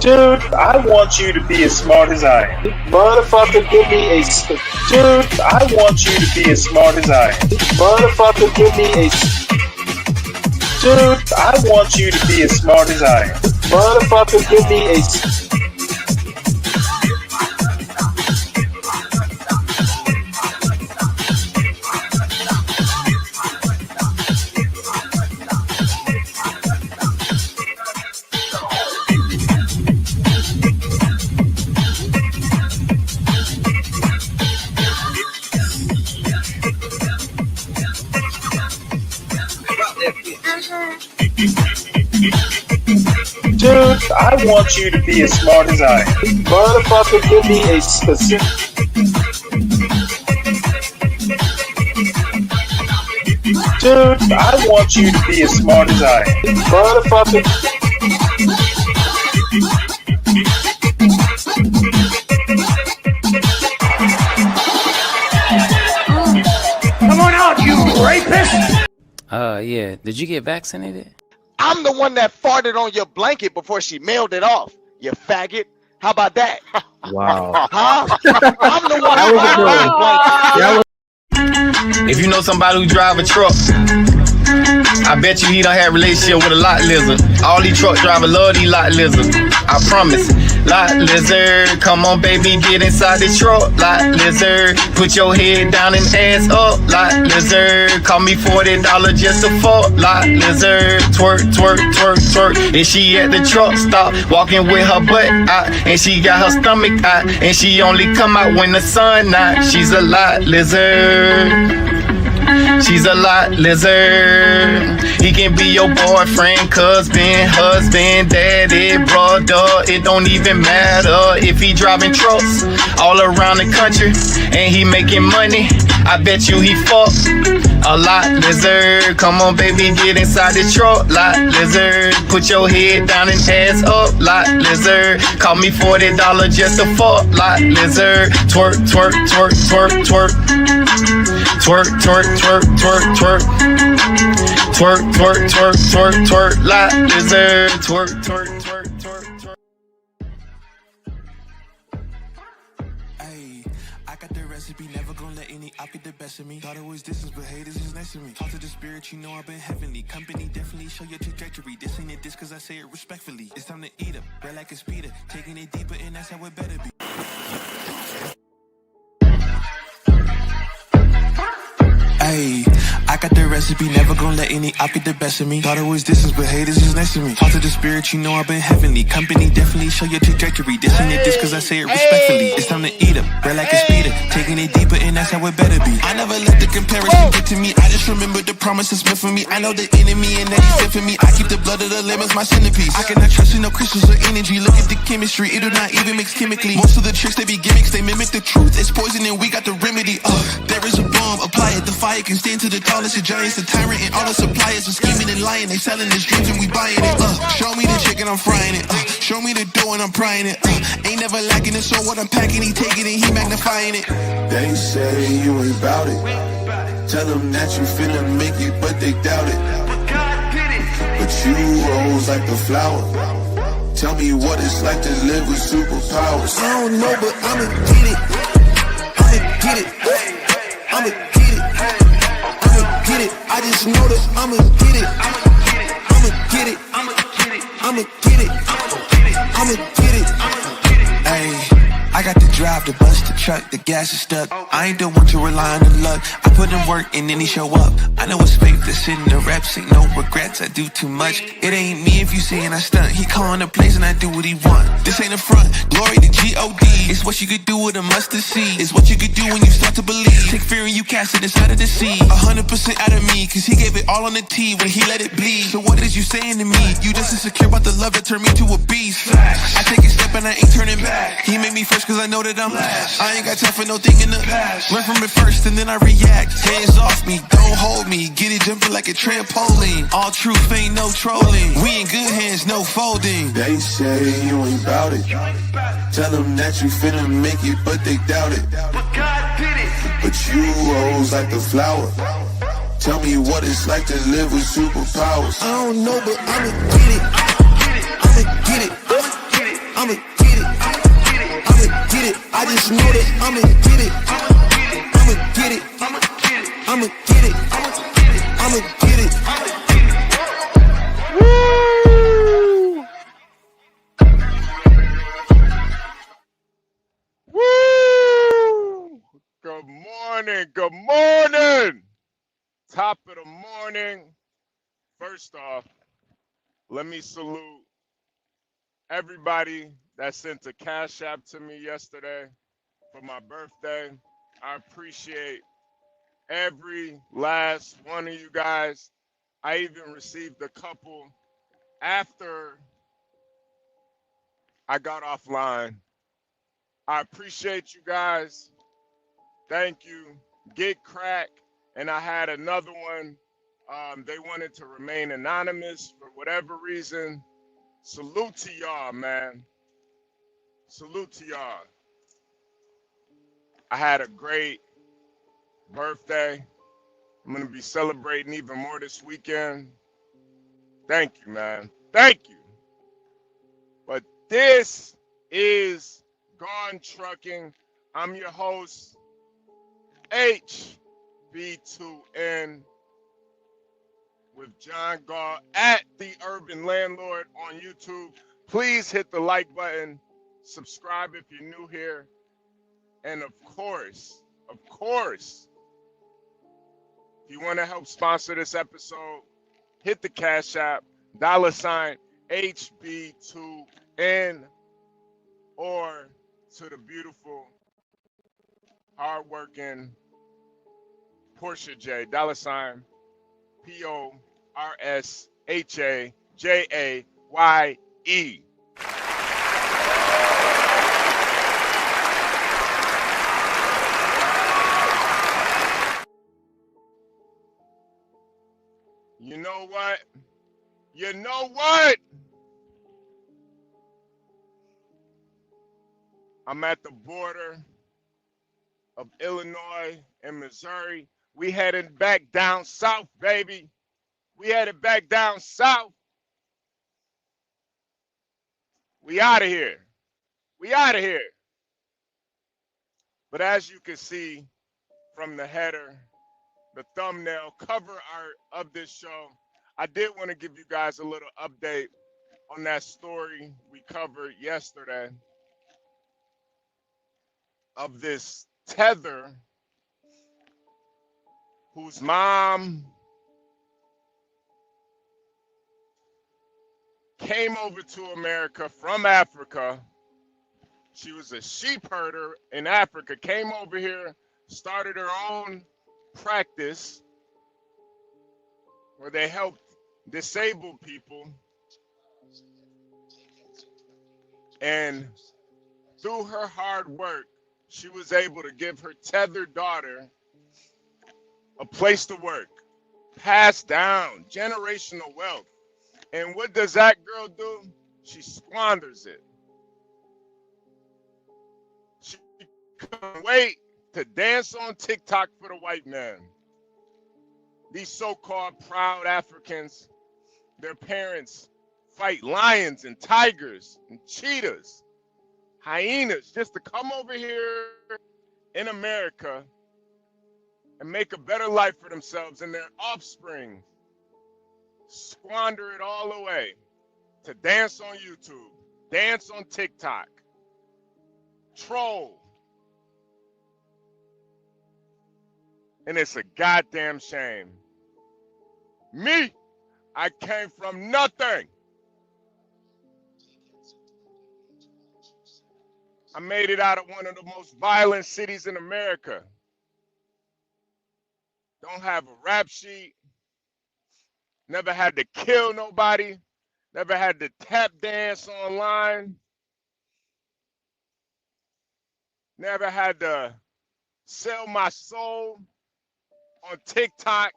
Dude, I want you to be as smart as I am. Motherfucker, give me a... Dude, I want you to be as smart as I am. Motherfucker, give me a... Dude, I want you to be as smart as I am. Motherfucker, give me a... Dude, I want you to be as smart as I am. Motherfucker, give me a specific... Dude, I want you to be as smart as I am. Motherfucker... Come on out, you rapist! Yeah. Did you get vaccinated? I'm the one that farted on your blanket before she mailed it off, you faggot. How about that? Wow. Huh? I'm the one that farted on your blanket. If you know somebody who drive a truck, I bet you he done had a relationship with a lot lizard. All these truck drivers love these lot lizards. I promise. Lot lizard, come on baby, get inside the truck. Lot lizard, put your head down and ass up. Lot lizard, call me $40 just to fuck. Lot lizard, twerk, twerk, twerk, twerk. And she at the truck stop, walking with her butt out, and she got her stomach out, and she only come out when the sun out. She's a lot lizard. She's a lot lizard. He can be your boyfriend, cousin, husband, daddy, brother. It don't even matter if he driving trucks all around the country and he making money. I bet you he fuck a lot lizard. Come on baby, get inside the truck. Lot lizard, put your head down and ass up. Lot lizard, call me $40 just to fuck. Lot lizard, twerk, twerk, twerk, twerk, twerk. Twerk, twerk, twerk, twerk, twerk. Twerk, twerk, twerk, twerk, twerk. Lot lizard, twerk, twerk, twerk, twerk, twerk. Ayy, I got the recipe, never gonna let any op get the best of me. Thought it was distance, but haters is next to me. Talk to the spirit, you know I've been heavenly. Company definitely show your trajectory. This ain't a diss cause I say it respectfully. It's time to eat up, red like a speeder. Taking it deeper and that's how it better be. Ayy, I got the recipe, never gonna let any op get the best of me. Thought it was distance, but haters is next to me. Talk to the spirit, you know I've been heavenly. Company definitely show your trajectory. This ain't a diss cause I say it respectfully. It's time to eat up, red like a speeder. Taking it deeper and that's how it better be. I never let the comparison get to me. I just remember the promises meant for me. I know the enemy and that he's sent for me. I keep the blood of the lemons, my centerpiece. I cannot trust in no crystals or energy. Look at the chemistry, it do not even mix chemically. Most of the tricks they be gimmicks, they mimic the truth. It's poison and we got the remedy. There is a bomb, apply it, the fire can stand to the tallest of giants, the tyrant and all the suppliers are scheming and lying. They selling us dreams and we buying it. Show me the chicken, I'm frying it. Show me the dough and I'm prying it. Ain't never lacking it, so what I'm packing, he taking it, he magnifying it. They say you ain't bout it. Tell them that you finna make it, but they doubt it. But you rose like the flower. Tell me what it's like to live with superpowers. I don't know, but I'ma get it. I'ma get it. I'ma get it. Get it. I just know that I'ma get it. I'ma get it. I'ma get it. I'ma get it. I'ma get it. Ayy, I got to drive the bus, the truck, the gas is stuck. I ain't the one to rely on the luck. I put in work and then he show up. I know it's fake to sit in the reps, ain't no regrets, I do too much. It ain't me if you saying I stunt. He calling the place and I do what he want. This ain't a front, glory to G.O.D. It's what you could do with a mustard seed. It's what you could do when you start to believe. Take fear and you cast it inside of the sea. 100% out of me, cause he gave it all on the T when he let it bleed. So what is you saying to me? You just insecure about the love that turned me to a beast. I take a step and I ain't turning back. He made me first cause I know that I'm last. I ain't got time for no thing in the past. Learn from it first and then I react. Hands off me, don't hold me. Get it jumping like a trampoline. All truth ain't no trolling. We in good hands, no folding. They say you ain't bout it. Tell them that you finna make it, but they doubt it. But God did it. But you rose like the flower. Tell me what it's like to live with superpowers. I don't know, but I'ma get it. I'ma get it. I'ma I'ma get it. I'ma get it. I just know that I'ma get it. I'ma get it. I'ma get it. I'ma get it. I'ma get it. Woo! Good morning. Good morning. Top of the morning. First off, let me salute everybody that sent a Cash App to me yesterday for my birthday. I appreciate every last one of you guys. I even received a couple after I got offline. I appreciate you guys. Thank you. Get crack. And I had another one. They wanted to remain anonymous for whatever reason. Salute to y'all, man. Salute to y'all. I had a great birthday. I'm going to be celebrating even more this weekend. Thank you, man. Thank you. But this is Gone Trucking. I'm your host, HB2N, with John Galt at TheUrbanLandord on YouTube. Please hit the like button, subscribe if you're new here, and of course, if you want to help sponsor this episode, hit the Cash App, $ HB2N, or to the beautiful, hardworking Portia J, $ PORSHAJAYE. You know what? You know what? I'm at the border of Illinois and Missouri. We headed back down south, baby. We headed back down south. We out of here. We out of here. But as you can see from the header, the thumbnail, cover art of this show, I did want to give you guys a little update on that story we covered yesterday of this tether whose mom came over to America from Africa. She was a sheep herder in Africa, came over here, started her own practice where they helped disabled people. And through her hard work, she was able to give her tethered daughter a place to work, passed down generational wealth. And what does that girl do? She squanders it. She couldn't wait to dance on TikTok for the white man. These so-called proud Africans, their parents fight lions and tigers and cheetahs, hyenas, just to come over here in America and make a better life for themselves and their offspring. Squander it all away to dance on YouTube, dance on TikTok, troll. And it's a goddamn shame. Me, I came from nothing. I made it out of one of the most violent cities in America. Don't have a rap sheet. Never had to kill nobody. Never had to tap dance online. Never had to sell my soul on TikTok.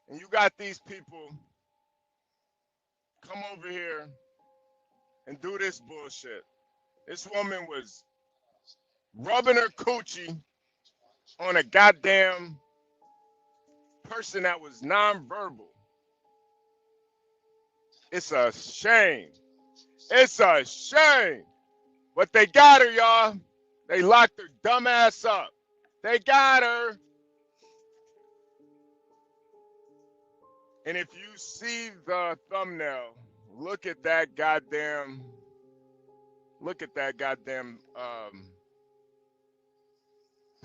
And you got these people come over here and do this bullshit. This woman was rubbing her coochie on a goddamn person that was nonverbal. It's a shame. It's a shame. But they got her, y'all. They locked her dumb ass up. They got her. And if you see the thumbnail, look at that goddamn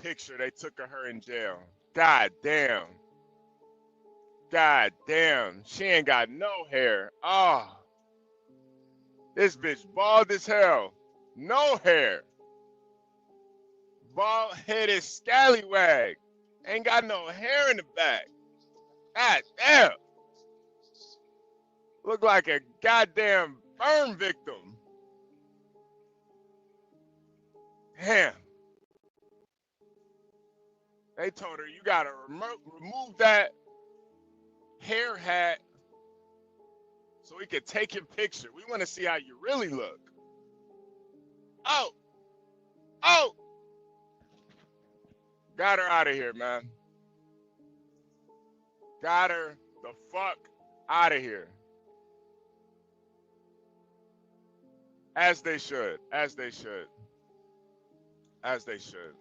picture they took of her in jail. God damn. God damn. She ain't got no hair. Oh. This bitch bald as hell. No hair. Bald headed scallywag. Ain't got no hair in the back. God damn. Look like a goddamn burn victim. Damn. They told her you gotta remove that hair hat so we could take your picture. We want to see how you really look. Oh. Oh. Got her out of here, man. Got her the fuck out of here. As they should. As they should. As they should.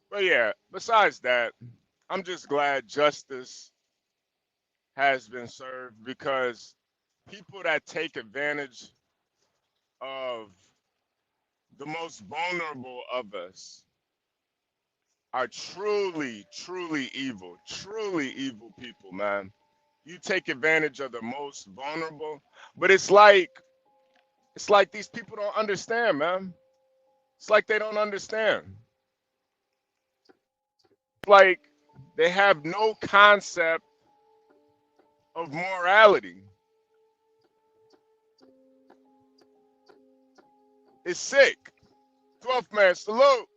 But yeah, besides that, I'm just glad justice has been served, because people that take advantage of the most vulnerable of us are truly, truly evil people, man. You take advantage of the most vulnerable, but it's like these people don't understand, man. It's like they don't understand. Like they have no concept of morality. It's sick. 12th man, salute.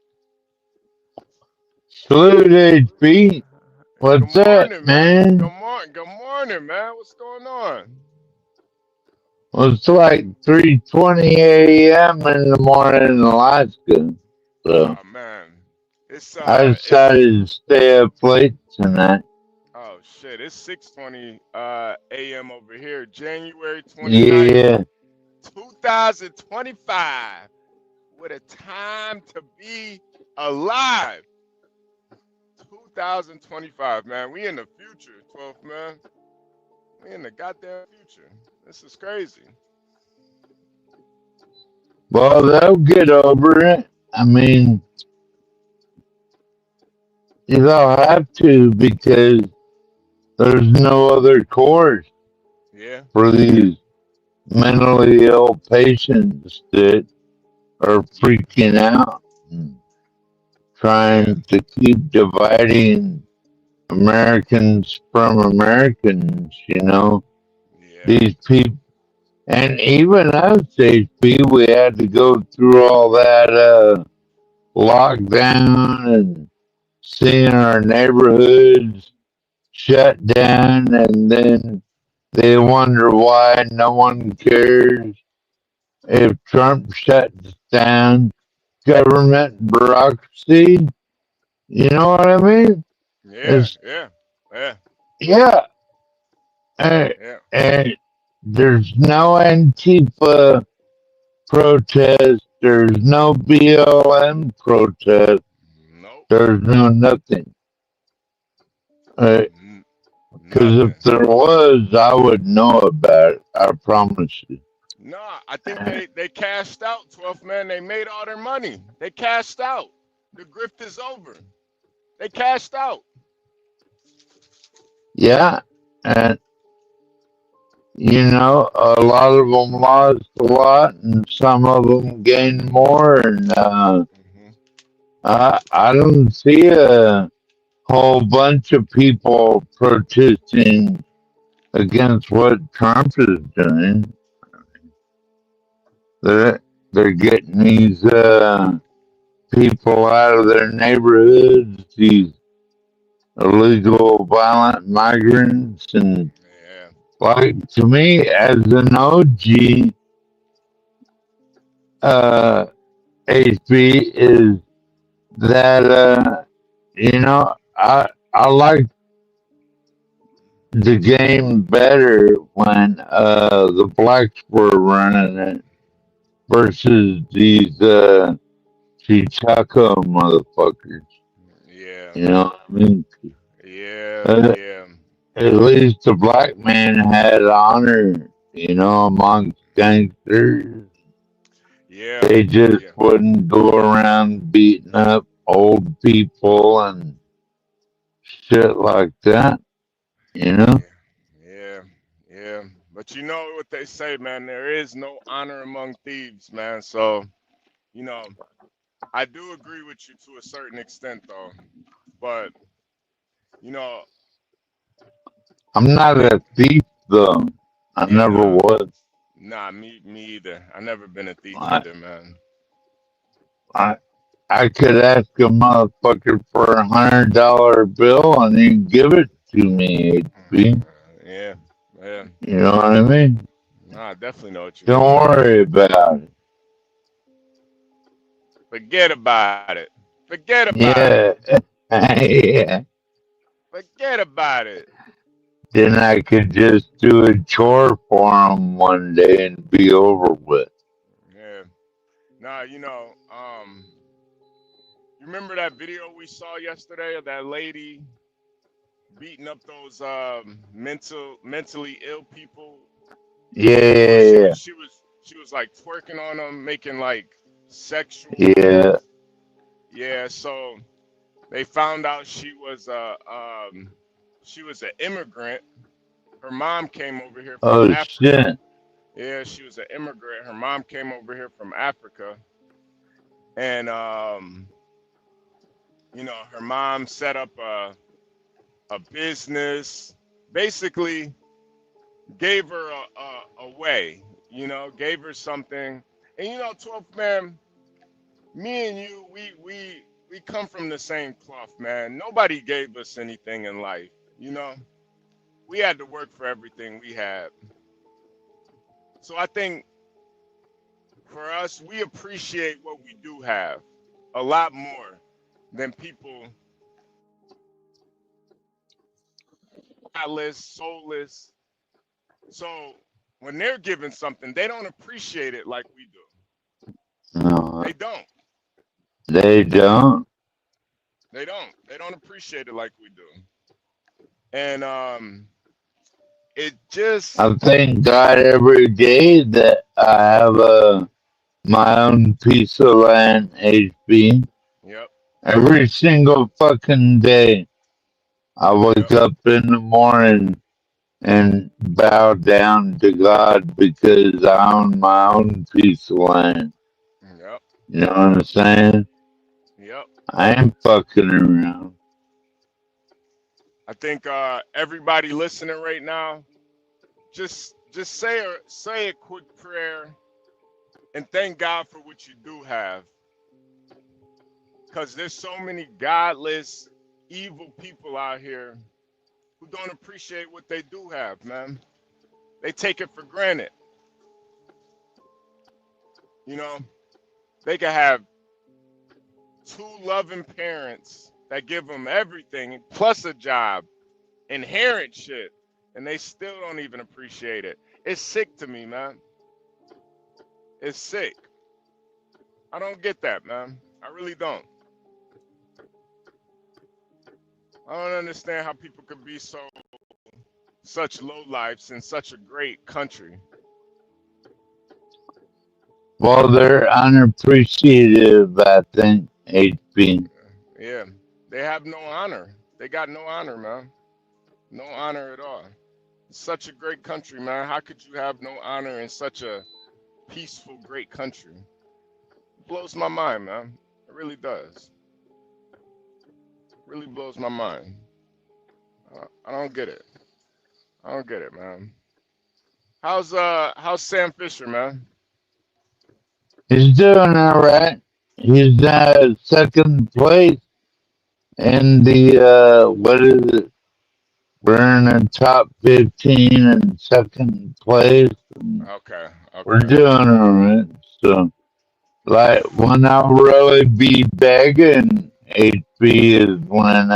Salute, HB. What's Good up, morning, man? Good morning, man. What's going on? Well, it's like 3:20 a.m. in the morning in Alaska. So Oh man. It's I decided to stay up late tonight. oh shit, it's 6:20 a.m. over here, January 29th, Yeah. 2025. What a time to be alive. 2025, man. We in the future, 12th man. We in the goddamn future. This is crazy. Well, they'll get over it. I mean, they'll have to, because there's no other course Yeah. for these mentally ill patients that are freaking out and trying to keep dividing Americans from Americans, you know. Yeah. These people, and even us, HP, we had to go through all that lockdown and seeing our neighborhoods shut down, and then they wonder why no one cares if Trump shuts down government bureaucracy. You know what I mean? Yeah. It's, Yeah. Yeah. yeah. And, Yeah. and there's no Antifa protest. There's no BLM protest. Nope. There's no nothing. Because Nothing. if there was, I would know about it. I promise you. No, I think they cashed out, 12th man. They made all their money. They cashed out. The grift is over. They cashed out. Yeah. And, you know, a lot of them lost a lot, and some of them gained more. And I don't see a whole bunch of people protesting against what Trump is doing. They're getting these people out of their neighborhoods, these illegal violent migrants, and Yeah. like, to me, as an OG, HB, is that you know, I like the game better when the blacks were running it versus these Chichaka motherfuckers. Yeah. You know what I mean? Yeah. Uh, Yeah. at least the black man had honor, you know, amongst gangsters. Yeah. They just Yeah. wouldn't go around beating up old people and shit like that, you know? Yeah. Yeah. Yeah. But you know what they say, man. There is no honor among thieves, man. So, you know, I do agree with you to a certain extent, though. But, you know, I'm I not think, a thief, though. I yeah, never nah. was. Nah, me either. I never been a thief I, either, man. I, I could ask a motherfucker for $100 bill and he'd give it to me, HB. Yeah. Yeah. You know what I mean? Nah, I definitely know what you Don't mean, man. worry about it. Forget about it. Forget about it. Yeah. Yeah. Forget about it. Then I could just do a chore for him one day and be over with. Yeah. Nah, you remember that video we saw yesterday of that lady beating up those mentally ill people? Or Yeah. she was like twerking on them, making like sexual Yeah. moves. Yeah, so they found out she was an immigrant. Her mom came over here from Oh, Africa. shit. Yeah, she was an immigrant. Her mom came over here from Africa, and her mom set up a business. Basically, gave her a way. Gave her something. And 12th man, me and you, we come from the same cloth, man. Nobody gave us anything in life. We had to work for everything we had. So I think for us, we appreciate what we do have a lot more than people eyeless, soulless. So when they're given something, they don't appreciate it like we do. No, They don't. they don't. They don't. They don't appreciate it like we do. And it just I thank God every day that I have my own piece of land, HB. yep, Every single fucking day, I wake yep, up in the morning and bow down to God because I own my own piece of land. yep, You know what I'm saying? yep. I ain't fucking around. I think everybody listening right now, just say a quick prayer and thank God for what you do have. Because there's so many godless, evil people out here who don't appreciate what they do have, man. They take it for granted. They can have two loving parents that give them everything, plus a job, inherent shit, and they still don't even appreciate it. It's sick to me, man. It's sick. I don't get that, man. I really don't. I don't understand how people could be such low lives in such a great country. Well, they're unappreciative, I think, HB. Yeah, they have no honor. They got no honor, man. No honor at all. It's such a great country, man. How could you have no honor in such a peaceful, great country? It blows my mind, man. It really does. It really blows my mind. I don't get it. I don't get it, man. How's Sam Fisher, man? He's doing all right. He's second place in the, what is it? We're in the top 15 in second place. Okay, We're okay. doing all right. So, like, when I'll really be begging HB is when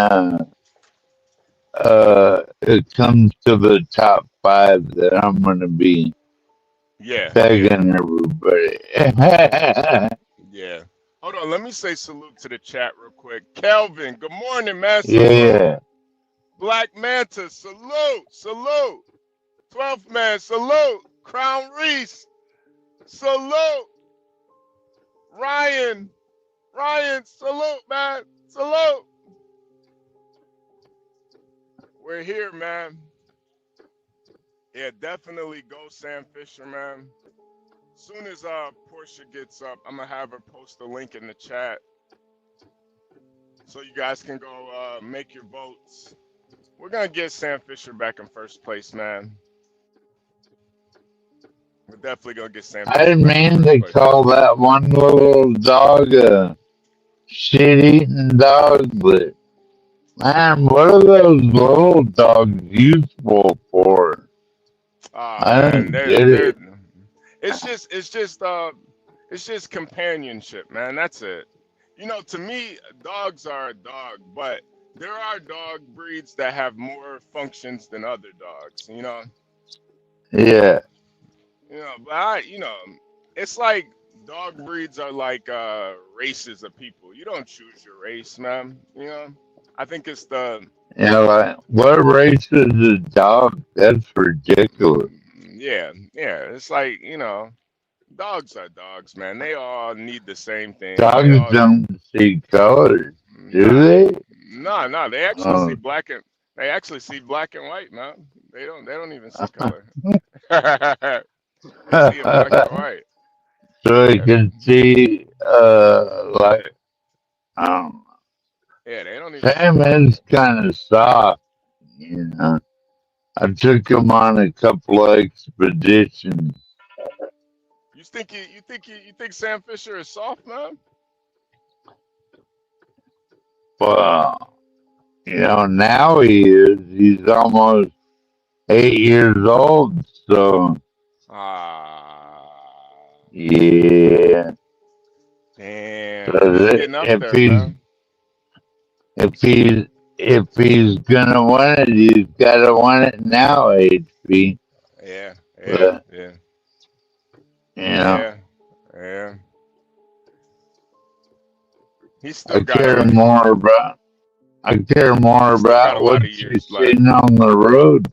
it comes to the top 5 that I'm gonna be Yeah, begging everybody. yeah. Hold on, let me say salute to the chat real quick. Kelvin, good morning, man. Salute. Yeah. Black Manta, salute, salute. 12th man, salute. Crown Reese, salute. Ryan, salute, man. Salute. We're here, man. Yeah, definitely go Sam Fisher, man. Soon as Portia gets up, I'm gonna have her post a link in the chat so you guys can go make your votes. We're gonna get Sam Fisher back in first place, man. We're definitely gonna get Sam Fisher. I didn't mean to call that one little dog a shit-eating dog, but man, what are those little dogs useful for? I don't get it. It's just companionship, man. That's it. You know, to me, dogs are a dog, but there are dog breeds that have more functions than other dogs, you know? Yeah. You know, but it's like dog breeds are like races of people. You don't choose your race, man. You know? I think it's the... Yeah, like, what race is a dog? That's ridiculous. Yeah. It's like, you know, dogs are dogs, man. They all need the same thing. Dogs don't see colors, do they? No. They actually see black and white, man. They don't even see color. They see black and white. So you can see, like, I don't know. Yeah, they don't even. Sam is kind of soft, you know. I took him on a couple of expeditions. You think Sam Fisher is soft, man? Well, you know, now he is. He's almost 8 years old, so. Yeah. Damn. If he's gonna win it, he's gotta win it now, HB. Yeah. You know. Yeah. He's still I care more about what you're seeing on the road.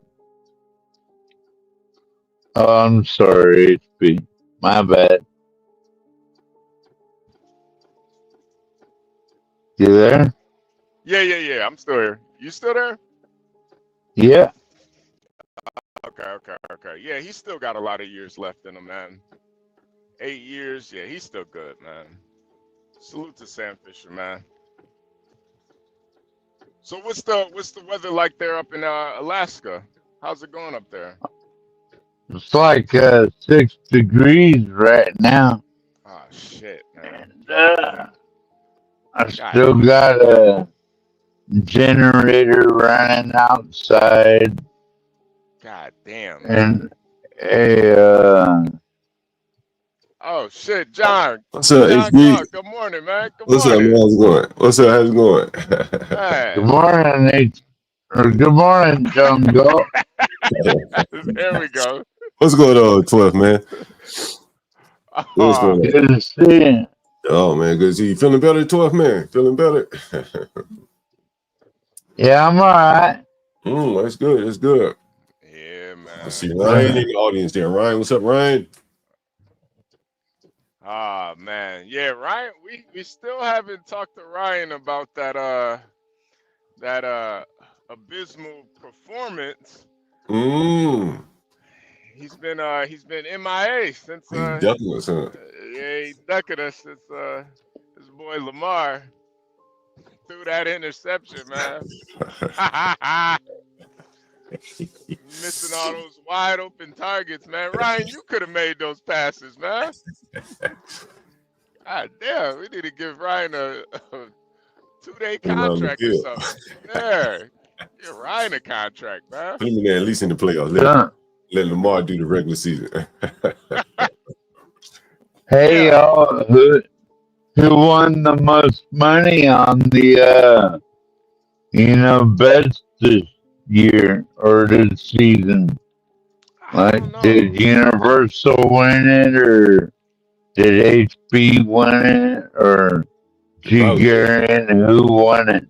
Oh, I'm sorry, HB. My bad. You there? Yeah. I'm still here. You still there? Yeah. Okay. Yeah, he's still got a lot of years left in him, man. 8 years. Yeah, he's still good, man. Salute to Sam Fisher, man. So what's the weather like there up in Alaska? How's it going up there? It's like 6 degrees right now. Oh shit, man. And, I still got a generator running outside. God damn. And a oh shit, John. What's up, HB? Good morning, man. What's up, man? How's it going? How's it going? Hey. Good morning, good morning, Jungle. There we go. What's going on, 12th man? What's going on? Good to see you. Oh man, good to see you. Feeling better, 12th man? Feeling better? Yeah, I'm all right. That's good. That's good. Yeah, man. Let's see Ryan in the audience there. Ryan, what's up, Ryan? Ah, man. Yeah, Ryan, we still haven't talked to Ryan about that abysmal performance. He's been MIA since he ducking us, huh? Yeah, he ducking us since his boy Lamar threw that interception, man. Missing all those wide open targets, man. Ryan, you could have made those passes, man. God damn, we need to give Ryan a 2-day contract or something. Yeah, give Ryan a contract, man. Put him in there at least in the playoffs. Let Lamar do the regular season. Hey, y'all, who won the most money on the, bets year or this season? I Like, don't know. did Universal win it, or did HB win it, or It probably Gagarin? Who won it?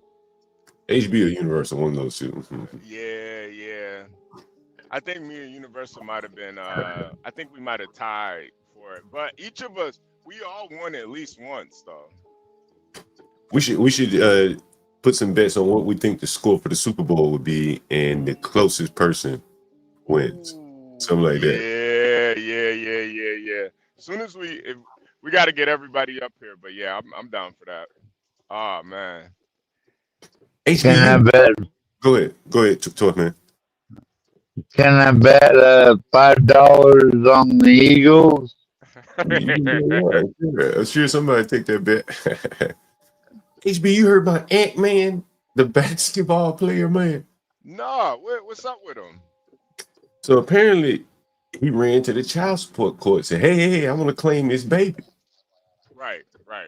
HB or Universal, one of those two. Yeah, yeah. I think me and Universal might have been. I think we might have tied for it, but each of us, we all won at least once, though. We should put some bets on what we think the score for the Super Bowl would be, and the closest person wins. Something like that. Yeah. As soon as if we got to get everybody up here, but yeah, I'm down for that. Oh man. Can I HB, bet? go ahead, talk, man. Can I bet $5 on the Eagles? Yeah, I'm sure somebody take that bet. HB, you heard about Ant-Man, the basketball player, man? No, what's up with him? So apparently, he ran to the child support court, said, hey, I want to claim this baby. Right.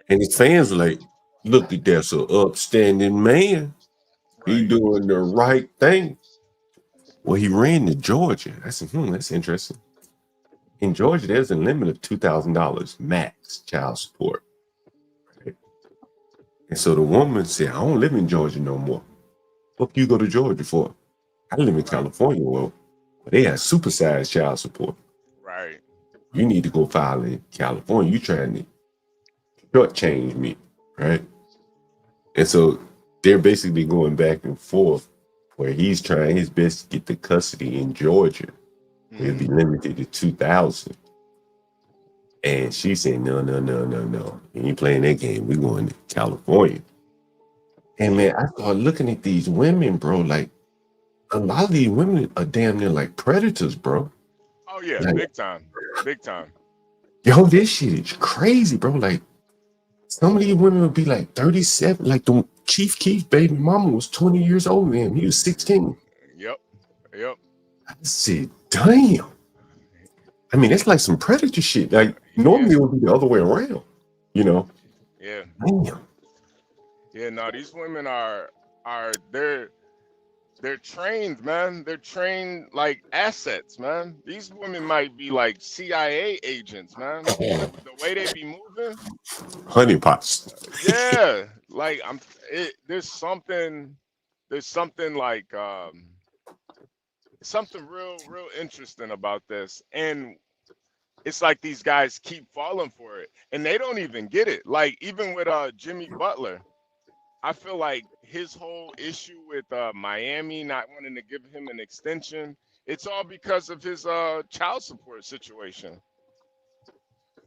And his fans were like, look at that, so upstanding man. He doing the right thing. Well, he ran to Georgia. I said, that's interesting. In Georgia, there's a limit of $2,000 max child support. Right? And so the woman said, I don't live in Georgia no more. What you go to Georgia for? I live in California. Well, they have supersized child support. Right. You need to go file in California. You trying to shortchange me, right? And so they're basically going back and forth where he's trying his best to get the custody in Georgia. It'll be limited to 2,000. And she said, no. You ain't playing that game. We're going to California. And man, I started looking at these women, bro. Like, a lot of these women are damn near like predators, bro. Oh yeah, like, big time. Yo, this shit is crazy, bro. Like, some of these women would be like 37. Like, the Chief Keef baby mama was 20 years older than him. He was 16. Yep. I said, damn. I mean, it's like some predator shit. Like, normally it would be the other way around, you know? Yeah. Damn. Yeah, no, these women are they're trained, man. They're trained like assets, man. These women might be like CIA agents, man. The way they be moving. Honeypots. Yeah, like there's something like something real interesting about this, and it's like these guys keep falling for it, and they don't even get it. Like even with Jimmy Butler, I feel like his whole issue with Miami not wanting to give him an extension, it's all because of his child support situation.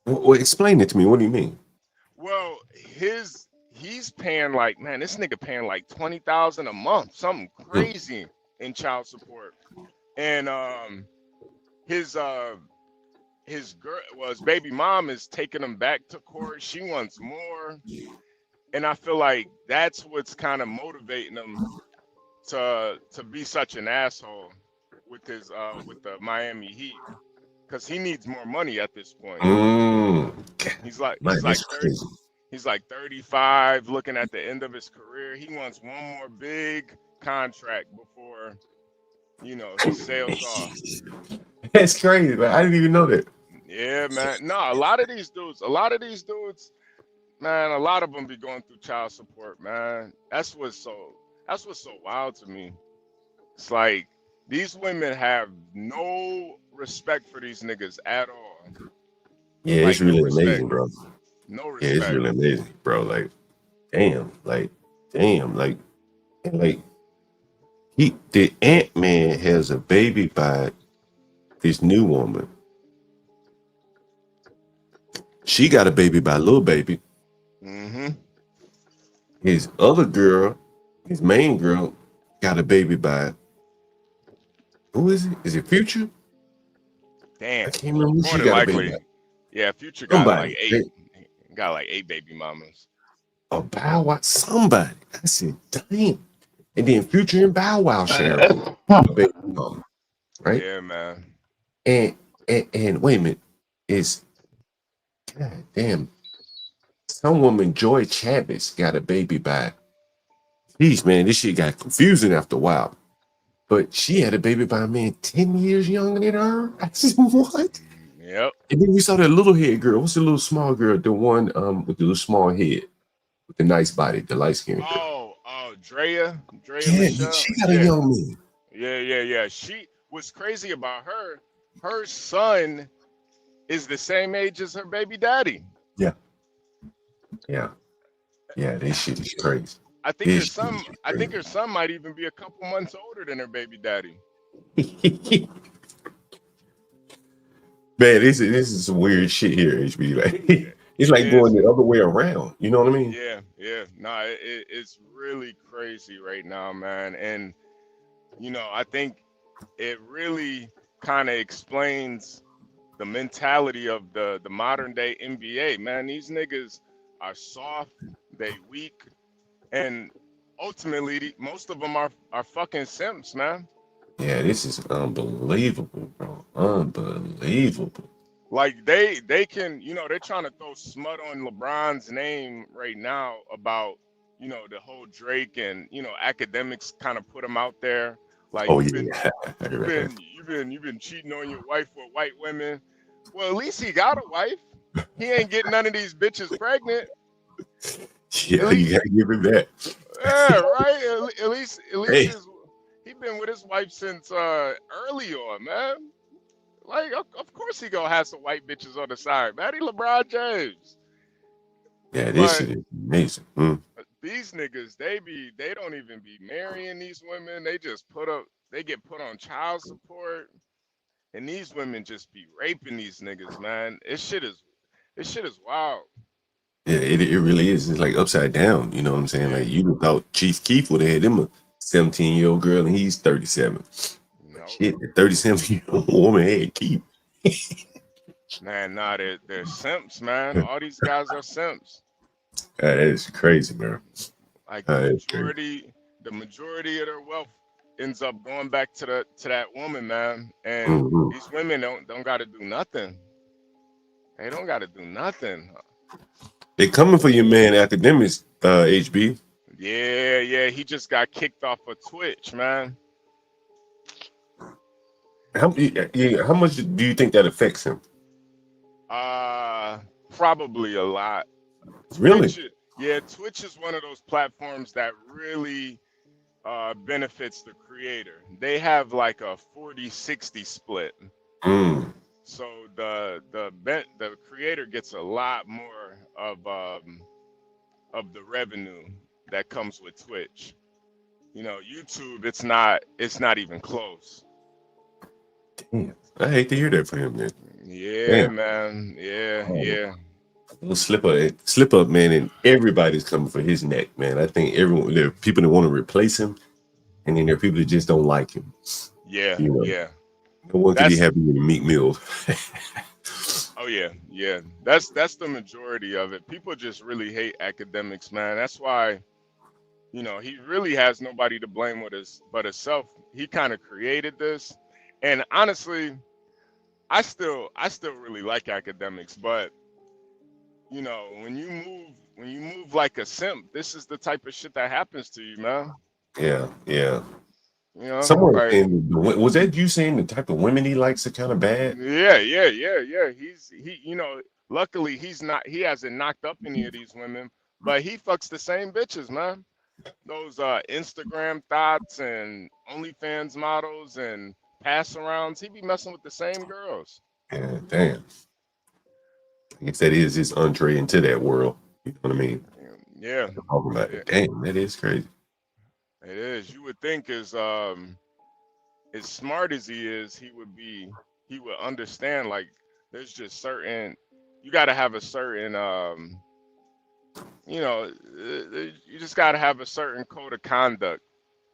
Well, explain it to me. What do you mean? Well, he's paying like, man, this nigga paying like $20,000 a month, something crazy in child support, and his baby mom is taking him back to court. She wants more. And I feel like that's what's kind of motivating him to be such an asshole with his with the Miami Heat, because he needs more money at this point. He's like 35, looking at the end of his career. He wants one more big contract before, he sails off. That's crazy, man. I didn't even know that. Yeah, man. No, a lot of these dudes, man, a lot of them be going through child support, man. That's what's so wild to me. It's like these women have no respect for these niggas at all. Yeah, it's really amazing, bro. No respect. Yeah, it's really amazing, bro. Like, damn, the Ant-Man has a baby by this new woman. She got a baby by Lil Baby. His other girl, his main girl, got a baby by, who is it? Is it Future? Damn. I can't remember who she got a baby by. Yeah, Future got like 8. Got like 8 baby mamas. Oh, Bow Wow, somebody. I said, damn. And then Future and Bow Wow share a baby mama, right? Yeah, man. And wait a minute, god damn. Some woman, Joy Chavis, got a baby by. Jeez, man, this shit got confusing after a while. but she had a baby by a man 10 years younger than her. I said, what? Yep. And then you saw that little head girl. What's the little small girl? The one with the little small head, with the nice body, the light skinned girl. Oh, Drea Yeah, Michelle. she got a young man. Yeah. She was crazy about her. Her son is the same age as her baby daddy. Yeah, this shit is crazy. I think her son might even be a couple months older than her baby daddy. Man, this is some weird shit here, HB. Like, it's like going the other way around. You know what I mean? Yeah. Nah, it's really crazy right now, man. And you know, I think it really kind of explains the mentality of the modern day NBA, man. These niggas are soft, they weak, and ultimately most of them are fucking simps, man. Yeah, this is unbelievable, bro. Unbelievable. Like they can, you know, they're trying to throw smut on LeBron's name right now about, you know, the whole Drake and, you know, academics kind of put him out there. Like, you've been cheating on your wife with white women. Well, at least he got a wife. He ain't getting none of these bitches pregnant. Yeah, you gotta give him that. Yeah, right. At least he been with his wife since early on, man. Like, of course he gonna have some white bitches on the side, man. He LeBron James. Yeah, this shit is amazing. These niggas, they don't even be marrying these women. They just get put on child support, and these women just be raping these niggas, man. This shit is wild. Yeah, it really is. It's like upside down. You know what I'm saying? Like, you would thought Chief Keef would have had him a 17-year-old girl, and he's 37. No. Shit, the 37-year-old woman had Keef. Man, nah, they're simps, man. All these guys are simps. That is crazy, man. Like the majority of their wealth ends up going back to that woman, man. And these women don't got to do nothing. They don't got to do nothing. They coming for your man, academics, HB. Yeah. He just got kicked off of Twitch, man. How much do you think that affects him? Probably a lot. Really? Twitch is one of those platforms that really benefits the creator. They have like a 40-60 split. So the creator gets a lot more of the revenue that comes with Twitch. You know, YouTube, it's not even close. Damn, I hate to hear that for him, man. Yeah, damn. Man. Yeah. Little slip up, man, and everybody's coming for his neck, man. I think there are people that want to replace him, and then there are people that just don't like him. Yeah. No one can be happy with Meek Mill. Oh yeah. That's the majority of it. People just really hate academics, man. That's why, you know, he really has nobody to blame but himself. He kind of created this, and honestly, I still really like academics, but you know, when you move like a simp, this is the type of shit that happens to you, man. Yeah. You know, someone was that you saying the type of women he likes are kind of bad? Yeah. He, you know, luckily he hasn't knocked up any of these women, but he fucks the same bitches, man. Those Instagram thoughts and OnlyFans models and pass arounds, he be messing with the same girls. Yeah, damn. I guess that is his entree into that world. You know what I mean? Yeah. Damn, that is crazy. It is. You would think as smart as he is, he would understand, like, there's just certain, you got to have a certain, you know, you just got to have a certain code of conduct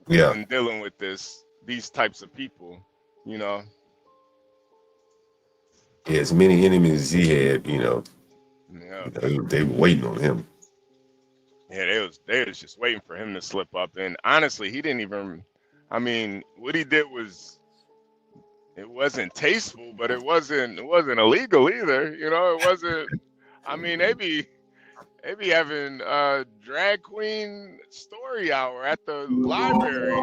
in dealing with these types of people, you know. Yeah, as many enemies as he had, you know, they were waiting on him. Yeah, they was just waiting for him to slip up. And honestly, he didn't even, I mean, what he did it wasn't tasteful, but it wasn't illegal either. You know, it wasn't, I mean, they They be having drag queen story hour at the library.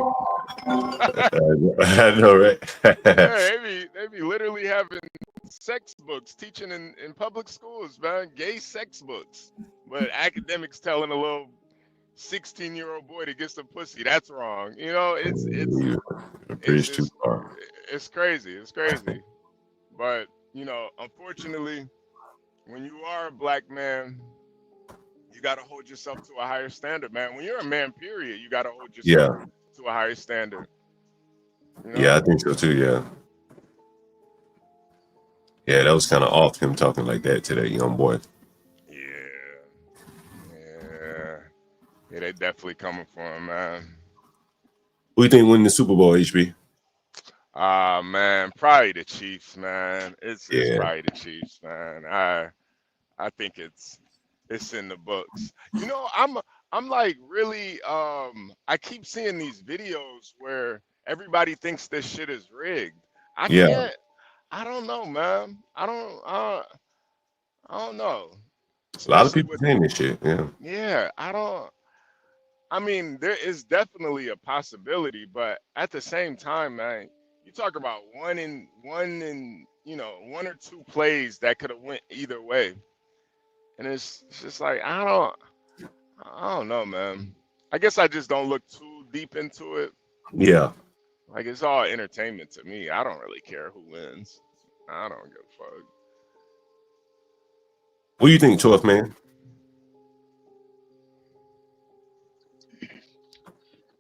I know, right? Yeah, they be literally having sex books teaching in public schools, man. Gay sex books. But academics telling a little 16-year-old boy to get some pussy. That's wrong. You know, it's Bridge too far. it's crazy. It's crazy. But, you know, unfortunately, when you are a black man, you got to hold yourself to a higher standard, man. When you're a man, period, you got to hold yourself to a higher standard. You know? Yeah, I think so too. Yeah. Yeah, that was kind of off him talking like that to that young boy. Yeah, they definitely coming for him, man. Who you think win the Super Bowl, HB? Man, probably the Chiefs, man. It's probably the Chiefs, man. I think it's in the books. You know, I'm like really I keep seeing these videos where everybody thinks this shit is rigged. I don't know, man. I don't know. A lot of people saying this shit. Yeah, I mean, there is definitely a possibility, but at the same time, man, you talk about one in you know, 1 or 2 plays that could have went either way. And it's just like I don't know, man. I guess I just don't look too deep into it. Yeah. Like it's all entertainment to me. I don't really care who wins. I don't give a fuck. What do you think, 12th man?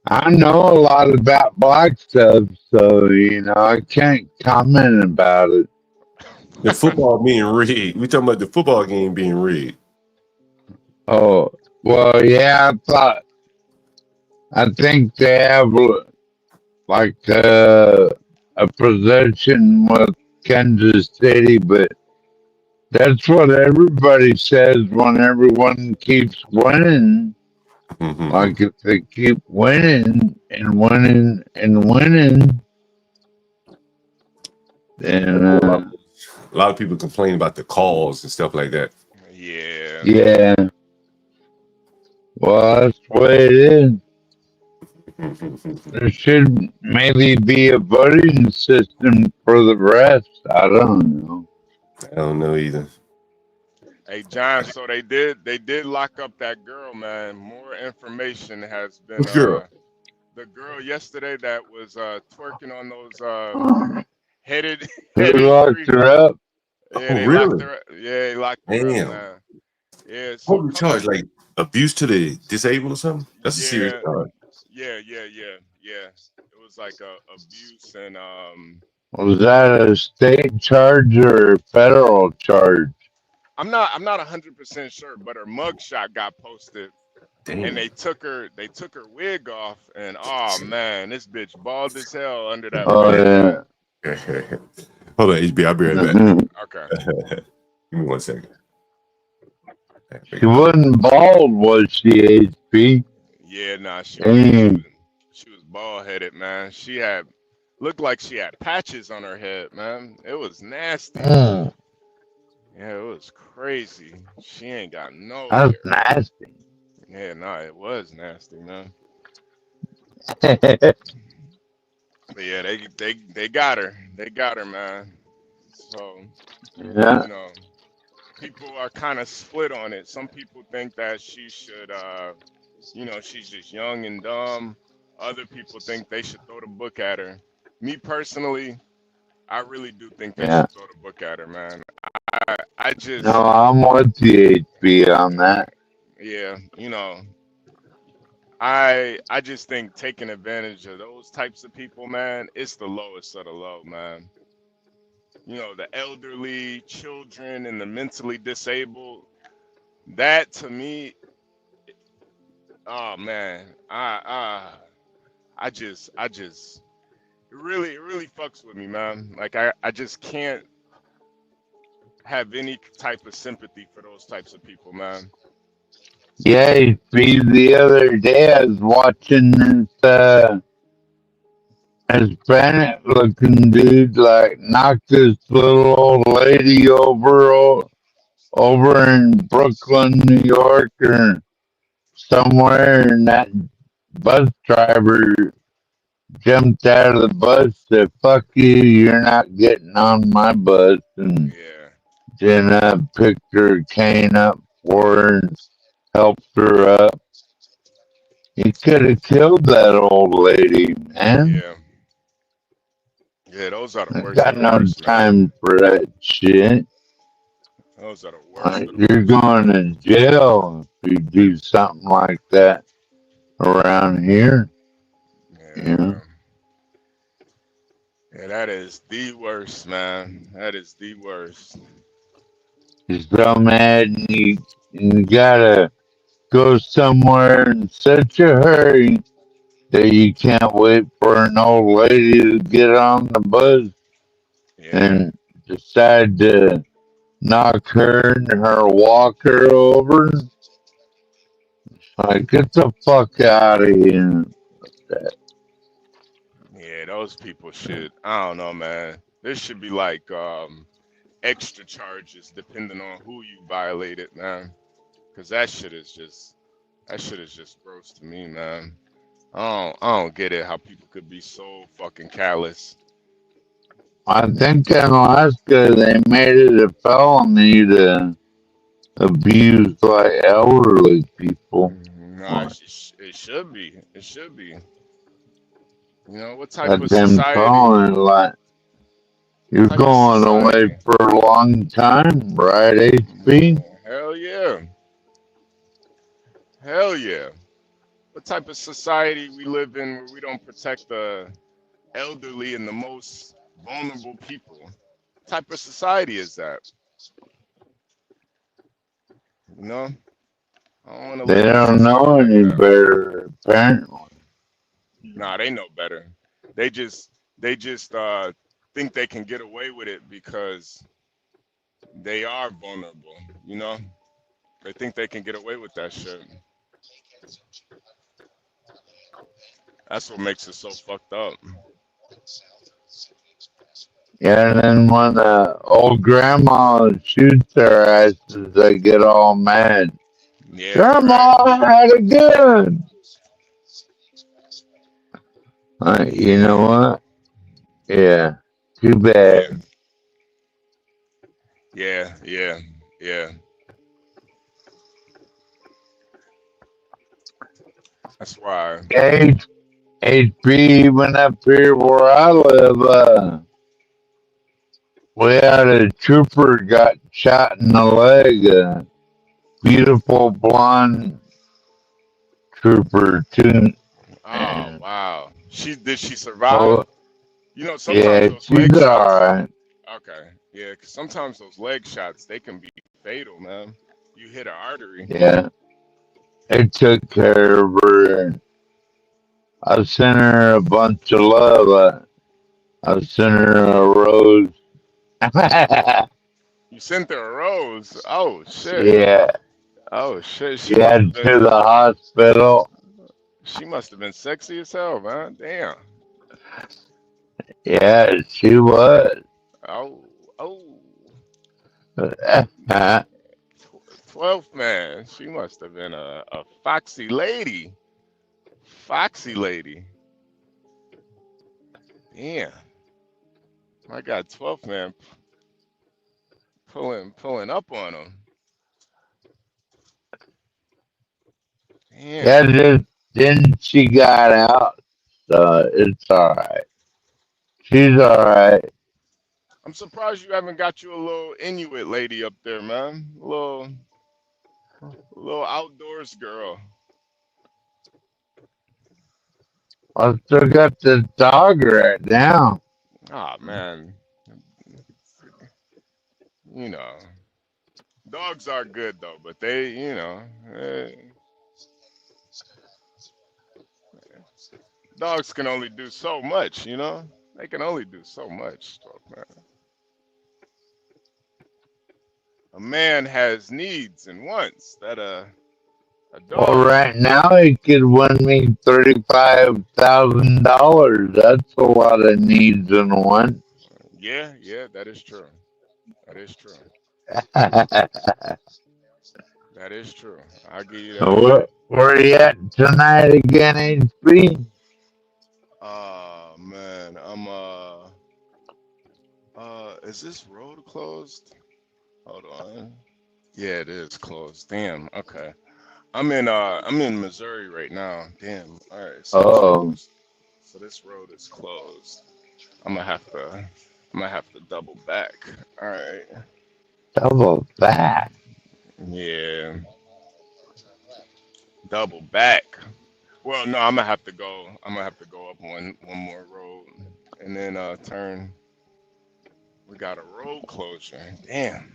I know a lot about black stuff, so you know I can't comment about it. The football being rigged. We talking about the football game being rigged. Oh well, yeah. I think they have like a possession with Kansas City, but that's what everybody says when everyone keeps winning. Like if they keep winning and winning and winning, then a lot of people complain about the calls and stuff like that. Yeah. Well, that's the way it is. There should maybe be a voting system for the rest. I don't know. I don't know either. Hey John, so they did lock up that girl, man. More information has been girl? The girl yesterday that was twerking on those headed They locked her up. Yeah, they really? locked her up. Yeah, they locked her up, man. Yeah, so what charge? Like abuse to the disabled or something? That's a serious charge. Yeah. It was like abuse and Was that a state charge or a federal charge? I'm not 100% sure, but her mugshot got posted. Damn. And they took her wig off, and oh man, this bitch bald as hell under that wig. Yeah. Hold on, HB, I'll be right back. Okay. Give me 1 second. She wasn't bald, was she, HB? Yeah, nah, she was bald headed, man. She looked like she had patches on her head, man. It was nasty. Yeah, it was crazy. She ain't got no That's hair. nasty. Yeah, nah, it was nasty, man. But yeah, they got her. They got her, man. So Yeah. you know, people are kind of split on it. Some people think that she should you know, she's just young and dumb. Other people think they should throw the book at her. Me personally, I really do think they should throw the book at her, man. I just No, I'm with the HB on that. Yeah, you know, I just think taking advantage of those types of people, man, it's the lowest of the low, man. You know, the elderly, children, and the mentally disabled. That to me, oh man, I just it really fucks with me, man. Like I just can't have any type of sympathy for those types of people, man. Yeah, HB, the other day I was watching this Hispanic looking dude like knock this little old lady over over in Brooklyn, New York, or somewhere, and that bus driver jumped out of the bus, said, "Fuck you, you're not getting on my bus," and Yeah. then picked her cane up for her and helped her up. He could have killed that old lady, man. Yeah. Yeah, those are the I worst got of the no worst, man. time for that shit. Those are the worst of the You're worst. going to jail if you do something like that around here. Yeah, You know, man. Yeah, that is the worst, man. That is the worst. you're so mad and you gotta go somewhere in such a hurry that you can't wait for an old lady to get on the bus Yeah. and decide to knock her and her walker over. Like, get the fuck out of here. Yeah, those people should. I don't know, man. There should be like extra charges depending on who you violated, man. Cause that shit is just gross to me, man. I don't get it how people could be so fucking callous. I think in Alaska they made it a felony to abuse like elderly people. Nah, it should be. It should be. You know, what type Let of them society? calling it like you're Type of going away society? for a long time, right, HB? Hell yeah. Hell yeah. What type of society we live in where we don't protect the elderly and the most vulnerable people? What type of society is that? You know? I don't want to They live in a don't society know like any that. better, apparently. Nah, they know better. They just think they can get away with it because they are vulnerable, you know? They think they can get away with that shit. That's what makes it so fucked up. Yeah, and then when the old grandma shoots their asses, they get all mad. Yeah, right. Grandma had a gun. You know Yeah, what? Yeah, too yeah, bad. yeah, yeah, yeah. That's why. H HB even up here where I live, we had a trooper got shot in the leg. Beautiful blonde trooper too. Oh And wow. Did she survive? oh You know, sometimes yeah, those leg she's shots. alright. Okay, yeah, 'cause sometimes those leg shots they can be fatal, man. You hit an artery. Yeah, they took care of her. I sent her a bunch of love. I sent her a rose. You sent her a rose. Oh shit. Yeah, Oh shit. She must yeah, have to been. the hospital. She must have been sexy as hell, man. Damn. Yeah, she was. Oh, oh. 12th man. She must have been a foxy lady. Foxy lady. Damn. My God, 12th man pulling up on him. Yeah, Damn. just then she got out, so it's alright. She's alright. I'm surprised you haven't got you a little Inuit lady up there, man. A little outdoors girl. I still got the dog right now. Ah, man. You know, dogs are good though, but dogs can only do so much, you know? They can only do so much, man. A man has needs and wants that a Well, dog. right now he could win me $35,000. That's a lot of needs and wants. Yeah, yeah, that is true. That is true. That is true. I'll give you that. Where you at tonight again, HB? Oh man, I'm is this road closed? Hold on. Yeah, it is closed. Damn. Okay. I'm in Missouri right now. Damn. All right. Oh, So this road is closed. I'm gonna have to double back. All right. double back. Yeah. Double back. Well, no, I'm gonna have to go. I'm gonna have to go up one more road and then turn. We got a road closure. Damn.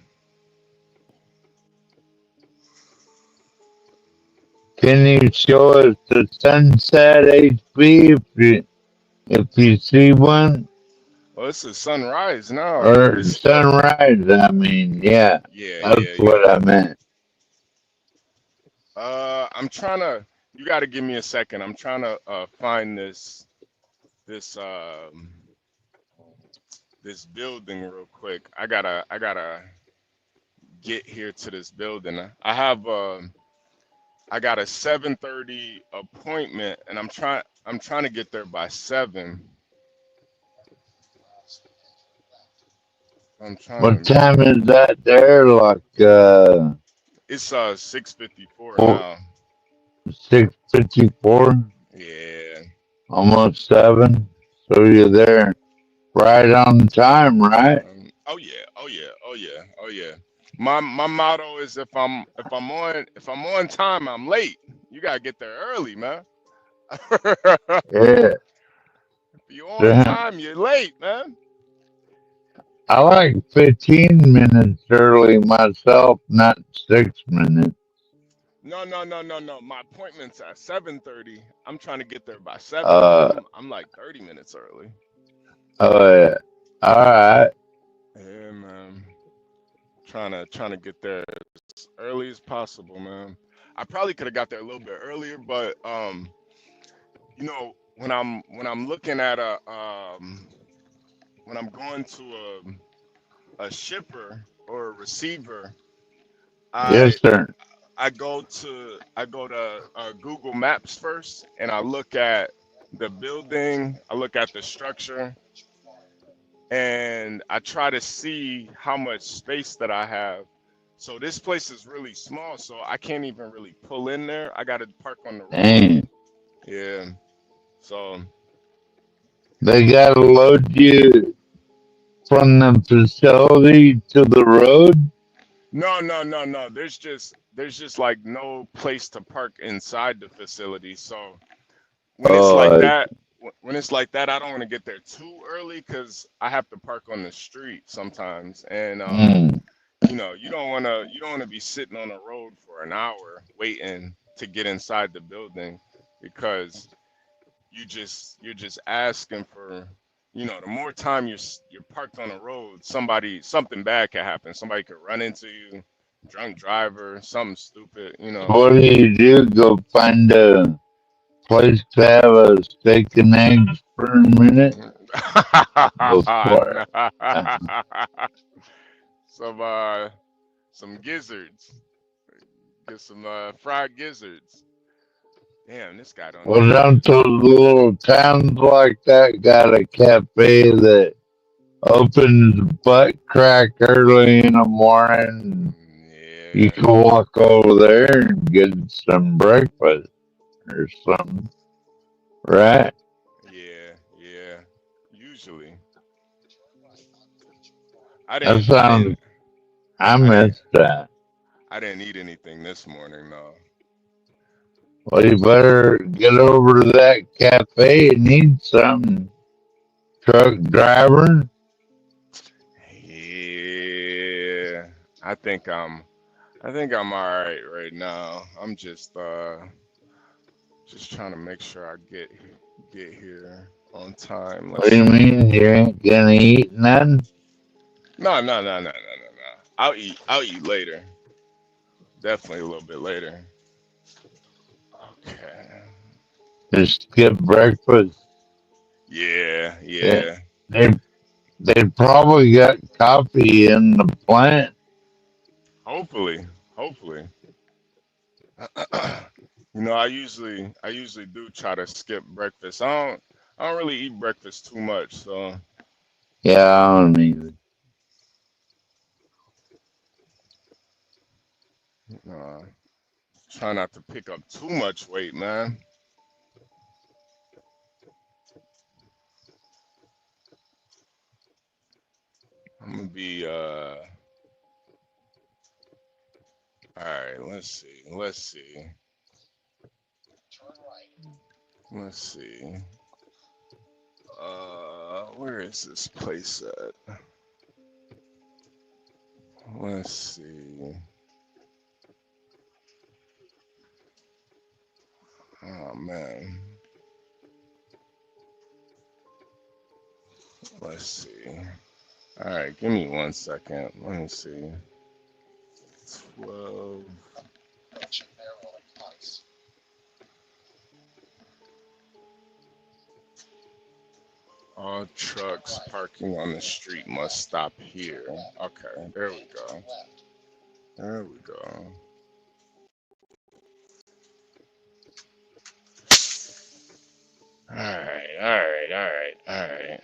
Can you show us the sunset, HB, if you see one? Well, it's a sunrise now. Or It's sunrise, I mean, yeah. That's what I meant. I'm trying to. You got to give me a second. I'm trying to find this building real quick. I gotta get here to this building. I got a 7:30 appointment, and I'm trying to get there by 7. What time is that there? Like, it's 6:54 now. 6:54? Yeah. Almost 7. So you're there right on time, right? Oh yeah. My motto is if I'm on time, I'm late. You gotta get there early, man. Yeah. If you're on time, you're late, man. I like 15 minutes early myself, not 6 minutes. No. My appointment's at 7:30. I'm trying to get there by 7. I'm like 30 minutes early. Oh yeah. All right. Yeah, man. Trying to get there as early as possible, man. I probably could have got there a little bit earlier, but you know, when I'm looking at when I'm going to a shipper or a receiver, Yes, sir. I go to Google Maps first, and I look at the building, I look at the structure, and I try to see how much space that I have. So this place is really small, so I can't even really pull in there. I got to park on the road. Dang. Yeah. So They gotta load you from the facility to the road? no. There's just like no place to park inside the facility. So when it's like that, I don't want to get there too early because I have to park on the street sometimes. And you know, you don't wanna be sitting on the road for an hour waiting to get inside the building because you're just asking for, you know, the more time you're parked on the road, something bad could happen. Somebody could run into you, drunk driver, something stupid, you know. What do? Go find a place to have a steak and eggs for a minute? Some gizzards. Get some fried gizzards. Damn, this guy don't. Well, don't those little towns like that got a cafe that opens butt crack early in the morning? Yeah. You can walk over there and get some breakfast or something, right? Yeah. Usually. I missed that. I didn't eat anything this morning, though. Well, you better get over to that cafe and eat something, truck driver. Yeah, I think I'm all right now. I'm just trying to make sure I get here on time. What do you mean you ain't gonna eat nothing? No. I'll eat later. Definitely a little bit later. Okay. Just skip breakfast. Yeah. They probably got coffee in the plant. Hopefully, hopefully. You know, I usually do try to skip breakfast. I don't really eat breakfast too much, so Yeah, I don't either. uh, try not to pick up too much weight, man. I'm gonna be all right, let's see. Let's see. Where is this place at? Let's see. Oh man. Let's see. All right, give me 1 second. Let me see. 12. All trucks parking on the street must stop here. Okay, there we go. There we go. All right, all right, all right, all right.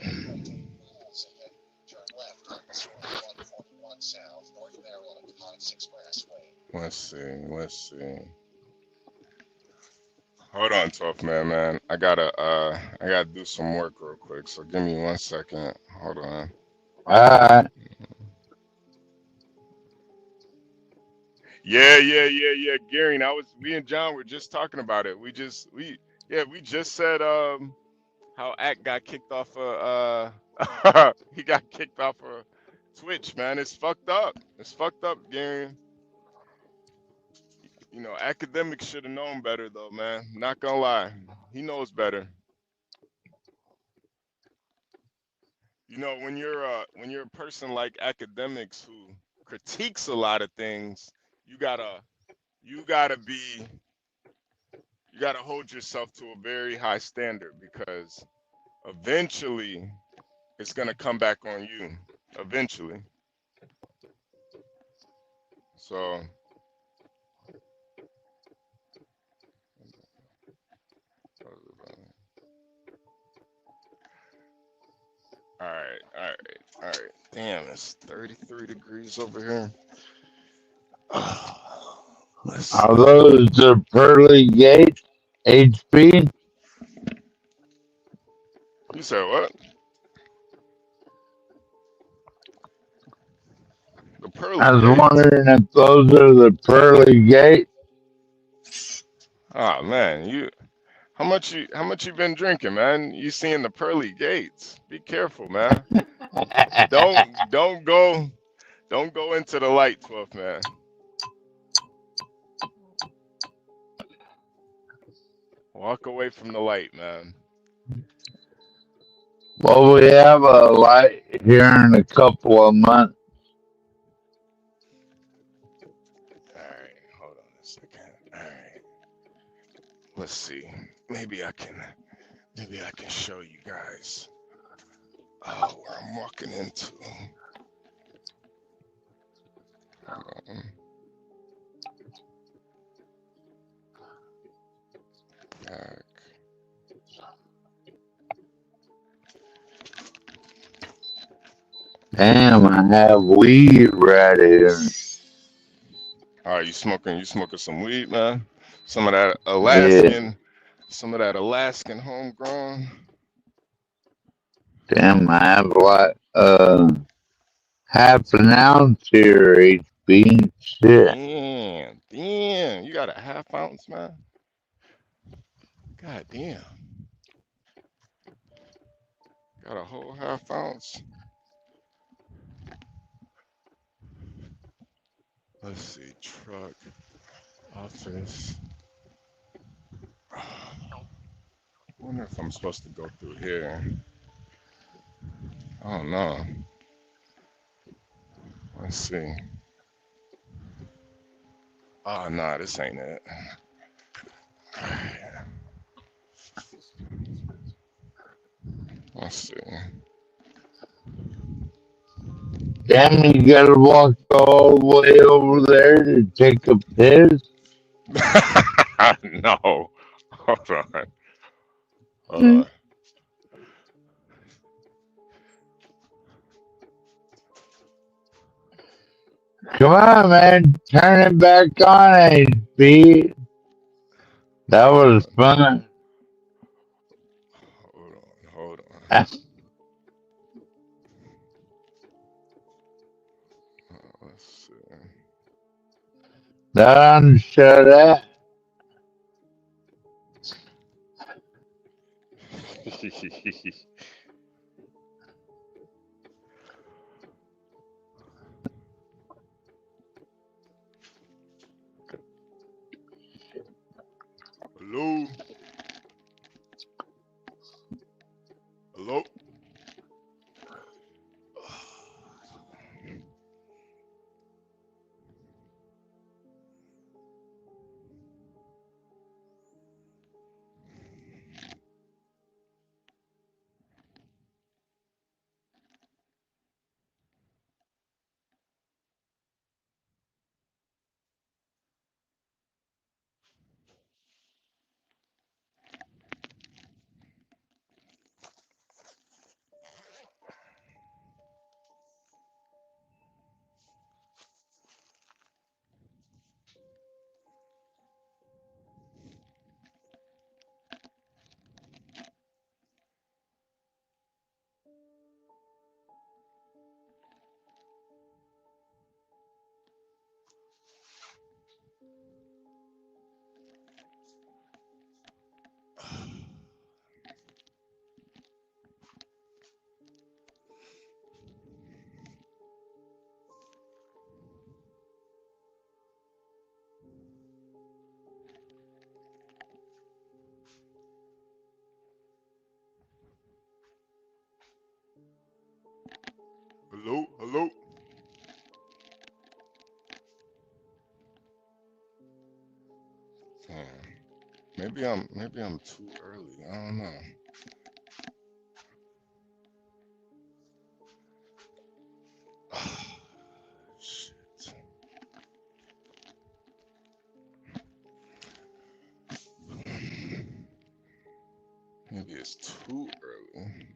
Let's see, let's see. Hold on, tough man. I gotta do some work real quick. So give me 1 second. Hold on. Alright. Yeah. Gary, we and John were just talking about it. We just said how Act got kicked off he got kicked off of Twitch, man. It's fucked up. It's fucked up, Gary. You know, academics should have known better though, man. Not gonna lie. He knows better. You know, when you're a person like academics who critiques a lot of things, you gotta hold yourself to a very high standard because eventually it's gonna come back on you. Eventually. So all right. Damn, it's 33 degrees over here. Let's see. Are those the pearly gates? HB? You said what? The pearly I was gates? wondering if those are the pearly gates. Oh man, how much you been drinking, man? You seeing the pearly gates? Be careful, man. Don't go into the light, 12 man. Walk away from the light, man. Well, we have a light here in a couple of months. Alright, hold on a second. Alright. Let's see. Maybe I can show you guys where I'm walking into. Back. Damn, I have weed right here. You smoking some weed, man? Some of that Alaskan homegrown. Damn, I have like half an ounce here, HB. Shit. Damn. You got a half ounce, man? God damn. Got a whole half ounce. Let's see, truck, office. I wonder if I'm supposed to go through here. I don't know. Let's see. Oh, nah, this ain't it. Let's see. Damn, you gotta walk all the way over there to take a piss? No. Hold on. Hold on. Come on, man. Turn it back on, HB. That was fun. Hold on. Let's see. Don't shut up. Hello? Hello? Hello? Hello? Maybe I'm too early. I don't know. Shit. Maybe it's too early.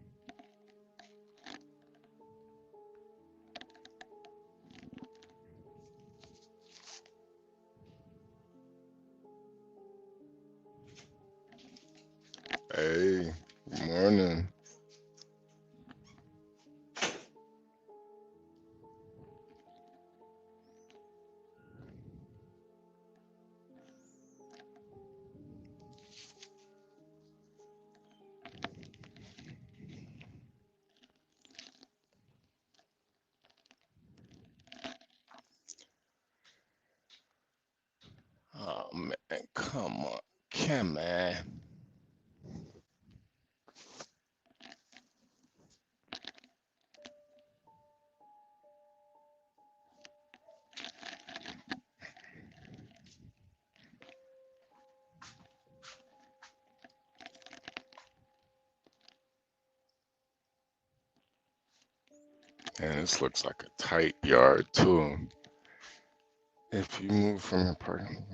Hey, good morning. Oh man, come on. Come on. And this looks like a tight yard too. If you move from your parking.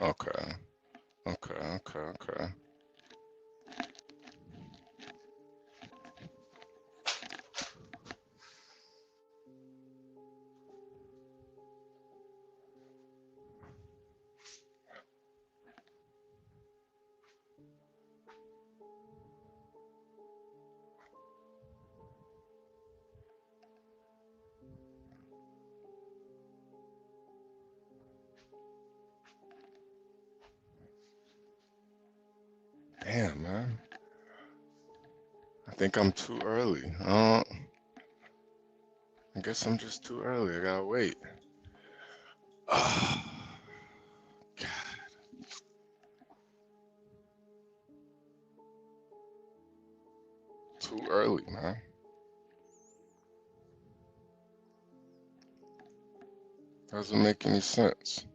Okay. Okay. Damn, man. I think I'm too early. I guess I'm just too early. I gotta wait. Oh, God. Too early, man. Doesn't make any sense.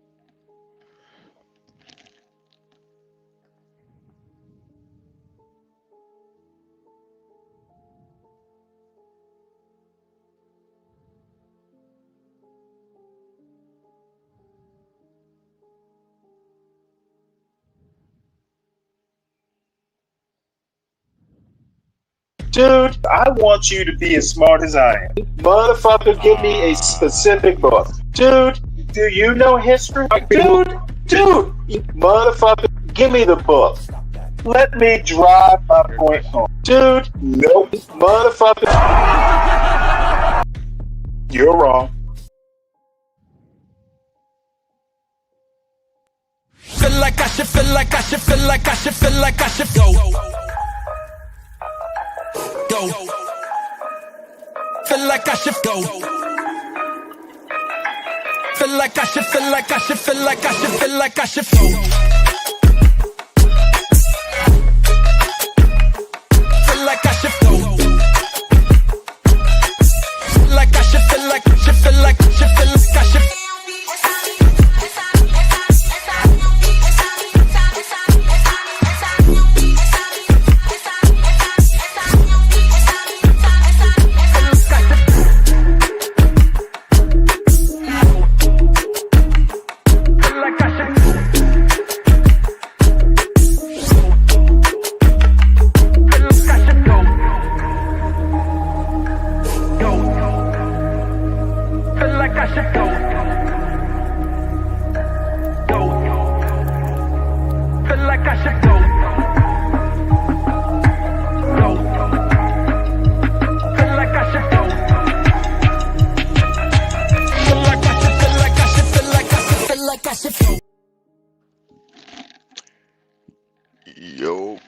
Dude, I want you to be as smart as I am. Motherfucker, give me a specific book. Dude, do you know history? Dude, motherfucker, give me the book. Let me drive my point home. Dude, nope. Motherfucker. You're wrong. Feel like I should, feel like I should, feel like I should, feel like I should go. Go. Feel like I should go. Feel like I should, feel like I should, feel like I should, feel like I should go. Feel like I should go. Feel like I should, feel like I should, feel like I should, feel like I should.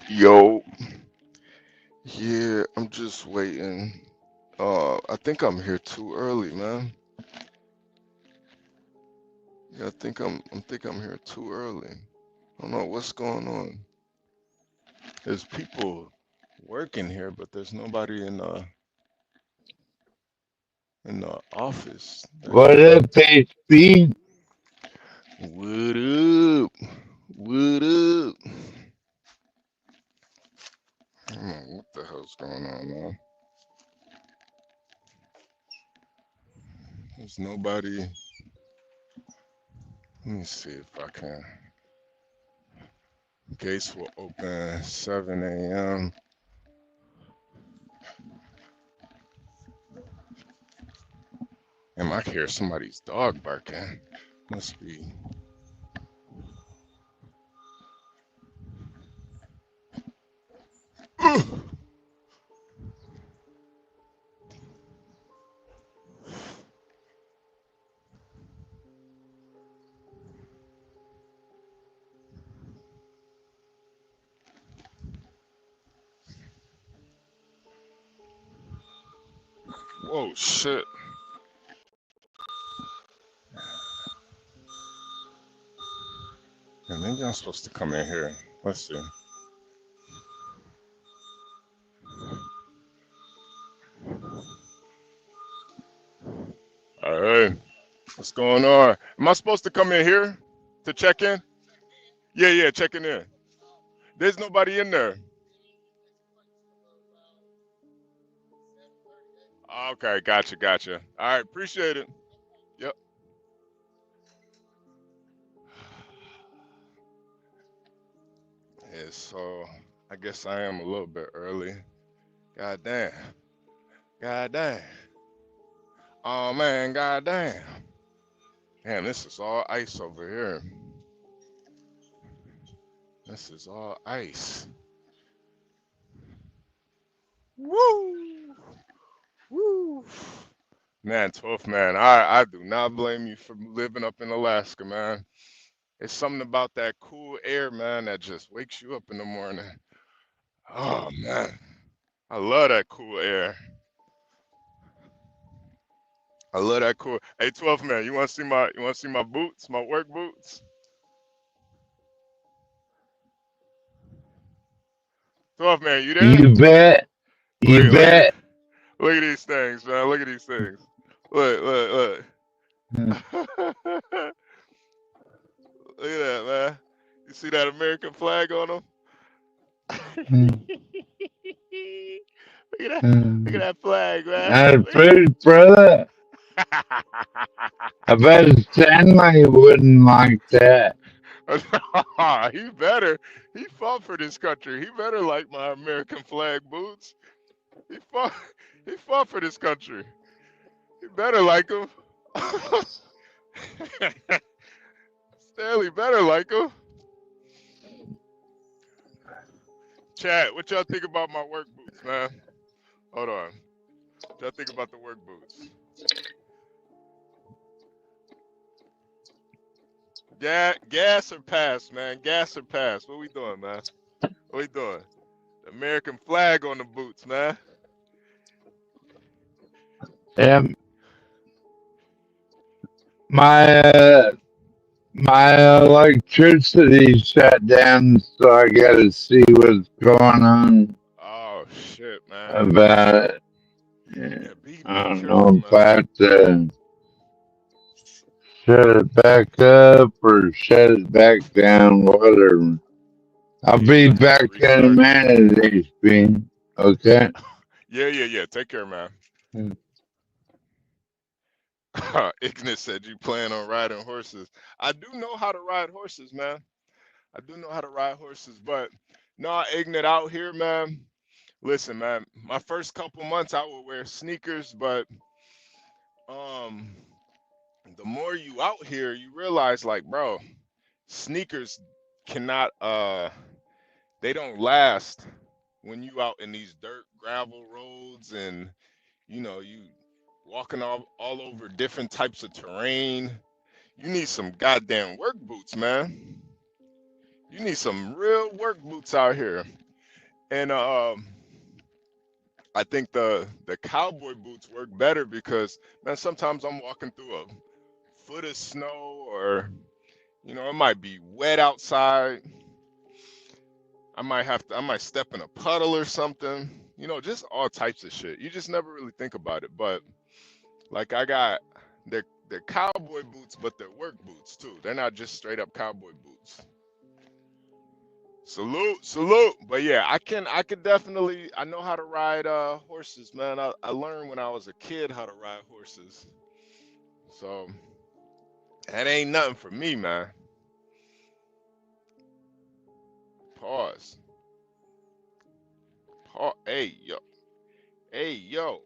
Yo. Yeah, I'm just waiting. I think I'm here too early, man. Yeah, I think I'm here too early. I don't know what's going on. There's people working here, but there's nobody in the office. What up, HP? What up? What up? I don't know what the hell's going on, man. There's nobody. Let me see if I can. Gates will open 7 a.m. And I hear somebody's dog barking. Must be. Whoa, shit. Yeah, maybe I'm supposed to come in here. Let's see. All right. What's going on? Am I supposed to come in here to check in? Yeah, checking in. There's nobody in there. Okay, gotcha. All right, appreciate it. Yep. Yeah, so I guess I am a little bit early. God damn. Oh man, god damn. Damn, this is all ice over here. This is all ice. Woo! Man, 12th man, I do not blame you for living up in Alaska, man. It's something about that cool air, man, that just wakes you up in the morning. Oh man, I love that cool air. I love that cool. Hey, 12th man, you want to see my boots, my work boots? 12th man, you there? You bet. You bet. Look at these things, man. Look at these things. Look. Look at that, man. You see that American flag on them? Look at that flag, man. That's pretty, brother. I bet Stanley wouldn't like that. He better. He fought for this country. He better like my American flag boots. He fought. He fought for this country. He better like him. Stanley better like him. Chat, what y'all think about my work boots, man? Hold on. What y'all think about the work boots? Gas or pass, man? Gas or pass? What we doing, man? What we doing? The American flag on the boots, man. Yeah, my electricity shut down, so I gotta see what's going on Oh shit, man. about it. Yeah, be I don't careful, know if man. I have to shut it back up or shut it back down, whatever. I'll Yeah, be you gonna have to back in a restart. minute, HB. Okay? Yeah. Take care, man. Ignis said you plan on riding horses. I do know how to ride horses, man. I do know how to ride horses, but no, Ignat out here, man. Listen, man, my first couple months I would wear sneakers, but the more you out here, you realize like, bro, sneakers cannot they don't last when you out in these dirt gravel roads and you walking all over different types of terrain. You need some goddamn work boots, man. You need some real work boots out here. And I think the cowboy boots work better because man, sometimes I'm walking through a foot of snow or it might be wet outside. I might step in a puddle or something. Just all types of shit. You just never really think about it. But like I got they're cowboy boots, but they're work boots too. They're not just straight up cowboy boots. Salute. But yeah, I could definitely I know how to ride horses, man. I learned when I was a kid how to ride horses. So that ain't nothing for me, man. Pause. Hey yo. Hey yo.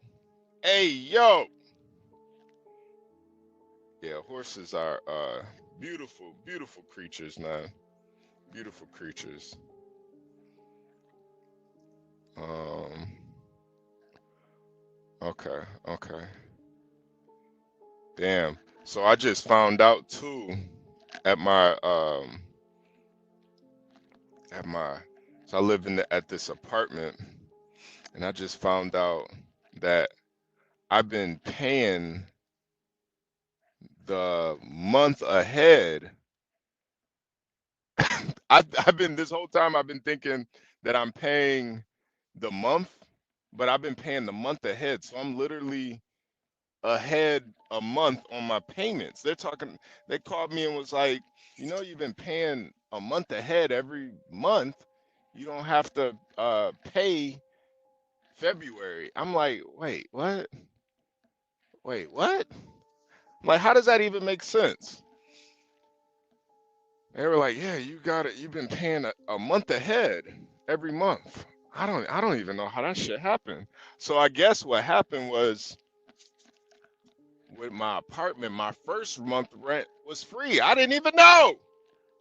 Hey yo. Yeah, horses are beautiful, beautiful creatures, man. Beautiful creatures. Okay. Damn. So I just found out too at my so I live at this apartment and I just found out that I've been paying the month ahead. I've been this whole time I've been thinking that I'm paying the month, but I've been paying the month ahead. So I'm literally ahead a month on my payments. They called me and was like, you've been paying a month ahead every month. You don't have to pay February. I'm like, wait, what? Wait, what? Like, how does that even make sense? They were like, yeah, you got it. You've been paying a month ahead every month. I don't even know how that shit happened. So I guess what happened was with my apartment, my first month rent was free. I didn't even know.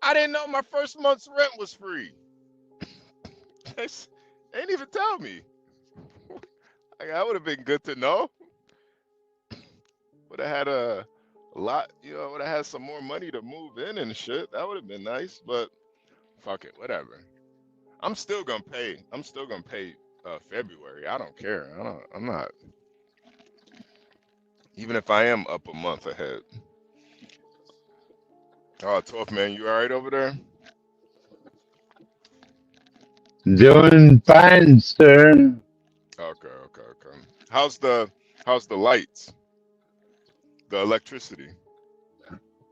I didn't know my first month's rent was free. They didn't even tell me. Like, that would have been good to know. Would have had a lot, would have had some more money to move in and shit. That would have been nice, but fuck it, whatever. I'm still gonna pay. I'm still gonna pay February. I don't care. I'm not. Even if I am up a month ahead. Oh, 12 man, you all right over there? Doing fine, sir. Okay. How's the lights? The electricity?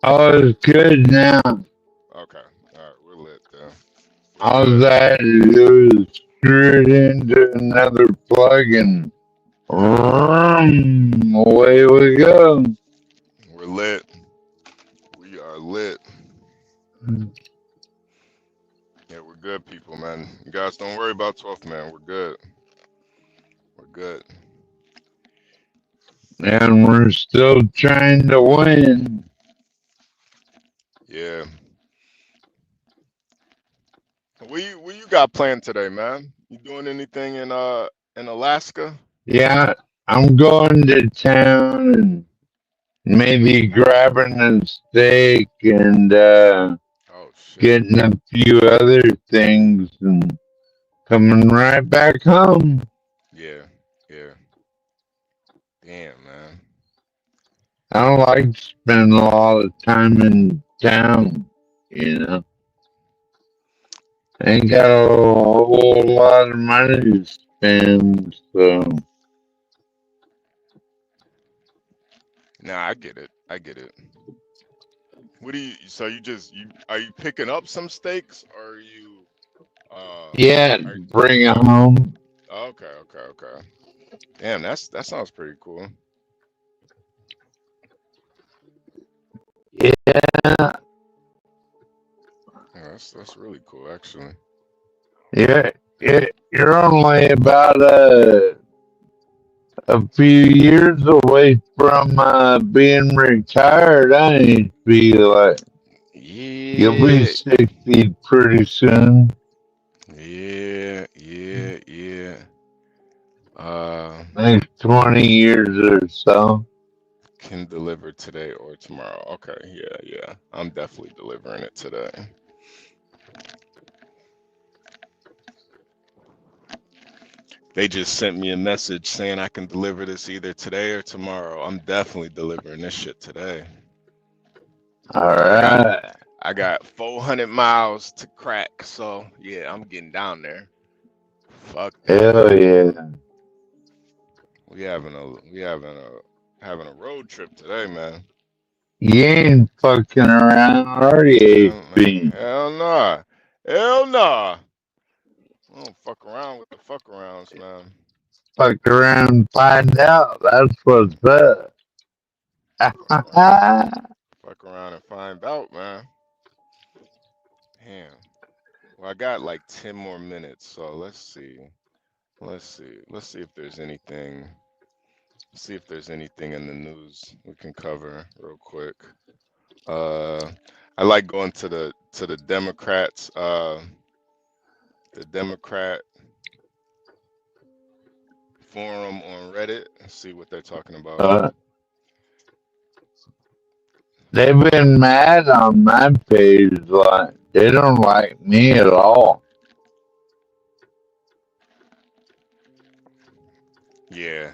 All is good now. Okay. All right, we're lit there. All I had to do is screw it into another plug and away we go. We're lit. We are lit. Yeah, we're good people, man. You guys don't worry about 12th man. We're good. We're good. And we're still trying to win. Yeah. What you got planned today, man? You doing anything in Alaska? Yeah, I'm going to town and maybe grabbing a steak and Oh shit. getting a few other things and coming right back home. Yeah. Yeah. Damn, man. I don't like spending a lot of time in town, you know. I ain't got a whole lot of money to spend, so Nah, I get it. I get it. What do you? So you are you picking up some steaks or are you? yeah, bring it home. Okay. Damn, that sounds pretty cool. Yeah, Yeah, that's really cool, actually. yeah, you're only about a few years away from being retired. I need to be like, you'll be Yeah. 60 pretty soon. Yeah. Next 20 years or so. Can deliver today or tomorrow. Okay, yeah. I'm definitely delivering it today. They just sent me a message saying I can deliver this either today or tomorrow. I'm definitely delivering this shit today. All right. I got 400 miles to crack, so yeah, I'm getting down there. Fuck that. Hell yeah. We having a road trip today, man. You ain't fucking around, are you, HB? Hell nah. Hell nah. I don't fuck around with the fuck arounds, man. Fuck around and find out. That's what's up. Fuck around and find out, man. Damn. Well, I got like 10 more minutes, so let's see. Let's see if there's anything. See if there's anything in the news we can cover real quick. I like going to the Democrats, the Democrat forum on Reddit and see what they're talking about. They've been mad on my page. Like, they don't like me at all. Yeah.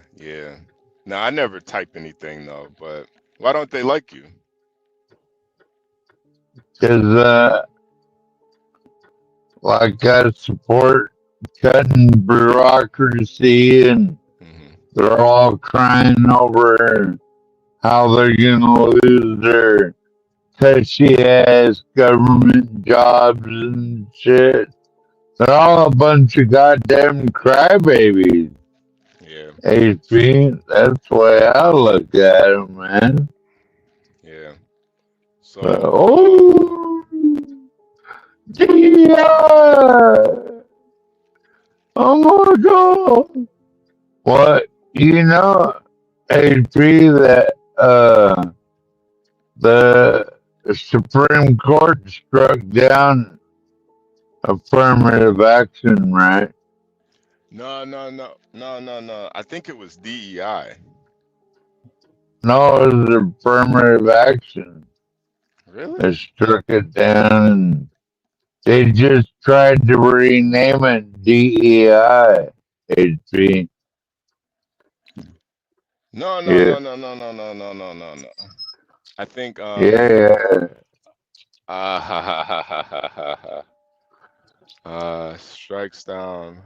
No, I never type anything though, but why don't they like you? Because, like, I support cutting bureaucracy, and they're all crying over how they're gonna lose their cushy-ass government jobs and shit. They're all a bunch of goddamn crybabies. Yeah. HB, that's the way I look at them, man. Yeah. So. Oh, DEI! Oh my God! What, you know, HB, that the Supreme Court struck down affirmative action, right? No. I think it was DEI. No, it was affirmative action. Really? They struck it down, and they just tried to rename it DEI. HB. No. Yeah. No. I think Yeah. strikes down.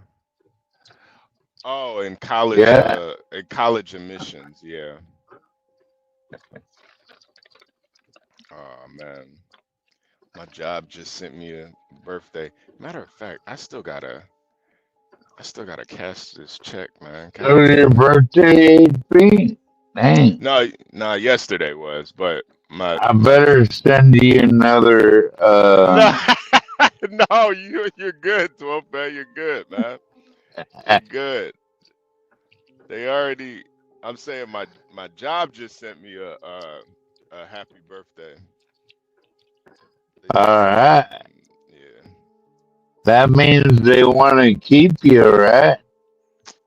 Oh, in college, Yeah. college admissions, yeah. Oh man, my job just sent me a birthday. Matter of fact, I still gotta cash this check, man. It was your birthday, HB? Dang. No, yesterday was, but I better send you another. No, you're good, 12 man. You're good, man. You're good. They already. I'm saying my job just sent me a happy birthday. They All just sent right. yeah. That means they want to keep you, right?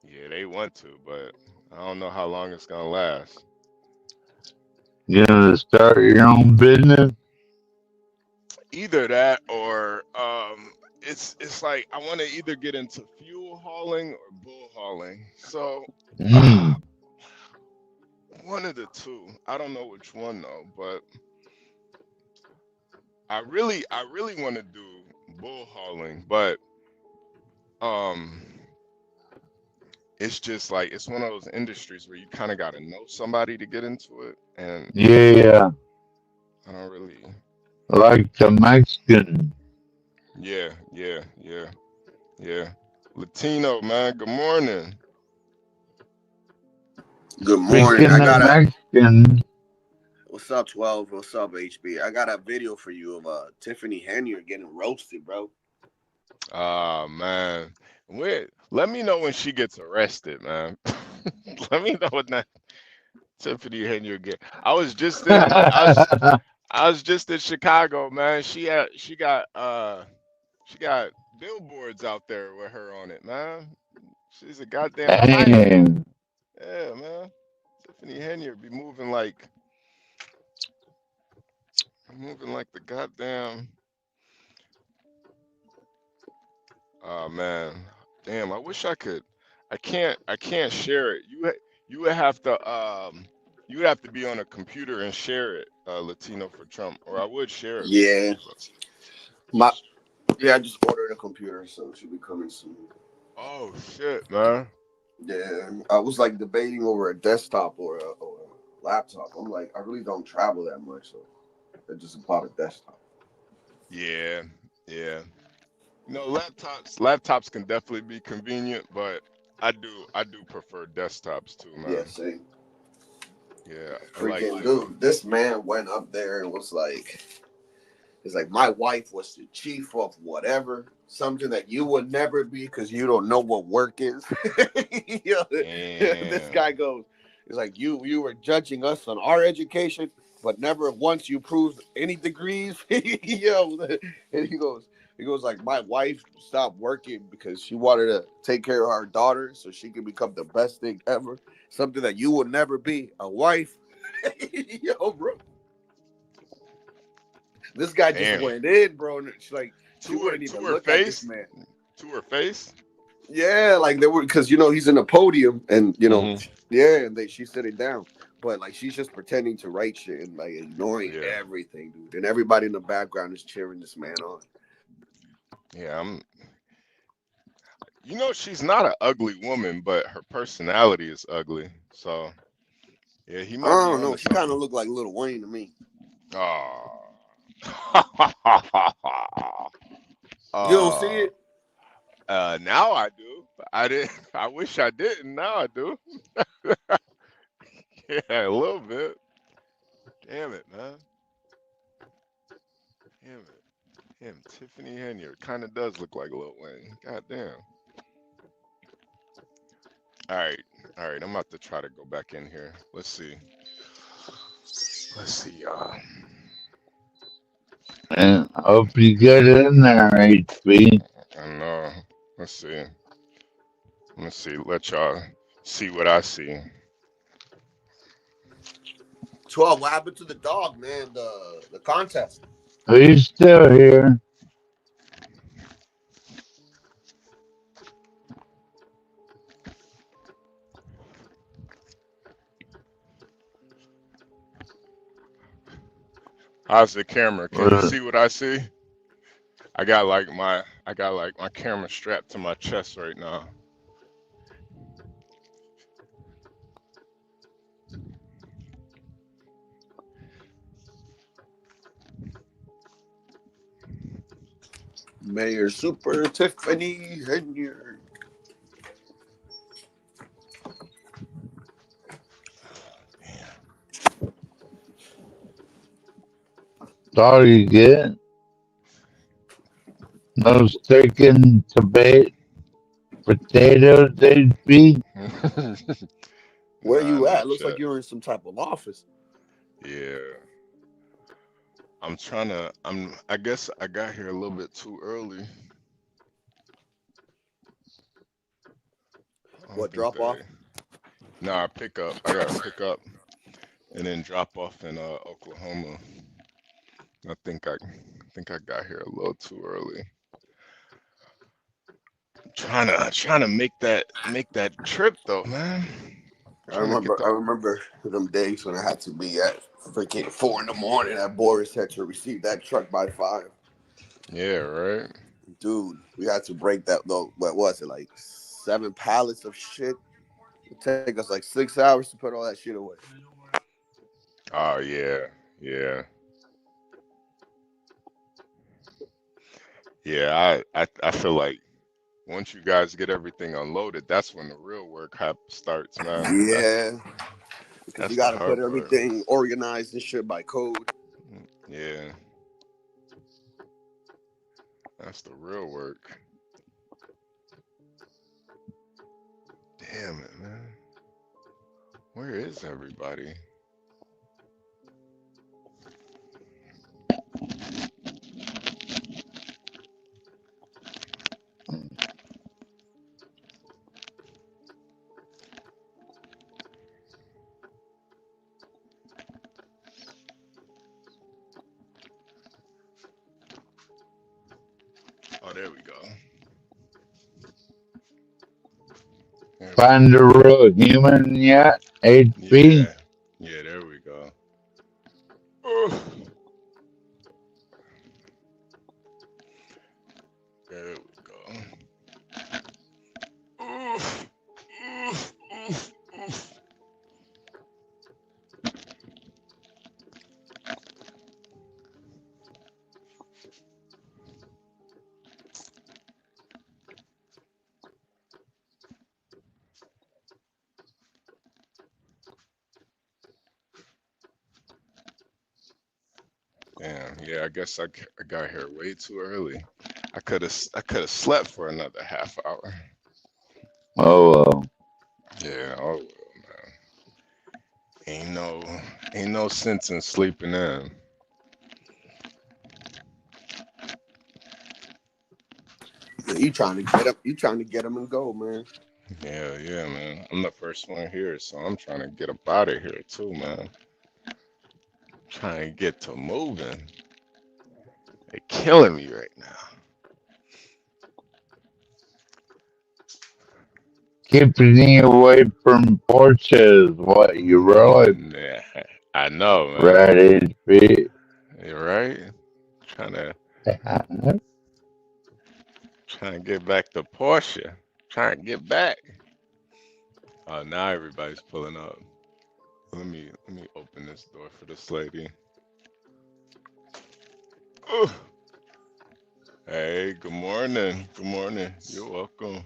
Yeah, they want to, but I don't know how long it's gonna last. You're gonna start your own business. Either that or it's like I want to either get into fuel hauling or bull hauling. So Hmm. one of the two. I don't know which one though, but I really want to do bull hauling, but um it's just like it's one of those industries where you kind of got to know somebody to get into it, and Yeah, I don't really. like the Mexican. Yeah, yeah, yeah, yeah. Latino man, good morning. Good morning. Speaking of Mexican, What's up, 12? What's up, HB? I got a video for you of Tiffany Henyard getting roasted, bro. Ah man, let me know when she gets arrested, man. Let me know when that Tiffany Henyard get. I was just in Chicago, man. She got billboards out there with her on it, man. She's a goddamn icon. damn. Yeah, man. Tiffany Henyard be moving like the goddamn. Oh man, damn! I wish I could. I can't share it. You would have to you would have to be on a computer and share it. Latino for Trump, or I would share it. Yeah. I just ordered a computer, so it should be coming soon. Oh shit, man. Yeah, I was like debating over a desktop or a laptop. I'm like, I really don't travel that much, so I just bought a desktop. Yeah, yeah. You know, laptops can definitely be convenient, but I do prefer desktops too, man. Yeah, same. Yeah, Freaking dude, this man went up there and was like, it's like, my wife was the chief of whatever, something that you would never be because you don't know what work is. This guy goes, it's like, you were judging us on our education, but never once you proved any degrees. And he goes like, my wife stopped working because she wanted to take care of our daughter so she could become the best thing ever. Something that you would never be, a wife. Yo, bro. This guy just went in, bro. And she's like, she wouldn't even look at this man. To her face? Yeah, like they were, because he's in a podium, and and she's sitting down, but like she's just pretending to write shit and like ignoring everything, dude. And everybody in the background is cheering this man on. Yeah, she's not an ugly woman, but her personality is ugly. So, yeah, he might. I don't know. She kind of looked like Lil Wayne to me. Oh. You don't see it? Now I do. I didn't. I wish I didn't. Now I do. Yeah, a little bit. Damn it, man. Damn it. Him, Tiffany Henyard, kind of does look like Lil Wayne. God damn. All right. I'm about to try to go back in here. Let's see, y'all. And hope you get in there, HB. I know. Let's see. Let y'all see what I see. 12. What happened to the dog, man? The contest. He's still here. How's the camera? Can you see what I see? I got like my camera strapped to my chest right now. Mayor Super Tiffany Henyard. That's all you get. No steak and debate potatoes, HB? Where Nah, you no at? Looks like chat. you're in some type of office. Yeah. I'm trying to. I guess I got here a little bit too early. I don't What, think drop off? Nah, pick up. I gotta pick up and then drop off in Oklahoma. I think I got here a little too early. Trying to make that trip though, man. I Trying to get remember the I remember them days when I had to be at freaking 4 in the morning at Boris had to receive that truck by 5. Yeah, right. Dude, we had to break that though. What was it, like 7 pallets of shit? It take us like 6 hours to put all that shit away. Oh yeah, yeah, yeah. I feel like once you guys get everything unloaded, that's when the real work starts, man. That's Yeah, because you that's the got to put hard part. everything organized and shit by code. Yeah, that's the real work. Damn it, man. Where is everybody? Oh, there we go. There we Find the real human yet, HB? Yeah, yeah, there we go. Oof. There we go. Oof. Oof. Oof. Oof. Damn, yeah, I guess I got here way too early. I could have slept for another half hour. Oh, well. Yeah, oh well, man. Ain't no sense in sleeping in. Yeah, you trying to get up? You trying to get them and go, man? Yeah, yeah, man. I'm the first one here, so I'm trying to get up out of here too, man. Trying to get to moving. They're killing me right now. Keeping you away from porches, what you really Yeah, I know, man. ready to be. You're right. Trying to trying to get back to Porsche. Trying to get back. Oh, now everybody's pulling up. Let me open this door for this lady. Ooh. Hey, good morning. Good morning. You're welcome.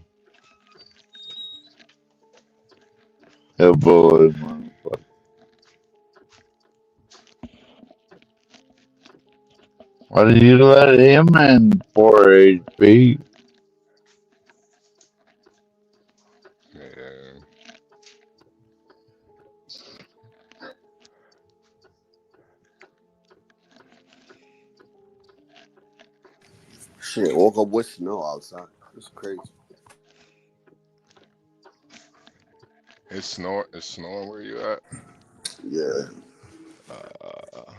Oh boy, motherfucker. Why did you let him in for, HB? Yeah. Shit, woke up with snow outside. It's crazy. It's snowing where you at? Yeah. Uh,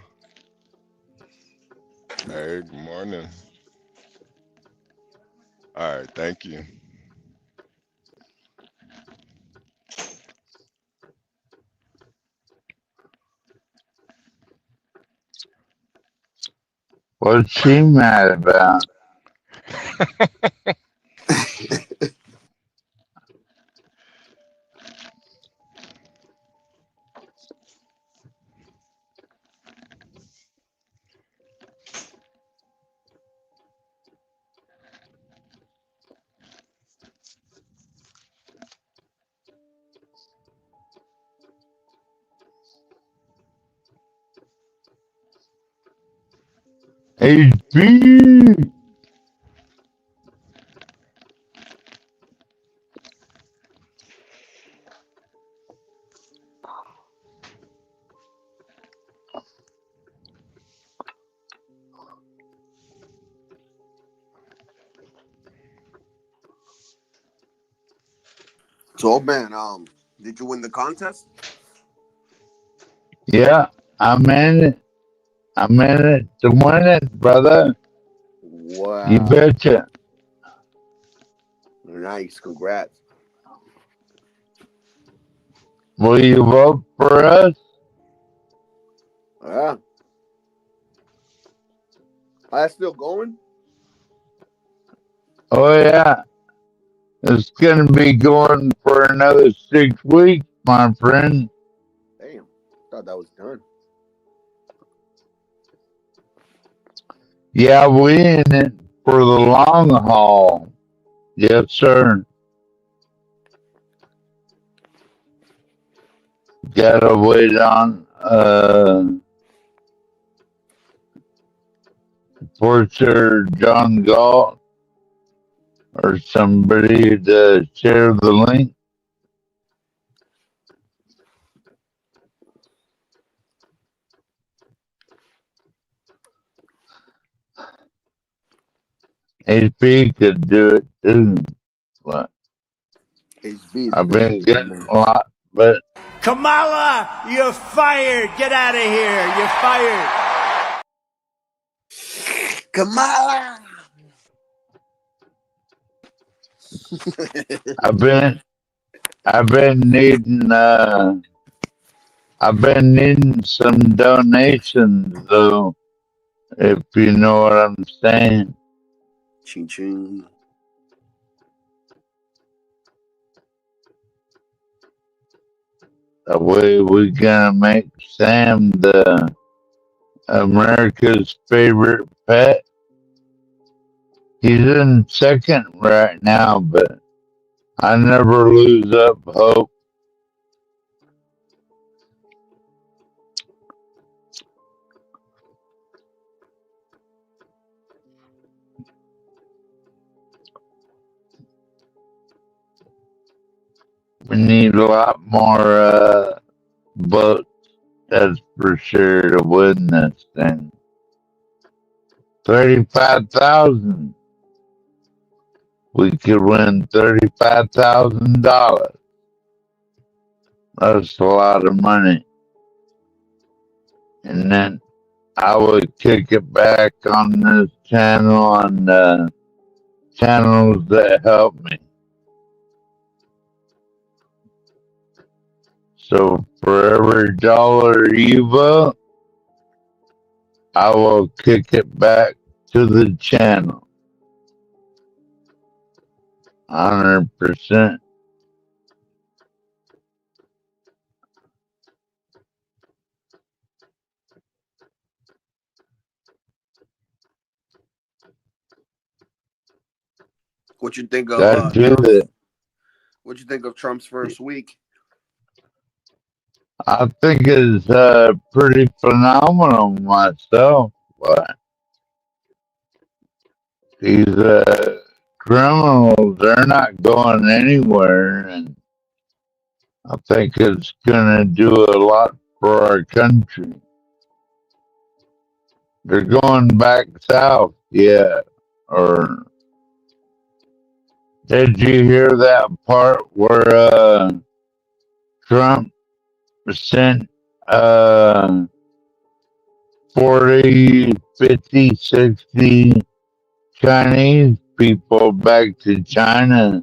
hey, good morning. All right, thank you. What's she mad about? HB! So, man, did you win the contest? Yeah, I'm in it. I'm in it to win it, brother. Wow. You betcha. Nice, congrats. Will you vote for us? Yeah. That's still going? Oh, yeah. It's going to be going for another 6 weeks, my friend. Damn. Thought that was done. Yeah, we in it for the long haul. Yes, sir. Gotta wait on for sure John Galt or somebody to share the link. HB could do it too. But HB I've been getting a lot, but Kamala, you're fired. Get out of here. You're fired. Kamala. I've been needing some donations though, if you know what I'm saying. Ching ching. That way we gonna make Sam the America's favorite pet. He's in second right now, but I never lose up hope. We need a lot more votes, that's for sure, to win this thing. 35,000. We could win $35,000. That's a lot of money. And then I would kick it back on this channel and channels that help me. So for every dollar you vote, I will kick it back to the channel. 100%. What you think of what you think of Trump's first week? I think it's pretty phenomenal myself, but these criminals, they're not going anywhere, and I think it's gonna do a lot for our country. They're going back south, yeah. Or did you hear that part where Trump sent 40, 50, 60 Chinese people back to China,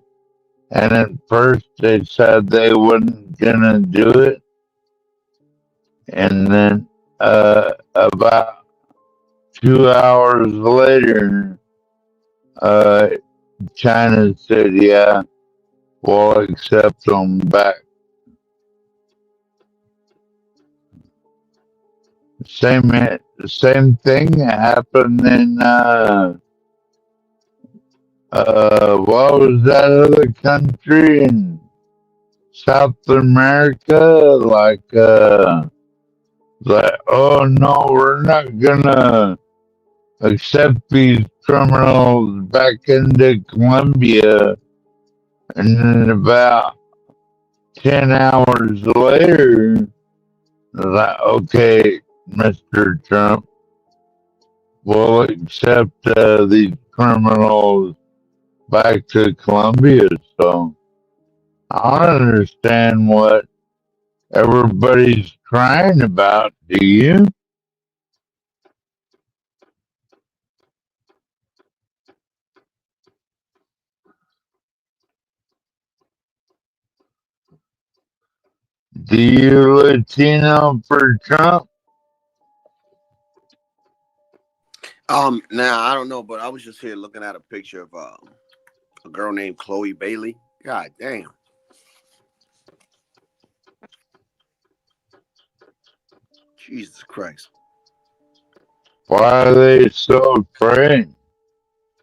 and at first they said they wasn't gonna do it, and then about 2 hours later, China said, yeah, we'll accept them back. The same thing happened in what was that other country in South America? Like, oh no, we're not gonna accept these criminals back into Colombia. And then about 10 hours later, like, okay, Mr. Trump, we'll accept these criminals back to Colombia. So I don't understand what everybody's crying about. Do you? Do you Latino for Trump? Now I don't know, but I was just here looking at a picture of a girl named Chloe Bailey. God damn. Jesus Christ. Why are they so afraid?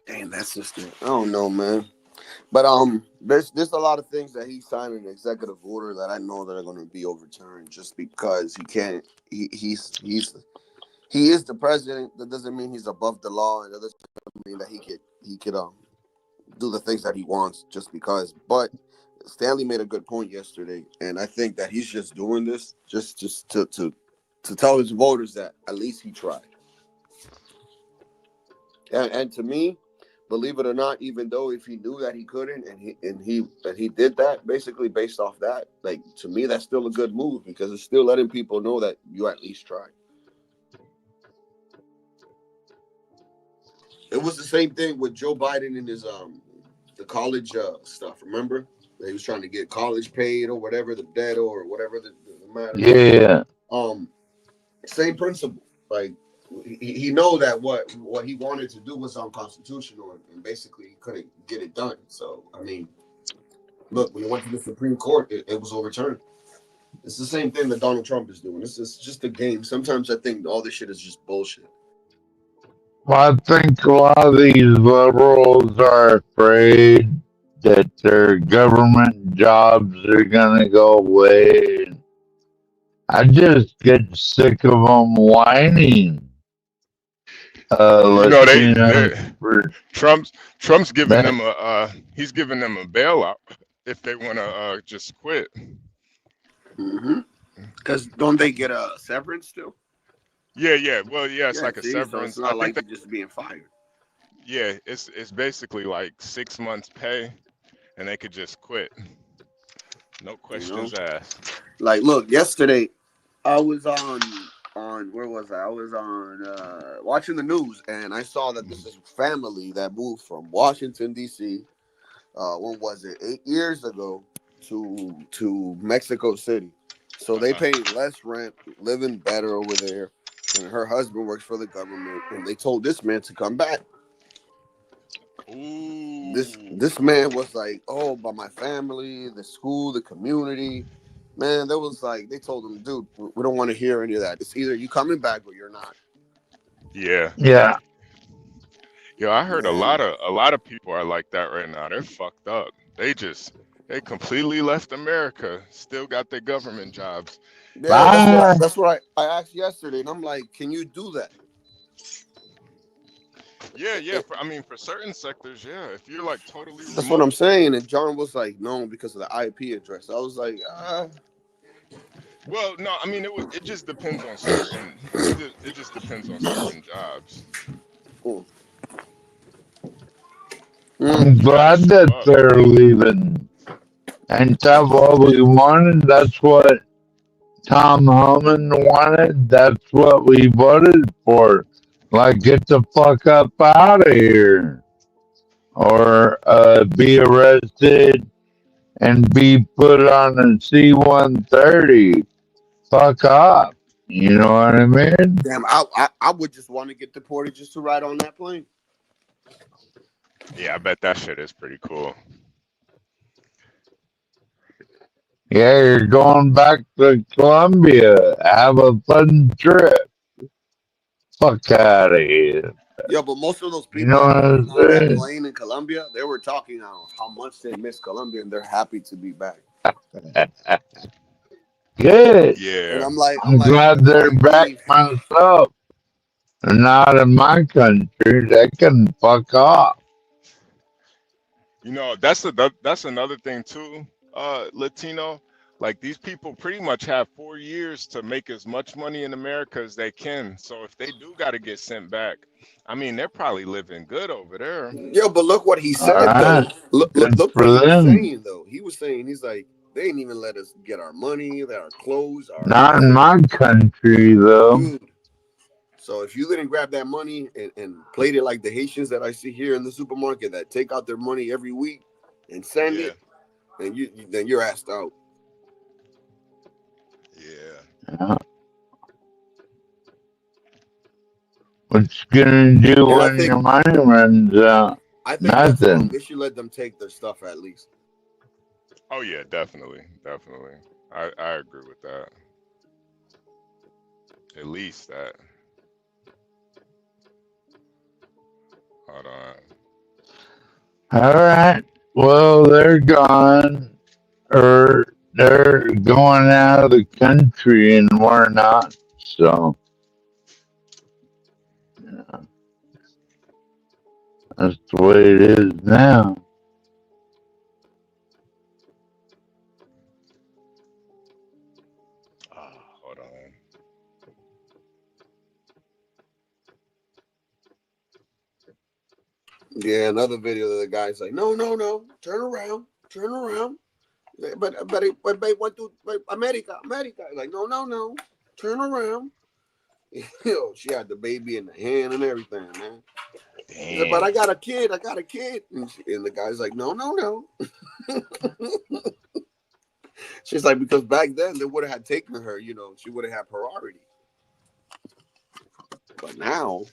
Damn, that's just it. I don't know, man. But there's a lot of things that he signed an executive order that I know that are going to be overturned just because he can't. He is the president. That doesn't mean he's above the law, and that doesn't mean that he could do the things that he wants just because. But Stanley made a good point yesterday, and I think that he's just doing this just to tell his voters that at least he tried. And to me, believe it or not, even though if he knew that he couldn't and he did that basically based off that, like to me that's still a good move because it's still letting people know that you at least tried. It was the same thing with Joe Biden and his the college stuff. Remember, he was trying to get college paid or whatever, the debt or whatever the matter. Yeah. Same principle. Like he know that what he wanted to do was unconstitutional and basically he couldn't get it done. So I mean, look, when it went to the Supreme Court, it was overturned. It's the same thing that Donald Trump is doing. This is just a game. Sometimes I think all this shit is just bullshit. Well, I think a lot of these liberals are afraid that their government jobs are going to go away. I just get sick of them whining. Trump's giving them he's giving them a bailout if they want to just quit. Because don't they get a severance still? Yeah. Well, yeah, it's like a severance. So it's not like they're just being fired. Yeah, it's basically like 6 months pay, and they could just quit. No questions asked. Like, look, yesterday I was on where was I? I was on watching the news, and I saw that this is family that moved from Washington D.C. When was it? 8 years ago to Mexico City. So they pay less rent, living better over there. And her husband works for the government, and they told this man to come back. Ooh. This man was like, "Oh, but my family, the school, the community, man." That was like they told him, "Dude, we don't want to hear any of that. It's either you coming back or you're not." Yeah. Yeah. Yeah, I heard a lot of people are like that right now. They're fucked up. They completely left America. Still got their government jobs. Yeah, that's what I asked yesterday, and I'm like, "Can you do that?" Yeah. For certain sectors, yeah. If you're like totally remote. That's what I'm saying. And John was like, "No, because of the IP address." I was like, Well, no, I mean it just depends on certain. It just depends on certain jobs. I'm glad that they're leaving. And that's what we wanted. That's what Tom Homan wanted. That's what we voted for. Like, get the fuck up out of here. Or be arrested and be put on a C-130. Fuck off. You know what I mean? Damn, I would just want to get deported just to ride on that plane. Yeah, I bet that shit is pretty cool. Yeah, you're going back to Colombia. Have a fun trip. Fuck out of here. Yeah, but most of those people You know on what I'm that saying? plane in Colombia, they were talking how much they miss Colombia and they're happy to be back. Good. Yeah. And I'm glad they're back myself. They're not in my country. They can fuck off. You know, that's another thing too, Latino. Like these people pretty much have 4 years to make as much money in America as they can. So if they do got to get sent back, I mean, they're probably living good over there. Yo, but look what he said though. Alright. Good Look for what he was them. saying though. He was saying he's like they didn't even let us get our money, our clothes, our Not in my country though. food. So if you didn't grab that money and played it like the Haitians that I see here in the supermarket that take out their money every week and send it, then you're asked out. Yeah. What you gonna do when your money runs out? I think Nothing. they should let them take their stuff at least. Oh yeah, definitely. I agree with that. At least that. Hold on. All right. Well, they're gone, or they're going out of the country, and we're not. So yeah, that's the way it is now. Hold on. Yeah, another video of the guy's like, no, turn around. But America. Like, no, turn around. Yo, she had the baby in the hand and everything, man. Like, but I got a kid. And the guy's like, no. She's like, because back then they would have had taken her, she would have had priority. But now,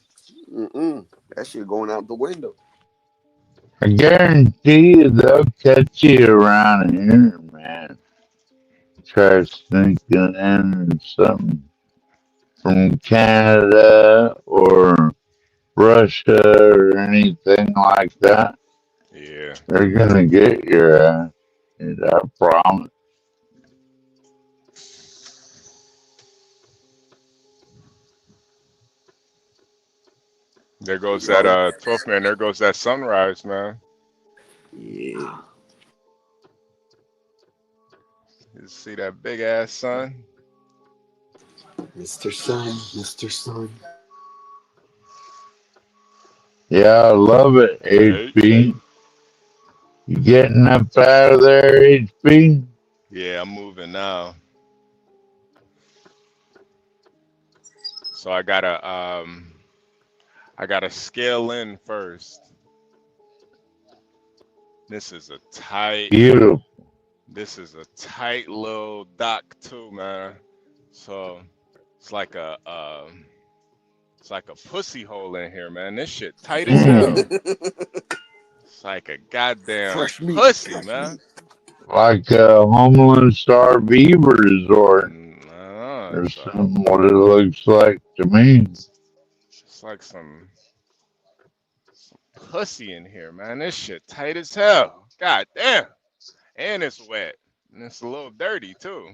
that shit going out the window. I guarantee you they'll catch you around here, man. Try sneaking in something from Canada or Russia or anything like that. Yeah. They're gonna get your ass. I promise. There goes that 12th man. There goes that sunrise, man. Yeah. You see that big ass sun? Mr. Sun. Yeah, I love it, HB. You getting up out of there, HB? Yeah, I'm moving now. So I gotta scale in first. This is a tight. Beautiful. This is a tight little dock too, man. So it's like a pussy hole in here, man. This shit tight as hell. It's like a goddamn pussy, man. Like a homeless RV resort. Or something, what it looks like to me. It's like some pussy in here, man. This shit tight as hell. God damn. And it's wet. And it's a little dirty too.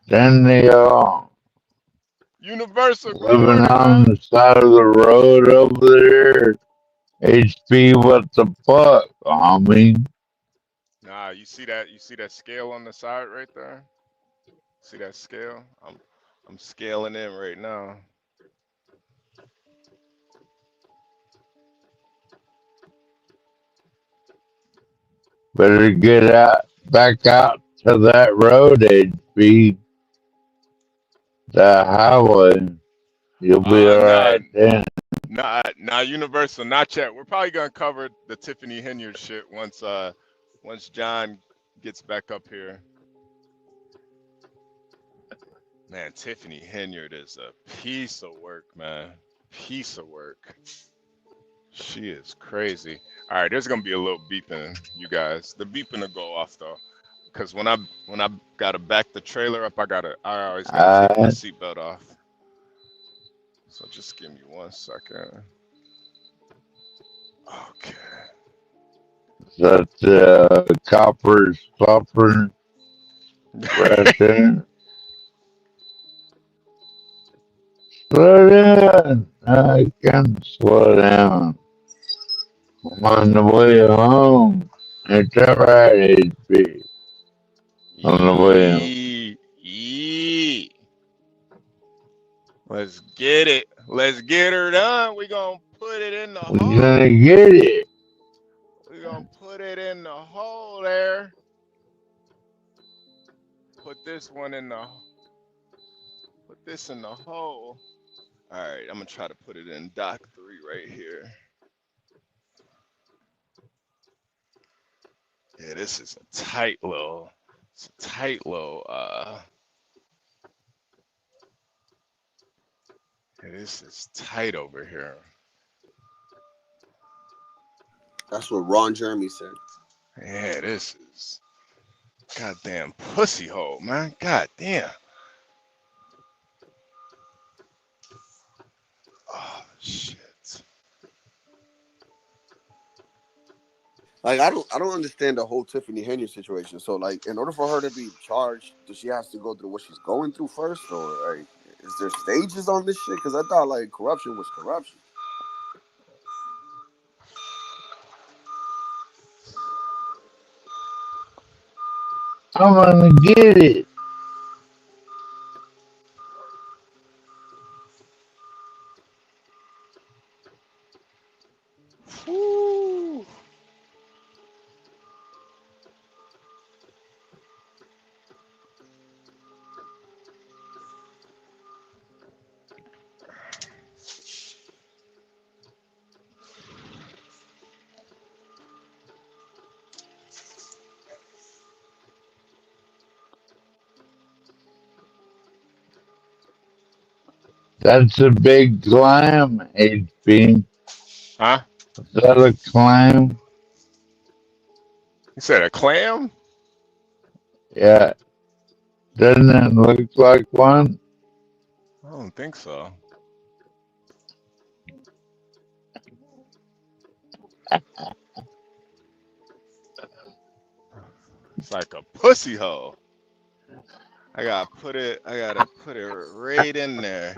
Then they Universal living on the side of the road over there. HB, what the fuck, homie? Nah, you see that scale on the side right there? See that scale? I'm scaling in right now. Better get back out to that road, HB. The highway. You'll be alright then. Nah, Universal, not yet. We're probably gonna cover the Tiffany Henyard shit once John gets back up here. Man, Tiffany Henyard is a piece of work, man. Piece of work. She is crazy. All right, there's gonna be a little beeping, you guys. The beeping will go off though, because when I gotta back the trailer up, I always gotta take my seatbelt off. So just give me 1 second. Okay. That copper stopper right there. Slow down. I can slow down. I'm on the way home. It's alright, HB. On the way. Yee. Let's get it. Let's get her done. We're going to put it in the We're hole. gonna get it. We're going to put it in the hole there. Put this in the hole. All right, I'm going to try to put it in dock 3 right here. Yeah, this is a tight little, yeah, this is tight over here. That's what Ron Jeremy said. Yeah, this is goddamn pussy hole, man. Goddamn. Oh, shit. Like I don't understand the whole Tiffany Henyard situation. So like, in order for her to be charged, does she have to go through what she's going through first, or like, is there stages on this shit? Because I thought like corruption was corruption. I'm gonna get it. Woo. That's a big climb, HB. Huh? Is that a climb? You said a clam? Yeah. Doesn't it look like one? I don't think so. It's like a pussy hole. I gotta put it right in there.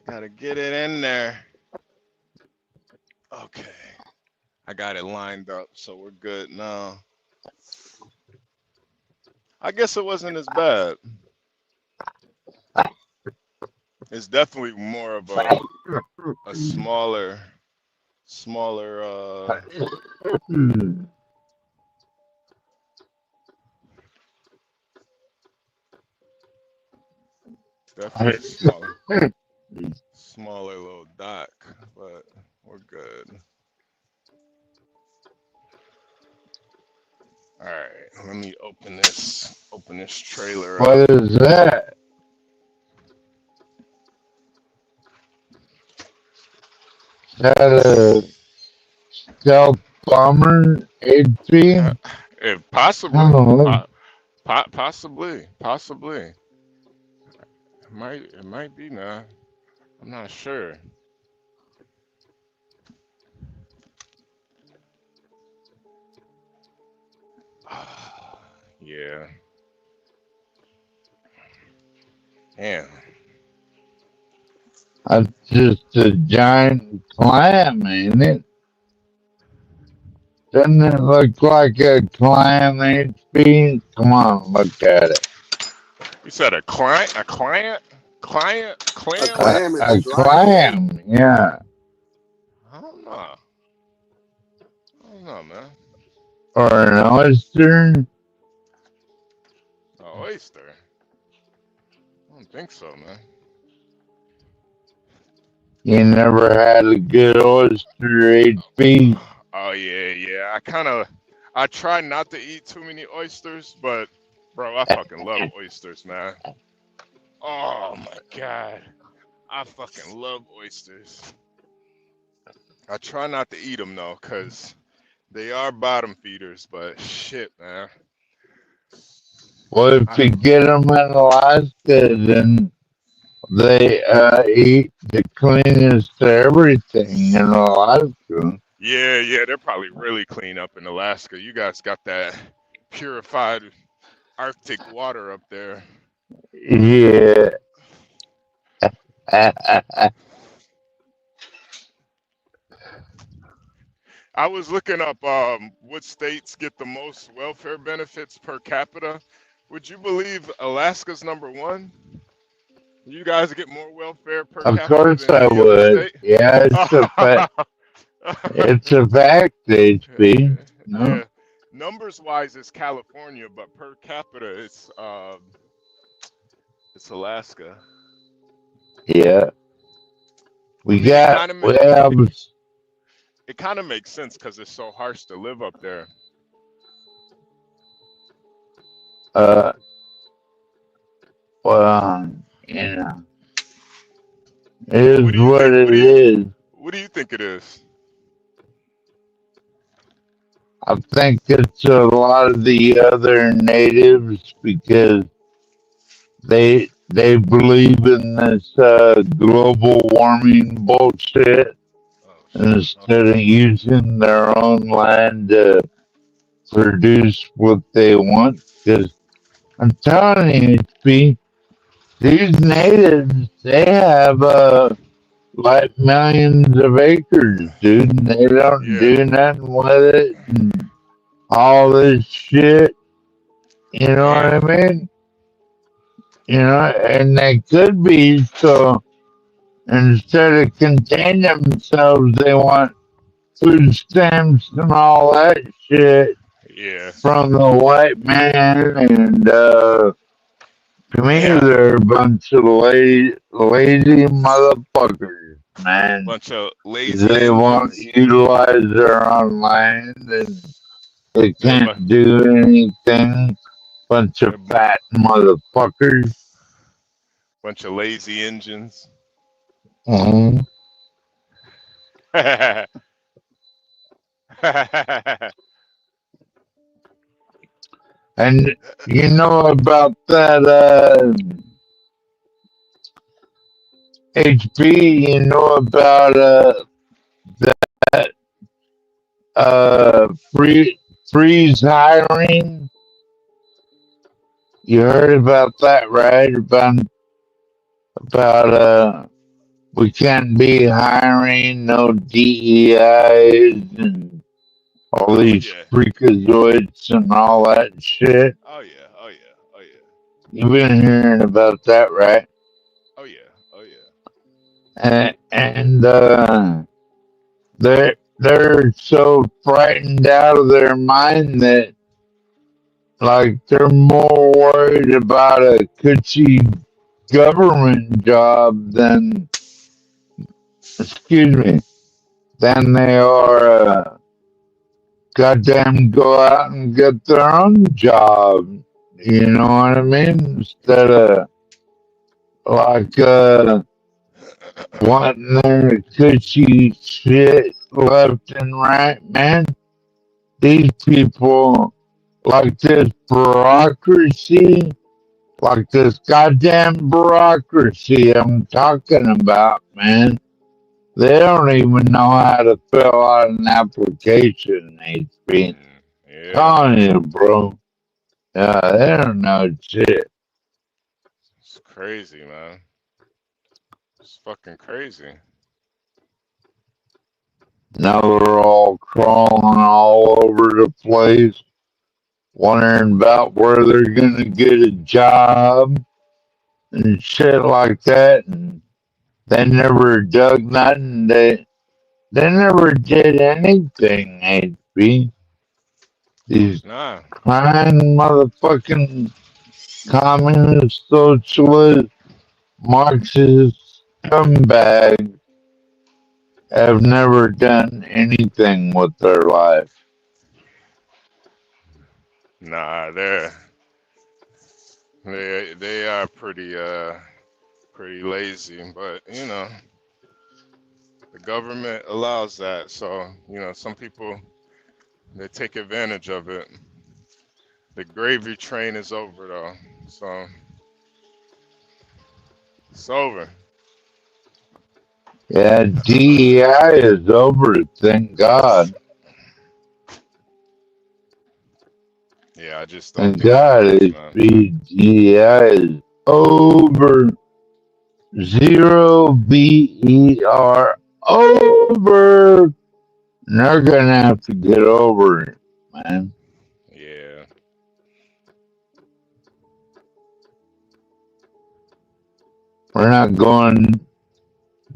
Gotta get it in there. Okay. I got it lined up, so we're good now. I guess it wasn't as bad. It's definitely more of a smaller definitely smaller little dock, but we're good. All right, let me open this trailer up. What is that? Is that a stealth bomber, HB? If possibly, Oh, possibly. It might be now. I'm not sure. Yeah. Damn. that's just a giant clam, ain't it? Doesn't it look like a clam, HB? Come on, look at it. You said a clam? A clam is A a dry clam, yeah. I don't know, man. Or an oyster? An oyster? I don't think so, man. You never had a good oyster, HB? Oh yeah. I try not to eat too many oysters, but bro, I fucking love oysters, man. Oh my god. I fucking love oysters. I try not to eat them though, cause they are bottom feeders, but shit, man. Well, if you get them in Alaska, then they eat the cleanest of everything in Alaska. Yeah, they're probably really clean up in Alaska. You guys got that purified Arctic water up there. Yeah. I was looking up what states get the most welfare benefits per capita. Would you believe Alaska's #1? You guys get more welfare per Of capita course than I any other would. state? Yeah, it's a fact. It's a fact, HB. No. Yeah. Numbers wise, it's California, but per capita, it's Alaska. Yeah. I mean, We have it kind of makes sense because it's so harsh to live up there. well, you know, it is What do you what think? it is. What do you think it is? I think it's a lot of the other natives because they believe in this global warming bullshit instead of using their own land to produce what they want. Because I'm telling you, HB, these natives, they have like millions of acres, dude. And they don't do nothing with it and all this shit. You know what I mean? You know, and they could be, so instead of containing themselves, they want food stamps and all that shit from the white man. And to me, they're a bunch of lazy motherfuckers, man. Bunch of lazy They won't utilize their own land and they can't do anything. Bunch of fat motherfuckers. Bunch of lazy engines. Mm-hmm. And you know about that HB, you know about that freeze hiring? You heard about that, right? About we can't be hiring no DEIs and all these freakazoids and all that shit. Oh yeah. You've been hearing about that, right? Oh yeah. And they're so frightened out of their mind that like they're more worried about a cushy government job than they are goddamn go out and get their own job. You know what I mean? Instead of like wanting their cushy shit left and right, man. These people like this bureaucracy, like this goddamn bureaucracy I'm talking about, man. They don't even know how to fill out an application, HB. Telling you, bro. They don't know shit. It's crazy, man. It's fucking crazy. Now they're all crawling all over the place, wondering about where they're gonna get a job and shit like that. And they never dug nothing. They never did anything, HB. These crying motherfucking communist, socialist, Marxist scumbags have never done anything with their life. Nah, they are pretty lazy, but you know, the government allows that, so you know, some people they take advantage of it. The gravy train is over though, so it's over. Yeah, DEI is over, thank God. Yeah, I just don't Thank God DEI is over. 0 BER over. they're gonna have to get over it, man. Yeah. We're not going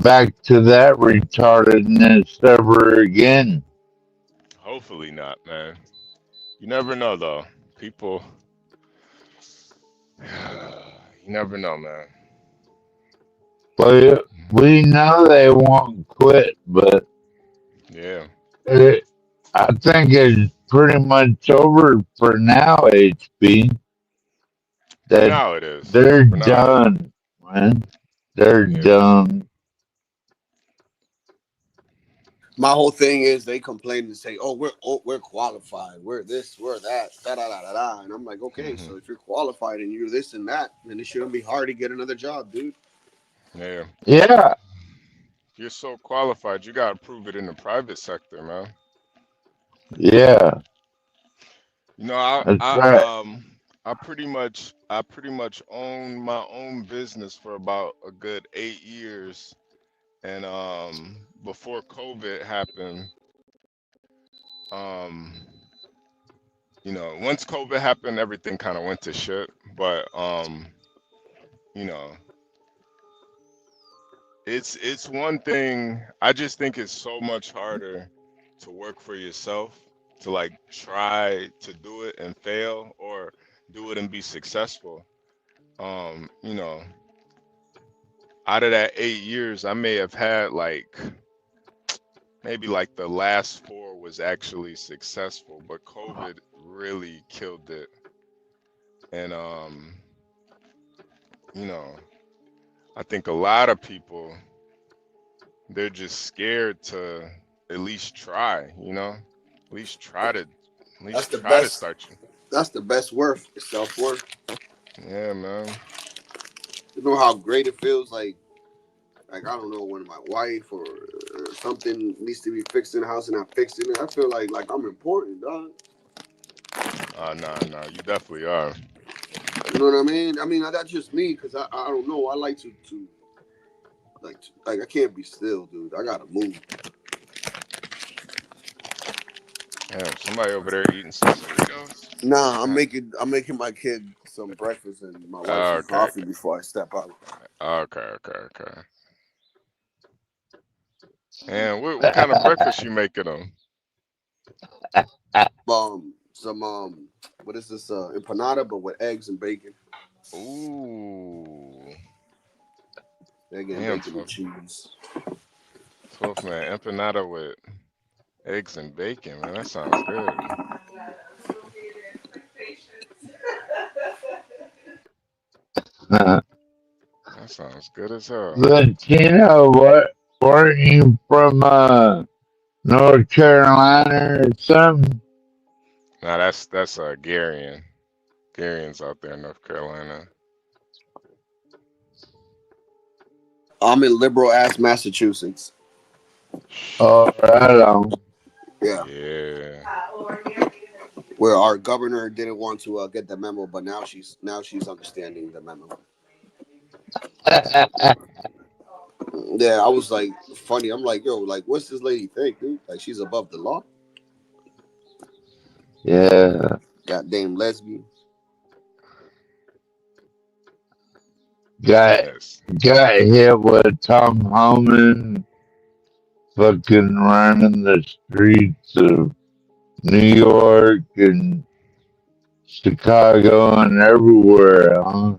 back to that retardedness ever again. Hopefully not, man. You never know, though. People, you never know, man. But we know they won't quit, but Yeah. I think it's pretty much over for now, HB. For That now it is. they're For now it is. done, man. They're Yeah. done. My whole thing is they complain and say, "Oh, we're qualified. We're this, we're that, da da da da da." And I'm like, okay, so if you're qualified and you're this and that, then it shouldn't be hard to get another job, dude. Yeah. Yeah, If you're so qualified, you gotta prove it in the private sector, man. yeah. You know, That's right. I pretty much own my own business for about a good 8 years, and before COVID happened, um, you know, once COVID happened, everything kind of went to shit. But you know, it's one thing. I just think it's so much harder to work for yourself, to like try to do it and fail, or do it and be successful. You know, out of that 8 years, I may have had like maybe like the last 4 was actually successful, but COVID really killed it. And you know, I think a lot of people, they're just scared to at least try, you know? At least try to That's the try to best. start you. That's the best worth. Self worth. Yeah, man. You know how great it feels, like I don't know, when my wife or something needs to be fixed in the house and I'm fixing it. I feel like I'm important, dog. Nah, you definitely are. You know what I mean? I mean, that's just me, because I don't know. I like to like I can't be still, dude. I gotta move. Damn, somebody over there eating some Doritos? Nah, I'm making my kid some breakfast and my wife some Okay. coffee before I step out. Okay. And what kind of breakfast you making them? Some what is this? Empanada, but with eggs and bacon. Ooh. Egg and Damn, bacon and cheese. 12 man, empanada with eggs and bacon, man. That sounds good. That sounds good as hell. But you know what? Weren't you from North Carolina or something? Nah, that's Garion. Garion's out there in North Carolina. I'm in liberal ass Massachusetts. Oh, right on. Yeah. Where our governor didn't want to get the memo, but now she's understanding the memo. Yeah, I was like, funny. I'm like, yo, like, what's this lady think, dude? Like, she's above the law. Yeah. Goddamn lesbian. Got hit with Tom Homan fucking running the streets of New York and Chicago and everywhere, huh?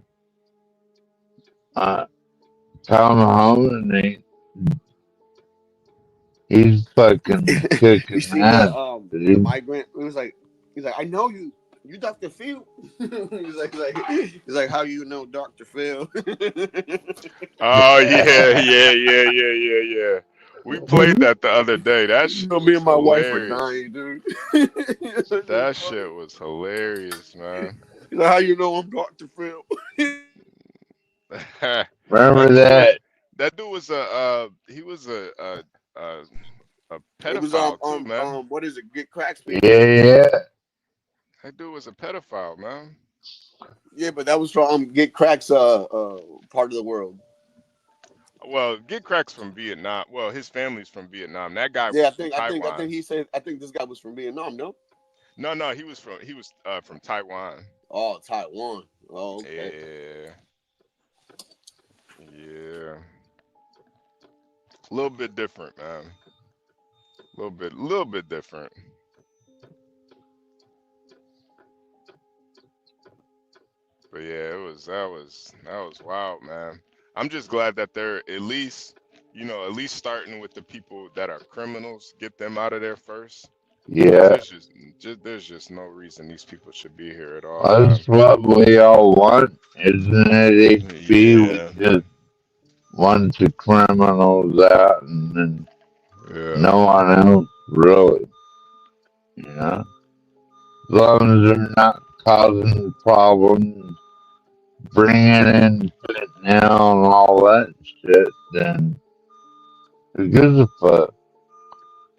Tom Homan, he's fucking kicking You see ass. the migrant? He's like, I know you. You Dr. Phil. he's like, how you know Dr. Phil? Oh yeah. We played that the other day. That shit was me and my wife hilarious. were dying, dude. That shit was hilarious, man. He's like, how you know I'm Dr. Phil? Remember that? That dude was a pedophile too, man. What is it? Get crack speed? Yeah. That dude was a pedophile, man. Yeah, but that was from Get Crack's part of the world. Well, Get Crack's from Vietnam. Well, his family's from Vietnam. That guy Yeah, was from Taiwan. he said. I think this guy was from Vietnam. No. No, he was from Taiwan. Oh, Taiwan. Oh, okay. Yeah. A little bit different, man. A little bit different. But yeah, that was wild, man. I'm just glad that they're at least starting with the people that are criminals, get them out of there first. Yeah, There's just no reason these people should be here at all, man. that's what we all want, isn't it? HB, Yeah. we just want the criminals out, and then no one else really. You know, as long as they're not causing problems, bringing in fentanyl and all that shit, then who gives a fuck?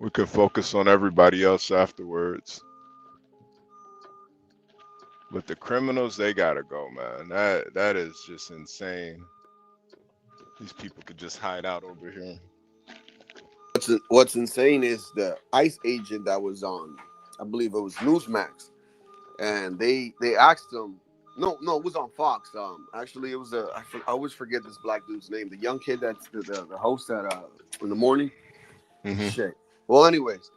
We can focus on everybody else afterwards. But the criminals, they gotta go, man. That is just insane. These people could just hide out over here. What's insane is the ICE agent that was on, I believe it was Newsmax, and they asked him. No, it was on Fox. Actually, it was I always forget this black dude's name. The young kid that's the host at in the morning. Mm-hmm. Shit. Well, anyways,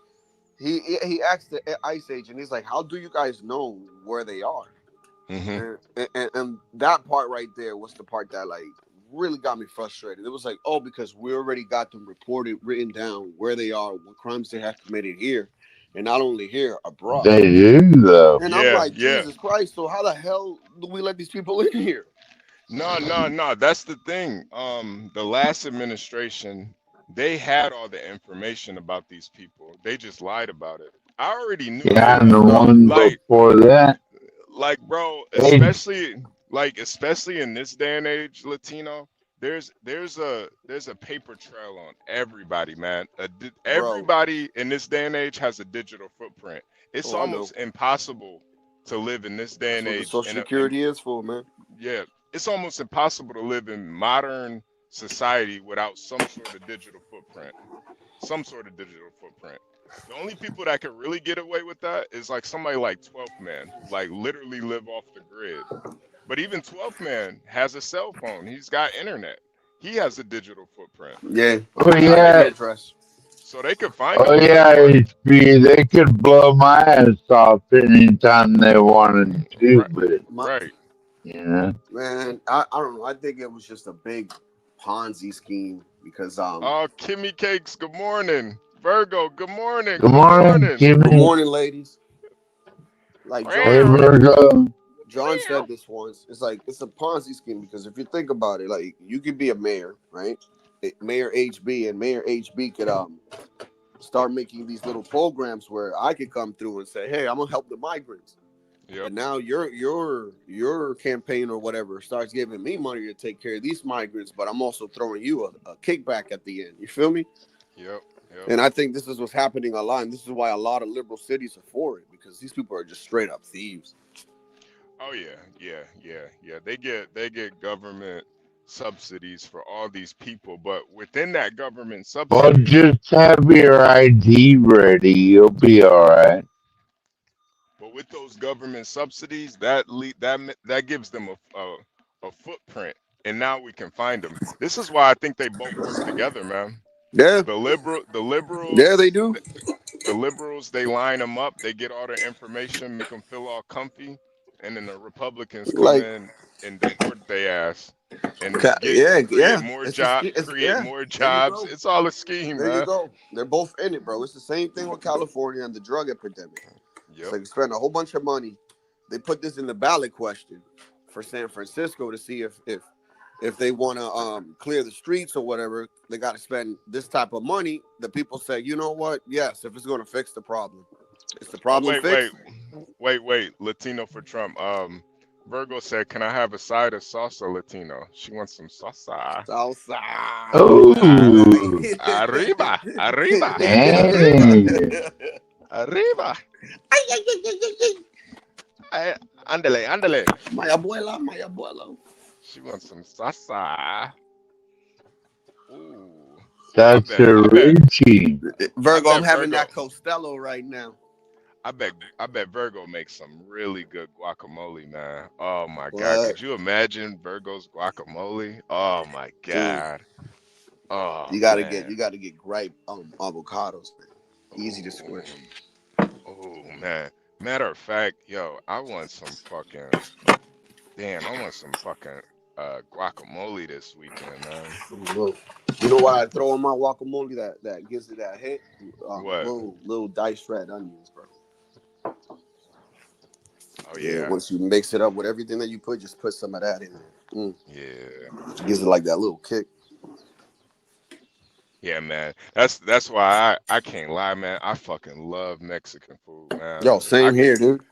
he asked the ICE agent. He's like, "How do you guys know where they are?" Mm-hmm. And that part right there was the part that like really got me frustrated. It was like, oh, because we already got them reported, written down where they are, what crimes they have committed here, and not only here, abroad. They do though. And I'm like, Jesus Christ! So how the hell do we let these people in here? No. That's the thing. The last administration, they had all the information about these people. They just lied about it. I already knew. Yeah, and the one before that. Like, bro, especially in this day and age, Latino, there's a paper trail on everybody, man. Everybody in this day and age has a digital footprint. It's almost impossible to live in this day and age. Social Security is for, man. Yeah, it's almost impossible to live in modern society without some sort of digital footprint. The only people that could really get away with that is like somebody like 12th Man, like literally live off the grid. But even 12th Man has a cell phone. He's got internet. He has a digital footprint. Yeah. Oh yeah. So they could find. Oh yeah, HB. They could blow my ass off anytime they wanted to. Right. Yeah. Man, I don't know. I think it was just a big Ponzi scheme because Oh, Kimmy Cakes. Good morning. Virgo, good morning. Good morning, Kimmy. Good morning, ladies. Like hey, Virgo. John said this once. It's like it's a Ponzi scheme because if you think about it, like you could be a mayor, right? Mayor HB, and Mayor HB could start making these little programs where I could come through and say, "Hey, I'm gonna help the migrants." Yep. And now your campaign or whatever starts giving me money to take care of these migrants, but I'm also throwing you a kickback at the end. You feel me? Yep. And I think this is what's happening a lot, and this is why a lot of liberal cities are for it, because these people are just straight up thieves. Oh yeah. They get government subsidies for all these people, but within that government subsidy, well, just have your ID ready. You'll be all right. But with those government subsidies, that gives them a footprint, and now we can find them. This is why I think they both work together, man. Yeah. The liberals. Yeah, they do. The liberals, they line them up. They get all the information, make them feel all comfy, and then the Republicans come in and deport their ass and create more jobs. It's all a scheme, there man. You go. They're both in it, bro. It's the same thing with California and the drug epidemic. Yep. It's like spend a whole bunch of money. They put this in the ballot question for San Francisco to see if they want to clear the streets or whatever. They got to spend this type of money. The people say, you know what? Yes, if it's going to fix the problem, it's the problem fixed. Wait. Latino for Trump. Virgo said, "Can I have a side of salsa, Latino?" She wants some salsa. Salsa. Oh. Arriba. Arriba. Ándale. My abuela. She wants some salsa. Ooh. That's a Richie. Virgo, I'm having Virgo. that Costello right now. I bet Virgo makes some really good guacamole, man. Oh my God. Could you imagine Virgo's guacamole? Oh my God. Oh You gotta man. get gripe avocados, man. Easy to squish. Oh man. Matter of fact, yo, I want some fucking guacamole this weekend, man. You know why I throw in my guacamole that gives it that hit? What? Little diced red onions, bro. Oh yeah. Once you mix it up with everything that you put, just put some of that in there. Yeah. Gives it like that little kick. Yeah, man. That's why I can't lie, man. I fucking love Mexican food, man. Yo, same here, dude.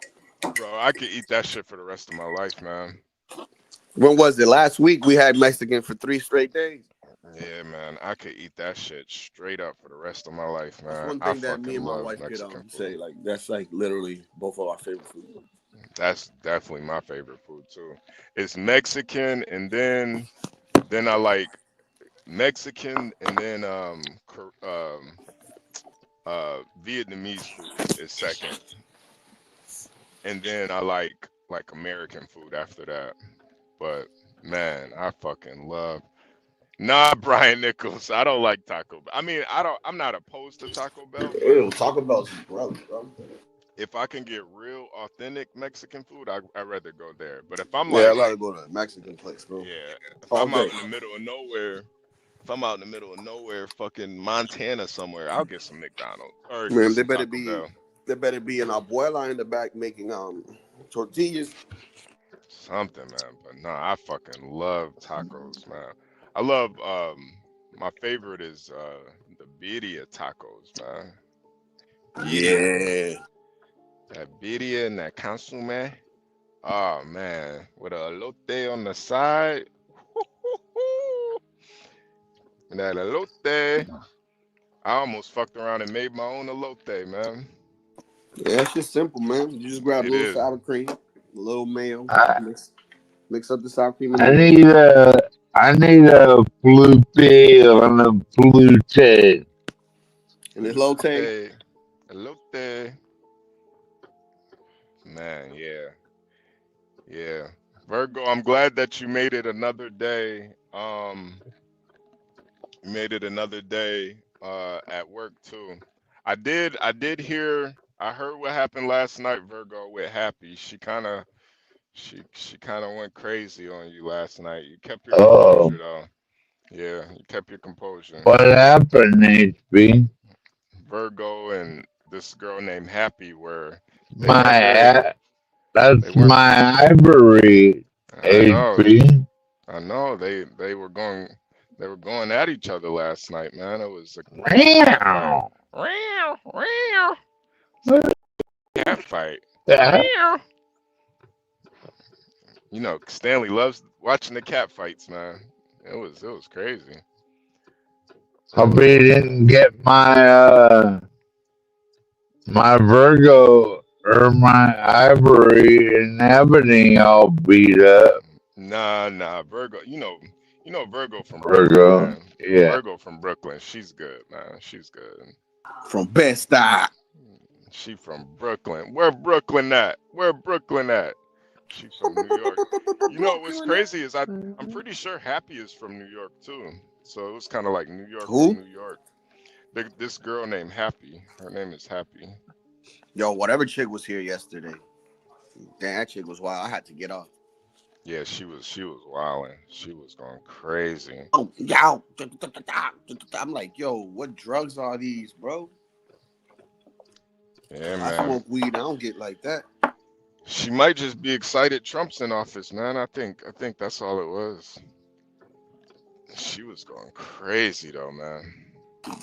Bro, I could eat that shit for the rest of my life, man. When was it? Last week we had Mexican for 3 straight days. Yeah, man. I could eat that shit straight up for the rest of my life, man. That's one thing that me and my wife could say. Like that's like literally both of our favorite food. That's definitely my favorite food too. It's Mexican, and then I like Mexican, and then Vietnamese food is second, and then I like American food after that. But man, I fucking love. Nah, Brian Nichols, I don't like Taco Bell. I mean, I'm not opposed to Taco Bell. Ew, Taco Bell's brother, bro. If I can get real authentic Mexican food, I'd rather go there. But if I'm I'd rather go to a Mexican place, bro. Yeah, if I'm out in the middle of nowhere, fucking Montana somewhere, I'll get some McDonald's. Or Man, they better be an abuela in the back making tortillas. Something, man. But no, I fucking love tacos, man. I love my favorite is the birria tacos, man. Yeah. That birria and that consomme. Oh man, with a elote on the side. And that elote, I almost fucked around and made my own elote, man. Yeah, it's just simple, man. You just grab a little sour cream, a little mayo, mix up the sour cream. I need a flute on a flute. And elote. Elote. Man, yeah. Virgo, I'm glad that you made it another day. You made it another day at work too. I heard what happened last night, Virgo, with Happy. She kind of went crazy on you last night. You kept your composure though. Yeah, you kept your composure. What happened, HB? Virgo and this girl named Happy were that's my ivory, HB. I know they were going at each other last night, man. It was a cat fight. Yeah. You know, Stanley loves watching the cat fights, man. It was crazy. Hope he didn't get my my Virgo or my ivory and ebony all beat up. Nah, Virgo. You know Virgo from Virgo, Brooklyn, man. yeah. Virgo from Brooklyn. She's good, man. She's good. From Bed-Stuy. She from Brooklyn. Where Brooklyn at? She from New York. You know what's crazy is I'm pretty sure Happy is from New York too. So it was kind of like New York from New York. This girl named Happy. Her name is Happy. Yo, whatever chick was here yesterday. Damn, that chick was wild. I had to get off. Yeah, she was wilding. She was going crazy. Oh, yo. I'm like, yo, what drugs are these, bro? Yeah, man. I smoke weed. I don't get like that. She might just be excited Trump's in office, man. I think that's all it was. She was going crazy though, man.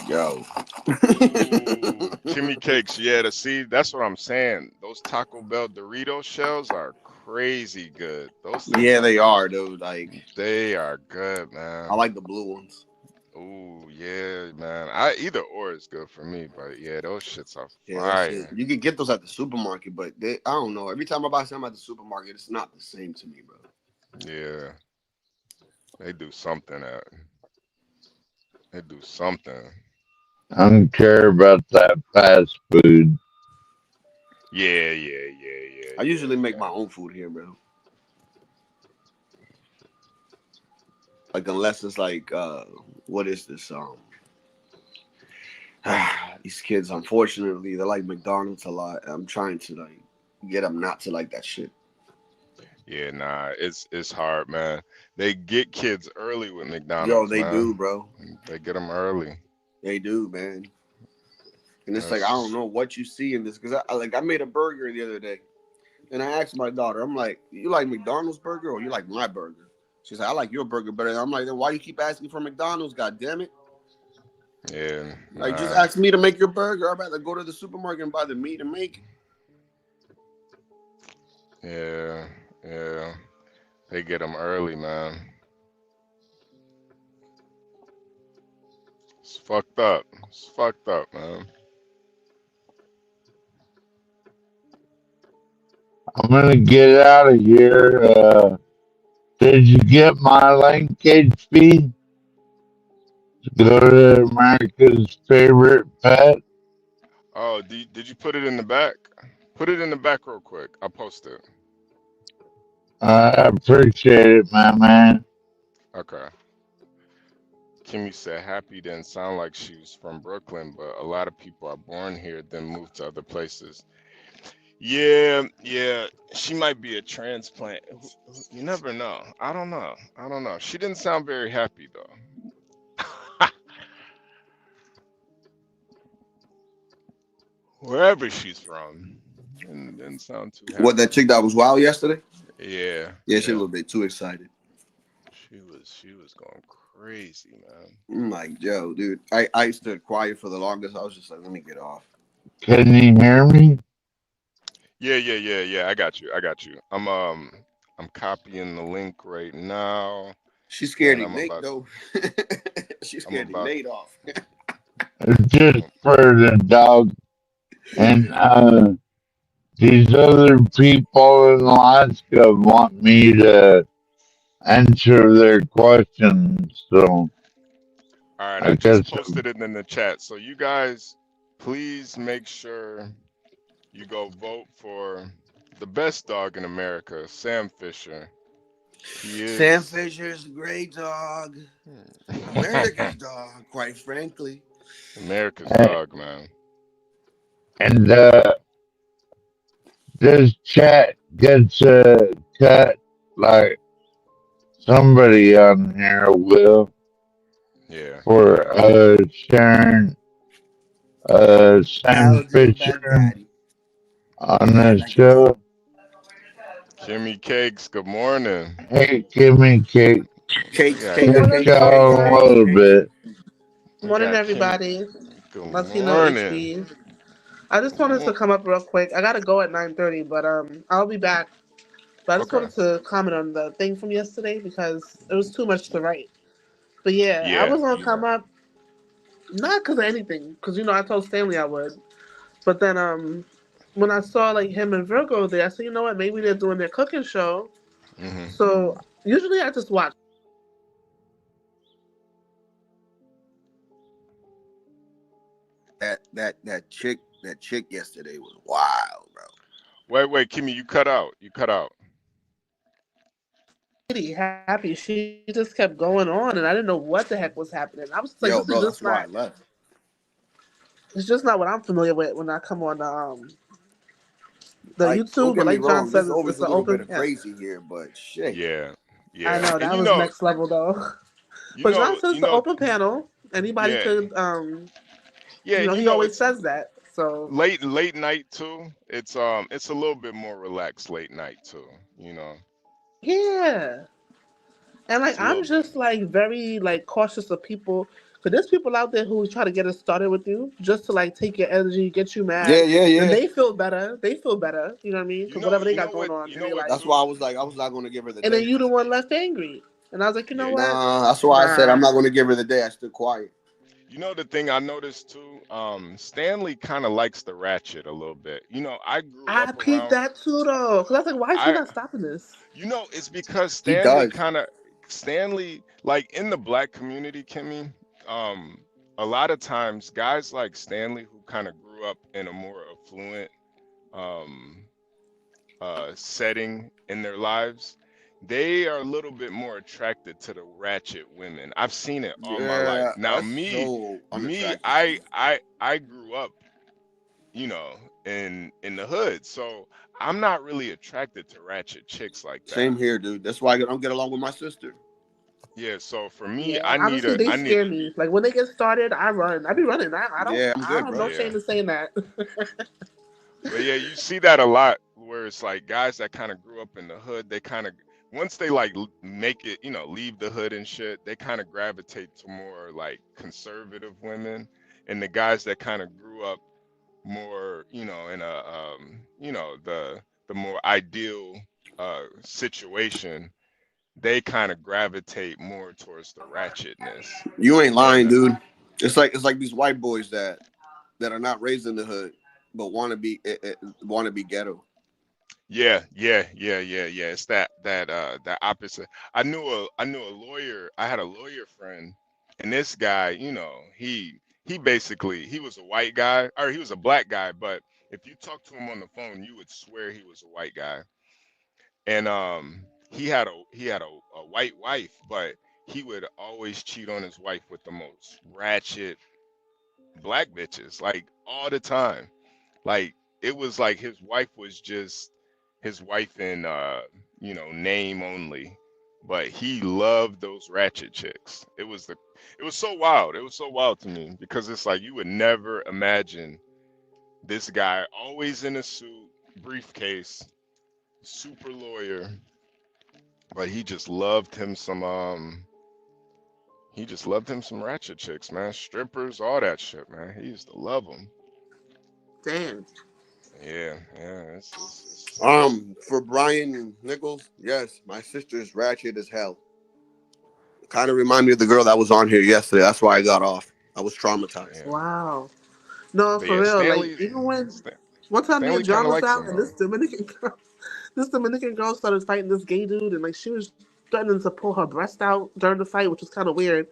Yo. Kimmy Cakes, yeah, that's what I'm saying. Those Taco Bell Dorito shells are crazy good. Those things they are, dude. Like they are good, man. I like the blue ones. Ooh, yeah, man. Either or is good for me, but yeah, those shits are fire. You can get those at the supermarket, but I don't know. Every time I buy something at the supermarket, it's not the same to me, bro. Yeah. They do something at. They do something. I don't care about that fast food. Yeah. I usually make my own food here, bro. Like unless it's like what is this? These kids, unfortunately, they like McDonald's a lot. I'm trying to like get them not to like that shit. Yeah, nah, it's hard, man. They get kids early with McDonald's. Yo, they man. do, bro. They get them early. They do, man. And it's like I don't know what you see in this because I made a burger the other day, and I asked my daughter, I'm like, "You like McDonald's burger or you like my burger?" She's like, "I like your burger better." And I'm like, "Then why you keep asking for McDonald's? God damn it!" Yeah. Like just ask me to make your burger. I'd rather go to the supermarket and buy the meat and make it. Yeah. They get them early, man. It's fucked up. It's fucked up, man. I'm gonna get out of here. Did you get my link, HB? Go to America's favorite pet. Oh, did you put it in the back? Put it in the back real quick. I'll post it. I appreciate it, my man. Okay. Kimmy said Happy didn't sound like she was from Brooklyn, but a lot of people are born here, then move to other places. Yeah. She might be a transplant. You never know. I don't know. She didn't sound very happy though. Wherever she's from, and didn't sound too happy. What, that chick that was wild yesterday? Yeah. Yeah, she was a little bit too excited. She was going crazy, man. I'm like, yo, dude. I stood quiet for the longest. I was just like, let me get off. Can you hear me? Yeah. I got you. I'm copying the link right now. She's scared of Nate though. She's scared of Nate off. Just for the dog. And these other people in Alaska want me to answer their questions. So, all right, I just posted it in the chat. So you guys, please make sure you go vote for the best dog in America, Sam Fisher. Sam Fisher's a great dog. America's dog, quite frankly. America's dog, man. And this chat gets cut like somebody on here will. Yeah. For sharing Sam Fisher on the show. Kimmy Cakes, good morning. Hey, Kimmy Cake. Cakes, a little bit. Morning, everybody. Good morning. I just wanted to come up real quick. I gotta go at 9:30, but I'll be back. But I just wanted to comment on the thing from yesterday because it was too much to write. But I was gonna come up, not because of anything, because I told Stanley I would. But then when I saw like him and Virgo there, I said, you know what, maybe they're doing their cooking show. Mm-hmm. So usually I just watch. That chick yesterday was wild, bro. Wait, Kimmy, you cut out. Happy, she just kept going on, and I didn't know what the heck was happening. I was like, yo, this bro, is just that's why I left. It's just not what I'm familiar with when I come on the like, YouTube. But like John said, it's a little bit of panel. crazy here, but shit. Yeah. I know that was next level though. But John says the open panel. Anybody could. He always says that. So late night too. It's a little bit more relaxed late night too. Yeah. And like I'm just like very like cautious of people. Because there's people out there who try to get us started with you just to like take your energy, get you mad. Yeah. And they feel better. You know what I mean? Because whatever they got going on. That's why I was like, I was not going to give her the day. And then you the one left angry. And I was like, you know what? Nah, that's why I said I'm not going to give her the day. I stood quiet. You know the thing I noticed too, Stanley kind of likes the ratchet a little bit. I peeped that too though, because I was like, why is he not stopping this? It's because Stanley like in the black community, Kimmy, a lot of times guys like Stanley who kind of grew up in a more affluent um setting in their lives, they are a little bit more attracted to the ratchet women. I've seen it all my life. Yeah, Now that's so me, unattractive to me. I grew up, you know, in the hood, so I'm not really attracted to ratchet chicks like that. Same here, dude. That's why I don't get along with my sister. Yeah, so for me, Yeah, honestly, they I need, scare me. Like when they get started, I run. I be running. Yeah, I'm I good, have bro. no shame yeah. in saying that. But yeah, you see that a lot where it's like guys that kind of grew up in the hood, they kind of once they like make it, you know, leave the hood and shit, they kind of gravitate to more like conservative women, and the guys that kind of grew up more, you know, in a you know, the more ideal situation, they kind of gravitate more towards the ratchetness. You ain't And lying, dude. It's like these white boys that are not raised in the hood but want to be ghetto. yeah. It's that opposite. I knew a lawyer. I had a lawyer friend, and this guy, you know, he basically he was a white guy or he was a black guy, but if you talk to him on the phone, you would swear he was a white guy. And he had a white wife, but he would always cheat on his wife with the most ratchet black bitches, like all the time. Like it was like his wife was just his wife in you know, name only, but he loved those ratchet chicks. It was so wild. It was so wild to me because it's like you would never imagine this guy always in a suit, briefcase, super lawyer, but he just loved him some ratchet chicks, man. Strippers, all that shit, man. He used to love them. Damn. Yeah. For Brian Nichols, yes, my sister's ratchet as hell. Kind of remind me of the girl that was on here yesterday. That's why I got off. I was traumatized. Yeah. Wow. No, But for yeah, real. Like even when one time me Stanley and John kind of was likes out him and though. This Dominican girl started fighting this gay dude, and like she was threatening to pull her breast out during the fight, which was kind of weird.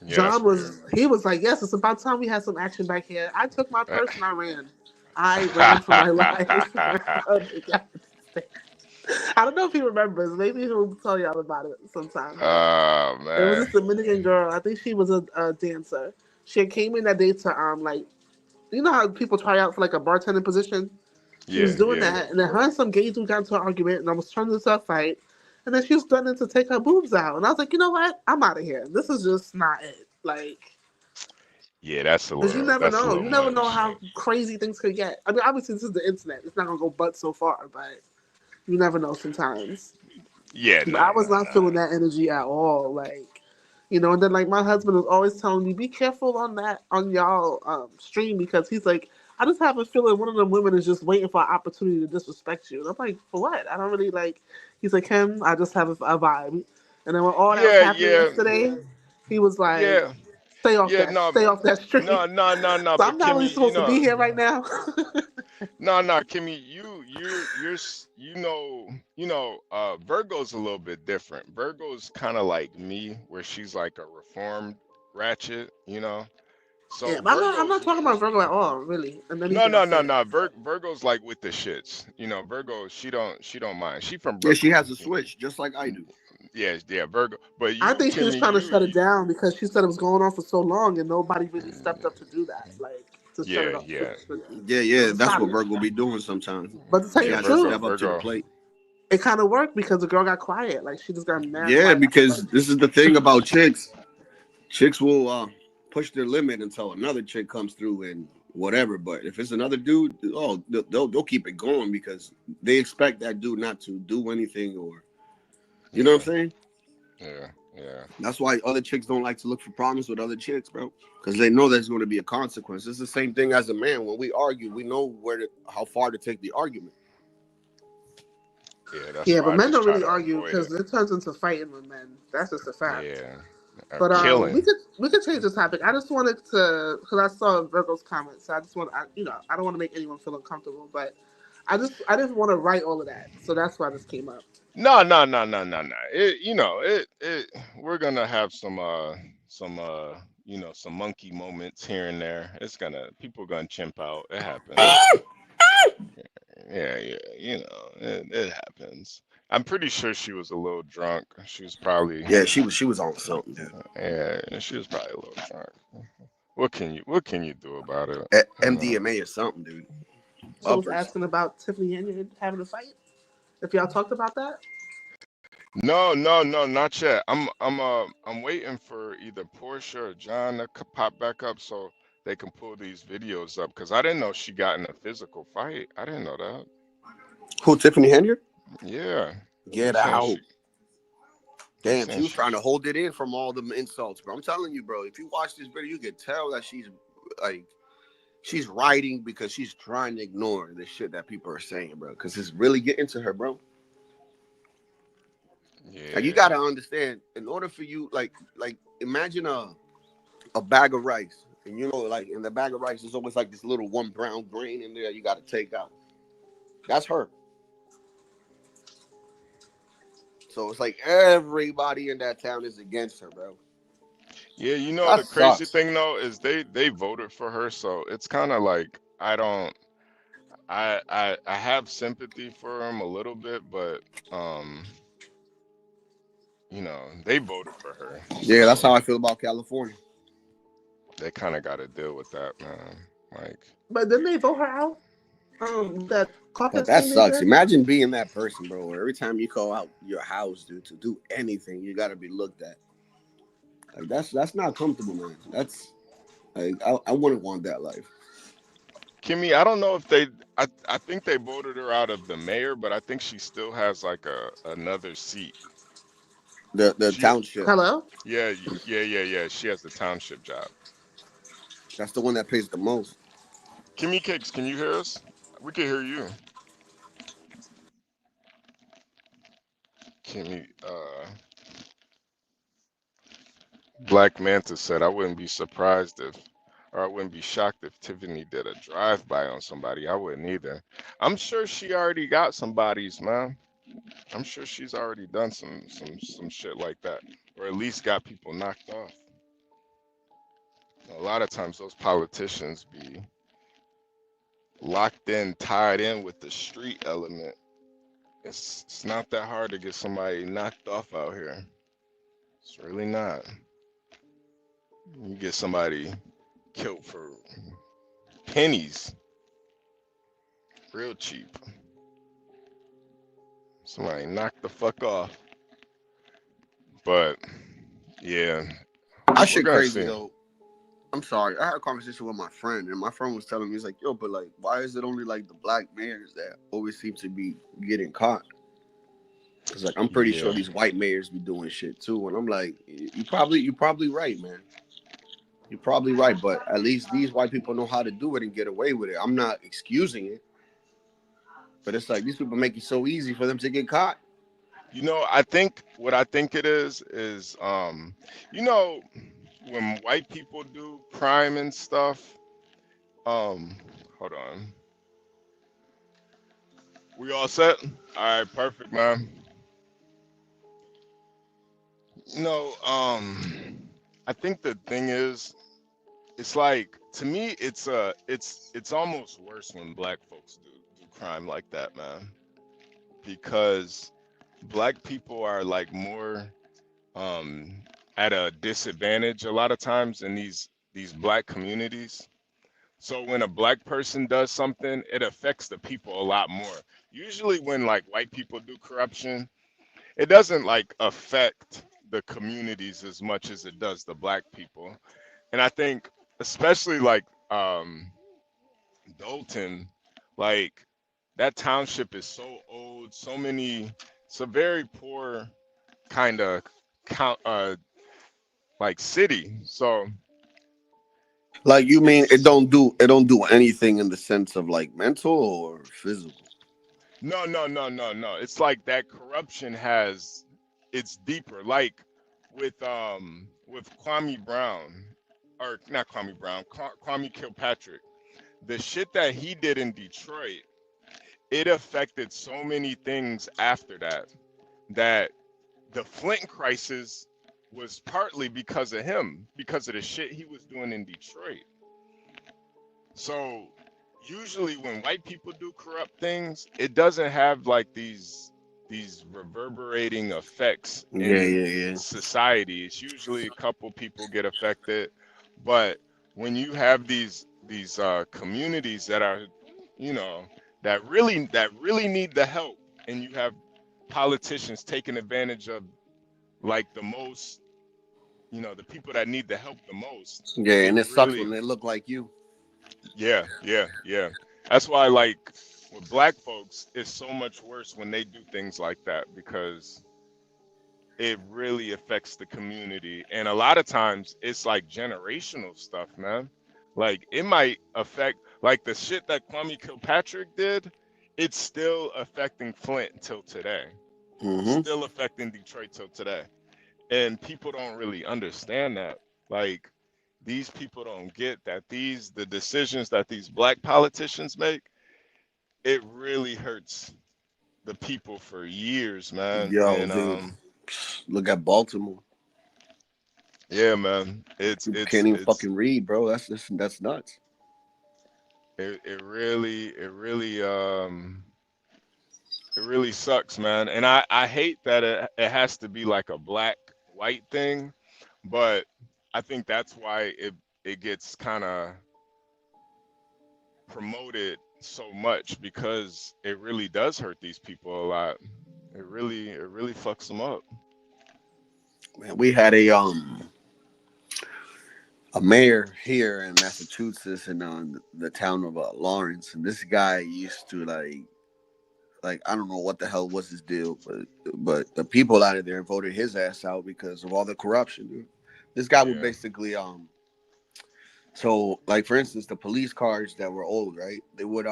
Yeah, that's weird. He was like, yes, it's about time we had some action back here. I took my purse and I ran. I ran for my life. I don't know if he remembers. Maybe he'll tell y'all about it sometime. Oh There was this man. Dominican girl. I think she was a dancer. She had came in that day to like, you know how people try out for like a bartending position. She was doing Yeah. that, and then her and some gay dude got into an argument, and I was turning into a fight. And then she was threatening to take her boobs out, and I was like, you know what? I'm out of here. This is just not it. Like, Yeah, because that's a little you never know much. how crazy things could get. I mean, obviously this is the internet. It's not gonna go but so far, but you never know sometimes. Yeah, But I was not nah. feeling that energy at all. Like, you know, and then like my husband was always telling me, be careful on y'all stream because he's like, I just have a feeling one of them women is just waiting for an opportunity to disrespect you. And I'm like, for what? I don't really like. He's like, Kim, I just have a vibe. And then when all that was happening Yeah. yesterday, he was like, Yeah. Yeah, no, stay off that stream. no. So I'm But not really Kimmy, supposed to be here right now. no, Kimmy, you know, Virgo's a little bit different. Virgo's kind of like me, where she's like a reformed ratchet, you know. Yeah, So but I'm not talking about Virgo at all, really. And anything I say. no. Virgo's like with the shits, you know. Virgo, she don't mind. She from Yeah, she Brooklyn. has a switch, just like I do. Yeah, Virgo. But I you, think she was Kimmy, trying to shut it down because she said it was going on for so long and nobody really stepped up to do that, like to shut it off. Yeah. Yeah, To that's stop what it. Virgo be doing sometimes. But to tell She you Yeah, the has to truth, step up to the plate. it kind of worked because the girl got quiet. Like she just got mad Yeah, quiet. because this is the thing about chicks. Chicks will push their limit until another chick comes through and whatever. But if it's another dude, they'll keep it going because they expect that dude not to do anything or, you know what I'm saying? Yeah. That's why other chicks don't like to look for problems with other chicks, bro. Because they know there's going to be a consequence. It's the same thing as a man. When we argue, we know how far to take the argument. Yeah, that's Yeah, why but I men just don't try really to argue avoid because it. it turns into fighting with men. That's just a fact. Yeah. But Killing. we could change the topic. I just wanted to because I saw Virgo's comments. So I just want I don't want to make anyone feel uncomfortable, but I didn't want to write all of that, so that's why this came up. No. It, you know, it we're gonna have some you know, some monkey moments here and there. People gonna chimp out. It happens. Yeah, yeah, you know, it happens. I'm pretty sure she was a little drunk. She was probably, Yeah, she was on something, dude. yeah, she was probably a little drunk. What can you do about it? You know? MDMA or something, dude. So I was asking about Tiffany Henyard having a fight. If y'all talked about that. No, not yet. I'm waiting for either Portia or John to pop back up so they can pull these videos up because I didn't know she got in a physical fight. I didn't know that. Who, Tiffany Henyard? Yeah. Get out. Damn, she was trying to hold it in from all the insults, bro. I'm telling you, bro, if you watch this video, you can tell that she's writing because she's trying to ignore the shit that people are saying, bro. Because it's really getting to her, bro. Yeah. Like, you gotta understand, in order for you, like imagine a bag of rice, and you know, like in the bag of rice, there's always like this little one brown grain in there you gotta take out. That's her. So it's like everybody in that town is against her, bro. Yeah, you know, That the crazy sucks. thing though is they voted for her, so it's kind of like I have sympathy for them a little bit, but you know, they voted for her. Yeah, that's So how I feel about California. they kind of got to deal with that, man. Like, But didn't they vote her out? That caucus But that thing they sucks. did? Imagine being that person, bro, where every time you call out your house, dude, to do anything, you gotta be looked at. Like that's not comfortable, man. That's like I wouldn't want that life. Kimmy, I don't know if I think they voted her out of the mayor, but I think she still has like another seat. The township. Hello? Yeah. She has the township job. That's the one that pays the most. Kimmy Cakes, can you hear us? We can hear you. Kimmy, Black Manta said, I wouldn't be shocked if Tiffany did a drive-by on somebody. I wouldn't either. I'm sure she already got some bodies, man. I'm sure she's already done some shit like that, or at least got people knocked off. A lot of times those politicians be locked in, tied in with the street element. It's not that hard to get somebody knocked off out here. It's really not. You get somebody killed for pennies, real cheap. Somebody knocked the fuck off. But yeah, That shit crazy though. I'm sorry. I had a conversation with my friend, and my friend was telling me, he's like, yo, but like, why is it only like the black mayors that always seem to be getting caught? It's like, I'm pretty sure these white mayors be doing shit too. And I'm like, you're probably right, man. You're probably right, but at least these white people know how to do it and get away with it. I'm not excusing it, but it's like these people make it so easy for them to get caught. You know, what I think it is, you know, when white people do crime and stuff, hold on. We all set? All right, perfect, man. You know, I think the thing is, it's like, to me, it's almost worse when black folks do crime like that, man, because black people are like more at a disadvantage a lot of times in these black communities. So when a black person does something, it affects the people a lot more. Usually when like white people do corruption, it doesn't like affect the communities as much as it does the black people. And I think especially like Dalton, like that township is so old, it's a very poor kind of like city. So like, you mean it don't do anything in the sense of like mental or physical? No. It's like that corruption it's deeper. Like with Kwame Brown, or not Kwame Brown, Kwame Kilpatrick, the shit that he did in Detroit, it affected so many things after that the Flint crisis was partly because of him, because of the shit he was doing in Detroit. So usually when white people do corrupt things, it doesn't have like these reverberating effects in society. It's usually a couple people get affected, but when you have these communities that are, you know, that really need the help, and you have politicians taking advantage of like the most, you know, the people that need the help the most. Yeah, and it sucks when they look like you. Yeah. That's why, like, with black folks, it's so much worse when they do things like that, because it really affects the community. And a lot of times it's like generational stuff, man. Like, it might affect, like, the shit that Kwame Kilpatrick did, it's still affecting Flint till today. Still affecting Detroit till today. And people don't really understand that. Like, these people don't get that the decisions that these black politicians make, it really hurts the people for years, man. Yo, and dude, look at Baltimore. Yeah, man. You can't even fucking read, bro. That's nuts. It really sucks, man. And I hate that it has to be like a black white thing, but I think that's why it gets kind of promoted so much, because it really does hurt these people a lot. It really fucks them up. Man, we had a mayor here in Massachusetts, in the town of Lawrence, and this guy used to like I don't know what the hell was his deal, but the people out of there voted his ass out because of all the corruption, dude. This guy would basically so like, for instance, the police cars that were old, right? They would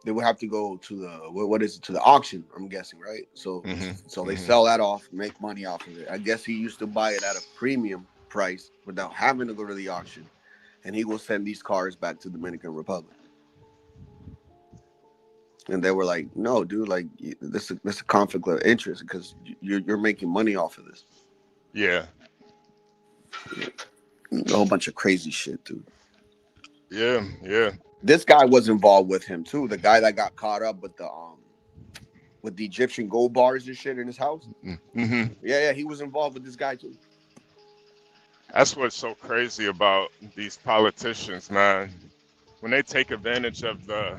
they would have to go to the auction, I'm guessing, right? So they sell that off, make money off of it. I guess he used to buy it at a premium price without having to go to the auction, and he will send these cars back to the Dominican Republic. And they were like, "No, dude, like this is a conflict of interest because you're making money off of this." Yeah. A whole bunch of crazy shit, dude. Yeah. This guy was involved with him too. The guy that got caught up with the Egyptian gold bars and shit in his house. Yeah, he was involved with this guy too. That's what's so crazy about these politicians, man. When they take advantage of the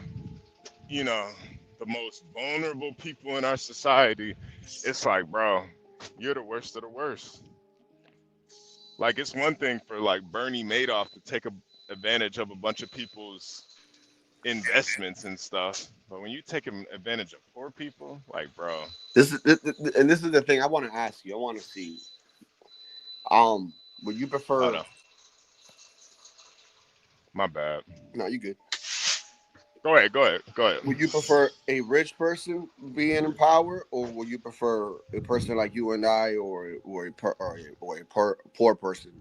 most vulnerable people in our society, it's like, bro, you're the worst of the worst. Like, it's one thing for like Bernie Madoff to take advantage of a bunch of people's investments and stuff, but when you take advantage of poor people, like, bro. This is the thing I want to ask you. I want to see. Would you prefer? Oh, no. My bad. No, you good. Go ahead. Would you prefer a rich person being in power, or would you prefer a person like you and I, or a poor person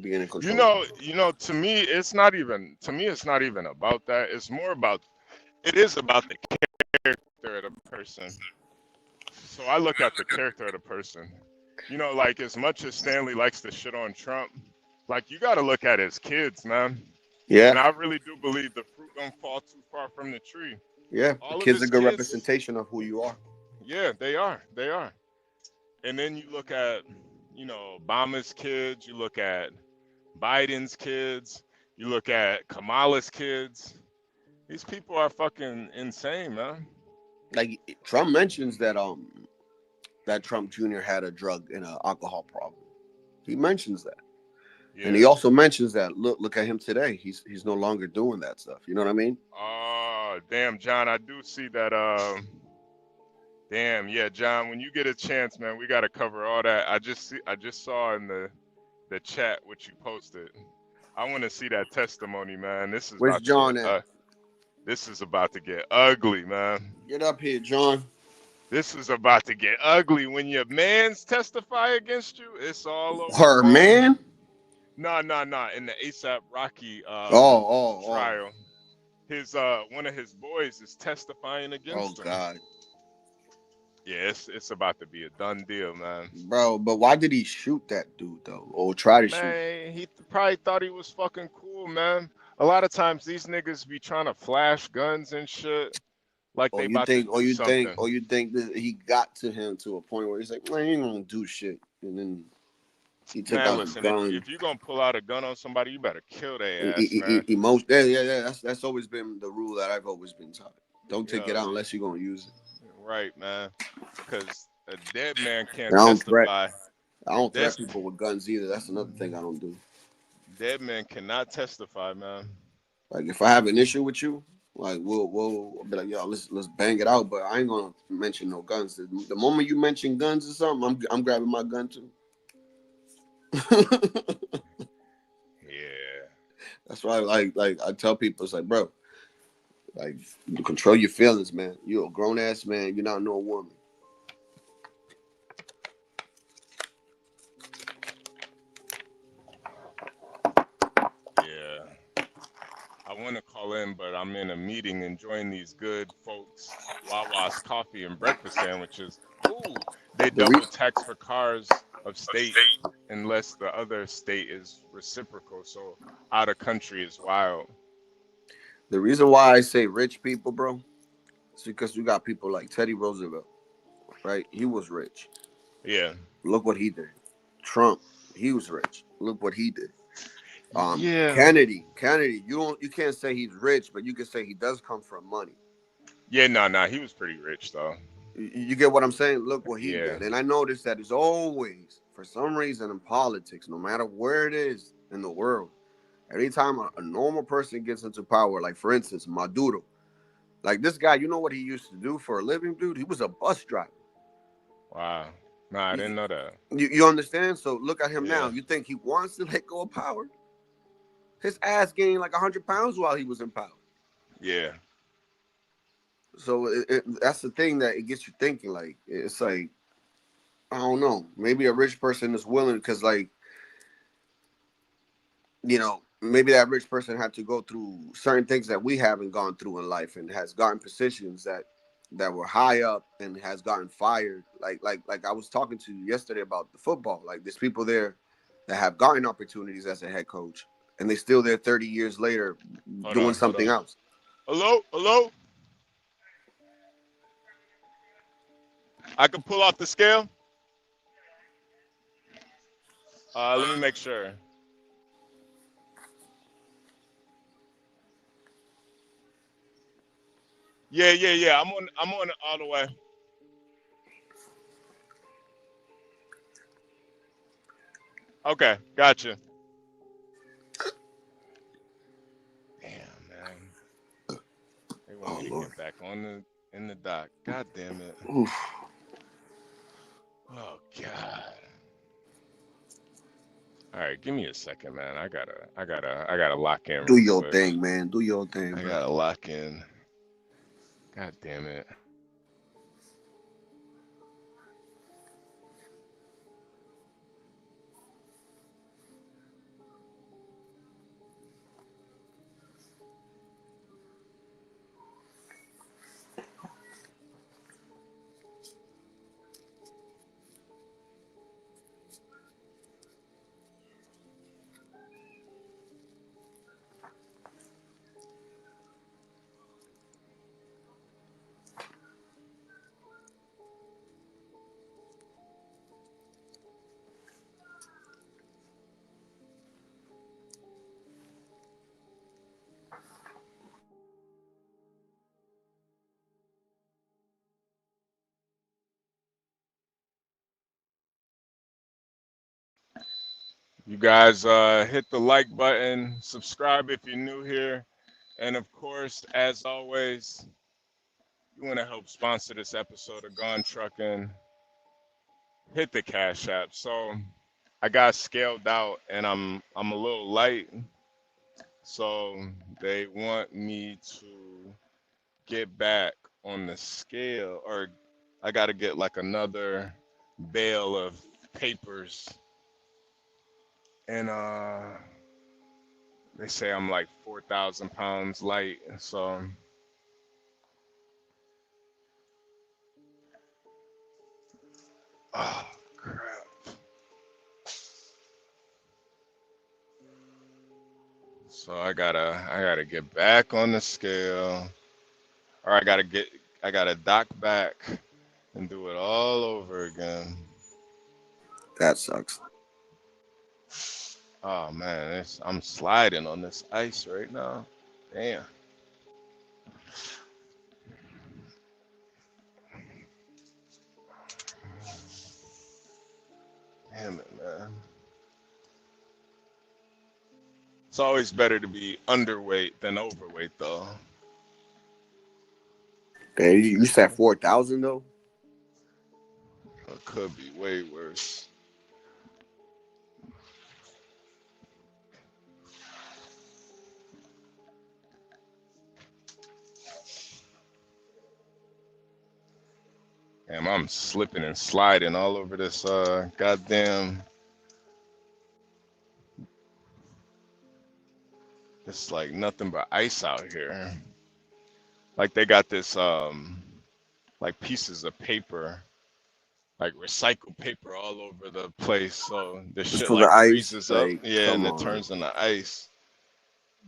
being in control? You know, to me, it's not even about that. It's more about, it is about the character of the person. So I look at the character of the person. You know, like, as much as Stanley likes to shit on Trump, like, you got to look at his kids, man. Yeah. And I really do believe the fruit don't fall too far from the tree. Yeah, the kids are a good representation of who you are. Yeah, they are. And then you look at, you know, Obama's kids, you look at Biden's kids, you look at Kamala's kids. These people are fucking insane, man. Like, Trump mentions that that Trump Jr. had a drug and an alcohol problem. He mentions that. Yeah. And he also mentions that look at him today. He's no longer doing that stuff. You know what I mean? Oh, damn, John, I do see that. Damn, yeah, John, when you get a chance, man, we gotta cover all that. I just saw in the chat what you posted. I want to see that testimony, man. Where's John at? This is about to get ugly, man. Get up here, John. This is about to get ugly. When your mans testify against you, it's all over. Her man? No. In the A$AP Rocky trial, his one of his boys is testifying against him. Oh God. Yeah, it's about to be a done deal, man. Bro, but why did he shoot that dude though, or try to shoot? Man, he probably thought he was fucking cool, man. A lot of times these niggas be trying to flash guns and shit like Or they you about to think, or do you think, something. or you think that he got to him to a point where he's like, man, you ain't gonna do shit, and then he took Man, out his listen, gun. if you gonna pull out a gun on somebody, you better kill their ass, man. Emotion. Yeah. That's always been the rule that I've always been taught. Don't take it out unless you're gonna use it. Right, man. Because a dead man can't And testify. I don't threat people with guns either. That's another thing I don't do. Dead men cannot testify, man. Like if I have an issue with you, like we'll be like, yo, let's bang it out. But I ain't gonna mention no guns. The moment you mention guns or something, I'm grabbing my gun too. Yeah. That's why like I tell people, it's like, bro, like control your feelings, man. You're a grown ass man. You're not no woman. Yeah. I want to call in, but I'm in a meeting enjoying these good folks Wawa's coffee and breakfast sandwiches. Ooh, they double tax for cars of state unless the other state is reciprocal. So out of country is wild. The reason why I say rich people, bro, is because you got people like Teddy Roosevelt, right? He was rich. Yeah. Look what he did. Trump, he was rich. Look what he did. Yeah. Kennedy, you can't say he's rich, but you can say he does come from money. Yeah, nah, he was pretty rich though. You get what I'm saying? Look what he Yeah. did. And I noticed that it's always, for some reason in politics, no matter where it is in the world, every time a normal person gets into power, like for instance, Maduro, like this guy, you know what he used to do for a living, dude? He was a bus driver. Wow. Nah, I didn't know that. You understand? So look at him now. You think he wants to let go of power? His ass gained like 100 pounds while he was in power. Yeah. So that's the thing that it gets you thinking. Like, it's like, I don't know. Maybe a rich person is willing because, like, you know, maybe that rich person had to go through certain things that we haven't gone through in life and has gotten positions that were high up and has gotten fired. Like I was talking to you yesterday about the football. Like, there's people there that have gotten opportunities as a head coach, and they're still there 30 years later doing something else. Hello? I can pull off the scale? Let me make sure. Yeah. I'm on it all the way. Okay, gotcha. Damn, man. They want me to get back in the dock. God damn it. Oof. Oh God. All right, give me a second, man. I gotta lock in. Do your thing, man. Do your thing. I gotta lock in. God damn it. You guys hit the like button, subscribe if you're new here, and of course, as always, you want to help sponsor this episode of Gone Trucking, hit the Cash App. So I got scaled out and I'm a little light, so they want me to get back on the scale, or I got to get like another bale of papers. And they say I'm like 4,000 pounds light, so So I gotta get back on the scale, or I gotta dock back and do it all over again. That sucks. Oh man, I'm sliding on this ice right now. Damn. Damn it, man. It's always better to be underweight than overweight, though. Hey, you said 4,000 though. It could be way worse. Damn, I'm slipping and sliding all over this goddamn. It's like nothing but ice out here. Like they got this like pieces of paper, like recycled paper all over the place. So this shit like freezes up. Yeah, and it turns into ice.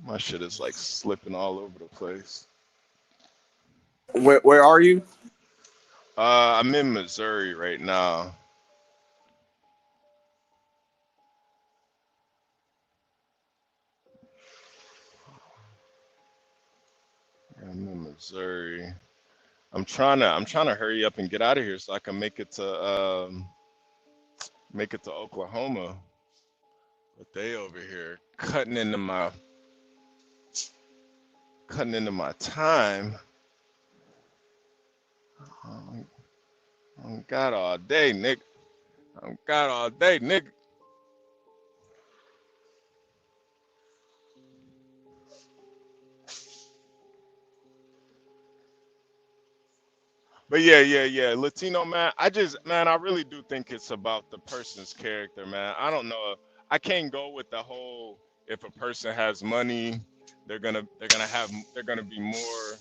My shit is like slipping all over the place. Where are you? I'm in Missouri right now. I'm in Missouri. I'm trying to hurry up and get out of here so I can make it to Oklahoma. But they over here cutting into my time. I got all day, nigga. I got all day, nigga. But yeah. Latino, man, I really do think it's about the person's character, man. I don't know. I can't go with the whole, if a person has money, they're gonna be more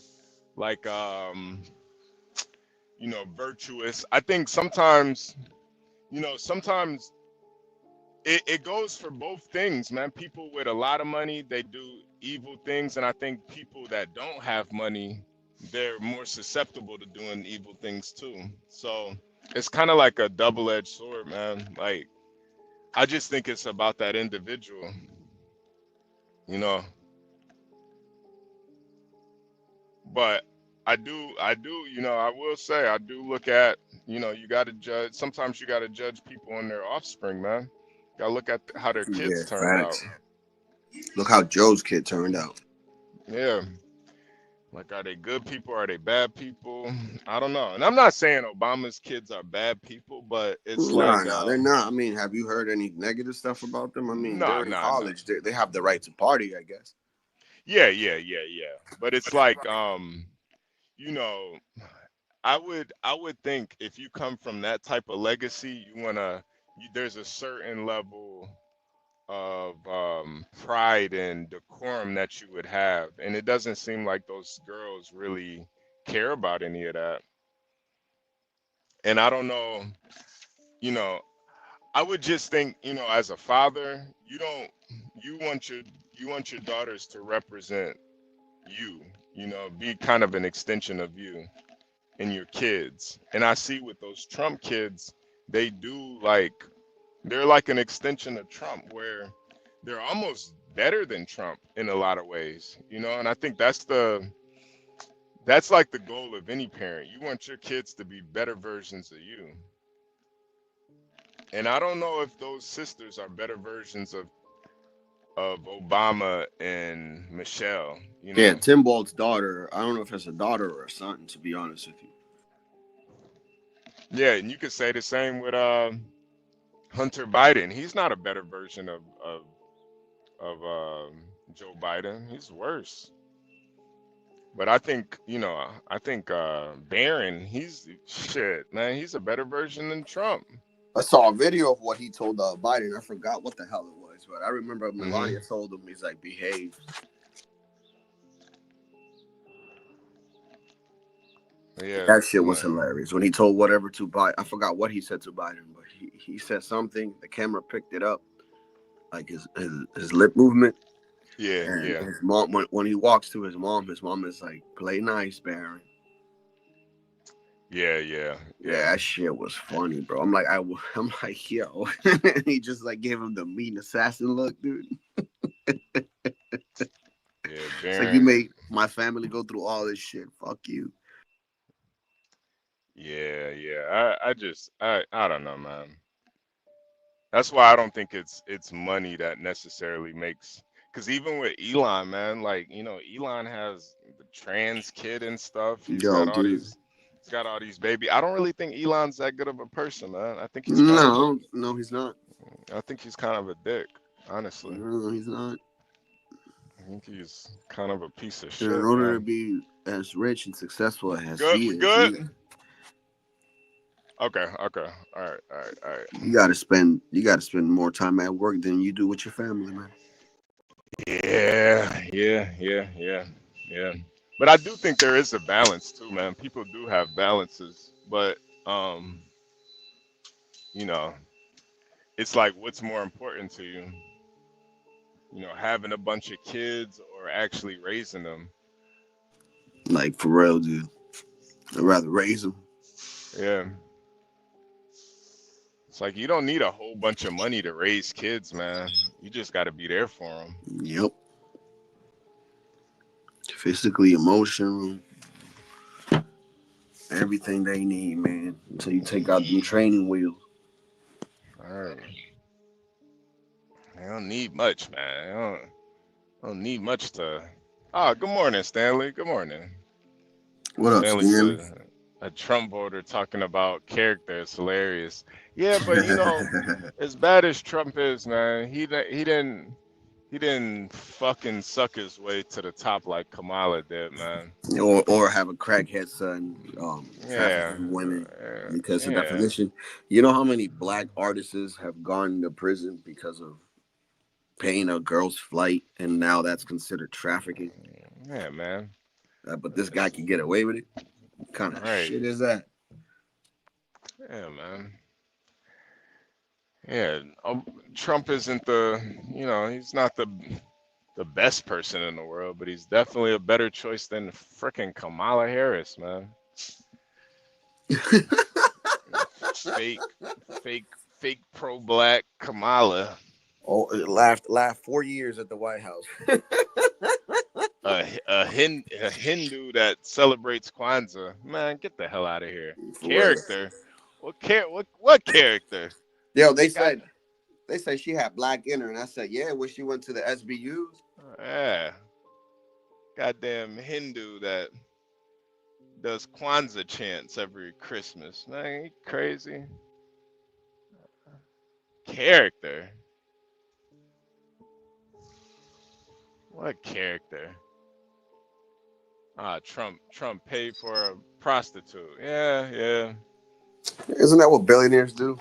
like virtuous. I think sometimes it goes for both things, man. People with a lot of money, they do evil things, and I think people that don't have money, they're more susceptible to doing evil things too. So it's kind of like a double-edged sword, man. Like, I just think it's about that individual, But I will say, I do look at, you got to judge. Sometimes you got to judge people on their offspring, man. You got to look at how their kids turned out. Look how Joe's kid turned out. Yeah. Like, are they good people? Are they bad people? I don't know. And I'm not saying Obama's kids are bad people, but it's No, they're not. I mean, have you heard any negative stuff about them? I mean, they're in college. They have the right to party, I guess. Yeah. But it's like, I would think if you come from that type of legacy, there's a certain level of pride and decorum that you would have, and it doesn't seem like those girls really care about any of that. And I don't know, I would just think, as a father, you want your daughters to represent you, be kind of an extension of you and your kids. And I see with those Trump kids, they're like an extension of Trump, where they're almost better than Trump in a lot of ways, and I think that's like the goal of any parent. You want your kids to be better versions of you. And I don't know if those sisters are better versions of Obama and Michelle. Yeah, Tim Balt's daughter. I don't know if it's a daughter or a son, to be honest with you. Yeah, and you could say the same with Hunter Biden. He's not a better version of Joe Biden. He's worse. But I think Barron, he's a better version than Trump. I saw a video of what he told Biden. I forgot what the hell it was, but I remember Melania told him, he's like, behave. Yeah, that shit was hilarious when he told whatever to Biden. I forgot what he said to Biden, but he said something. The camera picked it up, like his lip movement, Yeah, And yeah. his mom, when he walks to his mom is like, "Play nice, Baron." Yeah, yeah, Yeah, yeah. that shit was funny, bro. I'm like, I'm like, yo. He just like gave him the mean assassin look, dude. Yeah, It's like, you Baron. made my family go through all this shit. Fuck you. Yeah, yeah. I don't know, man. That's why I don't think it's money that necessarily makes. Because even with Elon, man, like, you know, Elon has the trans kid and stuff. Yo, dude. He's got all these baby. I don't really think Elon's that good of a person, man. I think he's kind of No, no, he's not. I think he's kind of a dick, honestly. No, he's not. I think he's kind of a piece of And in shit, order to man. be as rich and successful as Good, he we is, good? Okay, okay. All right, all right, all right. you gotta spend more time at work than you do with your family, man. Yeah, yeah, yeah, yeah, yeah. But I do think there is a balance too, man. People do have balances, but you know, it's like what's more important to you? You know, having a bunch of kids or actually raising them. Like, for real, dude. I'd rather raise them. Yeah. It's like you don't need a whole bunch of money to raise kids, man. You just got to be there for them. Yep. Physically, emotional, everything they need, man. Until you take out them training wheels. All right. I don't need much, man. I don't need much to. Oh, good morning, Stanley. Good morning. What up, Stanley Stanley? said a Trump voter talking about character is hilarious. Yeah, but you know, as bad as Trump is, man, he didn't fucking suck his way to the top like Kamala did, man. Or have a crackhead son Yeah, trafficking women because of yeah. definition. You know how many black artists have gone to prison because of paying a girl's flight, and now that's considered trafficking? Yeah, man. But this guy can get away with it. What kind of shit is that? Yeah, man. Yeah, Trump isn't the, you know, he's not the best person in the world, but he's definitely a better choice than frickin' Kamala Harris, man. fake pro-black Kamala. Oh, it laughed 4 years at the White House. A Hindu that celebrates Kwanzaa. Man, get the hell out of here. For Character? What character? Yo, they said she had black in her, and I said, yeah, when she went to the SBUs. Yeah. Goddamn Hindu that does Kwanzaa chants every Christmas. Man, you crazy? Character? What character? Trump paid for a prostitute. Yeah. Isn't that what billionaires do?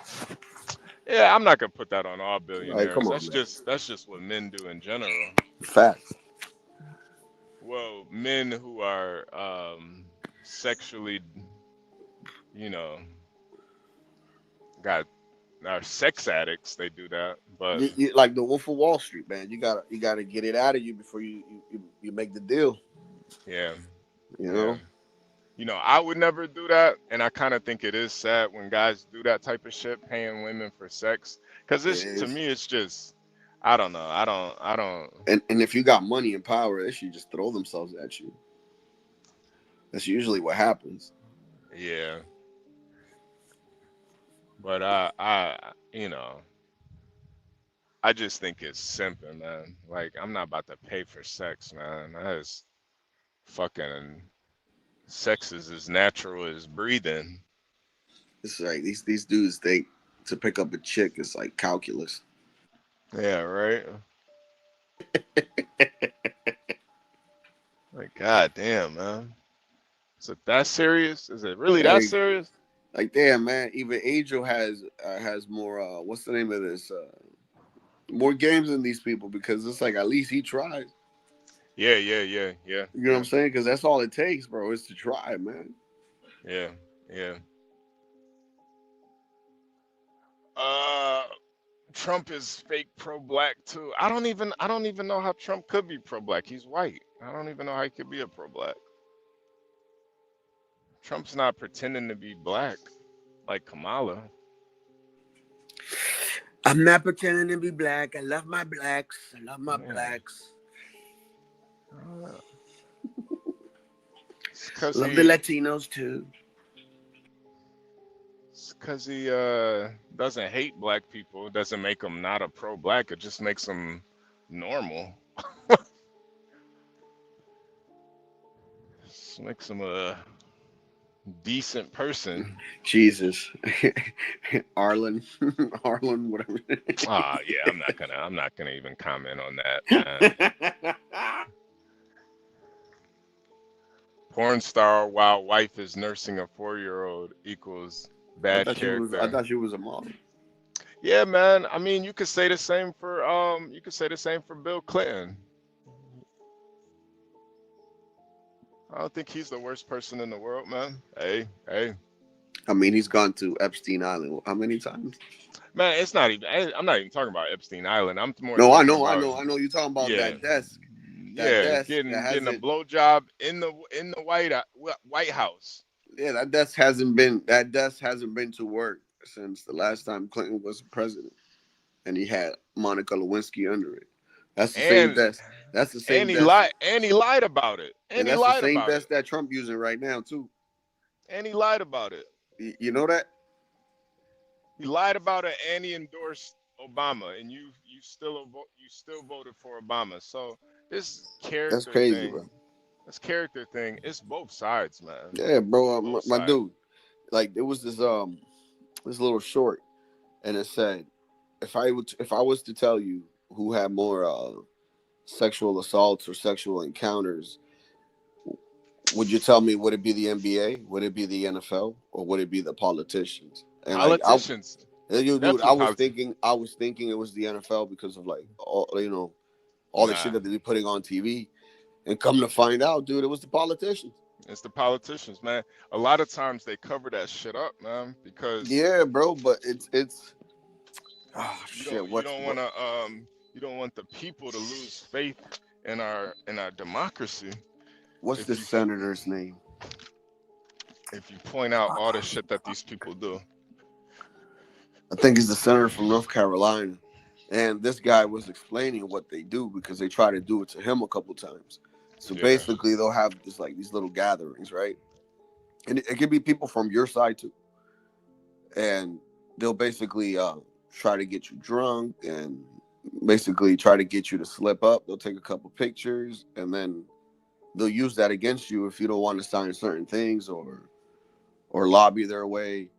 Yeah, I'm not gonna put that on all billionaires. Come on, that's just what men do in general. Facts. Well, men who are sexually, you know, are sex addicts, they do that. But you, like the Wolf of Wall Street, man, you gotta get it out of you before you make the deal. Yeah. You know? Yeah. You know, I would never do that, and I kind of think it is sad when guys do that type of shit, paying women for sex, because to me it's just, I don't know, I don't. And if you got money and power, they should just throw themselves at you. That's usually what happens. Yeah. But I you know, I just think it's simping, man. Like, I'm not about to pay for sex, man. That is fucking. Sex is as natural as breathing. It's like these dudes think to pick up a chick is like calculus. Yeah, right. Like, goddamn, man. Is it that serious? Is it really that serious? Like, damn, man. Even Angel has more. What's the name of this? More games than these people, because it's like at least he tries. Yeah. You know what I'm saying? Because that's all it takes, bro, is to try, man. Yeah. Trump is fake pro-black too. I don't even know how Trump could be pro-black. He's white. I don't even know how he could be a pro-black. Trump's not pretending to be black like Kamala. I'm not pretending to be black. I love my blacks. I love my blacks. Love the Latinos too. It's because he doesn't hate black people. It doesn't make him not a pro-black. It just makes him normal. Just makes him a decent person. Jesus. Arlen, whatever. Yeah, I'm not gonna even comment on that, man. Porn star while wife is nursing a 4-year-old equals bad character. I thought she was a model. Yeah, man. I mean, you could say the same for Bill Clinton. I don't think he's the worst person in the world, man. Hey. I mean, he's gone to Epstein Island how many times? Man, it's not even. I'm not even talking about Epstein Island. I'm more. No, I know. You're talking about that desk. Getting a blowjob in the White House. Yeah, that desk hasn't been to work since the last time Clinton was president, and he had Monica Lewinsky under it. That's the same desk. That's the same. And he lied about it. And that's the same desk that Trump using right now too. And he lied about it. You know that? He lied about it, and he endorsed Obama, and you still voted for Obama. So this character That's crazy, thing, bro. This character thing, it's both sides, man. Yeah, bro. My dude, like there was this little short, and it said, if I was to tell you who had more sexual assaults or sexual encounters, would you tell me, would it be the NBA, would it be the NFL, or would it be the politicians? And politicians. I was thinking it was the NFL because of like all the shit that they're putting on TV, and come to find out, dude, it was the politicians. It's the politicians, man. A lot of times they cover that shit up, man, because bro, but it's shit. You don't want the people to lose faith in our democracy. What's the senator's name? If you point out all the shit that these people do. I think he's the senator from North Carolina. And this guy was explaining what they do because they try to do it to him a couple times. So basically they'll have this like these little gatherings, right? And it could be people from your side too. And they'll basically try to get you drunk and basically try to get you to slip up. They'll take a couple pictures and then they'll use that against you if you don't want to sign certain things or lobby their way.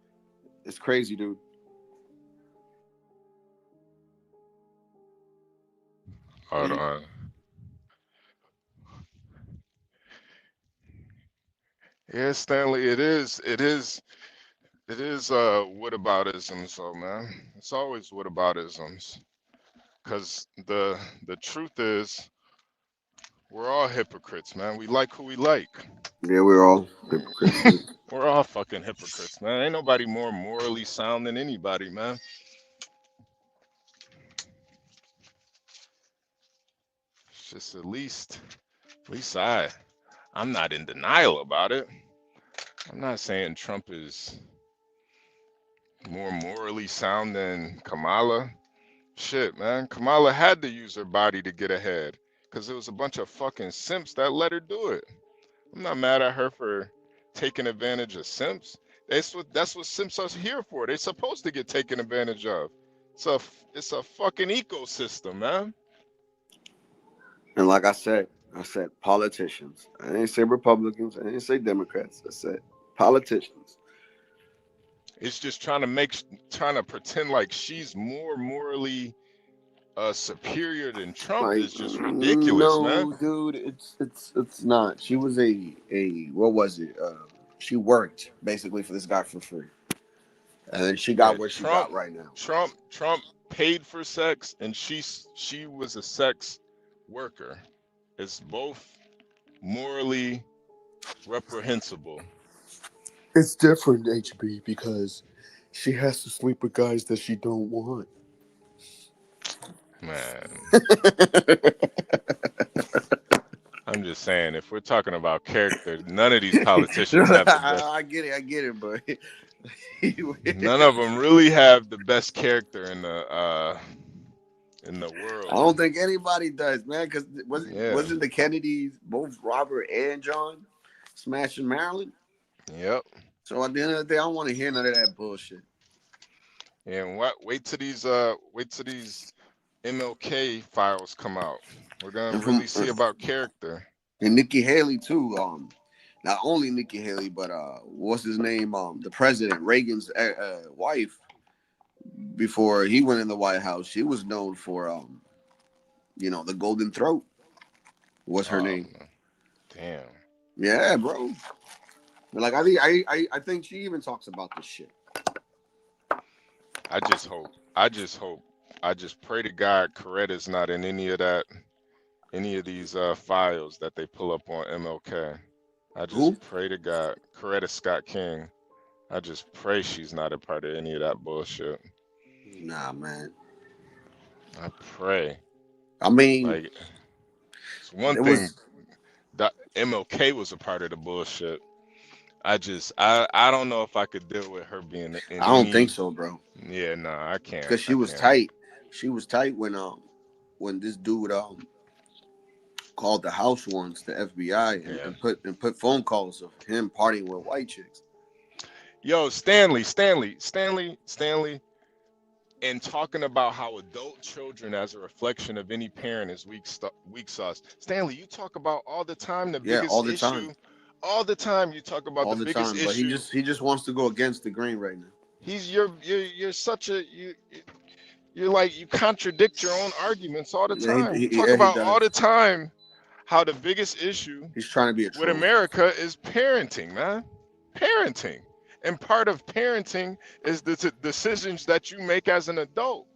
It's crazy, dude. Hold on. Yeah, Stanley, it is whataboutisms, though, man. It's always whataboutisms. Because the truth is, we're all hypocrites, man. We like who we like. Yeah, we're all hypocrites. We're all fucking hypocrites, man. Ain't nobody more morally sound than anybody, man. It's just at least I'm not in denial about it. I'm not saying Trump is more morally sound than Kamala. Shit, man. Kamala had to use her body to get ahead because there was a bunch of fucking simps that let her do it. I'm not mad at her for taking advantage of simps. That's what simps are here for. They're supposed to get taken advantage of. It's a fucking ecosystem, man. And like I said politicians. I didn't say Republicans. I didn't say Democrats. I said politicians. It's just trying to pretend like she's more morally superior than Trump is just ridiculous, man. No, dude, it's not. She was a what was it? She worked basically for this guy for free, and then she got what she got right now. Trump paid for sex, and she was a sex worker. It's both morally reprehensible. It's different, HB, because she has to sleep with guys that she don't want. Man, I'm just saying, if we're talking about character, none of these politicians have the best. I get it, but None of them really have the best character in the world. I don't think anybody does, man. Because wasn't the Kennedys, both Robert and John, smashing Maryland? Yep. So at the end of the day, I don't want to hear none of that bullshit. And wait till these MLK files come out. We're gonna really see about character. And Nikki Haley too. Not only Nikki Haley, but what's his name? The president, Reagan's wife. Before he went in the White House, she was known for the golden throat. What's her name? Damn. Yeah, bro. But like I think she even talks about this shit. I just pray to God Coretta's not in any of these files that they pull up on MLK. I just pray to God, Coretta Scott King. I just pray she's not a part of any of that bullshit. Nah, man. I pray. I mean, like, it's one thing that MLK was a part of the bullshit. I don't know if I could deal with her being in I don't think so, bro. Yeah, no, I can't. Because she was tight. She was tight when this dude called the house once, the FBI, and put phone calls of him partying with white chicks. Yo, Stanley, and talking about how adult children as a reflection of any parent is weak sauce. Stanley, you talk about all the time the biggest all the issue. time. All the time you talk about the biggest issue. But he just wants to go against the grain right now. You're such a you're like you contradict your own arguments all the time. You talk about all the time how the biggest issue he's trying to be with America is parenting, man. Parenting. And part of parenting is the decisions that you make as an adult.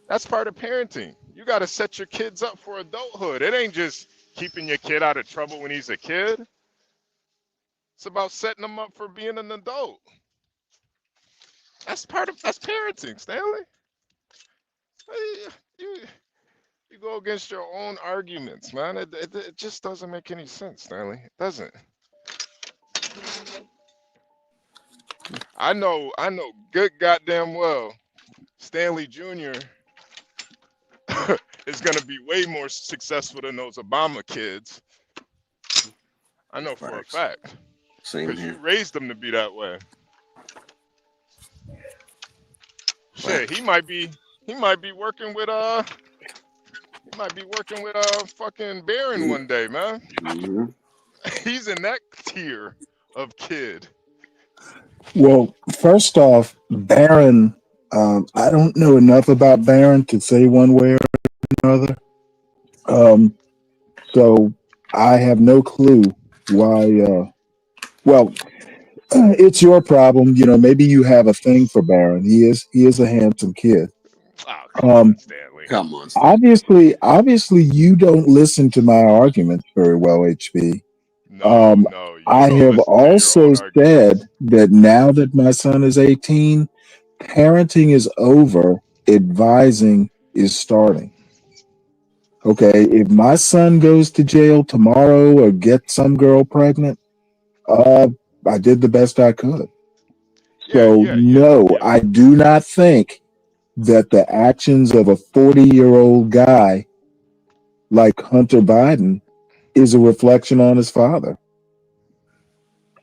That's part of parenting. You got to set your kids up for adulthood. It ain't just keeping your kid out of trouble when he's a kid. It's about setting them up for being an adult. That's parenting, Stanley. You go against your own arguments, man. It just doesn't make any sense, Stanley. It doesn't. I know good goddamn well Stanley Jr. is going to be way more successful than those Obama kids. I know for a fact. Because you raised them to be that way. Shit, he might be working with fucking Barron one day, man. Mm-hmm. He's in that tier of kid. Well, first off, Barron, I don't know enough about Barron to say one way or another. So I have no clue why. Well, it's your problem. You know, maybe you have a thing for Barron. He is a handsome kid. Oh, come on, Stanley. Come on, Stanley. Obviously, you don't listen to my arguments very well, HB. No, I have also said that now that my son is 18, parenting is over, advising is starting. Okay, if my son goes to jail tomorrow or gets some girl pregnant, I did the best I could. So, I do not think that the actions of a 40-year-old guy like Hunter Biden is a reflection on his father.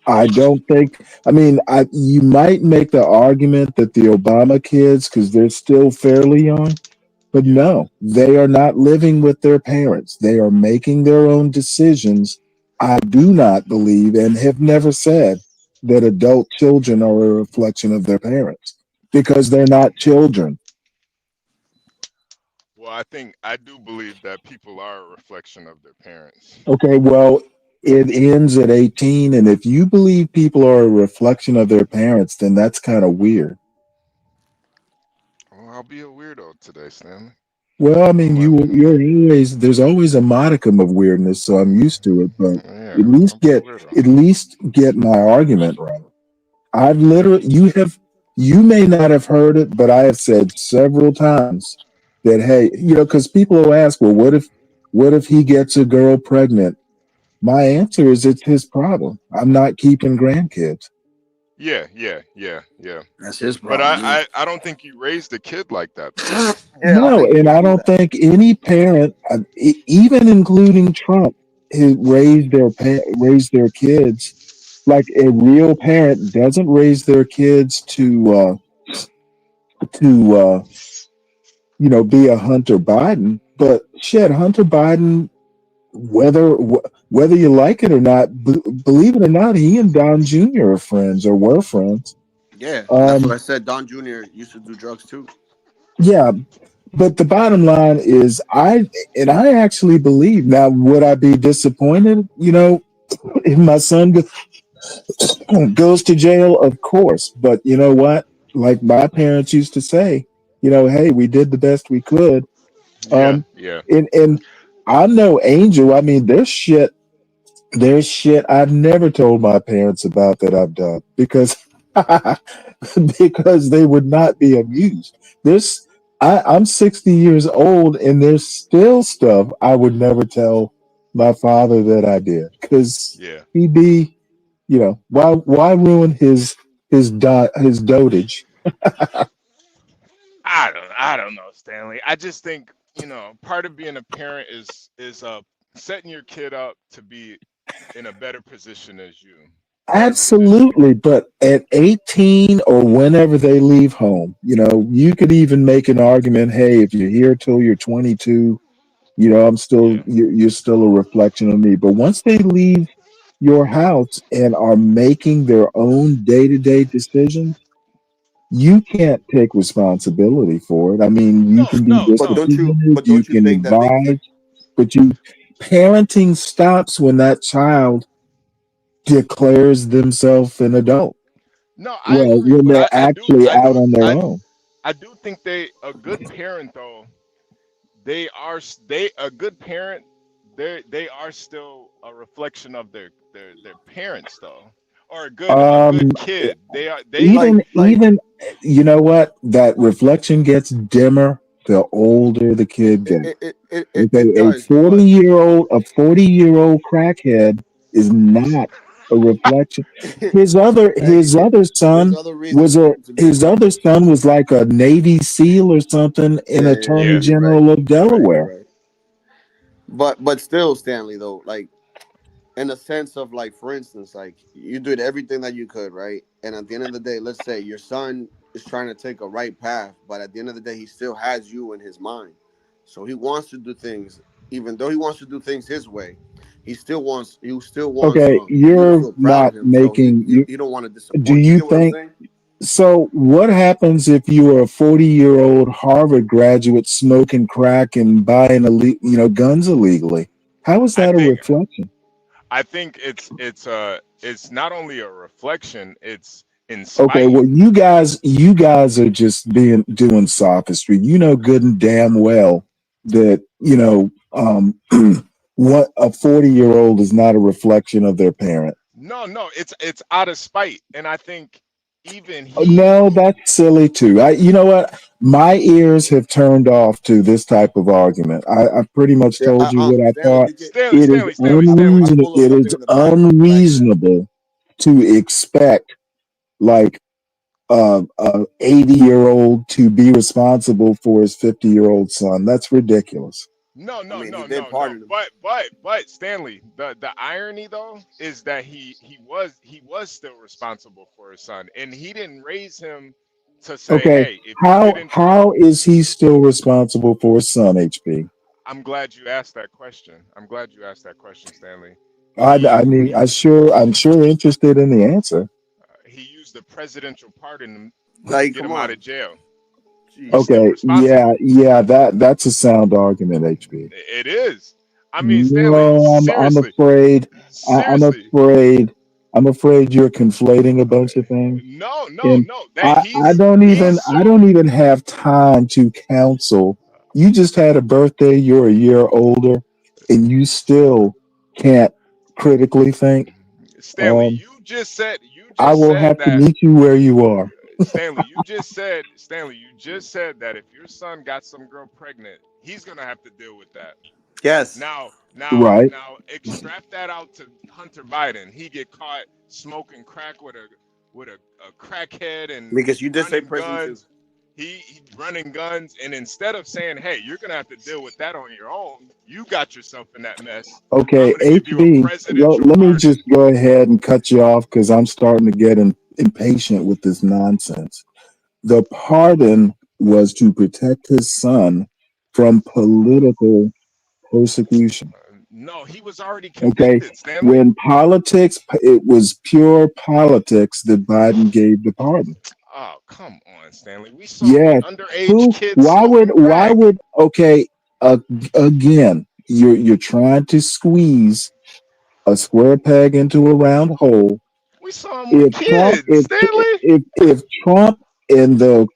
I don't think, you might make the argument that the Obama kids, because they're still fairly young, but no, they are not living with their parents. They are making their own decisions. I do not believe and have never said that adult children are a reflection of their parents because they're not children. Well, I do believe that people are a reflection of their parents. Okay, well, it ends at 18, and if you believe people are a reflection of their parents, then that's kind of weird. Well, I'll be a weirdo today, Stanley. Well, I mean, there's always a modicum of weirdness, so I'm used to it, but at least get my argument right. You may not have heard it, but I have said several times that, hey, because people will ask, well, what if he gets a girl pregnant? My answer is it's his problem. I'm not keeping grandkids. Yeah. That's his But problem. I don't think you raised a kid like that, though. Yeah, No, think and you I do don't that. think any parent, even including Trump, has raised their kids like a real parent doesn't raise their kids to be a Hunter Biden. But shit, Hunter Biden, whether you like it or not, believe it or not, he and Don Jr. are friends or were friends. Yeah, that's what I said. Don Jr. used to do drugs too. Yeah, but the bottom line is, I actually believe. Now, would I be disappointed? If my son goes to jail, of course. But you know what? Like my parents used to say, hey, we did the best we could. Yeah. And I'm no angel. I mean, there's shit I've never told my parents about that I've done because because they would not be amused. I'm 60 years old and there's still stuff I would never tell my father that I did because Yeah. he'd be, why ruin his dotage? I don't know, Stanley. I just think, part of being a parent is setting your kid up to be in a better position as you. Absolutely, but at 18 or whenever they leave home, you could even make an argument. Hey, if you're here till you're 22, you're still a reflection of me. But once they leave your house and are making their own day-to-day decisions, you can't take responsibility for it. I mean, you can be disciplined, you don't you can think that they advise, but parenting stops when that child declares themselves an adult. No, I agree, When but they're actually out on their own. I do think a good parent though, a good parent, they are still a reflection of their parents though, or a good kid. Even you know what? That reflection gets dimmer the older the kid gets. It A does, 40-year-old crackhead is not a reflection. His other son was like a Navy SEAL or something, an Attorney General of Delaware. But still, Stanley, though, like in a sense of like, for instance, like you did everything that you could, right? And at the end of the day, let's say your son is trying to take a right path, but at the end of the day, he still has you in his mind. So he wants to do things, even though he wants to do things his way. He still wants you to You're feel proud not of him. So making you don't want to do disappoint. You you get what I'm think saying? so? What happens if you are a 40-year-old Harvard graduate smoking crack and buying guns illegally? How is that a reflection? I think it's not only a reflection, it's in Okay, spite. well, you guys are just doing sophistry. You know good and damn well that what a 40-year-old is not a reflection of their parent. No, it's out of spite, and I think even No, that's silly too. You know what? My ears have turned off to this type of argument. I pretty much told you what I thought. It is unreasonable to expect like a 80-year-old to be responsible for his 50-year-old son. That's ridiculous. No. But Stanley, the irony though is that he was still responsible for his son, and he didn't raise him to say, Okay, hey, if you get into how is he still responsible for his son, HP? I'm glad you asked that question. Stanley. I'm sure interested in the answer. He used the presidential pardon to get him out of jail. Okay, yeah, that's a sound argument, HP. It is. I mean, Stanley, No, I'm seriously. afraid. Seriously. I'm afraid you're conflating a bunch of things. No. I don't even have time to counsel. You just had a birthday. You're a year older, and you still can't critically think. Stanley, you just said I will have to that. meet you where you are. Stanley, you just said that if your son got some girl pregnant, he's gonna have to deal with that. Yes. Now, Right. extract that out to Hunter Biden. He get caught smoking crack with a crackhead and Because you just say running prison too. guns. He running guns, and instead of saying, "Hey, you're gonna have to deal with that on your own," you got yourself in that mess. Okay, I'm gonna give you a HB, presidential let me pardon. just go ahead and cut you off because I'm starting to get impatient with this nonsense. The pardon was to protect his son from political persecution. No, he was already Okay, convicted, Stanley. when politics, it was pure politics that Biden gave the pardon. Oh, come on, Stanley. We saw Yes. underage kids Why smoking crack. would, okay, again, you're trying to squeeze a square peg into a round hole. We saw him with kids, Stanley. If Trump in the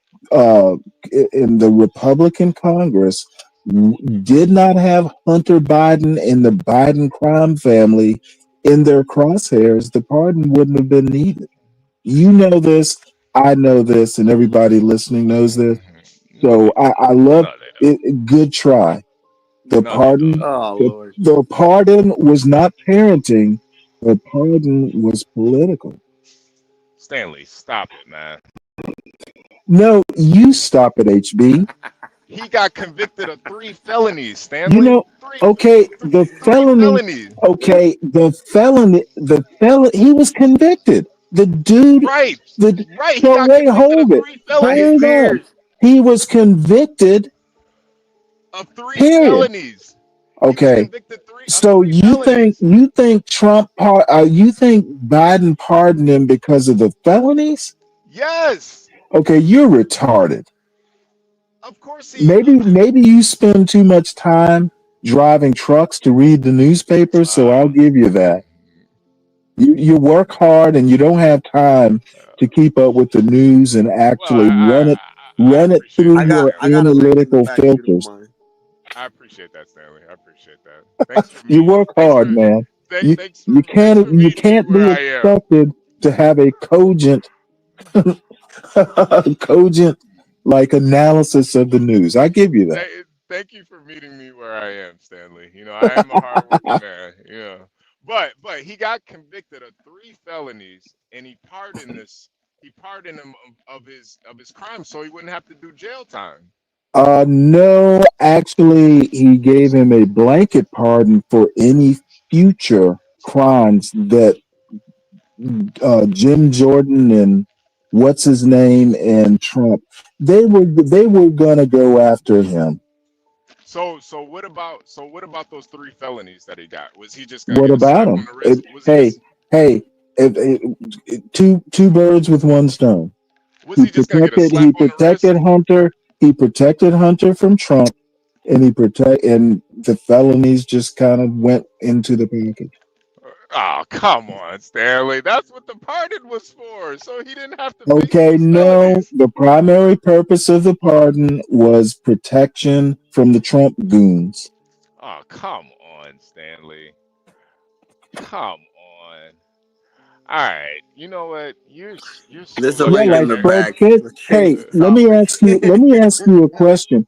Republican Congress did not have Hunter Biden and the Biden crime family in their crosshairs, the pardon wouldn't have been needed. You know this, I know this, and everybody listening knows this. So I love it. Good try. The pardon, Oh Lord. the pardon was not parenting. The pardon was political. Stanley, stop it, man. No, you stop it, HB. He got convicted of 3 felonies, Stanley. You know, okay, the felony. felonies. Okay, the felony. He was convicted. The dude. Right. Right. He So got wait, convicted hold of it. 3 felonies. His Hold beard. on. He was convicted. Of 3 Period. felonies. Okay. Convicted So you think Trump? You think Biden pardoned him because of the felonies? Yes. Okay, you're retarded. Of course he. Maybe you spend too much time driving trucks to read the newspaper, so I'll give you that. You work hard and you don't have time to keep up with the news and actually run it through your analytical filters. I appreciate that, Stanley. I appreciate that. Thanks for You work hard, man. You can't be expected to have a cogent like analysis of the news. I give you that. Thank you for meeting me where I am, Stanley. You know, I am a hardworking man. Yeah. But he got convicted of 3 felonies, and he pardoned him of his crime, so he wouldn't have to do jail time. No, actually, he gave him a blanket pardon for any future crimes that Jim Jordan and what's his name and Trump, they were gonna go after him. So what about those 3 felonies that he got? Was he just gonna What get a slap about on him? the wrist? Two birds with one stone. Was he just gonna get a slap on the wrist? He protected Hunter from Trump, and the felonies just kind of went into the package. Oh, come on, Stanley. That's what the pardon was for. So he didn't have to. Okay, no. The primary purpose of the pardon was protection from the Trump goons. Oh, come on, Stanley. Come on. All right. You know what? You're This so is right in the back. Hey, let me ask you a question.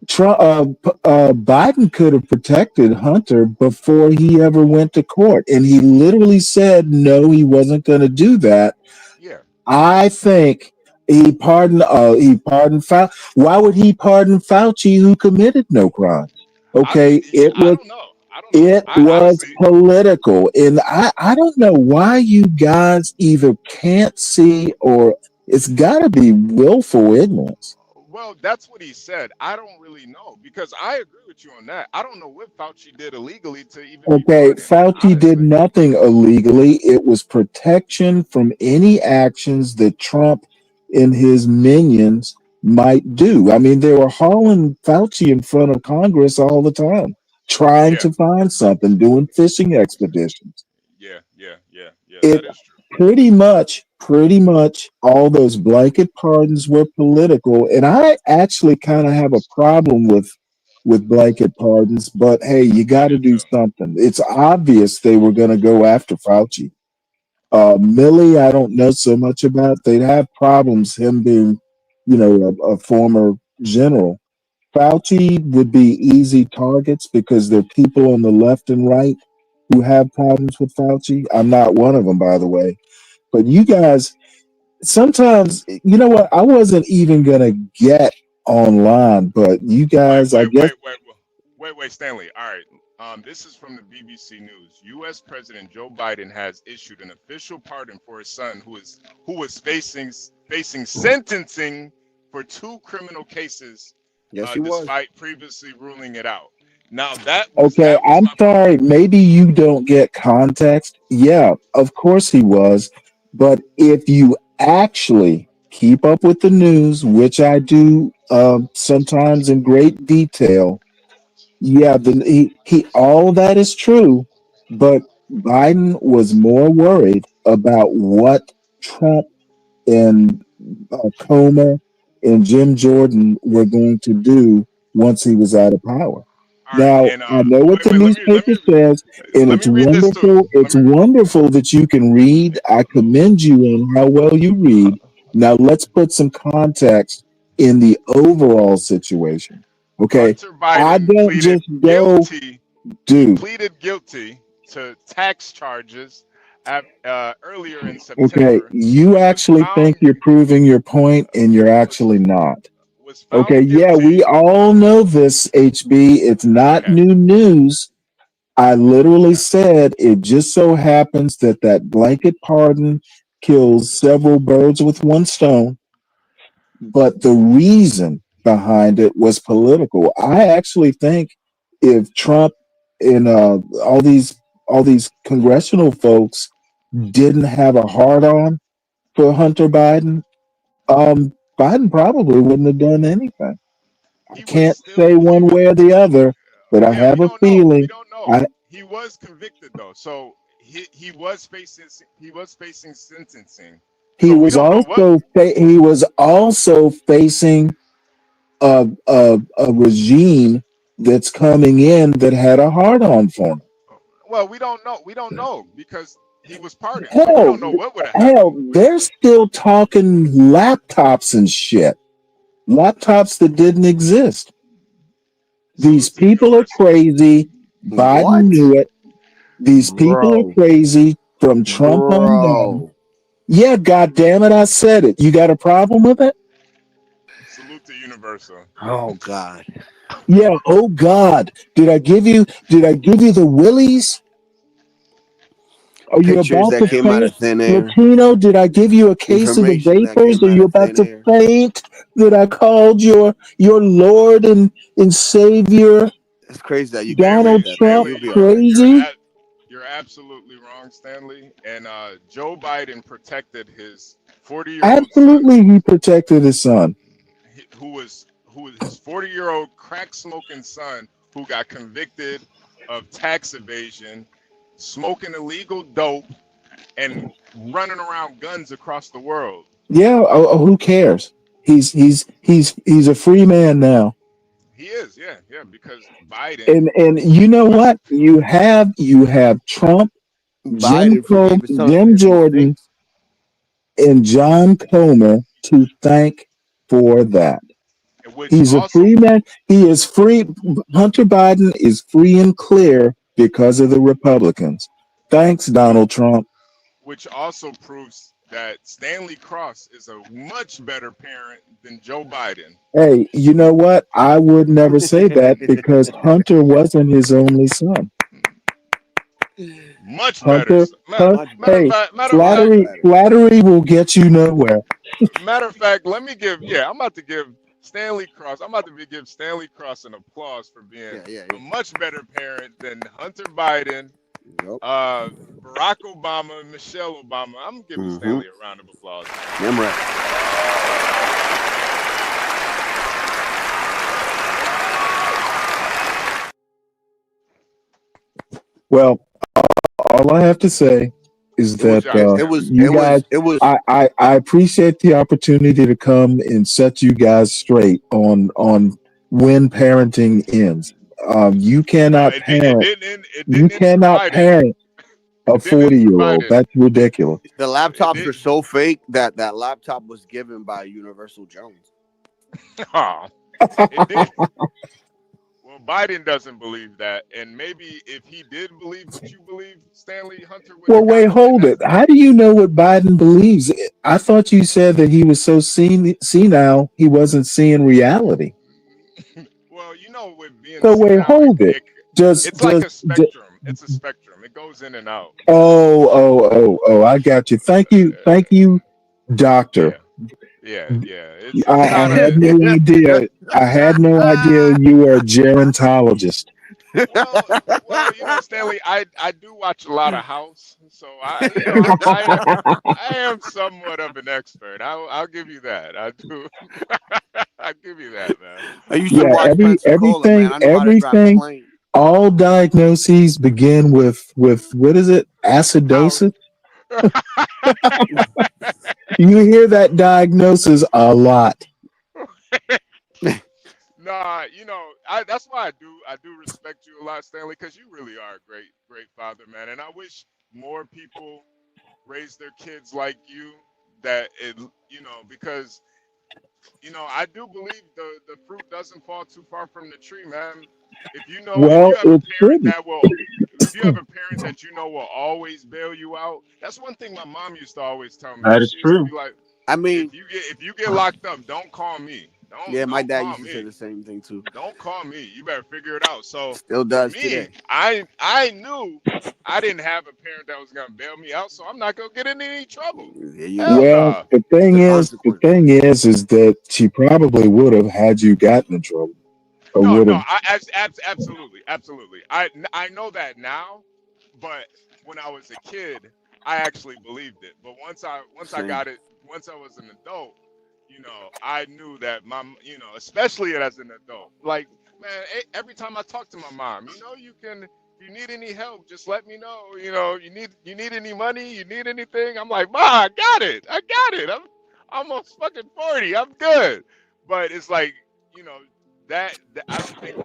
Biden could have protected Hunter before he ever went to court, and he literally said no, he wasn't going to do that. Yeah. I think he pardoned Fauci. Why would he pardon Fauci, who committed no crimes? Okay, it was political, and I don't know why you guys either can't see or it's got to be willful ignorance. Well, that's what he said. I don't really know because I agree with you on that. I don't know what Fauci did illegally to even. Okay, Fauci did nothing illegally. It was protection from any actions that Trump and his minions might do. I mean, they were hauling Fauci in front of Congress all the time, trying to find something, doing fishing expeditions. Yeah. That is true. Pretty much all those blanket pardons were political, and I actually kind of have a problem with blanket pardons, but hey, you got to do something. It's obvious they were going to go after Fauci. Millie, I don't know so much about. They'd have problems, him being, a former general. Fauci would be easy targets because there are people on the left and right who have problems with Fauci. I'm not one of them, by the way. But you guys, sometimes, you know what? I wasn't even going to get online, but you guys, I guess. Wait, Stanley. All right. This is from the BBC News. U.S. President Joe Biden has issued an official pardon for his son, who was facing sentencing for 2 criminal cases. Yes, he was. Despite previously ruling it out. Now Okay, I'm sorry. Maybe you don't get context. Yeah, of course he was. But if you actually keep up with the news, which I do sometimes in great detail, yeah, he all that is true. But Biden was more worried about what Trump and Comer and Jim Jordan were going to do once he was out of power. Now, I know what the newspaper says, and it's wonderful. It's wonderful that you can read. I commend you on how well you read. Now, let's put some context in the overall situation. Okay, I don't just go, dude. Pleaded guilty to tax charges earlier in September. Okay, you actually think you're proving your point, and you're actually not. Okay, yeah, we all know this, HB. It's not new news. I literally said it just so happens that blanket pardon kills several birds with one stone, but the reason behind it was political. I actually think if Trump and all these congressional folks didn't have a hard on for Hunter Biden, Biden probably wouldn't have done anything. I can't say one way or the other, but I have a feeling. He was convicted though, so he was facing sentencing. He was also facing a regime that's coming in that had a hard on for him. Well, we don't know because he was pardoned. So we don't know what would have happened. Hell, they're still talking laptops and shit. Laptops that didn't exist. These people are crazy. Biden knew it. These people are crazy from Trump on down. Yeah, God damn it, I said it. You got a problem with it? Salute to Universal. Oh God. Yeah, oh God. Did I give you the willies? Are you about to faint? Latino, did I give you a case of the vapors? Are you about to faint? That I called your Lord and Savior? It's crazy that you Donald Trump crazy. You're absolutely wrong, Stanley. And Joe Biden protected his 40-year-old Absolutely, he protected his son. Who was his 40-year-old crack smoking son who got convicted of tax evasion, smoking illegal dope, and running around guns across the world. Yeah, who cares? He's a free man now. He is, yeah, because Biden and you know what? You have Trump, Jim Jordan, and John Comer to thank for that. He's a free man. He is free. Hunter Biden is free and clear because of the Republicans. Thanks, Donald Trump. Which also proves that Stanley Cross is a much better parent than Joe Biden. Hey, you know what? I would never say that because Hunter wasn't his only son. Much Hunter, better. Flattery will get you nowhere. Matter of fact, I'm about to give Stanley Cross. I'm about to give Stanley Cross an applause for being a much better parent than Hunter Biden, Barack Obama, and Michelle Obama. I'm giving Stanley a round of applause. I'm right. Well, all I have to say is that I appreciate the opportunity to come and set you guys straight on when parenting ends. You cannot parent. You cannot parent. A 40-year-old. That's ridiculous. The laptops are so fake that that laptop was given by Universal Jones. Oh, it did. Well, Biden doesn't believe that, and maybe if he did believe what you believe, Stanley Hunter would. Well, wait, hold it. How do you know what Biden believes? I thought you said that he was so senile he wasn't seeing reality. Well, you know, with being so wait, hold it. It's like a spectrum. It's a spectrum. It goes in and out. Oh! I got you. Thank you, doctor. Yeah. I had no idea. I had no idea you were a gerontologist. Well, you know, Stanley, I do watch a lot of House, so I am somewhat of an expert. I'll give you that. I do. I'll give you that, man. I used to watch everything. All diagnoses begin with what is it? Acidosis. You hear that diagnosis a lot. Nah, you know, that's why I do respect you a lot, Stanley, because you really are a great father, man. And I wish more people raise their kids like you. Because I do believe the fruit doesn't fall too far from the tree, man. If you have a parent that you know will always bail you out, that's one thing my mom used to always tell me. That is true. Like, I mean, if you get locked up, don't call me. My dad used to say the same thing too. Don't call me. You better figure it out. So still does me, today. I knew I didn't have a parent that was gonna bail me out, so I'm not gonna get in any trouble. Well, the thing is that she probably would have had you gotten in trouble. Absolutely. I know that now, but when I was a kid, I actually believed it. But once I was an adult, I knew that especially as an adult, like, man, every time I talk to my mom, you need any help, just let me know. You need any money, you need anything. I'm like, Ma, I got it. I'm almost fucking 40. I'm good. But it's like, that I think,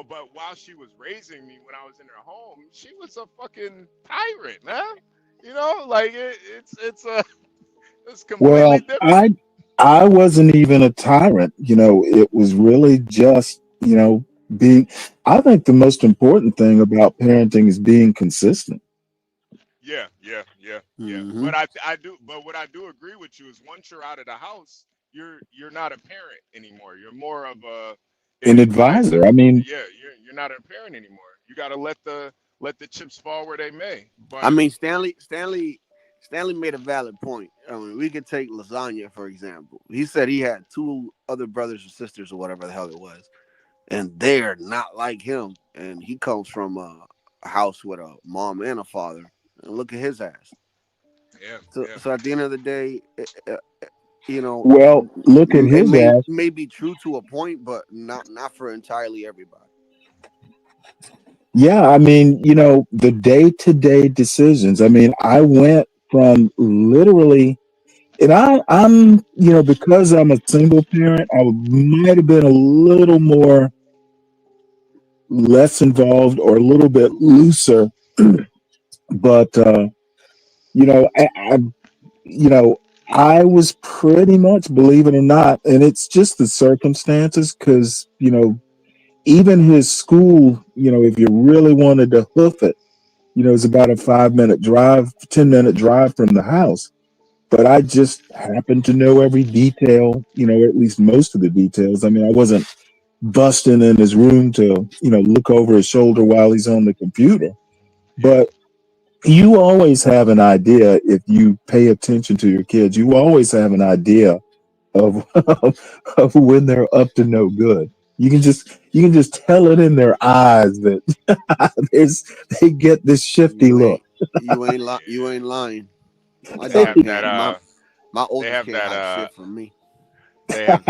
but while she was raising me when I was in her home, she was a fucking tyrant, man. Like it's completely different. I wasn't even a tyrant. It was really just, being. I think the most important thing about parenting is being consistent. Yeah. Mm-hmm. But what I do agree with you is once you're out of the house, you're not a parent anymore. You're more of an advisor. I mean, you're not a parent anymore. You got to let the chips fall where they may. But I mean, Stanley made a valid point. I mean, we could take Lasagna, for example. He said he had 2 other brothers or sisters or whatever the hell it was, and they're not like him. And he comes from a house with a mom and a father. And look at his ass. So at the end of the day, well, look at his ass. May be true to a point, but not for entirely everybody. Yeah, I mean, the day-to-day decisions. I mean, I went from literally, and I'm, because I'm a single parent, I might have been a little more less involved or a little bit looser, but I was pretty much, believe it or not, and it's just the circumstances, because even his school, if you really wanted to hoof it, it's about a 5-minute drive, 10-minute drive from the house. But I just happened to know every detail, at least most of the details. I mean, I wasn't busting in his room to, look over his shoulder while he's on the computer. But you always have an idea, if you pay attention to your kids, you always have an idea of of when they're up to no good. You can just tell it in their eyes that they get this shifty look. You ain't lying. My oldest kid had shit from me. They have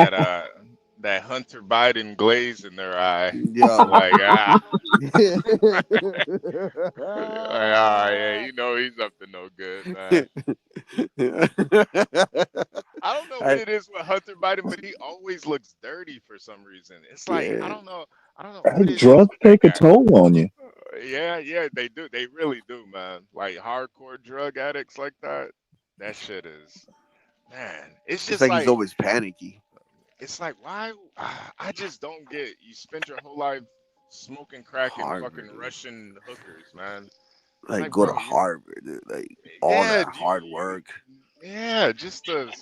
that Hunter Biden glaze in their eye. Yeah. Like, he's up to no good, man. I don't know what it is with Hunter Biden, but he always looks dirty for some reason. It's like, I don't know. Drugs take a toll on you. Yeah, they do. They really do, man. Like hardcore drug addicts like that. That shit is, man. It's It's just like he's like, always panicky. it's like, why? I just don't get. You spend your whole life smoking crack and Harvard, fucking dude. Russian hookers, man. It's Like like, go to bro, Harvard, dude. Like all yeah, that hard work. yeah, just the.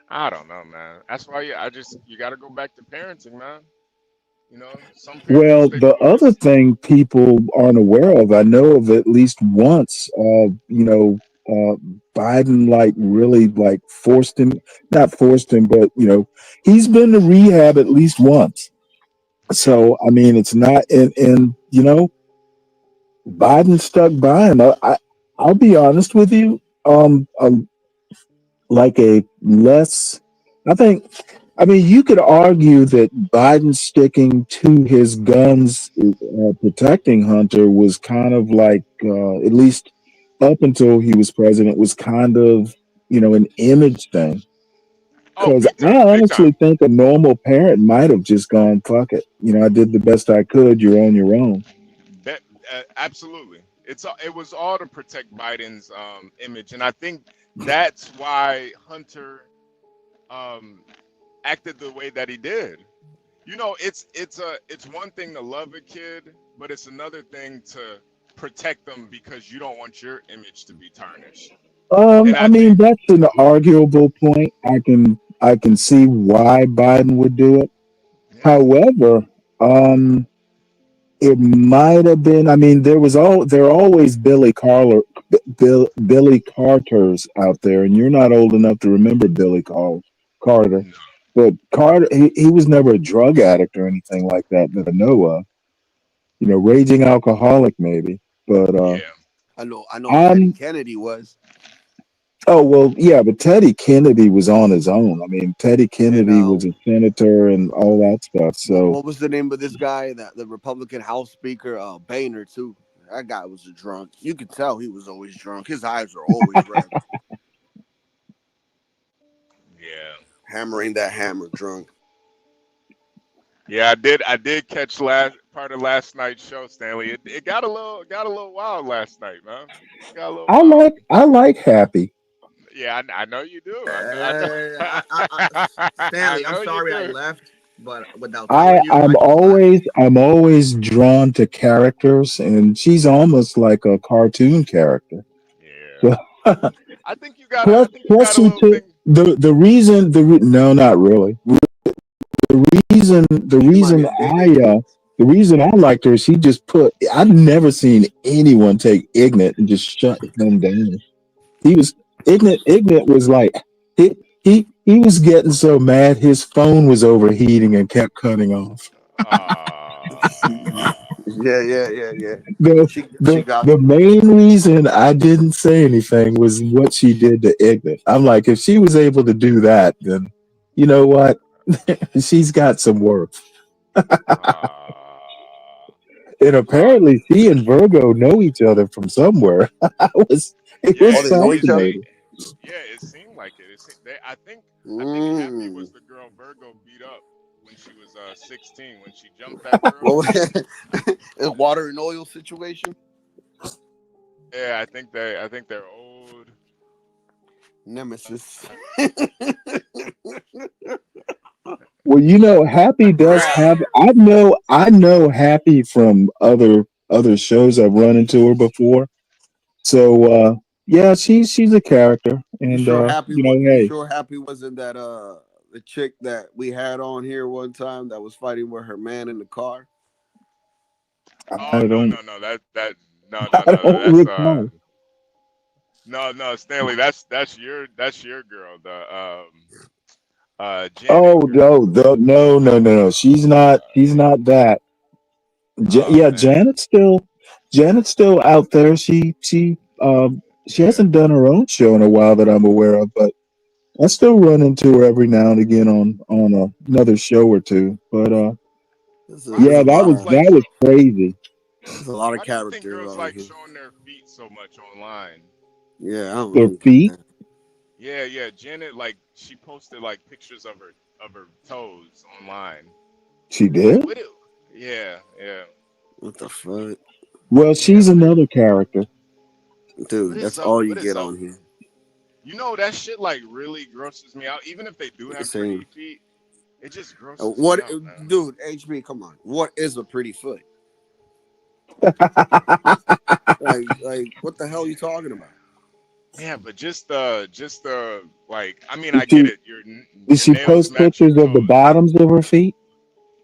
I don't know, man. That's why you got to go back to parenting, man. You know, some parents Well, they the other force. thing people aren't aware of, I know of at least once, Biden like really like forced him, not forced him, but he's been to rehab at least once. Yeah. So I mean, it's not, and Biden stuck by him. I'll be honest with you. Like a less, I think, I mean, you could argue that Biden sticking to his guns, protecting Hunter, was kind of like, at least up until he was president, was kind of, an image thing. Oh, Because big I time, big honestly time. think a normal parent might have just gone, fuck it. I did the best I could. You're on your own. That absolutely. It was all to protect Biden's image, and I think that's why Hunter um, acted the way that he did. You know, it's one thing to love a kid, but it's another thing to protect them because you don't want your image to be tarnished. And I I mean, think, that's an arguable point. I can see why Biden would do it. yeah. However, it might have been. I mean, there are always Billy Carters out there, and you're not old enough to remember Carter. No. But Carter, he was never a drug addict or anything like that I know of. Raging alcoholic maybe, but Yeah. I know Teddy I'm. Kennedy was. Oh well, yeah, but Teddy Kennedy was on his own. I mean, Teddy And Kennedy was a senator and all that stuff. So, what was the name of this guy? That the Republican House Speaker, Boehner too. That guy was a drunk. You could tell he was always drunk. His eyes were always red, Yeah. hammering that hammer drunk. Yeah, I did catch last part of last night's show, Stanley. It got a little wild last night, man. It got a little wild. I like Happy. Yeah, I know you do. I Stanley, I'm know you sorry I do. left, but without telling you, I I'm just left. always drawn to characters, and she's almost like a cartoon character. Yeah. So, I think you got a I plus, think you plus got a she little took thing. the reason no, not really. The She might reason have did it. the reason I liked her, she just put. I've never seen anyone take Ignat and just shut him down. He was Ignat. Ignat was like he was getting so mad his phone was overheating and kept cutting off. Yeah. The She got the main reason I didn't say anything was what she did to Ignat. I'm like, if she was able to do that, then you know what? She's got some worth. And uh, apparently she and Virgo know each other from somewhere. It yeah, was Oh, they know each other. fascinating. it seemed like it. I think Happy was Mm. the girl Virgo beat up when she was 16 when she jumped that girl. What was a water and oil situation? Yeah, I think they're old. Nemesis. Well, Happy does Rap. have. I know Happy from other shows. I've run into her before. So yeah, she's a character, You and sure happy? You hey, sure happy wasn't that the chick that we had on here one time that was fighting with her man in the car? Oh I no don't no no that no no I no no don't that's recall. no Stanley, that's your girl, the Oh Janet girl. no, she's not that. Oh Yeah, man. Janet's still out there. She Yeah. hasn't done her own show in a while that I'm aware of, but I still run into her every now and again on another show or two. But There's yeah, a lot of that was crazy. there's a lot of Why do you think characters girls on like here. showing their feet so much online? Yeah, I Their don't get feet, that. Yeah. Janet, like, she posted like pictures of her toes online. she Like, did. what? Yeah. What the fuck? Well, she's another character. Dude, What that's is up? all you What is get up? on here. You know that shit like really grosses me out. Even if they do have Same. pretty feet, it just grosses What, me out, man. dude? HB, come on. What is a pretty foot? Like, what the hell are you talking about? Yeah, but just like, I mean, I get it. Your Did she nails post match your pictures of the toes. bottoms of her feet?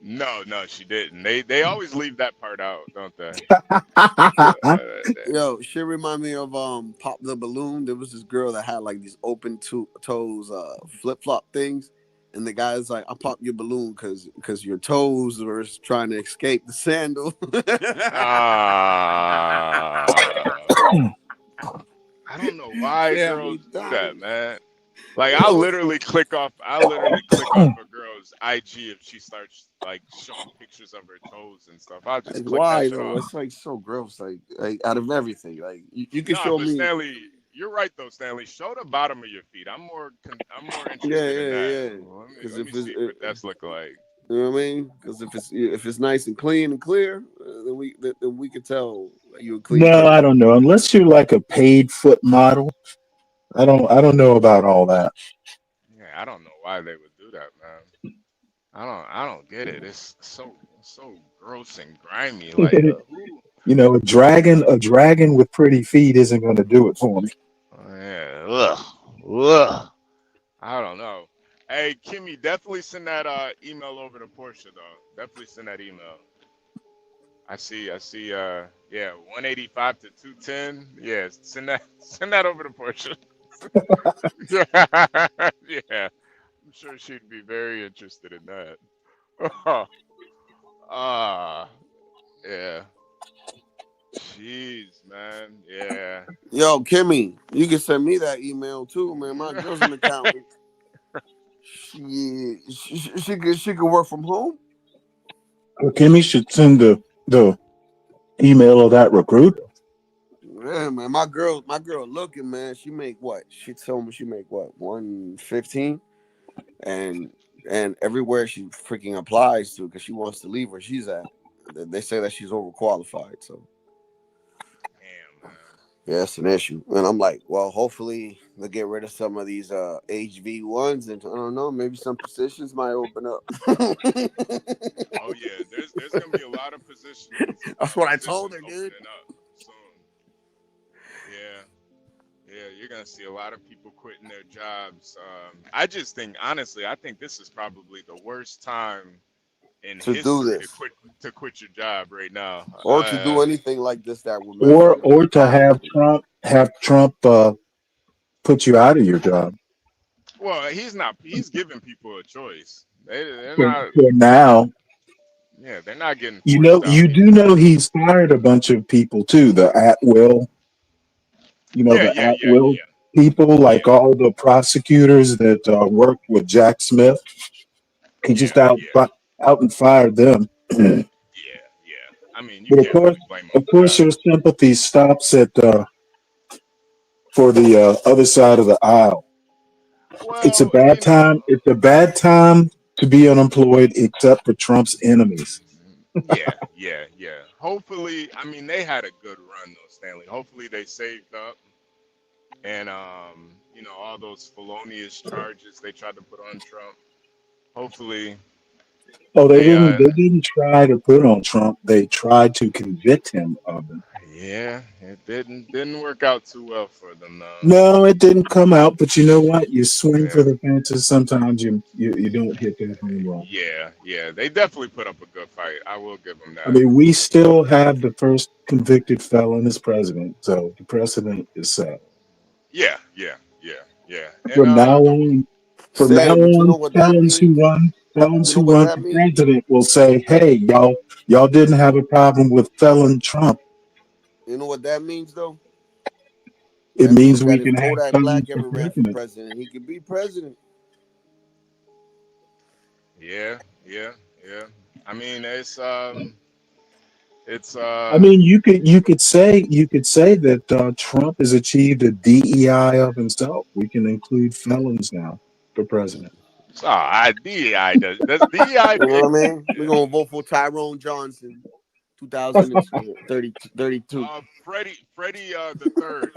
No, she didn't. They always leave that part out, don't they? Yo, shit remind me of Pop the Balloon. There was this girl that had like these open toes flip flop things, and the guy's like, "I popped your balloon because your toes were trying to escape the sandal." I don't know why Yeah, girls me do dying. that, man. Like I'll literally click off a girl's IG if she starts like showing pictures of her toes and stuff. I'll just Like, click that why shit though? off. It's like so gross. Like out of everything, like you can Nah, show but me. Stanley, you're right though, Stanley. Show the bottom of your feet. I'm more interested in that. Yeah. Well, Because let me see what that's look like. you know what I mean? Because if it's nice and clean and clear, then we can tell you a clean No, person. I don't know. Unless you're like a paid foot model, I don't know about all that. Yeah, I don't know why they would do that, man. I don't get it. It's so gross and grimy. Like who? You know, a dragon with pretty feet isn't going to do it for me. Yeah, ugh. I don't know. Hey, Kimmy, definitely send that email over to Portia though. Definitely send that email. I see. Yeah, 185 to 210. Yeah, send that over to Portia. Yeah, I'm sure she'd be very interested in that. Yeah. Jeez, man. Yeah. Yo, Kimmy, you can send me that email too, man. My girl's an accountant. She could work from home. Well, Kimmy should send the email of that recruiter. Yeah, man. My girl looking, man. She make what? She told me she make what? 115, and everywhere she freaking applies to because she wants to leave where she's at. They say that she's overqualified. So. Damn, man. Yeah, that's an issue. And I'm like, well, hopefully they'll get rid of some of these HV1s, and I don't know, maybe some positions might open up. Oh yeah, there's gonna be a lot of positions. That's what I told her, dude. Up soon. Yeah, you're gonna see a lot of people quitting their jobs. I just think, honestly, I think this is probably the worst time in To history do this. to quit your job right now, Or to do anything like this that would mess Or with to have Trump put you out of your job. Well, he's giving people a choice. They're For not. now, Yeah, they're not getting. you know, forced out. you do know he's fired a bunch of people too. The at will, at will people, like all the prosecutors that worked with Jack Smith. He just out and fired them. Yeah. I mean, you But can't really blame him of for course, that. your sympathy stops at for the other side of the aisle. It's a bad time. It's a bad time to be unemployed, except for Trump's enemies. Yeah. Hopefully, I mean, they had a good run though, Stanley. Hopefully, they saved up, and all those felonious charges they tried to put on Trump. Hopefully. Oh, they didn't. They didn't try to put on Trump. They tried to convict him of it. Yeah, it didn't work out too well for them. No, it didn't come out. But you know what? You swing for the fences. Sometimes you don't hit that home run. Yeah, they definitely put up a good fight. I will give them that. I mean, we still have the first convicted felon as president, so the precedent is set. Yeah. From now on, felons who run for president will say, "Hey, y'all didn't have a problem with felon Trump. You know what that means, though? It means we that can if have Kodak felons Black ever ran for president, he could be president." Yeah. I mean, it's I mean, you could say that Trump has achieved a DEI of himself. We can include felons now for president. DEI does DEI. You know what I mean? We're gonna vote for Tyrone Johnson 2032. Freddie the third.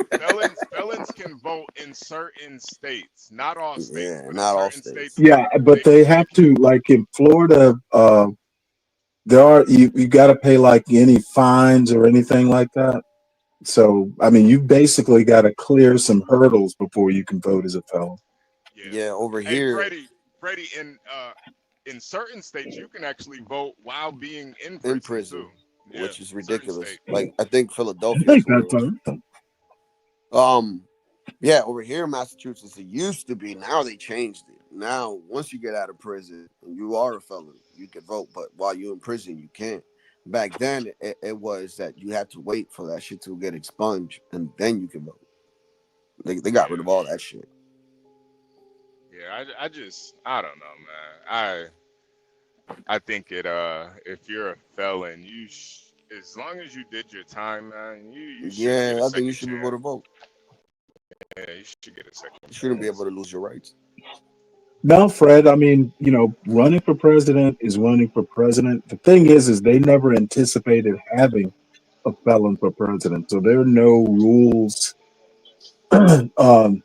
Felons can vote in certain states, not all states, Yeah, but in not all certain states. states Yeah, but they have to, like in Florida, there are you got to pay like any fines or anything like that. So I mean, you basically got to clear some hurdles before you can vote as a felon. Yeah, over Hey, here Freddie, in certain states you can actually vote while being in in prison prison, too. Yeah, which is certain ridiculous. states. Like I think I Philadelphia think is where it that's was. awesome. Yeah, over here in Massachusetts, it used to be. Now they changed it. Now, once you get out of prison and you are a felon, you can vote. But while you're in prison, you can't. Back then, it was that you had to wait for that shit to get expunged and then you can vote. They got rid of all that shit. Yeah, I don't know, man. I think if you're a felon, as long as you did your time, man, you should get Yeah, a I think you second should be chance. able to vote. Yeah, you should get a second You shouldn't be chance. able to lose your rights. No, Fred. I mean, running for president is running for president. The thing is they never anticipated having a felon for president, so there are no rules um,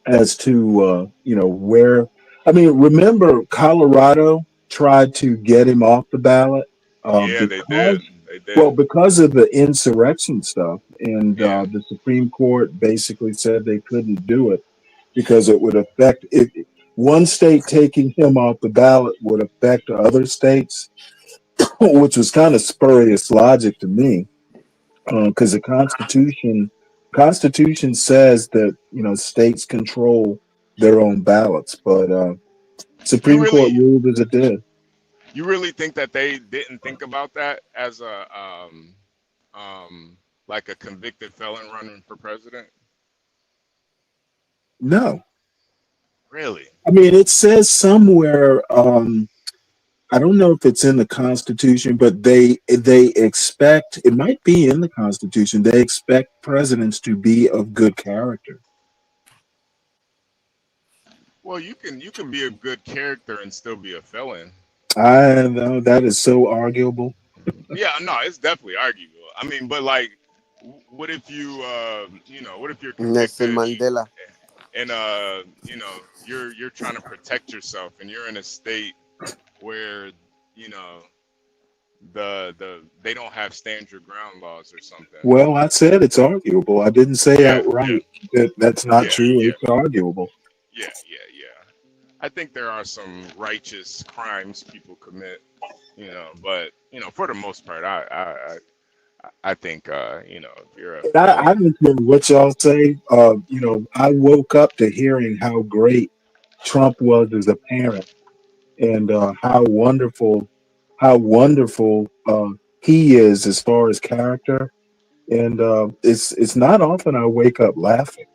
as to where. I mean, remember Colorado tried to get him off the ballot Yeah, they did. because, They did. well, because of the insurrection stuff, and Yeah. the Supreme Court basically said they couldn't do it because it would affect it. One state taking him off the ballot would affect other states, which was kind of spurious logic to me, because the Constitution says that states control their own ballots, but You Supreme Court really ruled as it did. you really think that they didn't think about that as a like a convicted felon running for president? No, Really? I mean it says somewhere. I don't know if it's in the Constitution, but they expect it might be in the Constitution. They expect presidents to be of good character. Well, you can be a good character and still be a felon. I know that is so arguable. Yeah, no, it's definitely arguable. I mean, but like, what if what if you're Nelson convicted Mandela. and you're trying to protect yourself and you're in a state where you know they don't have stand your ground laws or something. Well, I said it's arguable. I didn't say Yeah, outright that that's not yeah, true. yeah, It's arguable. yeah. I think there are some righteous crimes people commit, but for the most part, I think if you're a And I felon. don't care what y'all say. I woke up to hearing how great Trump was as a parent, and how wonderful he is as far as character. And it's not often I wake up laughing.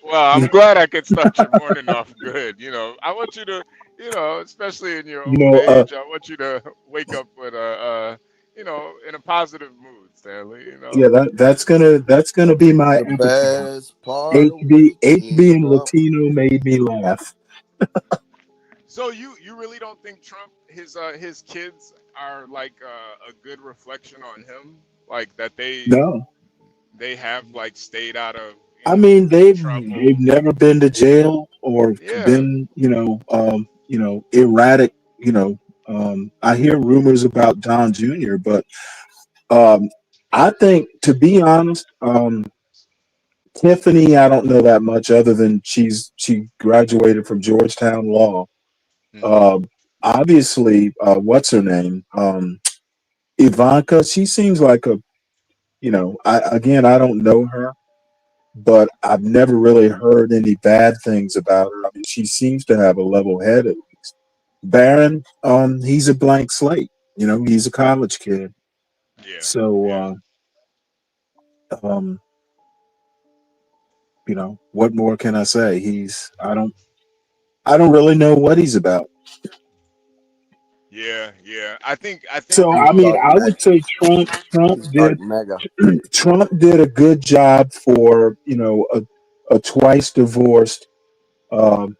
Well, I'm glad I could start your morning off good. I want you to, especially in your You old know, age, I want you to wake up with in a positive mood, Stanley. yeah, that's gonna be my The epitaph. best part of HB waking and up. Latino made me laugh. So you really don't think Trump his kids are like a good reflection on him, like that No, they have like stayed out of I mean they've trouble. never been to jail or Yeah. been erratic. I hear rumors about Don Jr., but um, I think to be honest, Tiffany, I don't know that much other than she graduated from Georgetown Law. Hmm. Uh, Obviously, what's her name? Ivanka. She seems like I don't know her, but I've never really heard any bad things about her. I mean, she seems to have a level head at least. Barron, he's a blank slate. He's a college kid. Yeah. So, Yeah. um, what more can I say? I don't really know what he's about. Yeah. Yeah. I think So, He's I mean, dark I would mega. say Trump He's did dark mega. Trump did a good job for a twice divorced, um,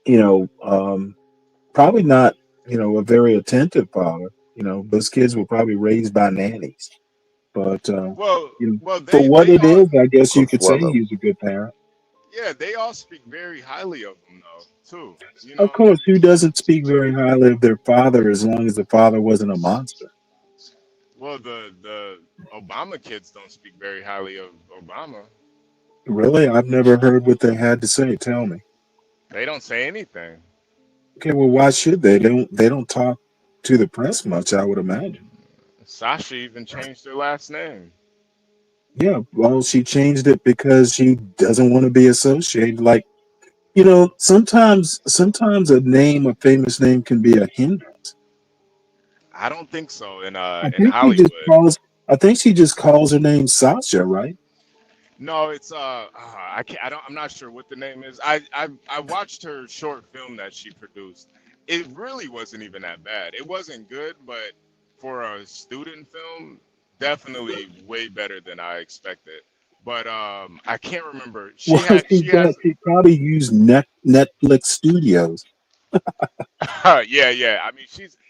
you know, um, probably not a very attentive father. You know, those kids were probably raised by nannies. But Well, you know, well, for what they it all is, I guess you could say Consuelo. he's a good parent. yeah, they all speak very highly of him though, too. You Of know, course, who doesn't speak very highly of their father as long as the father wasn't a monster? well, the Obama kids don't speak very highly of Obama. Really? I've never heard what they had to say. Tell me. They don't say anything. Okay, well, why should they? They don't talk to the press much, I would imagine. Sasha even changed their last name. Yeah, well, she changed it because she doesn't want to be associated. Like, you know, sometimes a famous name can be a hindrance. I don't think so I in think she just Hollywood. calls. I think she just calls her name Sasha, right? No, it's I can't, I don't I'm not sure what the name is. I watched her short film that she produced. It really wasn't even that bad. It wasn't good, but for a student film, definitely way better than I expected. But I can't remember. Well, She has she probably used Netflix Studios. yeah, yeah. I mean,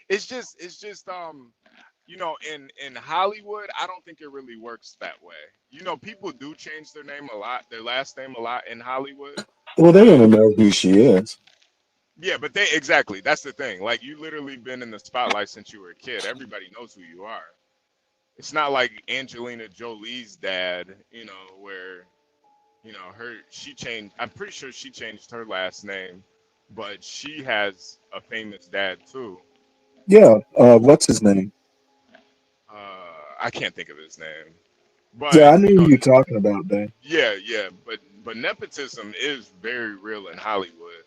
it's just you know, in Hollywood, I don't think it really works that way. You know, people do change their name a lot, their last name a lot in Hollywood, Well, they're but gonna know who she is. yeah, but they exactly, that's the thing. Like you literally been in the spotlight since you were a kid. Everybody knows who you are. It's not like Angelina Jolie's dad, you know, where you know her she changed. I'm pretty sure she changed her last name, but she has a famous dad too. Yeah. What's his name? I can't think of his name, but Yeah, I knew you who know, you're talking about, Dan. yeah, yeah, but nepotism is very real in Hollywood,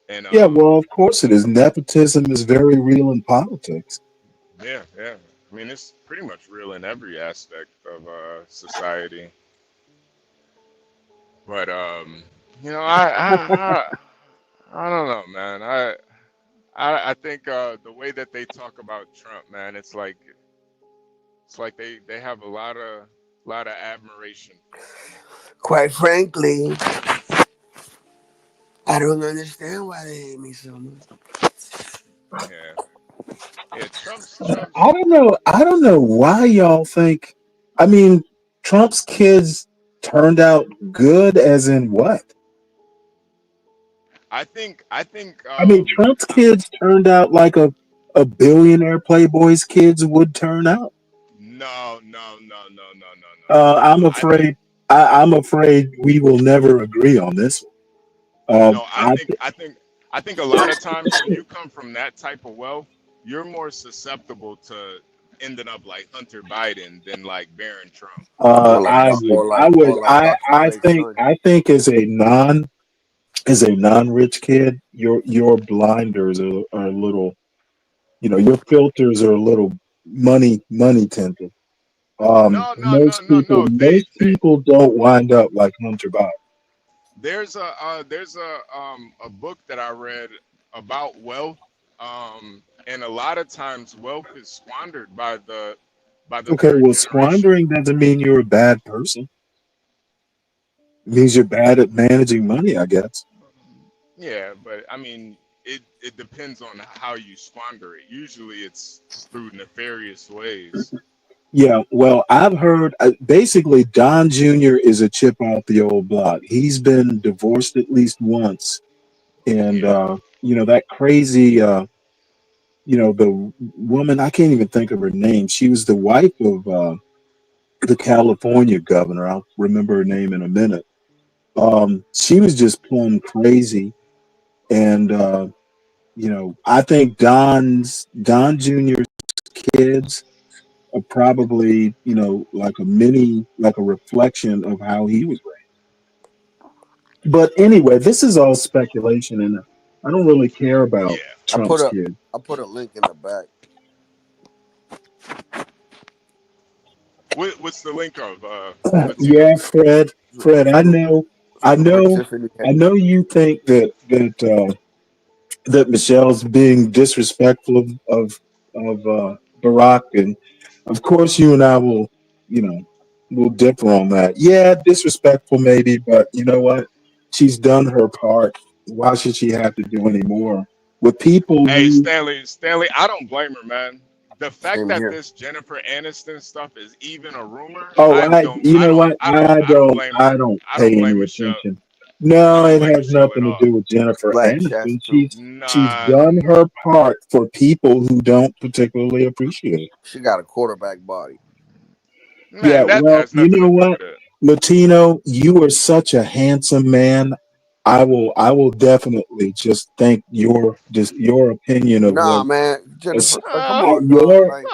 and Yeah, well, of course it is. Nepotism is very real in politics. yeah, yeah. I mean, it's pretty much real in every aspect of society. But you know, I don't know, man. I think the way that they talk about Trump, man, it's like they have a lot of admiration for him. Quite frankly, I don't understand why they hate me so much. Yeah, yeah. I Trump's. don't know. I don't know why y'all think. I mean, Trump's kids turned out good, as in what? I think I mean, Trump's kids turned out like a billionaire playboy's kids would turn out. no, no, no, no, no, no, no, no, no, no. I'm afraid. I'm afraid we will never agree on this one. No. I think a lot of times when you come from that type of wealth, you're more susceptible to ending up like Hunter Biden than like Barron Trump. Or like, I would. Dr. Dre's son. I think as a non-rich kid, your blinders are a little. You know, your filters are a little money tinted. No, no, no, no, no. Most people don't wind up like Hunter Biden. There's a book that I read about wealth, and a lot of times wealth is squandered by the Okay, third well, generation. squandering doesn't mean you're a bad person. It means you're bad at managing money, I guess. Yeah, but I mean, it depends on how you squander it. Usually, it's through nefarious ways. Yeah, well, I've heard basically Don Jr. is a chip off the old block. He's been divorced at least once, and Yeah. you know that crazy, you know, the woman, I can't even think of her name. She was the wife of the California governor. I'll remember her name in a minute. She was just plumb crazy, and you know, I think Don Jr.'s kids are probably, you know, like a reflection of how he was raised. But anyway, this is all speculation, and I don't really care about Yeah. Trump's kid. I put a link in the back. What's the link of? Let's see. Yeah, Fred, I For know, Tiffany I Henyard. know you think that Michelle's being disrespectful of Barack, and of course you and I will, you know, will differ on that. Yeah, disrespectful maybe, but you know what? She's done her part. Why should she have to do any more with people Hey, who? Stanley, I don't blame her, man. The fact Same that here. this Jennifer Aniston stuff is even a rumor, Oh, I don't, you I know don't, what? I don't, I don't blame I her. don't I don't pay blame any Michelle. attention. I No, don't it blame has Michelle at nothing to all. do with Jennifer Black chats Aniston. too. She's Nah, done her part for people who don't particularly appreciate it. She got a quarterback body. Yeah, man, that well, has you nothing know to do what, with it. Latino, you are such a handsome man. I will definitely just think your opinion of Nah, what man, Jennifer. Come Uh, on, dog. your Like,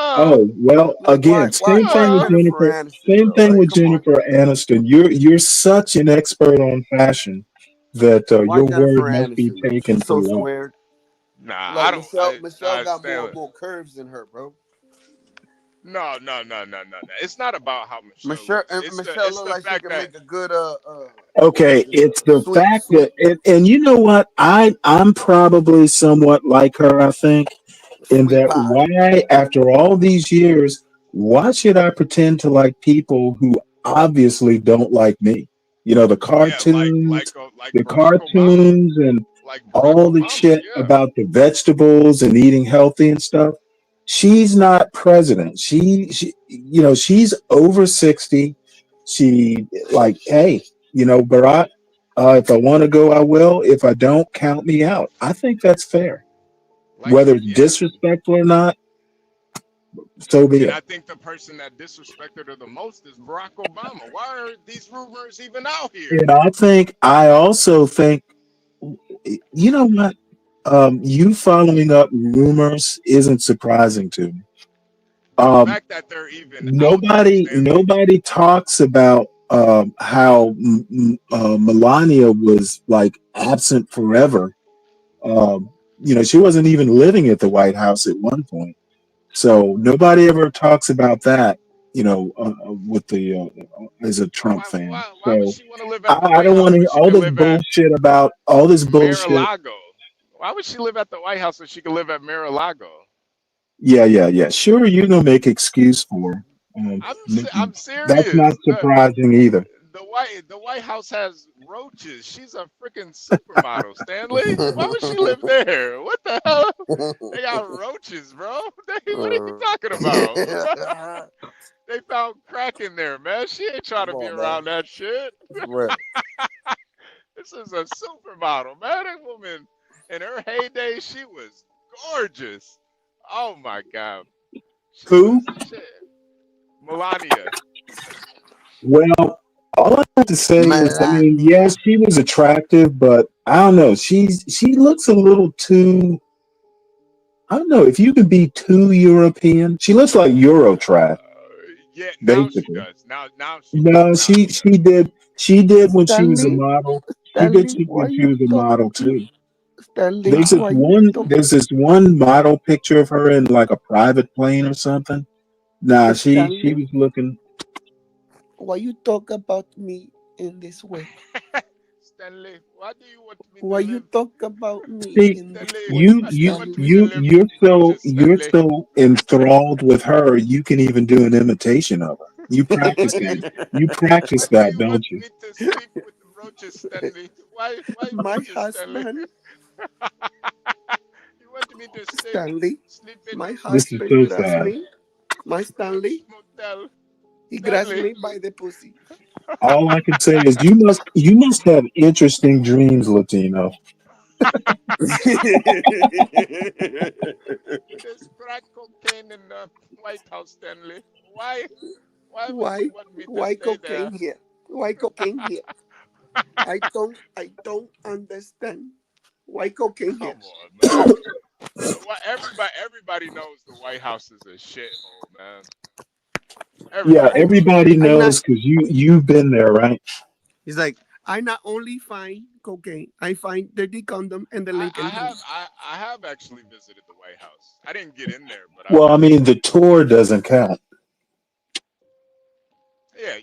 well, like again, why Jennifer Aniston same though? thing Like, with come on. Jennifer Aniston. You're such an expert on fashion that Why your Jennifer word must be Aniston though? taken She's for so law. squared. nah, Like I don't. Michelle got Stanley. more curves than her, bro. No. It's not about how Michelle looks. Michelle It's look the like she fact can that make a good what Okay, is it? it's the fact that, Sweet. and you know what, I'm probably somewhat like her. I think in Sweet that pie. why after all these years, why should I pretend to like people who obviously don't like me? You know, yeah, like the Barack Obama, cartoons and like Barack all the Obama. shit Yeah, about the vegetables and eating healthy and stuff. She's not president. You know, she's over 60. She like, hey, you know, Barack, if I want to go, I will. If I don't, count me out. I think that's fair. Whether it's yeah. disrespectful or not, so be And it. I think the person that disrespected her the most is Barack Obama. Why are these rumors even out here? And I also think, you know what? You following up rumors isn't surprising to me. The Um, fact that they're even out there, Stanley. nobody talks about how Melania was like absent forever. You know, she wasn't even living at the White House at one point. So nobody ever talks about that. You know, with the as a Trump fan. Why would So she want to live at the I White don't want House to when hear she all could this live at bullshit about all this bullshit. Mar-a-Lago? Why would she live at the White House when she could live at Mar-a-Lago? Yeah. Sure, you're gonna make excuse for her. I'm That's not serious. surprising either. The White House has roaches. She's a freaking supermodel, Stanley. Why would she live there? What the hell? They got roaches, bro. What are you talking about? They found crack in there, man. She ain't trying to Come be on, man. around that shit. Right. This is a supermodel, man. That woman, in her heyday, she was gorgeous. Oh my God. She Who? was shit. Melania. Well, all I have to say is, I mean, Melania. yes, she was attractive, but I don't know. She looks a little too. I don't know if you could be too European. She looks like Euro trash, Yeah, now she basically. does. Now she does. No, Now she does. she did when she was a Stanley, model. She did Stanley, why when she you was a talk? model too. Stanley, why you talk? There's this one model picture of her in like a private plane or something. Nah, she Stanley, was looking. why you talk about me in this way? Stanley, why do you want me to Why you live? talk about me See, in this Stanley, way, why do you want me to live you're with roaches, Stanley? so enthralled with her, you can even do an imitation of her. You practice Why do that, you want don't you? me to sleep with roaches, Stanley? Why My roaches, Stanley? husband, You want me to Stanley, sleep in my This is husband so grabs sad. me. My roach Stanley, motel, he grabs Stanley? me by the pussy. All I can say is you must have interesting dreams, Latino. There's crack cocaine in the White House, Stanley. Why? Why would Why? you want me to Why stay there? cocaine here? Why cocaine here? I don't understand. Why cocaine here? Come on, man. Why everybody knows the White House is a shithole, man. Yeah, Everybody knows it. everybody I not. knows because you've been there, right? He's like, I not only find cocaine, I find dirty condom and the Lincoln House. I have actually visited the White House. I didn't get in there, but I Well, I mean, visited the it. tour doesn't count.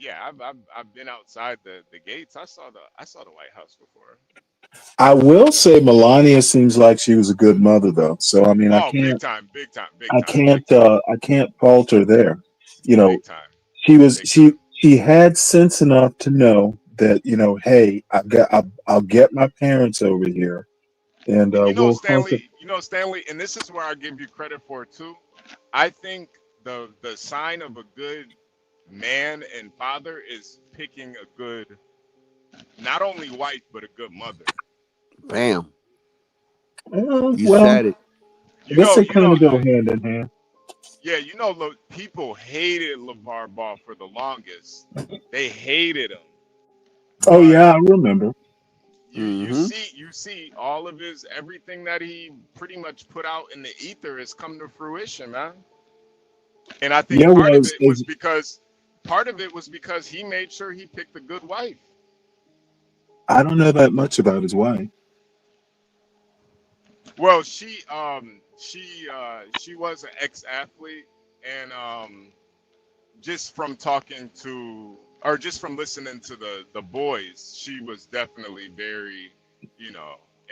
Yeah. I've been outside the gates. I saw the White House before. I will say Melania seems like she was a good mother, though. So I mean, Oh, I can't fault her there. You know, big time, she was big time. she had sense enough to know that hey, I'll get my parents over here, and And we'll hustle. Stanley, and this is where I give you credit for it too. I think the sign of a good man and father is picking a good, not only wife but a good mother. Bam. You Well, said it. I guess they kind of go hand in hand. Yeah, look, people hated LeVar Ball for the longest. They hated him. Oh yeah, I remember. You see all of his everything that he pretty much put out in the ether has come to fruition, man. And I think part of it was because he made sure he picked a good wife. I don't know that much about his wife. Well, she was an ex-athlete, and just from talking to, or just from listening to the boys, she was definitely very,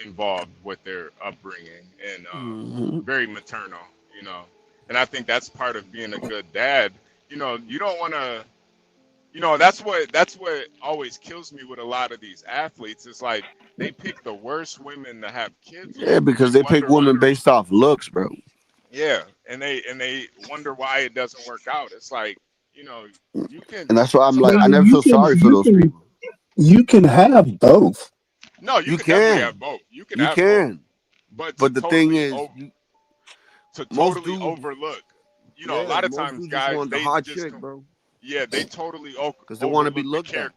involved with their upbringing and very maternal, and I think that's part of being a good dad. You don't want to, that's what always kills me with a lot of these athletes. It's like they pick the worst women to have kids with. Yeah, because they pick women based off looks, bro. Yeah, and they wonder why it doesn't work out. It's like, you can. And that's why I'm like, I never feel sorry for those people. You can have both. No, you can definitely have both. You can have both. But the thing is, to totally overlook, a lot of times guys, want the hot chick, bro. Yeah, they totally because they want to be looked at.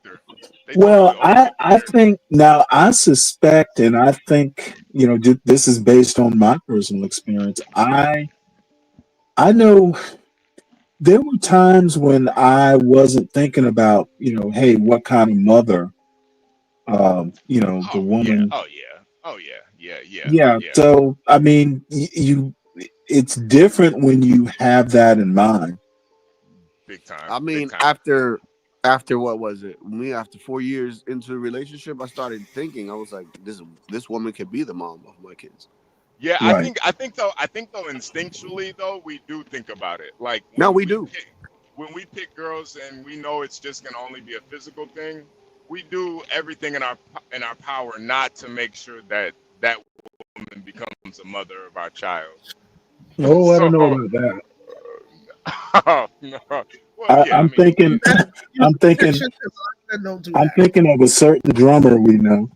Well, I think now I suspect, and I think this is based on my personal experience. I know there were times when I wasn't thinking about hey, what kind of mother, the woman. Yeah. So I mean, it's different when you have that in mind. Big time. I mean, after what was it? After 4 years into the relationship, I started thinking. I was like, this woman could be the mom of my kids. Yeah, right. I think though instinctually though we do think about it. Like when we pick girls and we know it's just gonna only be a physical thing, we do everything in our power not to make sure that woman becomes a mother of our child. Oh, I don't know about that. No. Well, I'm thinking of a certain drummer we know.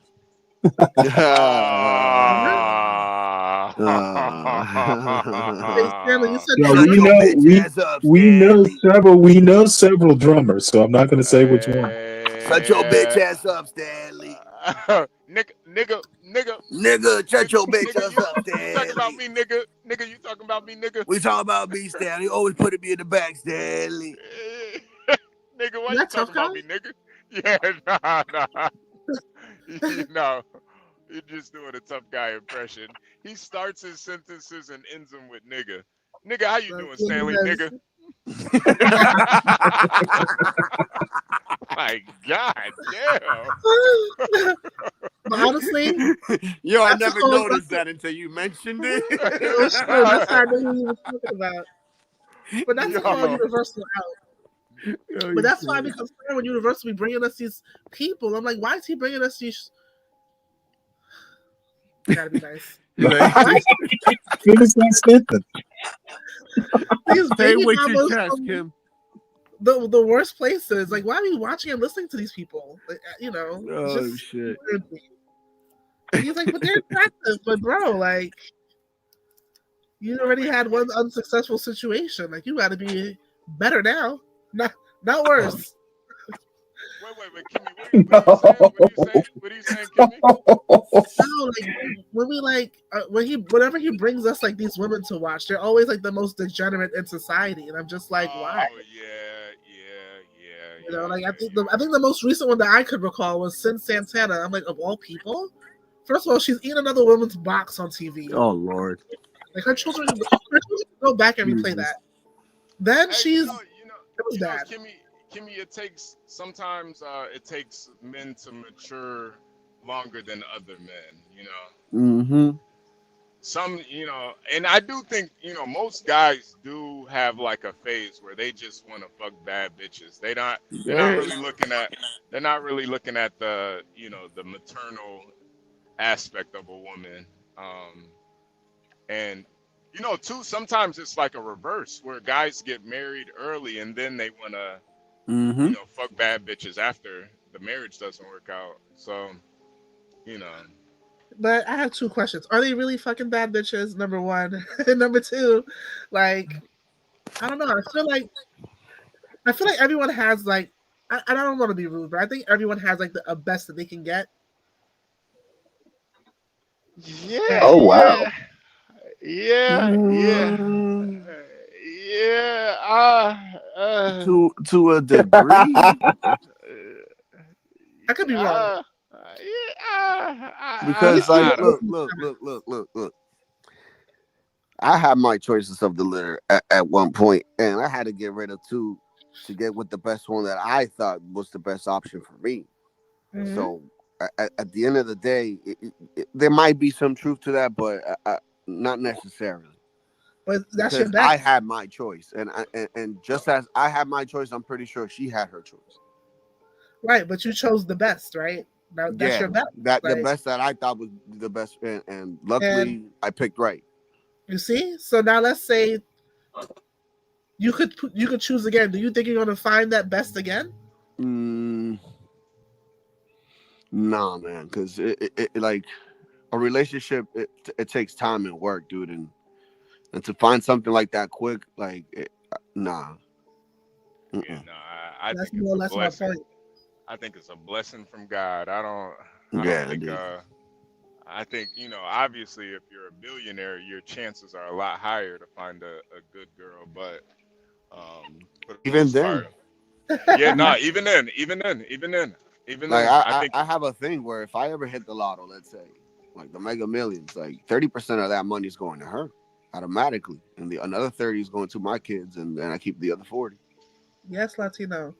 We know several drummers, so I'm not going to say which one. Shut your bitch ass up, Stanley. Nigga, shut your bitch ass up, Stanley. You talking about me, nigga? Nigga, you talking about me, nigga? We talking about me, Stanley. Always putting me in the back, Stanley. Nigga, why you talking about me, nigga? Yeah, nah. You're just doing a tough guy impression. He starts his sentences and ends them with nigga. Nigga, how you doing, Stanley, nigga? My God, damn. Honestly, I never noticed that until you mentioned it. That's what I knew you were talking about. But that's all Universal out. But that's why I be concerned when Universal be bringing us these people. I'm like, why is he bringing us these? Gotta be nice. Finish that sentence. Say what you test him. The worst places. Like, why are we watching and listening to these people? Like, oh shit. He's like, but they're attractive. But bro, like, you already had one unsuccessful situation. Like, you got to be better now, not worse. Wait, Kimmy, what are you saying, Kimmy? No, like when we whenever he brings us like these women to watch, they're always like the most degenerate in society, and I'm just like, why? Oh yeah. I think the most recent one that I could recall was Sin Santana. I'm like, of all people, first of all, she's eating another woman's box on TV. Oh Lord! Like her children go back and replay that. Then it was bad. Kimmy, it takes men to mature longer than other men, Mm-hmm. Some, and I do think, most guys do have like a phase where they just want to fuck bad bitches. They're not really looking at the, the maternal aspect of a woman. And You know, too, sometimes it's like a reverse where guys get married early and then they want to, Mm-hmm. you know, fuck bad bitches after the marriage doesn't work out. So, you know. But I have two questions. Are they really fucking bad bitches? Number one. And number two, like, I don't know. I feel like everyone has like I don't want to be rude, but I think everyone has like a best that they can get. Yeah, Oh wow. yeah, To a degree. I could be wrong. Because like, I don't. look. I had my choices of the litter at one point, and I had to get rid of two to get with the best one that I thought was the best option for me. Mhm. So at the end of the day, there might be some truth to that, but not necessarily. But that's Because your best. I had my choice, and just as I had my choice, I'm pretty sure she had her choice. Right, but you chose the best, right? That's your best. That the Like, best that I thought was the best, and luckily I picked right. you see? So now let's say you could choose again. Do you think you're gonna find that best again? Nah, man, because it like a relationship, it takes time and work, dude, and to find something like that quick, like nah. Yeah, no, I That's think more or it's a less my blessing. point. I think it's a blessing from God. I don't Yeah, think dude. I think, you know, obviously if you're a billionaire, your chances are a lot higher to find a good girl, but for the Even most then, part, yeah, no, even then, like I think I have a thing where if I ever hit the lotto, let's say, like the Mega Millions, like 30% of that money is going to her automatically, and the another 30 is going to my kids, and then I keep the other 40. Yes, Latino.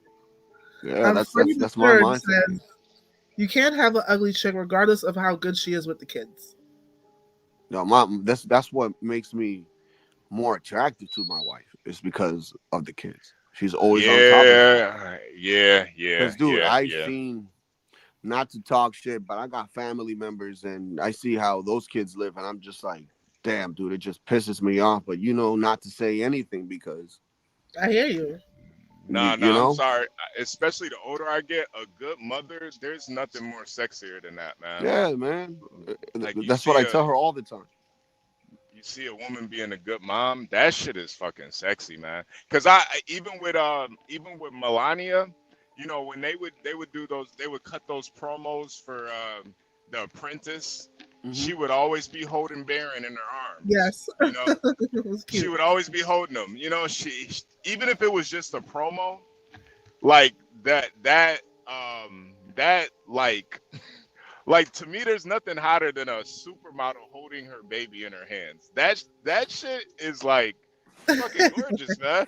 Yeah, that's Freddie the my Third mindset. says you can't have an ugly chick regardless of how good she is with the kids. No, that's what makes me more attractive to my wife. Is because of the kids. She's always on top of shit. yeah. Because, dude, I've Yeah. seen, not to talk shit, but I got family members, and I see how those kids live, and I'm just like, damn, dude, it just pisses me off. But you know, not to say anything because I hear you. Nah, you I'm know. sorry. Especially the older I get, a good mother, there's nothing more sexier than that, man. Yeah, man. Like That's what I tell her all the time. You see a woman being a good mom, that shit is fucking sexy, man. Cause even with Melania, you know, when they would do those, they would cut those promos for The Apprentice. She would always be holding Baron in her arms. Yes. You know, It was cute. she would always be holding him. You know, she even if it was just a promo, like that like to me, there's nothing hotter than a supermodel holding her baby in her hands. That shit is like fucking gorgeous, man.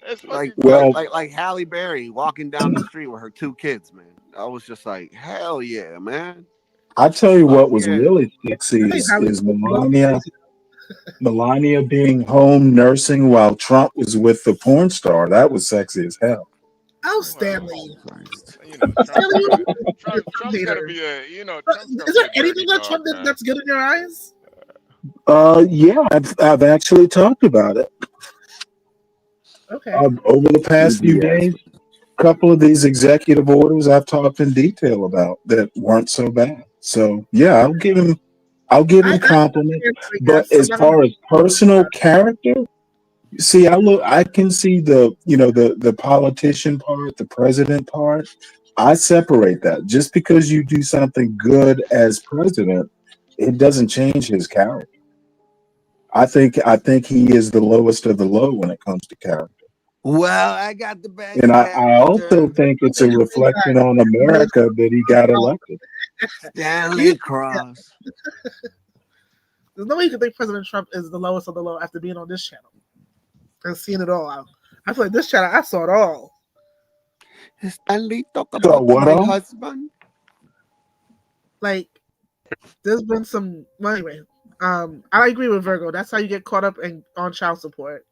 It's fucking gorgeous. Like Halle Berry walking down the street with her two kids, man. I was just like, hell yeah, man. I tell you what was yeah. really sexy is Melania being home nursing while Trump was with the porn star. That was sexy as hell. Oh, Stanley. You know, Trump's gonna be a, you know, Trump's gonna Is there be a anything dirty that Trump dog, did man. that's good in your eyes? Yeah, I've actually talked about it. Okay. Over the past few days, a couple of these executive orders I've talked in detail about that weren't so bad. So yeah, I'll give him compliments. But as far as personal character, see, I can see the politician part, the president part. I separate that. Just because you do something good as president, it doesn't change his character. I think he is the lowest of the low when it comes to character. Well, I got the best. And I also think it's a reflection on America that he got elected. Stanley Cross. There's no way you can think President Trump is the lowest of the low after being on this channel and seeing it all out. I feel like this channel, I saw it all. Stanley talk about my husband. Like, there's been some. Well, anyway, I agree with Virgo. That's how you get caught up on child support.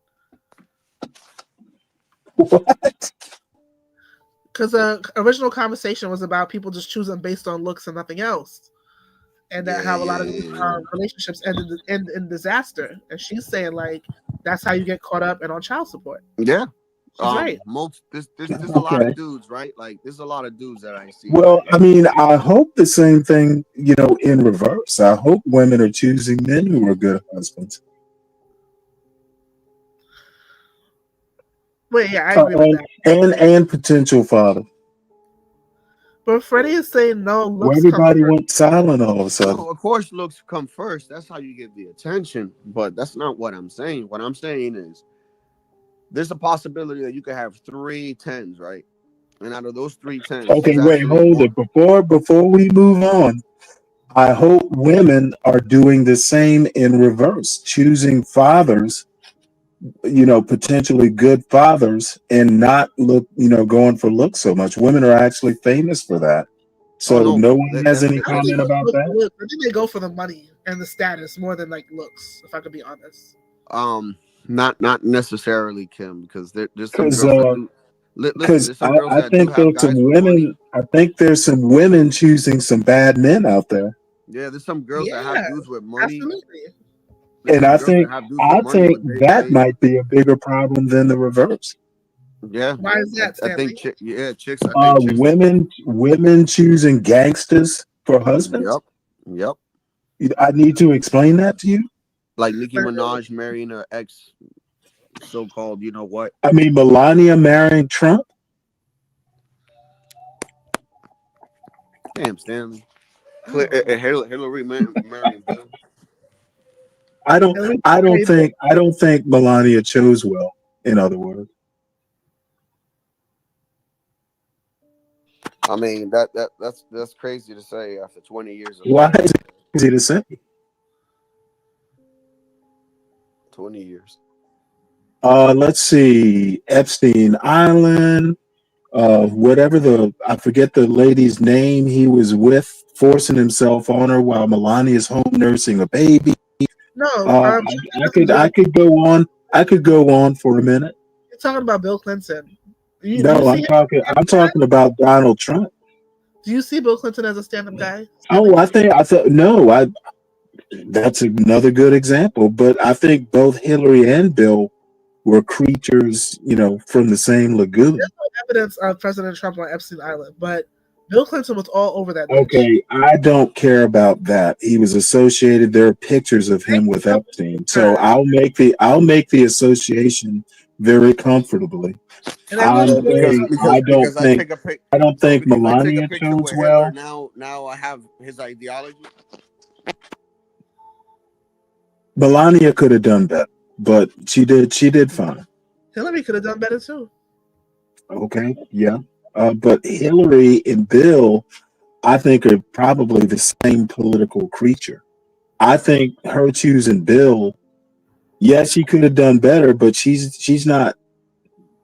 What? Because the original conversation was about people just choosing based on looks and nothing else. and that how a lot of these relationships end in disaster. And she's saying like that's how you get caught up and on child support. Yeah. She's right. There's a lot of dudes, right? Like there's a lot of dudes that I see. Well, I mean, I hope the same thing, in reverse. I hope women are choosing men who are good husbands. Wait, yeah, I agree with that. And potential father. But Freddie is saying no. Looks everybody went silent all of a sudden. Of course, looks come first. That's how you get the attention. But that's not what I'm saying. What I'm saying is, there's a possibility that you could have 3 10s, right? And out of those 3 10s, okay, wait, hold it. Before we move on, I hope women are doing the same in reverse, choosing fathers, potentially good fathers, and not going for looks so much. Women are actually famous for that. So no one has any comment about that. I think they go for the money and the status more than like looks, if I could be honest. Not necessarily, Kim, because there's some girls because I think there's some women. I think there's some women choosing some bad men out there. Yeah, there's some girls that have dudes with money. Absolutely. And I think that might be a bigger problem than the reverse. Yeah. Why is that, Stanley? I think chicks. Women choosing gangsters for husbands. Yep. I need to explain that to you. Like Nicki Minaj marrying her ex, so-called, you know what? I mean, Melania marrying Trump. Damn, Stanley. Hillary marrying Bill. I don't think Melania chose well. In other words, I mean that's crazy to say after 20 years. Why is it crazy to say? 20 years. Let's see, Epstein Island. Whatever I forget the lady's name he was with, forcing himself on her while Melania's home nursing a baby. No, I could go on. I could go on for a minute. You're talking about Bill Clinton. I'm talking about Donald Trump. Do you see Bill Clinton as a stand-up guy? Oh, that's another good example. But I think both Hillary and Bill were creatures, from the same lagoon. There's no evidence of President Trump on Epstein Island, but Bill Clinton was all over that. Okay, I don't care about that. He was associated. There are pictures of him with Epstein, so I'll make the association very comfortably. I don't think Melania chose well. Now I have his ideology. Melania could have done better, but she did fine. Hillary could have done better too. Okay, yeah. But Hillary and Bill, I think, are probably the same political creature. I think her choosing Bill, yes, she could have done better, but she's not.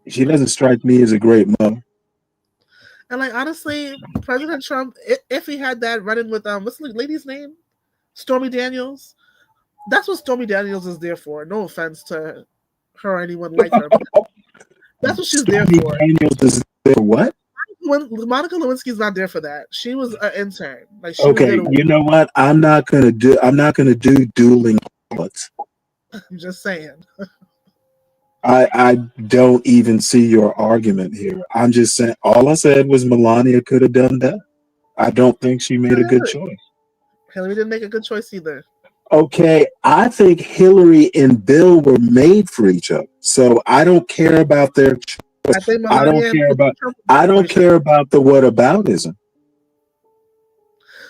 She doesn't strike me as a great mother. And like honestly, President Trump, if he had that running with what's the lady's name, Stormy Daniels, that's what Stormy Daniels is there for. No offense to her or anyone like her. That's what she's there for. Daniels is there for what? Monica Lewinsky's not there for that. She was an intern. Like okay, you know what? I'm not gonna do dueling bullets. I'm just saying. I don't even see your argument here. I'm just saying. All I said was Melania could have done that. I don't think she made a good choice. Hillary didn't make a good choice either. Okay, I think Hillary and Bill were made for each other. So I don't care about their choice. I don't care about the whataboutism.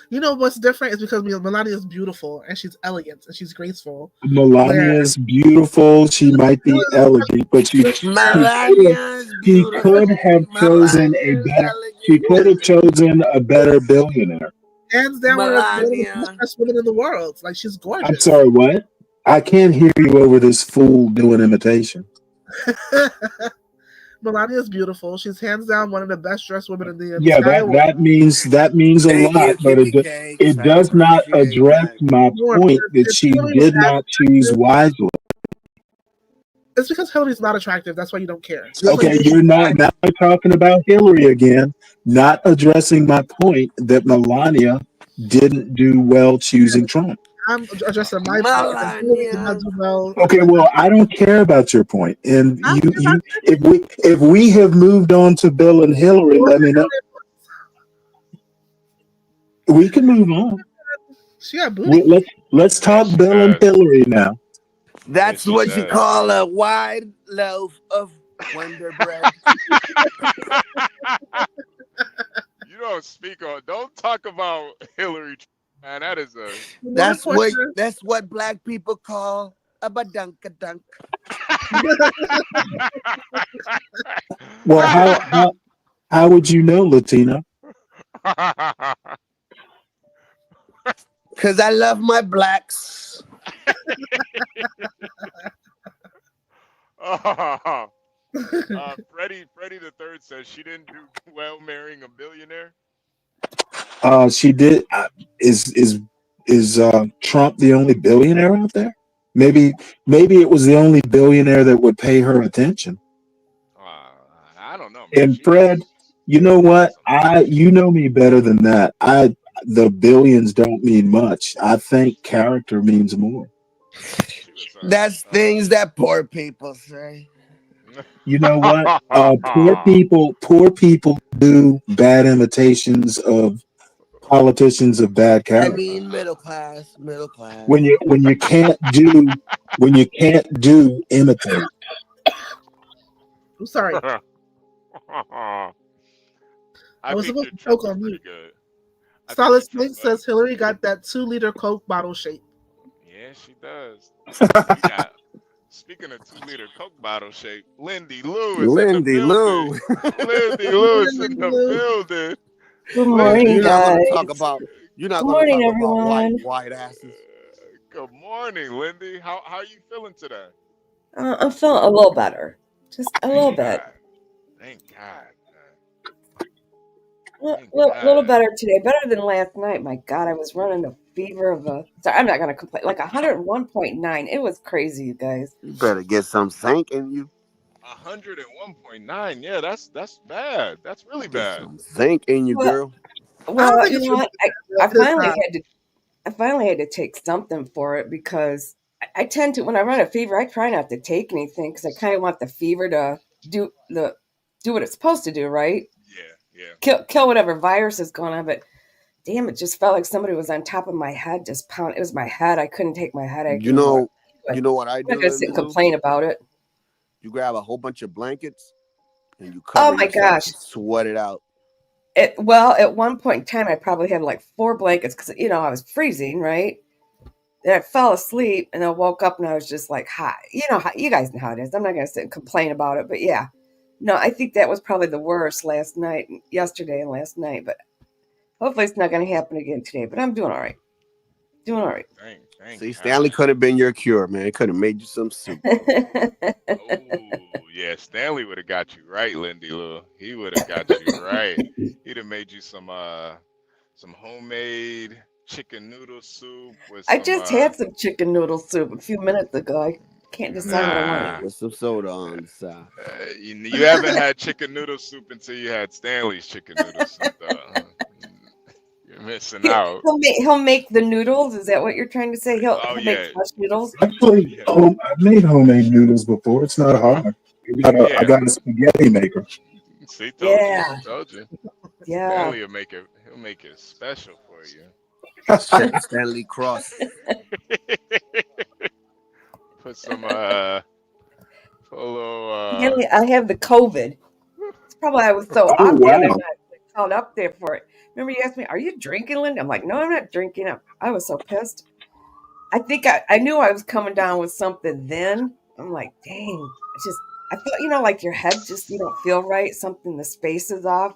You know what's different is because Melania is beautiful and she's elegant and she's graceful. Melania is beautiful. She might be elegant, but she could have chosen a better billionaire. Hands down, one of the best women in the world. Like she's gorgeous. I'm sorry, what? I can't hear you over this fool doing imitation. Melania is beautiful. She's hands down one of the best dressed women in the entire world. that means a lot, but it does not address my point that she did not choose wisely. It's because Hillary's not attractive. That's why you don't care. Okay, you're not now talking about Hillary again, not addressing my point that Melania didn't do well choosing Trump. I'm addressing my point. Hillary did not do well. Okay, well, I don't care about your point. And if we have moved on to Bill and Hillary, let me know. We can move on. She got booty. Let's talk Bill and Hillary now. That's what you call a wide loaf of Wonder Bread. You don't speak on. Don't talk about Hillary, man. That is a. That's what black people call a badunkadunk. Well, how would you know, Latino? Because I love my blacks. Freddie the Third says she didn't do well marrying a billionaire. She did. Is Trump the only billionaire out there? Maybe it was the only billionaire that would pay her attention. I don't know. And Fred, you know what? You know me better than that. The billions don't mean much. I think character means more. That's things that poor people say. You know what? Poor people do bad imitations of politicians of bad character. I mean, middle class. When you can't do imitate. I'm sorry. I was supposed to choke on you. Solid Snake says Hillary got that 2-liter Coke bottle shape. Yeah, she does. Speaking of 2-liter Coke bottle shape, Lindy Lou is in the building. Lindy Lou is in the building. Good morning, guys. You're not Good going to morning, talk everyone. about white asses. Good morning, Lindy. How are you feeling today? I'm feeling a little better. Just a little bit. Thank God. A little better today. Better than last night. My God, I was running a fever of a... Sorry, I'm not going to complain. Like 101.9. It was crazy, you guys. You better get some zinc in you. 101.9. Yeah, that's bad. That's really bad. Some zinc in you, girl. Well, you know what? I finally had to take something for it because I tend to, when I run a fever, I try not to take anything because I kind of want the fever to do what it's supposed to do, right? Yeah. Kill whatever virus is going on. But damn, it just felt like somebody was on top of my head, just pounding. It was my head. I couldn't take my headache. You know what I do? I'm not gonna sit and complain about it. You grab a whole bunch of blankets and you cover. Oh my gosh! Sweat it out. Well, at one point in time, I probably had like 4 blankets because I was freezing, right? Then I fell asleep and I woke up and I was just like hot. You guys know how it is. I'm not gonna sit and complain about it, but yeah. No, I think that was probably the worst yesterday and last night, but hopefully it's not going to happen again today, but I'm doing all right. See, Stanley could have been your cure, man. He could have made you some soup. Yeah, Stanley would have got you right, Lindy Lou. He would have got you right. He'd have made you some homemade chicken noodle soup. I just had some chicken noodle soup a few minutes ago. I can't decide what I want. With some soda on the side. You haven't had chicken noodle soup until you had Stanley's chicken noodle soup, though. You're missing out. He'll make the noodles. Is that what you're trying to say? He'll make fresh noodles. Actually, I've made homemade noodles before. It's not hard. I got a spaghetti maker. See, told you. Yeah. Stanley will make it. He'll make it special for you. KyleeCTCross. Put some a little. I have the COVID. It's probably I was so awkward and I called up there for it. Remember you asked me, "Are you drinking, Linda?" I'm like, "No, I'm not drinking." I was so pissed. I think I knew I was coming down with something then. I'm like, dang. I felt, like your head just, you don't feel right. Something, the space is off.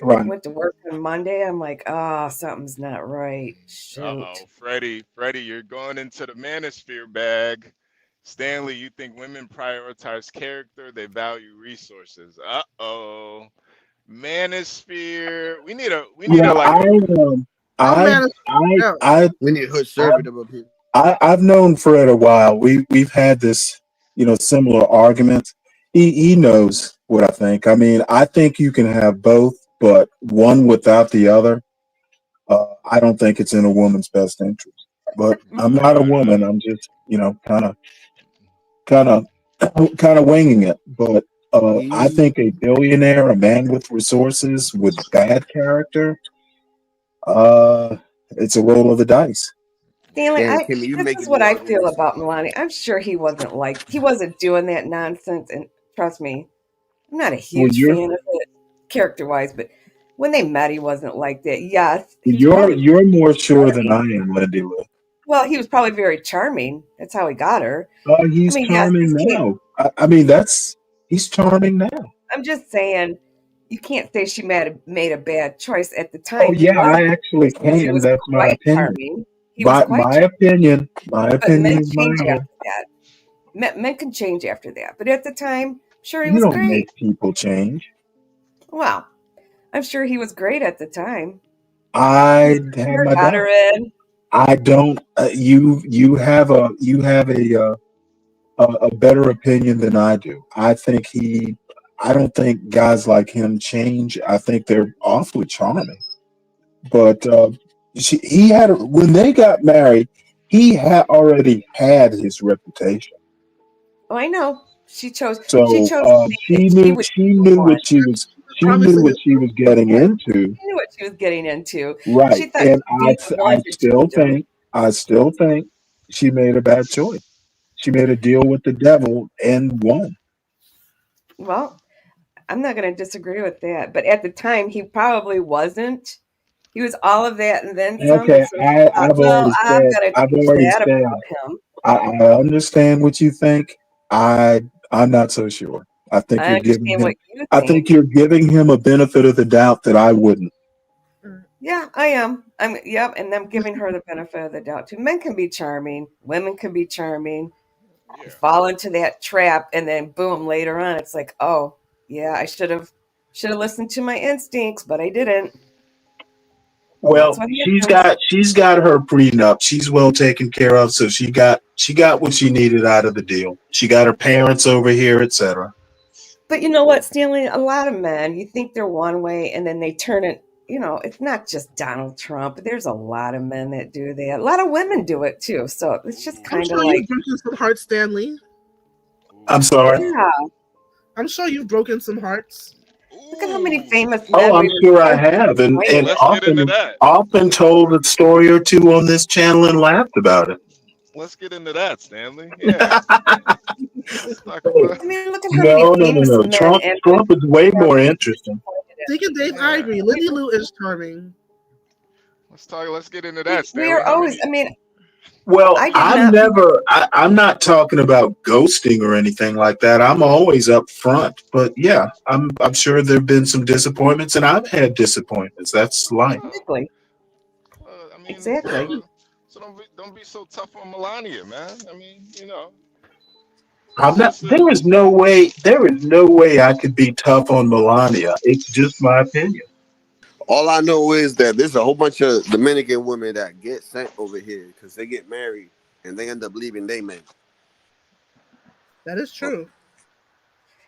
Right. I went to work on Monday. I'm like, something's not right. Shoot. Uh-oh, Freddie, you're going into the manosphere bag. Stanley, you think women prioritize character? They value resources. Uh-oh. Manosphere. We need we need conservative opinion. I've known Fred a while. We've had this, similar arguments. He knows what I think. I mean, I think you can have both, but one without the other I don't think it's in a woman's best interest. But I'm not a woman. I'm just, kind of winging it. But I think a billionaire, a man with resources, with bad character, it's a roll of the dice. Stanley, Damn, Kimmy, you this making is what me I want to feel listen. about Melania. I'm sure he wasn't doing that nonsense. And trust me, I'm not a Well, huge fan of it character-wise, but when they met, he wasn't like that. Yes, he was probably you're more sure than I charming. am, Lindy Lou. Well, he was probably very charming. That's how he got her. He's Yes, charming now. I mean, he's charming now. I'm just saying, you can't say she made a bad choice at the Oh time. yeah, I actually He can. was That's my quite opinion. charming. He was quite My charming. opinion. My But opinion men is my change own. after that. Men can change after that. But at the time, sure, he You was don't great. make people change. Well, I'm sure he was great at the time. I have my Got her doubts. in. I don't. You have a better opinion than I do. I don't think guys like him change. I think they're awfully charming. But when they got married, he had already had his reputation. Oh, I know. She chose. So She chose. she knew what she was getting into. She knew what she was getting into. Right. She thought And she'd be the one to change him. I still think she made a bad choice. She made a deal with the devil and won. Well, I'm not going to disagree with that. But at the time, he probably wasn't. He was all of that and then some. Okay, And so she thought, I've well, already I'm said. going to I've change already that said. about him. I understand what you think. I'm not so sure. I think I you're giving understand him. what you I think. think you're giving him a benefit of the doubt that I wouldn't. Yeah, I am. Yep, and I'm giving her the benefit of the doubt too. Men can be charming, women can be charming. You fall into that trap, and then boom, later on, it's like, oh, yeah, I should have listened to my instincts, but I didn't. Well, she's got her prenup. She's well taken care of, so she got what she needed out of the deal. She got her parents over here, etc. But you know what, Stanley? A lot of men, you think they're one way, and then they turn it. It's not just Donald Trump. There's a lot of men that do that. A lot of women do it too. So it's just kind of like. You've broken some hearts, Stanley. I'm sorry. Yeah. I'm sure you've broken some hearts. Look at how many famous men. Oh, I'm sure I have, and often told a story or two on this channel and laughed about it. Let's get into that, Stanley. Yeah. Let's talk about. I mean, look at how many famous men. Trump is way more interesting. Deacon Dave, I agree. Lindy Lou is charming. Let's get into that, Stanley. We're always. I mean. Well, I'm not talking about ghosting or anything like that. I'm always up front. But yeah, I'm sure there've been some disappointments, and I've had disappointments. That's life. Exactly. Exactly. So don't be so tough on Melania, man. I mean, I'm not. There is no way I could be tough on Melania. It's just my opinion. All I know is that there's a whole bunch of Dominican women that get sent over here because they get married and they end up leaving their men. That is true.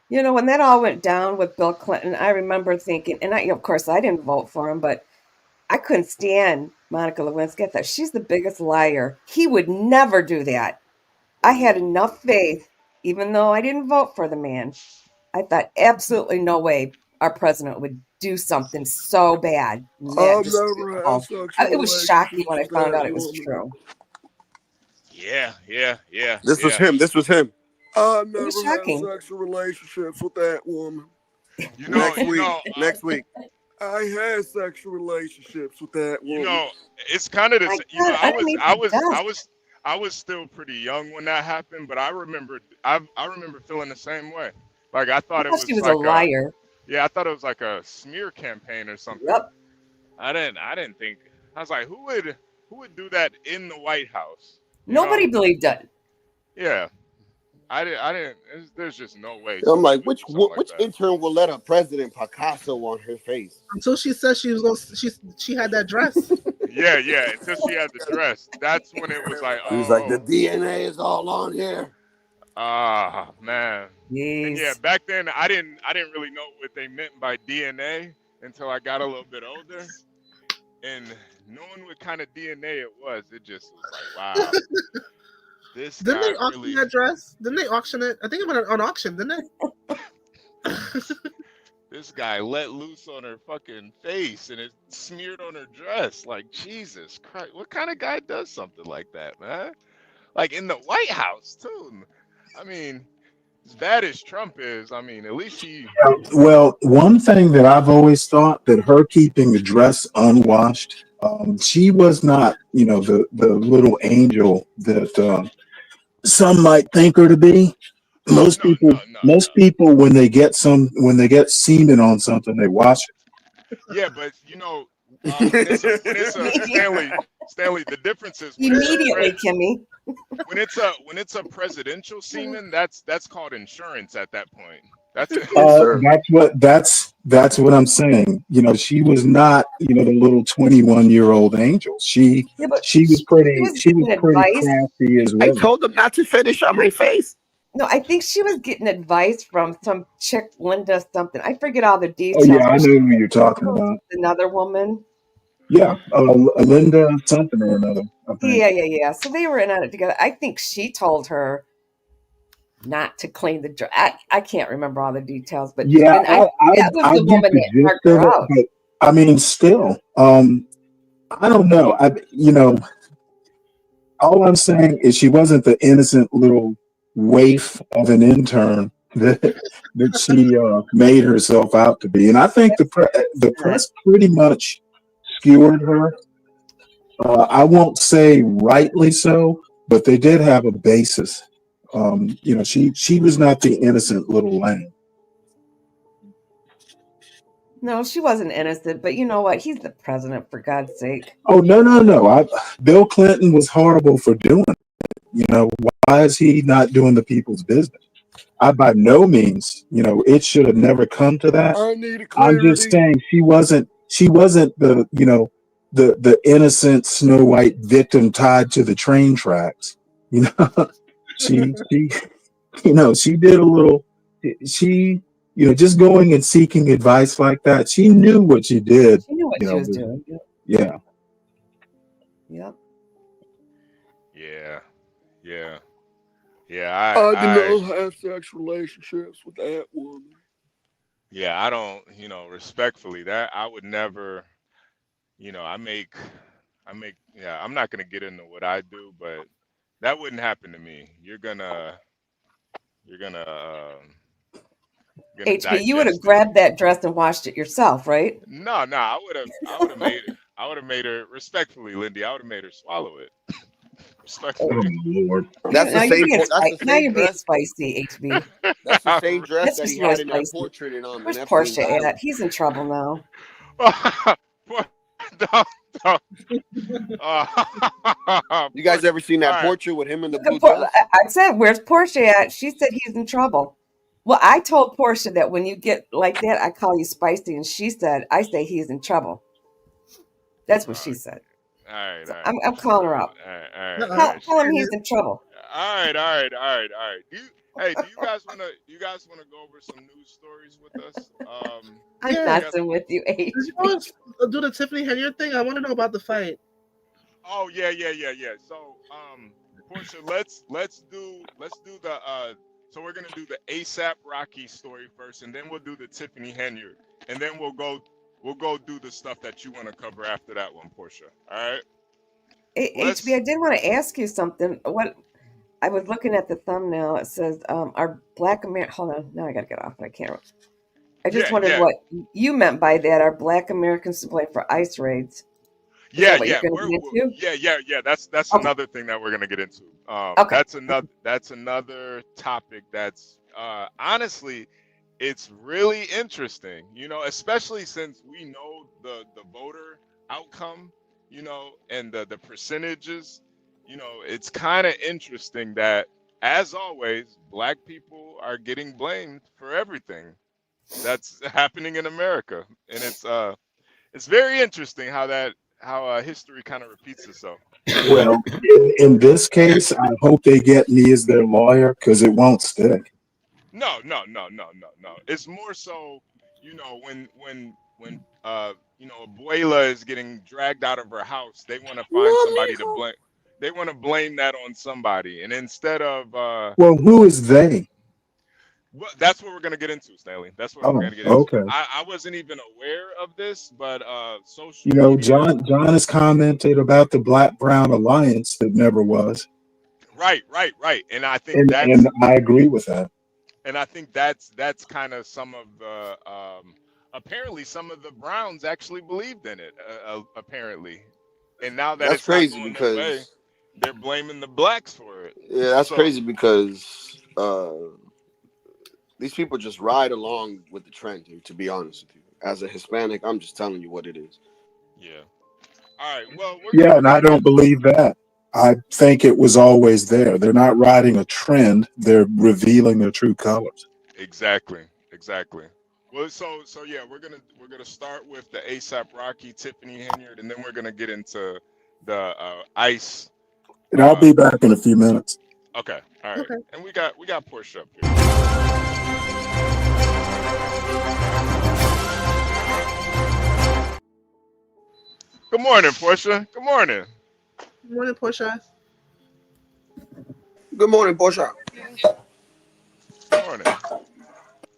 When that all went down with Bill Clinton, I remember thinking, and of course, I didn't vote for him, but I couldn't stand Monica Lewinsky. I thought she's the biggest liar. He would never do that. I had enough faith, even though I didn't vote for the man. I thought absolutely no way our president would do something so bad. It was shocking when I found out it was true. Yeah. This was him. I've never was had shocking. sexual relationships with that woman. Next week. I had sexual relationships with that woman. It's kind of the. I was still pretty young when that happened, but I remember feeling the same way. Like I thought it was she was like a liar. I thought it was like a smear campaign or something. Yep. I didn't think. I was like, who would do that in the White House? Nobody believed it. Yeah. I didn't. There's just no way. I'm like, which intern will let a president Picasso on her face? Until she said she had that dress. Yeah. Until she had the dress, that's when it was like. He was like, the DNA is all on here. Ah, man. Yes. And yeah, back then I didn't really know what they meant by DNA until I got a little bit older, and knowing what kind of DNA it was just was like, wow, this Didn't guy they auction really. that dress? Didn't they auction it? I think it went on auction, didn't they? This guy let loose on her fucking face and it smeared on her dress. Like, Jesus Christ, what kind of guy does something like that, man? Like in the White House too. I mean, as bad as Trump is, I mean, at least he. Well, one thing that I've always thought, that her keeping the dress unwashed, she was not, you know, the little angel that some might think her to be. Most people, when they get semen on something, they wash it. Yeah, but you know, when it's a Stanley, the difference is immediately, Kimmy. When it's a presidential semen, that's called insurance at that point. That's what I'm saying. You know, she was not, you know, the little 21-year-old angel. She was pretty crafty as well. I told them not to finish on my face. No, I think she was getting advice from some chick, Linda something. I forget all the Oh details. yeah, I know who you're talking about. Another woman. Yeah, Linda something or another. I think. Yeah. So they were in on it together. I think she told her not to clean the dress. I can't remember all the details, but yeah, that was the woman that marked her out. But I mean, still, I don't know. You know, all I'm saying is she wasn't the innocent little waif of an intern that she made herself out to be. And I think the press pretty much skewered her. I won't say rightly so, but they did have a basis. You know, she was not the innocent little lamb. No, she wasn't innocent, but you know what? He's the president, for God's sake. Oh, no. Bill Clinton was horrible for doing it. You know, why is he not doing the people's business? I by no means, you know, it should have never come to that. I'm just saying she wasn't the, you know, the innocent Snow White victim tied to the train tracks. You know, she you know, she did a little, you know, just going and seeking advice like that. She knew what she did. She knew what she was doing. Yeah. Yep. Yeah. I don't have sex relationships with that woman. Yeah, I don't, you know, respectfully, that I would never, you know, I'm not gonna get into what I do, but that wouldn't happen to me. You're gonna HB, you would have grabbed that dress and washed it yourself, right? No, I would have made her respectfully, Lindy. I would have made her swallow it. Respectfully. Oh, Lord. That's the same. Now you're being spicy, HB. That's the same dress that he had in that spicy. portrait. Where's Portia at? He's in trouble now. You guys ever seen that portrait with him in the blue dress? I said, where's Portia at? She said he's in trouble. Well, I told Portia that when you get like that, I call you spicy. And she said, I say he's in trouble. That's what she said. All right. I'm calling her out. All right. Tell him he's in trouble. All right. Do you guys wanna go over some news stories with us? I'm messing with you, H. Did you do the Tiffany Henyard thing? I want to know about the fight. Oh yeah. So Portia, let's do the so we're gonna do the ASAP Rocky story first, and then we'll do the Tiffany Henyard, and then we'll go do the stuff that you want to cover after that one, Portia. All right. HB, I did want to ask you something. What I was looking at the thumbnail. It says, "Our Black American." Hold on, now I gotta get off. I can't. I just wondered what you meant by that. Are Black Americans to blame for ICE raids? Yeah. That's another thing that we're gonna get into. That's another topic that's honestly, it's really interesting. You know, especially since we know the voter outcome. You know, and the percentages. You know, it's kind of interesting that, as always, Black people are getting blamed for everything that's happening in America, and it's very interesting how history kind of repeats itself. Well, in this case, I hope they get me as their lawyer because it won't stick. No. It's more so, you know, when when abuela is getting dragged out of her house, they want to find somebody to blame. They want to blame that on somebody, and instead of Well, who is they? well, that's what we're gonna get into, Stanley. That's what we're Oh, gonna get into. okay. I wasn't even aware of this, but social You know, media. John has commented about the Black-Brown alliance that never was, Right. And I think and I agree with that. and I think that's kind of some of the apparently some of the Browns actually believed in it. Apparently, and now that That's it's not crazy going their way, because they're blaming the blacks for it. yeah, that's So, crazy because these people just ride along with the trend. To be honest with you, as a Hispanic, I'm just telling you what it is. yeah. All right. Well, Yeah, we're and I gonna get don't believe that. I think it was always there. They're not riding a trend. They're revealing their true colors. exactly. Well, so yeah, we're gonna start with the ASAP Rocky, Tiffany Henyard, and then we're gonna get into the ICE. And I'll be back in a few minutes. Okay. All right. Okay. And we got Portia up here. Good morning, Portia. Good morning. Good morning, Portia. Good morning, Portia. Good morning. I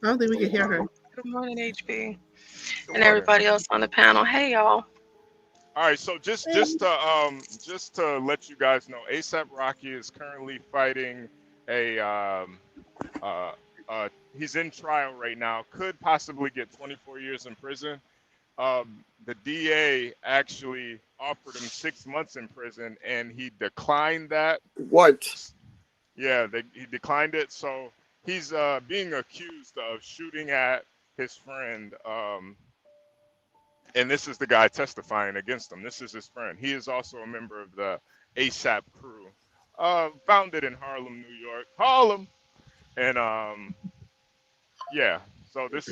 don't think we can hear her. Good morning, HB, and everybody else on the panel. Hey, y'all. All right, so just to let you guys know, ASAP Rocky is currently fighting he's in trial right now. Could possibly get 24 years in prison. The DA actually offered him 6 months in prison, and he declined that. What? Yeah, he declined it. So he's being accused of shooting at his friend. And this is the guy testifying against him. This is his friend. He is also a member of the ASAP crew, founded in Harlem, New York. Harlem, and yeah. So this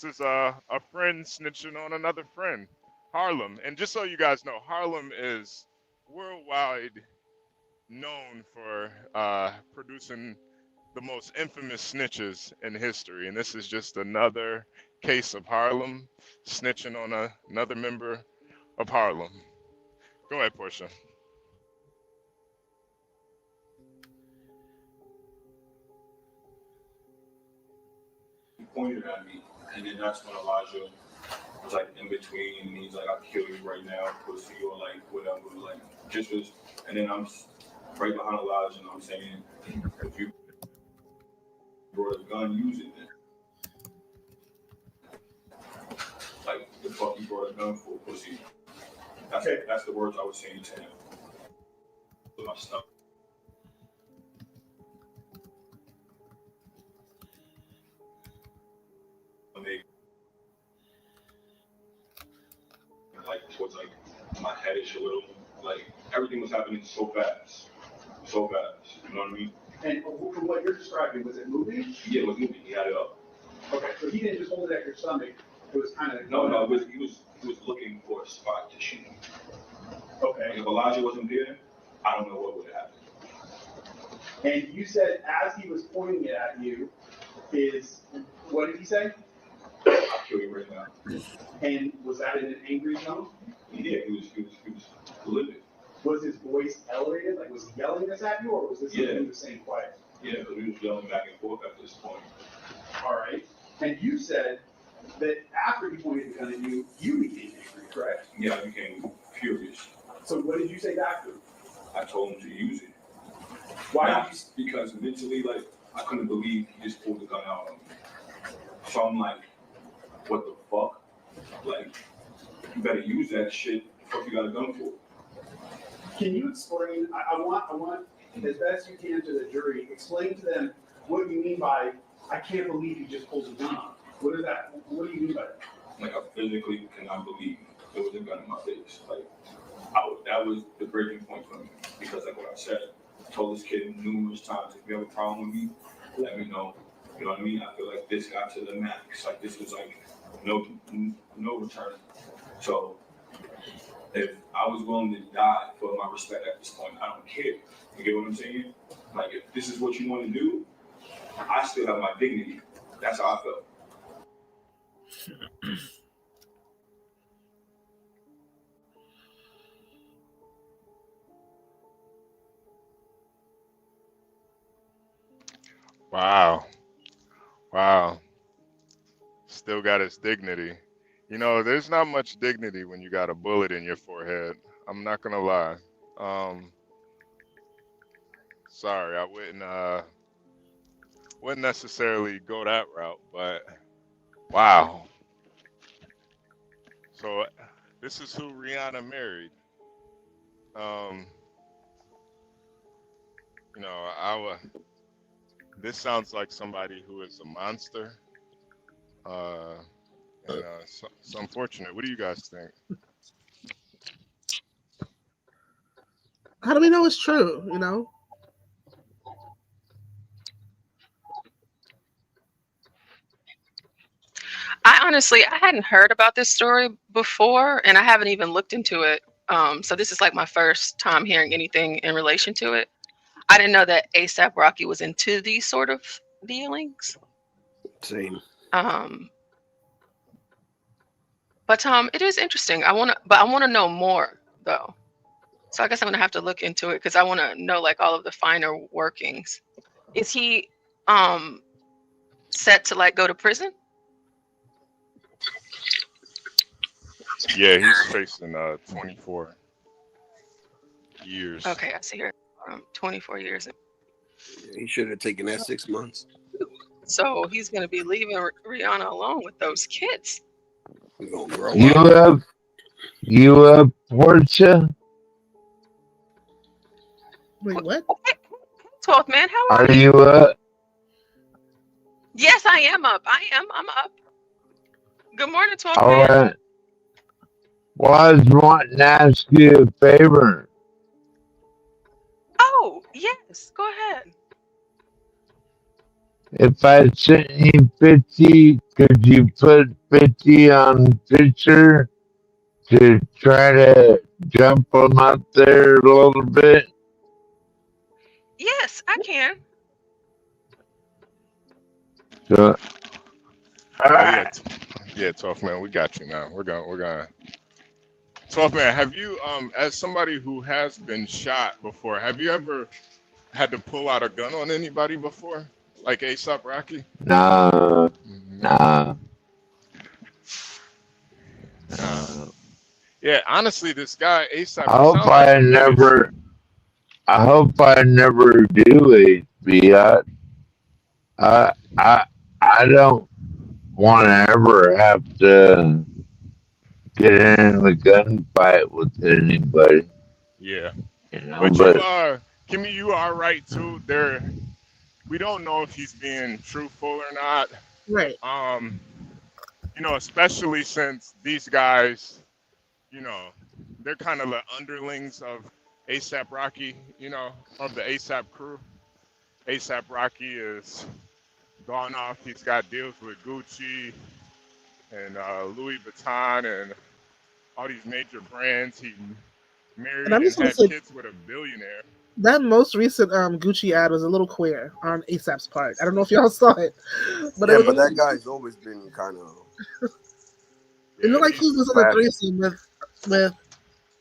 is a friend snitching on another friend, Harlem. And just so you guys know, Harlem is worldwide known for producing the most infamous snitches in history. And this is just another case of Harlem snitching on another member of Harlem. Go ahead, Portia. He pointed at me, and then that's when Elijah was like in between, and he's like, "I'll kill you right now, pussy," or like whatever, like just was. And then I'm right behind Elijah, and I'm saying, "If you brought a gun, use it then." Like, the fuck you brought a gun for, pussy? That's the words I was saying to him. With my stomach. Like, towards like my headish a little. Like, everything was happening so fast. You know what I mean? And from what you're describing, was it moving? Yeah, it was moving. He had it up. Okay, so he didn't just hold it at your stomach. It was kind of No, he was looking for a spot to shoot. Okay. If Elijah wasn't there, I don't know what would have happened. And you said as he was pointing it at you, what did he say? I'll kill you right now. And was that in an angry tone? Yeah, he was livid. Was his voice elevated? Like, was he yelling this at you, or was this something he was saying quiet? Yeah, because we was yelling back and forth at this point. All right. And you said that after he pointed the gun at you, you became angry, correct? Yeah, I became furious. So what did you say back to him? I told him to use it. Why? Because mentally, like, I couldn't believe he just pulled the gun out on me. So I'm like, what the fuck? Like, you better use that shit. What you got a gun for? Can you explain? I want as best you can to the jury. Explain to them what you mean by I can't believe you just pulled a gun on. What is that? What do you mean by that? Like, I physically cannot believe there was a gun in my face. Like, that was the breaking point for me. Because like what I said, I told this kid numerous times, if you have a problem with me, let me know. You know what I mean? I feel like this got to the max. Like, this was like no return. So if I was willing to die for my respect at this point, I don't care. You get what I'm saying? Like, if this is what you want to do, I still have my dignity. That's how I felt. Wow. Wow. Still got his dignity. You know, there's not much dignity when you got a bullet in your forehead. I'm not gonna lie. Sorry, I wouldn't necessarily go that route, but wow. So this is who Rihanna married. You know, this sounds like somebody who is a monster. And it's unfortunate. What do you guys think? How do we know it's true? You know. I hadn't heard about this story before, and I haven't even looked into it. So this is like my first time hearing anything in relation to it. I didn't know that A$AP Rocky was into these sort of dealings. Same. But it is interesting. I want to know more though. So I guess I'm gonna have to look into it because I want to know like all of the finer workings. Is he set to like go to prison? Yeah, he's facing 24 years. Okay, I see here. 24 years. He should have taken that 6 months. So he's gonna be leaving Rihanna alone with those kids. We're gonna grow up. You up, Portia? Wait, what? 12th man, how Are you up? Yes, I am up. I'm up. Good morning, 12th All man. right. Well, I was wanting to ask you a favor. Oh, yes. Go ahead. If I sent you 50, could you put 50 on Fisher to try to jump him up there a little bit? Yes, I can. So, Yeah, 12th man, we got you now. We're gonna. 12th man, have you as somebody who has been shot before, have you ever had to pull out a gun on anybody before? Like A$AP Rocky? No. Yeah, honestly, this guy A$AP. I hope I never do HB. I don't want to ever have to get in a gunfight with anybody. Yeah. You know, But but you are, Kimmy, you are right too. We don't know if he's being truthful or not. Right. You know, especially since these guys, you know, they're kind of the underlings of A$AP Rocky, you know, of the A$AP crew. A$AP Rocky is gone off. He's got deals with Gucci and Louis Vuitton and all these major brands. He married and had kids with a billionaire. That most recent Gucci ad was a little queer on A$AP's part. I don't know if y'all saw it, but yeah, but that guy's always been kind of. It looked like he was in a threesome with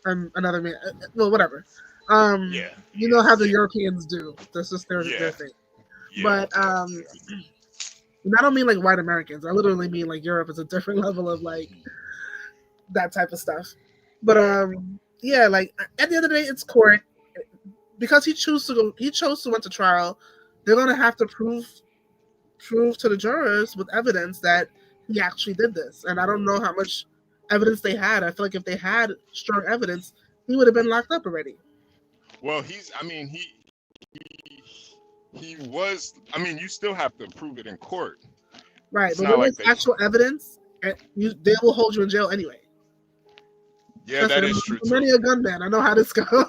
another man. Well, whatever. You know how the Europeans do. That's just their thing. Yeah. But and I don't mean like white Americans. I literally mean like Europe is a different level of like that type of stuff. But yeah, like at the end of the day, it's court. Because he chose to went to trial, they're gonna have to prove to the jurors with evidence that he actually did this. And I don't know how much evidence they had. I feel like if they had strong evidence, he would have been locked up already. Well, he was. I mean, you still have to prove it in court. Right, It's but not when like there's actual evidence, they will hold you in jail anyway. Yeah, that is true. I'm many a gunman. I know how this goes.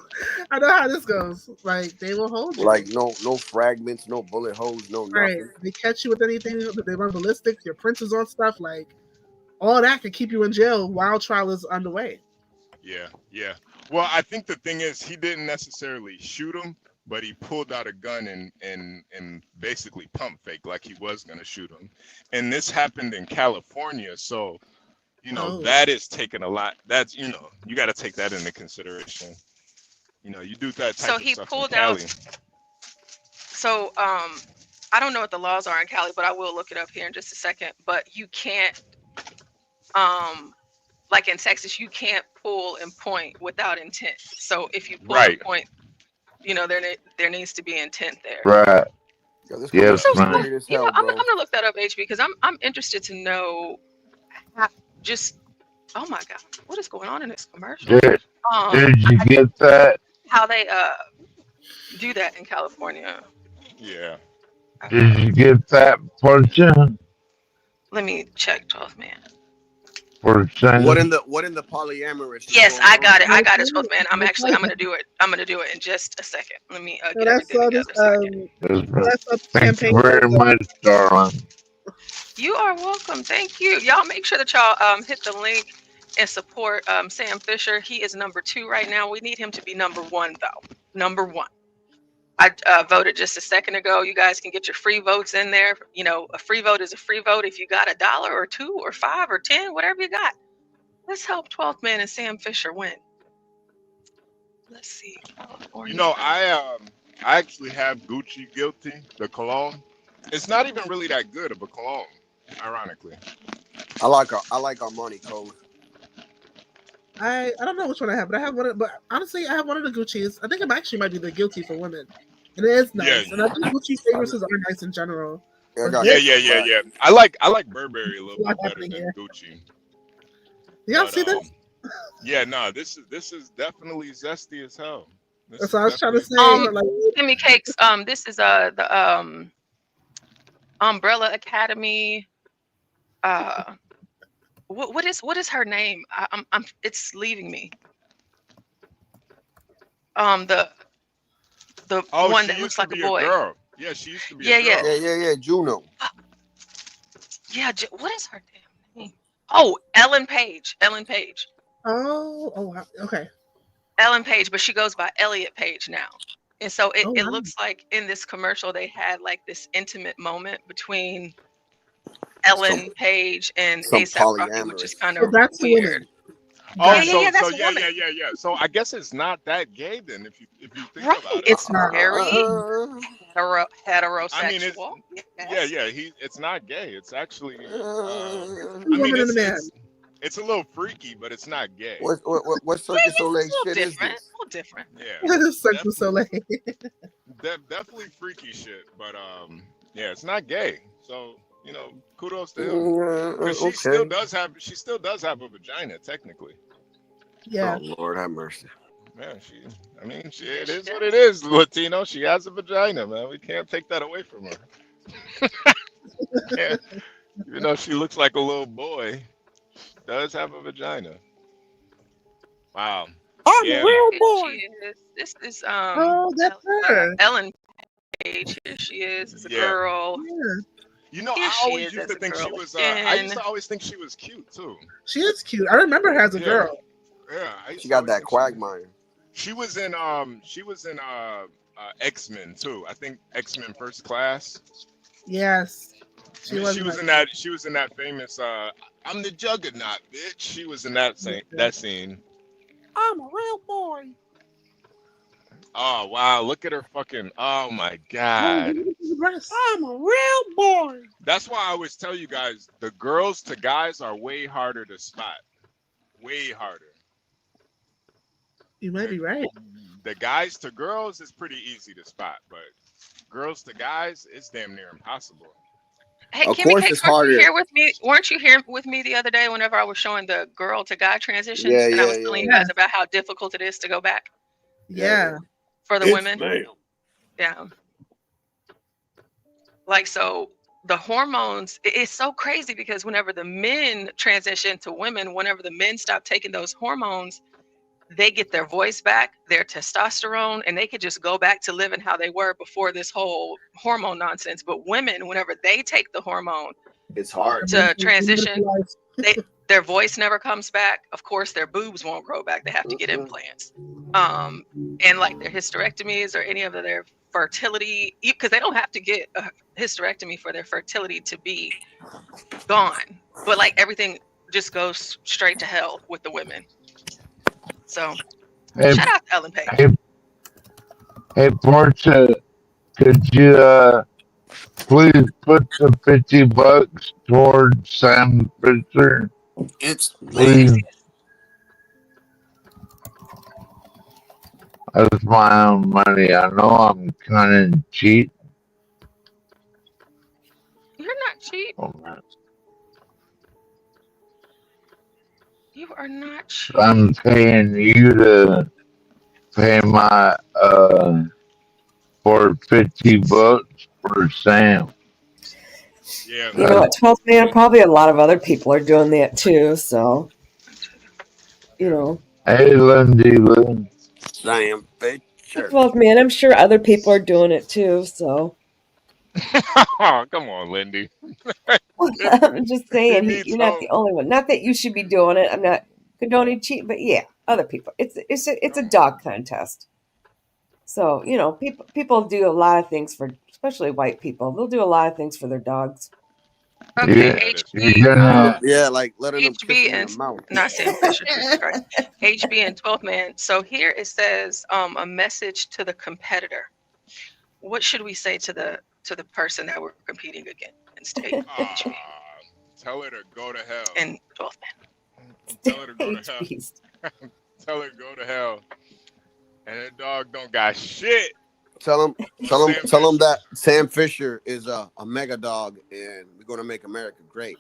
Like they will hold you. Like no fragments, no bullet holes, no nothing. Right. They catch you with anything. They run ballistics. Your prints on stuff. Like all that could keep you in jail while trial is underway. Yeah. Well, I think the thing is he didn't necessarily shoot him, but he pulled out a gun and basically pump fake like he was gonna shoot him. And this happened in California, so. You know, that is taking a lot. That's, you know, you got to take that into consideration. You know, you do that type of stuff in Cali. So I don't know what the laws are in Cali, but I will look it up here in just a second. But you can't, like in Texas, you can't pull and point without intent. So if you pull and point, you know, there needs to be intent there. Right. Yo, this Yes, commercial's man. weird as You know, hell, I'm bro. gonna look that up, HB, because I'm interested to know how, just, oh my God, what is going on in this commercial? Did you get that? How they do that in California. Yeah. Did you get that portion? Let me check 12 man. Portion. What in the polyamorous? Yes, I got it. I got it, 12 man. I'm gonna do it. I'm gonna do it in just a second. Let me So get that's everything together. Yes, thank you very much, darling. You are welcome. Thank you. Y'all make sure that y'all hit the link and support Sam Fisher. He is number 2 right now. We need him to be number 1 though. Number 1. I voted just a second ago. You guys can get your free votes in there. You know, a free vote is a free vote. If you got $1 or $2 or $5 or 10, whatever you got, let's help 12th Man and Sam Fisher win. Let's see. You know, I actually have Gucci Guilty, the cologne. It's not even really that good of a cologne, ironically. I like Armani Code. I don't know which one I have, but I have one. But honestly, I have one of the Gucci's. I think it actually might be the Guilty for women, and it is nice. Yeah. And I think Gucci fragrances are nice in general. Yeah. I like Burberry a little bit better than Gucci. Y'all see this? Yeah, no, this is definitely zesty as hell. That's what I was trying to say. Like, Timmy Cakes. This is the Umbrella Academy. What is her name? It's leaving me. The one that looks like a boy. Girl. Yeah, she used to be. Yeah. Juno. Yeah. What is her damn name? Oh, Ellen Page. Oh, wow. Okay. Ellen Page, but she goes by Elliot Page now. And so it wow. looks like in this commercial they had like this intimate moment between Ellen Page and A$AP Rocky, which is kind of weird. Oh, that's a woman. Yeah. So I guess it's not that gay then, if you think Right. about it. It's very heterosexual. I mean, it's not gay. It's actually. It's a little freaky, but it's not gay. What Cirque du Soleil shit is this? A little different. Yeah. Cirque du Soleil. Definitely freaky shit, but yeah, it's not gay. So you know, kudos to him. Because she still does have a vagina, technically. Yeah. Oh Lord have mercy. Man, it is what it is, Latino. She has a vagina, man. We can't take that away from her. Yeah. Even though she looks like a little boy, she does have a vagina. Wow. I'm a real boy. This is that's her. Ellen Page. Here she is as a girl. Yeah. You know, I always used to think she was. I used to always think she was cute too. She is cute. I remember her as a girl. Yeah, she got that quagmire. She was in X-Men too. I think X-Men First Class. Yes. She was in that. She was in that famous. I'm the Juggernaut, bitch. She was in that scene. I'm a real boy. Oh wow! Look at her fucking. Oh my god. I'm a real boy. That's why I always tell you guys, the girls to guys are way harder to spot. Way harder. You might be right. The guys to girls is pretty easy to spot, but girls to guys, it's damn near impossible. Hey, Kimmy Cakes, weren't you here with me the other day whenever I was showing the girl to guy transitions? And I was telling you guys about how difficult it is to go back. Yeah. For the women. Yeah. Like, so the hormones, it's so crazy because whenever the men transition to women, whenever the men stop taking those hormones, they get their voice back, their testosterone, and they could just go back to living how they were before this whole hormone nonsense. But women, whenever they take the hormone, it's hard to transition. Their voice never comes back. Of course, their boobs won't grow back. They have to get implants. And like their hysterectomies or any of their fertility, because they don't have to get a hysterectomy for their fertility to be gone. But like everything just goes straight to hell with the women. So shout out to Ellen Page. Hey, Portia, could you please put the $50 towards Sam Fisher? It's Please. That's my own money. I know I'm kind of cheap. You're not cheap. Oh, man. You are not cheap. I'm paying you to pay my for $50 for Sam. Yeah. You know what, 12th man, probably a lot of other people are doing that too, so you know. Hey, Lindy Lynn. Sam Fisher. 12th man, I'm sure other people are doing it too, so. Oh, come on, Lindy. I'm just saying, needs you're not the help. only one. Not that you should be doing it. I'm not condoning cheating, but yeah, other people. It's a dog contest. So you know, people do a lot of things for, especially white people. They'll do a lot of things for their dogs. Okay, Yeah, like letting them kiss HB them in and the mouth. not Sam Fisher, Jesus Christ. HB and 12th man. So here it says a message to the competitor. What should we say to the person that we're competing against? HB. Tell her to go to hell. And 12th man. Tell her to go to hell. Tell her to go to hell. And that dog don't got shit. Tell him that Sam Fisher is a mega dog, and we're gonna make America great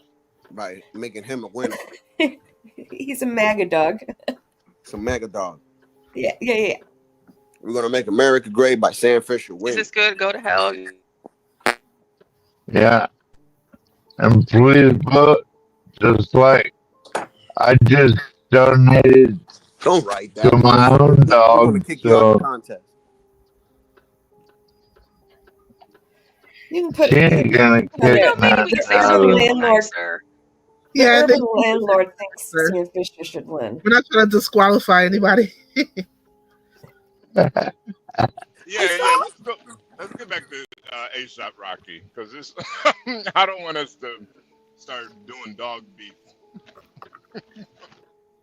by making him a winner. He's a MAGA dog. It's a mega dog. Yeah. We're gonna make America great by Sam Fisher Is winning. this good? Go to hell. Yeah. And please vote just like I just donated Don't write that. to my own We're dog. gonna kick you out So of the contest. You can put she ain't gonna kick Maybe nothing we can say out something a of little it. nicer. The Yeah, urban landlord thinks Sam Fisher should win. We're not trying to disqualify anybody. Yeah. Let's get back to A$AP Rocky, because this I don't want us to start doing dog beef.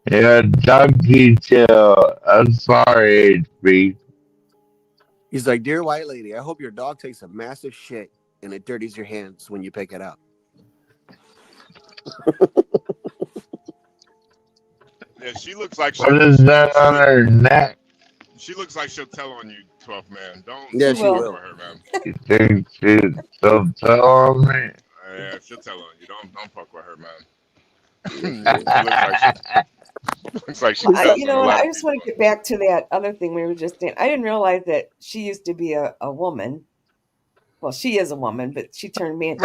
Yeah, dog detail. I'm sorry, HB. He's like, dear white lady, I hope your dog takes a massive shit and it dirties your hands when you pick it up. Yeah, she looks like What is that on her neck? She looks like she'll tell on you, 12th man. Don't Yeah, she fuck will. with her, man. You think she'll tell on me? Yeah, she'll tell on you. Don't fuck with her, man. Looks like she tells You on know, a lot I of just want to get back to that other thing we were just saying. I didn't realize that she used to be a woman. Well, she is a woman, but she turned man.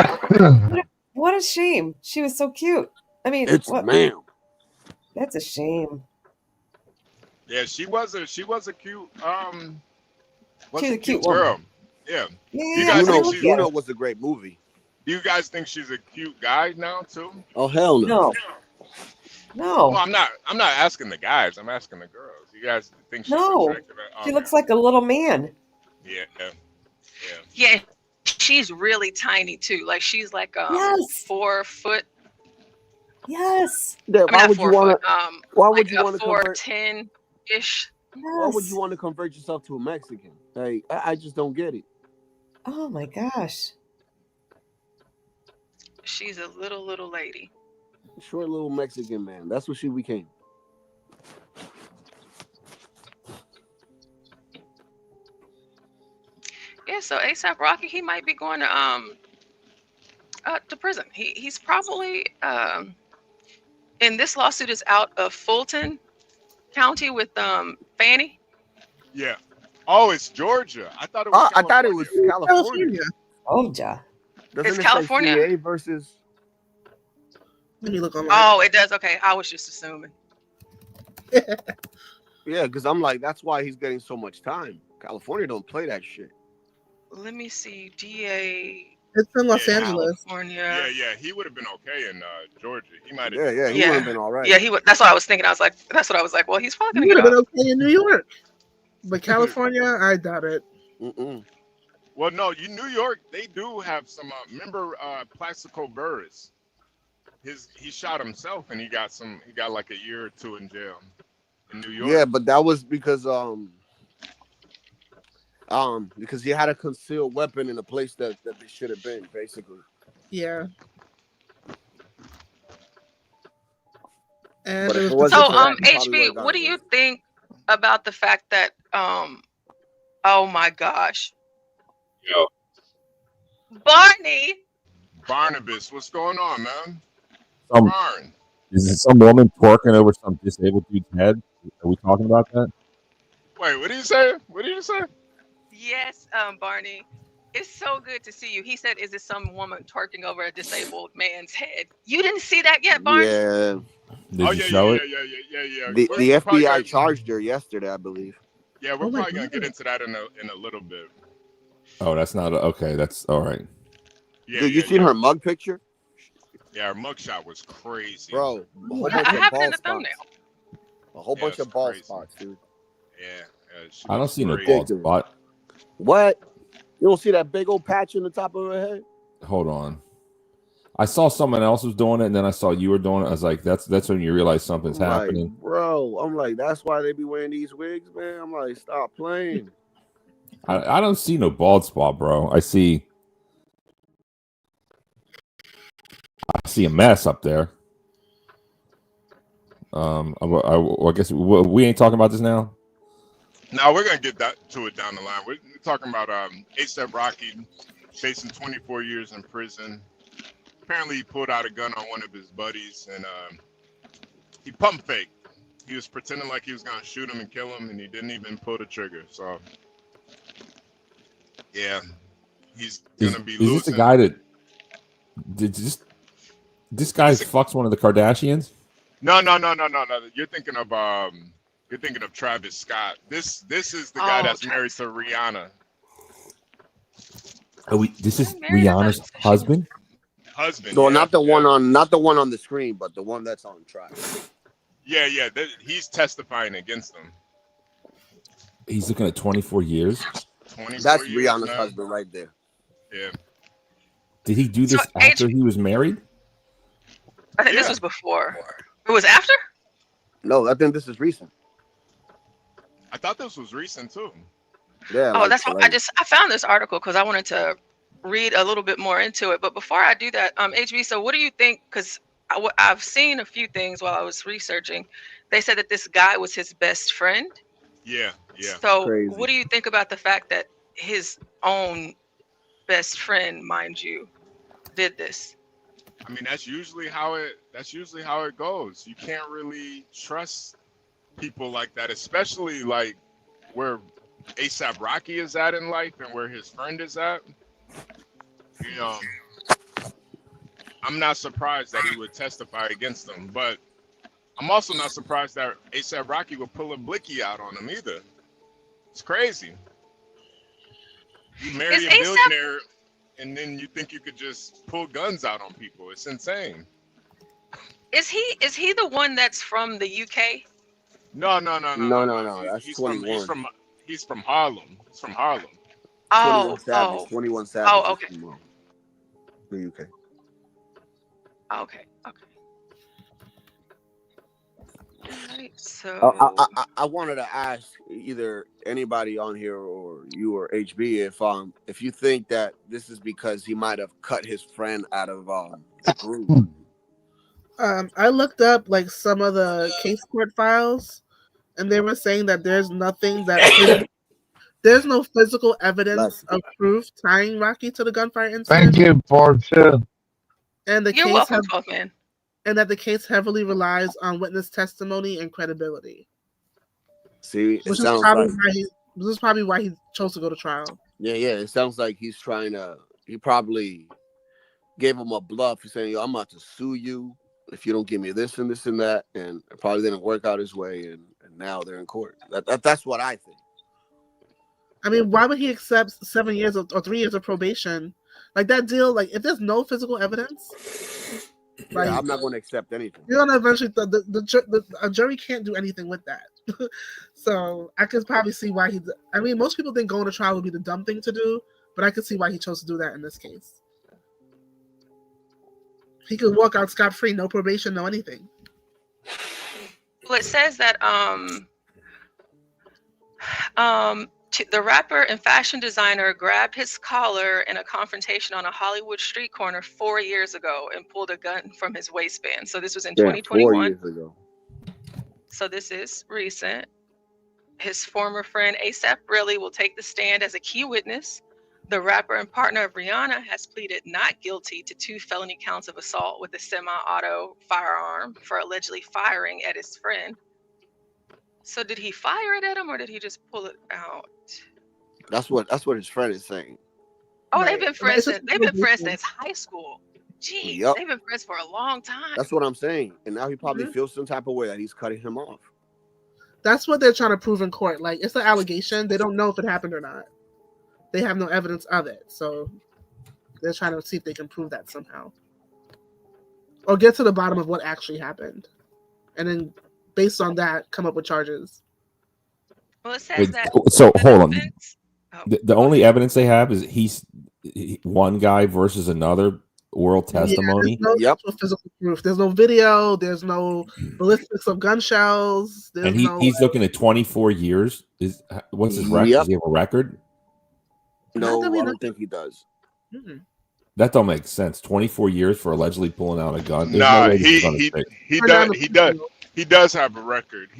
What a shame. She was so cute. I mean, It's ma'am. That's a shame. Yeah, she was a cute She's a cute girl. woman. Yeah. Yeah, Juno was a great movie. Do you guys think she's a cute guy now too? Oh hell no. No. Well, I'm not asking the guys. I'm asking the girls. You guys think she's No. attractive? She looks like a little man. Yeah, she's really tiny too. Like she's like 4 foot. Yes. Yeah, I mean, not 4 foot. Why would like you want to 4'10" ish. Why would you want to convert yourself to a Mexican? Like, I just don't get it. Oh my gosh. She's a little lady. Short little Mexican man. That's what she became. Yeah, so A$AP Rocky, he might be going to prison. He's probably and this lawsuit is out of Fulton County with Fannie. Yeah. Oh, it's Georgia. I thought it was. I thought it was California. Georgia. Doesn't It's it California? say CA versus? Let me look online. Oh, it does. Okay, I was just assuming. Yeah, because I'm like, that's why he's getting so much time. California don't play that shit. Let me see. DA. It's in Los Angeles. California. Yeah. He would have been okay in Georgia. He might have. Yeah. He would have been all right. Yeah, he would. That's what I was thinking. That's what I was like. Well, he's probably You gonna would get have off. been okay in New York, but California, I doubt it. Well, no, New York, they do have some. Remember, Plaxico Burress? He shot himself and he got like a year or 2 in jail in New York. Yeah, but that was because Because he had a concealed weapon in a place that they should have been, basically. Yeah. And But it if it was wasn't So, for that, he probably HB, would've got what do away. you think about the fact that, oh my gosh, Yo, Barney, Barnabas, what's going on, man? Some Barn. is it some woman twerking over some disabled dude's head? Are we talking about that? Wait, what did you say? What did you say? yes, Barney, it's so good to see you. He said, "Is it some woman twerking over a disabled man's head?" You didn't see that yet, Barney? Yeah. Did Oh you yeah, show yeah, it? yeah, yeah, yeah, yeah, yeah. The We're probably FBI gonna, charged her yesterday, I believe. yeah, we're Oh my probably gonna God. get into that in a little bit. Oh, that's not okay. That's all right. Yeah, Dude, you yeah, seen yeah. her mug picture? Yeah, our mugshot was crazy. Bro, a whole I bunch of have it in bald the spots. thumbnail. A whole Yeah, bunch it's of bald crazy. spots, dude. Yeah, yeah, she I don't looks see no great. bald spot. What? You don't see that big old patch in the top of her head? Hold on. I saw someone else was doing it, and then I saw you were doing it. I was like, that's when you realize something's I'm like, happening. bro, I'm like, that's why they be wearing these wigs, man. I'm like, stop playing. I don't see no bald spot, bro. I see a mess up there. I guess we ain't talking about this now. Now we're gonna get to it down the line. We're talking about A$AP Rocky facing 24 years in prison. Apparently, he pulled out a gun on one of his buddies, and he pump faked. He was pretending like he was gonna shoot him and kill him, and he didn't even pull the trigger. So, yeah, he's gonna be losing. Is this the guy that did this guy fucks one of the Kardashians? No. You're thinking of Travis Scott. This is the guy that's married to Rihanna. This is Rihanna's husband. No, Yeah, not the one on the screen, but the one that's on track. Yeah. He's testifying against him. He's looking at 24 years. 24 That's years Rihanna's now. husband right there. Yeah. Did he do this after he was married? I think this was before. It was after? No, I think this is recent. I thought this was recent too. Yeah. Oh, that's what I found this article because I wanted to read a little bit more into it. But before I do that, HB, so what do you think? Because I've seen a few things while I was researching. They said that this guy was his best friend. Yeah. So what do you think about the fact that his own best friend, mind you, did this? I mean, that's usually how it goes. You can't really trust people like that, especially like where A$AP Rocky is at in life and where his friend is at. You know, I'm not surprised that he would testify against them, but I'm also not surprised that A$AP Rocky would pull a blicky out on him either. It's crazy. You marry a billionaire and then you think you could just pull guns out on people. It's insane. Is he the one that's from the UK? No. That's He's 21. He's from Harlem. He's from Harlem. 21 Savage. Oh, okay. From, the UK. Okay. Alright, so I wanted to ask either anybody on here or you or HB if you think that this is because he might have cut his friend out of the group. I looked up like some of the case court files, and they were saying that there's nothing that there's no physical evidence of proof tying Rocky to the gunfire incident. Thank you, Portia. And the you're case welcome, 12 man. And that the case heavily relies on witness testimony and credibility. See, Which is probably why he chose to go to trial. Yeah. It sounds like he probably gave him a bluff. He's saying, "Yo, I'm about to sue you if you don't give me this and this and that," and it probably didn't work out his way, and now they're in court. That's what I think. I mean, why would he accept 7 years or 3 years of probation? Like that deal, like if there's no physical evidence, like, I'm not going to accept anything. You're gonna eventually a jury can't do anything with that. So I could probably see why I mean, most people think going to trial would be the dumb thing to do, but I could see why he chose to do that in this case. He could walk out scot-free, no probation, no anything. Well, it says that The rapper and fashion designer grabbed his collar in a confrontation on a Hollywood street corner 4 years ago and pulled a gun from his waistband. So this was in Yeah, 4 2021. years ago. So this is recent. His former friend A$AP Rocky will take the stand as a key witness. The rapper and partner of Rihanna has pleaded not guilty to 2 felony counts of assault with a semi-auto firearm for allegedly firing at his friend. So did he fire it at him or did he just pull it out? That's what his friend is saying. Oh, Right. they've been friends since high school. Jeez, Yup. they've been friends for a long time. That's what I'm saying. And now he probably Mhm. feels some type of way that he's cutting him off. That's what they're trying to prove in court. Like, it's an allegation. They don't know if it happened or not. They have no evidence of it. So they're trying to see if they can prove that somehow. Or get to the bottom of what actually happened. And then, based on that, come up with charges. Well, it says that. So hold on. The only evidence they have is he's one guy versus another oral testimony. Yeah, there's no physical proof. There's no video. There's no ballistics of gun shells. There's And no. he's looking at 24 years. What's his record? Does he have a record? No, that we I know. don't think he does. Mm-mm. That don't make sense. 24 years for allegedly pulling out a gun. There's Nah, no way this is gonna stick. he does have a record.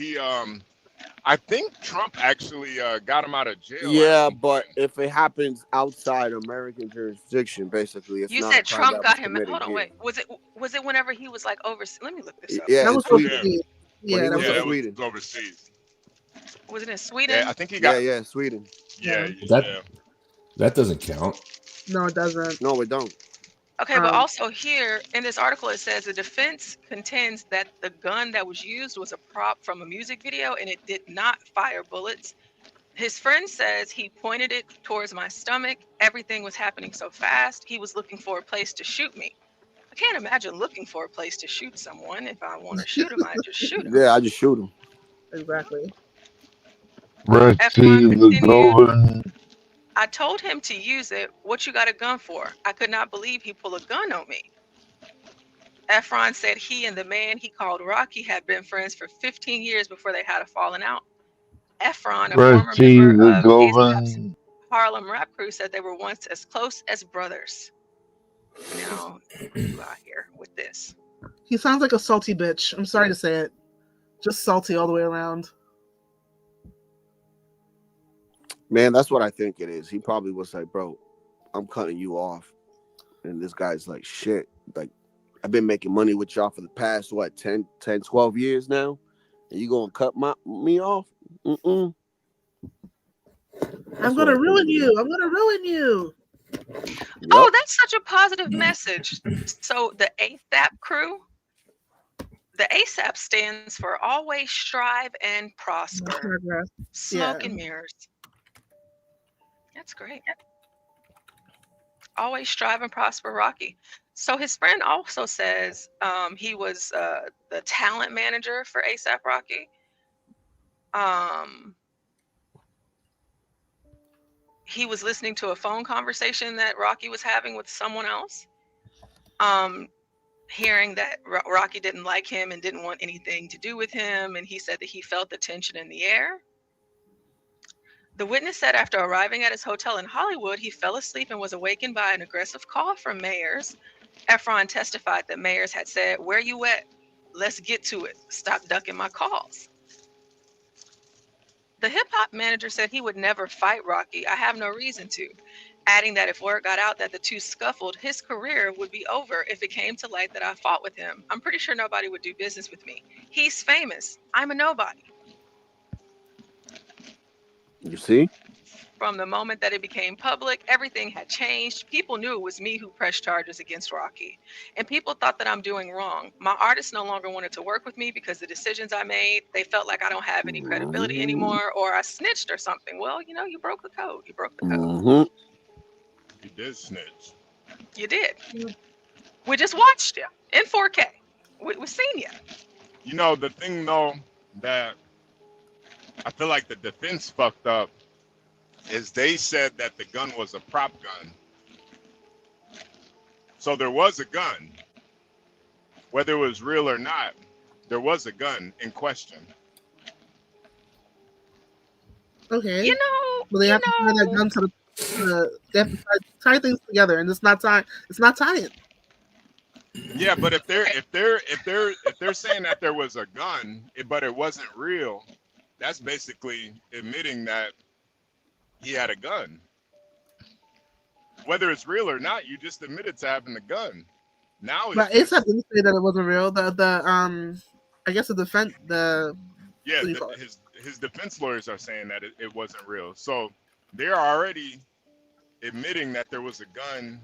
I think Trump actually got him out of jail. Yeah, but if it happens outside American jurisdiction, basically, it's You not said a crime Trump that got was him. committed Hold on, here. wait. Was it whenever he was like overseas? Let me look this up. Yeah, That in was Sweden. overseas. When he Yeah, that was was in Sweden. Overseas. Was it in Sweden? Yeah, I think he got. Yeah, Sweden. That doesn't count. No, it doesn't. No, it don't. Okay, but also here in this article, it says the defense contends that the gun that was used was a prop from a music video and it did not fire bullets. His friend says he pointed it towards my stomach. Everything was happening so fast. He was looking for a place to shoot me. I can't imagine looking for a place to shoot someone. If I want to shoot him, I just shoot him. Yeah, I just shoot him. Exactly. I told him to use it. What you got a gun for? I could not believe he pulled a gun on me. Efron said he and the man he called Rocky had been friends for 15 years before they had a falling out. Efron, a former member of A$AP's Harlem rap crew, said they were once as close as brothers. Now, you out here with this. He sounds like a salty bitch. I'm sorry to say it. Just salty all the way around. Man, that's what I think it is. He probably was like, bro, I'm cutting you off. And this guy's like, shit. Like, I've been making money with y'all for the past, 10, 12 years now? And you gonna cut me off? Mm-mm. I'm going to ruin you. I'm going to ruin you. Yep. Oh, that's such a positive message. So the A$AP crew, the A$AP stands for Always Strive and Prosper. Smoke and mirrors. That's great. Always strive and prosper, Rocky. So his friend also says he was the talent manager for A$AP Rocky. He was listening to a phone conversation that Rocky was having with someone else. Hearing that Rocky didn't like him and didn't want anything to do with him. And he said that he felt the tension in the air. The witness said after arriving at his hotel in Hollywood, he fell asleep and was awakened by an aggressive call from Mayers. Efron testified that Mayers had said, "Where you at? Let's get to it. Stop ducking my calls." The hip-hop manager said he would never fight Rocky. "I have no reason to," adding that if word got out that the two scuffled, his career would be over if it came to light that I fought with him. "I'm pretty sure nobody would do business with me. He's famous. I'm a nobody." You see? From the moment that it became public, everything had changed. People knew it was me who pressed charges against Rocky. And people thought that I'm doing wrong. My artists no longer wanted to work with me because the decisions I made, they felt like I don't have any credibility anymore, or I snitched or something. Well, you know, you broke the code. You broke the code. Mm-hmm. You did snitch. You did. We just watched you in 4K. We seen you. You know, the thing, though, that I feel like the defense fucked up is they said that the gun was a prop gun. So there was a gun. Whether it was real or not, there was a gun in question. Okay. You know, But they have to tie that gun to they have to tie things together, and it's not tying. It's not tying. Yeah, but if they're saying that there was a gun, but it wasn't real, that's basically admitting that he had a gun. Whether it's real or not, you just admitted to having the gun. Now it's But ASAP didn't say that it wasn't real. I guess his defense lawyers are saying that it wasn't real. So they're already admitting that there was a gun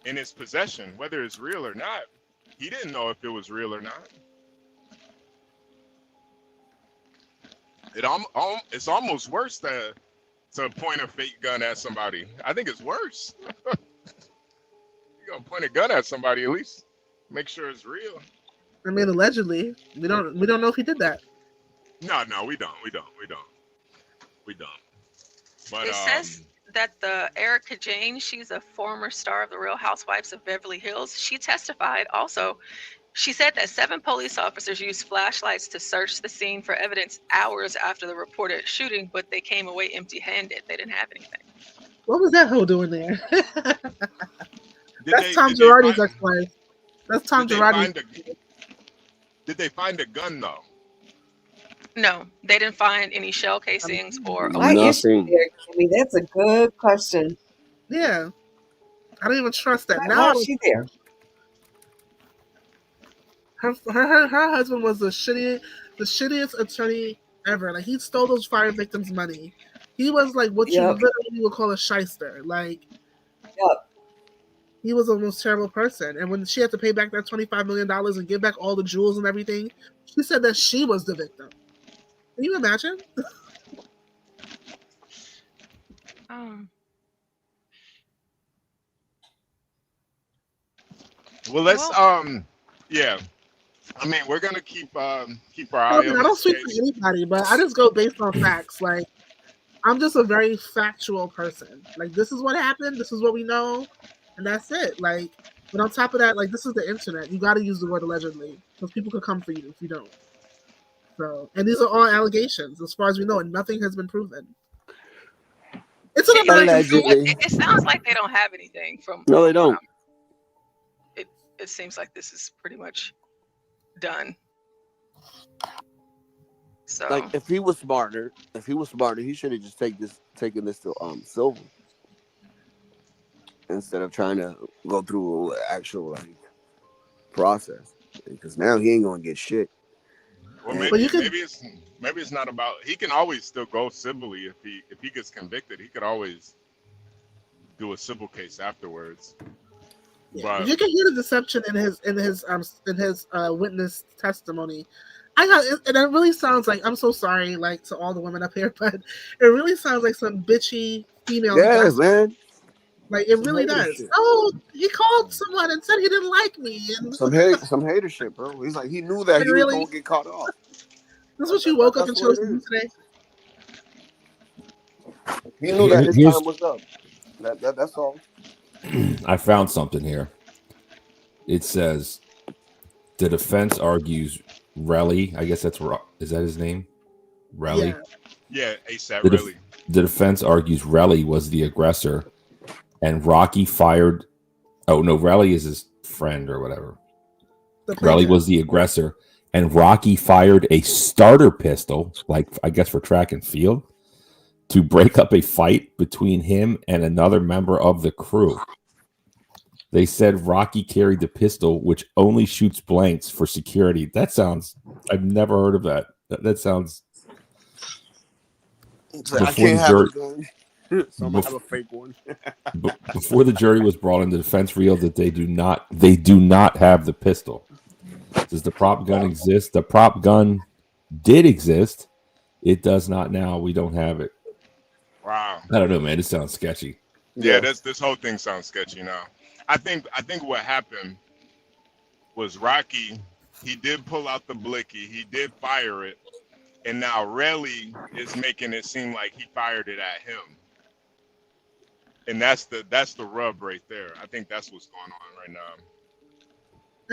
in his possession, whether it's real or not. He didn't know if it was real or not. It's almost worse to point a fake gun at somebody. I think it's worse. You're gonna point a gun at somebody, at least make sure it's real. I mean, allegedly, we don't know if he did that. No, we don't. But it says that the Erica Jane, she's a former star of the Real Housewives of Beverly Hills. She testified also. She said that 7 police officers used flashlights to search the scene for evidence hours after the reported shooting, but they came away empty-handed. They didn't have anything. What was that hoe doing there? That's Tom Girardi's ex-wife. That's Tom Girardi. Did they find a gun though? No, they didn't find any shell casings or Why is she there, Kimmy? That's a good question. Yeah, I don't even trust that. Why Now is she there? Her husband was the shittiest attorney ever. Like, he stole those fire victims' money. He was like what you literally would call a shyster. Like, he was the most terrible person. And when she had to pay back that $25 million and give back all the jewels and everything, she said that she was the victim. Can you imagine? Well, let's yeah. I mean, we're gonna keep our eye on I don't this speak case. for anybody, but I just go based on facts. Like, I'm just a very factual person. Like, this is what happened. This is what we know, and that's it. Like, but on top of that, like, this is the internet. You got to use the word allegedly because people could come for you if you don't. So, and these are all allegations, as far as we know, and nothing has been proven. It's an allegedly. It sounds like they don't have anything from. No, they don't. It seems like this is pretty much done. So, Like, if he was smarter, he should have just taken this to Silver instead of trying to go through actual process. Because now he ain't gonna get shit. Well, maybe it's not about. He can always still go civilly if he gets convicted. He could always do a civil case afterwards. Yeah, But you can hear the deception in his witness testimony. And it really sounds like, I'm so sorry, like, to all the women up here, but it really sounds like some bitchy female. Yeah, man. Like, it really does. Shit. Oh, he called someone and said he didn't like me. And Some hater shit, bro. He's like, he knew that he was gonna get caught off. This is what you woke up and chose to do today? He knew that his time was up. That's all. I found something here. It says the defense argues Relly. I guess is that his name? Relly. yeah, ASAP Relly. The defense argues Relly was the aggressor, and Rocky fired. Oh no, Relly is his friend or whatever. Relly was the aggressor, and Rocky fired a starter pistol, like I guess for track and field, to break up a fight between him and another member of the crew. They said Rocky carried the pistol, which only shoots blanks for security. That sounds... I've never heard of that. That sounds... I can't have a gun. So I'm gonna have a fake one. Before the jury was brought in, the defense revealed that they do not have the pistol. Does the prop gun exist? The prop gun did exist. It does not now. We don't have it. Wow. I don't know, man. It sounds sketchy. Yeah, this whole thing sounds sketchy now. I think what happened was Rocky, he did pull out the blicky, he did fire it, and now Relly is making it seem like he fired it at him. And that's the rub right there. I think that's what's going on right now.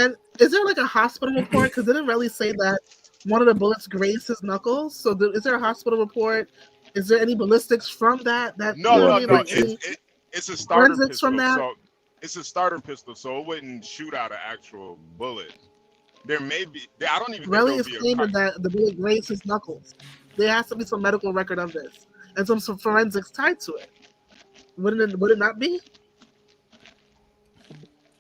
And is there like a hospital report? Because didn't Relly say that one of the bullets grazed his knuckles? So is there a hospital report Is there any ballistics from that? No. Like It's a starter forensics pistol. from that? So it's a starter pistol, so it wouldn't shoot out an actual bullet. There may be. I don't even Relly think is there'll be claiming that the bullet grazed his knuckles. There has to be some medical record of this and some forensics tied to it. Would it not be?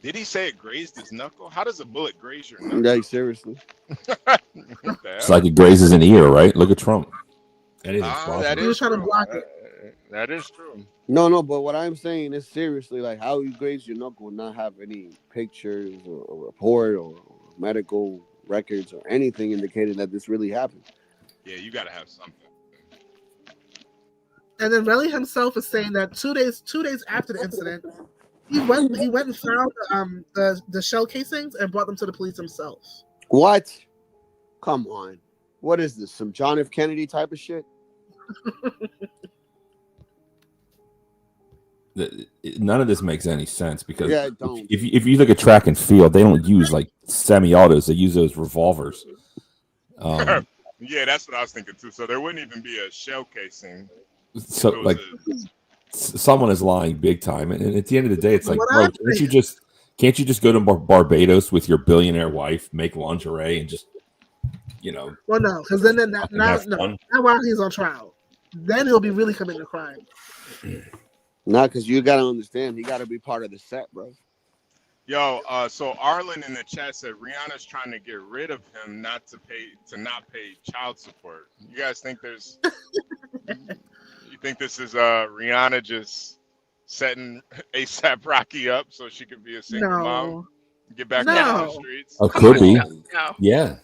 Did he say it grazed his knuckle? How does a bullet graze your knuckle? Like, seriously. It's like it grazes an ear, right? Look at Trump. Anything's possible. That He was is trying to true. block it. That is true. No, but what I'm saying is seriously, like, how you graze your knuckle would not have any pictures or a report or medical records or anything indicating that this really happened. Yeah, you gotta have something. And then Relly himself is saying that 2 days after the incident, he went and found the shell casings and brought them to the police himself. What? Come on. What is this? Some John F. Kennedy type of shit? None of this makes any sense because it don't. if you look at track and field, they don't use like semi-autos; they use those revolvers. Yeah, that's what I was thinking too. So there wouldn't even be a shell casing. So like, someone is lying big time, and at the end of the day, it's like, bro, can't you just go to Barbados with your billionaire wife, make lingerie, and just, Well, no, because then not while he's on trial. Then he'll be really committing a crime. Not because you gotta understand, he gotta be part of the set, bro. Yo, so Arlen in the chat said Rihanna's trying to get rid of him not pay child support. You guys think there's you think this is Rihanna just setting ASAP Rocky up so she could be a single mom, get back on the streets? Oh, could be. No. Yeah.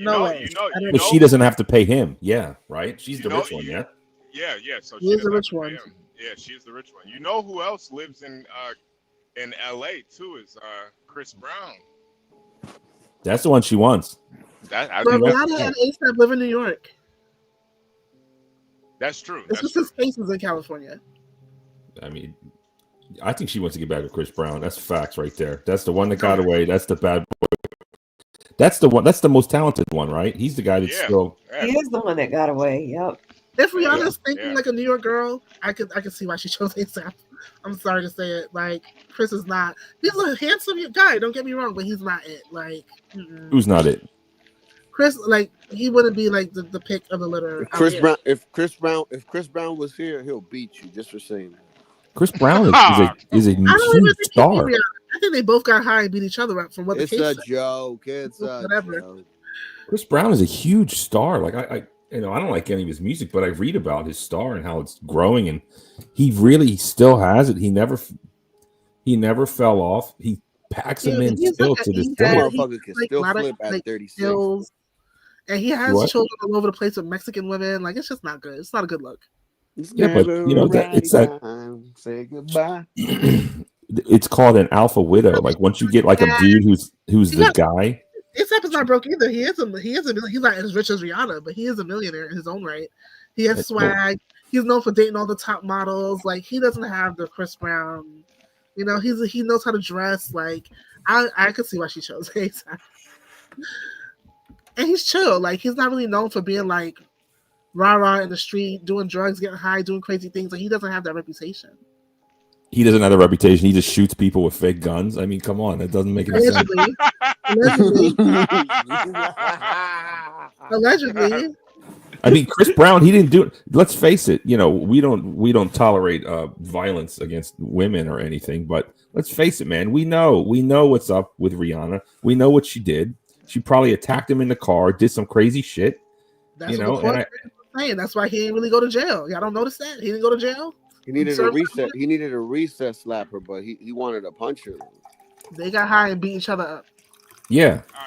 But she doesn't have to pay him. Yeah, right. She's the rich one. Yeah. Yeah. So He's the rich one. Yeah, she's the rich one. You know who else lives in LA too is Chris Brown. That's the one she wants. Rihanna and ASAP live in New York. That's true. It's just his case is in California. I mean, I think she wants to get back with Chris Brown. That's facts right there. That's the one that got away. That's the bad boy. That's the one. That's the most talented one, right? He's the guy that's still. He is the one that got away. Yep. If Rihanna's thinking like a New York girl, I could see why she chose ASAP. I'm sorry to say it. Like, Chris is not. He's a handsome guy. Don't get me wrong, but he's not it. Like, who's not it? Chris, like, he wouldn't be like the pick of the litter. If Chris Brown was here, he'll beat you just for saying that. Chris Brown is a huge star. I think they both got high and beat each other up from what it's the case a joke. It's whatever. Joke. Chris Brown is a huge star. Like I don't like any of his music, but I read about his star and how it's growing, and he really still has it. He never fell off. He packs them in still to this day. Motherfucker can still flip at 36. And he has children all over the place with Mexican women. Like, it's just not good. It's not a good look. Yeah, but it's that. Say goodbye. It's called an alpha widow. Like, once you get like a dude who's the guy. ASAP is not broke either. He's not as rich as Rihanna, but he is a millionaire in his own right. He has swag. He's known for dating all the top models. Like, he doesn't have the Chris Brown. He knows how to dress. Like, I could see why she chose ASAP. And he's chill. Like, he's not really known for being like rah-rah in the street, doing drugs, getting high, doing crazy things. Like, he doesn't have that reputation. He doesn't have the reputation. He just shoots people with fake guns. I mean, come on, that doesn't make any sense. Allegedly. I mean, Chris Brown, he didn't do it. Let's face it. We don't tolerate violence against women or anything. But let's face it, man. We know what's up with Rihanna. We know what she did. She probably attacked him in the car, did some crazy shit. That's what the court saying. That's why he didn't really go to jail. Y'all don't notice that? He didn't go to jail? He needed a reset. He needed a reset slapper, but he wanted to punch her. They got high and beat each other up. Yeah. All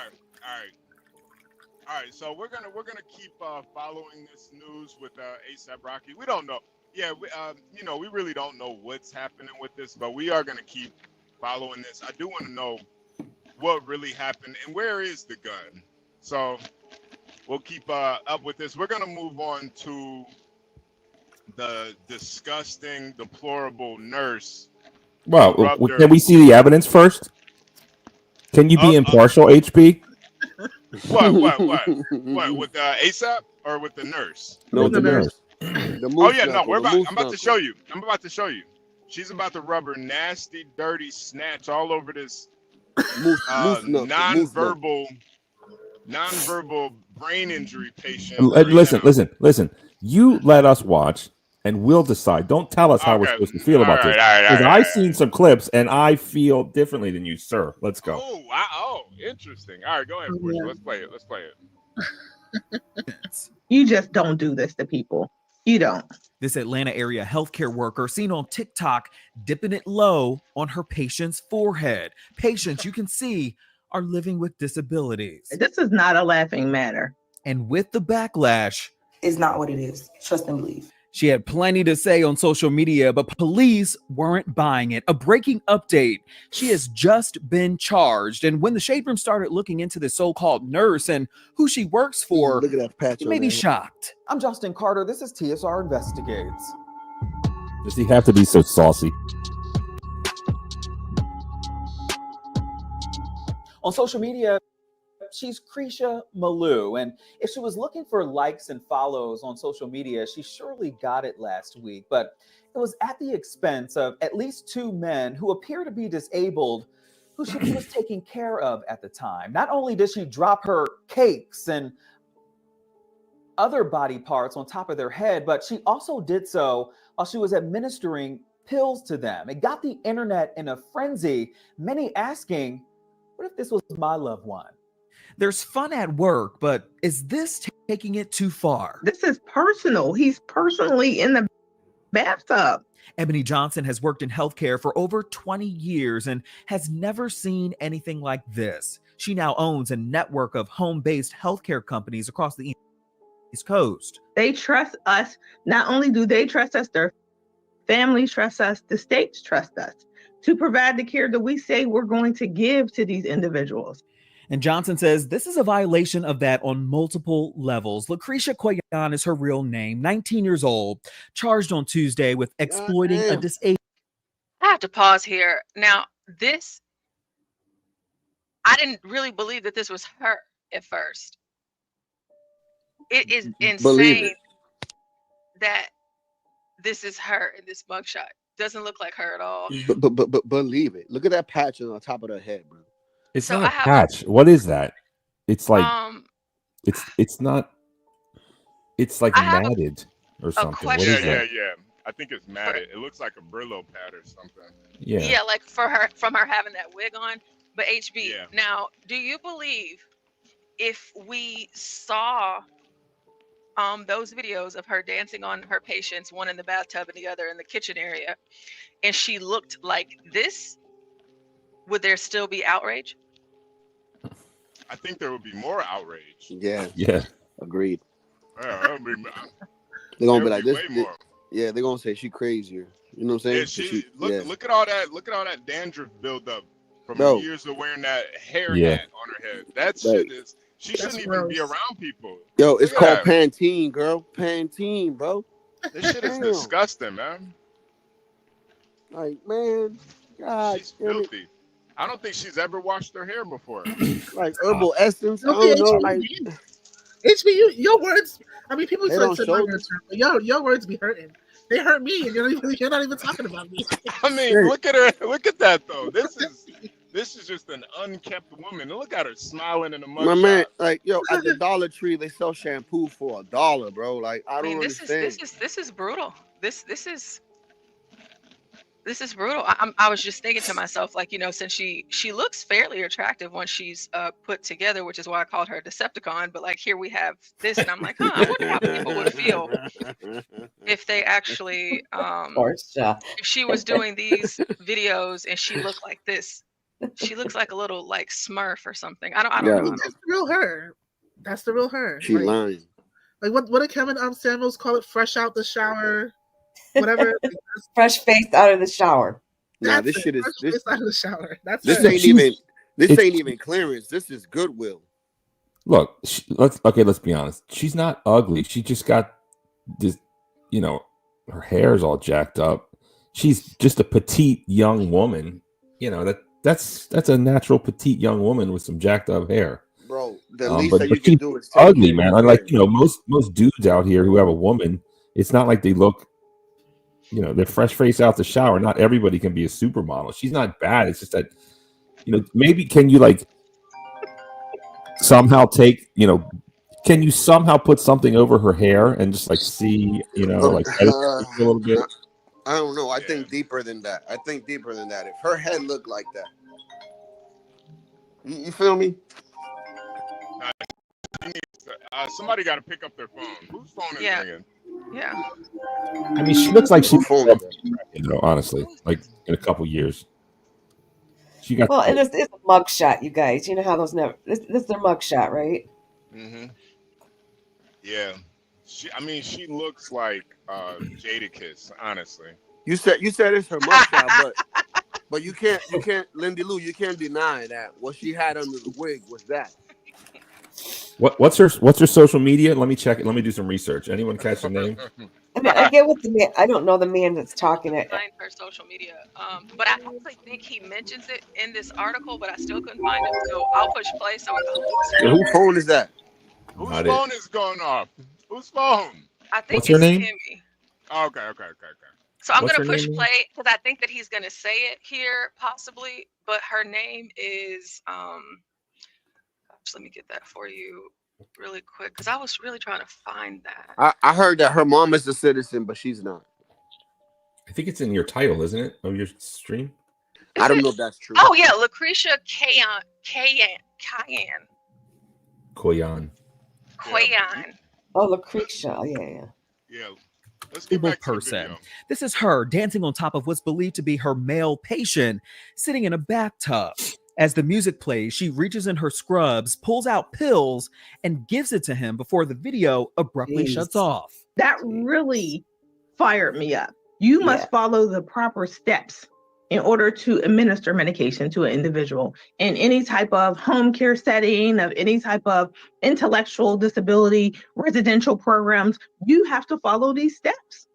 right. So we're gonna keep following this news with ASAP Rocky. We don't know. Yeah, we really don't know what's happening with this, but we are gonna keep following this. I do want to know what really happened and where is the gun. So we'll keep up with this. We're gonna move on to the disgusting, deplorable nurse. Well, can we see the evidence first? Can you be impartial, HB? What? With ASAP or with the nurse? No, with the nurse. Oh yeah, no, I'm about to show you. I'm about to show you. She's about to rub her nasty, dirty snatch all over this non-verbal brain injury patient. Listen. You let us watch, and we'll decide. Don't tell us how we're supposed to feel about this. Because I've seen some clips, and I feel differently than you, sir. Let's go. Oh, wow. Oh, interesting. All right, go ahead, Portia. Let's play it. You just don't do this to people. You don't. This Atlanta area healthcare worker seen on TikTok dipping it low on her patient's forehead. Patients, you can see, are living with disabilities. This is not a laughing matter. And with the backlash, it's not what it is. Trust and believe. She had plenty to say on social media, but police weren't buying it. A breaking update. She has just been charged. And when the Shade Room started looking into this so-called nurse and who she works for, look at that patch. you may be shocked. I'm Justin Carter. This is TSR Investigates. Does he have to be so saucy? On social media, she's Lucrecia Monolgue, and if she was looking for likes and follows on social media, she surely got it last week, but it was at the expense of at least 2 men who appear to be disabled, who she was taking care of at the time. Not only did she drop her cakes and other body parts on top of their head, but she also did so while she was administering pills to them. It got the internet in a frenzy, many asking, what if this was my loved one? There's fun at work, but is this taking it too far? This is personal. He's personally in the bathtub. Ebony Johnson has worked in healthcare for over 20 years and has never seen anything like this. She now owns a network of home-based healthcare companies across the East Coast. They trust us. Not only do they trust us, their families trust us, the states trust us to provide the care that we say we're going to give to these individuals. And Johnson says this is a violation of that on multiple levels. Lucrecia Koiyan is her real name, 19 years old, charged on Tuesday with exploiting a disabled. I have to pause here. Now, I didn't really believe that this was her at first. It is insane that this is her in this mugshot. Doesn't look like her at all. But believe it. Look at that patch on the top of her head, bro. It's not a patch. What is that? It's like it's not. It's like matted or something. What is that? Yeah. I think it's matted. It looks like a Brillo pad or something. Yeah, like from her having that wig on. But HB, now, do you believe if we saw those videos of her dancing on her patients, one in the bathtub and the other in the kitchen area, and she looked like this, would there still be outrage? I think there would be more outrage. Yeah. Agreed. They're gonna be like this. They're gonna say she crazier. You know what I'm saying? Yeah, look at all that dandruff buildup from years of wearing that hair hat on her head. That shit is. She shouldn't even be around people. Yo, it's called Pantene, girl. Pantene, bro. This shit is disgusting, man. Like, man, God, she's filthy. I don't think she's ever washed her hair before. Like herbal essence. Okay, I don't know, like HB, your words. I mean, people They say don't my show words hurt, but your words be hurting. They hurt me, and you're not even talking about me. I mean, look at her. Look at that though. This is just an unkept woman. Look at her smiling in the mugshot. my man, like, yo, at the Dollar Tree they sell shampoo for $1, bro. Like, I don't understand. This is brutal. This is brutal. I was just thinking to myself, like, since she looks fairly attractive when she's put together, which is why I called her a Decepticon. But like, here we have this, and I'm like, I wonder how people would feel if they actually, if she was doing these videos and she looked like this. She looks like a little like Smurf or something. I don't know. That's the real her. That's the real her. She lying. Like what did Kevin Samuels call it? Fresh out the shower. Whatever. Fresh faced out of the shower. Nah, this shit is this out of the shower. This ain't even clearance. This is Goodwill. Look, let's be honest. She's not ugly. She just got this, her hair's all jacked up. She's just a petite young woman. That's a natural petite young woman with some jacked up hair. Bro, the least that you but can do is ugly, man. Like, most dudes out here who have a woman It's not like they look, you know, they're fresh face out the shower. Not everybody can be a supermodel. She's not bad. It's just that, you know, maybe can you like somehow take, you know, can you somehow put something over her hair and just like see, you know, like a little bit? I don't know. I think deeper than that. If her head looked like that, you feel me? Somebody got to pick up their phone. Whose phone is ringing? Yeah. I mean, she looks like she, you know, honestly, like in a couple years. She got Well, and it's a mug shot, you guys. You know how those never. This is their mug shot, right? Mm-hmm. Yeah. She looks like Jadakiss, honestly. You said it's her mugshot, but you can't, Lindy Lou, you can't deny that what she had under the wig was that. What's her social media? Let me check it. Let me do some research. Anyone catch her name? I mean, I get what the man. I don't know the man that's talking it. Find her social media, but I actually think he mentions it in this article, but I still couldn't find it. So I'll push play. So Whose phone is that? Whose phone is going off? Whose phone? I think What's her name? Kimmy. Okay. So I'm What's gonna her push name? play because I think that he's gonna say it here possibly, but her name is gosh, let me get that for you really quick because I was really trying to find that. I heard that her mom is a citizen, but she's not. I think it's in your title, isn't it, of your stream? I don't know if that's true. Oh yeah, Lucrecia Koiyan. Koiyan. Oh, Lucrecia. Oh, yeah. Yeah. Let's get Able back to the person. video. This is her dancing on top of what's believed to be her male patient, sitting in a bathtub. As the music plays, she reaches in her scrubs, pulls out pills, and gives it to him before the video abruptly shuts off. That really fired me up. You must follow the proper steps in order to administer medication to an individual in any type of home care setting, of any type of intellectual disability, residential programs. You have to follow these steps.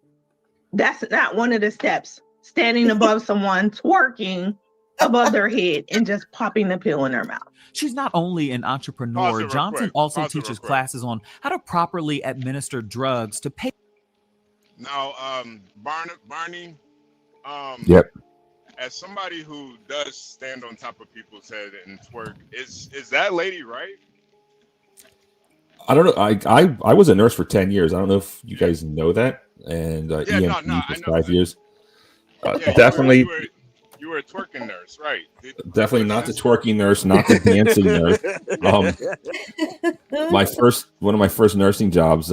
That's not one of the steps. Standing above someone, twerking above their head and just popping the pill in their mouth. She's not only an entrepreneur, Johnson also teaches classes on how to properly administer drugs to patients. Now, Barney. Yep. As somebody who does stand on top of people's head and twerk, is that lady right? I don't know. I was a nurse for 10 years. I don't know if you guys know that. And EMT for 5 years. Definitely. You were a twerking nurse, right? Definitely not the twerking nurse, not the dancing nurse. One of my first nursing jobs,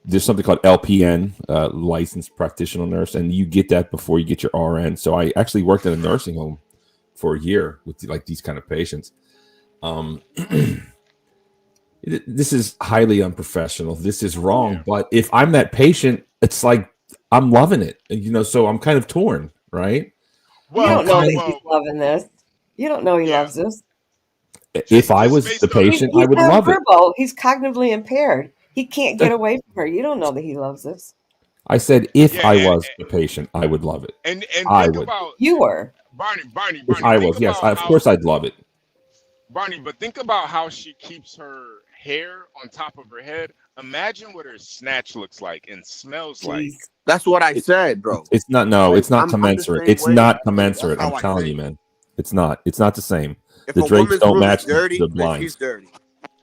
there's something called LPN, licensed practitioner nurse, and you get that before you get your RN. So I actually worked at a nursing home for a year with like these kind of patients. This is highly unprofessional. This is wrong. But if I'm that patient, it's like I'm loving it, you know. So I'm kind of torn, right? You don't know that he's loving this. You don't know he loves this. If I was the patient, I would love it. He's cognitively impaired. He can't get away from her. You don't know that he loves this. I said if I was the patient, I would love it. And I think would. about You were. Barney. If I was, yes, of course I'd love it. Barney, but think about how she keeps her hair on top of her head. Imagine what her snatch looks like and smells like. That's what I said, bro. It's not. No, it's not commensurate. same It's way. not commensurate. That's I'm how I telling think. you, man. It's not. It's not the same. If The a drapes woman's don't room match is dirty, the then blinds. she's dirty.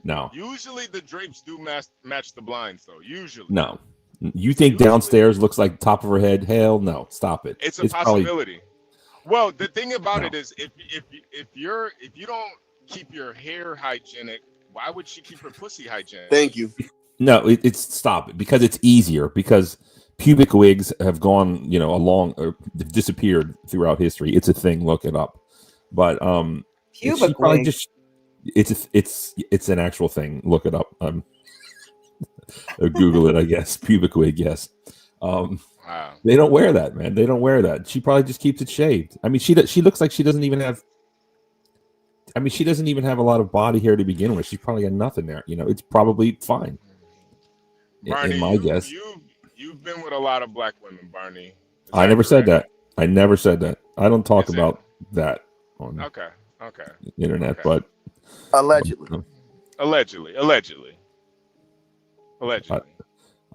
No, Usually the drapes do match the blinds, though. Usually. no. You think downstairs looks like top of her head? Hell no. Stop it. It's a possibility. Well, the thing about it is, if you don't keep your hair hygienic, why would she keep her pussy hygienic? Thank you. No, it's stop it because it's easier because pubic wigs have gone, you know, disappeared throughout history. It's a thing. Look it up. But Pubic probably wig. just it's an actual thing. Look it up. Or Google it, I guess. Pubic wig, yes. Wow. They don't wear that, man. They don't wear that. She probably just keeps it shaved. I mean, she looks like she doesn't even have. I mean, she doesn't even have a lot of body hair to begin with. She's probably got nothing there. You know, it's probably fine. Barney, in my guess. You've been with a lot of black women, Barney. I never said that. I never said that. I don't talk about that on Okay. the internet, but Allegedly. Allegedly.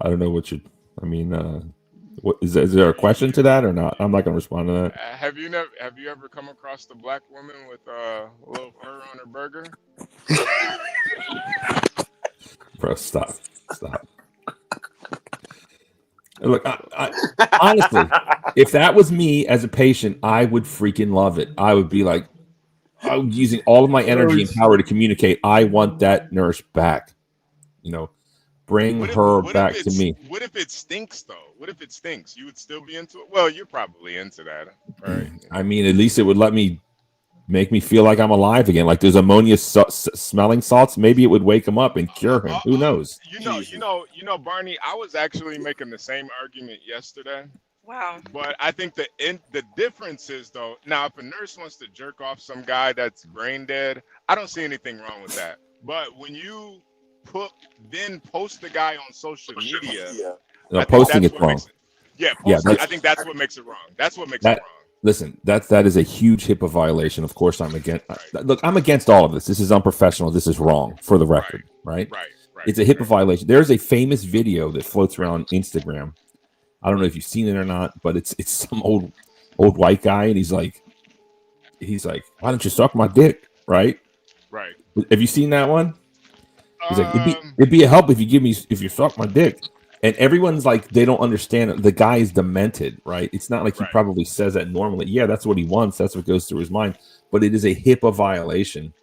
I don't know what you. I mean, what is there a question to that or not? I'm not going to respond to that. Have you ever come across the black woman with a little fur on her burger? Bro, stop. Look, I honestly, if that was me as a patient, I would freaking love it. I would be like, I'm using all of my energy and power to communicate. I want that nurse back. You know, bring her back to me. What if it stinks though? What if it stinks? You would still be into it? Well, you're probably into that, right? I mean, at least it would make me feel like I'm alive again. Like there's ammonia smelling salts. Maybe it would wake him up and cure him. Who knows? You know, Barney. I was actually making the same argument yesterday. Wow. But I think the difference is though. Now, if a nurse wants to jerk off some guy that's brain dead, I don't see anything wrong with that. But when you post the guy on social media, Posting it wrong. I think that's what makes it wrong. That's what makes it wrong. Listen, that is a huge HIPAA violation. Of course, I'm against. Look, I'm against all of this. This is unprofessional. This is wrong, for the record. Right. It's a HIPAA violation. There's a famous video that floats around Instagram. I don't know if you've seen it or not, but it's some old white guy, and he's like, why don't you suck my dick? Right. Have you seen that one? He's like, it'd be a help if you suck my dick. And everyone's like, they don't understand it. The guy is demented, right? It's not like he probably says that normally. Yeah, that's what he wants. That's what goes through his mind. But it is a HIPAA violation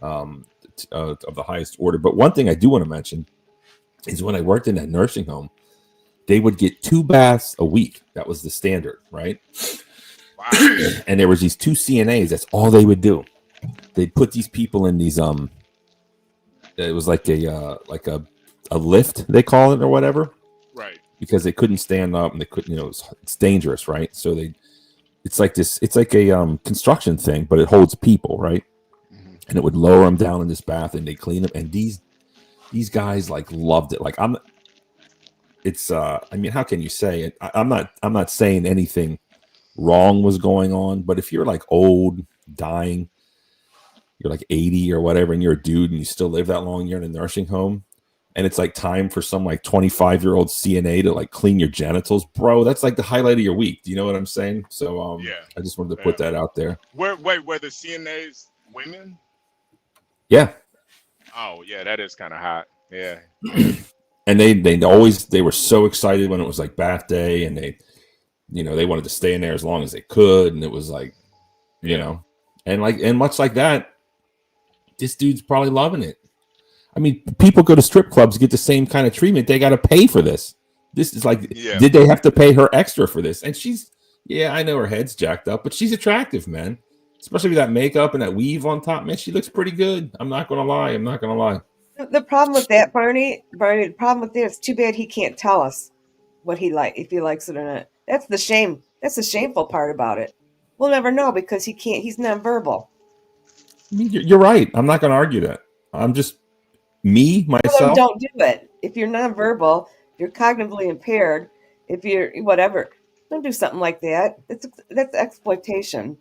of the highest order. But one thing I do want to mention is when I worked in that nursing home, they would get 2 baths a week. That was the standard, right? Wow. And there was these 2 CNAs. That's all they would do. They'd put these people in these it was like a lift, they call it, or whatever. Right. Because they couldn't stand up and they couldn't, it's dangerous, right? So it's like a construction thing, but it holds people, right? Mm-hmm. And it would lower them down in this bath and they clean them. And these guys like loved it. Like I mean, how can you say it? I'm not saying anything wrong was going on, but if you're like old, dying, you're like 80 or whatever, and you're a dude and you still live that long, you're in a nursing home, and it's like time for some like 25-year-old CNA to like clean your genitals, bro. That's like the highlight of your week. Do you know what I'm saying? So I just wanted to put that out there. Were the CNAs women? Yeah. Oh yeah, that is kind of hot. Yeah. And they were so excited when it was like bath day, and they wanted to stay in there as long as they could, and it was like, and much like that, this dude's probably loving it. I mean, people go to strip clubs to get the same kind of treatment. They got to pay for this. This is like, did they have to pay her extra for this? And I know her head's jacked up, but she's attractive, man. Especially with that makeup and that weave on top, man. She looks pretty good. I'm not gonna lie. The problem with that, Barney, the problem with this, too bad he can't tell us what he if he likes it or not. That's the shame. That's the shameful part about it. We'll never know because he's nonverbal. You're right. I'm not going to argue that. I'm just myself. Don't do it. If you're nonverbal, you're cognitively impaired. If you're whatever, don't do something like that. That's exploitation.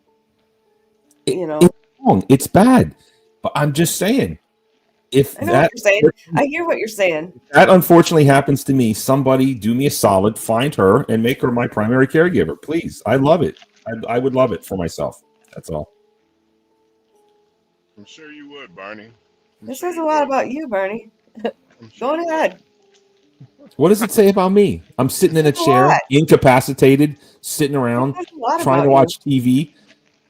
It's wrong. It's bad. But I'm just saying, I know what you're saying. I hear what you're saying. That unfortunately happens to me. Somebody do me a solid, find her and make her my primary caregiver, please. I love it. I would love it for myself. That's all. I'm sure you would, Barney. This says a lot about you, Barney. Go ahead. What does it say about me? I'm sitting in a chair, incapacitated, sitting around, trying to watch TV.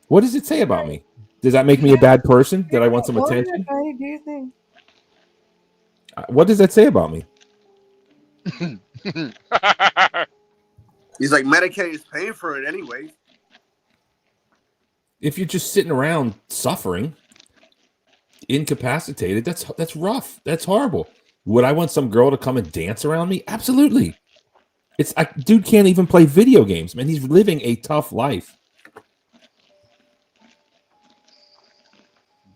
What does it say about me? Does that make me a bad person? Did I want some attention? What do you think? What does that say about me? He's like, Medicaid is paying for it anyway. If you're just sitting around suffering, incapacitated, that's rough. That's horrible. Would I want some girl to come and dance around me? Absolutely. Dude can't even play video games, man. He's living a tough life.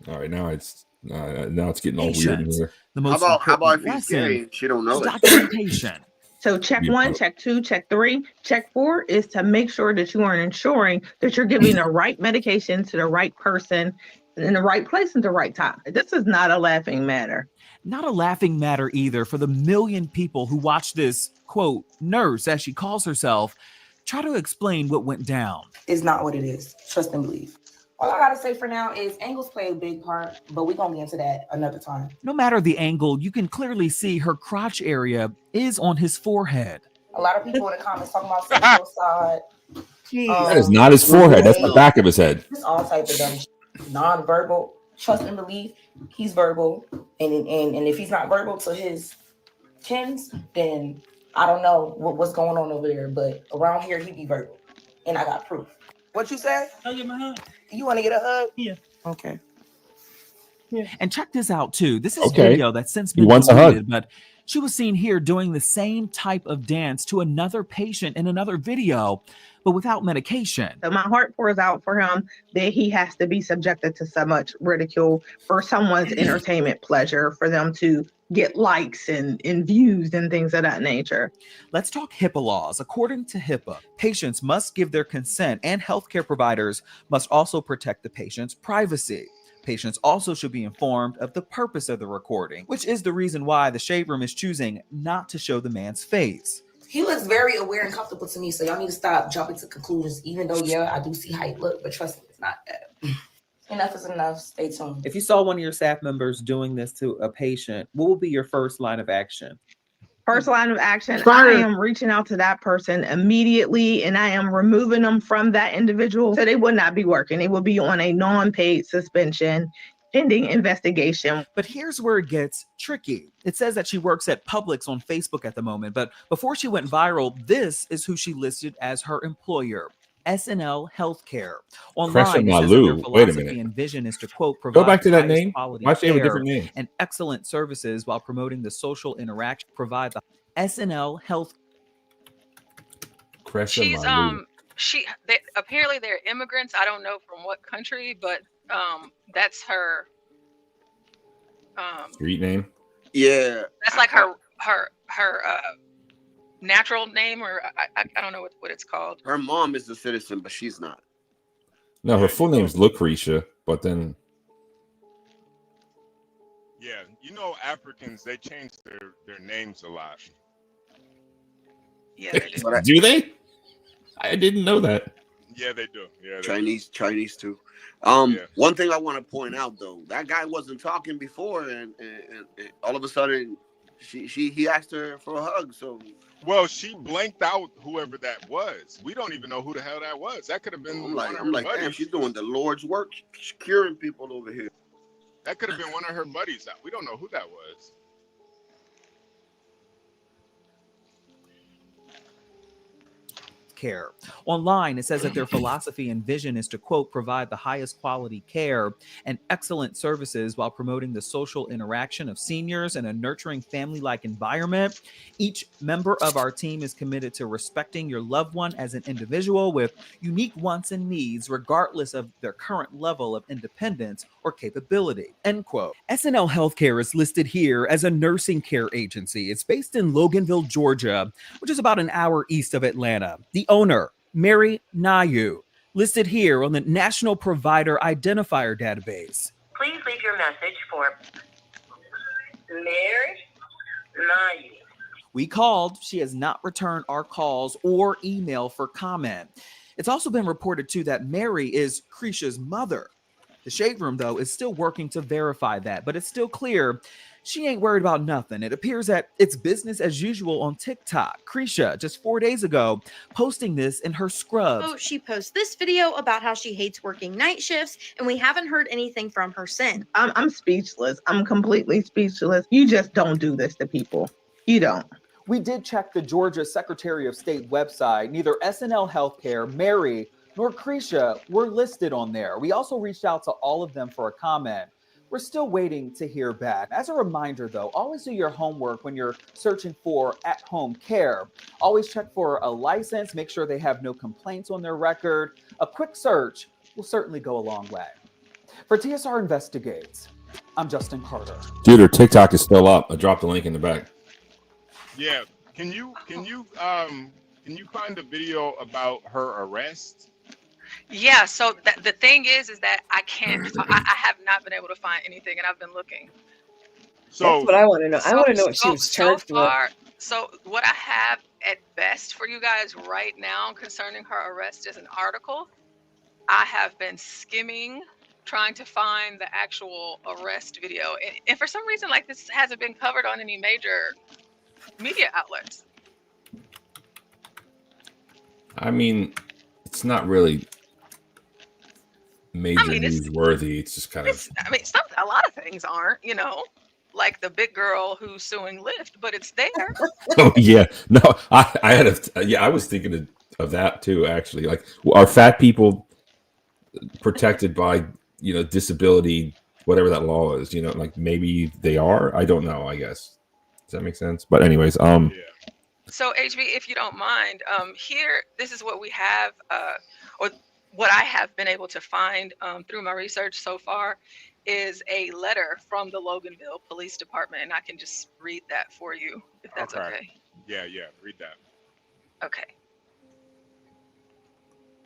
All right, now it's getting all weird in here. How about if he's gay? She don't know that. Documentation. So check 1, check 2, check 3, check 4 is to make sure that you are ensuring that you're giving the right medication to the right person in the right place at the right time. This is not a laughing matter. Not a laughing matter either for the million people who watch this, quote, nurse, as she calls herself, try to explain what went down. It's not what it is. Trust and believe. All I gotta say for now is angles play a big part, but we're gonna get into that another time. No matter the angle, you can clearly see her crotch area is on his forehead. A lot of people in the comments talking about sexual side. That is not his forehead. That's the back of his head. Just all type of dumb shit. Non-verbal. Trust and believe. He's verbal, and if he's not verbal to his kins, then I don't know what's going on over there. But around here, he be verbal, and I got proof. What you said? I'll give him a hug. You want to get a hug? Yeah. Okay. And check this out too. This is Okay. video that's since He been wants a hug. deleted, but she was seen here doing the same type of dance to another patient in another video, but without medication. So my heart pours out for him that he has to be subjected to so much ridicule for someone's entertainment pleasure, for them to get likes and views and things of that nature. Let's talk HIPAA laws. According to HIPAA, patients must give their consent, and healthcare providers must also protect the patient's privacy. Patients also should be informed of the purpose of the recording, which is the reason why the shade room is choosing not to show the man's face. He looks very aware and comfortable to me, so y'all need to stop jumping to conclusions, even though, yeah, I do see how he look, but trust me, it's not that. Enough is enough. Stay tuned. If you saw one of your staff members doing this to a patient, what would be your first line of action? First line of action, I am reaching out to that person immediately, and I am removing them from that individual so they would not be working. They will be on a non-paid suspension pending investigation. But here's where it gets tricky. It says that she works at Publix on Facebook at the moment, but before she went viral, this is who she listed as her employer. SNL Healthcare. Online, it says that their Monolgue. Wait a philosophy minute. and vision is to, quote, Go provide back to that highest name. quality Why she have a care different name? and excellent services while promoting the social interaction. Provide the SNL Health. She's apparently they're immigrants. I don't know from what country, but that's her Street name? Yeah. that's like her natural name, or I don't know what it's called. Her mom is a citizen, but she's not. No, her full name's Lucrecia, but then Yeah, you know, Africans, they change their names a lot. Yeah, they do. do they? I didn't know that. Yeah, they do. Yeah, they Chinese too. One thing I want to point out though, that guy wasn't talking before, and all of a sudden, he asked her for a hug. So, well, she blanked out whoever that was. We don't even know who the hell that was. That could have been I'm one of her like, buddies. damn, she's doing the Lord's work, curing people over here. That could have been one of her buddies. We don't know who that was. Care. Online, it says that their philosophy and vision is to, quote, provide the highest quality care and excellent services while promoting the social interaction of seniors and a nurturing family-like environment. Each member of our team is committed to respecting your loved one as an individual with unique wants and needs, regardless of their current level of independence or capability, end quote. SNL Healthcare is listed here as a nursing care agency. It's based in Loganville, Georgia, which is about an hour east of Atlanta. The owner, Mary Nayu, listed here on the National Provider Identifier Database. Please leave your message for Mary Nayu. We called. She has not returned our calls or email for comment. It's also been reported, too, that Mary is Crecia's mother. The Shade Room, though, is still working to verify that, but it's still clear she ain't worried about nothing. It appears that it's business as usual on TikTok. Crecia, just 4 days ago, posting this in her scrubs. So she posts this video about how she hates working night shifts, and we haven't heard anything from her since. I'm speechless. I'm completely speechless. You just don't do this to people. You don't. We did check the Georgia Secretary of State website. Neither SNL Healthcare, Mary, nor Crecia were listed on there. We also reached out to all of them for a comment. We're still waiting to hear back. As a reminder, though, always do your homework when you're searching for at-home care. Always check for a license. Make sure they have no complaints on their record. A quick search will certainly go a long way. For TSR Investigates, I'm Justin Carter. Dude, her TikTok is still up. I dropped the link in the back. Yeah. Can you find a video about her arrest? Yeah. So the thing is that I can't. I have not been able to find anything, and I've been looking. That's what I want to know. I want to know what she was charged with. So what I have at best for you guys right now concerning her arrest is an article. I have been skimming, trying to find the actual arrest video, and for some reason, like, this hasn't been covered on any major media outlets. I mean, it's not really major newsworthy. It's just kind of. I mean, a lot of things aren't, you know, like the big girl who's suing Lyft, but it's there. Oh yeah, no, I had I was thinking of that too. Actually, like, are fat people protected by, you know, disability, whatever that law is? You know, like, maybe they are. I don't know. I guess. Does that make sense? But anyways, So HB, if you don't mind, here, this is what we have, or what I have been able to find through my research so far, is a letter from the Loganville Police Department, and I can just read that for you, if that's okay. Yeah, read that. Okay.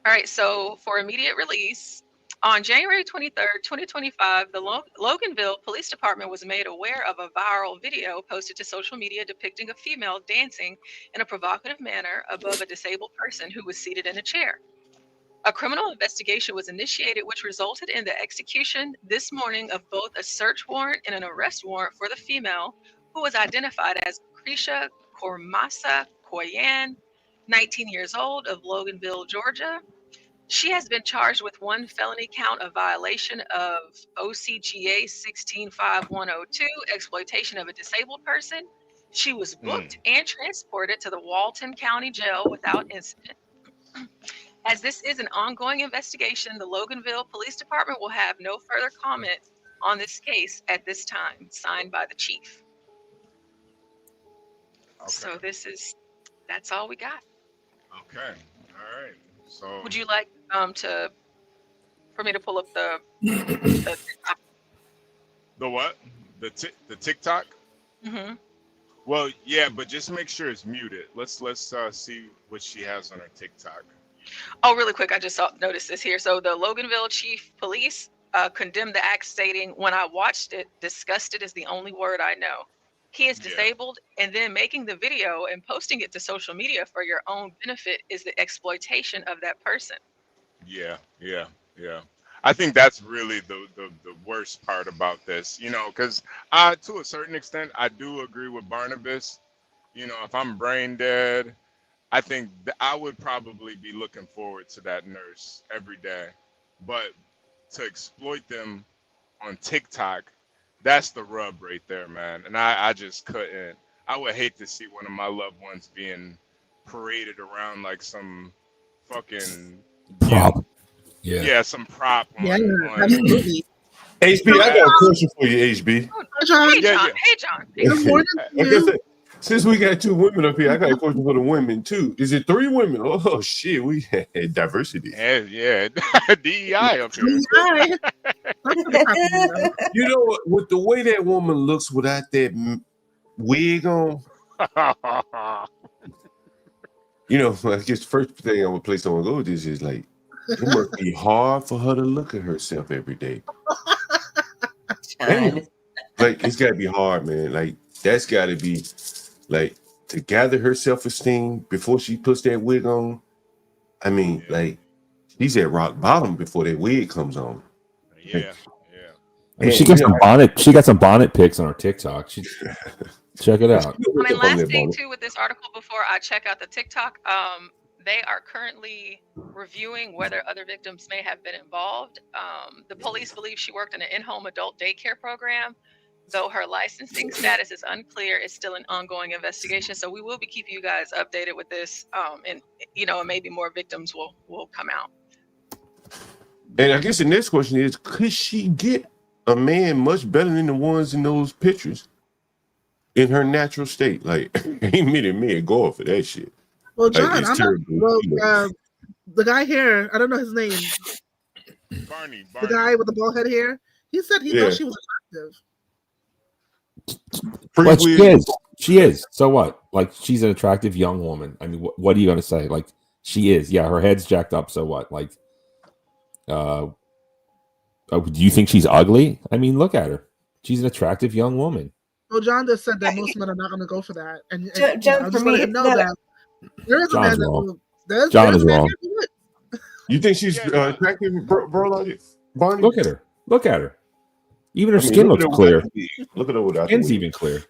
All right, so for immediate release, on January 23rd, 2025, the Loganville Police Department was made aware of a viral video posted to social media depicting a female dancing in a provocative manner above a disabled person who was seated in a chair. A criminal investigation was initiated, which resulted in the execution this morning of both a search warrant and an arrest warrant for the female, who was identified as Lucrecia Koiyan, 19 years old, of Loganville, Georgia. She has been charged with one felony count of violation of OCGA 165102, exploitation of a disabled person. She was booked and transported to the Walton County Jail without incident. As this is an ongoing investigation, the Loganville Police Department will have no further comment on this case at this time. Signed by the chief. Okay. So that's all we got. Okay. All right. So would you like for me to pull up the the what? The TikTok? Mm-hmm. Well, yeah, but just make sure it's muted. Let's see what she has on her TikTok. Oh, really quick, I just noticed this here. So the Loganville Chief Police condemned the act, stating, "When I watched it, disgusted is the only word I know. He is disabled, and then making the video and posting it to social media for your own benefit is the exploitation of that person." Yeah. I think that's really the worst part about this, you know, because to a certain extent, I do agree with Barnabas. You know, if I'm brain dead, I think I would probably be looking forward to that nurse every day. But to exploit them on TikTok, that's the rub right there, man. And I just couldn't. I would hate to see one of my loved ones being paraded around like some fucking prop. Yeah, some prop. Absolutely. HB, I got a question for you, HB. Hey, John. Like I said, since we got two women up here, I got a question for the women too. Is it three women? Oh shit, we had diversity. Yeah, DEI up here. You know what? With the way that woman looks without that wig on, you know, I guess the first thing I would place someone go with this is like, it must be hard for her to look at herself every day. Damn. Like, it's got to be hard, man. Like, that's got to be, like, to gather her self-esteem before she puts that wig on. I mean, like, she's at rock bottom before that wig comes on. Yeah. I mean, she got some bonnet pics on her TikTok. Check it out. I mean, last thing too with this article before I check out the TikTok, they are currently reviewing whether other victims may have been involved. The police believe she worked in an in-home adult daycare program, though her licensing status is unclear. It's still an ongoing investigation. So we will be keeping you guys updated with this, and maybe more victims will come out. And I guess the next question is, could she get a man much better than the ones in those pictures in her natural state? Like, ain't many men going for that shit. Well, John, like, the guy here, I don't know his name. Barney. The guy with the bald head hair. He said he thought she was attractive. But she is. So what? Like, she's an attractive young woman. I mean, what are you gonna say? Like, she is. Yeah, her head's jacked up. So what? Like, Do you think she's ugly? I mean, look at her. She's an attractive young woman. Well, John just said that most men are not going to go for that, and John, I for just me, wanted him to know that there is a man John's that wrong. will. There's John a is man wrong. here who would. You think she's attractive, bro? Barney? Look at her. Look at her. Even her I mean, skin look looks at her clear. without the wig. Look at her without the Skin's wig. even clear.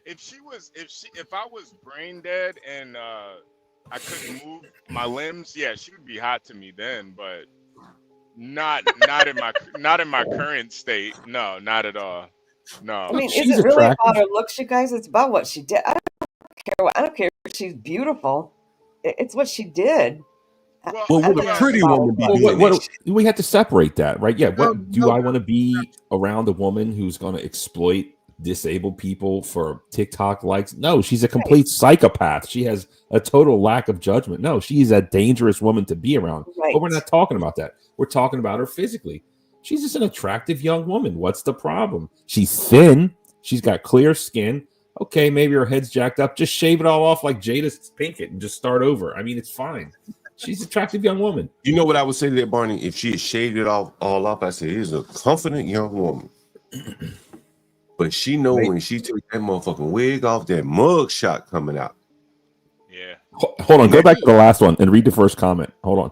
If I was brain dead and I couldn't move my limbs, yeah, she would be hot to me then, but not in my current state. No, not at all. No. I mean, is it really about her looks, you guys? It's about what she did. I don't care if she's beautiful. It's what she did. Well, would a pretty woman be doing this? We have to separate that, right? Yeah. Do I want to be around a woman who's going to exploit disabled people for TikTok likes? No, she's a complete psychopath. She has a total lack of judgment. No, she's a dangerous woman to be around. Right. But we're not talking about that. We're talking about her physically. She's just an attractive young woman. What's the problem? She's thin. She's got clear skin. Okay, maybe her head's jacked up. Just shave it all off like Jada Pinkett and just start over. I mean, it's fine. She's an attractive young woman. You know what I would say to that, Barney? If she had shaved it all off, I say, "It's a confident young woman." But she know when she took that motherfucking wig off, that mug shot coming out. Yeah. Hold on. Go back to the last one and read the first comment. Hold on.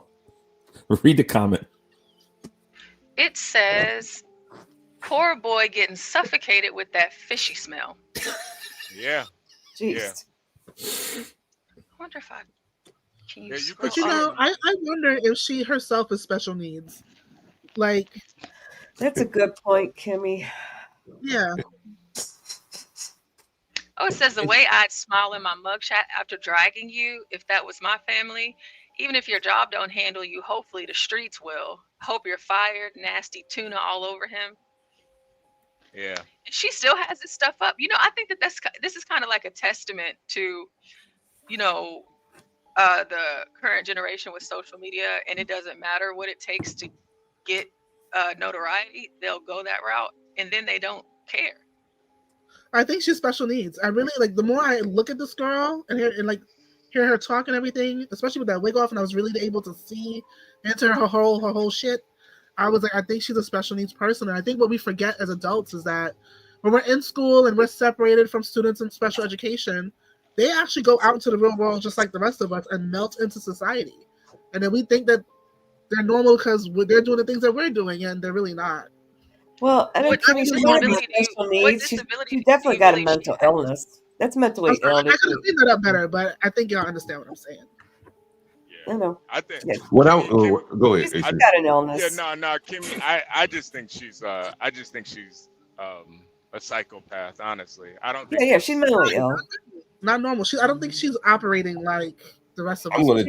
Read the comment. It says, "Poor boy getting suffocated with that fishy smell." Yeah. Jeez. Yeah. I wonder if I can you. Yeah, But you know, I wonder if she herself is special needs. Like, that's a good point, Kimmy. Yeah. Oh, it says the way I'd smile in my mugshot after dragging you, if that was my family. Even if your job don't handle you, hopefully the streets will. Hope you're fired. Nasty tuna all over him. Yeah. And she still has this stuff up. You know, I think that this is kind of like a testament to, you know, the current generation with social media, and it doesn't matter what it takes to get notoriety. They'll go that route, and then they don't care. I think she's special needs. I really like the more I look at this girl and hear her talk and everything, especially with that wig off, and I was really able to see into her whole shit. I was like, I think she's a special needs person. And I think what we forget as adults is that when we're in school and we're separated from students in special education, they actually go out into the real world just like the rest of us and melt into society. And then we think that they're normal because they're doing the things that we're doing, and they're really not. Well, I don't think she's not special needs. She's definitely got a mental illness. That's mentally ill. I could have seen that up better, but I think y'all understand what I'm saying. I know. I think. What I go ahead. She's got an illness. Yeah, no, Kimmy. I just think she's a psychopath. Honestly, I don't think. Yeah, she's mentally ill. Not normal. I don't think she's operating like the rest of us. I'm gonna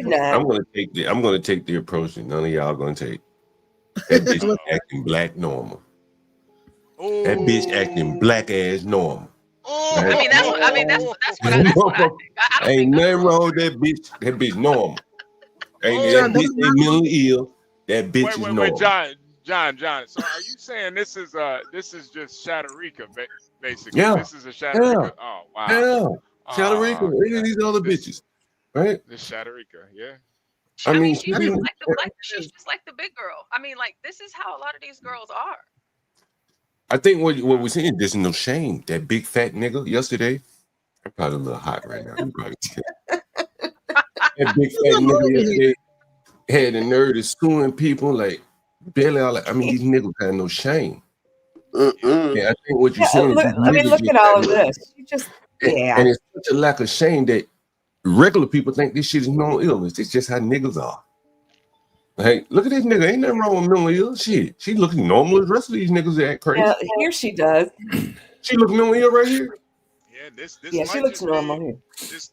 take the approach that none of y'all gonna take. That bitch acting black normal. That bitch acting black ass normal. I mean, that's what I think. Ain't nothing wrong with that bitch. That bitch normal. That bitch ain't mentally ill. That bitch is normal. Wait, John. So are you saying this is just Shatterika, basically? Yeah. This is a Shatterika. Yeah. Oh wow. Yeah. Shatterika. Any of these other bitches, right? This Shatterika, yeah. I mean, she's just like the big girl. I mean, like this is how a lot of these girls are. I think what we're saying, there's no shame. That big fat nigga yesterday, I'm probably a little hot right now. That big fat nigga yesterday had the nerve to suing people like barely all. I mean, these niggas had no shame. Yeah, I think what you're saying. Look at all of this. You just and it's such a lack of shame that regular people think this shit is no illness. It's just how niggas are. Hey, look at this nigga. Ain't nothing wrong with mentally ill. Shit, she looking normal. The rest of these niggas act crazy. Yeah, here she does. She look mentally ill right here. Yeah, this Yeah, she looks normal here.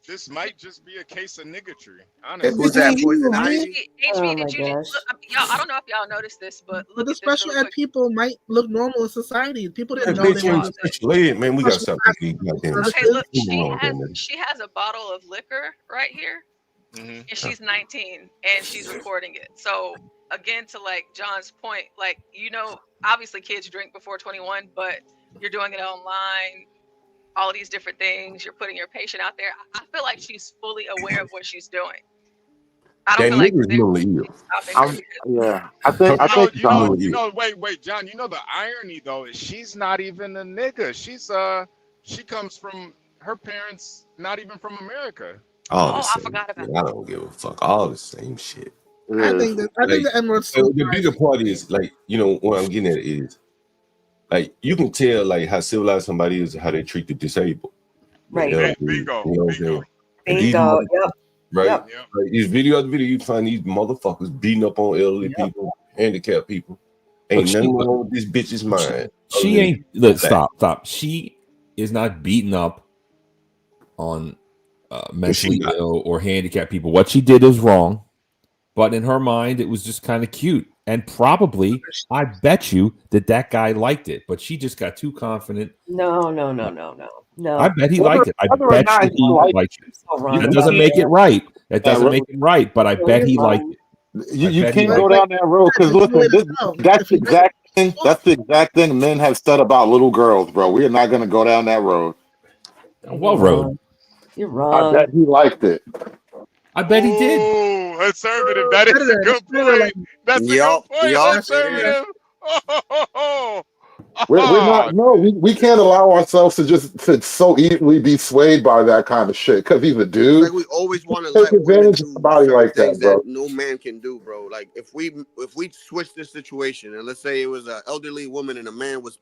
This might just be a case of niggatry. Honestly. Who's that? Poison Ivy? HB, did you look, y'all? I don't know if y'all noticed this, but But the special ed people might look normal in society. People didn't know Bitch they ain't were. special ed, man. We got something. Okay, look, she has a bottle of liquor right here, and she's 19 and she's recording it. So again, to like John's point, like, you know, obviously kids drink before 21, but you're doing it online, all of these different things, you're putting your patient out there. I feel like she's fully aware of what she's doing. I don't That feel like nigga is they mentally ill. stopping I'm, her because yeah, I think He's John. mentally ill. Wait, John. You know the irony though is she's not even a nigga. She comes from her parents, not even from America. All the oh, I same. forgot about I don't give a fuck. All the same shit. I Yeah. think Like, the N-word's so too the bigger far. part is like, you know, what I'm getting at is like you can tell like how civilized somebody is, how they treat the disabled. Right. You know, Bingo. you know what I'm saying? And these Bingo. mother- Yep. Right? Yep. Like, these video after video, you find these motherfuckers beating up on elderly people, handicapped people. Ain't nothing wrong with this bitch's mind. She ain't. Look, stop. She is not beating up on mentally ill or handicapped people. What she did is wrong, but in her mind, it was just kind of cute. And probably, I bet you that guy liked it, but she just got too confident. No. I bet he liked it. I bet you he liked it. That doesn't make it right. That doesn't make it right, but I bet he liked it. You can't go down that road because listen, that's the exact thing. That's the exact thing men have said about little girls, bro. We are not going to go down that road. What road? You're wrong. I bet he liked it. I bet he did. Ooh, conservative. That is a good point. That's a good point. Conservative. We're not. No, we can't allow ourselves to so easily be swayed by that kind of shit because he's a dude. Like we always want to take let women advantage do of somebody like that, things bro. that no man can do, bro. Like if we switch this situation and let's say it was an elderly woman and a man was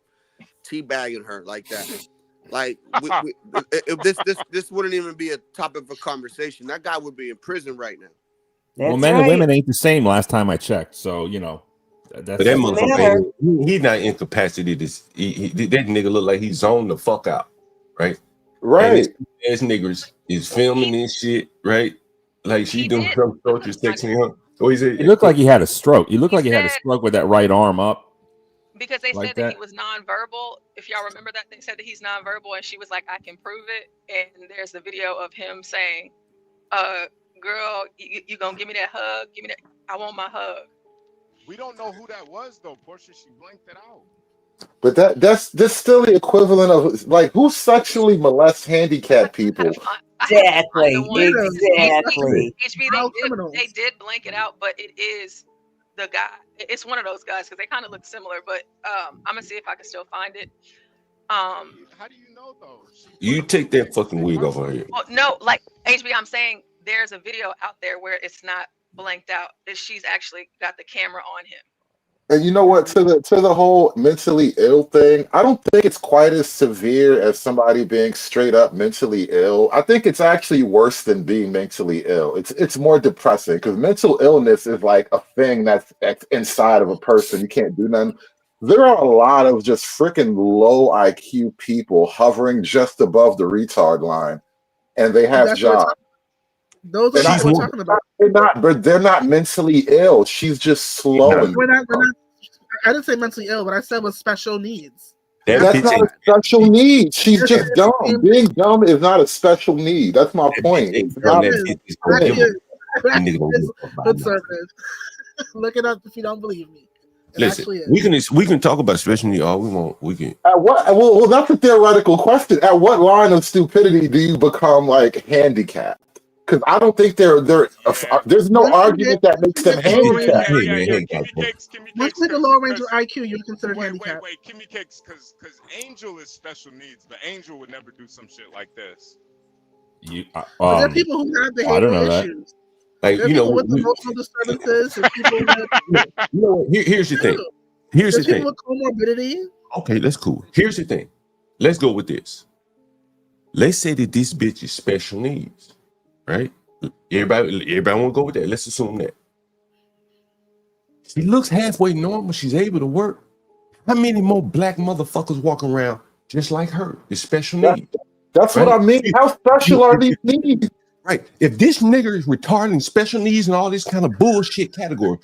teabagging her like that, like if this wouldn't even be a topic of conversation. That guy would be in prison right now. Well, men and women ain't the same last time I checked. So, you know. But that motherfucker, he's not incapacitated. That nigga look like he's zoned the fuck out, right? Right. Ass niggas is filming this shit, right? Like she doing some torture texting him. So he said, He looked like he had a stroke. He looked like he had a stroke with that right arm up. because they Like said that that? he was nonverbal. If y'all remember that, they said that he's nonverbal, and she was like, "I can prove it." And there's the video of him saying, "Girl, you gonna give me that hug? Give me that. I want my hug." We don't know who that was though, Portia. She blanked it out. But that's still the equivalent of like who sexually molests handicapped people. Exactly. HB, they did blank it out, but it is the guy. It's one of those guys because they kind of look similar. But I'm gonna see if I can still find it. How do you know though? you take that fucking wig off of here. Well, no, like HB, I'm saying there's a video out there where it's not blanked out. That she's actually got the camera on him. And you know what? To the whole mentally ill thing, I don't think it's quite as severe as somebody being straight up mentally ill. I think it's actually worse than being mentally ill. It's more depressing because mental illness is like a thing that's inside of a person. You can't do nothing. There are a lot of just freaking low IQ people hovering just above the retard line, and they have That's what we're jobs. Those are what we're talking about. They're not mentally ill. She's just slow. We're not, I didn't say mentally ill, but I said with special needs. That's not a special need. She's just dumb. Being dumb is not a special need. That's my point. It's not- Conservative. Look it up if you don't believe me. It actually Listen, is. we can talk about special needs all we want. We can. At what? Well, that's a theoretical question. At what line of stupidity do you become like handicapped? Because I don't think there's no argument that makes them handicapped. Once you hit the lower range of IQ, you're considered handicapped. Wait, Kimmy Cakes, because Angel is special needs, but Angel would never do some shit like this. But there are people who have I don't know behavioral that. issues. Like, There are you know, people with emotional disturbances. And people with, here's the thing. Here's the there's people thing. with comorbidity. Okay, that's cool. Here's the thing. Let's go with this. Let's say that this bitch is special needs, right? Everybody want to go with that. Let's assume that. She looks halfway normal. She's able to work. How many more black motherfuckers walking around just like her? It's special needs. That's what I mean. How special are these needs? Right. If this nigga is retarded, special needs, and all this kind of bullshit category,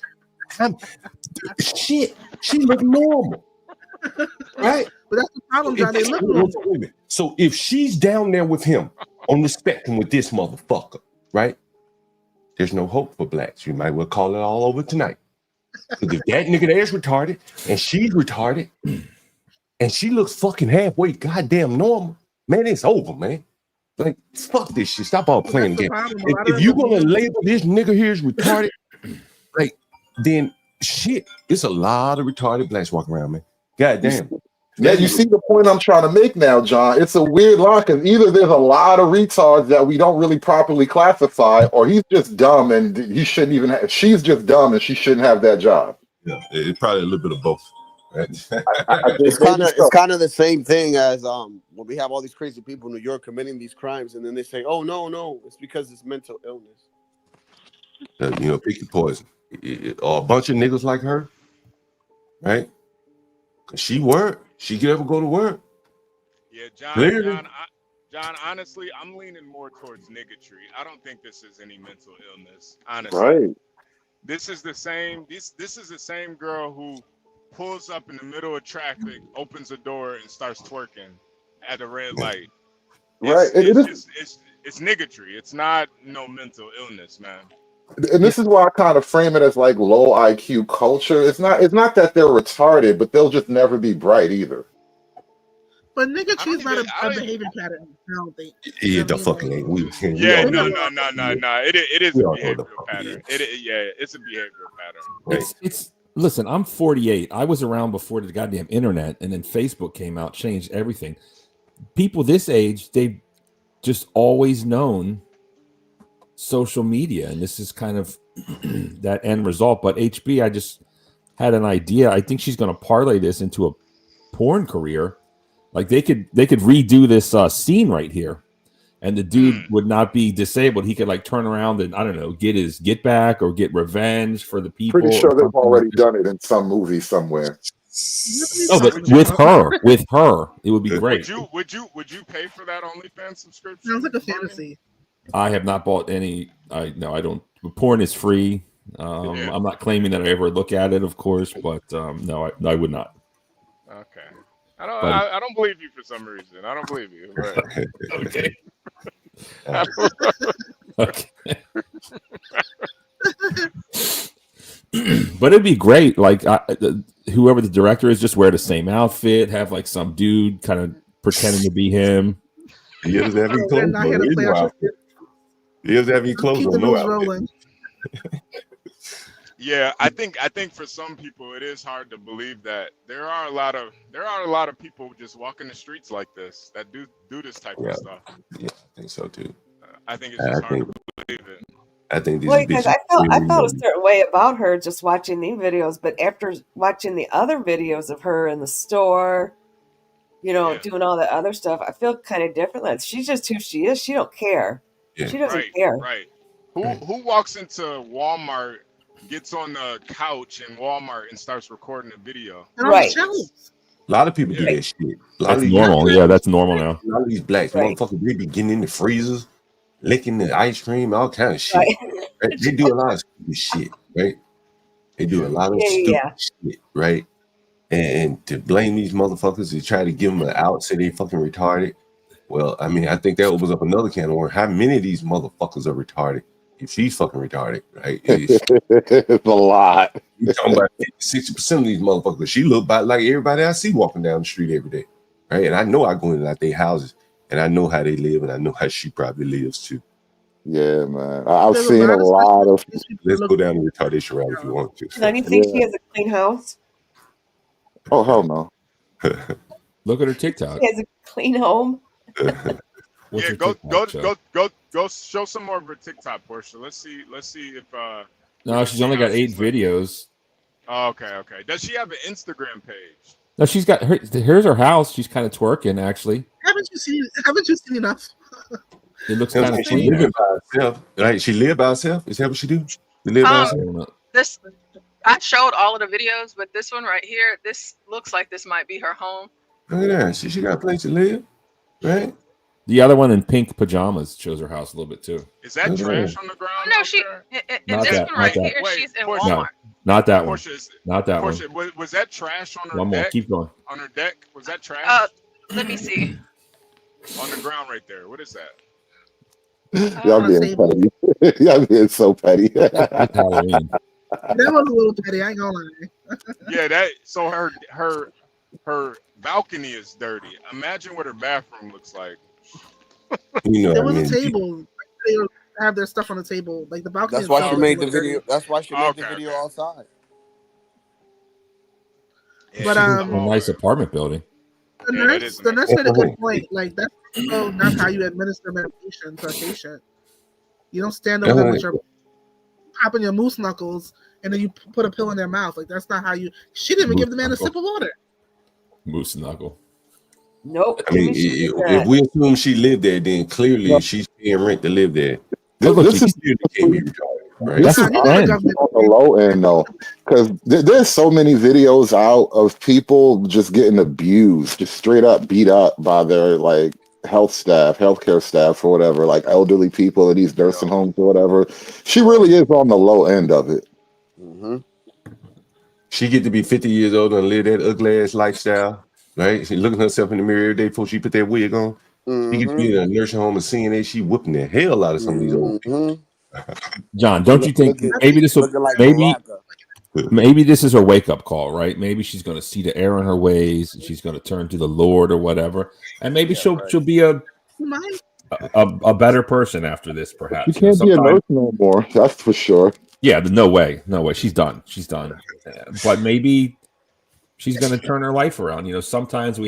she look normal. Right? But that's the problem, John. They look normal. So if she's down there with him on the spectrum with this motherfucker, right? There's no hope for blacks. You might well call it all over tonight. Because if that nigga there is retarded and she's retarded and she looks fucking halfway goddamn normal, man, it's over, man. Like, fuck this shit. Stop all playing That's the games. problem. A lot of If you them gonna are- label this nigga here as retarded, like, then shit, it's a lot of retarded blacks walking around, man. God damn. Yeah, you see the point I'm trying to make now, John. It's a weird line because either there's a lot of retards that we don't really properly classify, or he's just dumb and he shouldn't even have, she's just dumb and she shouldn't have that job. Yeah, it's probably a little bit of both. Right? It's kind of the same thing as when we have all these crazy people in New York committing these crimes, and then they say, "Oh no, it's because it's mental illness." You know, pick your poison. Or a bunch of niggas like her, right? Cause she work. She could ever go to work. Yeah, John, honestly, I'm leaning more towards niggatry. I don't think this is any mental illness. Honestly, Right. This is the same. This is the same girl who pulls up in the middle of traffic, opens the door, and starts twerking at a red light. Right. It's niggatry. It's not no mental illness, man. And this is why I kind of frame it as like low IQ culture. It's not that they're retarded, but they'll just never be bright either. But niggatry is not a behavior pattern. I don't think. Yeah, the fucking ain't we. Yeah, no. It is a We all know behavioral pattern. It's a behavioral pattern. It's listen, I'm 48. I was around before the goddamn internet, and then Facebook came out, changed everything. People this age, they've just always known social media, and this is kind of that end result. But HB, I just had an idea. I think she's going to parlay this into a porn career. Like they could redo this scene right here, and the dude would not be disabled. He could like turn around and I don't know, get his get back or get revenge for the people. Pretty sure they've already done it in some movie somewhere. Oh, but with her, it would be great. Would you pay for that OnlyFans subscription? Sounds like a fantasy. I have not bought any. I don't. Porn is free. I'm not claiming that I ever look at it, of course, but no, I would not. Okay. I don't believe you for some reason. I don't believe you. But... Okay. But it'd be great. Like whoever the director is, just wear the same outfit. Have like some dude kind of pretending to be him. He doesn't have any clothes on. He doesn't have any clothes on. No outfit. Yeah, I think for some people it is hard to believe that there are a lot of people just walking the streets like this that do this type of stuff. Yeah, I think so too. I think it's just hard to believe it. I think these because I felt a certain way about her just watching these videos, but after watching the other videos of her in the store, doing all the other stuff, I feel kind of different. Like she's just who she is. She don't care. Yeah. She doesn't care. Right. Who walks into Walmart, gets on the couch in Walmart and starts recording a video? Right. A lot of people do that shit. That's normal. Yeah, that's normal now. A lot of these blacks, motherfuckers, they be getting in the freezers, licking the ice cream, all kind of shit. Right? They do a lot of stupid shit, right? They do a lot of stupid shit, right? And to blame these motherfuckers to try to give them an out, say they fucking retarded. Well, I mean, I think that opens up another can of worms. How many of these motherfuckers are retarded? If she's fucking retarded, right? It's a lot. You're talking about 60% of these motherfuckers. She look about like everybody I see walking down the street every day, right? And I know I go into their houses, and I know how they live, and I know how she probably lives too. Yeah, man. I've seen a lot of. Let's go down the retardation route if you want to. Now, do you think she has a clean house? Oh hell no. Look at her TikTok. She has a clean home. Yeah, go show some more of her TikTok, Portia. Let's see if No, she's only got 8 videos. Oh, okay. Does she have an Instagram page? No, she's got her. Here's her house. She's kind of twerking, actually. Haven't you seen enough? It looks kind of She clean. live by herself, right? She live by herself. Is that what she do? She live by herself. This I showed all of the videos, but this one right here, this looks like this might be her home. Look at that. She got a place to live, right? The other one in pink pajamas shows her house a little bit too. Is that trash on the ground? No, this one right here, she's in Walmart. No, not that one. Portia, Not that one. Portia, was that trash on her One more. deck? Keep going. On her deck? Was that trash? Let me see. On the ground right there. What is that? Y'all being petty. Y'all being so petty. Halloween. That was a little petty. I ain't gonna lie. Yeah, so her balcony is dirty. Imagine what her bathroom looks like. You know There what I was a mean? table. They have their stuff on the table, like the balcony. That's why itself she doesn't made the look dirty. video. That's why she made the video outside. But a nice apartment building. the nurse made a good point. Like that's not how you administer medication to a patient. You don't stand over them with your popping your moose knuckles and then you put a pill in their mouth. Like that's not how you. She didn't even give the man a sip of water. Moose knuckle. Nope. I mean, if we assume she lived there, then clearly she's paying rent to live there. This is right? This is on the low end though, because there's so many videos out of people just getting abused, just straight up beat up by their like healthcare staff or whatever, like elderly people at these nursing homes or whatever. She really is on the low end of it. Mm-hmm. She get to be 50 years old and live that ugly ass lifestyle, right? She looking herself in the mirror every day before she put that wig on. She gets to be in a nursing home and seeing that she whooping the hell out of some of these old people. John, don't you think maybe this will maybe this is her wake up call, right? Maybe she's going to see the error in her ways. She's going to turn to the Lord or whatever, and maybe she'll be a better person after this. Perhaps She can't be a nurse no more. That's for sure. Yeah, no way. She's done. But maybe she's going to turn her life around. You know, sometimes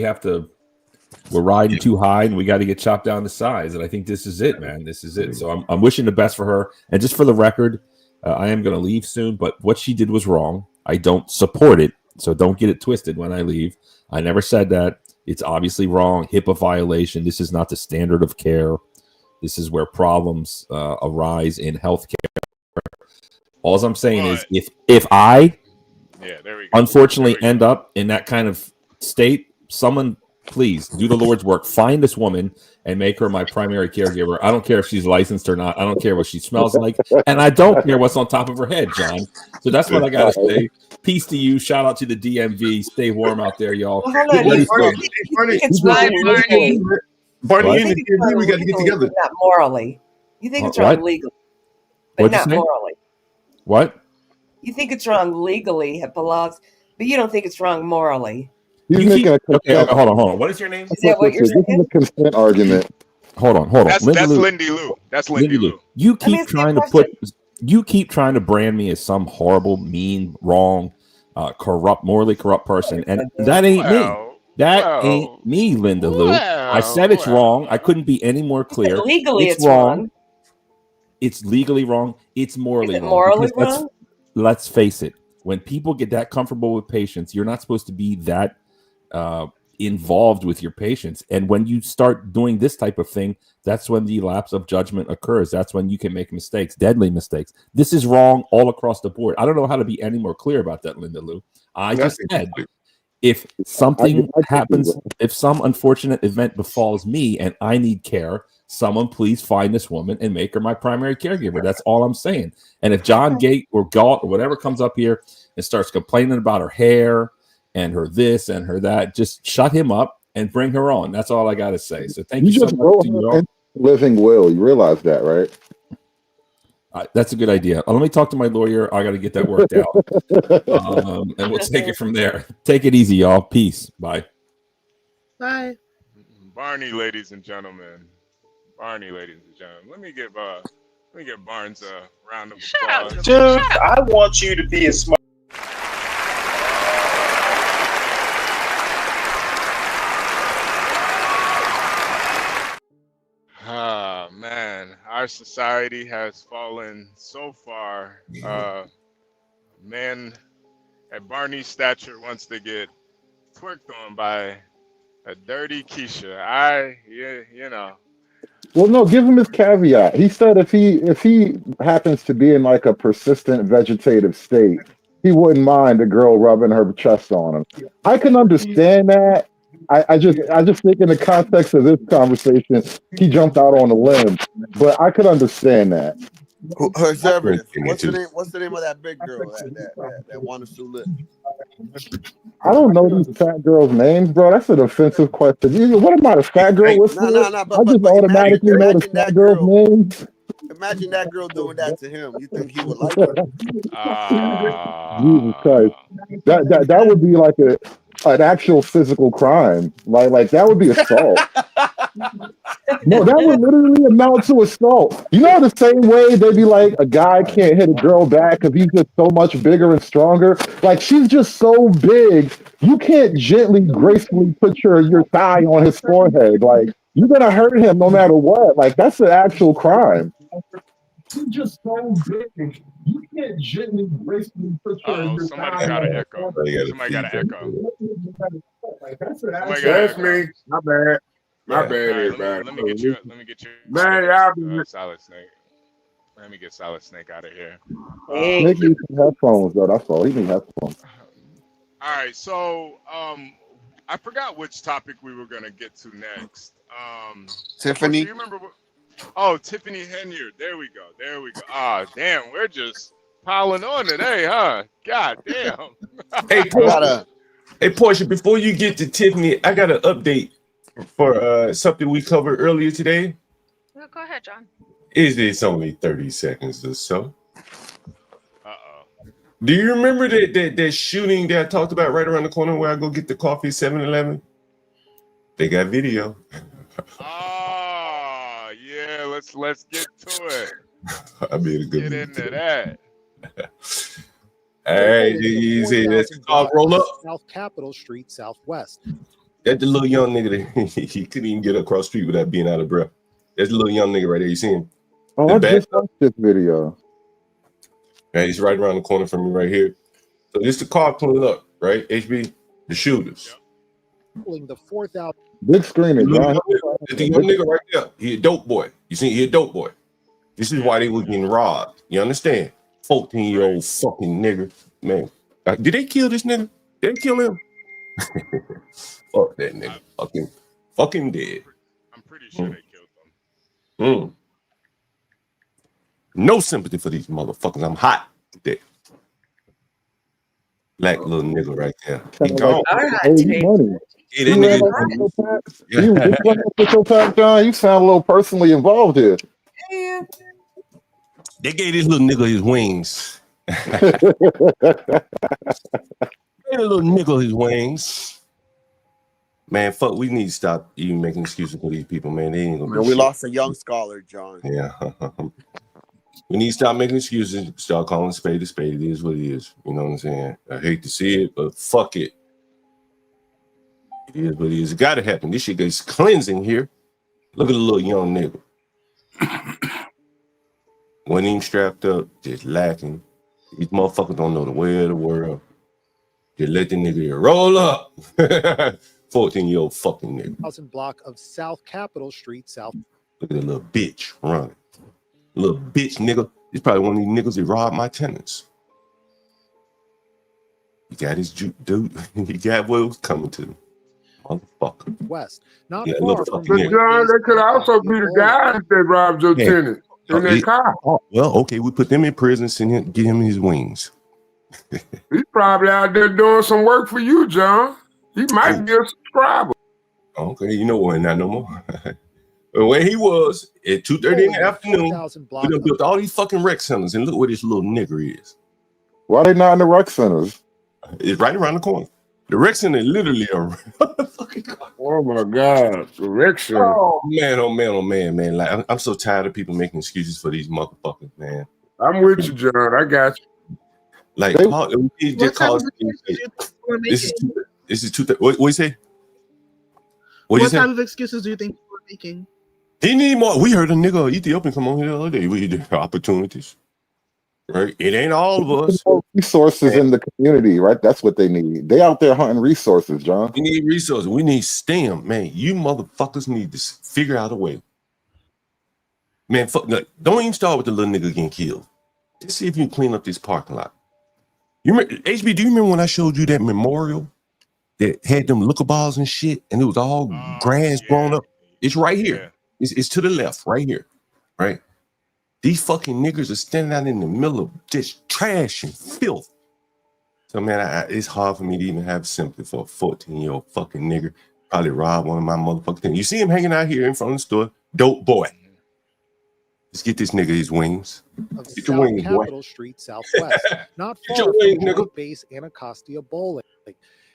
we're riding too high and we got to get chopped down to size. And I think this is it, man. This is it. So I'm wishing the best for her. And just for the record, I am going to leave soon, but what she did was wrong. I don't support it. So don't get it twisted when I leave. I never said that. It's obviously wrong. HIPAA violation. This is not the standard of care. This is where problems arise in healthcare. All I'm saying is if I unfortunately end up in that kind of state, someone please do the Lord's work. Find this woman and make her my primary caregiver. I don't care if she's licensed or not. I don't care what she smells like. And I don't care what's on top of her head, John. So that's what I got to say. Peace to you. Shout out to the DMV. Stay warm out there, y'all. Well, hold on. Barney, we got to get together. Not morally. You think it's wrong legally, but not morally. What? You think it's wrong legally, it belongs, but you don't think it's wrong morally. He's making a consent. Hold on. What is your name? Is that what you're saying? This is a consent argument. Hold on. That's Lindy Lou. That's Lindy Lou. You keep trying to brand me as some horrible, mean, wrong, morally corrupt person, and that ain't me. That ain't me, Linda Lou. I said it's wrong. I couldn't be any more clear. Legally, it's wrong. It's legally wrong. It's morally wrong. Morally wrong? Let's face it. When people get that comfortable with patients, you're not supposed to be that involved with your patients. And when you start doing this type of thing, that's when the lapse of judgment occurs. That's when you can make mistakes, deadly mistakes. This is wrong all across the board. I don't know how to be any more clear about that, Linda Lou. I just said, if something happens, if some unfortunate event befalls me and I need care, someone please find this woman and make her my primary caregiver. That's all I'm saying. And if John Gate or Galt or whatever comes up here and starts complaining about her hair and her this and her that, just shut him up and bring her on. That's all I got to say. So thank you so much to you all. Living will. You realize that, right? That's a good idea. Let me talk to my lawyer. I got to get that worked out. And we'll take it from there. Take it easy, y'all. Peace. Bye. Bye. Barney, ladies and gentlemen. Barney, ladies and gentlemen. Let me give Barnes a round of applause. Dude, I want you to be as smart. Ah, man, our society has fallen so far. Man at Barney's stature wants to get twerked on by a dirty Keisha. You know. Well, no, give him his caveat. He said if he happens to be in like a persistent vegetative state, he wouldn't mind a girl rubbing her chest on him. I can understand that. I just think in the context of this conversation, he jumped out on a limb, but I could understand that. What's the name of that big girl that wanted to live? I don't know these fat girls' names, bro. That's an offensive question. What am I, a fat girl? I just automatically know the fat girl's names. Imagine that girl doing that to him. You think he would like it? Jesus Christ, that would be like an actual physical crime. Like that would be assault. No, that would literally amount to assault. You know, the same way they be like, a guy can't hit a girl back because he's just so much bigger and stronger. Like, she's just so big, you can't gently, gracefully put your thigh on his forehead. Like, you're gonna hurt him no matter what. Like, that's an actual crime. She's just so big, you can't gently, gracefully put your Somebody thigh got on an his echo. forehead. Somebody got an echo. Like, that's an Somebody actual got an That's echo. me. My bad. My All bad, right, everybody. let me get you. Man, y'all be Solid Snake. Let me get Solid Snake out of here. Snake needs some headphones, though. That's all. He needs headphones. All right, so I forgot which topic we were gonna get to next. Tiffany. Do you remember what? Oh, Tiffany Henyard. There we go. There we go. Ah, damn, we're just piling on today, huh? God damn. Hey, Portia, before you get to Tiffany, I got an update for something we covered earlier today. Well, go ahead, John. It's only 30 seconds or so. Do you remember that shooting that I talked about right around the corner where I go get the coffee at 7-Eleven? They got video. Oh, yeah, let's get to it. I made a good Get into that. All right, easy. Let's roll up. South Capitol Street, Southwest. That's the little young nigga that he couldn't even get across the street without being out of breath. That's the little young nigga right there. You see him? Oh, I just watched this video. Right, he's right around the corner from me right here. So this the car pulling up, right? HB, the shooters. The 4th out. Big screening, John. The young nigga right there. He a dope boy. You see, he a dope boy. This is why they was getting robbed. You understand? 14-year-old fucking nigga. Man, did they kill this nigga? Did they kill him? Fuck that nigga. Fucking dead. I'm pretty sure they killed them. No sympathy for these motherfuckers. I'm hot today. Black little nigga right there. He gone. Hey, that nigga. John, you sound a little personally involved here. They gave this little nigga his wings. Gave a little nigga his wings. Man, fuck, we need to stop even making excuses for these people, man. They ain't gonna We lost a young scholar, John. Yeah. We need to stop making excuses, start calling a spade a spade. It is what it is. You know what I'm saying? I hate to see it, but fuck it. It is what it is. It gotta happen. This shit gets cleansing here. Look at the little young nigga. Wasn't even strapped up, just lacking. These motherfuckers don't know the way of the world. Just let the nigga here roll up. 14-year-old fucking nigga. 1000 block of South Capitol Street, South. Look at that little bitch running. Little bitch nigga. He's probably one of these niggas that robbed my tenants. He got his dude. He got what was coming to him. Motherfucker. West. Not Yeah, far little from fucking nigga. John, they could also be the guys that robbed your Yeah. tenant in their car. Well, okay, we put them in prison, send him, get him his wings. He's probably out there doing some work for you, John. He might be a subscriber. Okay, you know what? Not no more. Where he was at 2:30 in the afternoon, we done built all these fucking rec centers, and look where this little nigger is. Why are they not in the rec centers? It's right around the corner. The rec center is literally around. Oh my God, the rec center. Oh man, oh man, oh man, man. Like I'm so tired of people making excuses for these motherfuckers, man. I'm with you, John. I got you. Like, this is two. What you say? What type of excuses do you think people are making? He need more. We heard a nigga Ethiopian come on here the other day. We did opportunities, right? It ain't all of us. Resources in the community, right? That's what they need. They out there hunting resources, John. We need resources. We need STEM, man. You motherfuckers need to figure out a way. Man, fuck, look, don't even start with the little nigga getting killed. Just see if you can clean up this parking lot. You remember, HB, do you remember when I showed you that memorial that had them looker balls and shit, and it was all grass grown up? It's right here. Yeah. It's to the left, right here, right? These fucking niggers are standing out in the middle of this trash and filth. So, man, it's hard for me to even have sympathy for a 14-year-old fucking nigger. Probably robbed one of my motherfucking things. You see him hanging out here in front of the store? Dope boy. Let's get this nigga his wings. Get your wings, boy. Capitol Street, Southwest. Not far from the base Anacostia Bowling.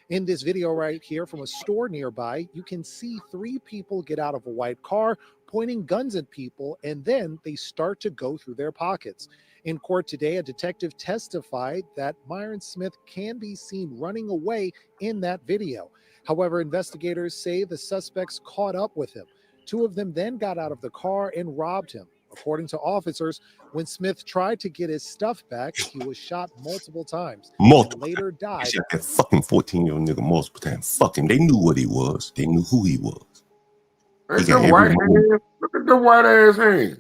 In this video right here from a store nearby, you can see 3 people get out of a white car, pointing guns at people, and then they start to go through their pockets. In court today, a detective testified that Myron Smith can be seen running away in that video. However, investigators say the suspects caught up with him. Two of them then got out of the car and robbed him. According to officers, when Smith tried to get his stuff back, he was shot multiple times and later died. They shot that fucking 14-year-old nigga multiple times. Fuck him. They knew what he was. They knew who he was. He got every move. Look at the white ass hands.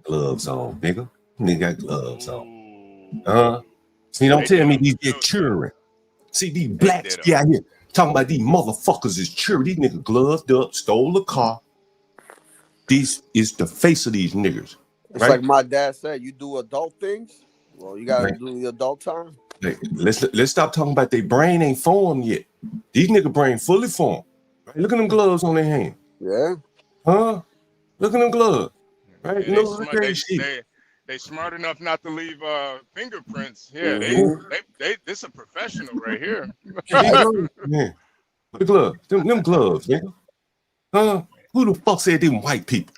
Gloves on, nigga. Nigga got gloves on. See, don't tell me they're children. See, these blacks be out here talking about these motherfuckers is children. These niggas gloved up, stole a car. This is the face of these niggas. It's like my dad said, you do adult things, well, you gotta do the adult time. Like, let's stop talking about their brain ain't formed yet. These niggas brain fully formed. Right? Look at them gloves on their hand. Yeah. Huh? Look at them gloves. Right? Yeah, they smart enough not to leave fingerprints. Yeah, they this a professional right here. Man, the gloves, them gloves, nigga. Huh? Who the fuck said them white people?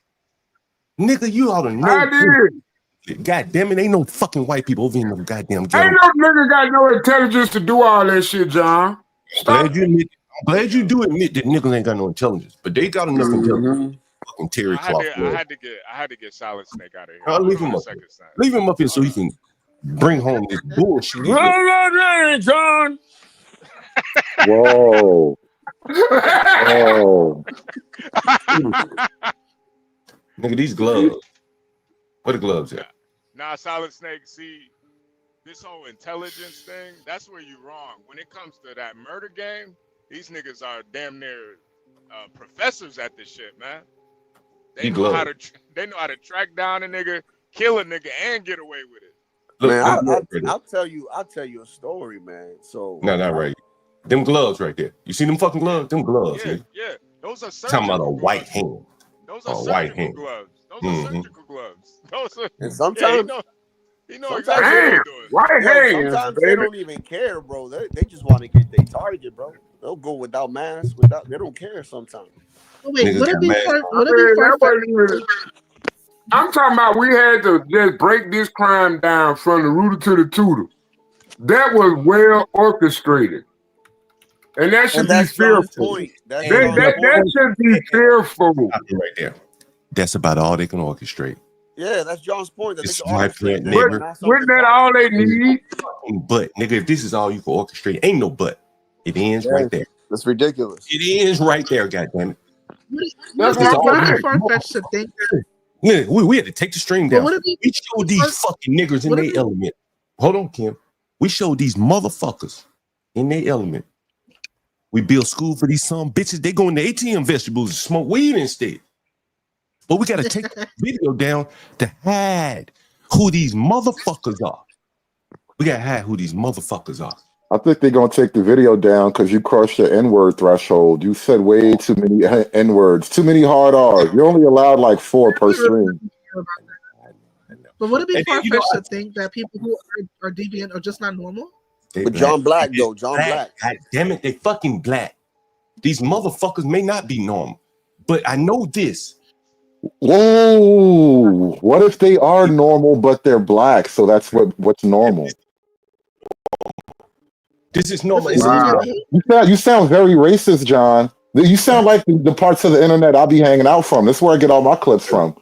Nigga, you ought to know. I did. God damn it, ain't no fucking white people over in the goddamn Ain't ghetto. no nigga got no intelligence to do all that shit, John. I'm glad you do admit that niggas ain't got no intelligence, but they got enough intelligence. Fucking Terry Cloth. I had to get Solid Snake out of here. I'll leave him up. Leave him up here so he can bring home this bullshit. John. Whoa. Oh. Nigga, these gloves. Where the gloves at? Nah, Solid Snake, see, this whole intelligence thing, that's where you're wrong. When it comes to that murder game, these niggas are damn near professors at this shit, man. They know how to track down a nigga, kill a nigga, and get away with it. Look, Man, I'll tell you a story, man. So no, not right. Them gloves right there. You see them fucking gloves? Them gloves, nigga. Yeah, those are Talking about a surgical white gloves. hand. Those are A surgical white hand. gloves. Those are surgical gloves. Those are, and sometimes he know exactly what he's doing. White hands, sometimes baby. they don't even care, bro. They just want to get their target, bro. They'll go without masks, they don't care sometimes. Oh, wait, would it be I'm talking about we had to just break this crime down from the rooter to the tutor. That was well orchestrated. And that should be fearful. That should be fearful. Right there. That's about all they can orchestrate. Yeah, that's John's point. That It's they can my orchestrate plant that. neighbor. Wasn't that all they need? But nigga, if this is all you can orchestrate, ain't no but. It ends right there. That's ridiculous. It ends right there, goddammit. Would it be far-fetched to think that? Nigga, we had to take the stream down. But would it be- We showed these fucking niggers in would it their be- element. Hold on, Kim. We showed these motherfuckers in their element. We build school for these some bitches. They go in the ATM vegetables and smoke weed instead. But we got to take the video down to hide who these motherfuckers are. We got to hide who these motherfuckers are. I think they're going to take the video down because you crossed your N-word threshold. You said way too many N-words, too many hard R's. You're only allowed like 4 per stream. But would it be And then, far-fetched to think that people who are deviant are just not normal? But John Black, though, John Black. God damn it, they fucking black. These motherfuckers may not be normal, but I know this. Whoa! What if they are normal but they're black? So that's what's normal. This is normal. You sound very racist, John. You sound like the parts of the internet I'll be hanging out from. That's where I get all my clips from.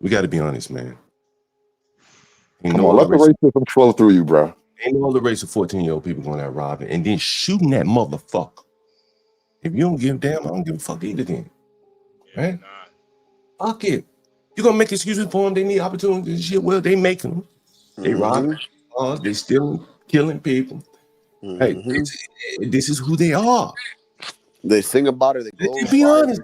We got to be honest, man. Come on, let the racism flow through you, bro. Ain't no other race of 14-year-old people going out robbing and then shooting that motherfucker. If you don't give a damn, I don't give a fuck either then. Right? Fuck it. You gonna make excuses for them, they need opportunities and shit. Well, they making them. They robbing, they still killing people. Hey, this is who they are. They sing about it. They Let's be honest.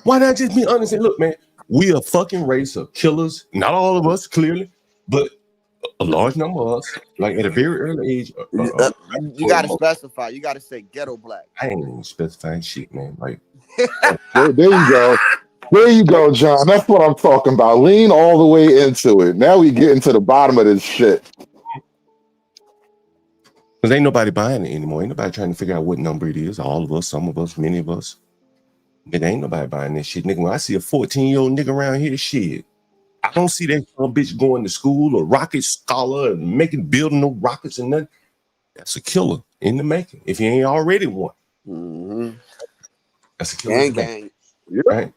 Why not just be honest and look, man, we a fucking race of killers. Not all of us, clearly, but a large number of us, like at a very early age. You got to specify. You got to say ghetto black. I ain't even specifying shit, man. Like, there you go. There you go, John. That's what I'm talking about. Lean all the way into it. Now we getting to the bottom of this shit. Because ain't nobody buying it anymore. Ain't nobody trying to figure out what number it is. All of us, some of us, many of us. Nigga, ain't nobody buying this shit. Nigga, when I see a 14-year-old nigga around here, shit, I don't see that little bitch going to school or rocket scholar and building no rockets and nothing. That's a killer in the making. If you ain't already one. That's a killer. Gang. Right?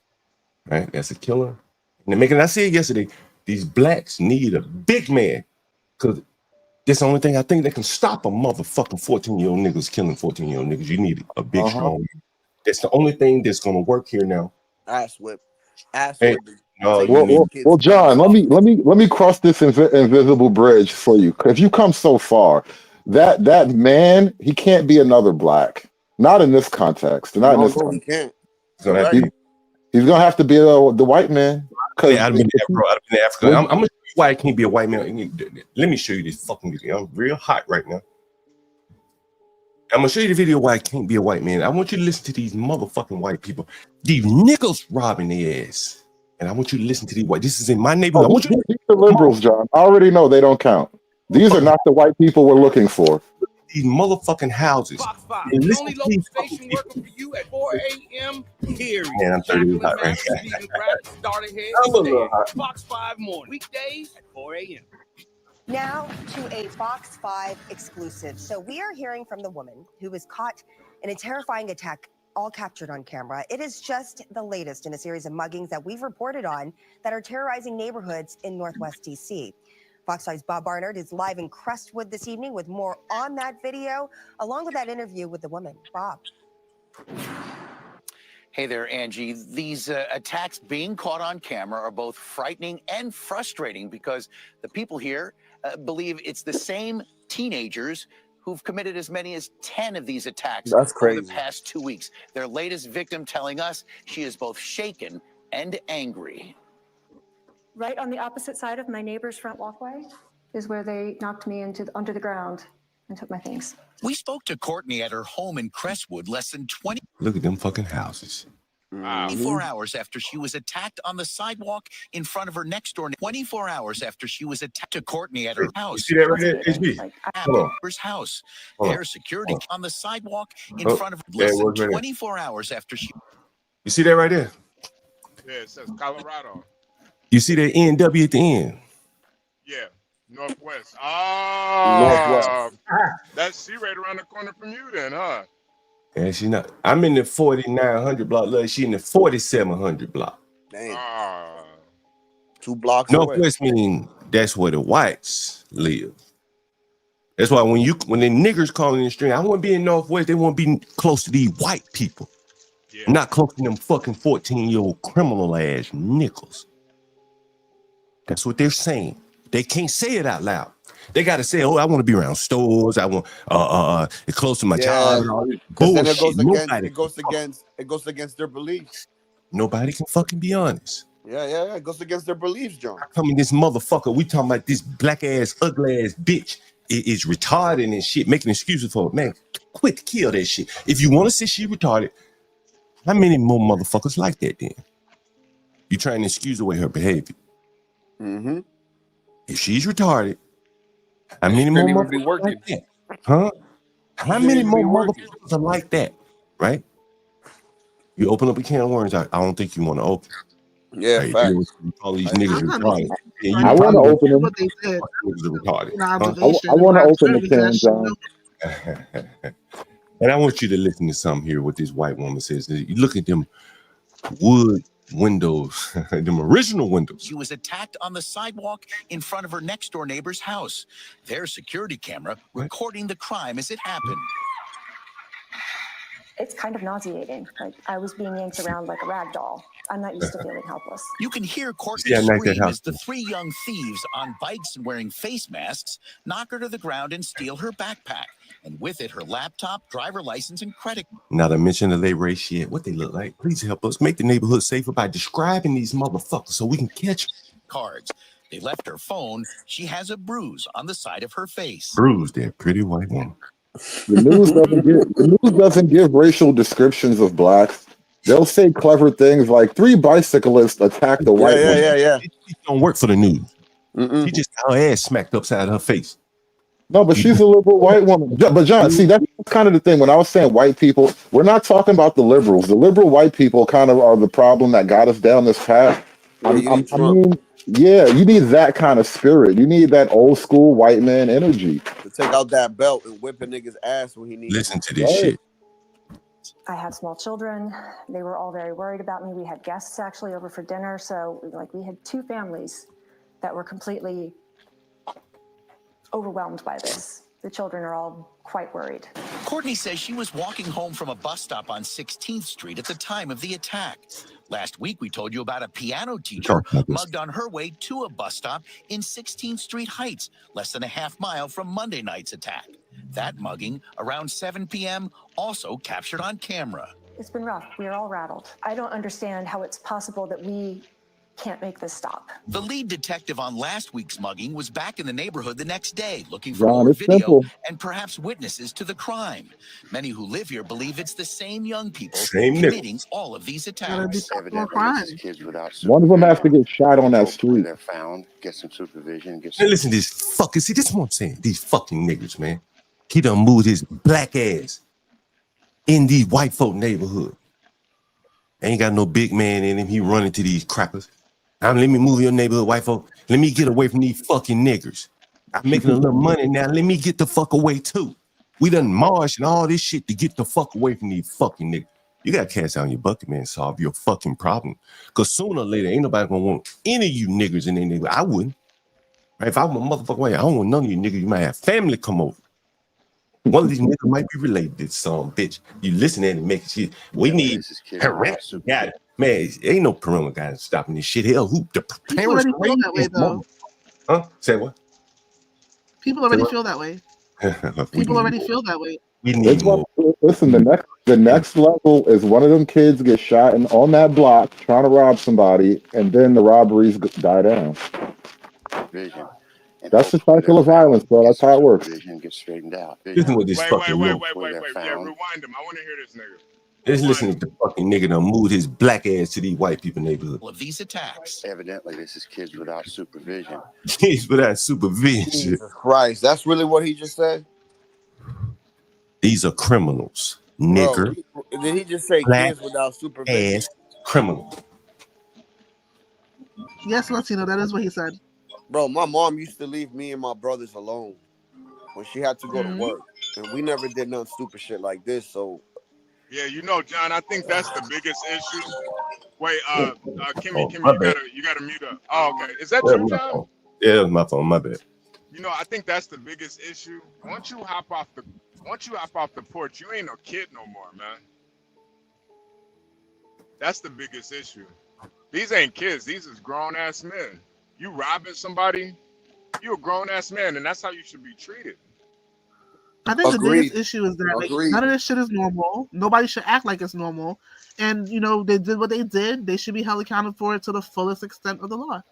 Right? That's a killer. In the making. I said yesterday, these blacks need a big man. Because that's the only thing I think that can stop a motherfucking 14-year-old niggas killing 14-year-old niggas. You need a big, strong. That's the only thing that's gonna work here now. Ass whip. Ass Hey, whip. Well, John, let me cross this invisible bridge for you. If you come so far, that man, he can't be another black. Not in this context. Not in this No, context. he can't. He's gonna have to be the white man. Yeah, I've been in Africa. I'm gonna show you why I can't be a white man. Let me show you this fucking video. I'm real hot right now. I'm gonna show you the video why I can't be a white man. I want you to listen to these motherfucking white people. These niggas robbing their ass. And I want you to listen to these white. This is in my neighborhood. I want you to These are liberals, John. I already know they don't count. These are not the white people we're looking for. These motherfucking houses. And listen to these fucking people. Working for you at 4 a.m. Period. Man, I'm 30 hot right now. Fox 5 morning. Weekdays at 4 a.m. Now to a Fox 5 exclusive. So we are hearing from the woman who was caught in a terrifying attack, all captured on camera. It is just the latest in a series of muggings that we've reported on that are terrorizing neighborhoods in Northwest DC. Fox 5's Bob Barnard is live in Crestwood this evening with more on that video, along with that interview with the woman. Bob. Hey there, Angie. These attacks being caught on camera are both frightening and frustrating because the people here believe it's the same teenagers who've committed as many as 10 of these attacks over the past 2 weeks. Their latest victim telling us she is both shaken and angry. Right on the opposite side of my neighbor's front walkway is where they knocked me under the ground and took my things. We spoke to Courtney at her home in Crestwood less than 20. Look at them fucking houses. 24 hours after she was attacked on the sidewalk in front of her next door. 24 hours after she was attacked to Courtney at her house. You see that right there, HB? Neighbor's house. Hold on. Their security on the sidewalk in Oh, front of there it less than was right there. 24 hours after she. You see that right there? Yeah, it says Colorado. You see that NW at the end? Yeah, Northwest. Ah, that's she right around the corner from you then, huh? Yeah, she not. I'm in the 4900 block. Look, she in the 4700 block. Dang. 2 blocks away. Northwest mean that's where the whites live. That's why when the niggers calling in the street, I want to be in Northwest. They want to be close to these white people, not close to them fucking 14-year-old criminal ass nickels. That's what they're saying. They can't say it out loud. They got to say, "Oh, I want to be around stores. I want it's close to my job." And all this Then bullshit. it goes against their beliefs. Nobody can fucking be honest. Yeah. It goes against their beliefs, John. I mean, this motherfucker, we talking about this black ass, ugly ass bitch is retarded and shit, making excuses for it. Man, quit, kill that shit. If you want to say she retarded, how many more motherfuckers like that then? You trying to excuse away her behavior. If she's retarded, how many more motherfuckers like that? Huh? How many more motherfuckers are like that? Right? You open up a can of worms, I don't think you want to open. Yeah, right? facts. You call these niggas retarded. I want to open them. I want to open the can, John. And I want you to listen to something here. What this white woman says. You look at them wood windows, them original windows. She was attacked on the sidewalk in front of her next door neighbor's house. Their security camera recording the crime as it happened. It's kind of nauseating. Like I was being yanked around like a rag doll. I'm not used to feeling helpless. You can hear Courtney scream as the 3 young thieves on bikes and wearing face masks knock her to the ground and steal her backpack. And with it, her laptop, driver license, and credit. Not to mention the labor rate shit. What they look like. Please help us make the neighborhood safer by describing these motherfuckers so we can catch them. Cards. They left her phone. She has a bruise on the side of her face. Bruised that pretty white woman. The news doesn't give racial descriptions of blacks. They'll say clever things like 3 bicyclists attacked a white woman. Yeah. It don't work for the news. She just got her ass smacked upside her face. No, but she's a liberal white woman. But John, see, that's kind of the thing. When I was saying white people, we're not talking about the liberals. The liberal white people kind of are the problem that got us down this path. I mean, yeah, you need that kind of spirit. You need that old school white man energy. To take out that belt and whip a nigga's ass when he needs. Listen to this shit. I have small children. They were all very worried about me. We had guests actually over for dinner. So like we had 2 families that were completely overwhelmed by this. The children are all quite worried. Courtney says she was walking home from a bus stop on 16th Street at the time of the attack. Last week, we told you about a piano teacher mugged on her way to a bus stop in 16th Street Heights, less than a half mile from Monday night's attack. That mugging, around 7 p.m., also captured on camera. It's been rough. We are all rattled. I don't understand how it's possible that we can't make this stop. The lead detective on last week's mugging was back in the neighborhood the next day, looking for John, more it's video simple. and perhaps witnesses to the crime. Many who live here believe it's the same young people Same committing all of these attacks. One of them has to get shot on that street. They're found, get some supervision, get Now some. listen to this fucking, see, this is what I'm saying. These fucking niggas, man. He done moved his black ass in these white folk neighborhood. Ain't got no big man in him. He running to these crackers. Let me move your neighborhood, white folk. Let me get away from these fucking niggers. I'm making a little money now. Let me get the fuck away too. We done marched and all this shit to get the fuck away from these fucking niggas. You got to cast out your bucket, man, solve your fucking problem. Because sooner or later, ain't nobody going to want any of you niggers in their neighborhood. I wouldn't. Right? If I was a motherfucking way, I don't want none of you niggas. You might have family come over. One of these niggas might be related to some bitch. You listen at it and make shit. We need parental guidance. Man, ain't no parental guidance stopping this shit. Hell, who the People parents already feel that way, though. Huh? Say what? People already feel that way. People already feel that way. We need more. Listen, the next level is one of them kids get shot on that block trying to rob somebody, and then the robberies die down. Vision. That's the cycle of violence, bro. That's how it works. Get straightened out. Listen with this fucking Wait. Yeah, rewind him. I want to hear this nigga. Let's listen to the fucking nigga done moved his black ass to these white people neighborhood. Of these attacks. Evidently, this is kids without supervision. Kids without supervision. Jesus Christ, that's really what he just said? These are criminals, nigger. Bro, did he just say black kids without supervision? Ass criminal. Yes, Latino, that is what he said. Bro, my mom used to leave me and my brothers alone when she had to go to work. And we never did none stupid shit like this, so... Yeah, you know, John, I think that's the biggest issue. Wait, Kimmy, you gotta mute up. Oh, okay. Is that you, John? Yeah, that was my phone, my bad. You know, I think that's the biggest issue. Once you hop off the porch, you ain't no kid no more, man. That's the biggest issue. These ain't kids, these is grown ass men. You robbing somebody, you a grown ass man, and that's how you should be treated. I think the biggest issue is that like, none of this shit is normal. Nobody should act like it's normal. And, you know, they did what they did. They should be held accountable for it to the fullest extent of the law.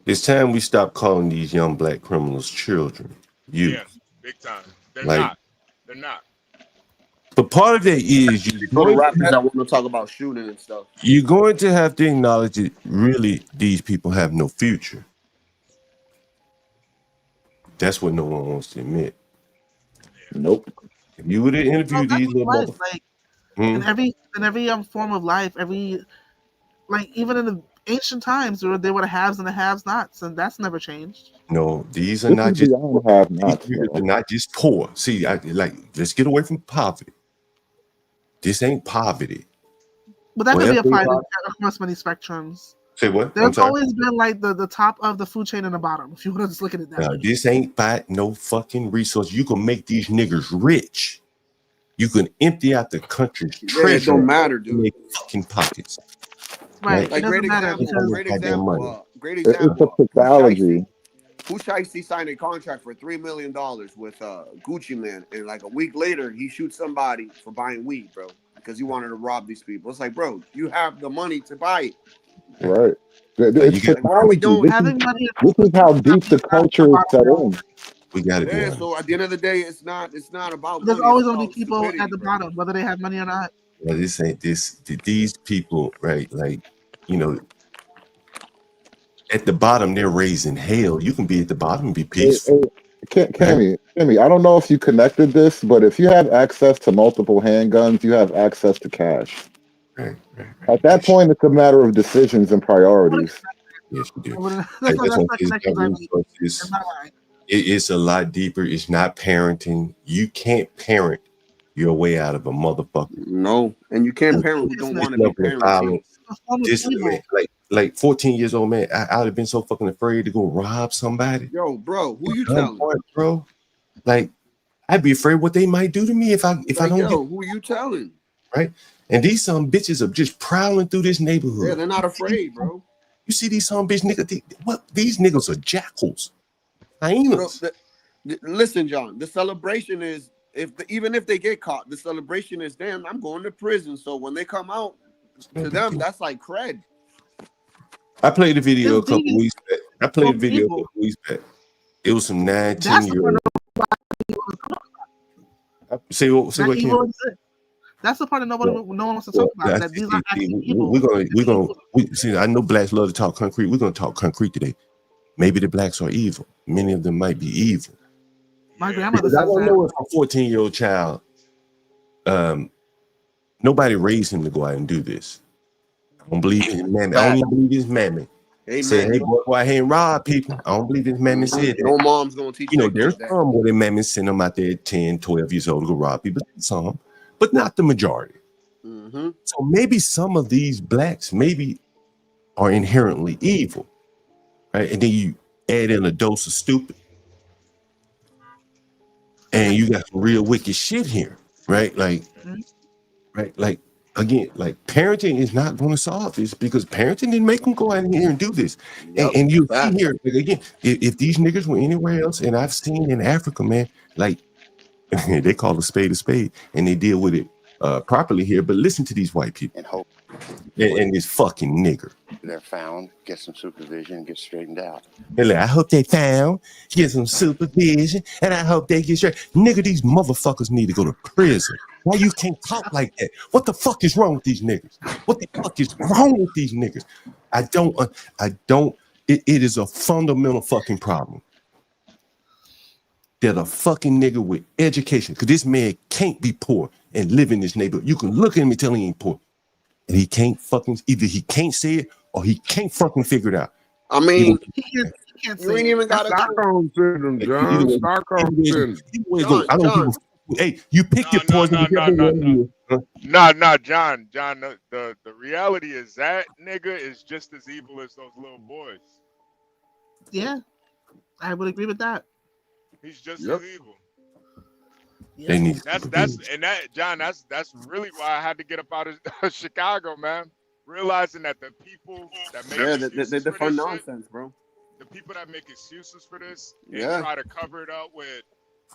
It's time we stop calling these young black criminals children. Yes, big time. They're not. But part of that is rappers that want to talk about shooting and stuff. You're going to have to acknowledge that really these people have no future. That's what no one wants to admit. Nope. If you would have interviewed these little life, motherfuckers, like, in every form of life, even in the ancient times, there were the haves and the have-nots, and that's never changed. no, these are not just they're not just poor. See, let's get away from poverty. This ain't poverty. But that can be applied across many spectrums. Say what? There's always been like the top of the food chain and the bottom, if you want to just look at it that way. This ain't by no fucking resource. You can make these niggers rich. You can empty out the country's treasure. It don't matter, dude. Make fucking pockets. Right. Like, great example. It's a pathology. Who signed a contract for $3 million with Gucci Man, and like a week later, he shoots somebody for buying weed, bro, because he wanted to rob these people. It's like, bro, you have the money to buy it. Right. It's pathology. This is how deep the culture is set in. We got to be Yeah, honest. so at the end of the day, it's not about There's money, always it's going to be about people stupidity, at the bottom, whether they have money or not. Well, this ain't this. These people, right? Like, you know, at the bottom, they're raising hell. You can be at the bottom and be peaceful. Cammy, I don't know if you connected this, but if you have access to multiple handguns, you have access to cash. At that point, it's a matter of decisions and priorities. Yes, you do. That's Like, not it's connections got I mean. resources. Am I right? It's a lot deeper. It's not parenting. You can't parent your way out of a motherfucker. No, and you can't parent who don't want to be parented. This man, like 14 years old man, I would have been so fucking afraid to go rob somebody. Yo, bro, who you telling? Bro, like I'd be afraid what they might do to me if I don't yo, who you telling? Right. And these some bitches are just prowling through this neighborhood. Yeah, they're not afraid, bro. You see these some bitch niggas? These niggas are jackals. Hyenas. Listen, John. The celebration is even if they get caught, the celebration is damn. I'm going to prison. So when they come out, to them, that's like cred. I played the video a couple weeks back. It was some 19-year-old. Say what again? That's the part that no one wants to talk about. That these are actually people. We're gonna see. I know blacks love to talk concrete. We're gonna talk concrete today. Maybe the blacks are evil. Many of them might be evil. My grandmother says I don't that. know if a 14-year-old child, nobody raised him to go out and do this. I don't believe his mammy. I don't even believe his mammy. Said, hey, boy, go out here and rob people. I don't believe his mammy said that. No mom's gonna teach you. There's some where their mammy send them out there at 10, 12 years old to go rob people. Some, but not the majority. Mm-hmm. So maybe some of these blacks maybe are inherently evil, right? And then you add in a dose of stupid, and you got some real wicked shit here, right? Like, like again, like parenting is not going to solve this because parenting didn't make them go out here and do this. And you see here like, again, if these niggas were anywhere else, and I've seen in Africa, man, like they call a spade, and they deal with it properly here. But listen to these white people and hope and this fucking nigger. They're found, get some supervision, get straightened out. And like, I hope they found, get some supervision, and I hope they get straight. Nigga, these motherfuckers need to go to prison. Why you can't talk like that? What the fuck is wrong with these niggas? What the fuck is wrong with these niggas? I don't. It is a fundamental fucking problem. That a fucking nigga with education, because this man can't be poor and live in this neighborhood. You can look at him and tell he ain't poor. And he can't fucking, either he can't say it or he can't fucking figure it out. I mean, you can't you ain't even got to Stockholm syndrome, John. Stockholm syndrome. Hey, you picked your poison. Nah, John. The reality is that nigga is just as evil as those little boys. Yeah, I would agree with that. He's just as evil. They need John. That's really why I had to get up out of Chicago, man. Realizing that the people that make they're fun nonsense, bro. The people that make excuses for this and try to cover it up with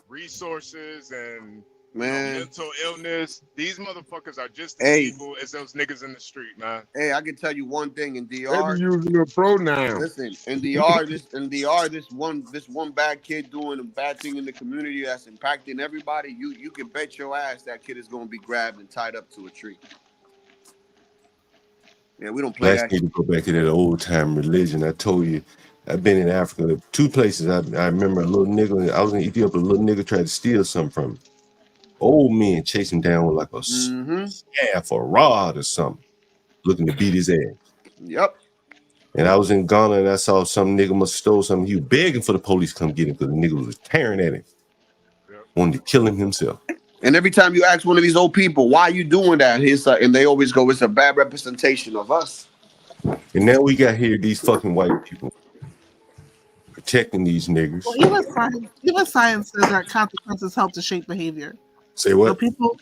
resources and mental illness. These motherfuckers are just as evil as those niggas in the street, man. Hey, I can tell you one thing in DR. They're using a pronoun. Listen, in DR, this one bad kid doing a bad thing in the community that's impacting everybody. You can bet your ass that kid is gonna be grabbed and tied up to a tree. Yeah, we don't play that. Need to go back to that old time religion. I told you, I've been in Africa, 2 places. I remember a little nigga. I was in Ethiopia. A little nigga tried to steal something from me. Old men chase him down with like a staff or rod or something, looking to beat his ass. Yep. And I was in Garner and I saw some nigga must have stole something. He was begging for the police to come get him because the nigga was tearing at him. Wanted to kill him himself. And every time you ask one of these old people, why are you doing that? And they always go, it's a bad representation of us. And now we got here these fucking white people protecting these niggas. Well, even science says that consequences help to shape behavior. Say what? So people,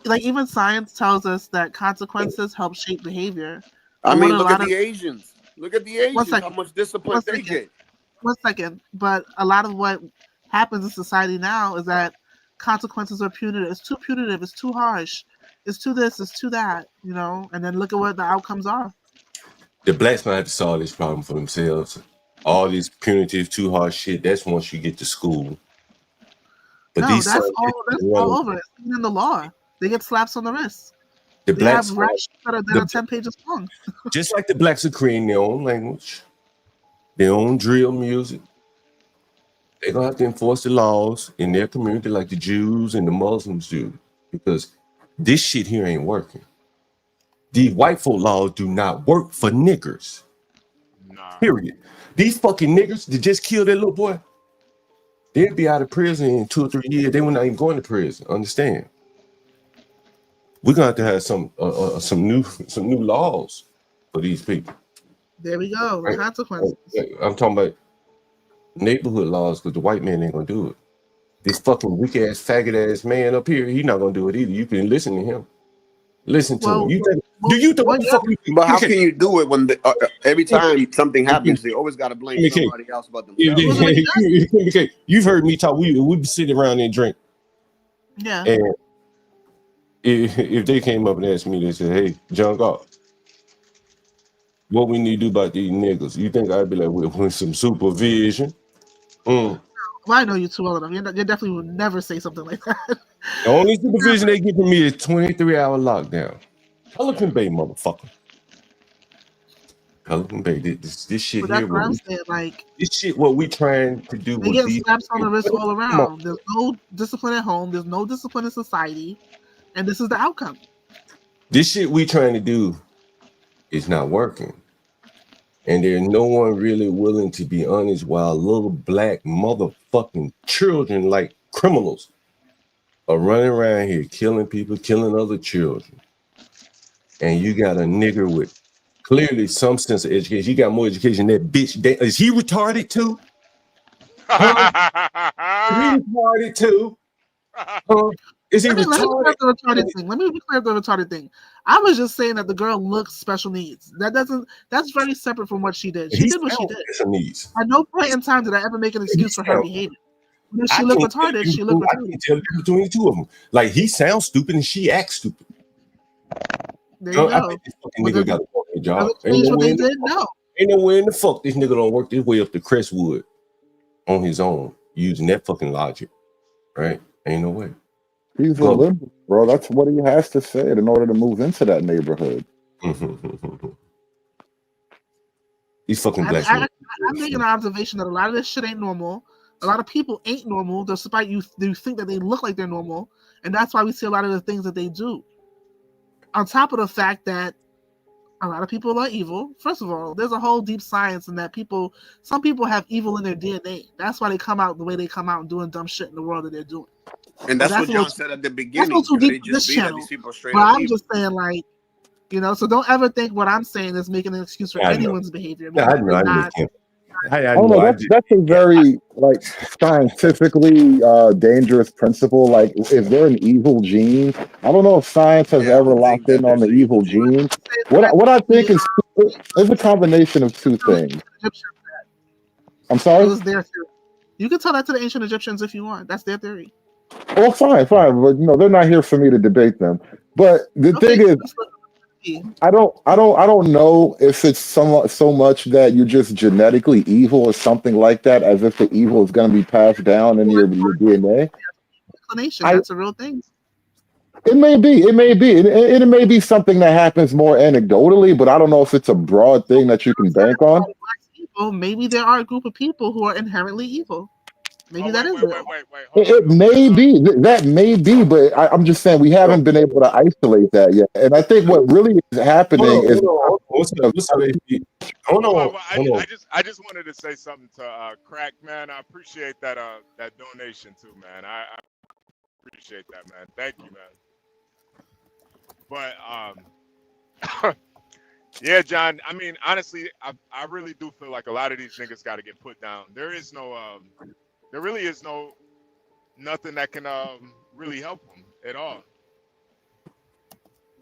like even science tells us that consequences help shape behavior. I mean, look at the Asians. Look at the Asians, how much discipline they get. 1 second. But a lot of what happens in society now is that consequences are punitive. It's too punitive. It's too harsh. It's too this. It's too that. You know. And then look at what the outcomes are. The blacks gonna have to solve this problem for themselves. All this punitive, too hard shit. That's once you get to school. But no, these that's all over. It's in the law. They get slaps on the wrist. The they blacks have raps that are 10 pages long. just like the blacks are creating their own language, their own drill music. They're gonna have to enforce the laws in their community like the Jews and the Muslims do, because this shit here ain't working. These white folk laws do not work for niggers. Nah. Period. These fucking niggers that just killed that little boy, they'd be out of prison in 2 or 3 years. They were not even going to prison. Understand? We're gonna have to have some new laws for these people. There we go. Right? Consequences. I'm talking about neighborhood laws, because the white man ain't gonna do it. This fucking weak ass faggot ass man up here, he's not gonna do it either. You can listen to him. Listen to him. Do you think what the fuck? But how can you do it when every time something happens, they always got to blame somebody else but themselves? You've heard me talk. We be sitting around and drink. Yeah. And if they came up and asked me, they said, "Hey, John Galt, what we need to do about these niggas?" You think I'd be like, with some supervision? Well, I know you too well enough. You definitely would never say something like that. The only supervision they get from me is 23-hour lockdown. Pelican Bay, motherfucker. Pelican Bay. This shit But that's here. what I'm saying. Like, this shit, what we trying to do. they with get slaps on the wrist all around. There's no discipline at home. There's no discipline in society, and this is the outcome. This shit we trying to do is not working. And there's no one really willing to be honest, while little black motherfucking children like criminals are running around here killing people, killing other children. And you got a nigger with clearly some sense of education. He got more education than that bitch. Is he retarded too? Is he retarded too? Is he retarded? Let me be clear the retarded thing. I was just saying that the girl looks special needs. That's very separate from what she did. She did what she did. Needs. At no point in time did I ever make an excuse for her behavior. When she looked retarded, she looked retarded. I can tell the difference between the two of them. Like, he sounds stupid and she acts stupid. There you go. I think this fucking nigga got a fucking job. No. Ain't nowhere in the fuck this nigga don't work his way up to Crestwood on his own using that fucking logic. Right? Ain't no way. He's a liberal, bro. That's what he has to say in order to move into that neighborhood. These fucking black I'm making an observation that a lot of this shit ain't normal. A lot of people ain't normal, despite you think that they look like they're normal, and that's why we see a lot of the things that they do. On top of the fact that a lot of people are evil. First of all, there's a whole deep science in that some people have evil in their DNA. That's why they come out the way they come out and doing dumb shit in the world that they're doing. And that's what John said at the beginning. That's too deep they for this just beat channel. these people straight But up I'm evil. just saying, like, so don't ever think what I'm saying is making an excuse for anyone's behavior. I know. That's a very scientifically dangerous principle. Like, is there an evil gene? I don't know if science has ever locked in on the evil gene. What I think is a combination of two things. I'm sorry? It was their theory. You can tell that to the ancient Egyptians if you want. That's their theory. Well, fine, but they're not here for me to debate them. But the thing is, I don't know if it's so much that you're just genetically evil or something like that, as if the evil is going to be passed down in your DNA. That's a real thing. It may be, and it may be something that happens more anecdotally, but I don't know if it's a broad thing that you can bank on. Maybe there are a group of people who are inherently evil. Maybe that is it. It may be, that may be, but I'm just saying we haven't been able to isolate that yet. And I think what really is happening is I just wanted to say something to Crack, man. I appreciate that donation too, man. I appreciate that, man. Thank you, man. But yeah, John, I mean, honestly, I really do feel like a lot of these niggas got to get put down. There really is nothing that can really help them at all.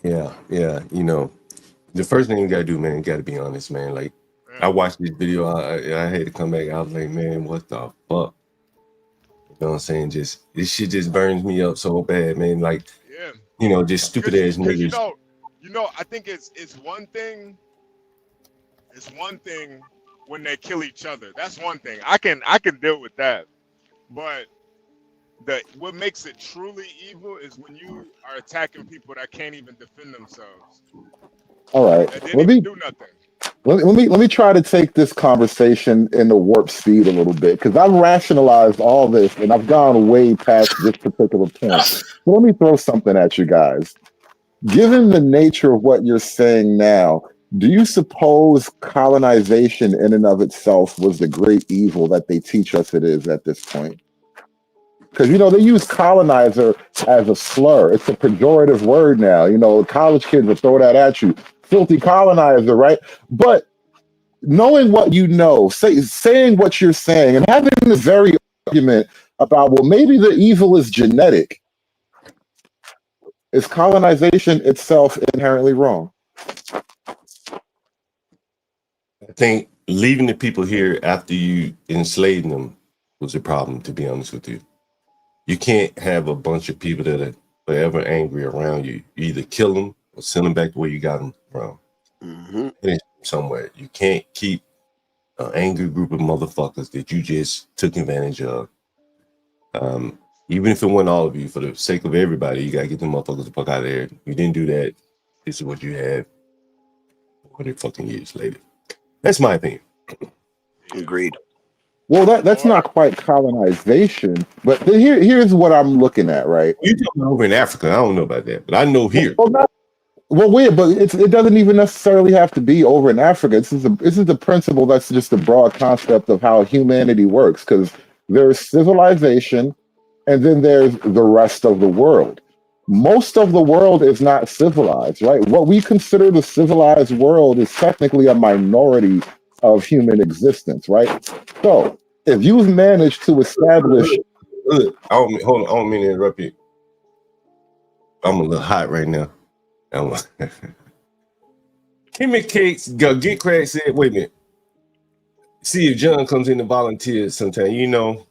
Yeah. The first thing you gotta do, man, you gotta be honest, man. Like, I watched this video, I had to come back. I was like, man, what the fuck? You know what I'm saying? This shit just burns me up so bad, man. Like, just stupid ass niggas. I think it's one thing. It's one thing when they kill each other. That's one thing. I can deal with that. But what makes it truly evil is when you are attacking people that can't even defend themselves. All right. That didn't even do nothing. Let me try to take this conversation into warp speed a little bit, because I've rationalized all this and I've gone way past this particular point. So let me throw something at you guys. Given the nature of what you're saying now, do you suppose colonization in and of itself was the great evil that they teach us it is at this point? Because, you know, they use colonizer as a slur. It's a pejorative word now. You know, college kids will throw that at you. Filthy colonizer, right? But knowing what you know, saying what you're saying, and having this very argument about, well, maybe the evil is genetic. Is colonization itself inherently wrong? I think leaving the people here after you enslaved them was a problem, to be honest with you. You can't have a bunch of people that are forever angry around you. You either kill them or send them back to where you got them from. Somewhere. You can't keep an angry group of motherfuckers that you just took advantage of. Even if it wasn't all of you, for the sake of everybody, you gotta get them motherfuckers the fuck out of there. You didn't do that. This is what you had 100 fucking years later. That's my opinion. Agreed. Well, that's not quite colonization, but here's what I'm looking at, right? You talking over in Africa? I don't know about that, but I know here. Well, weird, but it doesn't even necessarily have to be over in Africa. This is the principle. That's just a broad concept of how humanity works. Because there's civilization, and then there's the rest of the world. Most of the world is not civilized, right? What we consider the civilized world is technically a minority of human existence, right? So if you've managed to establish, I don't mean to interrupt you. I'm a little hot right now. Kimmy Cakes go get crack said, wait a minute. See if John comes in to volunteer sometime. You know,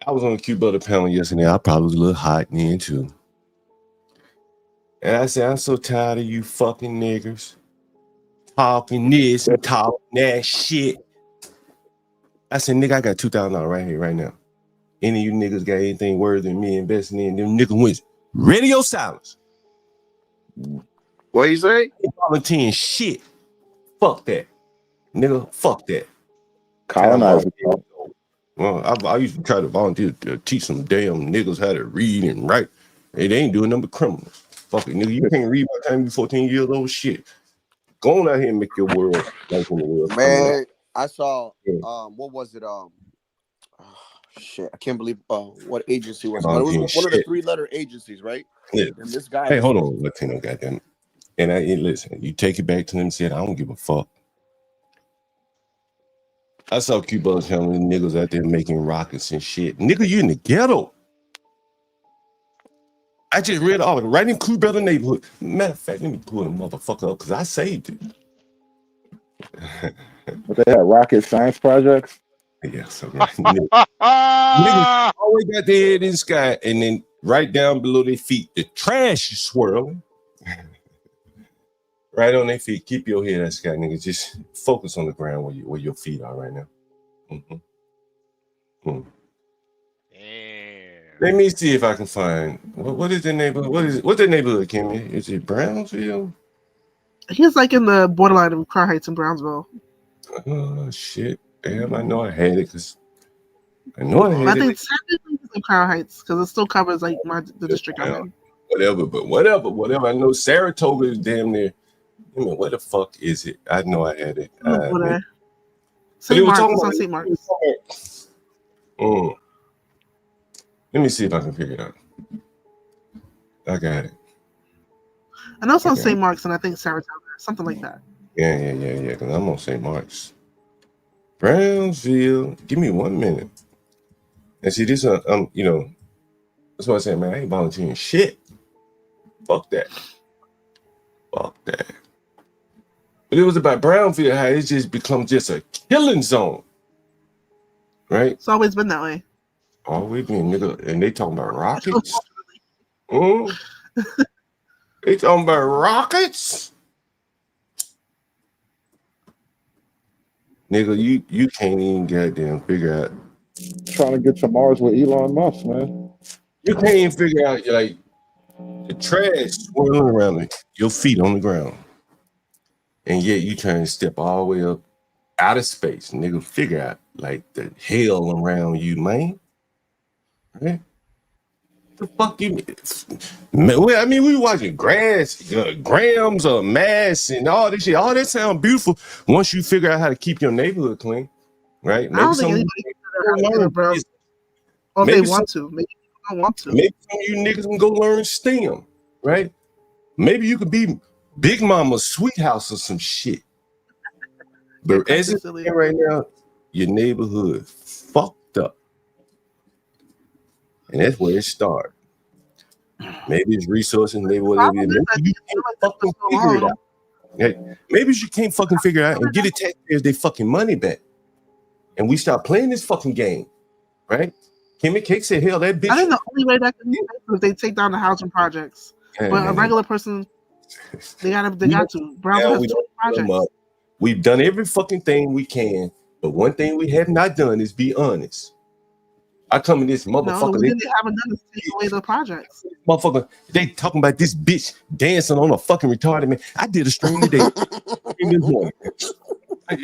I was on the Cute Butter panel yesterday. I probably was a little hot then too. And I said, I'm so tired of you fucking niggers talking this and talking that shit. I said, nigga, I got $2,000 right here, right now. Any of you niggas got anything worthy than me investing in them nigga wins. Radio silence. What you say? Volunteering shit. Fuck that. Nigga, fuck that. Colonizer. Well, I used to try to volunteer to teach some damn niggas how to read and write. They ain't doing nothing but criminals. Fuck it, nigga. You can't read by the time you're 14 years old. Shit. Go on out here and make your world life in the world. Man, I saw what was it? Shit, I can't believe what agency was it? But it was one of the 3-letter agencies, right? Yeah. And this guy. Hey, hold on, Latino, goddamn. And listen, you take it back to them and said, I don't give a fuck. I saw Cuba telling niggas out there making rockets and shit. Nigga, you in the ghetto. I just read all of it right in Cuba neighborhood. Matter of fact, let me pull the motherfucker up because I saved it. But they had rocket science projects. Yeah, so niggas always got their head in the sky, and then right down below their feet, the trash is swirling. Right on their feet. Keep your head in the sky, nigga. Just focus on the ground where your feet are right now. Let me see if I can find what is the neighborhood? What's the neighborhood, Kimmy? Is it Brownsville? He's like in the borderline of Crown Heights and Brownsville. Oh shit! Damn, I know I had it because I know I had I it. think technically it's in Crown Heights because it still covers like the district I'm in. Whatever. I know Saratoga is damn near. I mean, where the fuck is it? I know I had it. St. Mark's. It's on St. Mark's. Let me see if I can figure it out. I got it. I know it's on St. Mark's and I think Saratoga, something like that. Yeah. Because I'm on St. Mark's. Brownsville. Give me 1 minute. And see, this, you know, that's what I said, man. I ain't volunteering shit. Fuck that. But it was about Brownfield, how it just becomes just a killing zone. Right? It's always been that way. Always been, nigga. And they talking about rockets. They talking about rockets. Nigga, you can't even goddamn figure out. Trying to get to Mars with Elon Musk, man. You can't even figure out, like, the trash swirling around your feet on the ground. and yet you trying to step all the way up out of space, nigga. Figure out like the hell around you, man. Right? The fuck you? Man, I mean, we watching grams of mass and all this shit. All that sound beautiful once you figure out how to keep your neighborhood clean, right? I don't think anybody can figure out how to do it, bro. Or they want to. Maybe they don't want to. Maybe some of you niggas can go learn STEM, right? Maybe you could be Big Mama's sweet house or some shit. But as it's right now, your neighborhood fucked up. And that's where it started. Maybe it's resources, maybe whatever. Maybe you can't fucking figure it out. Hey, maybe you can't fucking figure it out and get the taxpayers their fucking money back. And we start playing this fucking game, right? Kimmy Cake said, hell, that bitch. I think the only way that can be is if they take down the housing projects. Hey, but a man. regular person, they got to. Brownsville has 20 projects. We've done every fucking thing we can, but one thing we have not done is be honest. I come in this motherfucker. No, they haven't done is take away the projects. Motherfucker, they talking about this bitch dancing on a fucking retarded man. I did a stream today. This morning.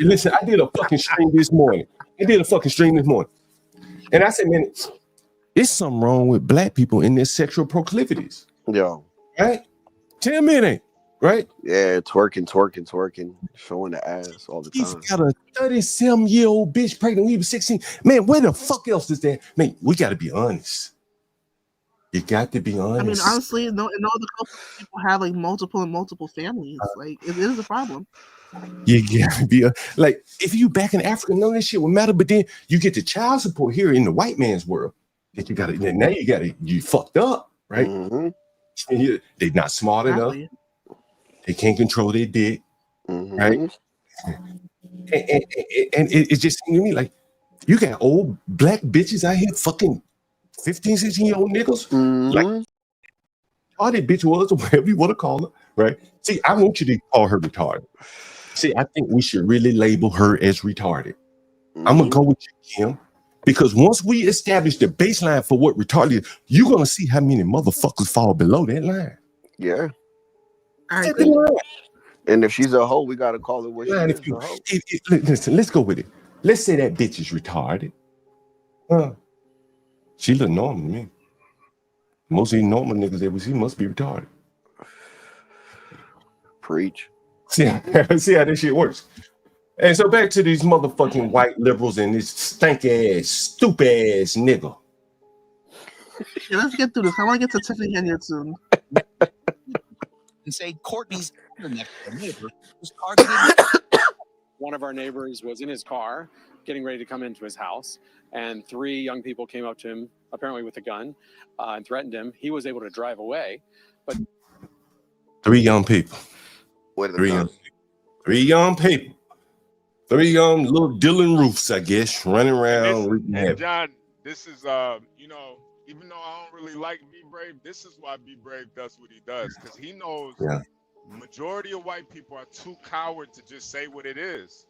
Listen, I did a fucking stream this morning. And I said, man, there's something wrong with black people in their sexual proclivities. Yo. Right? Tell me it ain't. Right? Yeah, twerking, showing the ass all the time. He's got a 37-year-old bitch pregnant when he was 16. Man, where the fuck else is that? Man, we got to be honest. You got to be honest. I mean, honestly, no other culture people have like multiple families. Like, it is a problem. You gotta be like, if you back in Africa, none of this shit would matter. But then you get the child support here in the white man's world. That you gotta, now you fucked up, right? Mm-hmm. They're not smart enough. They can't control their dick, right? And it just seemed to me like you got old black bitches out here fucking 15, 16-year-old niggas. Like, all that bitch was, or whatever you want to call her, right? See, I want you to call her retarded. See, I think we should really label her as retarded. I'm going to go with you, Kim, because once we establish the baseline for what retarded is, you're going to see how many motherfuckers fall below that line. Yeah. And if she's a hoe, we got to call her what she is. Listen, let's go with it. Let's say that bitch is retarded. She look normal to me. Most of these normal niggas that we see must be retarded. Preach. See how this shit works. And so back to these motherfucking white liberals and this stank ass, stupid ass nigga. Yeah, let's get through this. I want to get to Tiffany Henyard soon. And say Courtney's next neighbor was targeted. One of our neighbors was in his car getting ready to come into his house, and 3 young people came up to him, apparently with a gun, and threatened him. He was able to drive away, but 3 young people. What 3 young people. 3 young little Dylan Roofs, I guess, running around. And John, this is even though I don't really like Be Brave, this is why Be Brave does what he does, because he knows majority of white people are too coward to just say what it is.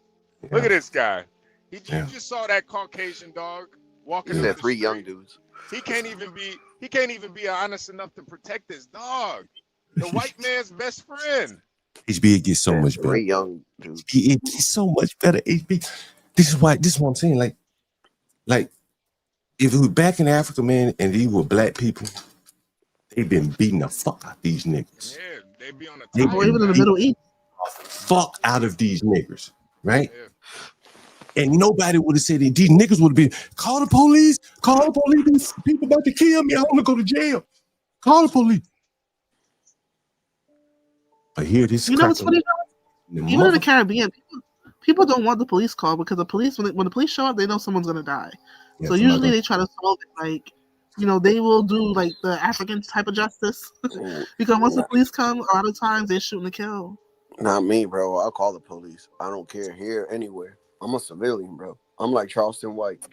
Look at this guy. You just saw that Caucasian dog walking. He said 3 young dudes. He can't even be honest enough to protect his dog, the white man's best friend. HB, it gets so much better. 3 young dudes. It gets so much better. HB, this is what I'm saying. Like, if it was back in Africa, man, and these were black people, they've been beating the fuck out these niggas. Yeah, they be on the top. Or even in the Middle East. Fuck out of these niggers, right? Yeah. And nobody would have said it. These niggas would have been, call the police, these people about to kill me. I want to go to jail. Call the police. But here this you know what's funny? Even in the Caribbean, people don't want the police call because the police, when the police show up, they know someone's gonna die. Yeah, so usually they try to solve it like, they will do like the African type of justice because once the police come, a lot of times they're shooting to kill. Not me, bro. I'll call the police. I don't care here, anywhere. I'm a civilian, bro. I'm like Charleston White.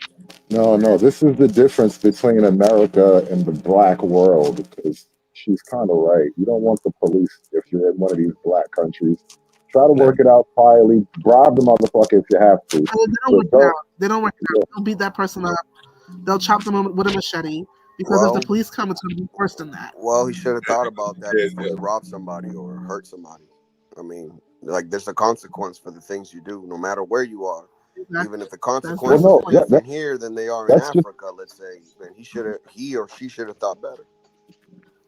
No, this is the difference between America and the black world, because she's kind of right. You don't want the police if you're in one of these black countries. Try to work it out quietly. Bribe the motherfucker if you have to. They don't work it out. They'll beat that person up. They'll chop them with a machete. Because if the police come, it's going to be worse than that. Well, he should have thought about that before he robbed somebody or hurt somebody. I mean, Like there's a consequence for the things you do, no matter where you are. Even if the Well, consequences no, are yeah, different here than they are in that's just Africa, let's say, then he or she should have thought better.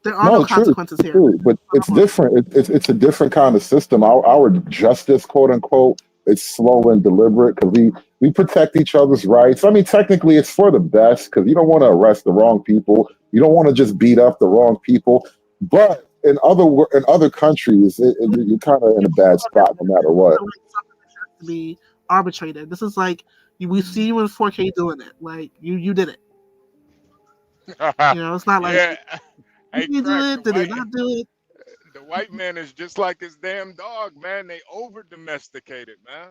There are no no true, consequences here. true, but it's different. It's a different kind of system. Our justice, quote unquote, it's slow and deliberate because we protect each other's rights. I mean, technically, it's for the best because you don't want to arrest the wrong people. You don't want to just beat up the wrong people. But in other countries, you're kind of in a bad spot no matter what. To be arbitrated. This is like we see you in 4K doing it. Like you did it. You know, it's not like Yeah. did Hey, he do crack, it? Did he not do it? the white man is just like his damn dog, man. They over domesticated, man.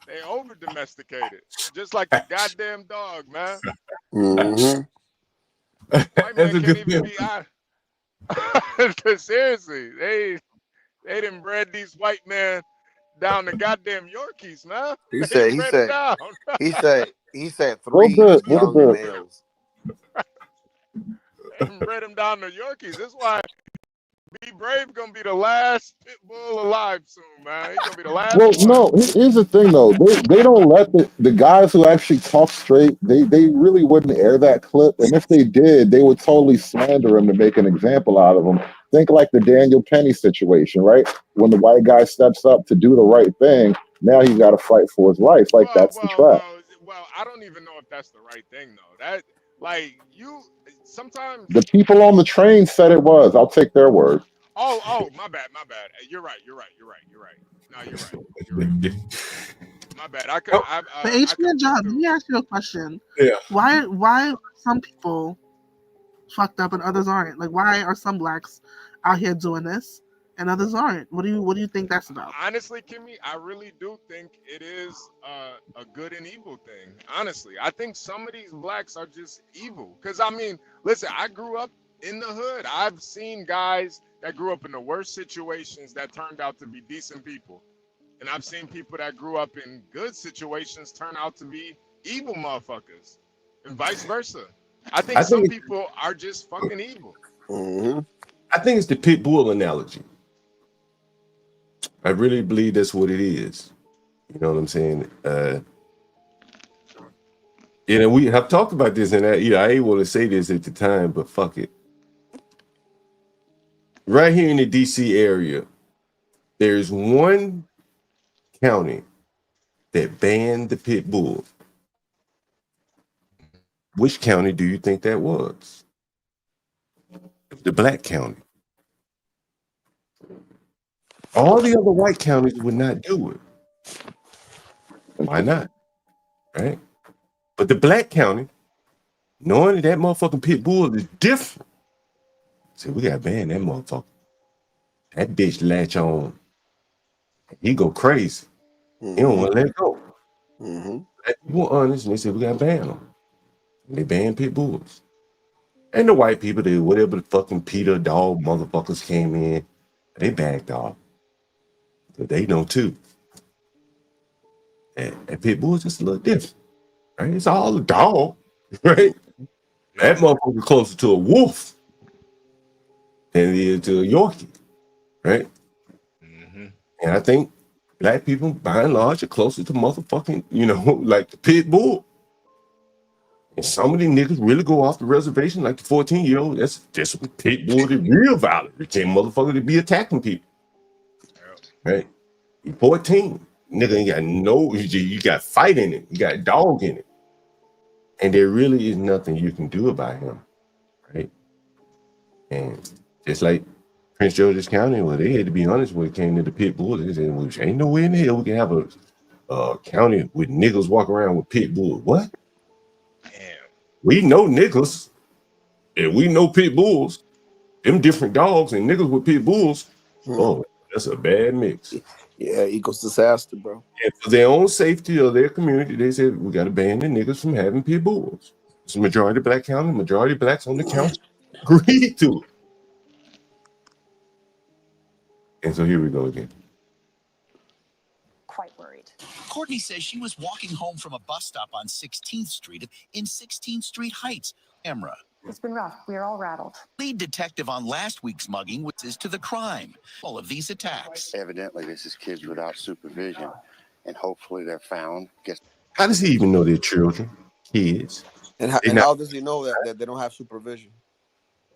They over domesticated. Just like the goddamn dog, man. Mm-hmm. White man That's a can't good even point. be out. Seriously, they done bred these white men down to goddamn Yorkies, man. He They said done bred them down. he said Well, 3 what young the males. They done bred them down to Yorkies. That's why Be Brave gonna be the last pit bull alive soon, man. He's gonna be the last well, one. no. Here's the thing, though. They don't let the guys who actually talk straight. They really wouldn't air that clip, and if they did, they would totally slander him to make an example out of him. Think like the Daniel Penny situation, right? When the white guy steps up to do the right thing, now he's got to fight for his life. Like that's the trap. Well, I don't even know if that's the right thing though. That like you sometimes. The people on the train said it was. I'll take their word. Oh, my bad. You're right. No, you're right. My bad. I could. But HB John, let me ask you a question. Yeah. Why are some people fucked up and others aren't? Like why are some blacks out here doing this and others aren't? What do you think that's about? Honestly, Kimmy, I really do think it is a good and evil thing. Honestly, I think some of these blacks are just evil. Cause I mean, listen, I grew up in the hood. I've seen guys that grew up in the worst situations that turned out to be decent people. And I've seen people that grew up in good situations turn out to be evil motherfuckers. And vice versa. I think some people are just fucking evil. Mm-hmm. I think it's the pit bull analogy. I really believe that's what it is. You know what I'm saying? And we have talked about this, and I didn't want to say this at the time, but fuck it. Right here in the DC area, there's one county that banned the pit bull. Which county do you think that was? The black county. All the other white counties would not do it. Why not? Right? But the black county, knowing that motherfucking pit bull is different, said we gotta ban that motherfucker. That bitch latch on. He go crazy. He don't want to let go. People honest, and they said we gotta ban them. And they banned pit bulls. And the white people, they whatever the fucking Peter dog motherfuckers came in, they backed off. But they know too. And pit bull is just a little different. Right? It's all a dog, right? That motherfucker closer to a wolf than it is to a Yorkie, right? And I think black people, by and large, are closer to motherfucking, like the pit bull. And some of these niggas really go off the reservation, like the 14-year-old. That's what pit bull is real violent. They tell motherfucker to be attacking people, right? He 14, nigga ain't got you got fight in it, you got dog in it. And there really is nothing you can do about him, right? And just like Prince George's County, well, they had to be honest when it came to the pit bull. They said, well, ain't no way in the hell we can have a county with niggas walk around with pit bulls. What? Damn. We know niggas, and we know pit bulls. Them different dogs and niggas with pit bulls. Oh, that's a bad mix. Yeah, equals disaster, bro. And for their own safety of their community, they said we got to ban the niggas from having pit bulls. It's a majority black county, majority blacks on the council agreed to it. And so here we go again. Quite worried. Courtney says she was walking home from a bus stop on 16th Street in 16th Street Heights. Camera. It's been rough. We are all rattled. Lead detective on last week's mugging was to the crime. All of these attacks. Evidently, this is kids without supervision, and hopefully they're found. How does he even know they're children, kids? And how does he know that they don't have supervision?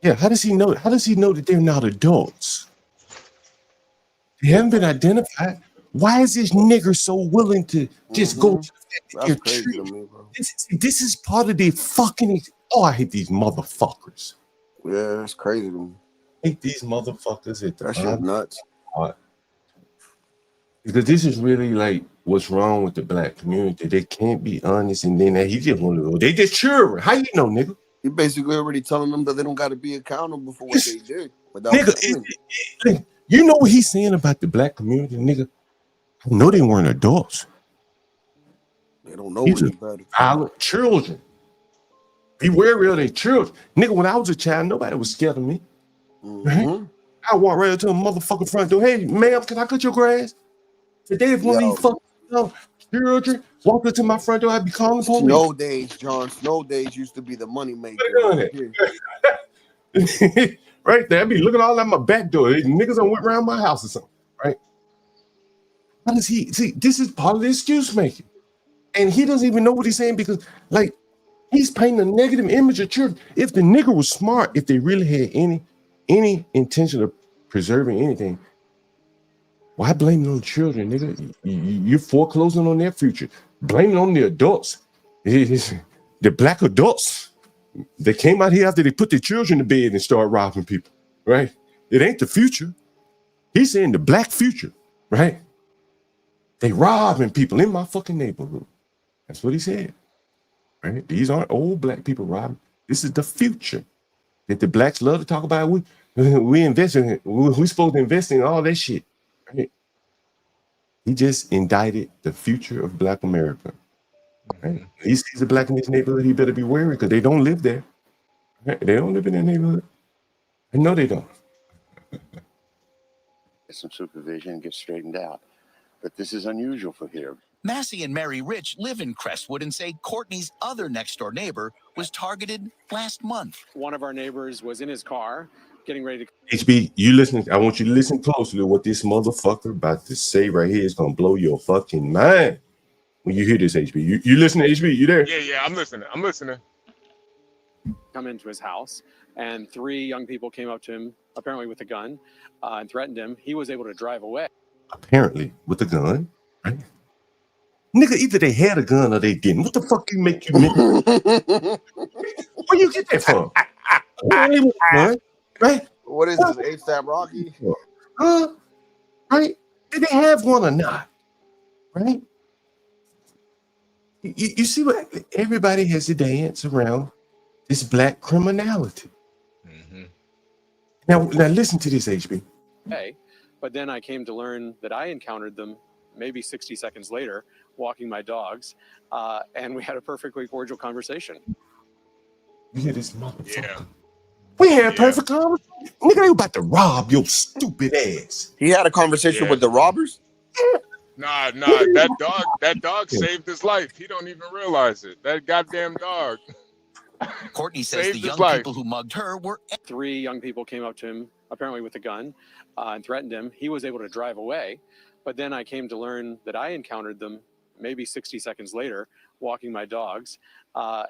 Yeah, how does he know? How does he know that they're not adults? They haven't been identified. Why is this nigger so willing to just go to That's crazy to me, bro. This is part of their fucking. Oh, I hate these motherfuckers. Yeah, that's crazy to me. I hate these motherfuckers at the That shit nuts. Because this is really like what's wrong with the black community. They can't be honest, and then he just want to go. They just children. How you know, nigga? You basically already telling them that they don't got to be accountable for what they did. Nigga, you know what he's saying about the black community, nigga? I know they weren't adults. They don't know These any are better. violent children. Be wary of their children. Nigga, when I was a child, nobody was scared of me. Right? I walk right up to a motherfucking front door. Hey, ma'am, can I cut your grass? Today, if one of these fucking children walked up to my front door, I'd be calling the police. Snow days, John. Snow days used to be the money maker. Right there. I'd be looking all at my back door. Niggas done went around my house or something, right? How does he see? This is part of the excuse making. And he doesn't even know what he's saying because, like, he's painting a negative image of children. If the nigger was smart, if they really had any intention of preserving anything, why blame it on children, nigga? You're foreclosing on their future. Blame it on the adults. The black adults that came out here after they put their children to bed and started robbing people, right? It ain't the future. He's saying the black future, right? They robbing people in my fucking neighborhood. That's what he said, right? These aren't old black people robbing. This is the future that the blacks love to talk about. We invest in it. We're supposed to invest in all that shit, right? He just indicted the future of black America. Right? He sees a black in his neighborhood, he better be wary because they don't live there. Right? They don't live in that neighborhood. I know they don't. Get some supervision, get straightened out. But this is unusual for here. Massey and Mary Rich live in Crestwood and say Courtney's other next-door neighbor was targeted last month. One of our neighbors was in his car getting ready to... HB, you listening? I want you to listen closely to what this motherfucker about to say right here is going to blow your fucking mind. When you hear this, HB, you listening, HB? You there? Yeah, I'm listening. Come into his house, and 3 young people came up to him, apparently with a gun, and threatened him. He was able to drive away. Apparently, with a gun, right? Nigga, either they had a gun or they didn't. What the fuck you make you make? Where you get that from? Right? What is this, A$AP Rocky? Right? Did they have one or not? Right? You see what everybody has to dance around this black criminality. Now listen to this, HB. Hey, but then I came to learn that I encountered them maybe 60 seconds later, walking my dogs, and we had a perfectly cordial conversation. You hear this motherfucker? Yeah. We had a perfect conversation. Nigga, they were about to rob your stupid ass. He had a conversation with the robbers? Nah, that dog saved his life. He don't even realize it. That goddamn dog. Courtney says saved the his young life. people who mugged her were... 3 young people came up to him, apparently with a gun, and threatened him. He was able to drive away. But then I came to learn that I encountered them maybe 60 seconds later, walking my dogs,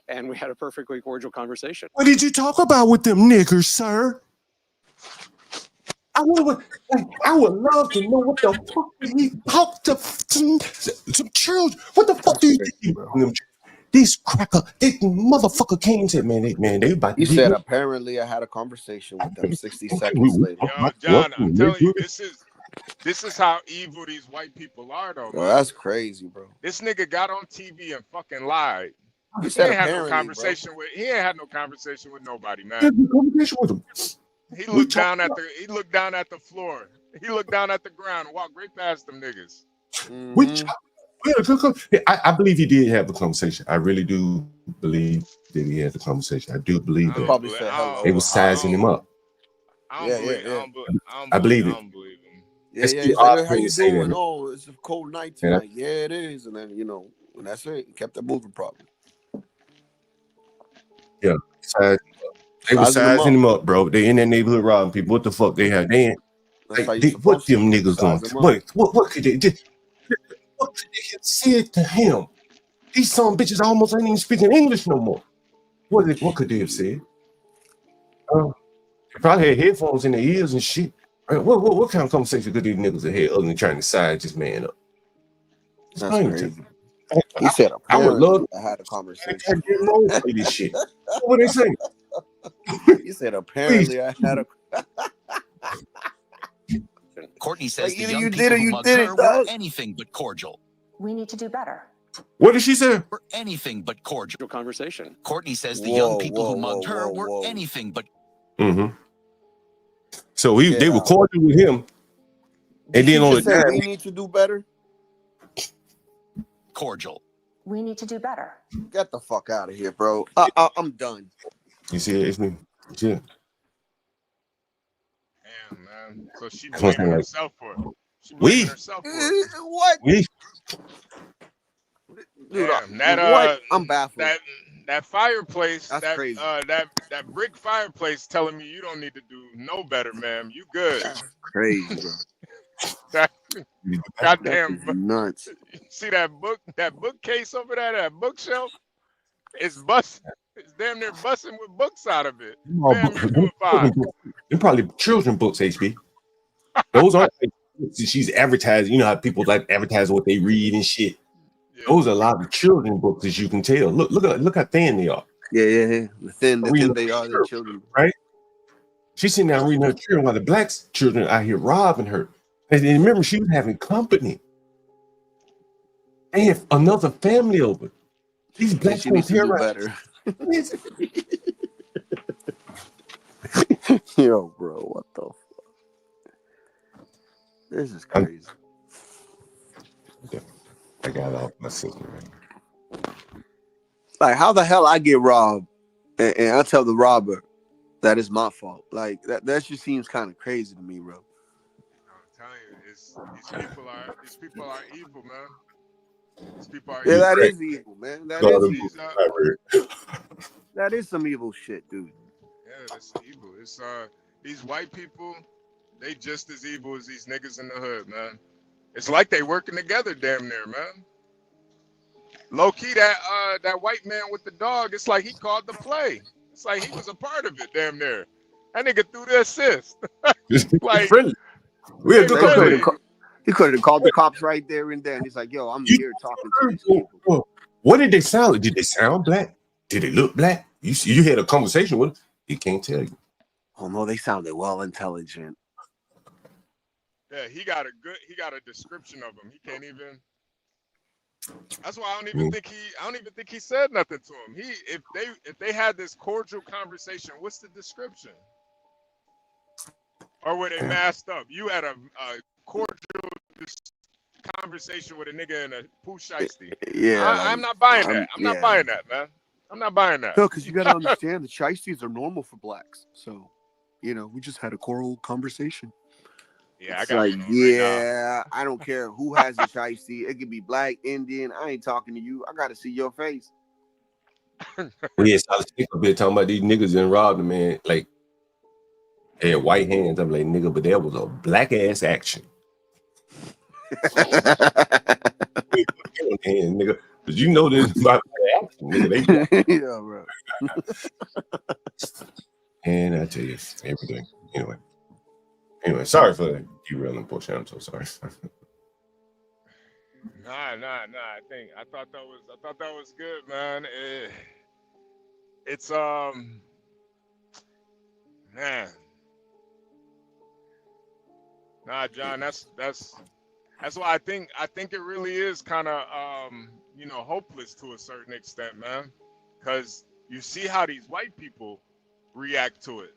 and we had a perfectly cordial conversation. What did you talk about with them niggers, sir? I would love to know what the fuck did he talk to some children. What the fuck do you think from them? This cracker, this motherfucker came and said, man, they about to... He said, apparently I had a conversation with them 60 seconds later. Yo, John, I'm telling you, this is how evil these white people are, though. Bro, that's crazy, bro. This nigga got on TV and fucking lied. He He said ain't had no apparently, conversation with. He ain't had no conversation with nobody, man. Conversation with him. He looked down at the floor. He looked down at the ground and walked right past them niggas. Which I believe he did have the conversation. I really do believe that he had the conversation. I do believe that. Probably said hello. They was sizing him up. I don't believe it. him. Yeah, It's yeah. too He's odd like, how for you you to say doing? that. Oh, it's a cold night Yeah. tonight. Yeah, it is. And then, and that's it. He kept it moving probably. Yeah. They were Sizing them sizing up. them up, bro. They in that neighborhood robbing people. What the fuck they have? They ain't That's how like you what supposed to them niggas size going them to up. what could they do? What could they have said to him? These some bitches almost ain't even speaking English no more. What could they have said? They probably had headphones in their ears and shit. What kind of conversation could these niggas have had other than trying to size this man up? That's Explain to me. crazy. He said I would love apparently I had a conversation. to get more play this shit. What they say? He said apparently I had a Courtney says like, the either young you people did or who you mugged didn't, her were dog. anything but cordial. We need to do better. What did she say? Were anything but cordial. Conversation. Courtney says the Whoa, young people whoa, who mugged whoa, her whoa, were whoa. anything but Mm-hmm. So they were Yeah. cordial with him, and Did then she on the just say we time, need to do better? cordial. We need to do better. Get the fuck out of here, bro. I'm done. you see it's me. Yeah. Damn, man. So she That's what I'm blaming saying, like, herself for it. She blaming herself for it. What? Dude, Damn, that what? I'm baffled. that fireplace, That's that crazy. that brick fireplace telling me you don't need to do no better, ma'am. You good. That's crazy, bro. That, goddamn That is nuts. See that bookcase over there, that bookshelf? It's busting. It's damn near busting with books out of it. Damn, you're doing fine. They're probably children books, HB. Those aren't like, she's advertising. You know how people like advertising what they read and shit. Yeah. Those are a lot of children books, as you can tell. Look how thin they are. Yeah. The thin they are, the children. Right? She's sitting down reading her children while the black children out here robbing her. And remember, she was having company. They have another family over. These blacks She needs to do better. Yo, bro, what the fuck? This is crazy. I got off my sister. Like, how the hell I get robbed, and I tell the robber that it's my fault? Like, that just seems kind of crazy to me, bro. I'm telling you, these people are evil, man. These people are Yeah, evil. that is evil, man. That is evil. That is some evil shit, dude. Yeah, that's evil. It's these white people, they just as evil as these niggas in the hood, man. It's like they working together damn near, man. Low key, that white man with the dog, it's like he called the play. It's like he was a part of it damn near. That nigga threw the assist. Like, friendly. We had good really. He could have called the cops right there and then. He's like, yo, I'm here talking to these people. What did they sound like? Did they sound black? Did they look black? You had a conversation with them. He can't tell you. Oh no, they sounded well intelligent. Yeah, he got a description of him. He can't even. That's why I don't even think he said nothing to him. If they had this cordial conversation, what's the description? Or were they masked up? You had a cordial conversation with a nigga in a poo shiesty. Yeah, I'm not buying that. I'm not buying that, man. I'm not buying that. No, because you got to understand the shiesties are normal for blacks. So, we just had a choral conversation. Yeah, it's I got like, right I don't care who has a shiesty. It could be black, Indian. I ain't talking to you. I got to see your face. Yes, I was a bit talking about these niggas and robbed them, man. Like, they had white hands. I'm like, nigga, but that was a black ass action. Hand, nigga, but you know this about action, nigga. Yeah, bro. And I tell you everything. Anyway, sorry for the derailing portion. I'm so sorry. Nah. I thought that was good, man. It's man. Nah, John, that's why I think it really is kind of hopeless to a certain extent, man. Because you see how these white people react to it.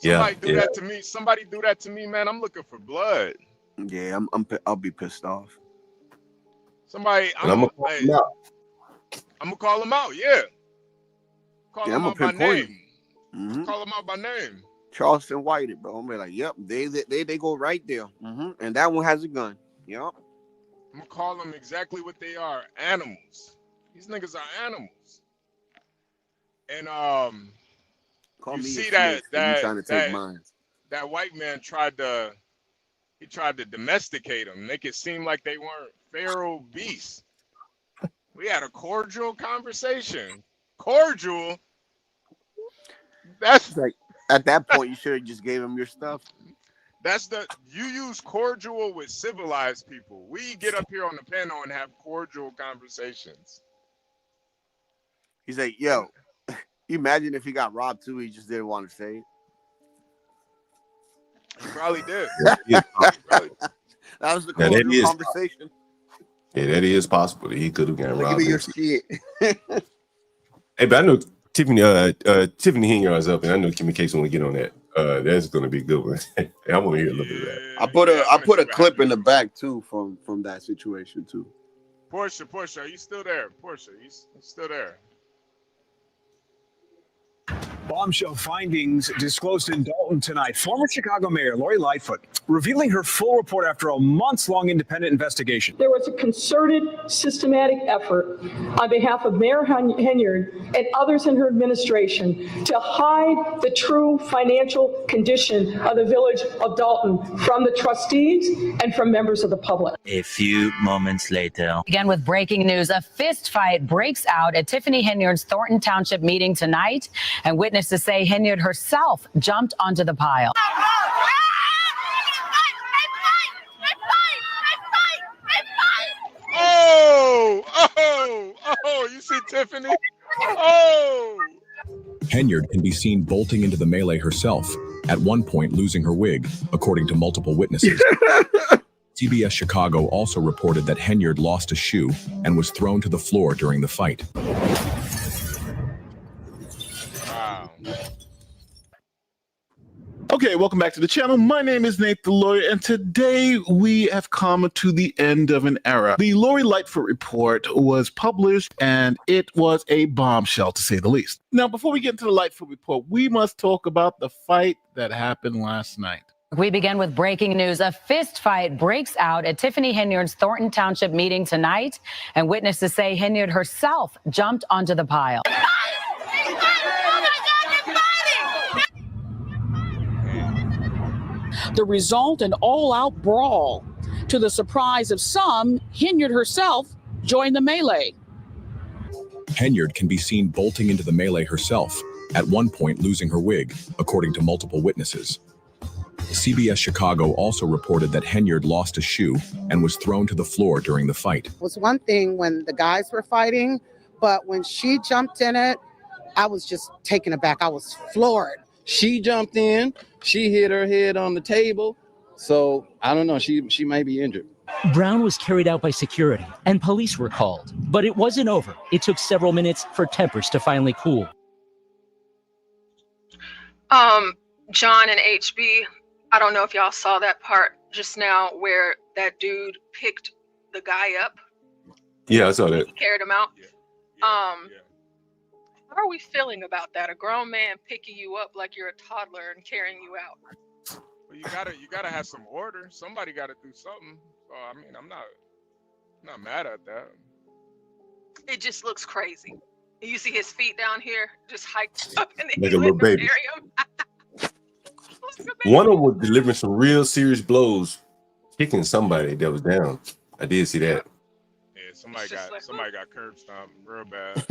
Somebody do that to me. Somebody do that to me, man. I'm looking for blood. Yeah, I'll be pissed off. Somebody, I'm gonna call him out. Yeah, call him out by name. Mm-hmm. Call him out by name. Charleston Whited, bro. I'm be like, yep, they go right there. Mm-hmm. And that one has a gun. Yep. I'm gonna call them exactly what they are: animals. These niggas are animals. And Call you me see a that snitch, 'cause you that trying to take that mine. that white man tried to domesticate them, make it seem like they weren't feral beasts. We had a cordial conversation. Cordial. That's like at that point you should have just gave him your stuff. You use cordial with civilized people. We get up here on the panel and have cordial conversations. He's like, yo, you imagine if he got robbed too, he just didn't want to say it. He probably did. That was the Now, that cordial is conversation. Yeah, that is possible that he could have gotten Like, robbed. give me your shit. Hey, but I know Tiffany Henyard is up, and I know Kimmy Case want to get on that. That's going to be a good one. I want to hear a little bit of that. I put a clip in the back too from that situation too. Portia, are you still there? Portia, you still there? Bombshell findings disclosed in Dalton tonight. Former Chicago Mayor Lori Lightfoot revealing her full report after a months-long independent investigation. There was a concerted, systematic effort on behalf of Mayor Henyard and others in her administration to hide the true financial condition of the village of Dalton from the trustees and from members of the public. A few moments later. Again with breaking news, a fist fight breaks out at Tiffany Henyard's Thornton Township meeting tonight, and witnesses say Henyard herself jumped onto the pile. Oh, you see Tiffany? Oh! Henyard can be seen bolting into the melee herself, at one point losing her wig, according to multiple witnesses. CBS Chicago also reported that Henyard lost a shoe and was thrown to the floor during the fight. Okay, welcome back to the channel. My name is Nate the Lawyer, and today we have come to the end of an era. The Lori Lightfoot report was published, and it was a bombshell, to say the least. Now, before we get into the Lightfoot report, we must talk about the fight that happened last night. We begin with breaking news. A fist fight breaks out at Tiffany Henyard's Thornton Township meeting tonight, and witnesses say Henyard herself jumped onto the pile. The result, an all-out brawl. To the surprise of some, Henyard herself joined the melee. Henyard can be seen bolting into the melee herself, at one point losing her wig, according to multiple witnesses. CBS Chicago also reported that Henyard lost a shoe and was thrown to the floor during the fight. It was one thing when the guys were fighting, but when she jumped in it, I was just taken aback. I was floored. She jumped in, she hit her head on the table, so I don't know, she might be injured. Brown was carried out by security and police were called, but it wasn't over. It took several minutes for tempers to finally cool. John and HB, I don't know if y'all saw that part just now where that dude picked the guy up. Yeah, I saw that. He carried him out. How are we feeling about that? A grown man picking you up like you're a toddler and carrying you out. Well, you gotta have some order. Somebody gotta do something. So I mean, I'm not mad at that. It just looks crazy. You see his feet down here, just hiked up in the Like a little baby. One of them was delivering some real serious blows, kicking somebody that was down. I did see that. Yeah, somebody got curb stomped real bad.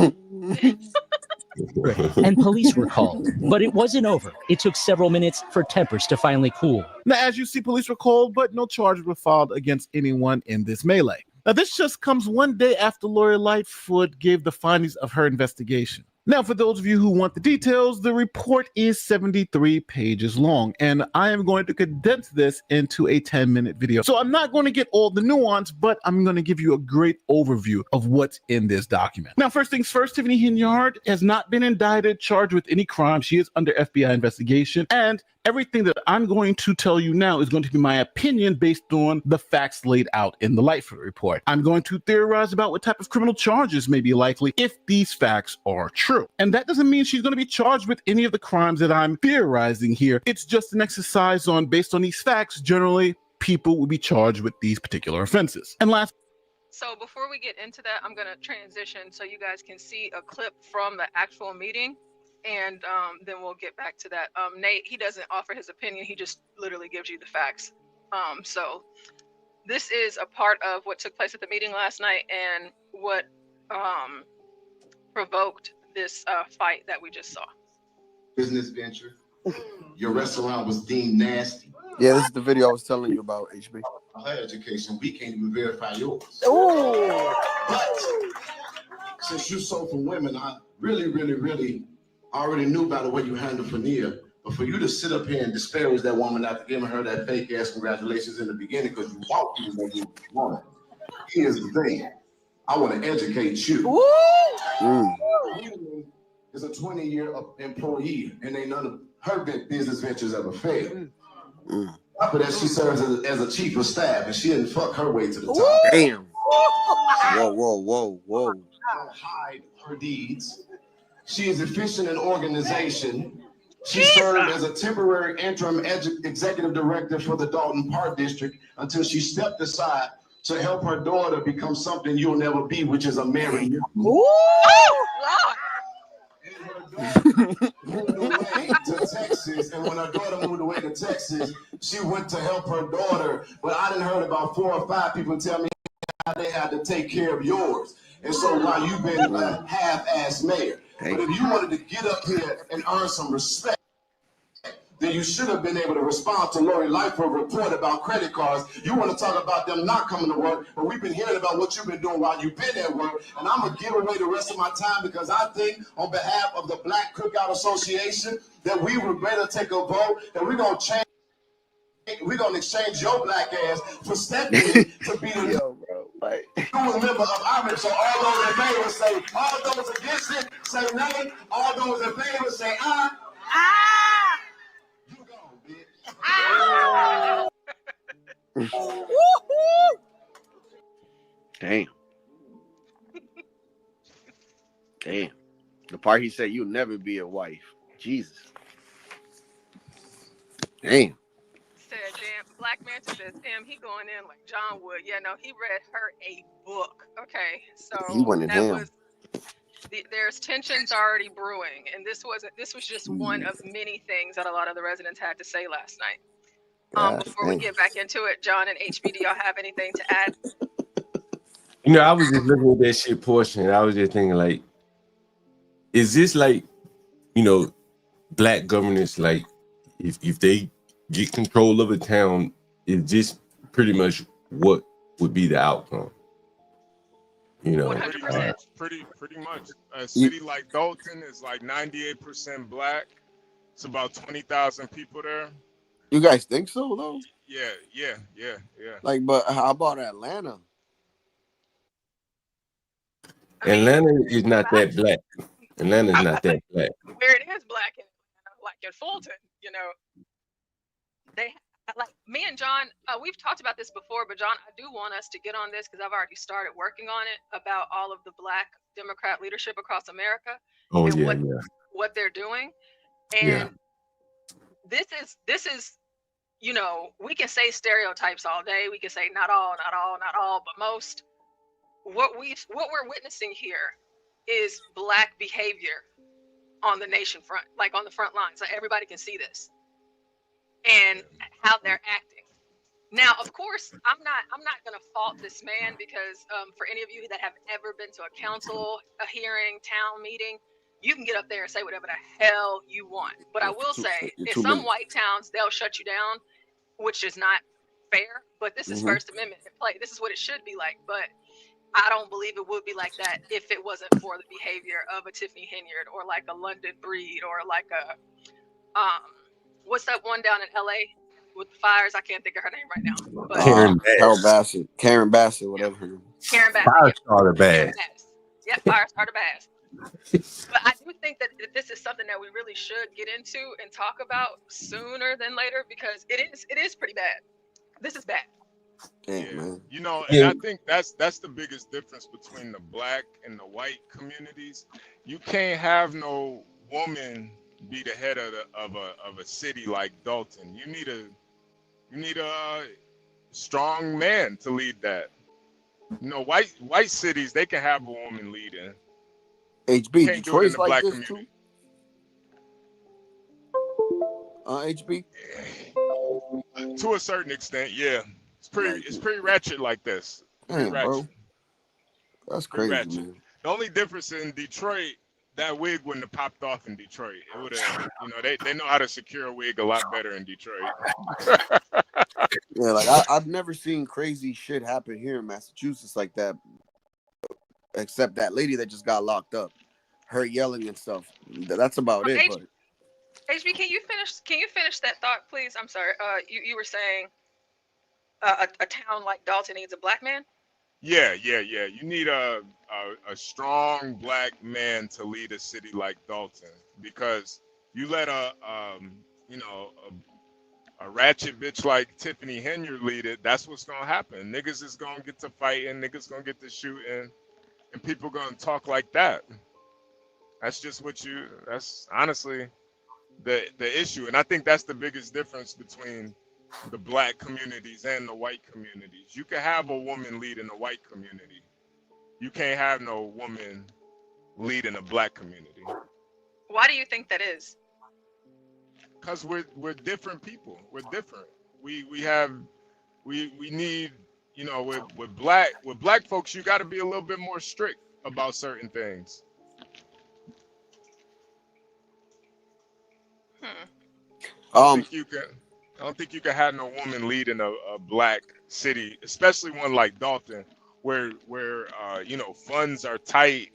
And police were called, but it wasn't over. It took several minutes for tempers to finally cool. Now, as you see, police were called, but no charges were filed against anyone in this melee. Now, this just comes one day after Lori Lightfoot gave the findings of her investigation. Now, for those of you who want the details, the report is 73 pages long, and I am going to condense this into a 10-minute video. So I'm not going to get all the nuance, but I'm going to give you a great overview of what's in this document. Now, first things first, Tiffany Henyard has not been indicted, charged with any crime. She is under FBI investigation, and everything that I'm going to tell you now is going to be my opinion based on the facts laid out in the Lightfoot report. I'm going to theorize about what type of criminal charges may be likely if these facts are true. And that doesn't mean she's going to be charged with any of the crimes that I'm theorizing here. It's just an exercise on, based on these facts, generally people will be charged with these particular offenses. And last. So before we get into that, I'm going to transition so you guys can see a clip from the actual meeting. and then we'll get back to that. Nate, he doesn't offer his opinion. He just literally gives you the facts. So this is a part of what took place at the meeting last night and what provoked this fight that we just saw. Business venture. Your restaurant was deemed nasty. Yeah, this is the video I was telling you about, HB. Her education, we can't even verify yours. Ooh. But since you sold from women, I really already knew by the way you handled Fania. But for you to sit up here and disparage that woman after giving her that fake ass congratulations in the beginning because you walked even though you wanted. Here's the thing. I want to educate you. Is a 20-year employee, and ain't none of her business ventures ever failed. After that, she serves as a chief of staff, and she didn't fuck her way to the top. Damn. Whoa. Hide her deeds. She is efficient in organization. She served as a temporary interim executive director for the Dalton Park District until she stepped aside to help her daughter become something you'll never be, which is a Mary. Moved away to Texas, and when her daughter moved away to Texas, she went to help her daughter. But I done heard about 4 or 5 people tell me how they had to take care of yours. And so while you've been a half-ass mayor, but if you wanted to get up here and earn some respect, then you should have been able to respond to Lori Lightfoot report about credit cards. You want to talk about them not coming to work, but we've been hearing about what you've been doing while you've been at work. And I'm going to give away the rest of my time because I think on behalf of the Black Cookout Association that we would better take a vote that we're going to change. We're going to exchange your black ass for Stephanie to be the new member of IMMIGRANTS. So all those in favor say, all those against it say nay. All those in favor say aye. Damn. The part he said you'll never be a wife. Jesus. Damn. Said, damn, Black Manta says, damn, he going in like John would. Yeah, no, he read her a book. Okay, so He went in ham. There's tensions already brewing, and this was just one of many things that a lot of the residents had to say last night. Before we get back into it, John and HB, do y'all have anything to add? You know, I was just looking at that shit portion, and I was just thinking, like, is this like, you know, black governance, like, if they get control of a town, is this pretty much what would be the outcome? You know, 100%. Pretty much. A city like Dalton is like 98% black. It's about 20,000 people there. You guys think so though? Yeah. Like, but how about Atlanta? Atlanta is not that black. Atlanta's not that black. Where it is black, like in Fulton, you know, they like me and John. We've talked about this before, but John, I do want us to get on this because I've already started working on it about all of the Black Democrat leadership across America. Oh, and what they're doing, and this is, you know, we can say stereotypes all day. We can say not all, but most. What we're witnessing here is black behavior on the nation front, like on the front lines. Like everybody can see this and how they're acting. Now, of course, I'm not gonna fault this man because for any of you that have ever been to a council, a hearing, town meeting, you can get up there and say whatever the hell you want. But I will say, in some white towns, they'll shut you down, which is not fair. But this is First Amendment in play. This is what it should be like. But I don't believe it would be like that if it wasn't for the behavior of a Tiffany Henyard or like a London Breed or like a what's that one down in LA with the fires? I can't think of her name right now. But Karen Bassett, whatever her name. Karen Bassett. Firestarter Bass. Yep, Firestarter Bass. But I do think that this is something that we really should get into and talk about sooner than later because it is pretty bad. This is bad. Damn, man. You know, and I think that's the biggest difference between the black and the white communities. You can't have no woman be the head of a city like Dalton. You need a strong man to lead that. You know, white cities, they can have a woman leading. HB, Detroit's like this too. HB? To a certain extent, yeah. It's pretty ratchet like this. Pretty Damn, ratchet. bro. That's Pretty crazy, ratchet. man. The only difference in Detroit, that wig wouldn't have popped off in Detroit. It would have, they know how to secure a wig a lot better in Detroit. Yeah, like I've never seen crazy shit happen here in Massachusetts like that, except that lady that just got locked up, her yelling and stuff. That's about it. But HB, can you finish that thought, please? I'm sorry. You were saying a town like Dalton needs a black man. Yeah. You need a strong black man to lead a city like Dalton, because you let a ratchet bitch like Tiffany Henyard lead it, that's what's gonna happen. Niggas is gonna get to fighting, niggas gonna get to shooting, and people gonna talk like that. That's just that's honestly the issue. And I think that's the biggest difference between the black communities and the white communities. You can have a woman lead in the white community. You can't have no woman lead in a black community. Why do you think that is? Because we're different people. We're different. We need, with black folks, you got to be a little bit more strict about certain things. I don't think you can have no woman lead in a black city, especially one like Dalton, where funds are tight.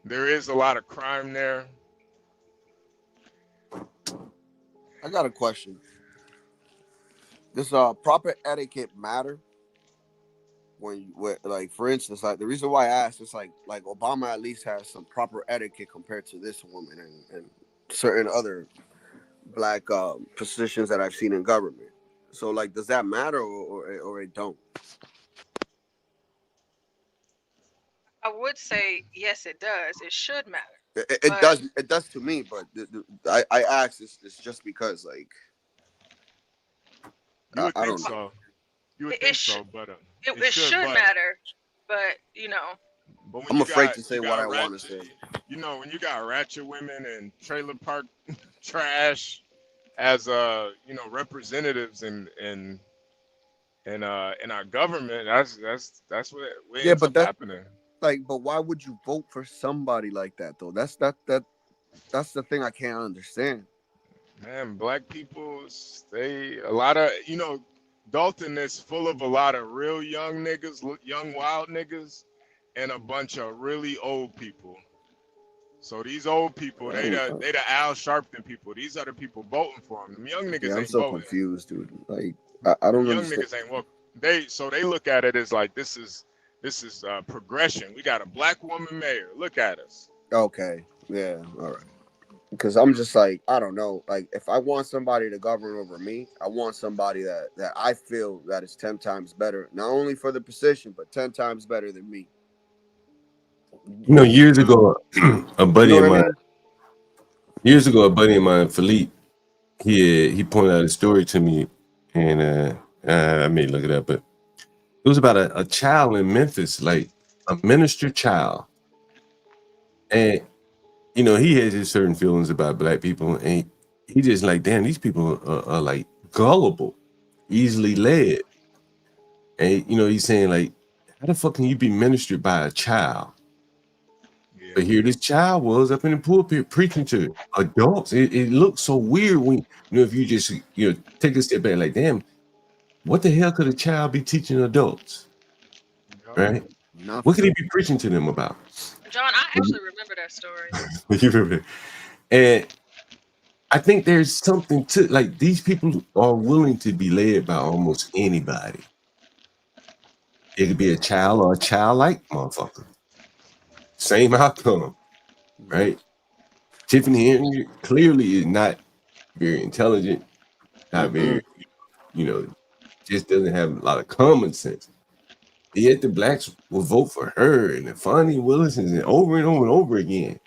There is a lot of crime there. I got a question. Does proper etiquette matter? When like, for instance, like the reason why I asked is like Obama at least has some proper etiquette compared to this woman and certain other black positions that I've seen in government. So like, does that matter or it don't? I would say yes, it does. It should matter. It does to me, but I asked this just because, like, you would I think don't know. so. You would think so, but it should matter. But but when I'm afraid to say you what got I want to say. When you got ratchet women and trailer park trash as representatives in our government, that's what ends up happening. Like, but why would you vote for somebody like that though? That's the thing I can't understand. Man, black people, Dalton is full of a lot of real young niggas, young wild niggas, and a bunch of really old people. So these old people, they the Al Sharpton people. These are the people voting for them. Them young niggas I'm ain't so voting. confused, dude. Like, I don't Young understand. niggas ain't voting. They look at it as like this is progression. We got a black woman mayor. Look at us. Okay, yeah, all right. Because I'm just like, I don't know. Like, if I want somebody to govern over me, I want somebody that I feel that is 10 times better, not only for the position, but 10 times better than me. Years ago, a buddy of mine, Philippe, he pointed out a story to me, and I may look it up, but it was about a child in Memphis, like a minister child. And, he has his certain feelings about black people. And he just like, damn, these people are like gullible, easily led. And, he's saying like, how the fuck can you be ministered by a child? Yeah. But here this child was up in the pulpit preaching to adults. It looks so weird when, if you just, take a step back like, damn, what the hell could a child be teaching adults? Right? Nothing. What could he be preaching to them about? John, I actually remember that story. You remember? And I think there's something to, like, these people are willing to be led by almost anybody. It could be a child or a childlike motherfucker. Same outcome, right? Tiffany Henyard clearly is not very intelligent, not very, just doesn't have a lot of common sense. Yet the blacks will vote for her and the Fonnie Willisons and over and over again.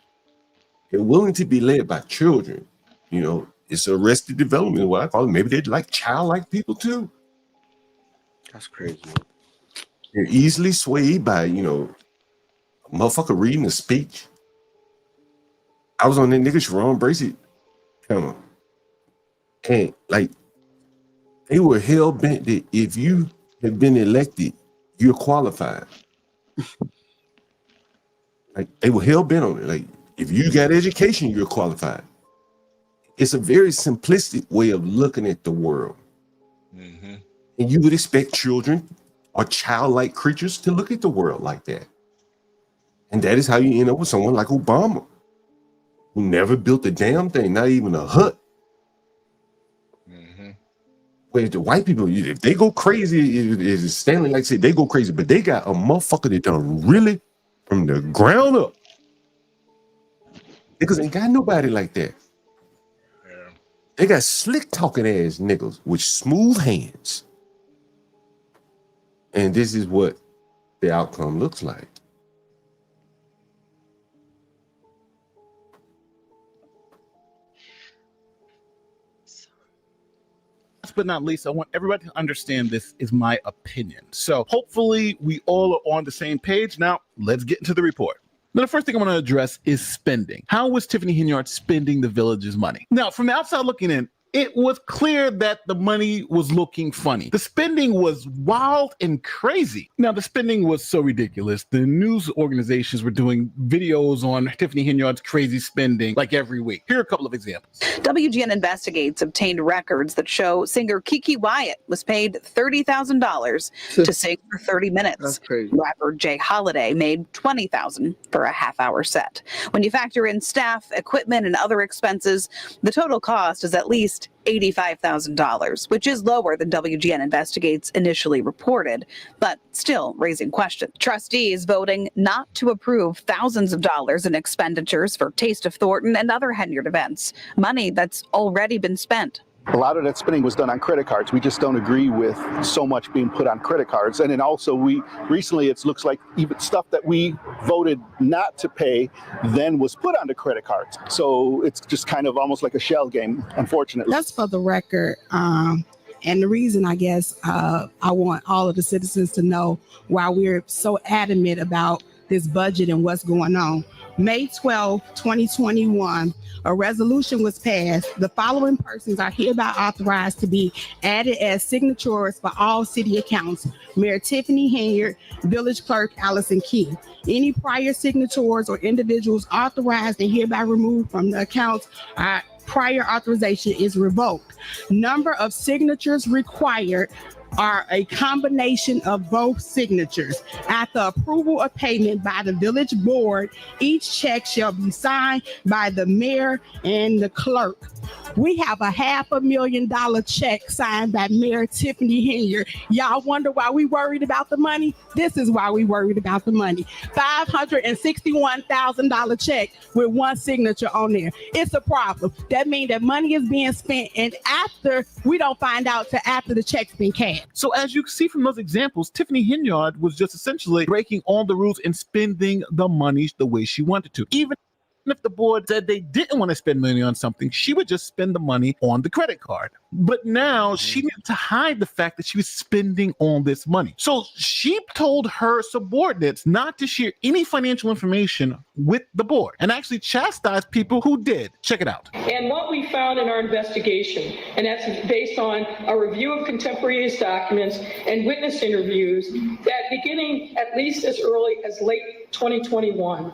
They're willing to be led by children. It's arrested development, what I call it. Maybe they're like childlike people too. That's crazy. They're easily swayed by, a motherfucker reading a speech. I was on that nigga Sharon Bracey. Come on. And like, they were hell bent that if you have been elected, you're qualified. Like, they were hell bent on it. Like, if you got education, you're qualified. It's a very simplistic way of looking at the world. Mm-hmm. And you would expect children or childlike creatures to look at the world like that. And that is how you end up with someone like Obama, who never built a damn thing, not even a hut. Mm-hmm. Where the white people, if they go crazy, is Stanley like I said, they go crazy, but they got a motherfucker that done really from the ground up. Because ain't got nobody like that. Yeah. They got slick talking ass niggas with smooth hands. And this is what the outcome looks like. Last but not least, I want everybody to understand this is my opinion. So hopefully we all are on the same page. Now, let's get into the report. Now, the first thing I want to address is spending. How was Tiffany Henyard spending the village's money? Now, from the outside looking in, it was clear that the money was looking funny. The spending was wild and crazy. Now, the spending was so ridiculous. The news organizations were doing videos on Tiffany Henyard's crazy spending like every week. Here are a couple of examples. WGN Investigates obtained records that show singer Kiki Wyatt was paid $30,000 to sing for 30 minutes. That's crazy. Rapper Jay Holiday made $20,000 for a half-hour set. When you factor in staff, equipment, and other expenses, the total cost is at least $85,000, which is lower than WGN Investigates initially reported, but still raising questions. Trustees voting not to approve thousands of dollars in expenditures for Taste of Thornton and other Henyard events, money that's already been spent. A lot of that spending was done on credit cards. We just don't agree with so much being put on credit cards. And then also it looks like even stuff that we voted not to pay then was put onto credit cards. So it's just kind of almost like a shell game, unfortunately. That's for the record. And the reason, I guess, I want all of the citizens to know why we're so adamant about this budget and what's going on. May 12, 2021, a resolution was passed. The following persons are hereby authorized to be added as signatories for all city accounts: Mayor Tiffany Henyard, Village Clerk Allison Key. Any prior signatories or individuals authorized and hereby removed from the accounts prior authorization is revoked. Number of signatures required are a combination of both signatures. After approval of payment by the village board, each check shall be signed by the mayor and the clerk. We have a $500,000 check signed by Mayor Tiffany Henyard. Y'all wonder why we worried about the money? This is why we worried about the money. $561,000 check with one signature on there. It's a problem. That means that money is being spent, and after we don't find out till after the check's been cashed. So as you see from those examples, Tiffany Henyard was just essentially breaking all the rules and spending the money the way she wanted to. Even if the board said they didn't want to spend money on something, she would just spend the money on the credit card. But now she needed to hide the fact that she was spending all this money. So she told her subordinates not to share any financial information with the board and actually chastised people who did. Check it out. And what we found in our investigation, and that's based on a review of contemporaneous documents and witness interviews, that beginning at least as early as late 2021,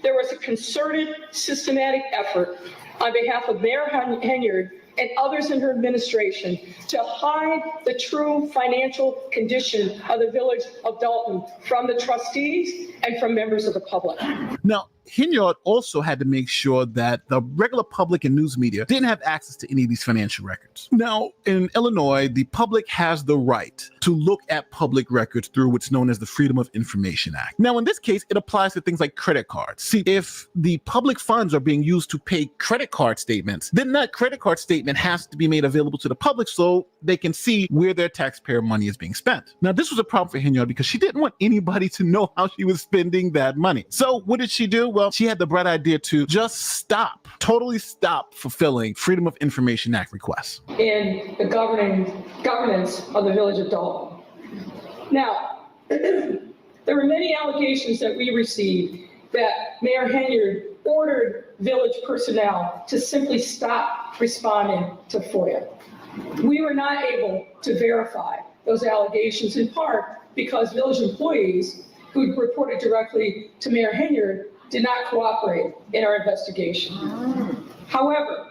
there was a concerted, systematic effort on behalf of Mayor Henyard and others in her administration to hide the true financial condition of the village of Dalton from the trustees and from members of the public. Now, Henyard also had to make sure that the regular public and news media didn't have access to any of these financial records. Now, in Illinois, the public has the right to look at public records through what's known as the Freedom of Information Act. Now, in this case, it applies to things like credit cards. See, if the public funds are being used to pay credit card statements, then that credit card statement has to be made available to the public so they can see where their taxpayer money is being spent. Now, this was a problem for Henyard because she didn't want anybody to know how she was spending that money. So what did she do? Well, she had the bright idea to just totally stop fulfilling Freedom of Information Act requests. In the governance of the village of Dalton. Now, there were many allegations that we received that Mayor Henyard ordered village personnel to simply stop responding to FOIA. We were not able to verify those allegations, in part because village employees who reported directly to Mayor Henyard did not cooperate in our investigation. However,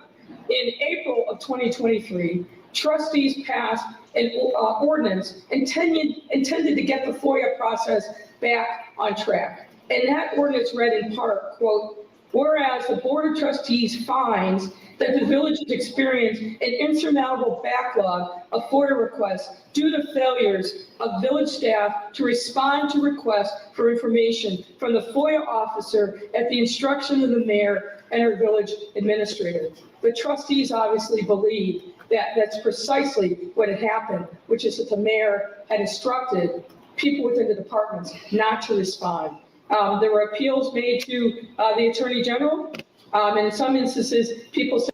in April of 2023, trustees passed an ordinance intended to get the FOIA process back on track. And that ordinance read in part, quote, whereas the Board of Trustees finds that the village has experienced an insurmountable backlog of FOIA requests due to failures of village staff to respond to requests for information from the FOIA officer at the instruction of the mayor and her village administrator. The trustees obviously believe that that's precisely what had happened, which is that the mayor had instructed people within the departments not to respond. There were appeals made to the Attorney General, and in some instances, people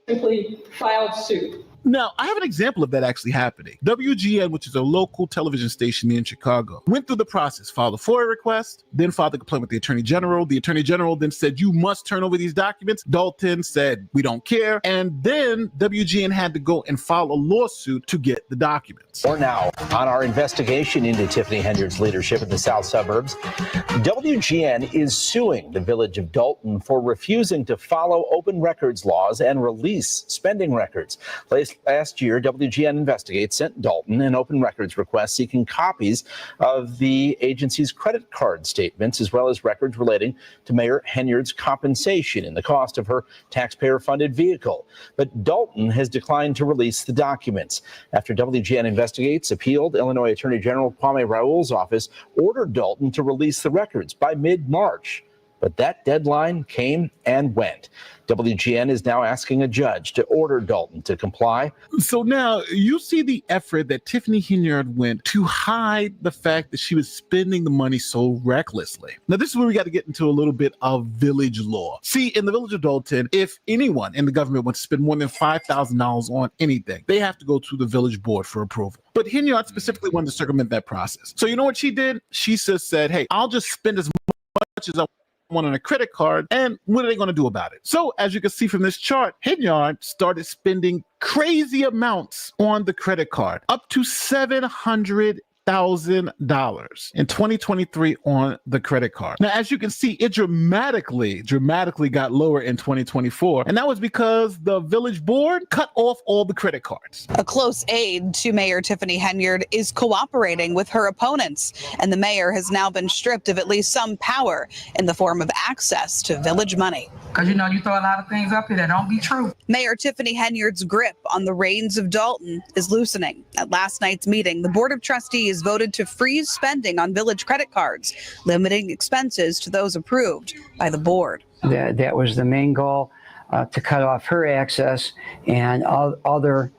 simply filed suit. Now, I have an example of that actually happening. WGN, which is a local television station in Chicago, went through the process, filed a FOIA request, then filed a complaint with the Attorney General. The Attorney General then said, you must turn over these documents. Dalton said, we don't care. And then WGN had to go and file a lawsuit to get the documents. Or now, on our investigation into Tiffany Henyard's leadership in the south suburbs, WGN is suing the village of Dalton for refusing to follow open records laws and release spending records. Last year, WGN Investigates sent Dalton an open records request seeking copies of the agency's credit card statements, as well as records relating to Mayor Henyard's compensation and the cost of her taxpayer-funded vehicle. But Dalton has declined to release the documents. After WGN Investigates appealed, Illinois Attorney General Kwame Raoul's office ordered Dalton to release the records by mid-March. But that deadline came and went. WGN is now asking a judge to order Dalton to comply. So now you see the effort that Tiffany Henyard went to hide the fact that she was spending the money so recklessly. Now, this is where we got to get into a little bit of village law. See, in the village of Dalton, if anyone in the government wants to spend more than $5,000 on anything, they have to go to the village board for approval. But Henyard specifically wanted to circumvent that process. So you know what she did? She just said, hey, I'll just spend as much as I want on a credit card, and what are they going to do about it? So as you can see from this chart, Henyard started spending crazy amounts on the credit card, up to $700,000 in 2023 on the credit card. Now, as you can see, it dramatically got lower in 2024, and that was because the village board cut off all the credit cards. A close aide to Mayor Tiffany Henyard is cooperating with her opponents, and the mayor has now been stripped of at least some power in the form of access to village money. Because, you know, you throw a lot of things up here that don't be true. Mayor Tiffany Henyard's grip on the reins of Dalton is loosening. At last night's meeting, the Board of Trustees voted to freeze spending on village credit cards, limiting expenses to those approved by the board. That was the main goal, to cut off her access and other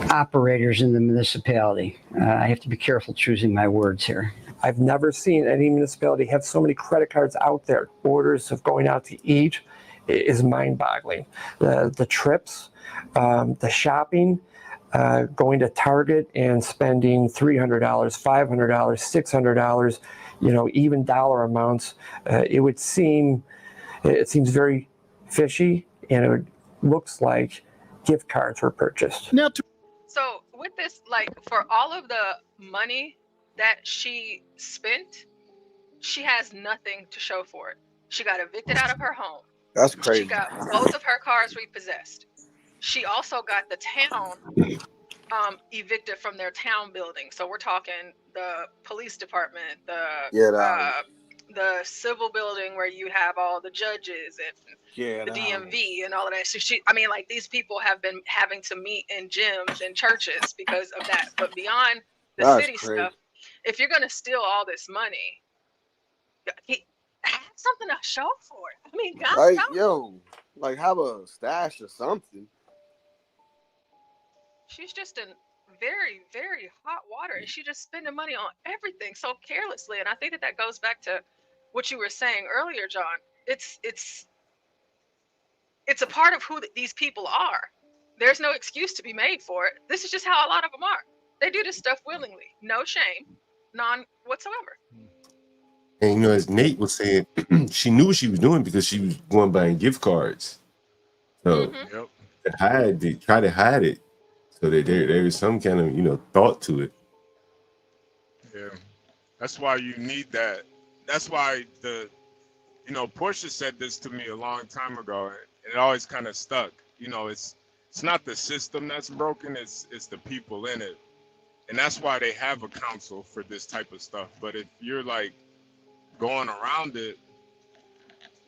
operators in the municipality. I have to be careful choosing my words here. I've never seen any municipality have so many credit cards out there. Orders of going out to eat is mind-boggling. The trips, the shopping, going to Target and spending $300, $500, $600, you know, even dollar amounts. It seems very fishy, and it looks like gift cards were purchased. Now, So with this, like, for all of the money that she spent, she has nothing to show for it. She got evicted out of her home. That's crazy. She got both of her cars repossessed. She also got the town evicted from their town building. So we're talking the police department, the civil building where you have all the judges and the DMV and all of that. So like, these people have been having to meet in gyms and churches because of that. But beyond the city stuff, if you're gonna steal all this money, have something to show for it. I mean, God, like, yo, like, have a stash or something. She's just in very, very hot water, and she just spending money on everything so carelessly. And I think that goes back to what you were saying earlier, John. It's a part of who these people are. There's no excuse to be made for it. This is just how a lot of them are. They do this stuff willingly, no shame, none whatsoever. And you know, as Nate was saying, she knew what she was doing because she was going buying gift cards. So to try to hide it, so that there was some kind of, you know, thought to it. Yeah, that's why you need that. That's why you know, Portia said this to me a long time ago, and it always kind of stuck. You know, it's not the system that's broken, it's the people in it. And that's why they have a council for this type of stuff. But if you're like going around it,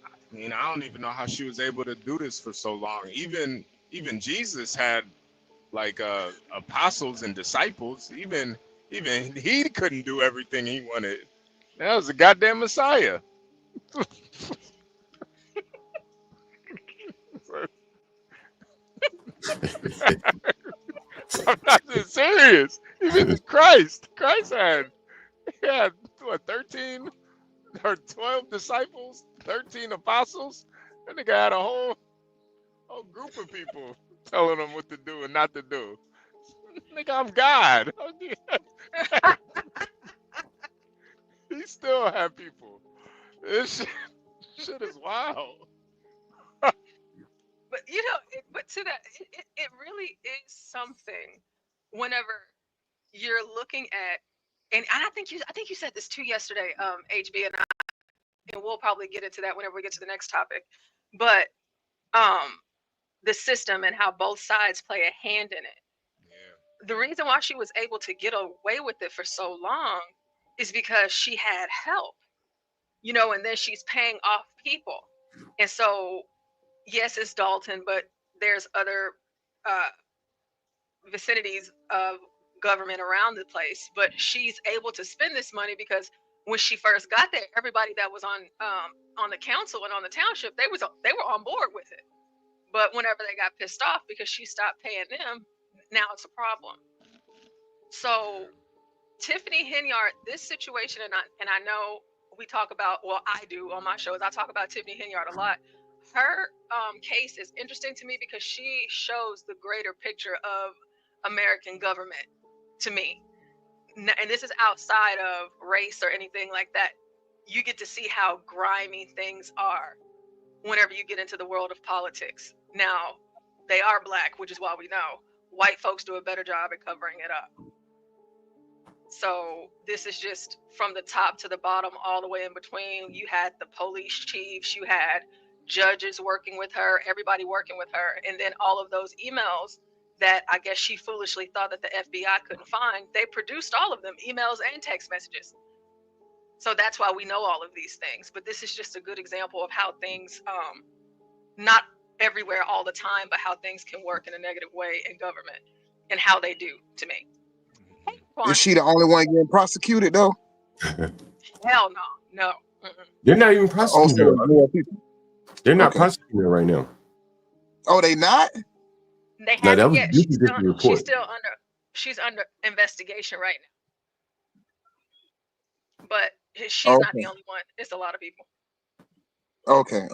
I mean, I don't even know how she was able to do this for so long. Even Jesus had like apostles and disciples. Even he couldn't do everything he wanted. That was a goddamn Messiah. I'm not just serious. Even Christ had what, 13 or 12 disciples, 13 apostles. That nigga had a whole group of people telling him what to do and not to do. Nigga, I'm God. He still have people. This shit is wild. But you know, but to that, it really is something. Whenever you're looking at, and I think you said this too yesterday, HB, and we'll probably get into that whenever we get to the next topic. But the system and how both sides play a hand in it. Yeah. The reason why she was able to get away with it for so long is because she had help, you know, and then she's paying off people. And so, yes, it's Dalton, but there's other vicinities of government around the place. But she's able to spend this money because when she first got there, everybody that was on the council and on the township, they were on board with it. But whenever they got pissed off because she stopped paying them, now it's a problem. So Tiffany Henyard, this situation, and I know we talk about, well, I do on my shows, I talk about Tiffany Henyard a lot. Her case is interesting to me because she shows the greater picture of American government to me. And this is outside of race or anything like that. You get to see how grimy things are whenever you get into the world of politics. Now, they are black, which is why we know. White folks do a better job at covering it up. So this is just from the top to the bottom, all the way in between. You had the police chiefs, you had judges working with her, everybody working with her. And then all of those emails that I guess she foolishly thought that the FBI couldn't find, they produced all of them, emails and text messages. So that's why we know all of these things. But this is just a good example of how things, not everywhere all the time, but how things can work in a negative way in government and how they do to me. Is she the only one getting prosecuted though? Hell no. They're not even prosecuting her. They're not prosecuting her right now. Oh, they not? They haven't yet. She's under investigation right now. But she's not the only one. It's a lot of people. Okay.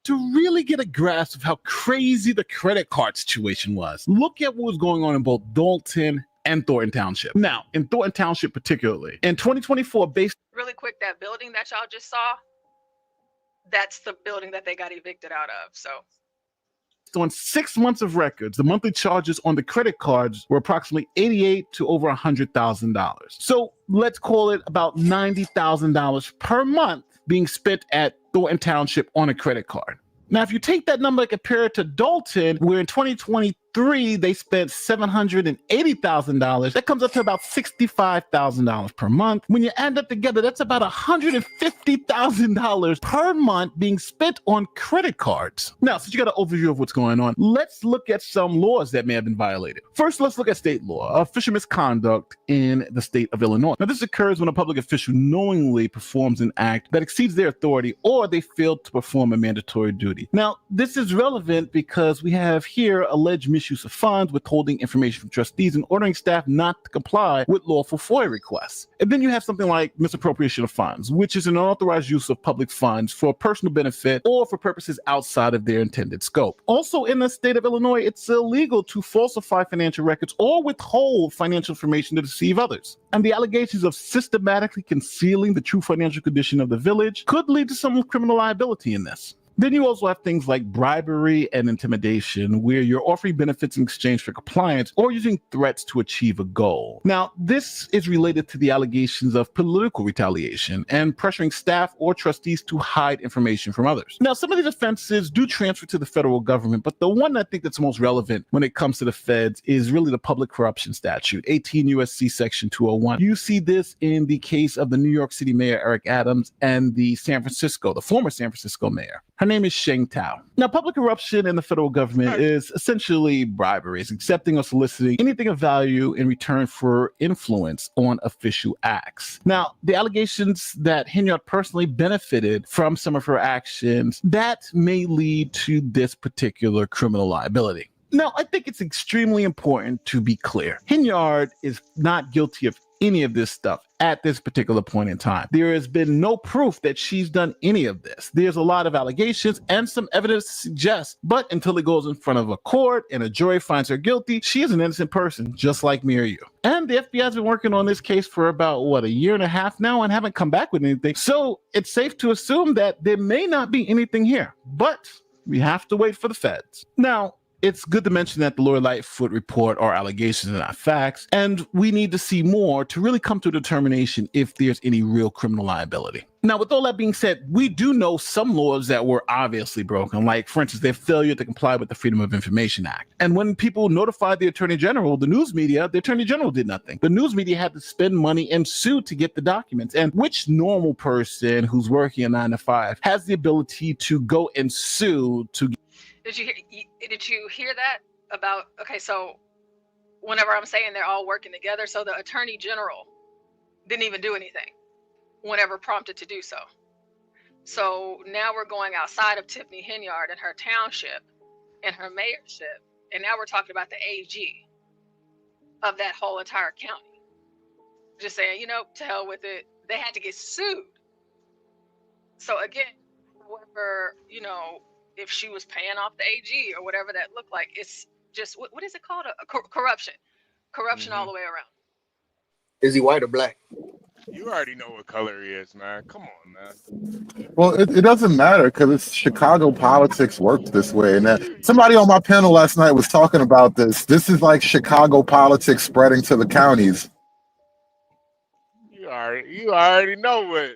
To really get a grasp of how crazy the credit card situation was, look at what was going on in both Dalton and Thornton Township. Now, in Thornton Township particularly, in 2024, based really quick, that building that y'all just saw, that's the building that they got evicted out of. So on 6 months of records, the monthly charges on the credit cards were approximately $88,000 to over $100,000. So let's call it about $90,000 per month being spent at Thornton Township on a credit card. Now, if you take that number and compare it to Dalton, where in 2023 they spent $780,000, that comes up to about $65,000 per month. When you add that together, that's about $150,000 per month being spent on credit cards. Now, since you got an overview of what's going on, let's look at some laws that may have been violated. First, let's look at state law, official misconduct in the state of Illinois. Now, this occurs when a public official knowingly performs an act that exceeds their authority or they fail to perform a mandatory duty. Now, this is relevant because we have here alleged misuse of funds, withholding information from trustees, and ordering staff not to comply with lawful FOIA requests. And then you have something like misappropriation of funds, which is an unauthorized use of public funds for personal benefit or for purposes outside of their intended scope. Also, in the state of Illinois, it's illegal to falsify financial records or withhold financial information to deceive others. And the allegations of systematically concealing the true financial condition of the village could lead to some criminal liability in this. Then you also have things like bribery and intimidation, where you're offering benefits in exchange for compliance or using threats to achieve a goal. Now, this is related to the allegations of political retaliation and pressuring staff or trustees to hide information from others. Now, some of these offenses do transfer to the federal government, but the one I think that's most relevant when it comes to the feds is really the public corruption statute, 18 U.S.C. Section 201. You see this in the case of the New York City Mayor Eric Adams and the former San Francisco mayor. Her name is Sheng Tao. Now, public corruption in the federal government is essentially bribery. It's accepting or soliciting anything of value in return for influence on official acts. Now, the allegations that Henyard personally benefited from some of her actions, that may lead to this particular criminal liability. Now, I think it's extremely important to be clear. Henyard is not guilty of any of this stuff at this particular point in time. There has been no proof that she's done any of this. There's a lot of allegations and some evidence to suggest, but until it goes in front of a court and a jury finds her guilty, she is an innocent person, just like me or you. And the FBI has been working on this case for about, a year and a half now and haven't come back with anything. So it's safe to assume that there may not be anything here, but we have to wait for the feds. Now, it's good to mention that the Lori Lightfoot report are allegations and not facts, and we need to see more to really come to a determination if there's any real criminal liability. Now, with all that being said, we do know some laws that were obviously broken, like, for instance, their failure to comply with the Freedom of Information Act. And when people notified the Attorney General, the news media, the Attorney General did nothing. The news media had to spend money and sue to get the documents. And which normal person who's working a 9 to 5 has the ability to go and sue to get... Did you hear that about, okay, so whenever I'm saying they're all working together, so the Attorney General didn't even do anything whenever prompted to do so. So now we're going outside of Tiffany Henyard and her township and her mayorship, and now we're talking about the AG of that whole entire county. Just saying, to hell with it. They had to get sued. So again, whoever, if she was paying off the AG or whatever that looked like, it's just, what is it called? Corruption. Corruption all the way around. Is he white or black? You already know what color he is, man. Come on, man. Well, it doesn't matter because it's Chicago politics works this way. And somebody on my panel last night was talking about this. This is like Chicago politics spreading to the counties. You already know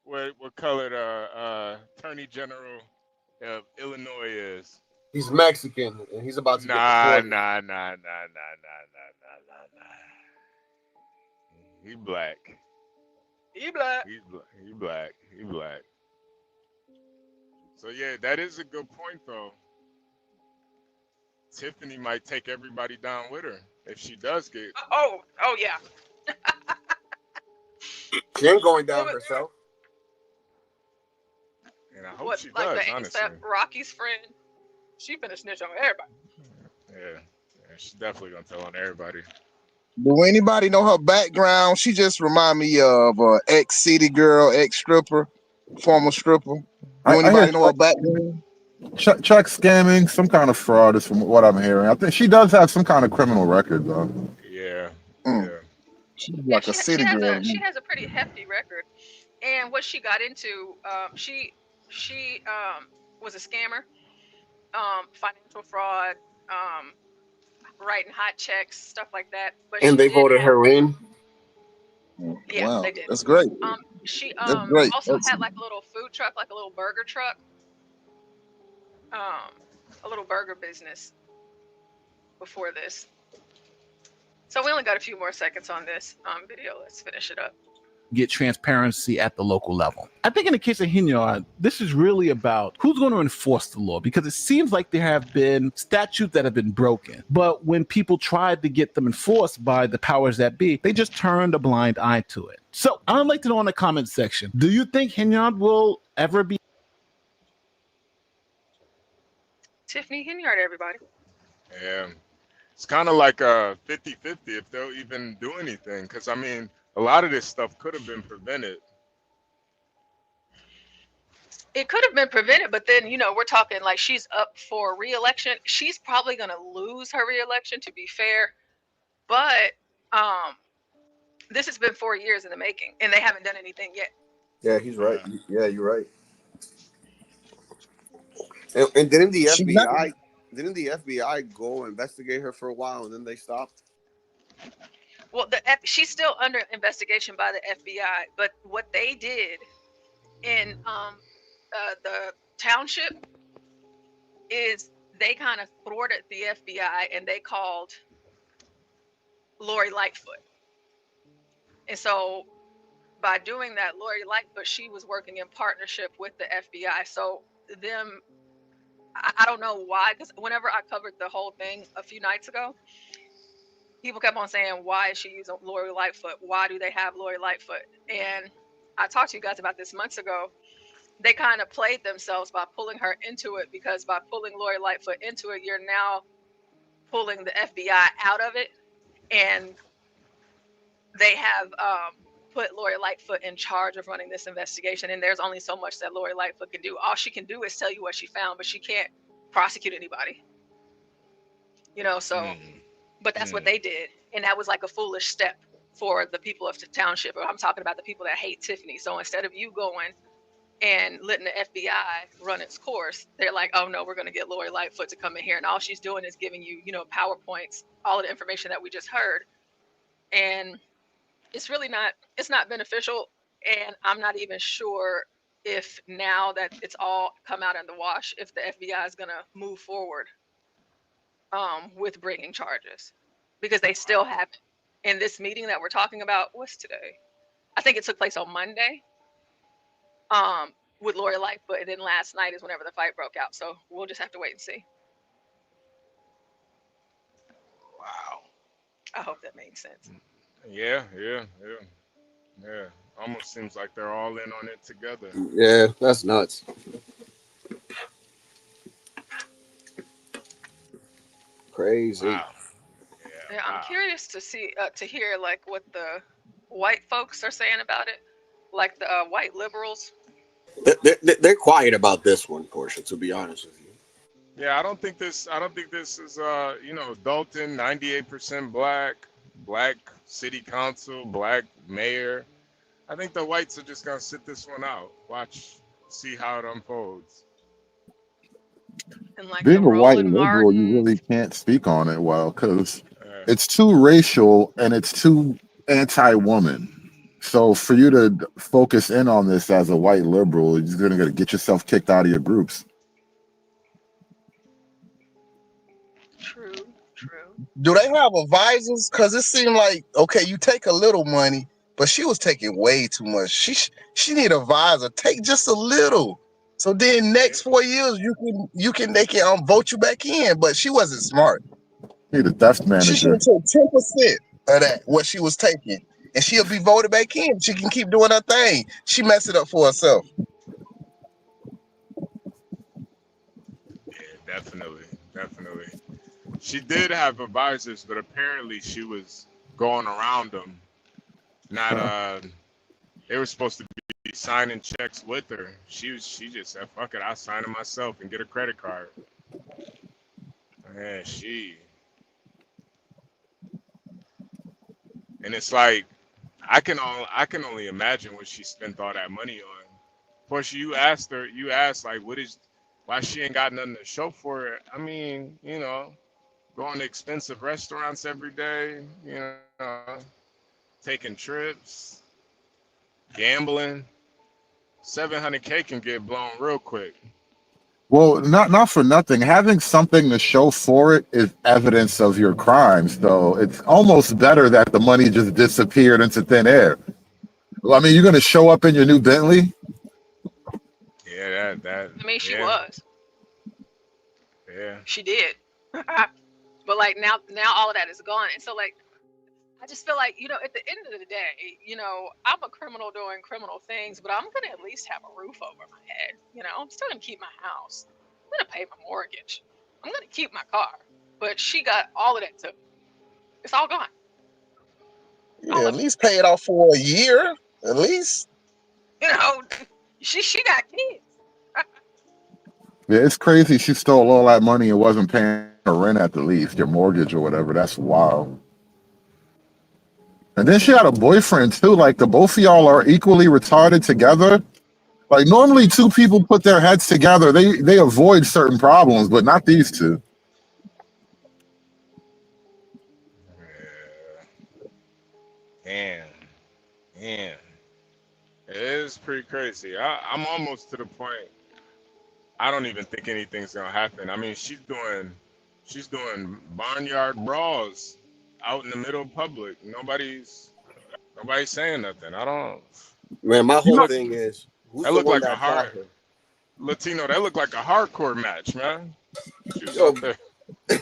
what color the Attorney General of Illinois is. He's Mexican, and he's about to Nah. He black. He black. He black. So yeah, that is a good point though. Tiffany might take everybody down with her if she does get. Oh yeah. She ain't going down herself. And I hope she does, honestly. Rocky's friend, she finna snitch on everybody. Yeah, she's definitely gonna tell on everybody. Do anybody know her background? She just remind me of ex-city girl, ex-stripper, former stripper. Do anybody know her background? Check scamming, some kind of fraud is from what I'm hearing. I think she does have some kind of criminal record, though. Yeah. She's like a city girl. She has a pretty hefty record. And what she got into, she was a scammer, financial fraud, writing hot checks, stuff like that. But and they voted her in. Yeah, wow, they did. That's great. She That's great. also had like a little food truck, like a little burger truck, a little burger business before this. So we only got a few more seconds on this video. Let's finish it up. Get transparency at the local level. I think in the case of Henyard, this is really about who's going to enforce the law, because it seems like there have been statutes that have been broken, but when people tried to get them enforced by the powers that be, they just turned a blind eye to it. So I'd like to know in the comment section, do you think Henyard will ever be? Tiffany Henyard, everybody. Yeah. It's kind of like a 50-50 if they'll even do anything. Because, I mean, a lot of this stuff could have been prevented. It could have been prevented, but then, we're talking like she's up for re-election. She's probably going to lose her re-election, to be fair. But this has been 4 years in the making, and they haven't done anything yet. Yeah, he's right. Yeah, you're right. And didn't the FBI go investigate her for a while and then they stopped? Well, she's still under investigation by the FBI, but what they did in the township is they kind of thwarted the FBI and they called Lori Lightfoot. And so by doing that, Lori Lightfoot, she was working in partnership with the FBI. So I don't know why, because whenever I covered the whole thing a few nights ago, people kept on saying, why is she using Lori Lightfoot? Why do they have Lori Lightfoot? And I talked to you guys about this months ago. They kind of played themselves by pulling her into it, because by pulling Lori Lightfoot into it, you're now pulling the FBI out of it. And they have put Lori Lightfoot in charge of running this investigation. And there's only so much that Lori Lightfoot can do. All she can do is tell you what she found, but she can't prosecute anybody. But that's what they did. And that was like a foolish step for the people of the township. I'm talking about the people that hate Tiffany. So instead of you going and letting the FBI run its course, they're like, oh no, we're going to get Lori Lightfoot to come in here. And all she's doing is giving you, PowerPoints, all of the information that we just heard. And it's not beneficial. And I'm not even sure if now that it's all come out in the wash, if the FBI is going to move forward with bringing charges, because they still haven't. In this meeting that we're talking about, what's today? I think it took place on Monday with Lori Lightfoot, and then last night is whenever the fight broke out. So we'll just have to wait and see. Wow. I hope that makes sense. Yeah. Almost seems like they're all in on it together. Yeah, that's nuts. Crazy. Wow. Yeah, I'm curious to hear like what the white folks are saying about it, like the white liberals. They're quiet about this one, Portia, to be honest with you. Yeah, I don't think this is Dalton, 98% black city council, black mayor. I think the whites are just gonna sit this one out, see how it unfolds. And like Being a white liberal, you really can't speak on it well because it's too racial and it's too anti-woman. So for you to focus in on this as a white liberal, you're going to get yourself kicked out of your groups. True. Do they have advisors? Because it seemed like, okay, you take a little money, but she was taking way too much. She need an advisor. Take just a little. So then next 4 years, they can vote you back in. But she wasn't smart. Need a desk manager. She should have took 10% of that, what she was taking. And she'll be voted back in. She can keep doing her thing. She messed it up for herself. Yeah, definitely. She did have advisors, but apparently she was going around them. They were supposed to be signing checks with her. She just said, "Fuck it, I'll sign it myself and get a credit card." Man, and it's like I can only imagine what she spent all that money on. Plus, you asked like, why she ain't got nothing to show for it. I mean, going to expensive restaurants every day, taking trips, gambling. $700K can get blown real quick. Well, not for nothing. Having something to show for it is evidence of your crimes, though. It's almost better that the money just disappeared into thin air. Well, I mean, you're going to show up in your new Bentley? Yeah, that. I mean, she was. Yeah. She did. But like now all of that is gone. And so like, I just feel like, at the end of the day, I'm a criminal doing criminal things, but I'm going to at least have a roof over my head. I'm still going to keep my house. I'm going to pay my mortgage. I'm going to keep my car. but she got all of that too. It's all gone. Yeah, at least pay it off for a year, at least. You know, she got kids. Yeah, it's crazy. She stole all that money and wasn't paying her rent at the least, your mortgage or whatever. That's wild. And then she had a boyfriend too. Like the both of y'all are equally retarded together. Like normally two people put their heads together, they avoid certain problems, but not these two. Damn. It is pretty crazy. I'm almost to the point. I don't even think anything's gonna happen. I mean, she's doing barnyard brawls out in the middle of public. Nobody's saying nothing. I don't. Man, my whole thing is, who's That the looked one like a that taught hard her? Latino. That looked like a hardcore match, man. She was Yo, out there.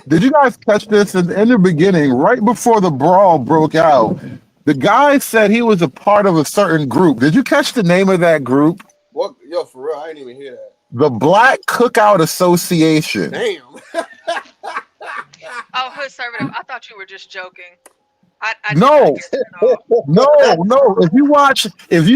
Did you guys catch this in the beginning, right before the brawl broke out? The guy said he was a part of a certain group. Did you catch the name of that group? What? Yo, for real, I didn't even hear that. The Black Cookout Association. Damn. Oh, conservative. I thought you were just joking. I No. If you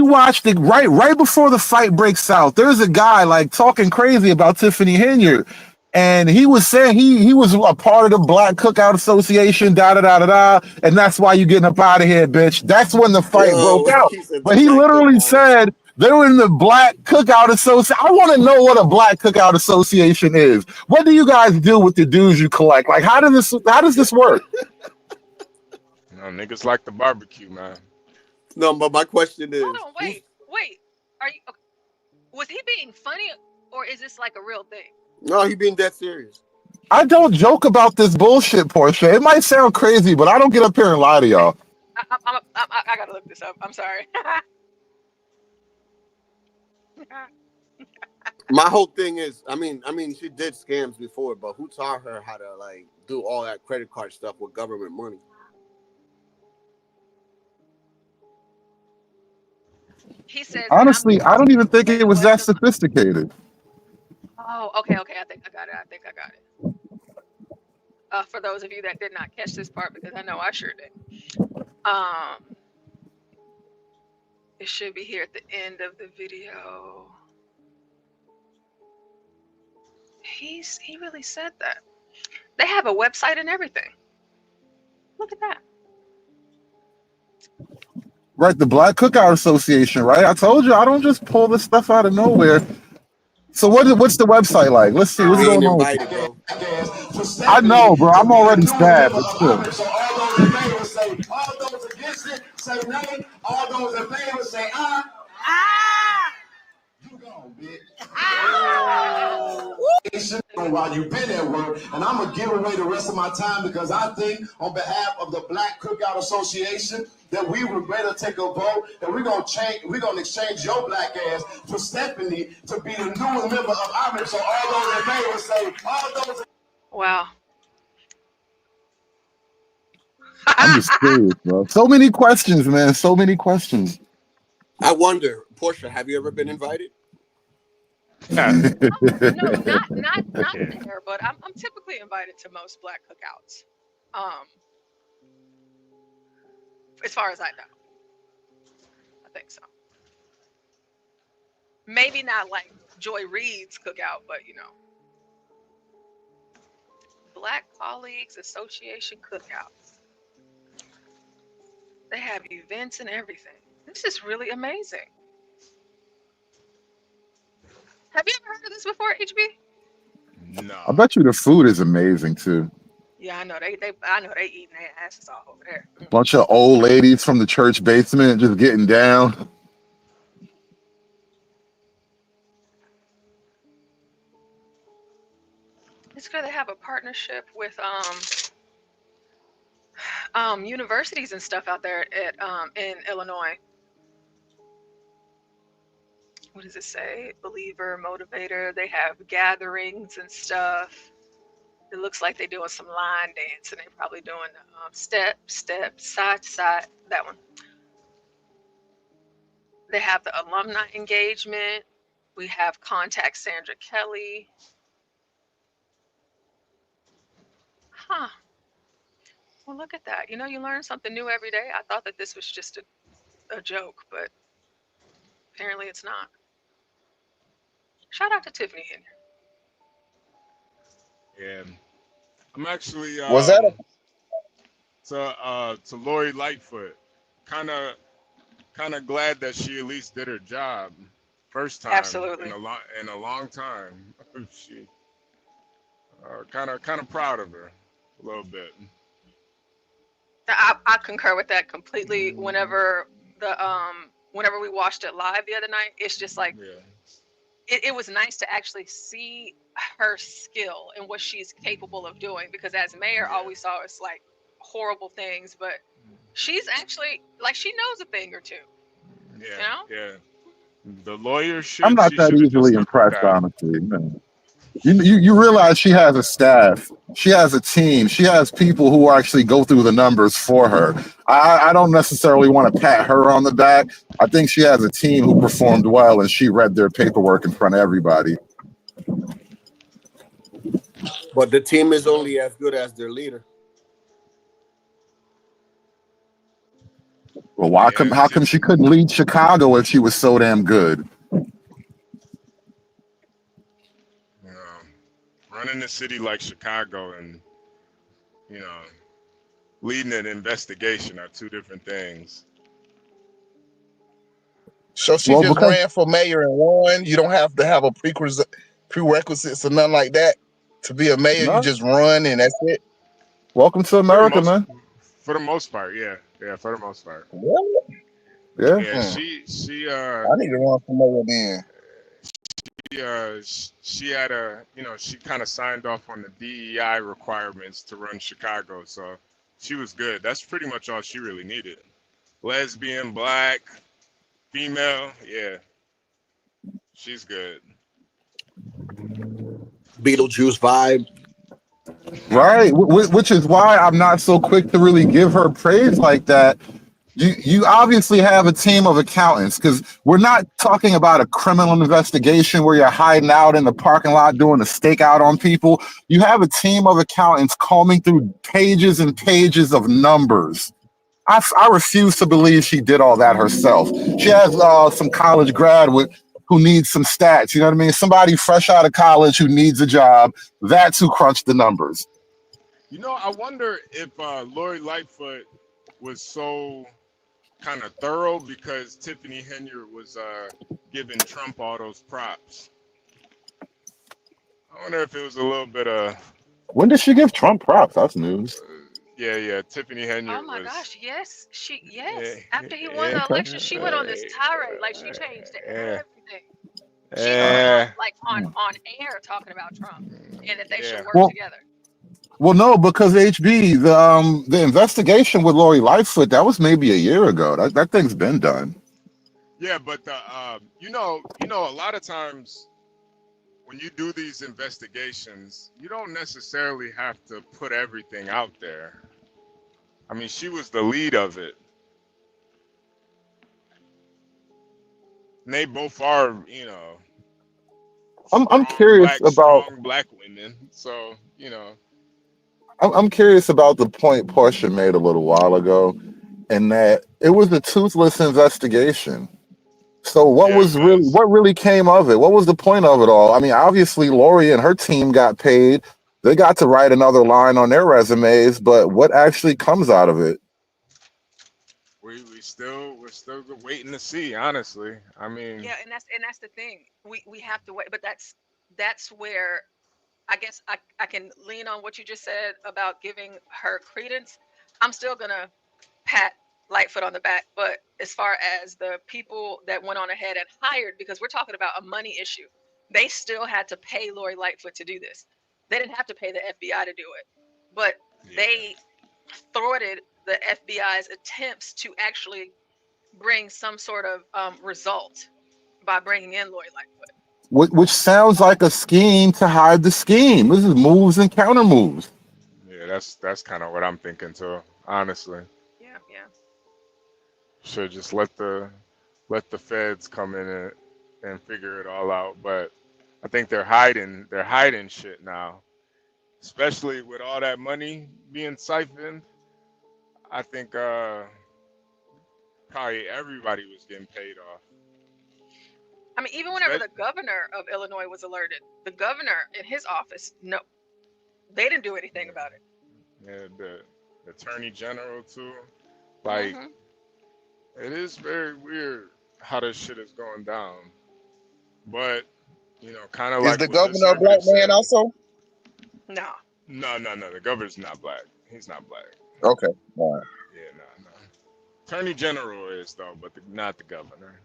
watch the right before the fight breaks out, there's a guy like talking crazy about Tiffany Henyard. And he was saying he was a part of the Black Cookout Association, and that's why you getting up out of here, bitch. That's when the fight broke out. But he literally said they were in the Black Cookout Association. I want to know what a Black Cookout Association is. What do you guys do with the dues you collect? Like, how does this work? No, niggas like the barbecue, man. No, but my question is, hold on, wait. Are you? Okay. Was he being funny, or is this like a real thing? no, he being dead serious. I don't joke about this bullshit, Portia. It might sound crazy, but I don't get up here and lie to y'all. I gotta look this up. I'm sorry. My whole thing is, I mean, she did scams before, but who taught her how to like do all that credit card stuff with government money? He says. Honestly, I don't even think it was that sophisticated. Oh, okay. I think I got it. For those of you that did not catch this part, because I know I sure did. It should be here at the end of the video. He really said that. They have a website and everything. Look at that. Right, the Black Cookout Association, right? I told you I don't just pull this stuff out of nowhere. So what's the website like? Let's see what's going on. I know, bro. I'm already sad, but still. So all those in favor say, all those against it say nay. All those in favor say you gone, bitch. While you've been at work, and I'm gonna give away the rest of my time because I think, on behalf of the Black Cookout Association, that we would better take a vote that we're gonna exchange your black ass for Stephanie to be the newest member of IMMIGRANTS. So all those in favor say, all those. Wow. I'm just curious, bro. So many questions, man. So many questions. I wonder, Portia, have you ever been invited? No, not there, but I'm typically invited to most Black cookouts. As far as I know, I think so. Maybe not like Joy Reid's cookout, but you know, Black Colleagues Association cookouts. They have events and everything. This is really amazing. Have you ever heard of this before, HB? No. I bet you the food is amazing too. Yeah, I know they eating their asses off over there. Bunch of old ladies from the church basement just getting down. It's good they have a partnership with universities and stuff out there at in Illinois. What does it say? Believer, motivator. They have gatherings and stuff. It looks like they're doing some line dance, and they're probably doing step, side to side. That one. They have the alumni engagement. We have Contact Sandra Kelly. Huh. Well, look at that. You know, you learn something new every day. I thought that this was just a joke, but apparently it's not. Shout out to Tiffany Henyard. Yeah, I'm actually Was that a to Lori Lightfoot. Kind of glad that she at least did her job first time Absolutely. in a long time. She kind of proud of her a little bit. I concur with that completely. Whenever whenever we watched it live the other night, it's just like it was nice to actually see her skill and what she's capable of doing, because as mayor all we saw is like horrible things, but she's actually like she knows a thing or two. Yeah, you know? yeah. The lawyer should. I'm not She that should have just easily stuck with impressed, that. honestly. No. You realize she has a staff, she has a team, she has people who actually go through the numbers for her. I don't necessarily want to pat her on the back. I think she has a team who performed well and she read their paperwork in front of everybody. But the team is only as good as their leader. Well, how come she couldn't lead Chicago if she was so damn good? Running a city like Chicago and, leading an investigation are two different things. So she just ran for mayor and won? You don't have to have a prerequisites or nothing like that to be a mayor. No. You just run and that's it. Welcome to America, man. For the most part, yeah. Yeah, for the most part. Really? Yeah. Yeah, she I need to run for mayor then. She had she kind of signed off on the DEI requirements to run Chicago, so she was good. That's pretty much all she really needed. Lesbian, black, female, yeah, she's good. Beetlejuice vibe. Right, which is why I'm not so quick to really give her praise like that. You obviously have a team of accountants, because we're not talking about a criminal investigation where you're hiding out in the parking lot doing a stakeout on people. You have a team of accountants combing through pages and pages of numbers. I refuse to believe she did all that herself. She has some college graduate who needs some stats. You know what I mean? Somebody fresh out of college who needs a job. That's who crunched the numbers. I wonder if Lori Lightfoot was so kind of thorough because Tiffany Henyard was giving Trump all those props. I wonder if it was a little bit of. When did she give Trump props? That's news. Yeah. Tiffany Henyard. Oh my was, gosh, yes. After he won the election, she went on this tirade, like she changed everything. She went on air talking about Trump and that they should work together. Well, no, because HB, the investigation with Lori Lightfoot, that was maybe a year ago. That thing's been done. Yeah, but a lot of times when you do these investigations, you don't necessarily have to put everything out there. I mean, she was the lead of it. And they both are, I'm curious about strong black women. So, I'm curious about the point Portia made a little while ago, and that it was a toothless investigation. So what really came of it? What was the point of it all? I mean, obviously Lori and her team got paid. They got to write another line on their resumes, but what actually comes out of it? We're still waiting to see, honestly. I mean, yeah, and that's the thing. We have to wait, but that's where I guess I can lean on what you just said about giving her credence. I'm still gonna pat Lightfoot on the back, but as far as the people that went on ahead and hired, because we're talking about a money issue, they still had to pay Lori Lightfoot to do this. They didn't have to pay the FBI to do it, but they thwarted the FBI's attempts to actually bring some sort of result by bringing in Lori Lightfoot. Which sounds like a scheme to hide the scheme. This is moves and counter moves. Yeah, that's kind of what I'm thinking too, honestly. Yeah. Should just let the feds come in and figure it all out. But I think they're hiding shit now. especially with all that money being siphoned. I think probably everybody was getting paid off. I mean, even whenever the governor of Illinois was alerted, the governor in his office, no, they didn't do anything about it. Yeah, the attorney general too. Like, it is very weird how this shit is going down. But, you know, kind of like. Is the governor a black man also? No. No. The governor's not black. He's not black. Okay. All right. Yeah, no. Attorney general is though, but not the governor.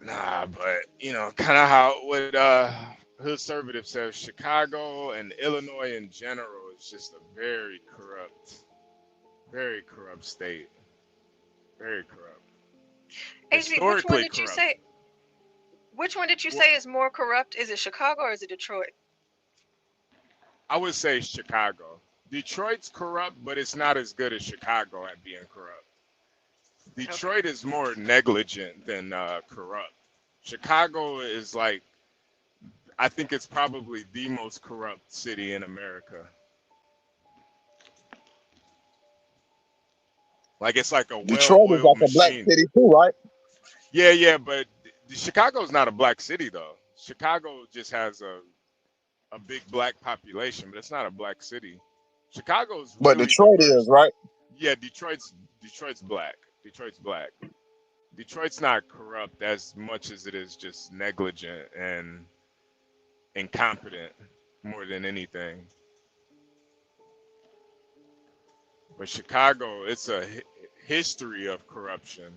Nah, but you know, kind of how what Hood Conservative says, Chicago and Illinois in general is just a very corrupt state. Very corrupt. HB, which one did you say? Which one did you say is more corrupt? Is it Chicago or is it Detroit? I would say Chicago. Detroit's corrupt, but it's not as good as Chicago at being corrupt. Detroit is more negligent than corrupt. Chicago is like, I think it's probably the most corrupt city in America. Like it's like a Detroit is like a black city too, right? Yeah, but Chicago's not a black city though. Chicago just has a big black population, but it's not a black city. Chicago's but really Detroit diverse. is, right? Yeah, Detroit's black. Detroit's black. Detroit's not corrupt as much as it is just negligent and incompetent more than anything. But Chicago, it's a history of corruption.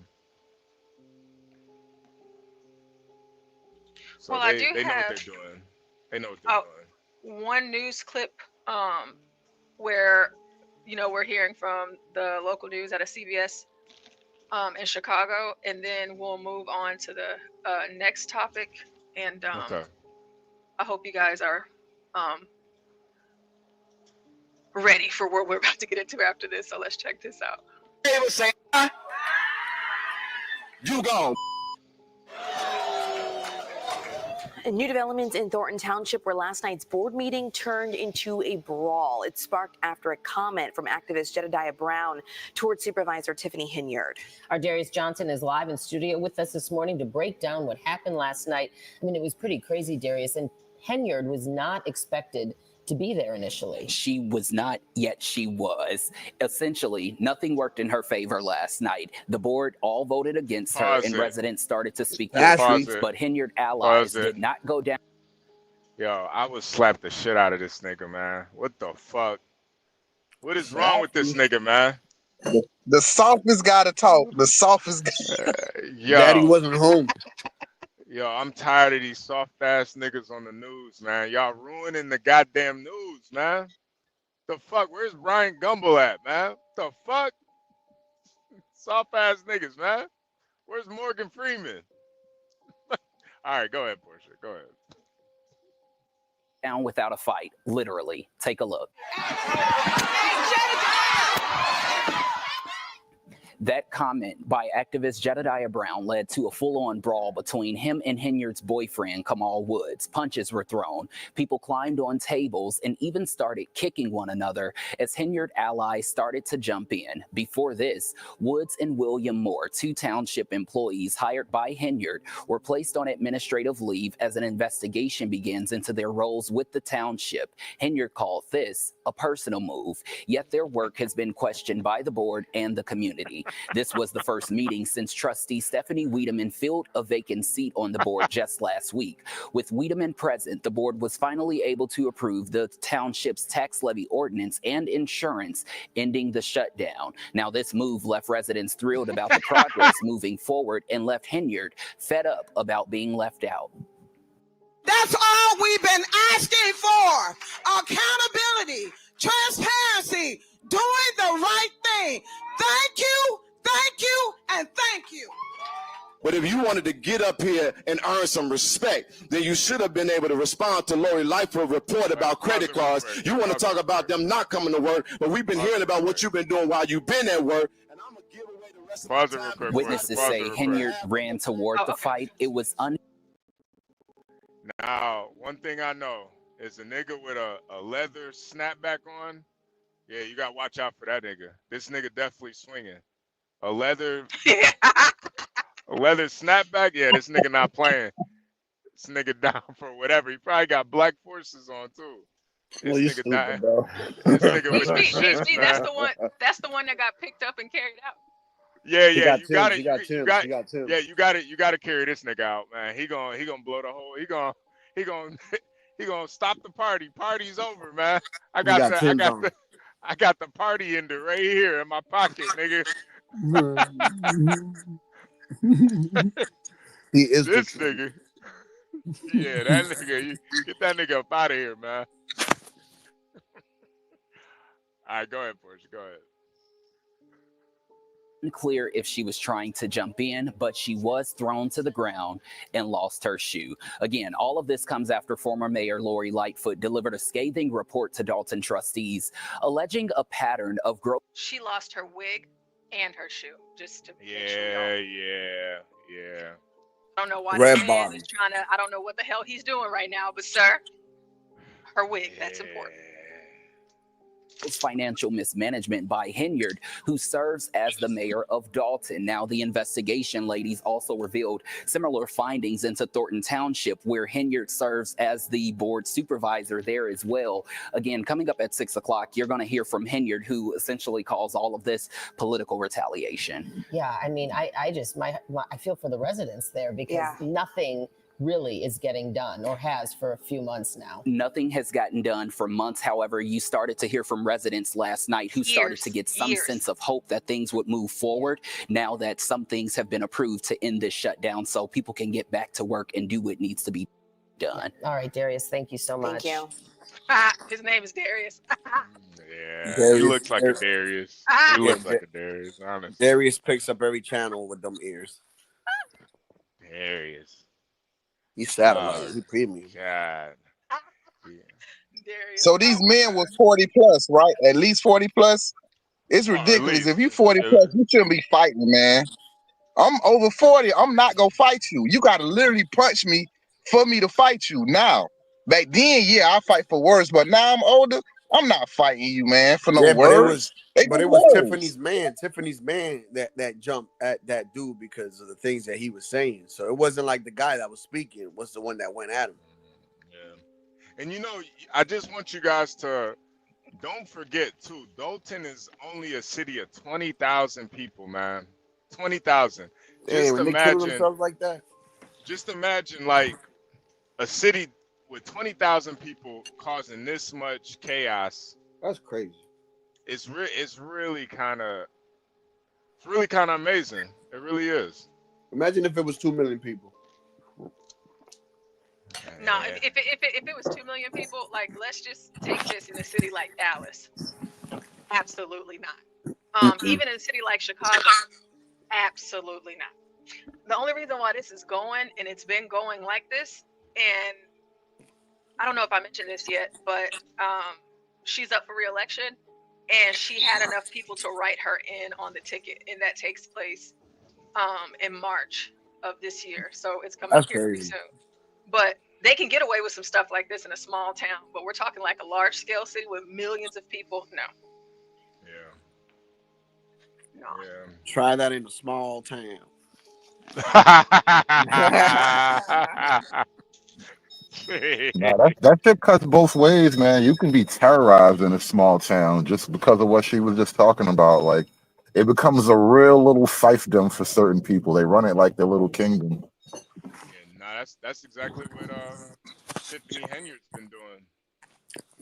So Well, they know what they're doing. They know what they're doing. One news clip where, you know, we're hearing from the local news out of CBS in Chicago, and then we'll move on to the next topic. And I hope you guys are ready for what we're about to get into after this. So let's check this out. You go. New developments in Thornton Township, where last night's board meeting turned into a brawl. It sparked after a comment from activist Jedediah Brown towards Supervisor Tiffany Henyard. Our Darius Johnson is live in studio with us this morning to break down what happened last night. I mean, it was pretty crazy, Darius, and Henyard was not expected to be there initially. She was not, yet she was. Essentially, nothing worked in her favor last night. The board all voted against her, and residents started to speak their truths, but Henyard allies did not go down. Yo, I would slap the shit out of this nigga, man. What the fuck? What is wrong with this nigga, man? The softest guy to talk. The softest guy. Yo. Daddy wasn't home. Yo, I'm tired of these soft ass niggas on the news, man. Y'all ruining the goddamn news, man. The fuck? Where's Brian Gumble at, man? The fuck? Soft ass niggas, man. Where's Morgan Freeman? All right, go ahead, Portia. Go ahead. Down without a fight, literally. Take a look. That comment by activist Jedediah Brown led to a full-on brawl between him and Henyard's boyfriend, Kamal Woods. Punches were thrown. People climbed on tables and even started kicking one another as Henyard allies started to jump in. Before this, Woods and William Moore, two township employees hired by Henyard, were placed on administrative leave as an investigation begins into their roles with the township. Henyard called this a personal move, yet their work has been questioned by the board and the community. This was the first meeting since trustee Stephanie Wiedemann filled a vacant seat on the board just last week. With Wiedemann present, the board was finally able to approve the township's tax levy ordinance and insurance, ending the shutdown. Now, this move left residents thrilled about the progress moving forward and left Henyard fed up about being left out. That's all we've been asking for. Accountability, transparency, doing the right thing. Thank you, and thank you. But if you wanted to get up here and earn some respect, then you should have been able to respond to Lori Lightfoot's report about credit cards. You want to talk about them not coming to work, but we've been hearing about what you've been doing while you've been at work. And I'm going to give away the rest of the time. Witnesses say Henyard ran toward the fight. It was Now, one thing I know is a nigga with a leather snapback on. Yeah, you gotta watch out for that nigga. This nigga definitely swinging. A leather snapback. Yeah, this nigga not playing. This nigga down for whatever. He probably got black forces on too. Well, This you nigga stupid, down. bro. This nigga with the HB, shits, HB, man. that's the one that got picked up and carried out. Yeah, He yeah, got you Tim's. got it. He got You Tim's. got He got Tim's. yeah, you got to carry this nigga out, man. He gonna blow the whole. He gonna he gonna stop the party. Party's over, man. I He got got the Tim's on. I got the party ender right here in my pocket, nigga. He is This the truth. nigga. Yeah, that nigga. Get that nigga up out of here, man. All right, go ahead, Portia. Go ahead. Unclear if she was trying to jump in, but she was thrown to the ground and lost her shoe. Again, all of this comes after former Mayor Lori Lightfoot delivered a scathing report to Dalton trustees, alleging a pattern of gross. She lost her wig and her shoe. Just to make sure Yeah, y'all. yeah. I don't know why Red this man bottom. is trying to. I don't know what the hell he's doing right now, but sir, her wig. That's important. Financial mismanagement by Henyard, who serves as the mayor of Dalton. Now, the investigation, ladies, also revealed similar findings into Thornton Township, where Henyard serves as the board supervisor there as well. Again, coming up at 6 o'clock, you're going to hear from Henyard, who essentially calls all of this political retaliation. Yeah, I mean, I just I feel for the residents there because nothing really is getting done or has for a few months now. Nothing has gotten done for months. However, you started to hear from residents last night who started to get some sense of hope that things would move forward now that some things have been approved to end this shutdown so people can get back to work and do what needs to be done. All right, Darius, thank you so much. Thank you. His name is Darius. Yeah, Darius, he looks like a Darius. He looks like a Darius, honestly. Darius picks up every channel with them ears. Darius. He's satellite. He premium. God. So these men were 40 plus, right? At least 40 plus. It's ridiculous. If you 40 plus, you shouldn't be fighting, man. I'm over 40. I'm not gonna fight you. You gotta literally punch me for me to fight you now. Back then, yeah, I fight for words, but now I'm older. I'm not fighting you, man, for no words. But it was Tiffany's man that jumped at that dude because of the things that he was saying. So it wasn't like the guy that was speaking was the one that went at him. Yeah. And you know, I just want you guys to don't forget too, Dalton is only a city of 20,000 people, man. 20,000. Just when they kill themselves like that. Just imagine like a city with 20,000 people causing this much chaos. That's crazy. It's really kind of amazing. It really is. Imagine if it was 2 million people. No, if it was 2 million people, like let's just take this in a city like Dallas. Absolutely not. Even in a city like Chicago, absolutely not. The only reason why this is going and it's been going like this, and I don't know if I mentioned this yet, but she's up for re-election, and she had enough people to write her in on the ticket, and that takes place in March of this year. So it's coming up here pretty soon. But they can get away with some stuff like this in a small town, but we're talking like a large scale city with millions of people. No. Yeah. Try that in a small town. Nah, that shit cuts both ways, man. You can be terrorized in a small town just because of what she was just talking about. Like, it becomes a real little fiefdom for certain people. They run it like their little kingdom. Yeah, no, that's exactly what Tiffany Henyard's been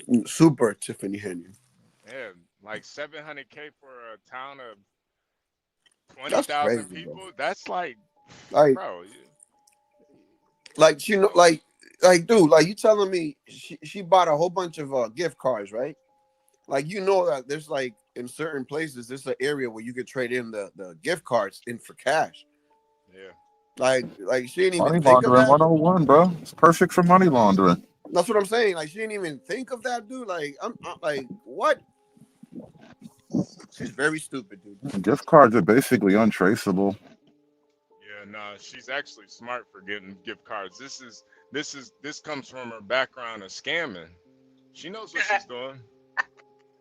doing. Super Tiffany Henyard. Yeah, like $700K for a town of 20,000 people. Bro. That's like, bro. Like, you know, like, dude, like you telling me she bought a whole bunch of gift cards, right? Like, you know that there's like in certain places, there's an area where you could trade in the gift cards in for cash. Yeah. Like she didn't even Money think of laundering that. 101, bro. It's perfect for money laundering. That's what I'm saying. Like, she didn't even think of that, dude. Like, I'm like, what? She's very stupid, dude. Gift cards are basically untraceable. Yeah, no, she's actually smart for getting gift cards. This This comes from her background of scamming. She knows what she's doing.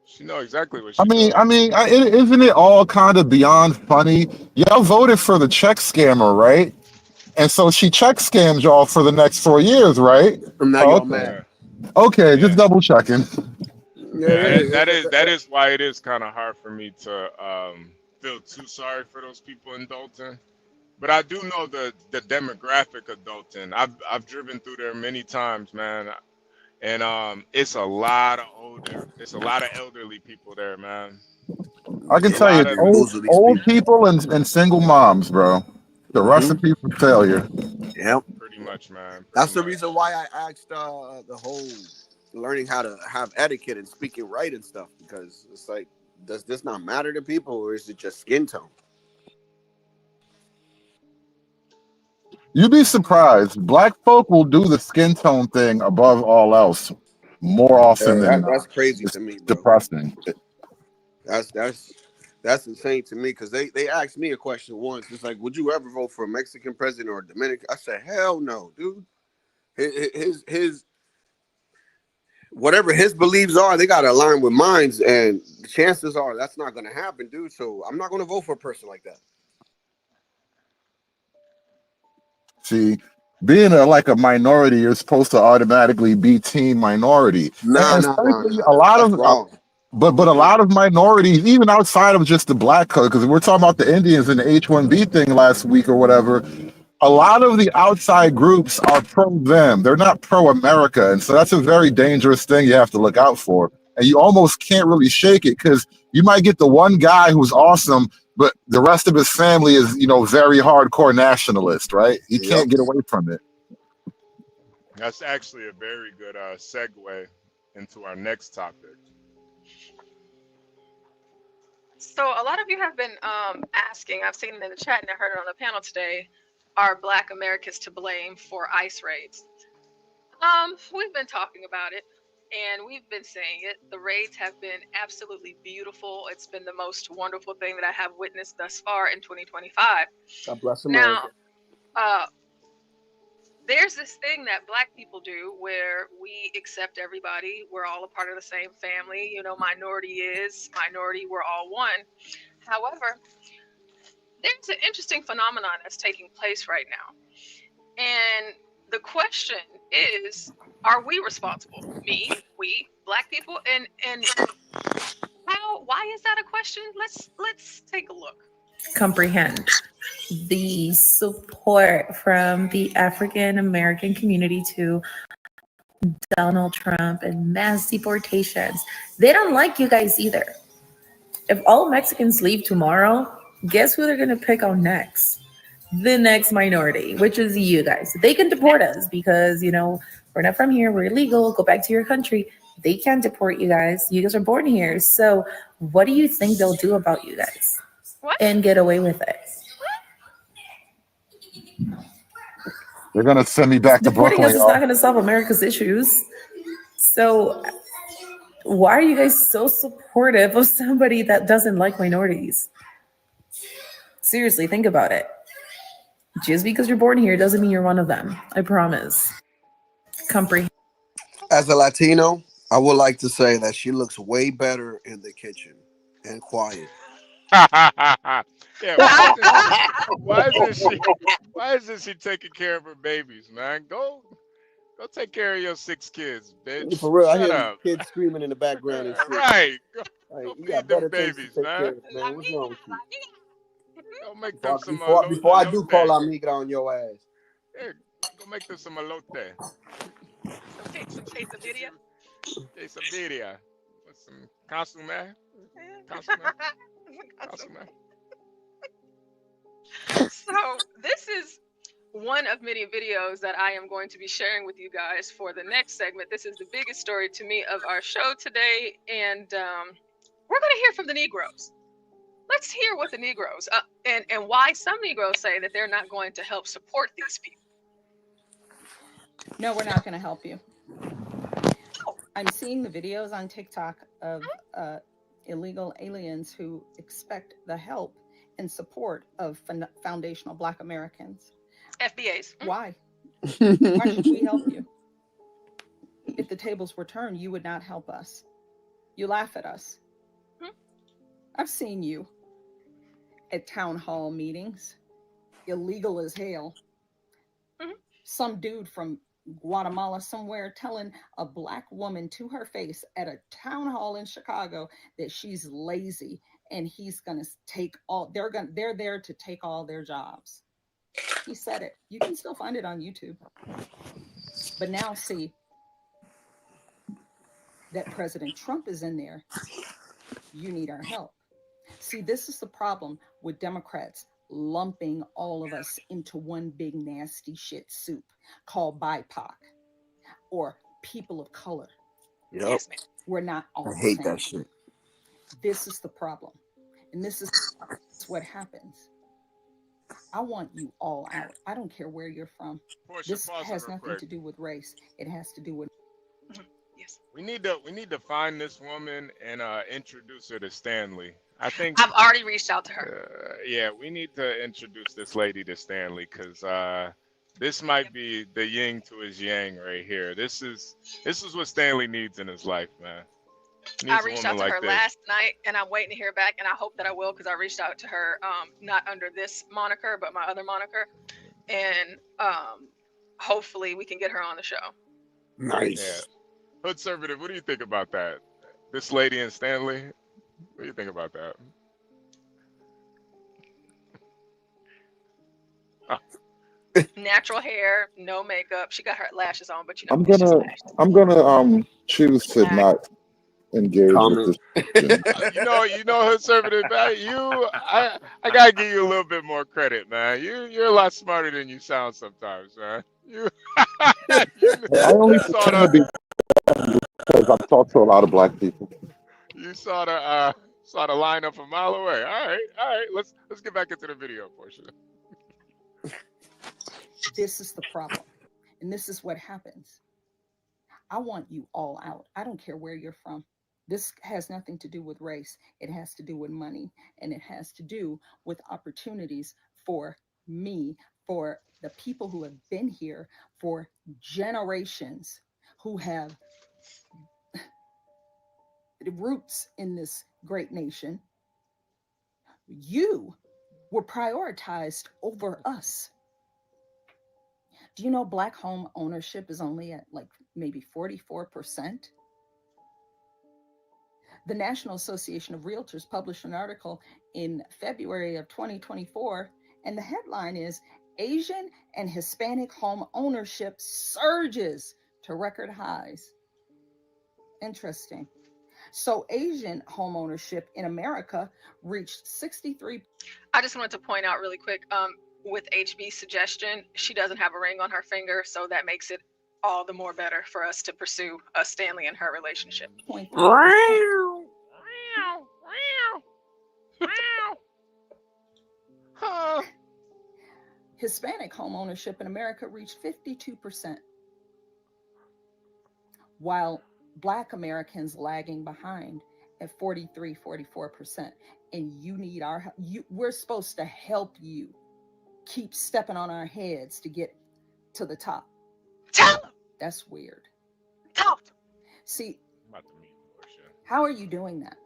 She knows exactly what she's doing. Isn't it all kind of beyond funny? Y'all voted for the check scammer, right? And so she check scammed y'all for the next 4 years, right? I'm not y'all mad. Okay, just double checking. Yeah, that is why it is kind of hard for me to feel too sorry for those people in Dalton. But I do know the demographic of Dalton. I've driven through there many times, man. And it's a lot of elderly people there, man. I can tell you, it's old people and single moms, bro. The recipe for failure. Yep. Pretty much, man. That's the reason why I asked the whole learning how to have etiquette and speaking right and stuff, because it's like, does this not matter to people, or is it just skin tone? You'd be surprised. Black folk will do the skin tone thing above all else more often than that's crazy to me, bro. Depressing. That's insane to me, because they asked me a question once. It's like, would you ever vote for a Mexican president or a Dominican? I said, hell no, dude. His whatever his beliefs are, they got to align with mine, and the chances are that's not going to happen, dude. So I'm not going to vote for a person like that. See, being a minority, you're supposed to automatically be team minority. No. A lot of wrong. But a lot of minorities, even outside of just the black color, because we're talking about the Indians and the H-1B thing last week or whatever, a lot of the outside groups are pro them. They're not pro America. And so that's a very dangerous thing you have to look out for. And you almost can't really shake it, because you might get the one guy who's awesome, but the rest of his family is, very hardcore nationalist, right? You can't get away from it. That's actually a very good segue into our next topic. So a lot of you have been asking, I've seen it in the chat and I heard it on the panel today, are Black Americans to blame for ICE raids? We've been talking about it and we've been saying it. The raids have been absolutely beautiful. It's been the most wonderful thing that I have witnessed thus far in 2025. God bless America. Now, there's this thing that Black people do where we accept everybody. We're all a part of the same family. Minority is minority. We're all one. However, there's an interesting phenomenon that's taking place right now. And the question is, are we responsible? Me, we, Black people, and why is that a question? Let's take a look. Comprehend the support from the African American community to Donald Trump and mass deportations. They don't like you guys either. If all Mexicans leave tomorrow, guess who they're going to pick on next? The next minority, which is you guys. They can deport us because, we're not from here. We're illegal. Go back to your country. They can't deport you guys. You guys are born here. So what do you think they'll do about you guys? What? And get away with it? They're going to send me back to Deporting Brooklyn. us is not going to solve America's issues. So why are you guys so supportive of somebody that doesn't like minorities? Seriously, think about it. Just because you're born here doesn't mean you're one of them. I promise. Comprehend. As a Latino, I would like to say that she looks way better in the kitchen and quiet. Yeah, why isn't she taking care of her babies, man? Go take care of your 6 kids, bitch. For real, I Shut hear up. these kids screaming in the background and shit. Right. Like, Go you feed got them better things to babies, take man. care of, man. What's wrong with you? Go make them some Before I do call amiga on your ass. Yeah, go make them some elote. Some quesadilla. Quesadilla. With some consomme. So this is one of many videos that I am going to be sharing with you guys for the next segment. This is the biggest story to me of our show today, and we're going to hear from the Negroes. Let's hear what the Negroes and why some Negroes say that they're not going to help support these people. No, we're not going to help you. I'm seeing the videos on TikTok of illegal aliens who expect the help and support of foundational Black Americans. FBAs. Why? Why should we help you? If the tables were turned, you would not help us. You laugh at us. I've seen you at town hall meetings, illegal as hell. Some dude from Guatemala somewhere telling a black woman to her face at a town hall in Chicago that she's lazy and he's gonna take all, they're there to take all their jobs. He said it. You can still find it on YouTube. But now see that President Trump is in there. You need our help. See, this is the problem with Democrats lumping all of us into one big nasty shit soup called BIPOC or people of color. Yep. We're not all I the hate same. that shit. This is the problem. And this is what happens. I want you all out. I don't care where you're from. Portia, This pause it has real nothing quick. to do with race. It has to do with We need to find this woman and introduce her to Stanley. I think I've already reached out to her. yeah, we need to introduce this lady to Stanley because this might be the yin to his yang right here. This is what Stanley needs in his life, man. He I needs a reached woman out to like her this. last night, and I'm waiting to hear back, and I hope that I will because I reached out to her not under this moniker, but my other moniker, and hopefully we can get her on the show. Nice. Yeah. Hood Conservative, what do you think about that? This lady and Stanley? What do you think about that? Natural hair, no makeup. She got her lashes on, but you know, I'm it's just gonna choose to not engage with this. You know, Conservative, I gotta give you a little bit more credit, man. You're a lot smarter than you sound sometimes, man. I only saw pretend to be because I've talked to a lot of black people. You saw the lineup a mile away. All right. Let's get back into the video portion. this is the problem. And this is what happens. I want you all out. I don't care where you're from. This has nothing to do with race. It has to do with money, and it has to do with opportunities for me, for the people who have been here for generations, who have roots in this great nation. You were prioritized over us. Do you know black home ownership is only at like maybe 44%? The National Association of Realtors published an article in February of 2024, and the headline is Asian and Hispanic home ownership surges to record highs. Interesting. So Asian home ownership in America reached 63. I just wanted to point out really quick, with HB's suggestion, she doesn't have a ring on her finger, so that makes it all the more better for us to pursue Stanley and her relationship. Hispanic home ownership in America reached 52%, while Black Americans lagging behind at 44%. And you need our help. We're supposed to help you keep stepping on our heads to get to the top. Tell them. That's weird. Tell them. See, how are you doing that?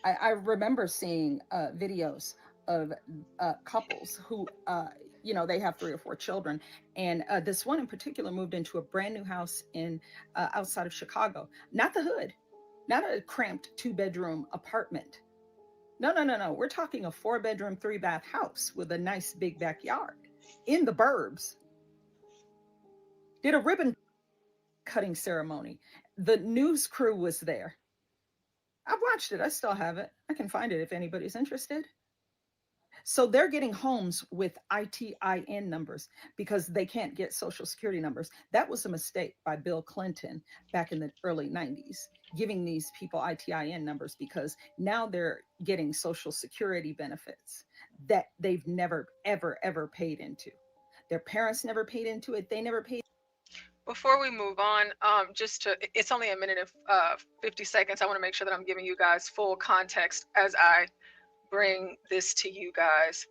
I remember seeing videos of couples who, they have 3 or 4 children. And this one in particular moved into a brand new house in outside of Chicago. Not the hood, not a cramped 2-bedroom apartment. No. We're talking a 4-bedroom, 3-bath house with a nice big backyard in the burbs. Did a ribbon cutting ceremony. The news crew was there. I watched it. I still have it. I can find it if anybody's interested. So they're getting homes with ITIN numbers because they can't get Social Security numbers. That was a mistake by Bill Clinton back in the early 90s, giving these people ITIN numbers, because now they're getting Social Security benefits that they've never, ever paid into. Their parents never paid into it. They never paid. Before we move on, it's only a minute and 50 seconds. I want to make sure that I'm giving you guys full context as I bring this to you guys.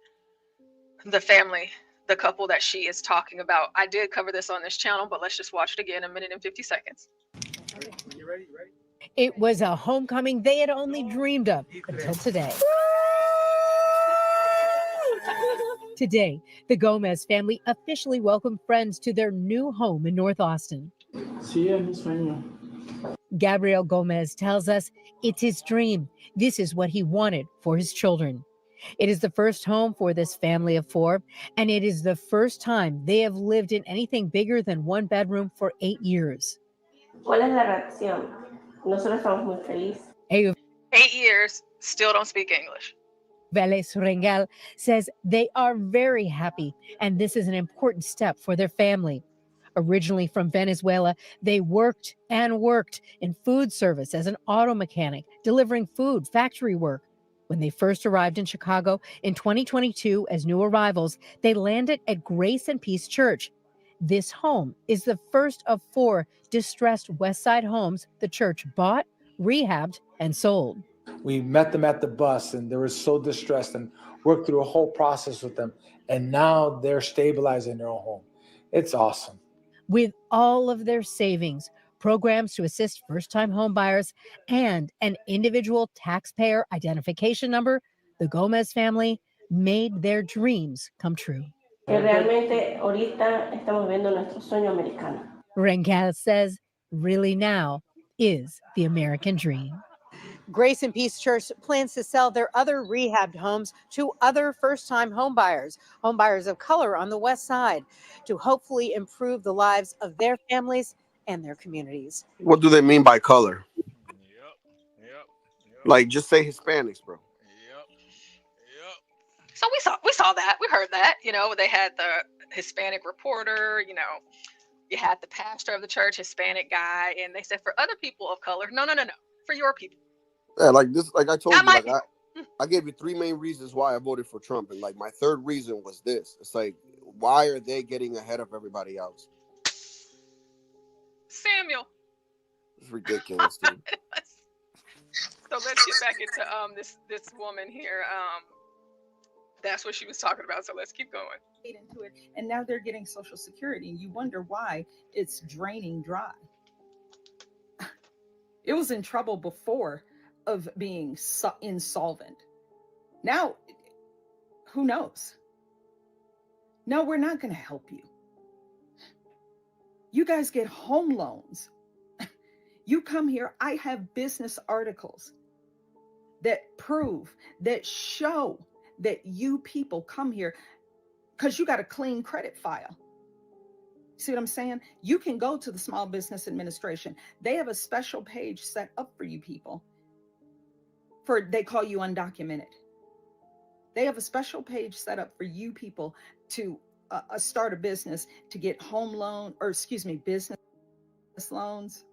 The family the couple that she is talking about. I did cover this on this channel, but let's just watch it again, 1 minute and 50 seconds. You ready? It was a homecoming they had only dreamed of until today. Today, the Gomez family officially welcomed friends to their new home in North Austin. Gabriel Gomez tells us it's his dream. This is what he wanted for his children. It is the first home for this family of 4, and it is the first time they have lived in anything bigger than 1 bedroom for 8 years. ¿Cuál es la reacción? Nosotros estamos muy felices. 8 years, still don't speak English. Vélez Rengel says they are very happy, and this is an important step for their family. Originally from Venezuela, they worked and worked in food service as an auto mechanic, delivering food, factory work. When they first arrived in Chicago in 2022 as new arrivals, they landed at Grace and Peace Church. This home is the first of 4 distressed West Side homes the church bought, rehabbed, and sold. We met them at the bus and they were so distressed and worked through a whole process with them. And now they're stabilizing their own home. It's awesome. With all of their savings, programs to assist first-time home buyers, and an individual taxpayer identification number, the Gomez family made their dreams come true. Realmente ahorita estamos viendo nuestro sueño americano. Rengel says, really now is the American dream. Grace and Peace Church plans to sell their other rehabbed homes to other first-time homebuyers of color on the West Side, to hopefully improve the lives of their families and their communities. What do they mean by color? Like, just say Hispanics, bro. So we saw that. We heard that. You know, they had the Hispanic reporter, you know, you had the pastor of the church, Hispanic guy, and they said for other people of color, no, for your people. Yeah, like this, like I told you, like I gave you 3 main reasons why I voted for Trump, and like my 3rd reason was this. It's like, why are they getting ahead of everybody else? Samuel. It's ridiculous, dude. So let's get back into this woman here. That's what she was talking about. So let's keep going. Into it, and now they're getting Social Security, and you wonder why it's draining dry. It was in trouble before of being insolvent. Now, who knows? No, we're not going to help you. You guys get home loans. You come here. I have business articles that prove, that show that you people come here because you got a clean credit file. See what I'm saying? You can go to the Small Business Administration. They have a special page set up for you people. They call you undocumented. They have a special page set up for you people to start a business, to get home loan, or excuse me, business loans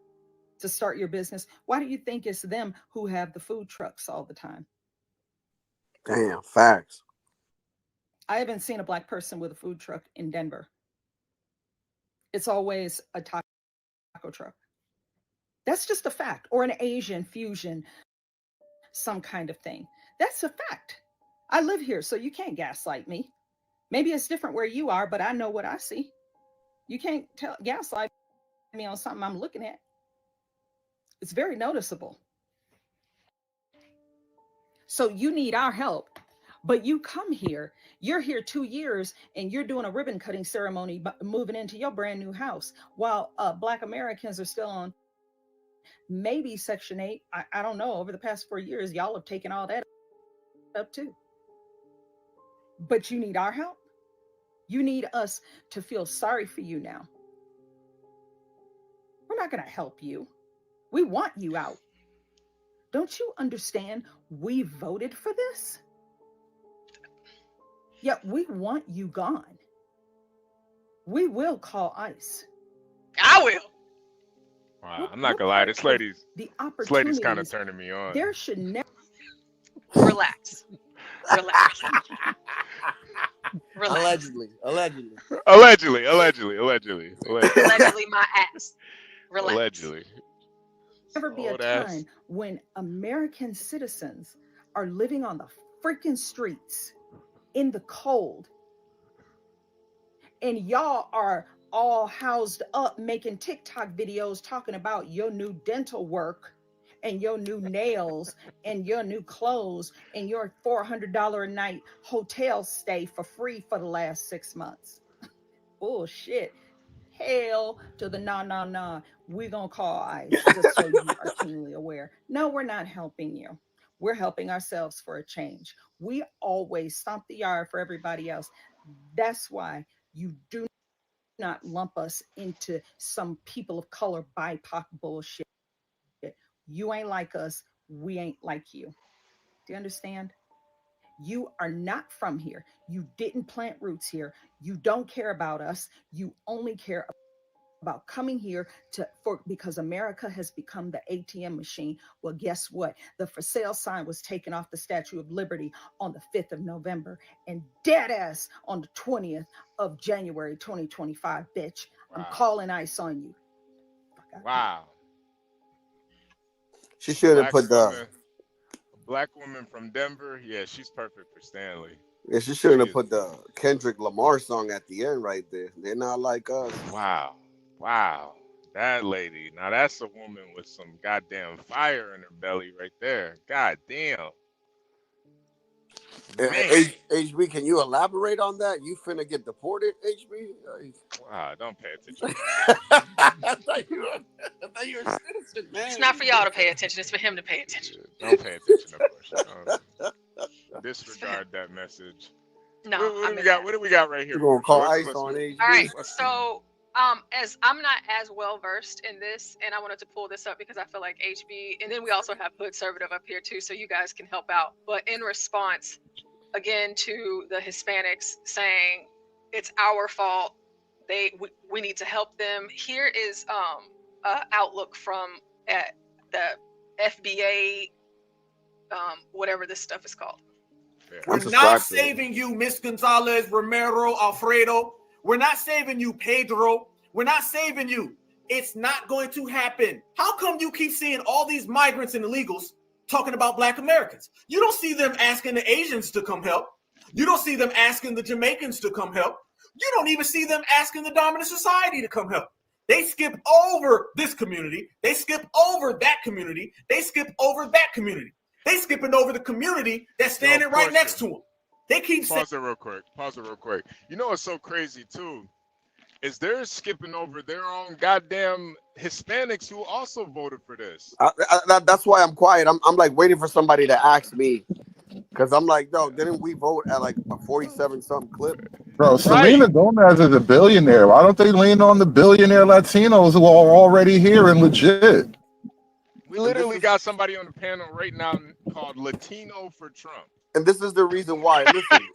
to start your business. Why do you think it's them who have the food trucks all the time? Damn, facts. I haven't seen a Black person with a food truck in Denver. It's always a taco truck. That's just a fact. Or an Asian fusion, some kind of thing. That's a fact. I live here, so you can't gaslight me. Maybe it's different where you are, but I know what I see. You can't gaslight me on something I'm looking at. It's very noticeable. So you need our help. But you come here, you're here 2 years, and you're doing a ribbon cutting ceremony, moving into your brand new house, while Black Americans are still on maybe Section 8. I don't know. Over the past 4 years, y'all have taken all that up too. But you need our help. You need us to feel sorry for you now. We're not going to help you. We want you out. Don't you understand? We voted for this. Yeah, we want you gone. We will call ICE. I will. Wow, I'm not gonna lie, this lady's kind of turning me on. There should never. Relax. Relax. Allegedly. Allegedly, my ass. Relax. Allegedly. Never be a time when American citizens are living on the freaking streets in the cold And y'all are all housed up making TikTok videos talking about your new dental work and your new nails and your new clothes and your $400 a night hotel stay for free for the last 6 months. Bullshit. Hell to the nah. We're going to call ICE, just so you are keenly aware. No, we're not helping you. We're helping ourselves for a change. We always stomp the yard for everybody else. That's why you do not lump us into some people of color BIPOC bullshit. You ain't like us. We ain't like you. Do you understand? You are not from here. You didn't plant roots here. You don't care about us. You only care about coming here because America has become the ATM machine. Well, guess what? The for sale sign was taken off the Statue of Liberty on the 5th of November and dead ass on the 20th of January 2025, bitch. Wow. I'm calling ICE on you. Wow. She should have put a black woman from Denver. Yeah, she's perfect for Stanley. Yeah, she shouldn't have put the Kendrick Lamar song at the end right there. They're not like us. Wow. That lady. Now that's a woman with some goddamn fire in her belly right there. God damn. HB, can you elaborate on that? You finna get deported, HB? Wow, don't pay attention. I thought you were a citizen, man. It's not for y'all to pay attention. It's for him to pay attention. Don't pay attention, of course. Disregard that message. No. What do we got right here? We're gonna call ICE on HB. All right. So, as I'm not as well versed in this, and I wanted to pull this up because I feel like HB, and then we also have Hood Conservative up here too, so you guys can help out. But in response, again, to the Hispanics saying it's our fault, we need to help them. Here is outlook from the FBA, whatever this stuff is called. We're not saving you, Miss Gonzalez, Romero, Alfredo. We're not saving you, Pedro. We're not saving you. It's not going to happen. How come you keep seeing all these migrants and illegals talking about Black Americans? You don't see them asking the Asians to come help. You don't see them asking the Jamaicans to come help. You don't even see them asking the dominant society to come help. They skip over this community. They skip over that community. They skip over that community. They skipping over the community that's standing right next to them. They keep Pause it real quick. You know what's so crazy too? Is they're skipping over their own goddamn Hispanics who also voted for this. That's why I'm quiet. I'm like waiting for somebody to ask me. Because I'm like, no, didn't we vote at like a 47-something clip? Bro, Selena Gomez is a billionaire. Why don't they lean on the billionaire Latinos who are already here and legit? We literally got somebody on the panel right now called Latino for Trump. And this is the reason why.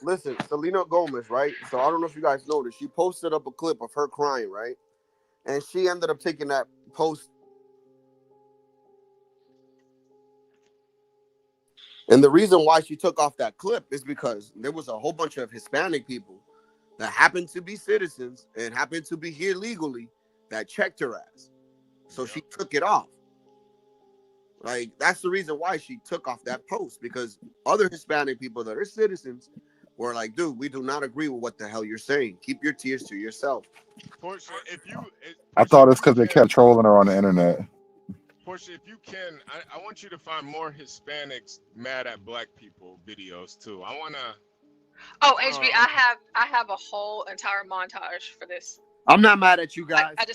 Listen, Selena Gomez, right? So I don't know if you guys noticed. She posted up a clip of her crying, right? And she ended up taking that post. And the reason why she took off that clip is because there was a whole bunch of Hispanic people that happened to be citizens and happened to be here legally that checked her ass. So she took it off. Like, that's the reason why she took off that post, because other Hispanic people that are citizens were like, dude, we do not agree with what the hell you're saying. Keep your tears to yourself. Portia, I thought it's because they kept trolling her on the internet. Portia, if you can, I want you to find more Hispanics mad at Black people videos too. I want to. Oh, HB, I have a whole entire montage for this. I'm not mad at you guys. I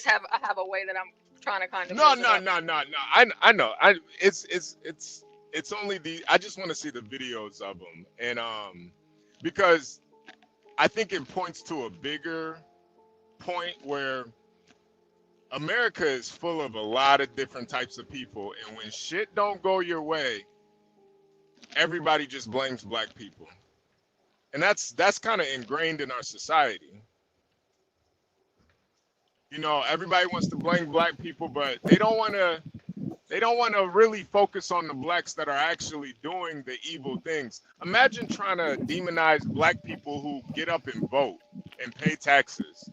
have a way that I'm trying to kind of. No. I know. It's only I just want to see the videos of them, and because I think it points to a bigger point where America is full of a lot of different types of people, and when shit don't go your way, everybody just blames Black people, and that's kind of ingrained in our society. You know, everybody wants to blame Black people, but they don't want to really focus on the Blacks that are actually doing the evil things. Imagine trying to demonize Black people who get up and vote and pay taxes.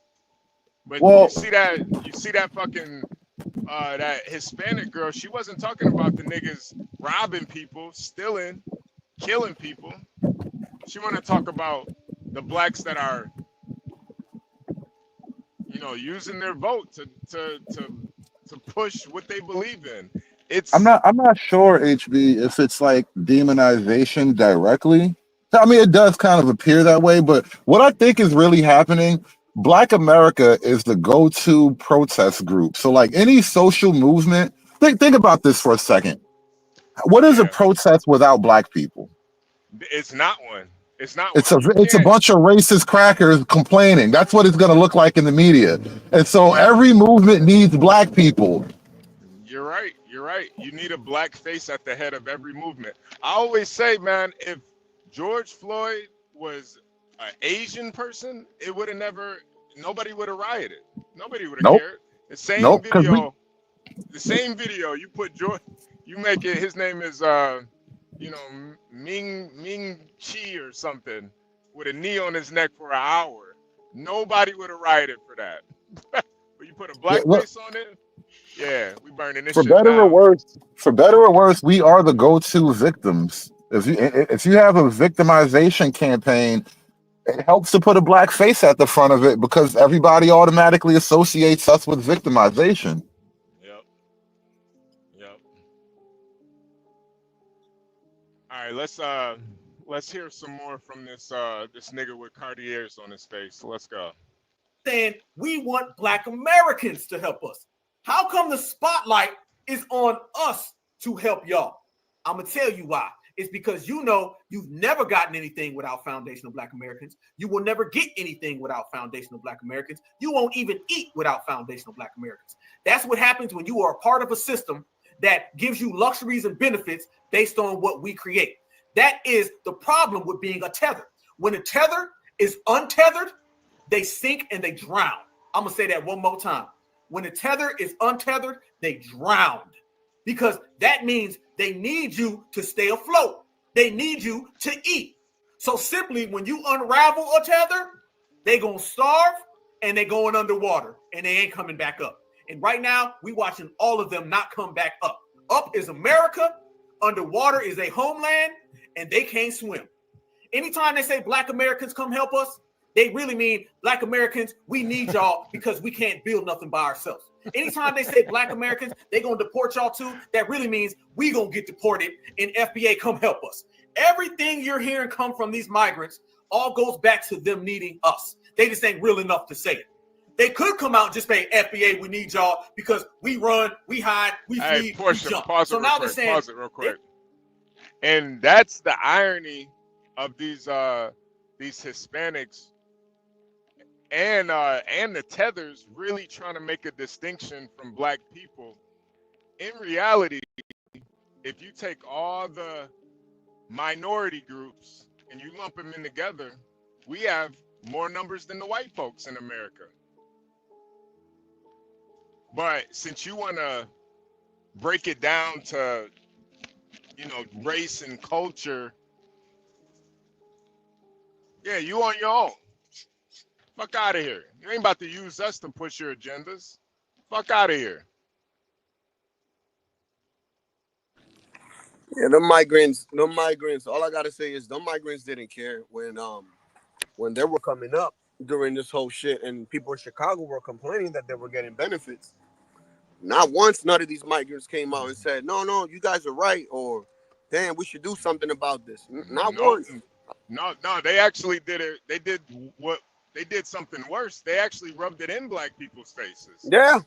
But you see that fucking that Hispanic girl, she wasn't talking about the niggas robbing people, stealing, killing people. She want to talk about the Blacks that are using their vote to push what they believe in. I'm not sure, HB, if it's like demonization directly. I mean, it does kind of appear that way, but what I think is really happening, Black America is the go-to protest group. So like any social movement, think about this for a second. What is a protest without Black people? It's not one. It's not It's one. a bunch of racist crackers complaining. That's what it's going to look like in the media. And so every movement needs Black people. You're right. You're right. You need a Black face at the head of every movement. I always say, man, if George Floyd was an Asian person, it would have nobody would have rioted. Nobody would have cared. The same video, the same video, you put George, you make it, his name is, Ming Chi or something, with a knee on his neck for an hour. Nobody would have rioted for that. But you put a Black face on it, yeah, we burning this For shit better down. or worse, we are the go-to victims. If you have a victimization campaign, it helps to put a Black face at the front of it because everybody automatically associates us with victimization. Yep. All right, let's hear some more from this nigga with Cartiers on his face. Let's go. Saying we want Black Americans to help us. How come the spotlight is on us to help y'all? I'm gonna tell you why. It's because you've never gotten anything without foundational Black Americans. You will never get anything without foundational Black Americans. You won't even eat without foundational Black Americans. That's what happens when you are a part of a system that gives you luxuries and benefits based on what we create. That is the problem with being a tether. When a tether is untethered, they sink and they drown. I'm gonna say that one more time. When a tether is untethered, they drowned. Because that means they need you to stay afloat. They need you to eat. So simply, when you unravel a tether, they gonna starve and they going underwater and they ain't coming back up. And right now, we watching all of them not come back up. Up is America, underwater is a homeland, and they can't swim. Anytime they say Black Americans come help us, they really mean Black Americans, we need y'all because we can't build nothing by ourselves. Anytime they say Black Americans, they gonna deport y'all too, that really means we gonna get deported and FBA come help us. Everything you're hearing come from these migrants all goes back to them needing us. They just ain't real enough to say it. They could come out and just say FBA, we need y'all because we run, we hide, we flee, we jump. So now they're saying, pause it real quick. And that's the irony of these Hispanics and the tethers really trying to make a distinction from Black people. In reality, if you take all the minority groups and you lump them in together, we have more numbers than the white folks in America. But since you want to break it down to, race and culture, yeah, you on your own. Fuck out of here. You ain't about to use us to push your agendas. Fuck out of here. Yeah, the migrants, all I gotta say is the migrants didn't care when they were coming up during this whole shit and people in Chicago were complaining that they were getting benefits. Not once none of these migrants came out and said, no, you guys are right, or damn, we should do something about this. Not once. No, they actually did it. They did something worse. They actually rubbed it in Black people's faces. Yeah.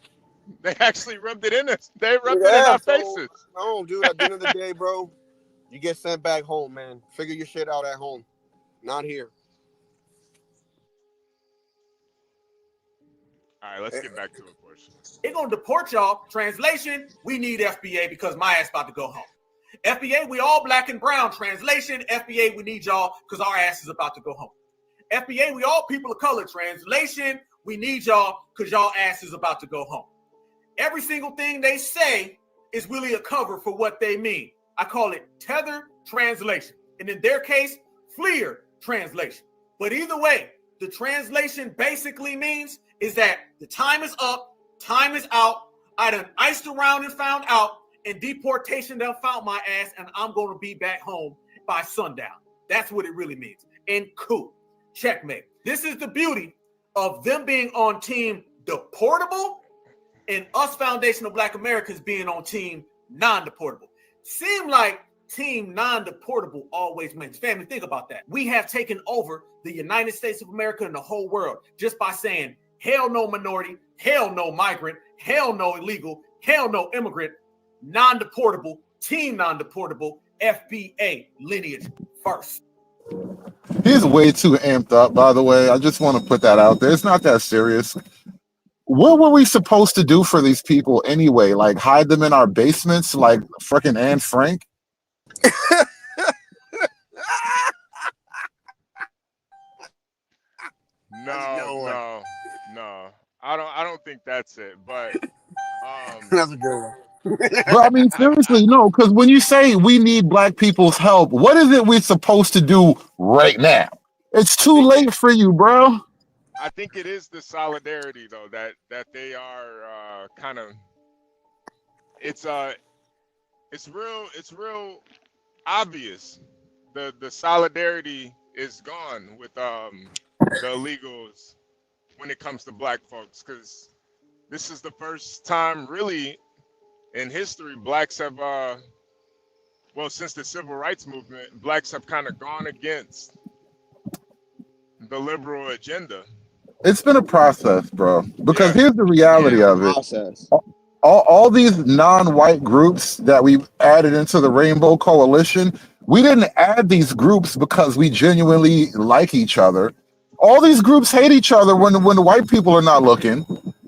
They actually rubbed it in us. They rubbed it in our faces. No, dude, at the end of the day, bro, you get sent back home, man. Figure your shit out at home. Not here. All right, let's get back to the portion. They're going to deport y'all. Translation, we need FBA because my ass about to go home. FBA, we all Black and brown. Translation, FBA, we need y'all because our ass is about to go home. FBA, we all people of color. Translation, we need y'all because y'all ass is about to go home. Every single thing they say is really a cover for what they mean. I call it tether translation. And in their case, FLIR translation. But either way, the translation basically means is that the time is up, time is out, I done iced around and found out, and deportation done found my ass, and I'm going to be back home by sundown. That's what it really means. And cool. Checkmate. This is the beauty of them being on team deportable, and us Foundational Black Americans being on team non-deportable. Seem like team non-deportable always wins. Family, think about that. We have taken over the United States of America and the whole world just by saying, hell no minority, hell no migrant, hell no illegal, hell no immigrant, non-deportable, team non-deportable, FBA lineage first. He's way too amped up, by the way. I just want to put that out there. It's not that serious. What were we supposed to do for these people anyway? Like hide them in our basements like freaking Anne Frank? No. I don't think that's it. But That's a good one. But I mean, seriously, no, because when you say we need black people's help, what is it we're supposed to do right now? It's too late for you, bro. I think it is the solidarity though that they are kind of. It's real obvious. The solidarity is gone with the illegals when it comes to black folks, because this is the first time really in history blacks have since the civil rights movement, blacks have kind of gone against the liberal agenda. It's been a process, bro. Because here's the reality of it. All these non-white groups that we've added into the Rainbow Coalition, we didn't add these groups because we genuinely like each other. All these groups hate each other when the white people are not looking.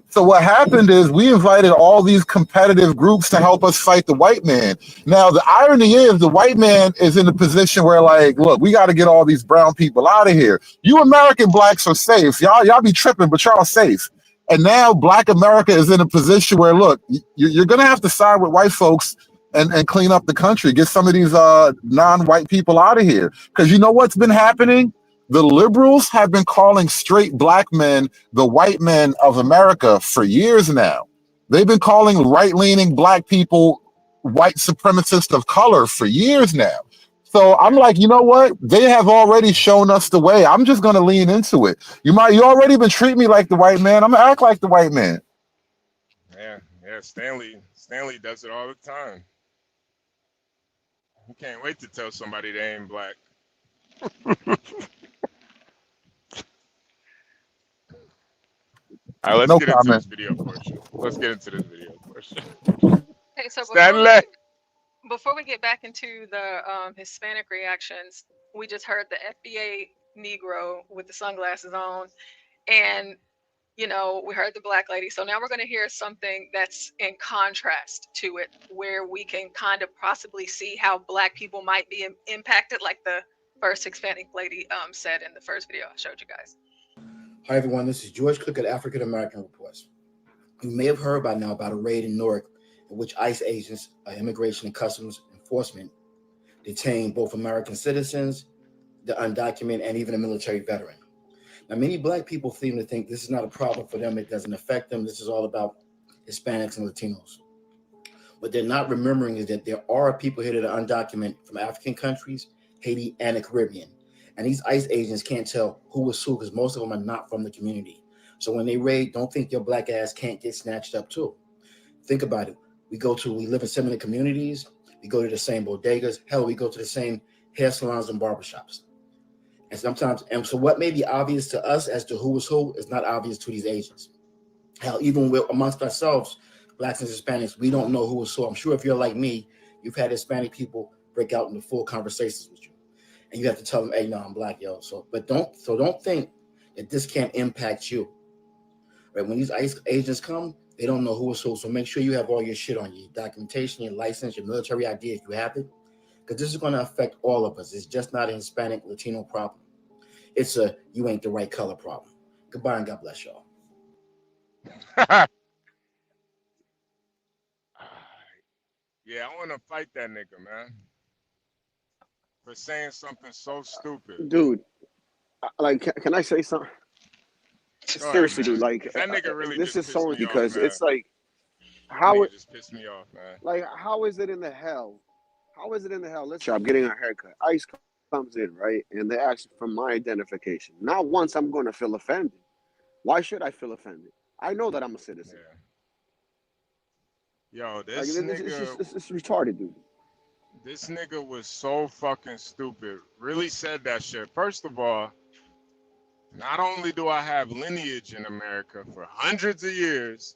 So what happened is we invited all these competitive groups to help us fight the white man. Now, the irony is the white man is in a position where, like, look, we got to get all these brown people out of here. You American blacks are safe. Y'all be tripping, but y'all safe. And now black America is in a position where, look, you're going to have to side with white folks and clean up the country. Get some of these non-white people out of here. Because you know what's been happening? The liberals have been calling straight black men the white men of America for years now. They've been calling right-leaning black people white supremacists of color for years now. So I'm like, you know what? They have already shown us the way. I'm just gonna lean into it. You already been treating me like the white man. I'm gonna act like the white man. Yeah. Stanley does it all the time. He can't wait to tell somebody they ain't black. All right, let's get into this video portion. Hey, so Stanley. before we get back into the Hispanic reactions, we just heard the FBA Negro with the sunglasses on, and we heard the black lady. So now we're going to hear something that's in contrast to it, where we can kind of possibly see how black people might be impacted, like the first Hispanic lady said in the first video I showed you guys. Hi, everyone. This is George Cook at African American Reports. You may have heard by now about a raid in Newark in which ICE agents, Immigration and Customs Enforcement, detained both American citizens, the undocumented, and even a military veteran. Now, many black people seem to think this is not a problem for them. It doesn't affect them. This is all about Hispanics and Latinos. What they're not remembering is that there are people here that are undocumented from African countries, Haiti, and the Caribbean. And these ICE agents can't tell who was who because most of them are not from the community. So when they raid, don't think your black ass can't get snatched up too. Think about it. We live in similar communities. We go to the same bodegas. Hell, we go to the same hair salons and barbershops. And so what may be obvious to us as to who was who is not obvious to these agents. Hell, even amongst ourselves, blacks and Hispanics, we don't know who was who. I'm sure if you're like me, you've had Hispanic people break out into full conversations with you. And you have to tell them, hey, no, I'm black, yo. Don't think that this can't impact you. Right? When these ICE agents come, they don't know who is who. So make sure you have all your shit on you, your documentation, your license, your military ID if you have it. Because this is going to affect all of us. It's just not a Hispanic, Latino problem. It's a you ain't the right color problem. Goodbye and God bless y'all. Yeah, I want to fight that nigga, man. For saying something so stupid. Dude, like, can I say something? Seriously, dude, like, that nigga really this just is so pissed me because off, man. it's like, how it just pissed me off, man. Like, how is it in the hell? How is it in the hell? Listen, I'm getting a haircut. ICE comes in, right? And they ask for my identification. Not once I'm going to feel offended. Why should I feel offended? I know that I'm a citizen. Yo, Like, this nigga, it's retarded, dude. this nigga was so fucking stupid. Really said that shit. First of all, not only do I have lineage in America for hundreds of years,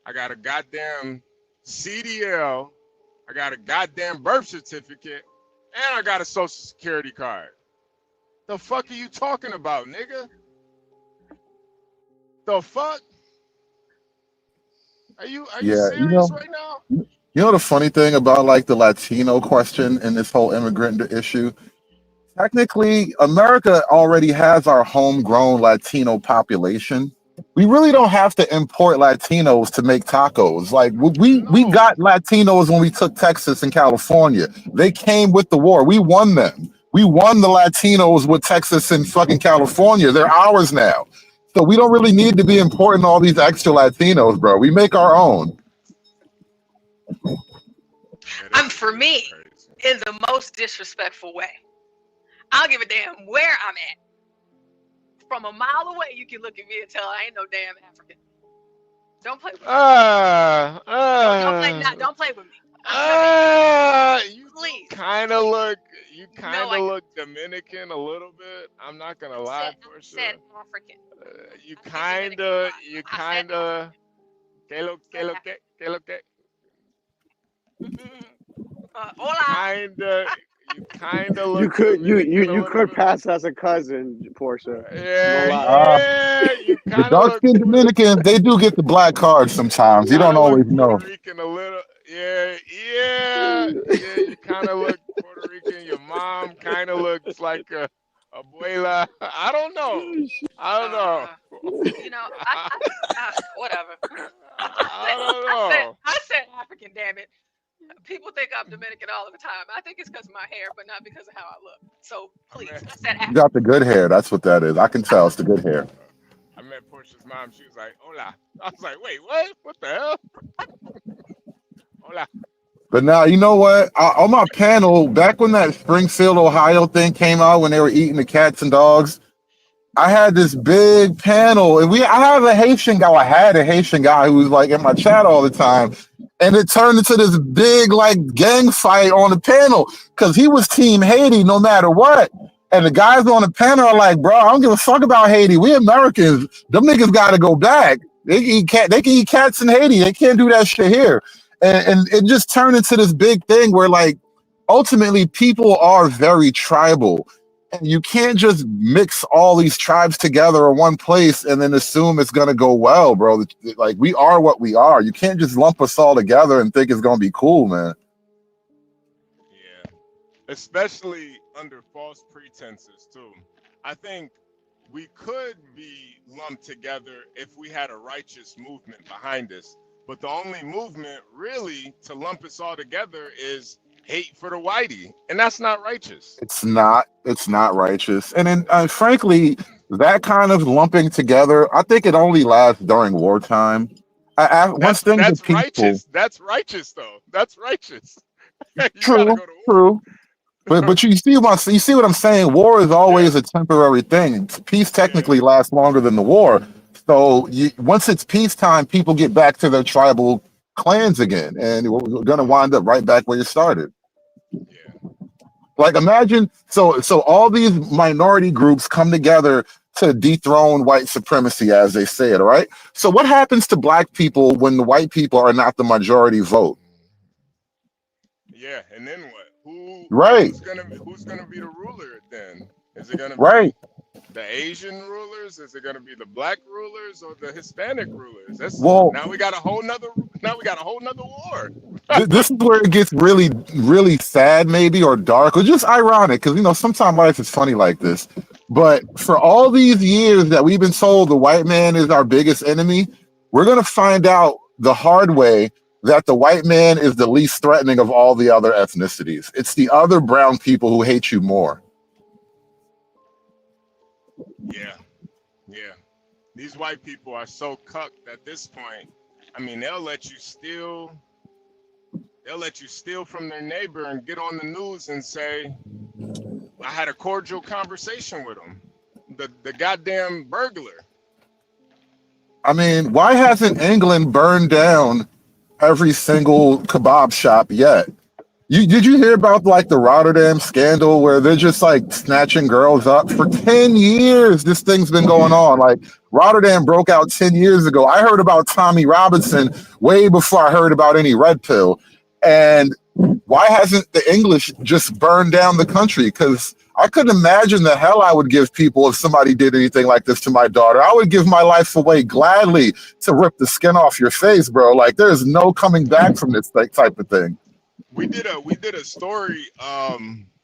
I got a goddamn CDL, I got a goddamn birth certificate, and I got a social security card. The fuck are you talking about, nigga? The fuck? Are you Yeah, serious right now? you know the funny thing about like the Latino question and this whole immigrant issue? Technically, America already has our homegrown Latino population. We really don't have to import Latinos to make tacos. Like we got Latinos when we took Texas and California. They came with the war. We won them. We won the Latinos with Texas and fucking California. They're ours now. So we don't really need to be importing all these extra Latinos, bro. We make our own. For me, in the most disrespectful way. I don't give a damn where I'm at. From a mile away, you can look at me and tell I ain't no damn African. Don't play with me. Don't play with me. You Please. kind of look Dominican a little bit. I'm not gonna lie, for sure. Said African. You kind of. Que lo que. Hola. You kind of look. You could pass as a cousin, Portia. Yeah, you The kind of dark look skinned Dominicans, they do get the black card sometimes. You don't always know. Puerto Rican a little. Yeah. You kind of look Puerto Rican. Your mom kind of looks like a abuela. I don't know. You know, whatever. I don't know. I said African, damn it. People think I'm Dominican all the time. I think it's because of my hair, but not because of how I look. So please, I said You got the good hair. That's what that is. I can tell it's the good hair. I met Portia's mom. She was like, "Hola." I was like, "Wait, what? What the hell?" Hola. But now, you know what? On my panel, back when that Springfield, Ohio thing came out, when they were eating the cats and dogs, I had this big panel, and I had a Haitian guy who was like in my chat all the time, and it turned into this big like gang fight on the panel because he was Team Haiti no matter what. And the guys on the panel are like, "Bro, I don't give a fuck about Haiti. We Americans. Them niggas got to go back. They can eat cats in Haiti. They can't do that shit here." And it just turned into this big thing where like ultimately people are very tribal. And you can't just mix all these tribes together in one place and then assume it's gonna go well, bro. Like we are what we are. You can't just lump us all together and think it's gonna be cool, man. Yeah, especially under false pretenses too. I think we could be lumped together if we had a righteous movement behind us. But the only movement really to lump us all together is hate for the whitey, and that's not righteous. It's not righteous. And then frankly, that kind of lumping together, I think it only lasts during wartime. Once things are peaceful, righteous. That's righteous though. That's righteous. True. But you see what I'm saying? War is always a temporary thing. Peace technically lasts longer than the war. So once it's peacetime, people get back to their tribal clans again, and we're gonna wind up right back where you started. Like imagine, so all these minority groups come together to dethrone white supremacy, as they say it, right? So what happens to black people when the white people are not the majority vote? Yeah, and then what? Right. Who's gonna be the ruler then? Is it gonna be the Asian rulers? Is it gonna be the black rulers or the Hispanic rulers? Now we got a whole nother war. This is where it gets really, really sad, maybe, or dark, or just ironic, because sometimes life is funny like this. But for all these years that we've been told the white man is our biggest enemy, we're gonna find out the hard way that the white man is the least threatening of all the other ethnicities. It's the other brown people who hate you more. Yeah. These white people are so cucked at this point. I mean, they'll let you steal from their neighbor and get on the news and say, I had a cordial conversation with him. The goddamn burglar. I mean, why hasn't England burned down every single kebab shop yet? Did you hear about like the Rotterdam scandal where they're just like snatching girls up for 10 years? This thing's been going on. Like Rotterdam broke out 10 years ago. I heard about Tommy Robinson way before I heard about any red pill. And why hasn't the English just burned down the country? Because I couldn't imagine the hell I would give people if somebody did anything like this to my daughter. I would give my life away gladly to rip the skin off your face, bro. Like there's no coming back from this type of thing. We did a story,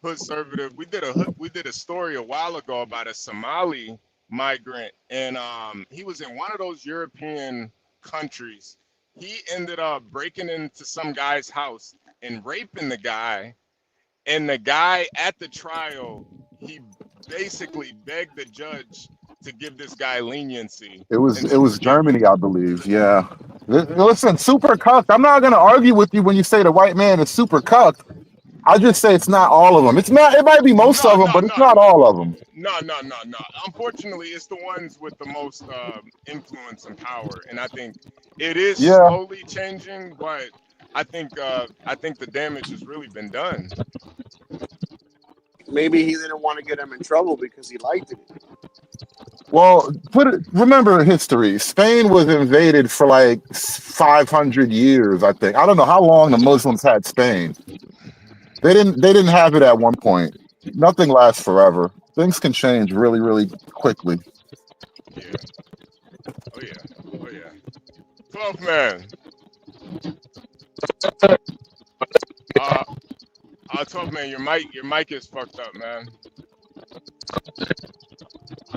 conservative. We did a story a while ago about a Somali migrant, and he was in one of those European countries. He ended up breaking into some guy's house and raping the guy, and the guy at the trial, he basically begged the judge to give this guy leniency. It was Germany, I believe. Yeah. Listen, super cucked. I'm not gonna argue with you when you say the white man is super cucked. I just say it's not all of them. It's not. It might be most of them, but it's not all of them. No. Unfortunately, it's the ones with the most influence and power, and I think it is slowly changing. But I think the damage has really been done. Maybe he didn't want to get him in trouble because he liked it. Well, remember history. Spain was invaded for like 500 years, I think. I don't know how long the Muslims had Spain. They didn't have it at one point. Nothing lasts forever. Things can change really, really quickly. Yeah. Oh yeah. 12 man. 12 man, your mic is fucked up, man.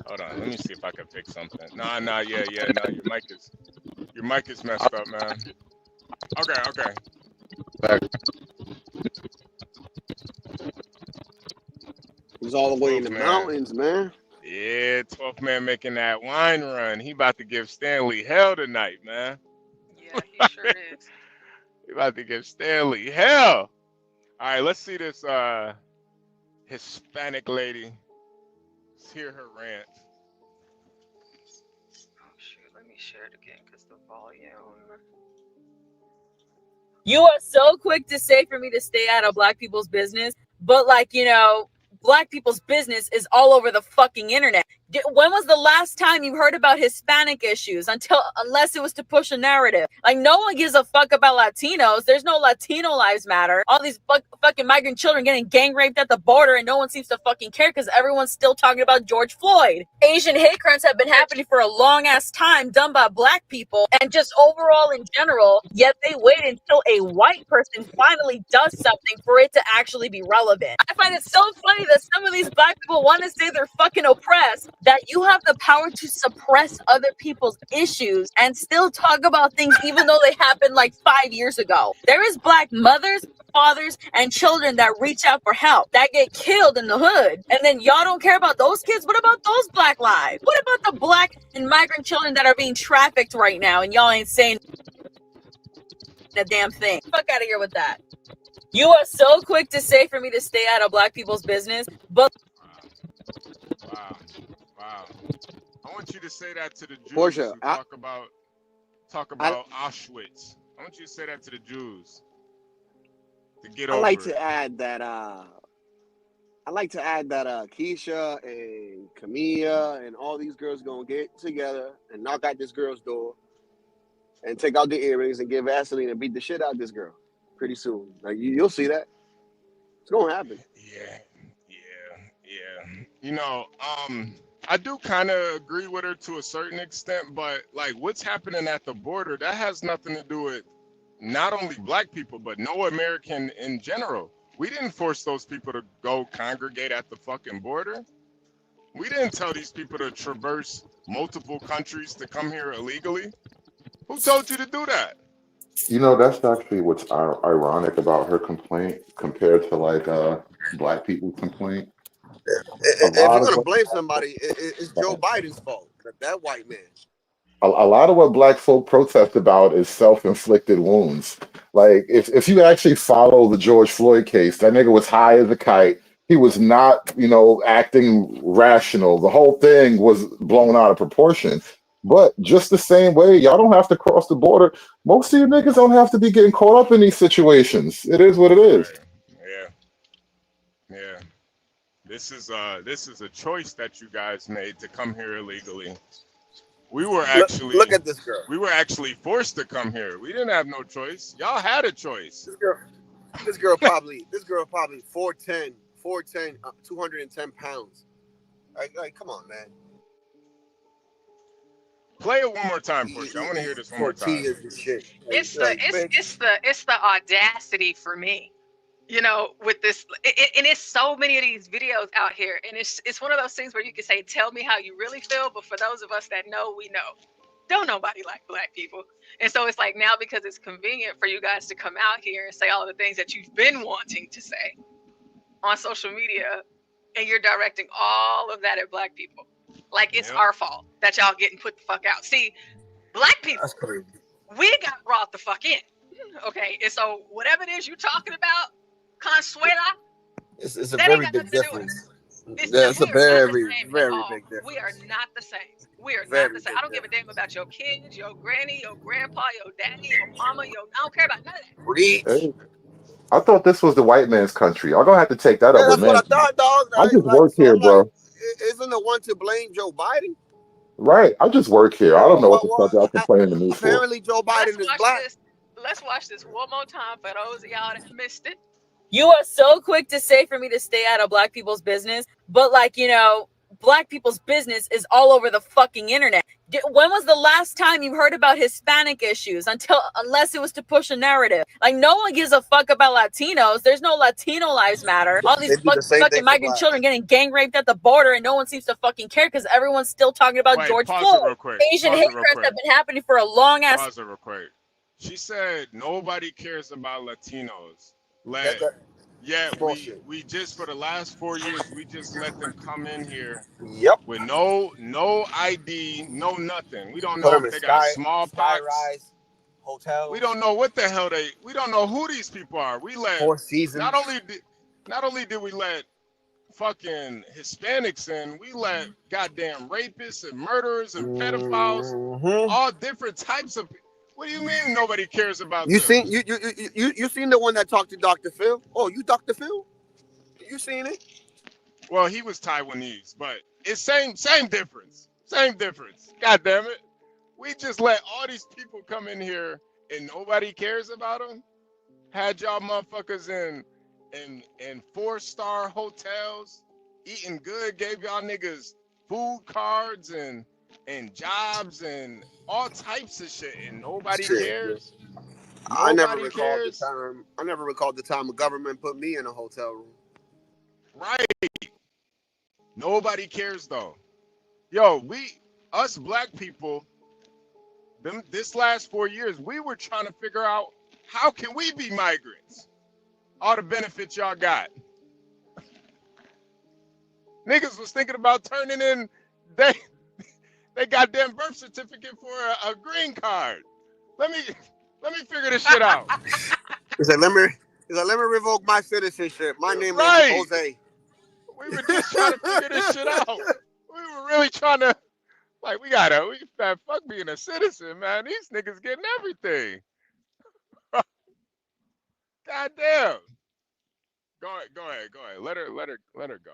Hold on, let me see if I can fix something. Nah, yeah, no, your mic is messed up, man. Okay. He's all the way in the mountains, man. Yeah, 12th man making that wine run. He about to give Stanley hell tonight, man. Yeah, he sure is. He about to give Stanley hell. All right, let's see this Hispanic lady. Let's hear her rant. Oh shoot, let me share it again because the volume. You are so quick to say for me to stay out of black people's business, but like, you know, black people's business is all over the fucking internet. When was the last time you heard about Hispanic issues? Unless it was to push a narrative. Like, no one gives a fuck about Latinos. There's no Latino lives matter. All these fucking migrant children getting gang raped at the border, and no one seems to fucking care because everyone's still talking about George Floyd. Asian hate crimes have been happening for a long ass time, done by black people, and just overall in general, yet they wait until a white person finally does something for it to actually be relevant. I find it so funny that some of these black people want to say they're fucking oppressed, that you have the power to suppress other people's issues and still talk about things even though they happened like 5 years ago. There is black mothers, fathers, and children that reach out for help, that get killed in the hood. And then y'all don't care about those kids? What about those black lives? What about the black and migrant children that are being trafficked right now and y'all ain't saying a damn thing? Fuck out of here with that. You are so quick to say for me to stay out of black people's business, but Wow. I want you to say that to the Jews Portia, who talk about Auschwitz. I want you to say that to the Jews to get over I like it. to add that Keisha and Camilla and all these girls gonna get together and knock out this girl's door and take out the earrings and get Vaseline and beat the shit out of this girl pretty soon. Like you'll see that. It's gonna happen. Yeah. You know, I do kind of agree with her to a certain extent, but like what's happening at the border, that has nothing to do with not only black people, but no American in general. We didn't force those people to go congregate at the fucking border. We didn't tell these people to traverse multiple countries to come here illegally. Who told you to do that? You know, that's actually what's ironic about her complaint compared to like black people's complaint. If you're gonna blame somebody, it's Joe Biden's fault. That white man. A lot of what black folk protest about is self-inflicted wounds. Like if you actually follow the George Floyd case, that nigga was high as a kite. He was not, acting rational. The whole thing was blown out of proportion. But just the same way, y'all don't have to cross the border. Most of you niggas don't have to be getting caught up in these situations. It is what it is. Yeah. This is a choice that you guys made to come here illegally. We were actually look at this girl. We were actually forced to come here. We didn't have no choice. Y'all had a choice. This girl probably 4'10", 210 pounds. Like, come on, man. Play it one more time, Push. I want to hear this one more time. It's the audacity for me, you know, with this, and it's so many of these videos out here, and it's one of those things where you can say, tell me how you really feel, but for those of us that know, we know. Don't nobody like black people. And so it's like now, because it's convenient for you guys to come out here and say all the things that you've been wanting to say on social media, and you're directing all of that at black people. Like it's our fault that y'all getting put the fuck out. See, black people, we got brought the fuck in. Okay, and so whatever it is you're talking about, Consuela, it's a very big difference. It's a very big difference. We are not the same. We are not the same. I don't give a damn about your kids, your granny, your grandpa, your daddy, your mama, I don't care about none of that. Hey, I thought this was the white man's country. I'm gonna have to take that up That's with man. what I thought, dog. I just work here, bro. Isn't the one to blame Joe Biden? Right. I just work here. I don't know what the fuck y'all complaining to me for. Apparently, Joe Biden is black. Let's watch this one more time for those of y'all that missed it. You are so quick to say for me to stay out of black people's business, but like, you know, black people's business is all over the fucking internet. When was the last time you heard about Hispanic issues? Unless it was to push a narrative. Like, no one gives a fuck about Latinos. There's no Latino lives matter. All these fucking migrant children getting gang raped at the border, and no one seems to fucking care because everyone's still talking about George Floyd. Asian hate crimes have been happening for a long ass. Pause it real quick. She said nobody cares about Latinos. We just, for the last 4 years, we just let them come in here with no ID, no nothing. We don't know if they got smallpox. Hotel. We don't know what the hell we don't know who these people are. We let Four Seasons. Not only did we let fucking Hispanics in, we let goddamn rapists and murderers and pedophiles, all different types of. What do you mean nobody cares about you? Them? You seen the one that talked to Dr. Phil? Oh, you Dr. Phil? You seen it? Well, he was Taiwanese, but it's same difference. Same difference. God damn it. We just let all these people come in here and nobody cares about them. Had y'all motherfuckers in 4-star hotels eating good, gave y'all niggas food cards and jobs and all types of shit, and nobody cares. I never recalled the time a government put me in a hotel room. Right. Nobody cares though. Yo, us black people, this last 4 years, we were trying to figure out how can we be migrants? All the benefits y'all got. Niggas was thinking about turning in they goddamn birth certificate for a green card. Let me figure this shit out. He's like, let me revoke my citizenship. My name is Jose. We were just trying to figure this shit out. We were really trying to, like, fuck being a citizen, man. These niggas getting everything. Goddamn. Go ahead. Let her go.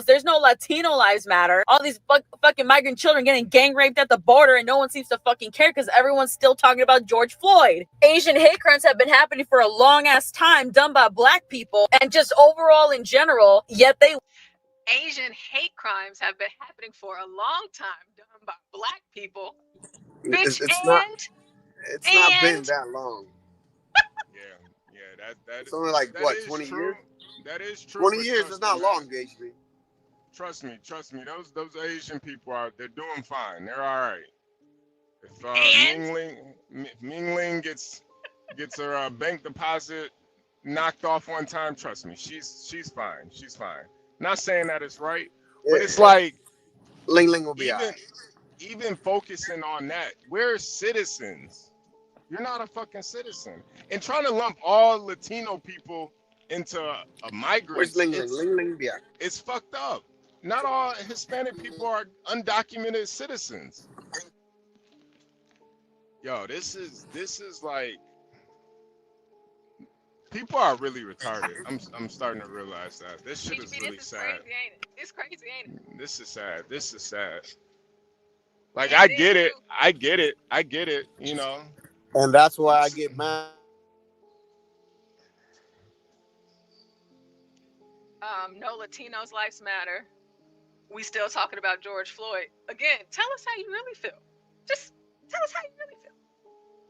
There's no Latino lives matter. All these fucking migrant children getting gang raped at the border, and no one seems to fucking care because everyone's still talking about George Floyd. Asian hate crimes have been happening for a long ass time, done by black people, and just overall in general. Yet Asian hate crimes have been happening for a long time, done by black people. It's not been that long. It's only like what, 20 years? That is true. 20 years is not long, HB. Trust me. Those Asian people they're doing fine. They're all right. If Ming Ling gets her bank deposit knocked off one time, trust me, she's fine. She's fine. Not saying that it's right, but it's like Ling Ling will be all right. Even focusing on that, we're citizens. You're not a fucking citizen. And trying to lump all Latino people into a migrant, it's fucked up. Not all Hispanic people are undocumented citizens. Yo, this is like, people are really retarded. I'm starting to realize that. This shit is really sad. Crazy, ain't it? It's crazy, ain't it? This is sad. This is sad. Like, I get it. I get it. I get it, you know. And that's why I get mad. No Latinos' lives matter. We still talking about George Floyd. Again, tell us how you really feel. Just tell us how you really feel.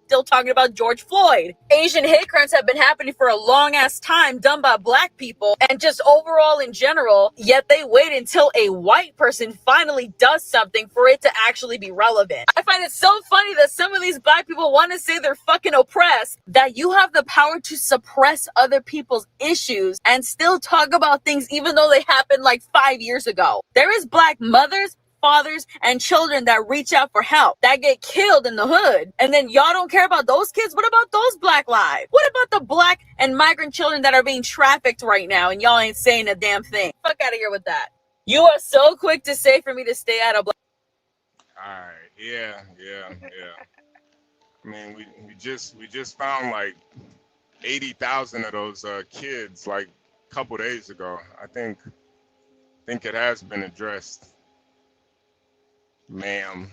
Still talking about George Floyd. Asian hate crimes have been happening for a long ass time, done by black people and just overall in general, yet they wait until a white person finally does something for it to actually be relevant. I find it so funny that some of these black people want to say they're fucking oppressed, that you have the power to suppress other people's issues and still talk about things even though they happened like 5 years ago. There is black mothers, fathers, and children that reach out for help, that get killed in the hood. And then y'all don't care about those kids? What about those black lives? What about the black and migrant children that are being trafficked right now and y'all ain't saying a damn thing? Fuck out of here with that. You are so quick to say for me to stay out of black. All right. Yeah. I mean, we just found like 80,000 of those kids like a couple days ago. I think it has been addressed. Ma'am.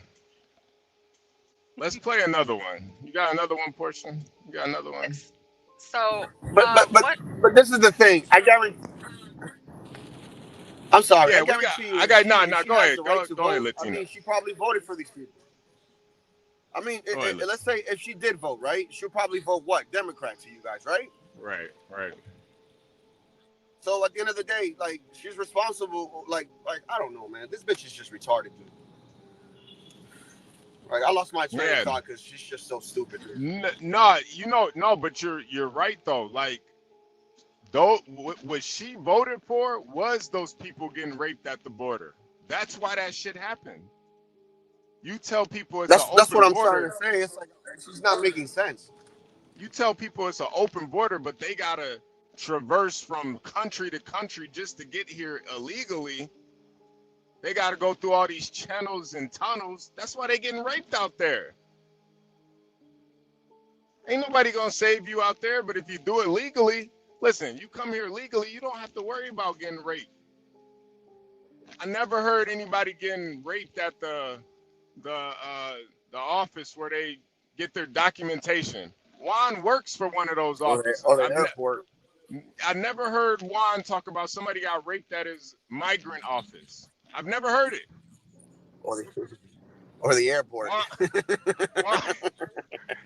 Let's play another one. You got another one, Portia? You got another one? So, but this is the thing. I guarantee. I'm sorry. Yeah, I guarantee you. No. Go ahead. Go ahead, Latina. I mean, she probably voted for these people. I mean, let's say if she did vote, right? She'll probably vote what? Democrat to you guys, right? Right. So at the end of the day, like, she's responsible. Like I don't know, man. This bitch is just retarded, dude. Like, I lost my train of thought because she's just so stupid. No, but you're right though. Like, though, what she voted for was those people getting raped at the border. That's why that shit happened. You tell people it's an open border. That's what I'm trying to say. It's like she's not making sense. You tell people it's an open border, but they gotta traverse from country to country just to get here illegally. They got to go through all these channels and tunnels. That's why they getting raped out there. Ain't nobody going to save you out there, but if you do it legally, listen, you come here legally, you don't have to worry about getting raped. I never heard anybody getting raped at the office where they get their documentation. Juan works for one of those offices. Or the airport. I never heard Juan talk about somebody got raped at his migrant office. I've never heard it. Or the airport.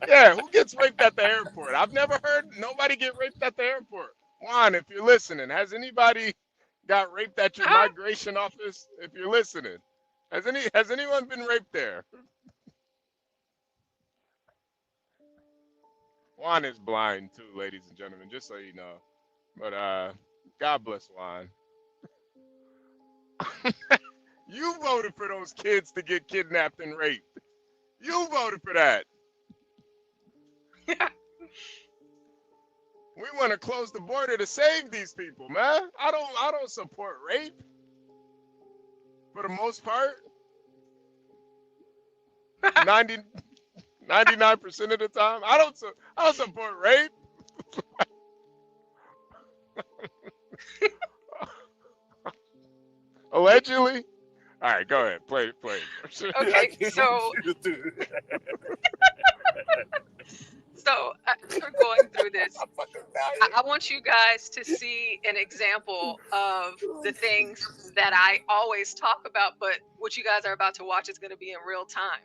Yeah, who gets raped at the airport? I've never heard nobody get raped at the airport. Juan, if you're listening, has anybody got raped at your migration office? If you're listening, has anyone been raped there? Juan is blind too, ladies and gentlemen, just so you know. But God bless Juan. You voted for those kids to get kidnapped and raped. You voted for that. We want to close the border to save these people, man. I don't support rape. For the most part. 99% of the time. I don't support rape. Allegedly. All right, go ahead. Play it. Okay, so we're going through this. I want you guys to see an example of the things that I always talk about, but what you guys are about to watch is going to be in real time.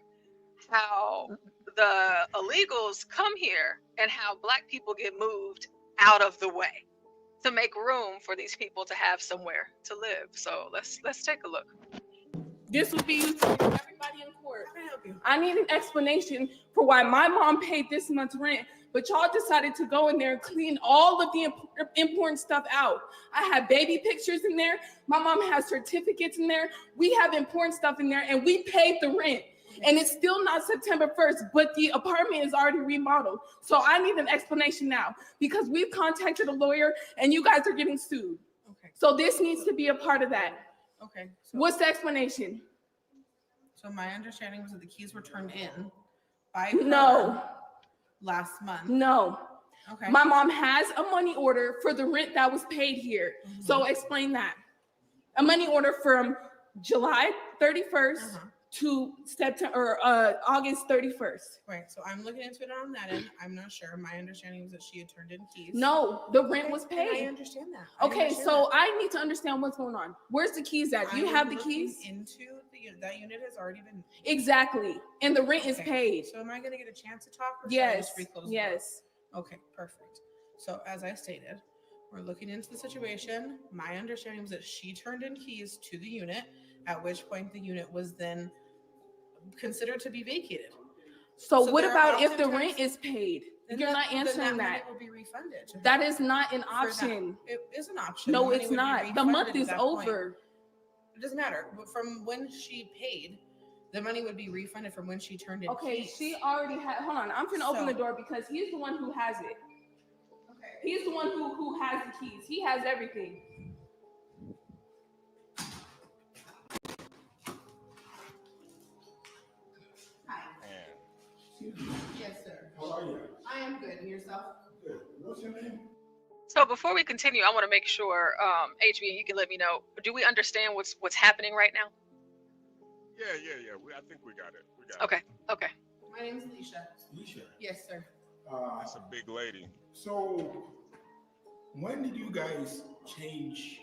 How the illegals come here and how black people get moved out of the way to make room for these people to have somewhere to live. So let's take a look. This will be used for everybody in court. I need an explanation for why my mom paid this month's rent, but y'all decided to go in there and clean all of the important stuff out. I have baby pictures in there. My mom has certificates in there. We have important stuff in there, and we paid the rent. And it's still not September 1st, but the apartment is already remodeled. So I need an explanation now because we've contacted a lawyer and you guys are getting sued. Okay. So this needs to be a part of that. Okay. So, what's the explanation? So my understanding was that the keys were turned in by No. her last month. No. Okay. My mom has a money order for the rent that was paid here. So explain that. A money order from July 31st to September or August 31st. Right. So I'm looking into it on that end. I'm not sure. My understanding was that she had turned in keys. No, the rent was paid. I understand that. Okay, so I need to understand what's going on. Where's the keys at? Do you have the keys? Into that unit has already been Exactly, and the rent is paid. So am I going to get a chance to talk? Or Yes. should I just reclose the Yes. door? Okay. Perfect. So as I stated, we're looking into the situation. My understanding was that she turned in keys to the unit, at which point the unit was then considered to be vacated. So what there about are if the oftentimes- rent is paid? Then You're that- not then answering money that. will be refunded to her. That is not an For that. option. It is an option. No, The money it's would be not. The refunded month at is that point. over. It doesn't matter. But from when she paid, the money would be refunded from when she turned in Okay, keys. she already had. Hold on, I'm gonna open the door because he's the one who has it. Okay. He's the one who has the keys. He has everything. Yes, sir. How are you? I am good. And yourself? Good. What's your name? So before we continue, I want to make sure, HB, you can let me know. Do we understand what's happening right now? Yeah. I think we got it. Okay. Okay. My name's Alicia. Alicia. Yes, sir. That's a big lady. So, when did you guys change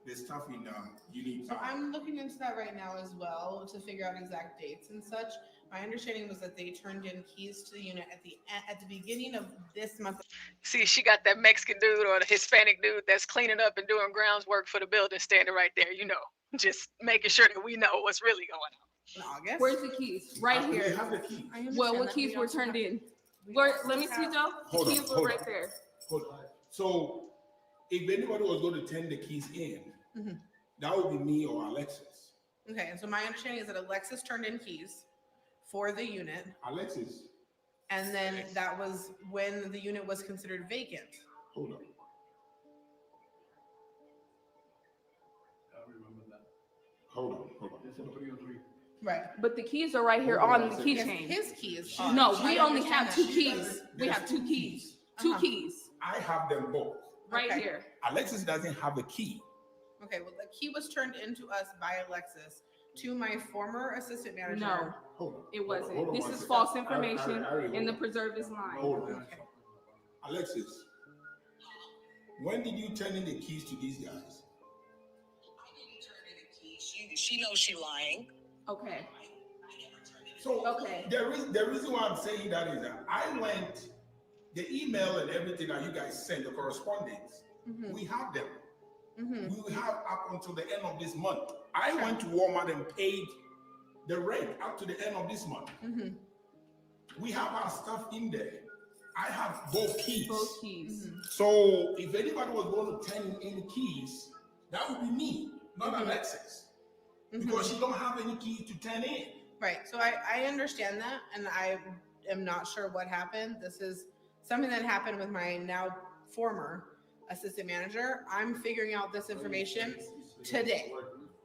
the stuff in unit? So I'm looking into that right now as well to figure out exact dates and such. My understanding was that they turned in keys to the unit at the beginning of this month. See, she got that Mexican dude or the Hispanic dude that's cleaning up and doing grounds work for the building standing right there, just making sure that we know what's really going on. In August. Where's the keys? Right We here. have the key. Well, what keys were turned in? Let me see, Joe. Hold on, Keys were hold right on. there. Hold on. So, if anybody was going to turn the keys in, that would be me or Alexis. Okay, and so my understanding is that Alexis turned in keys for the unit, Alexis, and then that was when the unit was considered vacant. hold on. Hold on. Right. But the keys are right here on the keychain. His keys. No, we only have two keys. We have two keys. Two keys. I have them both. Right here. Alexis doesn't have the key. Okay, well, the key was turned into us by Alexis to my former assistant manager. No, Hold on. it wasn't. Hold on This one is second. false I information, already and the hold on. preserve is lying. Hold on. Alexis, when did you turn in the keys to these guys? She knows she lying. Okay. So okay. The reason why I'm saying that is that I went, the email and everything that you guys sent, the correspondence, we have them. We have up until the end of this month. I went to Walmart and paid the rent up to the end of this month. We have our stuff in there. I have both keys. Both keys. So if anybody was going to turn in keys, that would be me, not Alexis. Because she don't have any keys to turn in. Right. So I understand that, and I am not sure what happened. This is something that happened with my now former assistant manager. I'm figuring out this information today.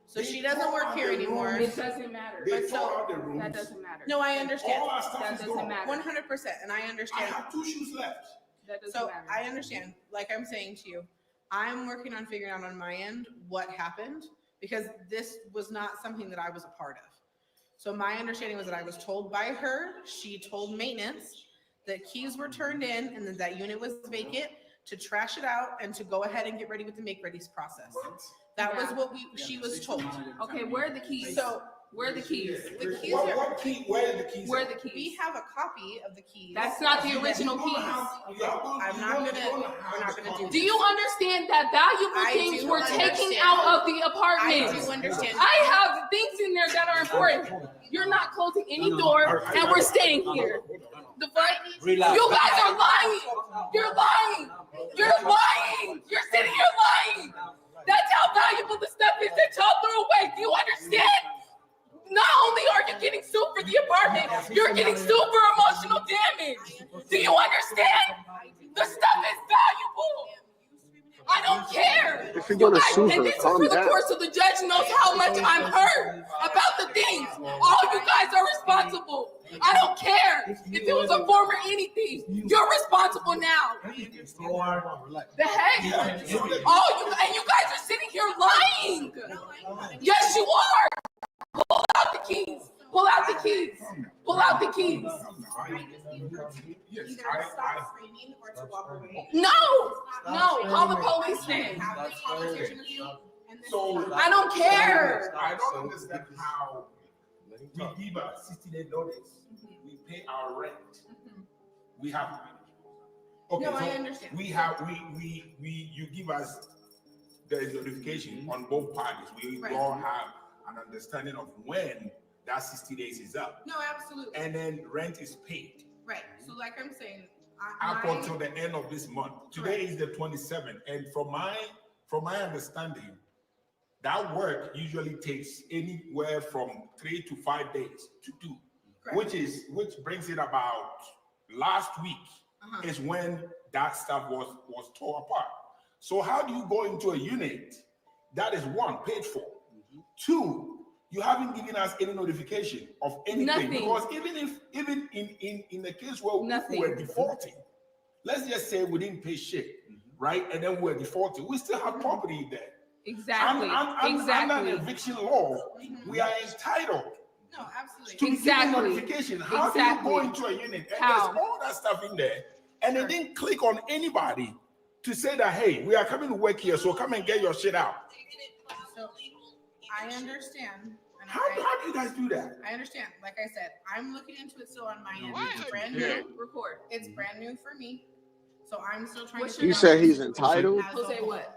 So she doesn't work here anymore. It doesn't matter. They tore out the rooms. That doesn't matter. No, I understand. All our stuff That is doesn't gone. matter. 100%, and I understand. I have 2 shoes left. That doesn't So matter. I understand. Like I'm saying to you, I'm working on figuring out on my end what happened, because this was not something that I was a part of. So my understanding was that I was told by her, she told maintenance that keys were turned in and that unit was vacant, to trash it out and to go ahead and get ready with the make readies process. That was what she was told. Okay, where are the keys? So where are the keys? the keys Well, are, what key? Where are the keys? Where are at? the keys? we have a copy of the keys. That's not the original You're gonna keys. have- we're not gonna do Do you understand that valuable I things do were taken understand. out of the apartment? I do understand. I have things in there that are important. You're not closing any door, and we're staying here. The fight. Relax. You guys are lying. You're lying. You're lying. You're sitting here lying. That's how valuable the stuff is that y'all threw away. Do you understand? Not only are you getting sued for the apartment, you're getting sued for emotional damage. Do you understand? The stuff is valuable. I don't care. If you're You gonna guys, sue and her, this is calm for the down. court, so the judge knows how much I'm hurt about the things. All you guys are responsible. I don't care if it was a former anything. You're responsible now. The heck? And you guys are sitting here lying. Yes, you are. Pull out the keys. Pull out the keys. Pull out the keys. Either stop screaming or to walk away. No, call the police then. So I don't care. I don't understand how we give a 60-day notice. We pay our rent. We have. Okay, No, so I understand. you give us the notification on both parties. We Right. all have an understanding of when that 60 days is up. No, absolutely. And then rent is paid Right. So like I'm saying, up until the end of this month. Today is the 27th, and from my understanding, that work usually takes anywhere from 3 to 5 days to do, which brings it about last week is when that stuff was torn apart. So how do you go into a unit that is one paid for, two, you haven't given us any notification of anything? Nothing. Because even in the case where we were defaulting, let's just say we didn't pay shit, right? And then we're defaulting, we still have property there. Exactly. Under an eviction law, we are entitled no, absolutely. to receive notification. How do you go into a unit and there's all that stuff in there, and they didn't click on anybody to say that, hey, we are coming to work here, so come and get your shit out? So I understand. How do you guys do that? I understand. Like I said, I'm looking into it still on my end. It's brand Yeah. new. Record. It's brand new for me. So I'm still trying What's to your figure out You said he's the entitled? situation as a Jose whole. what?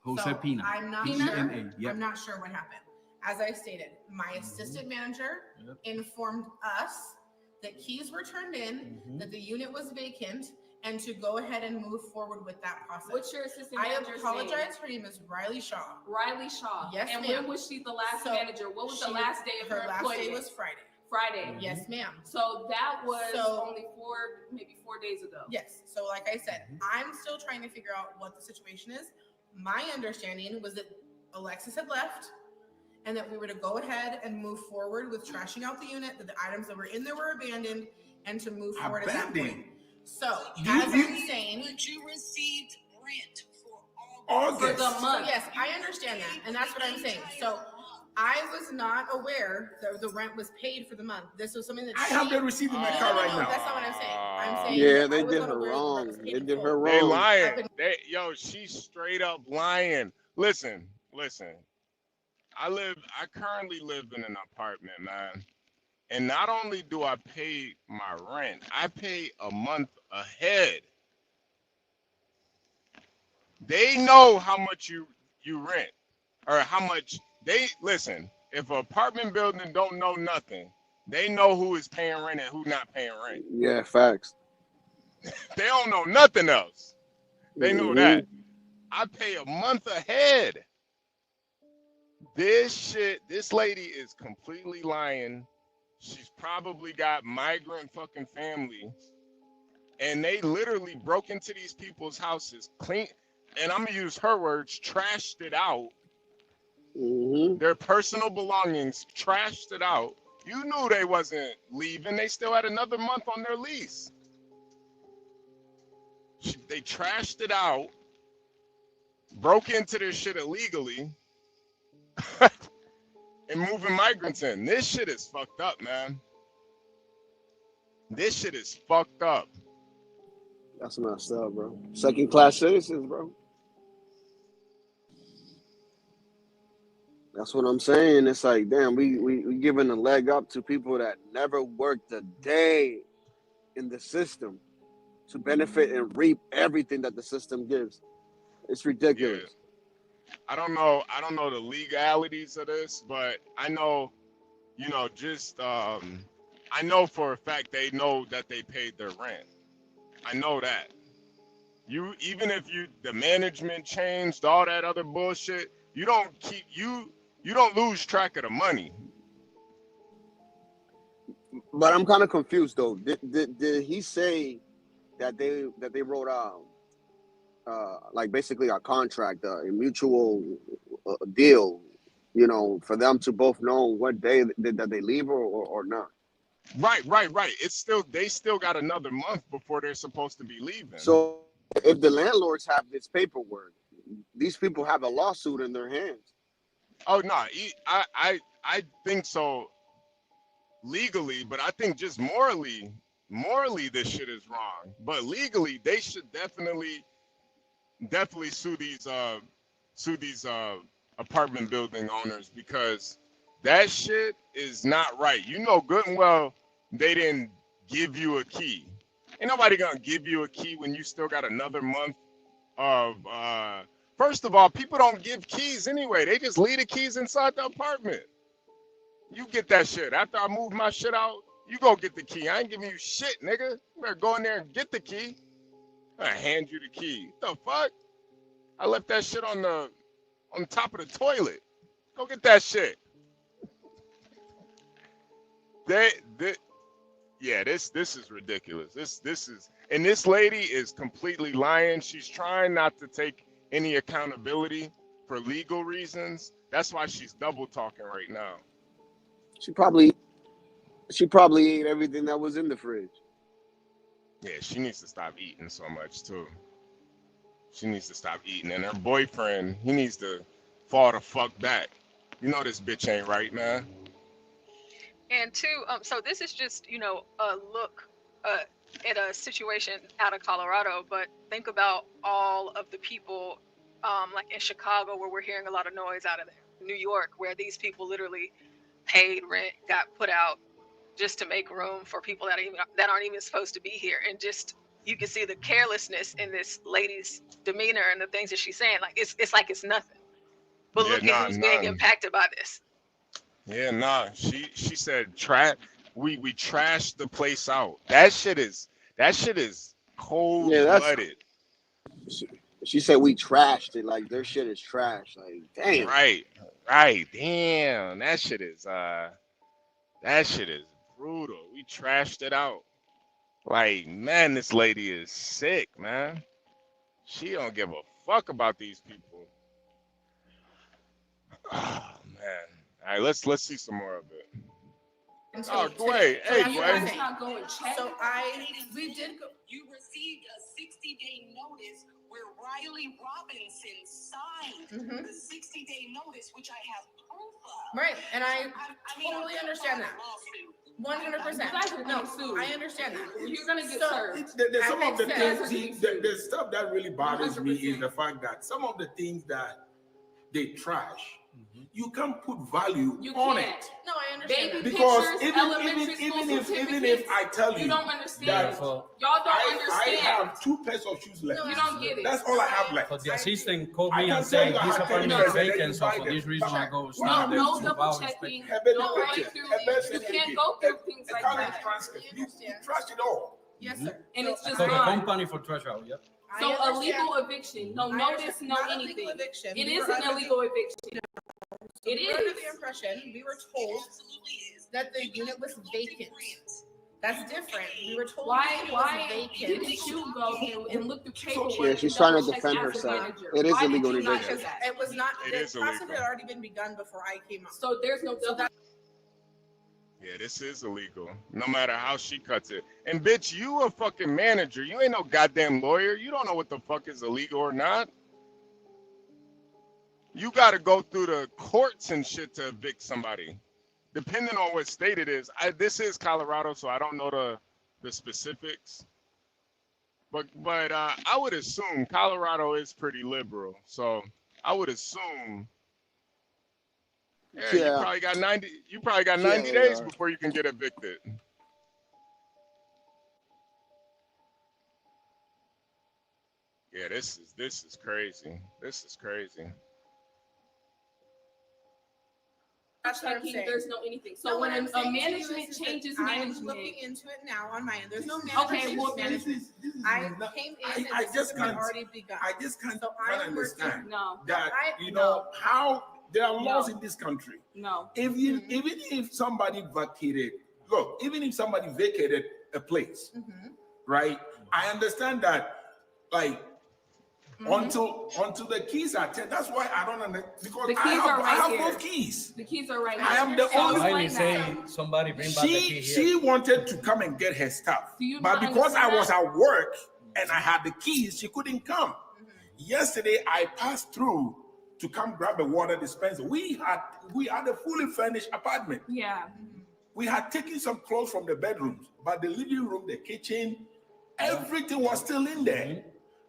Jose So Pina. I'm not P-E-N-A, sure. yep. I'm not sure what happened. As I stated, my assistant manager informed us that keys were turned in, that the unit was vacant, and to go ahead and move forward with that process. What's your assistant I manager's apologize. name? Her name is Riley Shaw. Riley Shaw. Yes, And ma'am. when was she the last So manager? What was the she- last day of her last employment? day was Friday. Friday. Yes, ma'am. So that was So- only maybe 4 days ago. Yes. So like I said, I'm still trying to figure out what the situation is. My understanding was that Alexis had left and that we were to go ahead and move forward with trashing out the unit, that the items that were in there were abandoned, and to move forward at that point. So as I'm saying, But you received rent for August. for the month. Yes, I understand that. And that's what I'm saying. So I was not aware that the rent was paid for the month. This was something that I have the receipt in my car right now. That's not what I'm saying. I'm saying Yeah, that they I was did not her aware that the rent wrong. was paid They in did full. her They wrong. lying. Yo, she's straight up lying. Listen. I currently live in an apartment, man. And not only do I pay my rent, I pay a month ahead. They know how much you rent, or how much listen. If an apartment building don't know nothing, they know who is paying rent and who not paying rent. Yeah, facts. They don't know nothing else. They know Mhm. that. I pay a month ahead. This lady is completely lying. She's probably got migrant fucking family. And they literally broke into these people's houses, clean, and I'm gonna use her words, trashed it out. Their personal belongings, trashed it out. You knew they wasn't leaving. They still had another month on their lease. They trashed it out, broke into their shit illegally, and moving migrants in. This shit is fucked up, man. This shit is fucked up. That's messed up, bro. Second-class citizens, bro. That's what I'm saying. It's like, damn, we giving a leg up to people that never worked a day in the system to benefit and reap everything that the system gives. It's ridiculous. I don't know the legalities of this, but I know, I know for a fact they know that they paid their rent. I know that. Even if the management changed, all that other bullshit, you don't lose track of the money. But I'm kind of confused though. Did he say that they wrote like basically a contract, a mutual deal, you know, for them to both know what day that they leave or not. Right. It's still, they still got another month before they're supposed to be leaving. So if the landlords have this paperwork, these people have a lawsuit in their hands. Oh no, I think so legally, but I think just morally this shit is wrong. But legally, they should definitely sue these apartment building owners, because that shit is not right. You know good and well they didn't give you a key. Ain't nobody gonna give you a key when you still got another month of first of all, people don't give keys anyway. They just leave the keys inside the apartment. You get that shit. After I move my shit out, you go get the key. I ain't giving you shit, nigga. You better go in there and get the key. I hand you the key. What the fuck? I left that shit on top of the toilet. Go get that shit. Yeah, this is ridiculous. This is, and this lady is completely lying. She's trying not to take any accountability for legal reasons. That's why she's double talking right now. She probably ate everything that was in the fridge. Yeah, she needs to stop eating so much too. She needs to stop eating, and her boyfriend, he needs to fall the fuck back. You know this bitch ain't right, man. And two, so this is just, you know, a look at a situation out of Colorado, but think about all of the people, like in Chicago, where we're hearing a lot of noise out of there. New York, where these people literally paid rent, got put out just to make room for people that aren't even supposed to be here. And just, you can see the carelessness in this lady's demeanor and the things that she's saying. Like it's like it's nothing. But Yeah, look at who's being impacted by this. Yeah, she said we trashed the place out. That shit is cold blooded. She said we trashed it, like their shit is trash. Like, damn. Right. Damn. That shit is brutal. We trashed it out. Like, man, this lady is sick, man. She don't give a fuck about these people. Oh man. All right, let's see some more of it. Oh, Gway. Hey, Gway. So we did go. You received a 60-day notice where Riley Robinson signed the 60-day notice, which I have proof of. Right, and I totally understand that. 100%. No, I understand that. You're gonna get served. Some of the things, the stuff that really bothers me is the fact that some of the things that they trash, you can't put value on it. No, I understand that. Because even if I tell you, don't understand. That Y'all don't understand. I have 2 pairs of shoes left. You don't get it. That's all I have left. But the assistant called me and said this apartment is vacant, so for this reason I go start there. No double checking. No going through. You can't go through things like that. You trash it all. Yes, sir. And it's just So the gone. company for trash out, yep. So illegal eviction, no notice, no anything. It is an illegal eviction. It We were under is. the impression, we were told that the unit was vacant. That's different. We were told Why the unit was didn't vacant. you go and look through paperwork? Yeah, she's and trying to double check defend as a herself. manager? It is Why did illegal you not eviction. do that? It was not, It the is process illegal. had already been begun before I came up. So there's no double. Yeah, this is illegal. No matter how she cuts it. And bitch, you a fucking manager. You ain't no goddamn lawyer. You don't know what the fuck is illegal or not. You gotta go through the courts and shit to evict somebody. Depending on what state it is. This is Colorado, so I don't know the specifics. But I would assume Colorado is pretty liberal. So I would assume you probably got 90 days before you can get evicted. Yeah, this is crazy. This is crazy. That's what I'm saying. There's no anything. So No, when what I'm a saying to you management is that changes I'm management. looking into it now on my end. There's no management. Okay, well, management. I came in and I the just system had can't. already begun. I just can't So quite I'm working. understand No. that I- know how there are laws No. in this country. No. Even if somebody vacated, even if somebody vacated a place, right? I understand that, like, until the keys are 10. That's why I don't understand, because The keys I are right have here. both keys. The keys are right here. I am the only Miley say somebody bring back the key She here. wanted to come and get her stuff, Do you but not because I was understand at work and I had the keys, she couldn't come. Yesterday, I passed through to come grab a water dispenser. We had a fully furnished apartment. Yeah. We had taken some clothes from the bedrooms, but the living room, the kitchen, everything was still in there.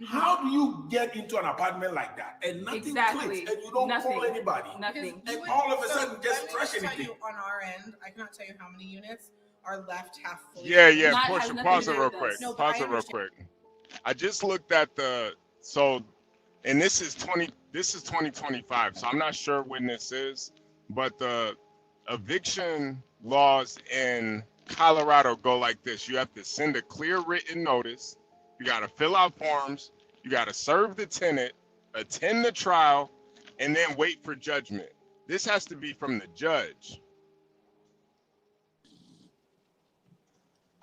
How do you get into an apartment like that and nothing clicks and you don't call anybody? Nothing. And all of a sudden, just let me trash tell anything. you, on our end, I cannot tell you how many units are left half full. Yeah. Pause it real quick. No, but Pause I it real understand. quick. I just looked at and this is 2025, so I'm not sure when this is, but the eviction laws in Colorado go like this. You have to send a clear written notice. You got to fill out forms. You got to serve the tenant, attend the trial, and then wait for judgment. This has to be from the judge.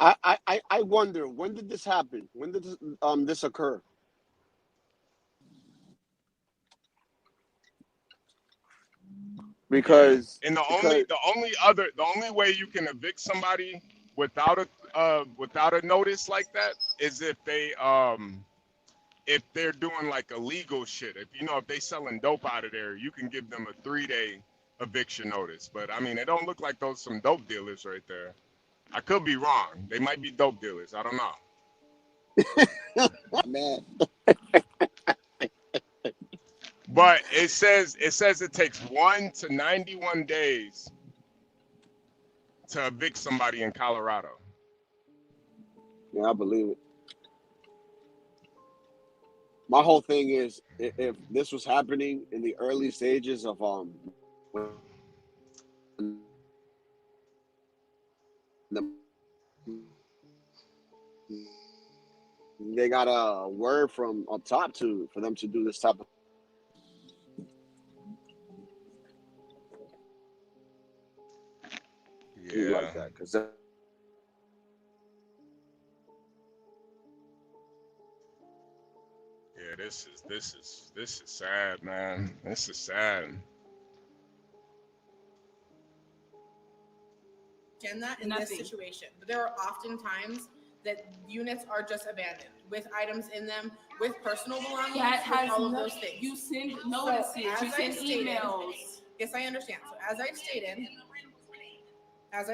I wonder, when did this happen? When did this occur? Because And the only way you can evict somebody without a notice like that is if they're doing like illegal shit. If they selling dope out of there, you can give them a 3-day eviction notice. But I mean, it don't look like those some dope dealers right there. I could be wrong. They might be dope dealers. I don't know. Man. But it says it takes 1 to 91 days to evict somebody in Colorado. Yeah, I believe it. My whole thing is, if this was happening in the early stages of they got a word from up top for them to do this type of like that, because this is sad, man. This is sad. That in this situation, but there are often times that units are just abandoned with items in them, with personal belongings, That has with all of no- those things. you send notices, you as I send stated- emails. Yes, I understand. So as I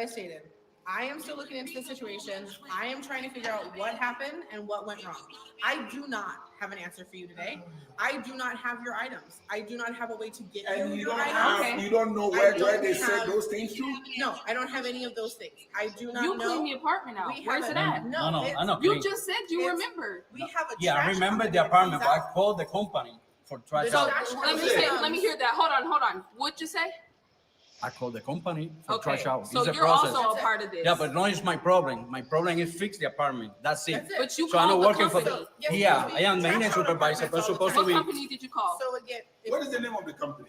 stated, I am still looking into the situation. I am trying to figure out what happened and what went wrong. I do not have an answer for you today. I do not have your items. I do not have a way to get And you your don't items. have, you don't know where they said those things to? No, I don't have any of those things. I do not You know. clean the apartment out. We Where's it have at? No, I know. You clean. just said you remember. We have a Yeah, I trash remember company the apartment, but I that called the company for trash So, out. let me hear that. Hold on. What'd you say? I called the company for Okay, trash out. so It's a you're process. also a part of this. Yeah, but no, it's my problem. My problem is fix the apartment. That's it. That's it. But you so I'm not called the working for company. the. Yeah, I am maintenance supervisor, but supposed to What be company did you call? So again, what is the name of the company?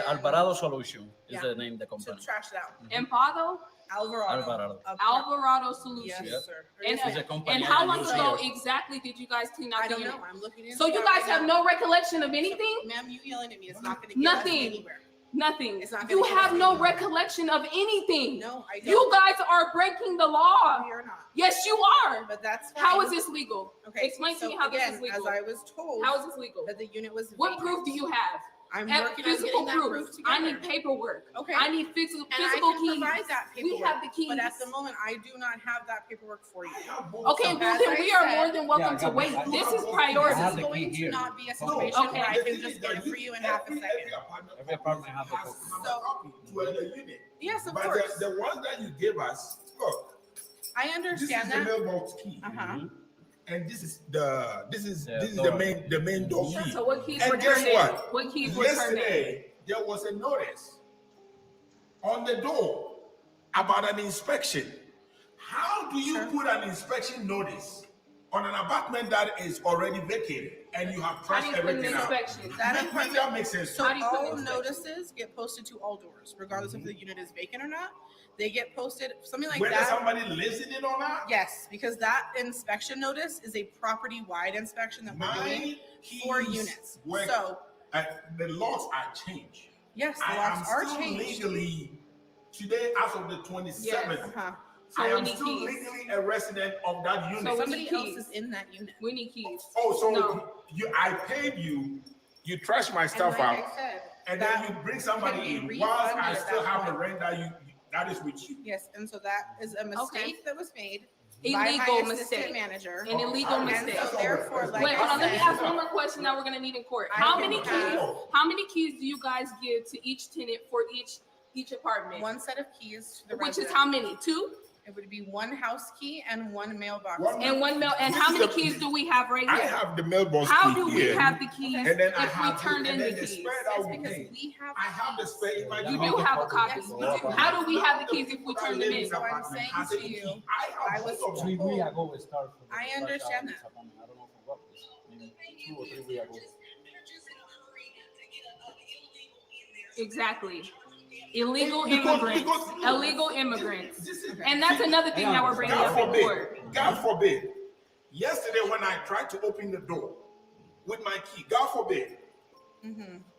Alvarado Solution is Yeah. the name of the company. to trash it out. Empado? Alvarado. Alvarado Solutions. Yes, sir. And, It's a company and how I long use ago here. exactly did you guys clean out I the don't unit? know. I'm looking into So you it guys right have now. no recollection of anything? Ma'am, you yelling at me. It's not going to get us Nothing. anywhere. Nothing. It's not You gonna get have us no anywhere. recollection of anything. No, I don't. You guys are breaking the law. We are not. Yes, you are. But that's fine. How is this legal? Okay. Explain to so me how again, this is legal. As I was told, How is this legal? that the unit was What vacant. proof do you have? I'm Have working on physical getting that proof together. I need paperwork. Okay. I need physical And I physical can keys. provide that paperwork. We have the keys. But at the moment, I do not have that paperwork for you. Okay, well As then I we are said- more than welcome to wait. This is priority. This is going to not be a situation Okay. where I can just get it for you in half a second. Every apartment has a copy. To a unit. Yes, of But course. the one that you gave us, look, I this is understand the that. mailbox key. Uh-huh. And this is the door. main door key. So what keys And were guess turned in? what? What keys were turned in? Yesterday there was a notice on the door about an inspection. How do you put an inspection notice on an apartment that is already vacated and you have How do trashed you put an everything out? inspection? Make that make sense. So How do you put all an inspection? notices get posted to all doors, regardless if the unit is vacant or not. They get posted, something like Whether that. somebody lives in it or not? Yes, because that inspection notice is a property-wide inspection that we're doing 4 units. Work, So the laws are changed. yes, the I laws am are still changed. legally today, as of the 27th. Yes, So I we am need still keys. legally a resident of that unit. So Somebody else is in that unit. We need keys. Oh, so No. I paid you, you trash my stuff like out, I said, and then you bring somebody in whilst I still have the rent that is with you. Yes, and so that is a mistake that was made. Illegal by my mistake. assistant manager. An illegal And mistake. so therefore, like Wait, hold on. Let me I said, ask one more question that we're gonna need in court. I How can many have- keys? How many keys do you guys give to each tenant for each apartment? 1 set of keys to the Which is resident. how many? 2? It would be 1 house key and 1 mailbox. And 1 mail. And how many keys do we have right here? I have the mailbox How key do we here, have the keys and then I if we have turned in the the keys? spread out because I have the spare in my You do have a copy. How do we have the keys if we turn them in? So I'm saying to you, I was told, 3 weeks ago it started. I understand that. I don't know for what. Maybe 2 or 3 weeks ago. Exactly. Illegal immigrants. Illegal immigrants. And that's another thing that we're bringing up in court. God forbid. Yesterday when I tried to open the door with my key, God forbid,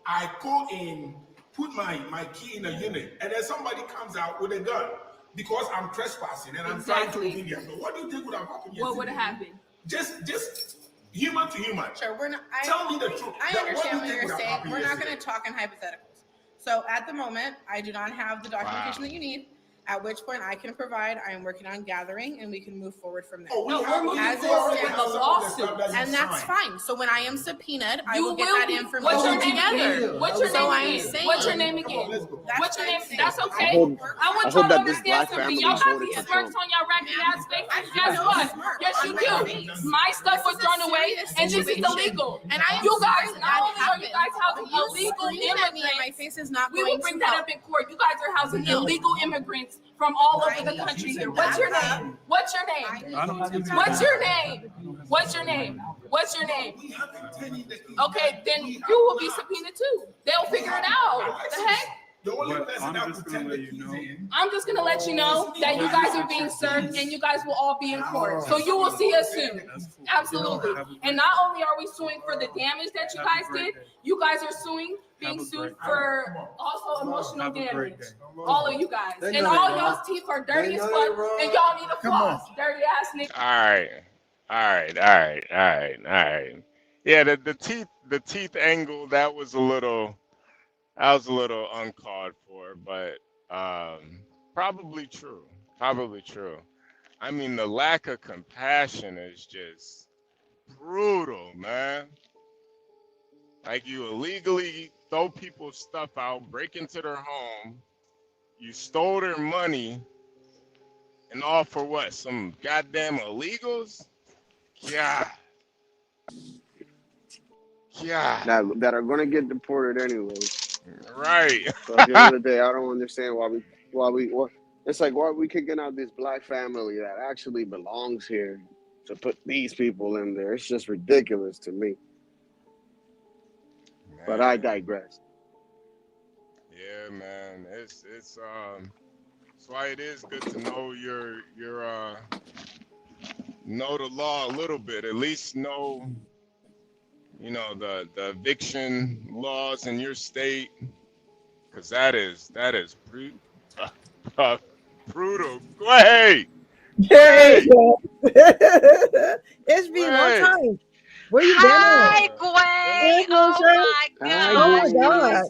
I go in, put my key in a unit, and then somebody comes out with a gun because I'm trespassing and I'm trying to open the door. What do you think would have happened yesterday? What would have happened? Just human to human. Sure, we're not. Tell me the truth. I What understand do what you think you're would have saying. happened We're not yesterday? going to talk in hypotheticals. So at the moment, I do not have the documentation that you need. At which point I can provide. I am working on gathering, and we can move forward from there. Oh, we have- we As already it have stands, some of the stuff that you and that's signed. fine. So when I am subpoenaed, I You will get will that be- information What's your name together. again? What's your So name I'm again? saying, What's your name again? What's your name? That's okay. I hope- I I want hope y'all to that this understand black something. family Y'all got voted these for smirks Trump. on y'all raggedy ass faces. Guess what? Yes, you do. My stuff was thrown away, and this is illegal. And I you guys, that not only are you happened. guys housing You illegal screaming at me and immigrants, my face is not we will going bring to that help. up in court. You guys are housing illegal immigrants from all over the country here. What's your name? What's your name? What's your name? What's your name? What's your name? Okay, then you will be subpoenaed too. They'll figure it out. The heck? The only But person I'm that just could gonna tell let the you keys know. in. I'm just gonna let you know that you guys are being served and you guys will all be in court. So you will see us soon. Absolutely. And not only are we suing for the damage that you guys did, you guys are being sued for also emotional damage. All of you guys. And all y'all's teeth are dirty as fuck and y'all need a floss. Dirty ass nigga. All right. Yeah, the teeth angle, that was a little uncalled for, but probably true. I mean, the lack of compassion is just brutal, man. Like, you illegally throw people's stuff out, break into their home, you stole their money, and all for what? Some goddamn illegals? Yeah. That are gonna get deported anyway. Right. So at the end of the day, I don't understand why it's like, why are we kicking out this black family that actually belongs here to put these people in there? It's just ridiculous to me. But I digress. Yeah, man. It's that's why it is good to know your know the law a little bit. At least know, you know, the eviction laws in your state, because that is brutal. Hey! Hey! It's been a long time. Where you been? Hi, Gway. Oh my God. Oh my God.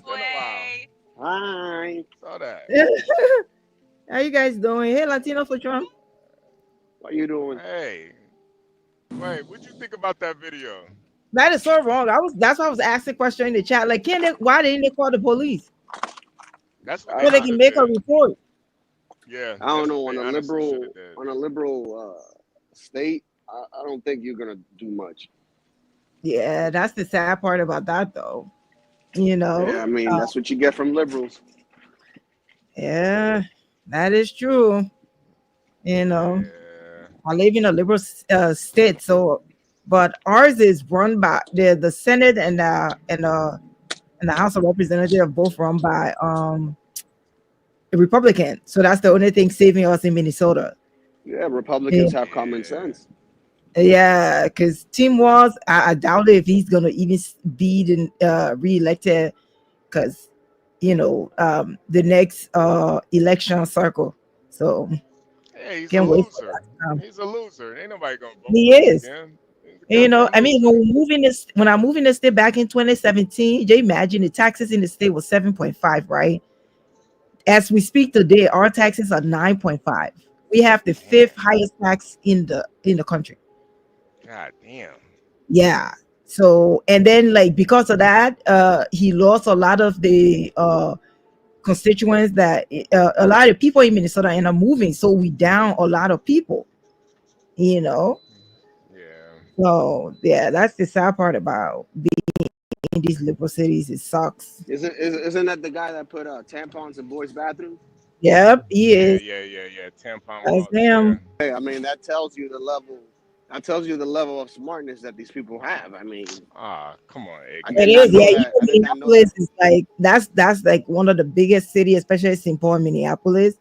Hi. Saw that. How you guys doing? Hey, Latino for Trump. What you doing? Hey. Wait, what'd you think about that video? That is so wrong. That's why I was asking a question in the chat. Like, why didn't they call the police? That's so they can make a report. Yeah. I don't know. On a liberal state, I don't think you're gonna do much. Yeah, that's the sad part about that, though. You know. Yeah, I mean that's what you get from liberals. Yeah, that is true. You know, I live in a liberal state, so but ours is run by the Senate and the House of Representatives are both run by a Republican. So that's the only thing saving us in Minnesota. Yeah, Republicans have common sense. Yeah, because Tim Walz, I doubt if he's gonna even be reelected, because the next election cycle. So Yeah, he's a can't wait for loser. that. He's a loser. Ain't nobody gonna vote He for him is. again. He's a goddamn I mean, loser. when I moved in the state back in 2017, you imagine the taxes in the state was 7.5, right? As we speak today, our taxes are 9.5. We have the fifth highest tax in the country. God damn. Yeah. So, and then like because of that, he lost a lot of the constituents that a lot of people in Minnesota end up moving. So we down a lot of people, Yeah. So yeah, that's the sad part about being in these liberal cities. It sucks. Isn't that the guy that put tampons in boys' bathrooms? Yep, he is. Yeah. Tampon That's walls. him. Hey, I mean that tells you the level. That tells you the level of smartness that these people have. I mean, come on, I It did not is, know yeah. that. I Even did not know Minneapolis that. is like that's like one of the biggest cities, especially St. Paul, Minneapolis,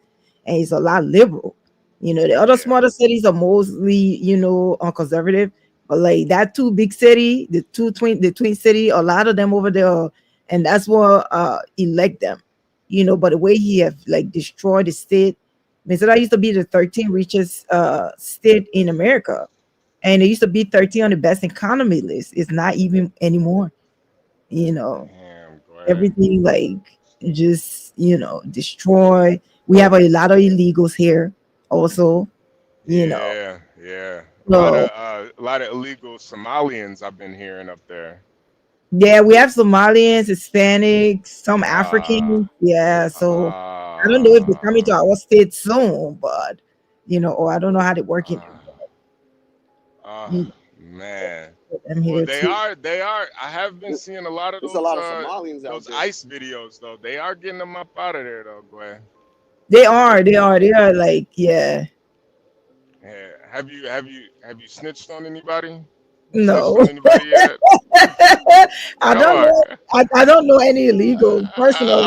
and it's a lot liberal. The other smaller cities are mostly conservative, but like that two big city, the twin city, a lot of them over there, and that's what elect them. But the way he have like destroyed the state, Minnesota used to be the 13th richest state in America. And it used to be 13 on the best economy list. It's not even anymore. Everything like just destroy. We have a lot of illegals here, also. Yeah. So A lot of illegal Somalians I've been hearing up there. yeah, we have Somalians, Hispanics, some Africans. Yeah, so I don't know if they're coming to our state soon, but or I don't know how they're working. Man. I'm Well, here they too. are. I have been seeing a lot of There's those a lot of Somalians out those there. ICE videos though. They are getting them up out of there though, Gwen. They are like, yeah. Yeah. Have you snitched on anybody? No. Snitched on anybody yet? I Come don't on. know. I don't know any illegal personally.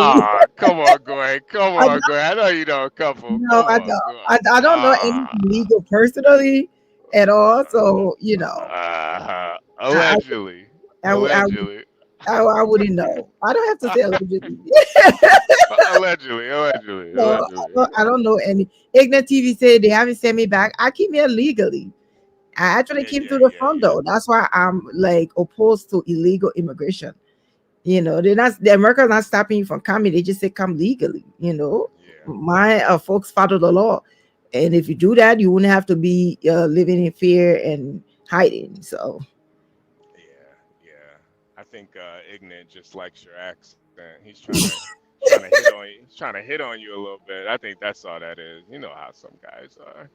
Come on, Gwen. Come I on, don't, Gwen. I know you know a couple. no, Come I on, don't. Gwen. I don't know any illegal personally at all. So Allegedly. I, I, Allegedly. I wouldn't know. I don't have to say allegedly. Allegedly. No, I don't know any. Ignorant TV said they haven't sent me back. I came here legally. I actually came through the front door. That's why I'm like opposed to illegal immigration. The Americans not stopping you from coming. They just say come legally. My folks follow the law, and if you do that, you wouldn't have to be living in fear and hiding. So I think Ignorant just likes your accent. He's trying to hit on you. He's trying to hit on you a little bit. I think that's all that is. You know how some guys are.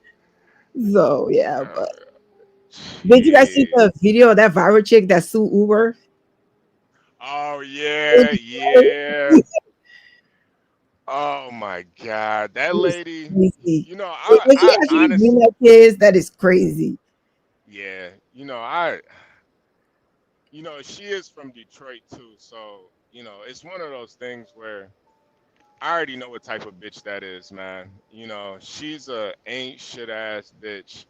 So yeah, but did you guys see the video of that viral chick that sued Uber? Oh yeah. Oh my God, that lady. Crazy. You know, When she I actually honestly, doing that kids, that is crazy. yeah. She is from Detroit too, so it's one of those things where I already know what type of bitch that is, man. She's a ain't shit ass bitch,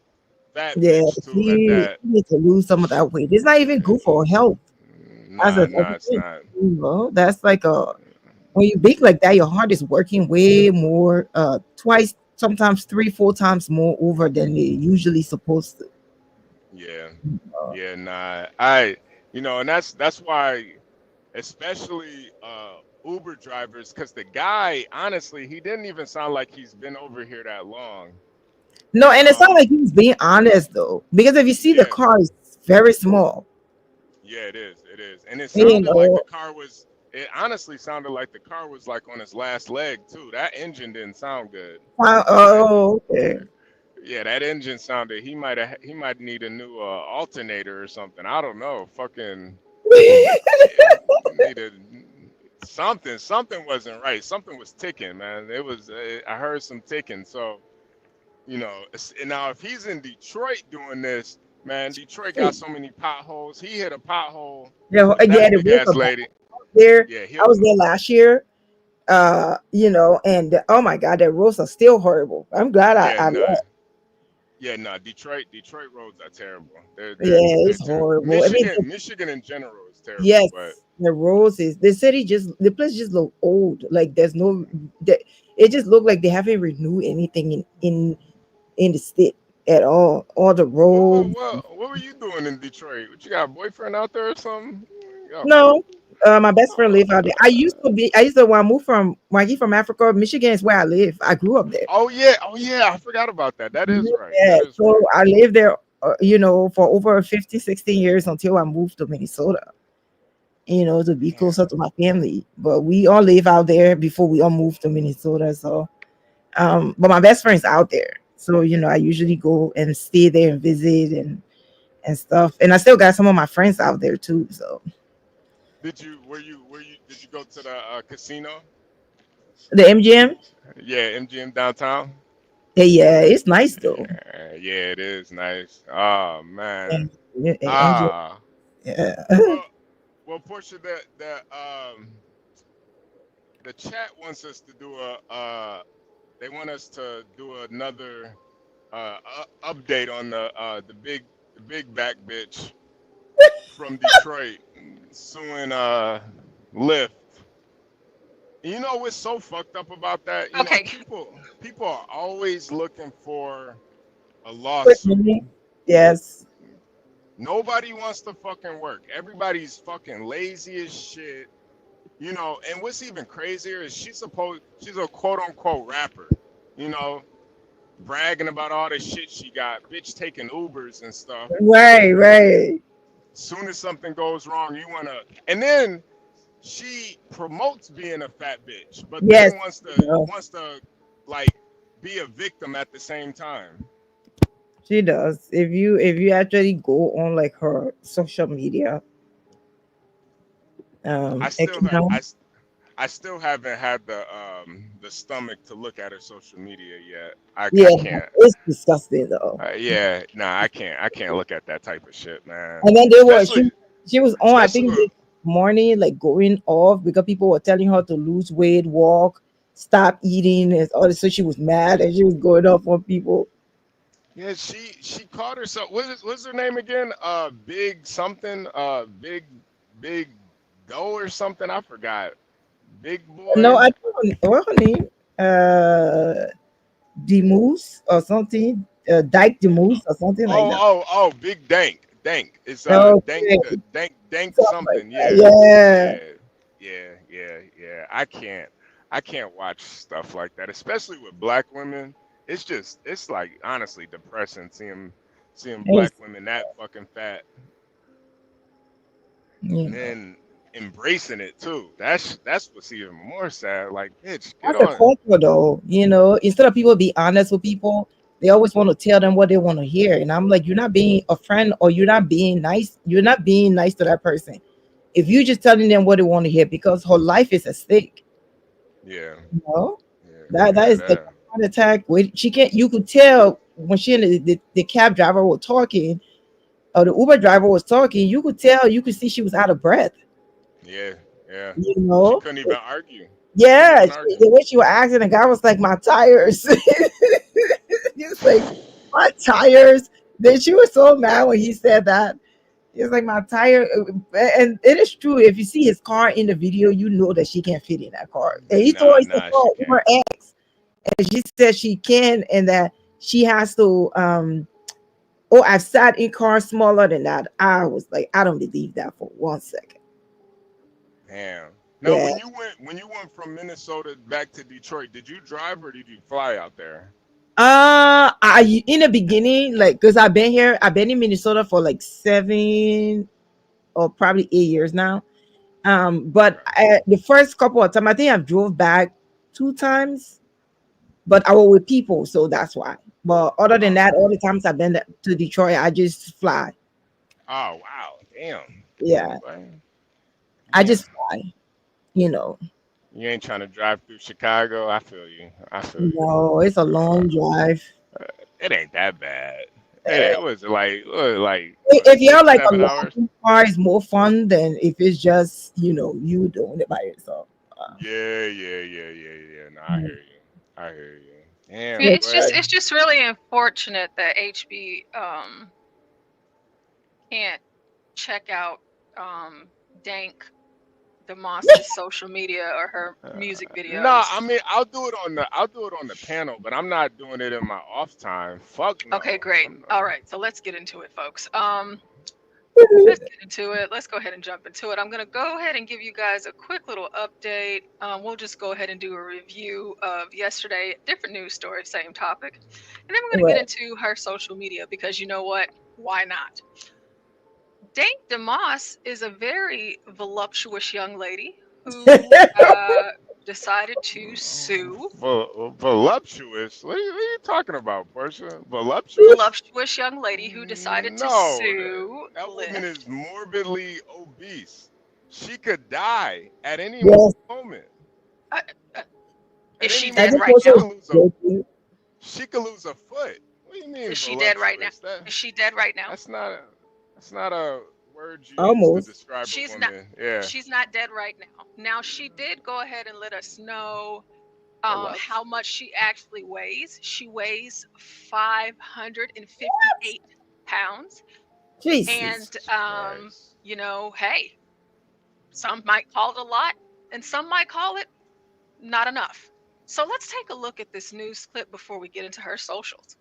fat Yeah, bitch too at she that. needs to lose some of that weight. It's not even good for her health. That's It's thing. not. That's like when you bake like that, your heart is working way more, twice, sometimes 3-4 times more over than it usually supposed to. Yeah, and that's why, especially Uber drivers, because the guy, honestly, he didn't even sound like he's been over here that long. No, and it's not like he was being honest though, because if you see the car is very small. Yeah, it is, and it sounded like the car was. It honestly sounded like the car was like on its last leg too. That engine didn't sound good. Okay. Yeah, that engine sounded. He might need a new alternator or something. I don't know. Fucking needed something. Something wasn't right. Something was ticking, man. It was. I heard some ticking. So, now if he's in Detroit doing this, man, Detroit got so many potholes. He hit a pothole. Yeah, That the big ass lady. there. Yeah, I was there last year. And oh my God, that roads are still horrible. I'm glad I left. Yeah, no, Detroit roads are terrible. Yeah, They're it's terrible. horrible. I mean, Michigan in general is terrible, yes, but the roads is the city just the place just look old. Like there's no, it just look like they haven't renewed anything in the state at all. All the roads. what were you doing in Detroit? What, you got a boyfriend out there or something? No, my best friend live out there. I used to when I moved when I came from Africa, Michigan is where I live. I grew up there. Oh yeah, I forgot about that. That is right. Yeah, That is so right. I lived there, for over 50, 16 years until I moved to Minnesota, to be closer to my family. But we all live out there before we all moved to Minnesota. So, but my best friend's out there. So, I usually go and stay there and visit and stuff. And I still got some of my friends out there too. So Did you go to the casino? the MGM? Yeah, MGM downtown. Yeah, it's nice though. Yeah, it is nice. Oh man. MGM. Yeah. Well, Portia, the chat wants us to do they want us to do another update on the big back bitch from Detroit suing Lyft. You know what's so fucked up about that? You know, people are always looking for a lawsuit. Yes. Nobody wants to fucking work. Everybody's fucking lazy as shit. And what's even crazier is she's a quote unquote rapper, bragging about all the shit she got, bitch taking Ubers and stuff. Right. Soon as something goes wrong, and then she promotes being a fat bitch, but then wants to like be a victim at the same time. She does. If you actually go on like her social media, I still haven't had the stomach to look at her social media yet. I can't. It's disgusting though. I can't look at that type of shit, man. And then she was on, I think, this morning, like going off because people were telling her to lose weight, walk, stop eating, and all this. So she was mad and she was going off on people. Yeah, she called herself. What's her name again? Big something. Big Go or something. I forgot. Big boy. No, I don't know what her name. DeMoss or something. Dyke DeMoss or something like that. Oh, Big Dank. It's Dank something. Yeah. I can't watch stuff like that, especially with black women. It's like honestly depressing seeing black women that fucking fat. And then embracing it too. That's what's even more sad. Like, bitch, get That's a on. culture though, instead of people be honest with people, they always want to tell them what they want to hear. And I'm like, you're not being a friend or you're not being nice. You're not being nice to that person. If you're just telling them what they want to hear because her life is at stake. Yeah. That is the heart attack. She can't, you could tell when she and the cab driver were talking or the Uber driver was talking, you could see she was out of breath. Yeah. She couldn't even argue. Yeah, the way she was acting, the guy was like, my tires. He was like, my tires. Then she was so mad when he said that. He was like, my tire. And it is true. If you see his car in the video, you know that she can't fit in that car. And he told her, Uber X. And she said she can, and that she has to, I've sat in cars smaller than that. I was like, I don't believe that for 1 second. Damn. Now, when you went from Minnesota back to Detroit, did you drive or did you fly out there? I in the beginning, like, because I've been in Minnesota for like 7 or probably 8 years now. But the first couple of times, I think I've drove back 2 times, but I was with people, so that's why. But other than that, all the times I've been to Detroit, I just fly. Oh wow, damn. Yeah, I just fly. You ain't trying to drive through Chicago. I feel you. No, it's a long drive. It ain't that bad. It was like if you're like a 7 long hours. car, it's more fun than if it's just you doing it by yourself. Yeah. No, I hear you. Damn, Yeah, boy. it's just really unfortunate that HB can't check out DANK DEMOSS' social media or her music videos. No, I mean I'll do it on the panel, but I'm not doing it in my off time. Fuck no. Okay, great. All right, so let's get into it, folks. Let's get into it. Let's go ahead and jump into it. I'm gonna go ahead and give you guys a quick little update. We'll just go ahead and do a review of yesterday, different news story, same topic, and then we're gonna get into her social media because you know what? Why not? DANK DEMOSS is a very voluptuous young lady who decided to sue. Voluptuous? What are you talking about, Portia? Voluptuous? Voluptuous young lady who decided to sue. That woman is morbidly obese. She could die at any moment. Is she dead right now? She could lose a foot. What do you mean? Is she dead right now? Is she dead right now? That's not a word you use to describe a woman. Yeah. She's not dead right now. Now she did go ahead and let us know how much she actually weighs. She weighs 558 pounds. Jesus. And you know, hey, some might call it a lot, and some might call it not enough. So let's take a look at this news clip before we get into her socials.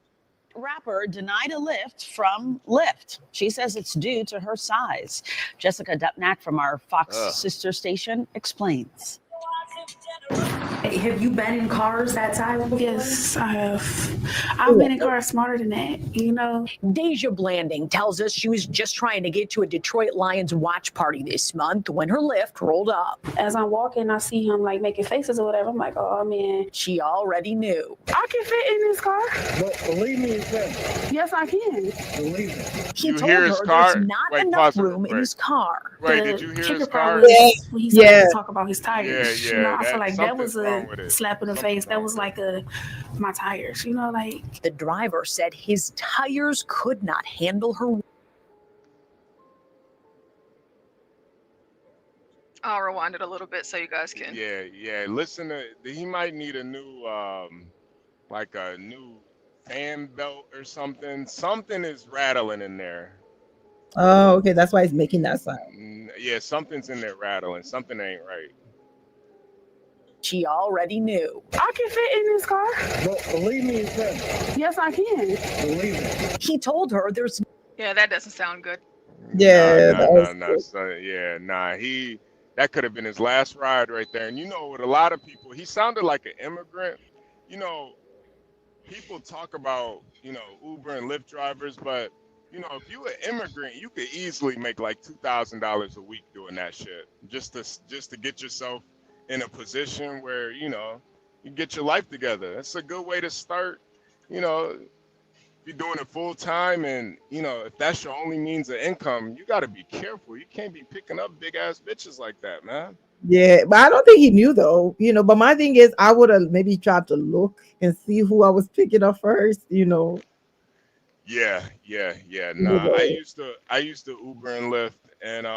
Rapper denied a lift from Lyft. She says it's due to her size. Jessica Dupnack from our Fox sister station explains. Have you been in cars that size? Yes, I have. I've been in cars smarter than that, you know. Deja Blanding tells us she was just trying to get to a Detroit Lions watch party this month when her Lyft rolled up. As I'm walking, I see him like making faces or whatever. I'm like, oh man. She already knew. I can fit in this car. But believe me, it's him. Yes, I can. Believe me. He told her there's not enough room in his car. Wait, did you hear his car? When he started to talk about his tires. Yeah, you know, I feel like that was a it. slap in the face. That was like my tires, you know, like. The driver said his tires could not handle her. I'll rewind it a little bit so you guys can. Yeah. Listen he might need a new like a new fan belt or something. Something is rattling in there. Oh, okay. That's why he's making that sound. Yeah, something's in there rattling. Something ain't right. She already knew. I can fit in this car. But believe me, it's him. Yes, I can. Believe me. He told her there's. Yeah, that doesn't sound good. Yeah. That could have been his last ride right there. And you know, with a lot of people, he sounded like an immigrant. You know, people talk about, you know, Uber and Lyft drivers, but you know, if you an immigrant, you could easily make like $2,000 a week doing that shit just to get yourself in a position where, you know, you get your life together. That's a good way to start. You know, if you're doing it full time, and you know, if that's your only means of income, you got to be careful. You can't be picking up big ass bitches like that, man. Yeah, but I don't think he knew though, you know. But my thing is, I would have maybe tried to look and see who I was picking up first, you know. Yeah. Nah, I used to Uber and Lyft, and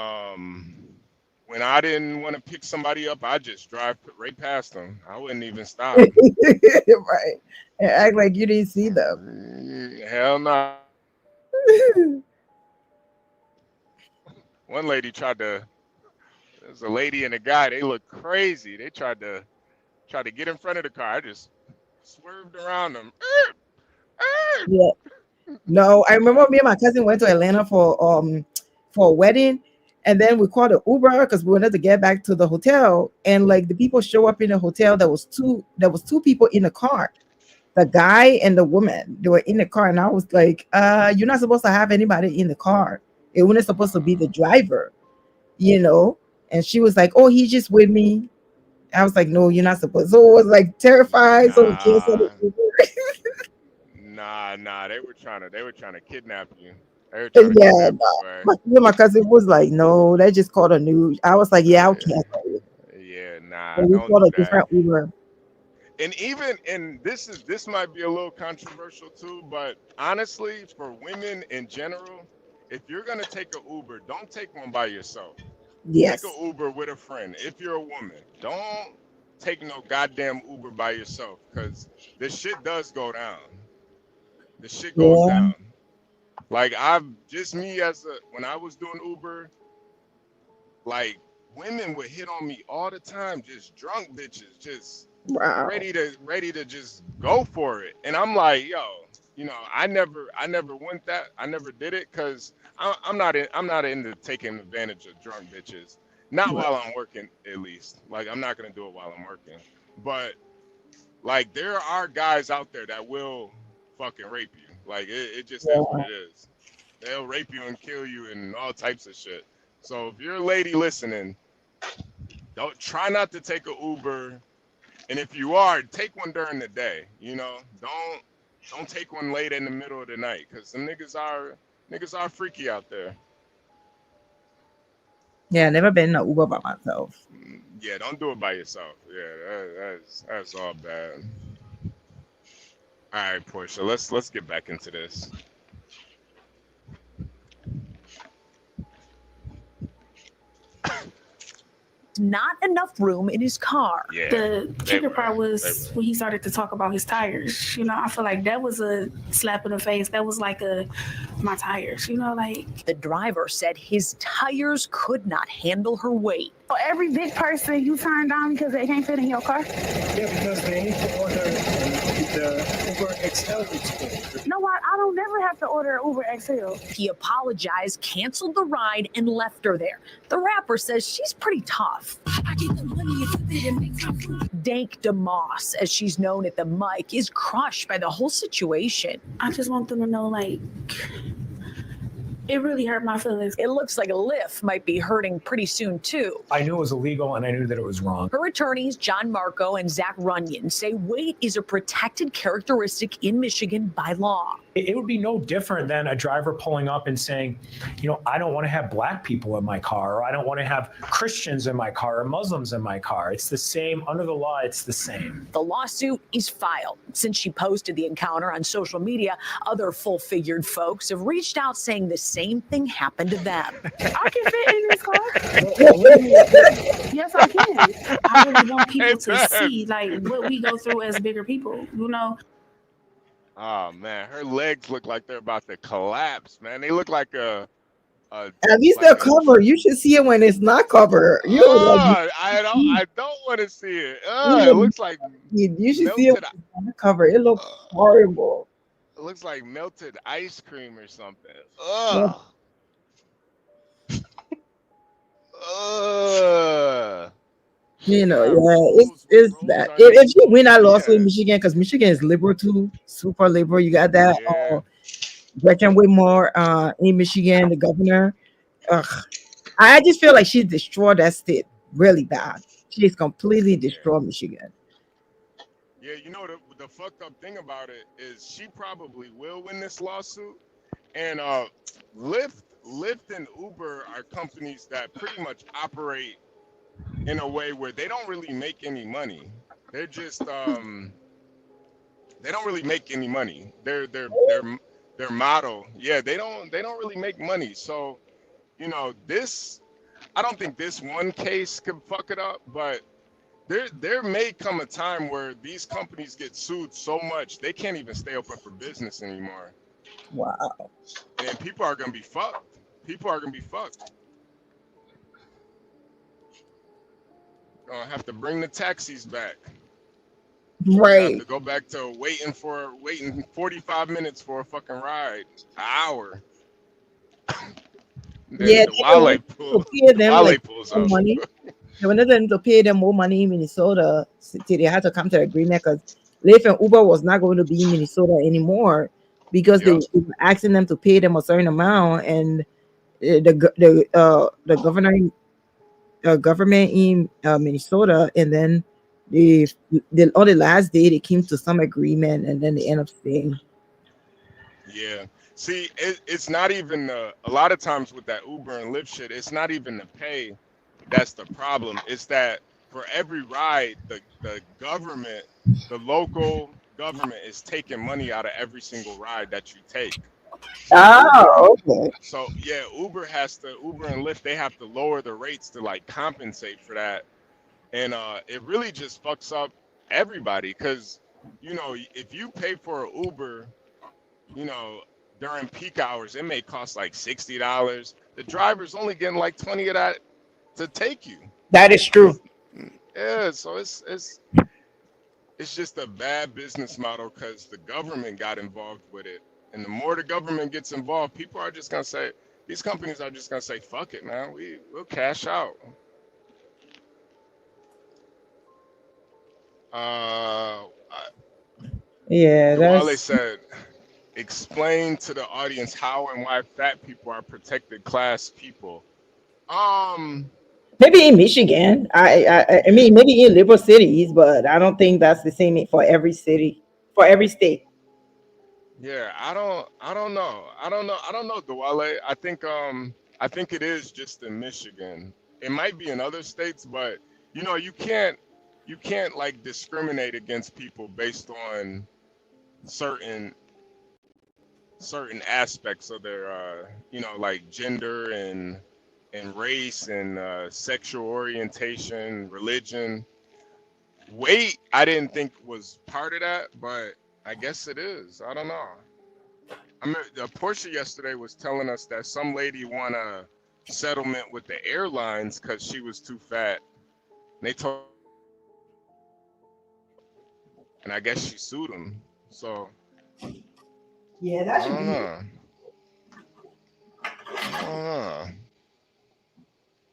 when I didn't want to pick somebody up, I just drive right past them. I wouldn't even stop. Right. And act like you didn't see them. Hell no. One lady there's a lady and a guy, they look crazy. They tried to get in front of the car. I just swerved around them. Yeah. No, I remember me and my cousin went to Atlanta for a wedding. And then we called an Uber because we wanted to get back to the hotel. And like the people show up in the hotel, there was two people in the car, the guy and the woman. They were in the car, and I was like, "You're not supposed to have anybody in the car. It wasn't supposed to be the driver, you know." And she was like, "Oh, he's just with me." I was like, "No, you're not supposed." So I was like terrified. So we canceled the Uber. Nah. They were trying to kidnap you. Yeah, my cousin was like, "No, they just called a new." I was like, "Yeah, I'll cancel it." Yeah, nah. And we called a different Uber. And this might be a little controversial too, but honestly, for women in general, if you're gonna take an Uber, don't take one by yourself. Yes. Take an Uber with a friend. If you're a woman, don't take no goddamn Uber by yourself, because this shit does go down. This shit goes down. Like when I was doing Uber, like women would hit on me all the time, just drunk bitches, just ready to just go for it. And I'm like, yo, you know, I never went that. I never did it because I'm not into taking advantage of drunk bitches. Not while I'm working, at least. Like, I'm not gonna do it while I'm working. But like, there are guys out there that will fucking rape you. Like, it just is what it is. They'll rape you and kill you and all types of shit. So if you're a lady listening, don't try not to take an Uber. And if you are, take one during the day. You know, don't take one late in the middle of the night, because some niggas are freaky out there. Yeah, never been in an Uber by myself. Yeah, don't do it by yourself. Yeah, that's all bad. All right, Portia, let's get back into this. Not enough room in his car. Yeah, the trigger part was when he started to talk about his tires. You know, I feel like that was a slap in the face. That was like my tires, you know, like. The driver said his tires could not handle her weight. So every big person you turn down because they can't fit in your car? Yeah, because they need to order the Uber XL. You know what? I don't never have to order Uber XL. He apologized, canceled the ride, and left her there. The rapper says she's pretty tough. I get the money and make my food. DANK DEMOSS, as she's known at the mic, is crushed by the whole situation. I just want them to know, like, it really hurt my feelings. It looks like a lift might be hurting pretty soon, too. I knew it was illegal, and I knew that it was wrong. Her attorneys, John Marco and Zach Runyon, say weight is a protected characteristic in Michigan by law. It would be no different than a driver pulling up and saying, you know, I don't want to have black people in my car, or I don't want to have Christians in my car, or Muslims in my car. It's the same. Under the law, it's the same. The lawsuit is filed. Since she posted the encounter on social media, other full-figured folks have reached out saying the same thing happened to them. I can fit in this car. Yes, I can. I really want people to see, like, what we go through as bigger people, you know? Oh man, her legs look like they're about to collapse, man. They look like a at least they're covered. You should see it when it's not covered. I don't want to see it. It looks like you should see it when it's not covered. It looks horrible. It looks like melted ice cream or something. You know, it's bad. If you win that lawsuit in Michigan, because Michigan is liberal too, super liberal. You got that. Breckenridge more in Michigan, the governor. I just feel like she destroyed that state really bad. She's completely destroyed Michigan. Yeah, you know the fucked up thing about it is she probably will win this lawsuit, and Lyft and Uber are companies that pretty much operate in a way where they don't really make any money. They're just they don't really make any money. Their motto, yeah, they don't really make money. So, you know, I don't think this one case could fuck it up, but there may come a time where these companies get sued so much they can't even stay open for business anymore. Wow. And people are gonna be fucked. People are gonna be fucked. Gonna have to bring the taxis back. Right. Have to go back to waiting 45 minutes for a fucking ride, an hour. Yeah, Wale pay them like pulls more up. money. They wanted them to pay them more money in Minnesota. They had to come to an agreement because Lyft and Uber was not going to be in Minnesota anymore because they were asking them to pay them a certain amount, and the government in Minnesota, and then on the last day they came to some agreement, and then they end up staying. Yeah. See, it's not even a lot of times with that Uber and Lyft shit, it's not even the pay that's the problem. It's that for every ride, the government, the local government is taking money out of every single ride that you take. Oh, okay. So yeah, Uber and Lyft, they have to lower the rates to like compensate for that. And it really just fucks up everybody because, you know, if you pay for an Uber, you know, during peak hours, it may cost like $60. The driver's only getting like 20 of that to take you. That is true. Yeah, so it's just a bad business model because the government got involved with it. And the more the government gets involved, people are just gonna say, these companies are just gonna say, fuck it, man, we'll cash out. Yeah, Wale that's said, explain to the audience how and why fat people are protected class people. maybe in Michigan. I mean maybe in liberal cities, but I don't think that's the same for every city, for every state. Yeah, I don't know, Dwale. I think it is just in Michigan. It might be in other states, but you know, you can't like discriminate against people based on certain aspects of their you know, like gender and race and sexual orientation, religion. Weight, I didn't think was part of that, but I guess it is. I don't know. I mean, Portia yesterday was telling us that some lady won a settlement with the airlines because she was too fat. And they told, and I guess she sued them. So Yeah, I that should don't be. know. I don't know.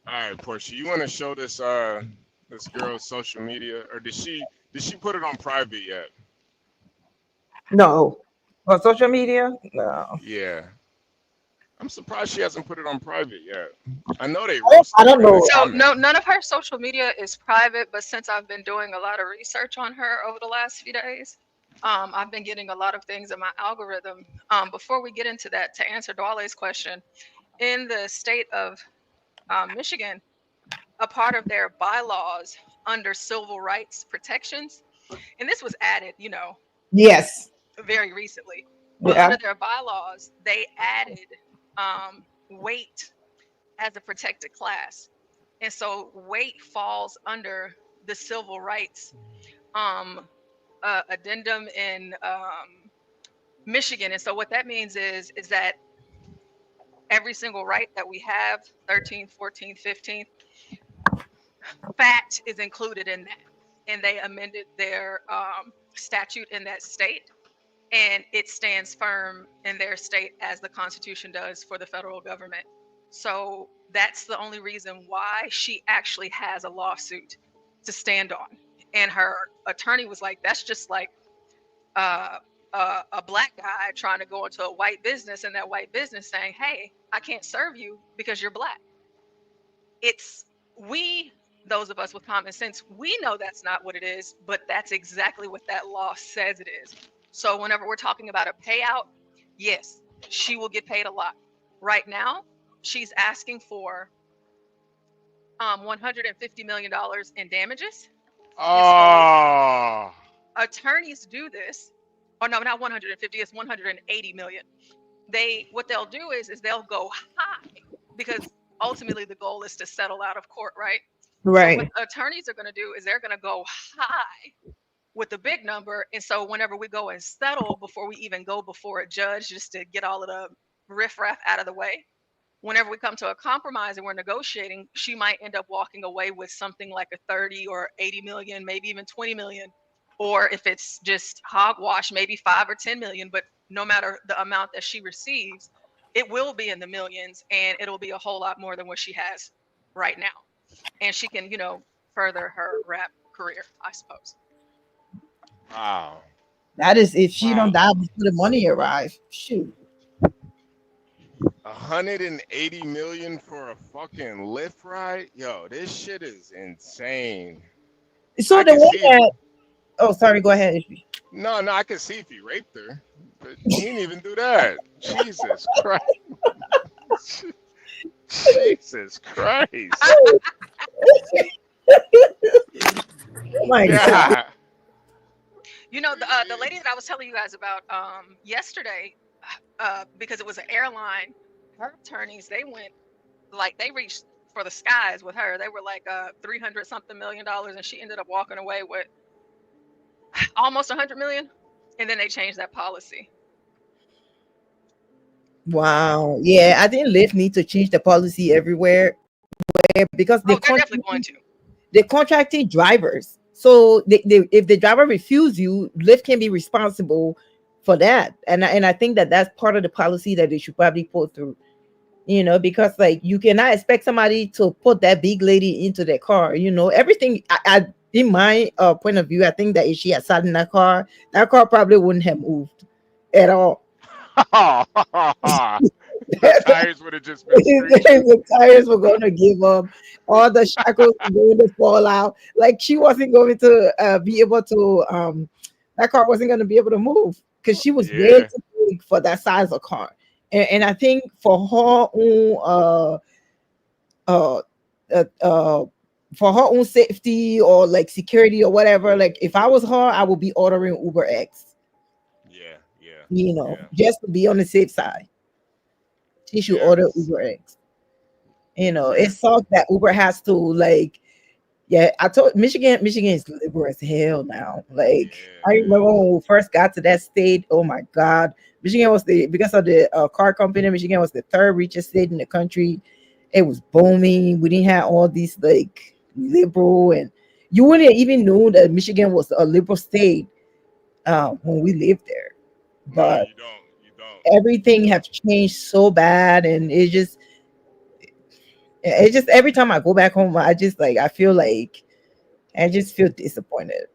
All right, Portia, you want to show this this girl's social media, or did she put it on private yet? No. On social media? No. Yeah. I'm surprised she hasn't put it on private yet. I know they I roasted don't her in know. the So comments. none of her social media is private, but since I've been doing a lot of research on her over the last few days, I've been getting a lot of things in my algorithm. Before we get into that, to answer Dwale's question, in the state of Michigan, a part of their bylaws under civil rights protections, and this was added, you know, Yes. very recently, but Yeah. under their bylaws, they added weight as a protected class. And so weight falls under the civil rights addendum in Michigan. And so what that means is that every single right that we have, 13th, 14th, 15th, fat is included in that. And they amended their statute in that state. And it stands firm in their state as the Constitution does for the federal government. So that's the only reason why she actually has a lawsuit to stand on. And her attorney was like, that's just like a black guy trying to go into a white business and that white business saying, hey, I can't serve you because you're black. Those of us with common sense, we know that's not what it is, but that's exactly what that law says it is. So whenever we're talking about a payout, yes, she will get paid a lot. Right now, she's asking for $150 million in damages. Oh. Attorneys do this. Oh no, not 150, it's 180 million. What they'll do is they'll go high because ultimately the goal is to settle out of court, right? Right. So what attorneys are going to do is they're going to go high with the big number. And so whenever we go and settle before we even go before a judge, just to get all of the riffraff out of the way, whenever we come to a compromise and we're negotiating, she might end up walking away with something like a 30 or 80 million, maybe even 20 million. Or if it's just hogwash, maybe 5 or 10 million. But no matter the amount that she receives, it will be in the millions, and it'll be a whole lot more than what she has right now. And she can, you know, further her rap career, I suppose. Wow. That is if she don't die before the money arrives. Shoot. 180 million for a fucking Lyft ride? Yo, this shit is insane. So the one that oh sorry, go ahead. No, I can see if he raped her, but he didn't even do that. Jesus Christ. Jesus Christ. Oh my God. You know, the lady that I was telling you guys about yesterday, because it was an airline, her attorneys, they reached for the skies with her. They were like $300 something million, and she ended up walking away with almost 100 million. And then they changed that policy. Wow. Yeah, I think Lyft need to change the policy everywhere because They're definitely going to. they contracted drivers. So if the driver refuse you, Lyft can be responsible for that. And I think that's part of the policy that they should probably put through. Because like you cannot expect somebody to put that big lady into their car. Everything. I in my point of view, I think that if she had sat in that car probably wouldn't have moved at all. The tires would have just been the tires were going to give up. All the shackles were going to fall out. Like she wasn't going to be able to. That car wasn't going to be able to move because she was way too big for that size of car. And I think for her own safety or like security or whatever, like if I was her, I would be ordering Uber X. Just to be on the safe side. She should order Uber X. It sucks that Uber has to like. Yeah, I told Michigan is liberal as hell now. Like I remember when we first got to that state. Oh my God, Michigan was because of the car company. Michigan was the third richest state in the country. It was booming. We didn't have all these like liberal, and you wouldn't even know that Michigan was a liberal state when we lived there. But you don't. Everything has changed so bad, and it's just every time I go back home, I just like I just feel disappointed.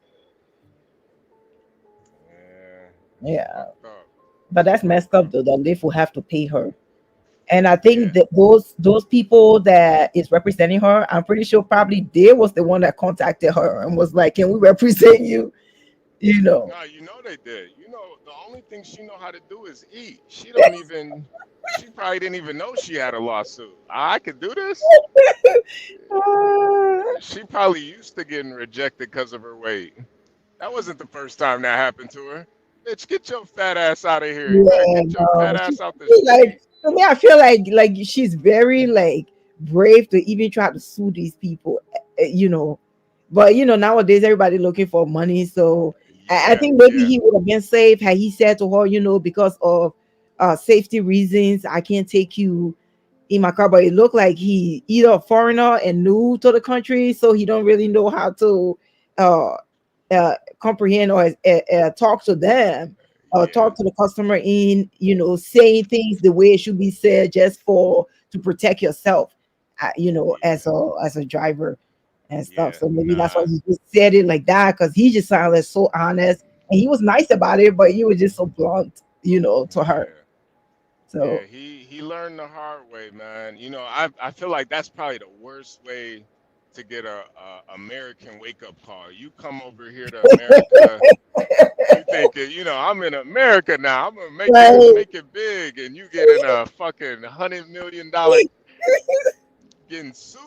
Yeah, but that's messed up though. The Lyft will have to pay her, and I think that those people that is representing her, I'm pretty sure probably they was the one that contacted her and was like, "Can we represent you?" No, they did. The only thing she know how to do is eat. She probably didn't even know she had a lawsuit. I could do this. She probably used to getting rejected because of her weight. That wasn't the first time that happened to her. Bitch, get your fat ass out of here. Get your fat ass out the street. Like for me, I feel like she's very like brave to even try to sue these people. But nowadays everybody looking for money, so I think maybe he would have been safe had he said to her, because of safety reasons, I can't take you in my car. But it looked like he either a foreigner and new to the country, so he don't really know how to comprehend or talk to them or talk to the customer in saying things the way it should be said just to protect yourself, as a driver and stuff. So maybe that's why he just said it like that, because he just sounded so honest and he was nice about it, but he was just so blunt, to her. So he learned the hard way, man. I feel like that's probably the worst way to get a American wake up call. You come over here to America, you thinking, I'm in America now. I'm gonna make it big, and you get in a fucking $100 million getting sued.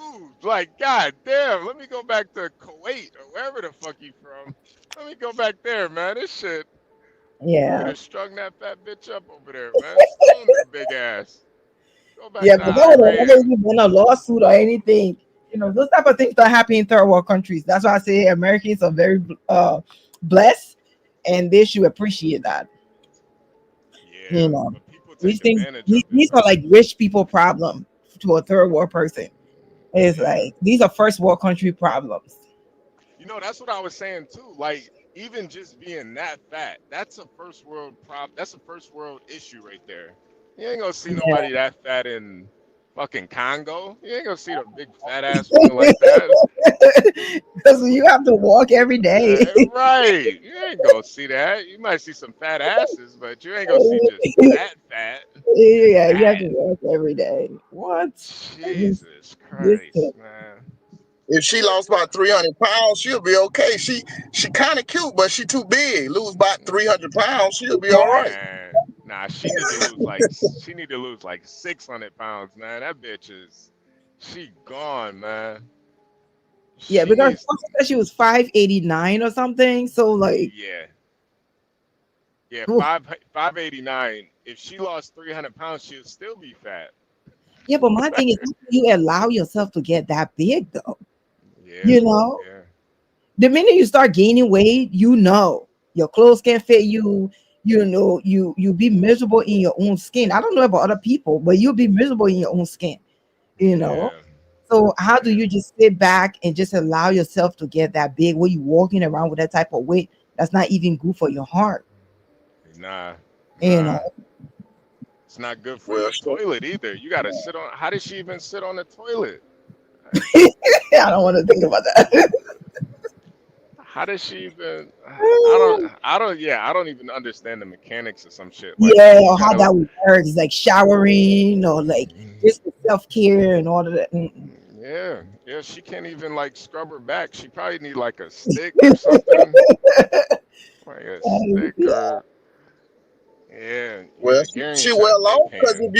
Like, god damn, let me go back to Kuwait or wherever the fuck you from. Let me go back there, man. This shit. Yeah. Could have strung that fat bitch up over there, man. Stone that big ass. Go back yeah, to but that would Iran. never even been a lawsuit or anything. Those type of things don't happen in third world countries. That's why I say Americans are very blessed, and they should appreciate that. These things, these are like rich people problem to a third world person. It's like these are first world country problems. That's what I was saying too. Like, even just being that fat, that's a first world problem. That's a first world issue right there. You ain't gonna see nobody that fat in fucking Congo. You ain't gonna see a big fat ass woman like that. Because you have to walk every day. Right. You ain't gonna see that. You might see some fat asses, but you ain't gonna see just that fat. Yeah, you have to walk every day. What? Jesus Christ, man. If she lost about 300 pounds, she'll be okay. She kind of cute, but she too big. Lose about 300 pounds, she'll be all right. Nah, she need to lose like 600 pounds, man. That bitch she gone, man. Yeah, because she was 589 or something. So like, yeah, 589. If she lost 300 pounds, she'll still be fat. Yeah, but my thing is, how do you allow yourself to get that big though? You know, the minute you start gaining weight, you know your clothes can't fit you. You know, you be miserable in your own skin. I don't know about other people, but you'll be miserable in your own skin. You know. So how do you just sit back and just allow yourself to get that big when you walking around with that type of weight that's not even good for your heart? Nah. You know. It's not good for your toilet either. You gotta sit on. How did she even sit on the toilet? I don't want to think about that. How does she even? I don't. Yeah, I don't even understand the mechanics of some shit. Like, Yeah, you or how gotta, that works, like showering or like just self care and all of that. yeah. She can't even like scrub her back. She probably need like a stick or something. Like a stick or. Yeah. Well, Gary she ain't well shot off dick because pan.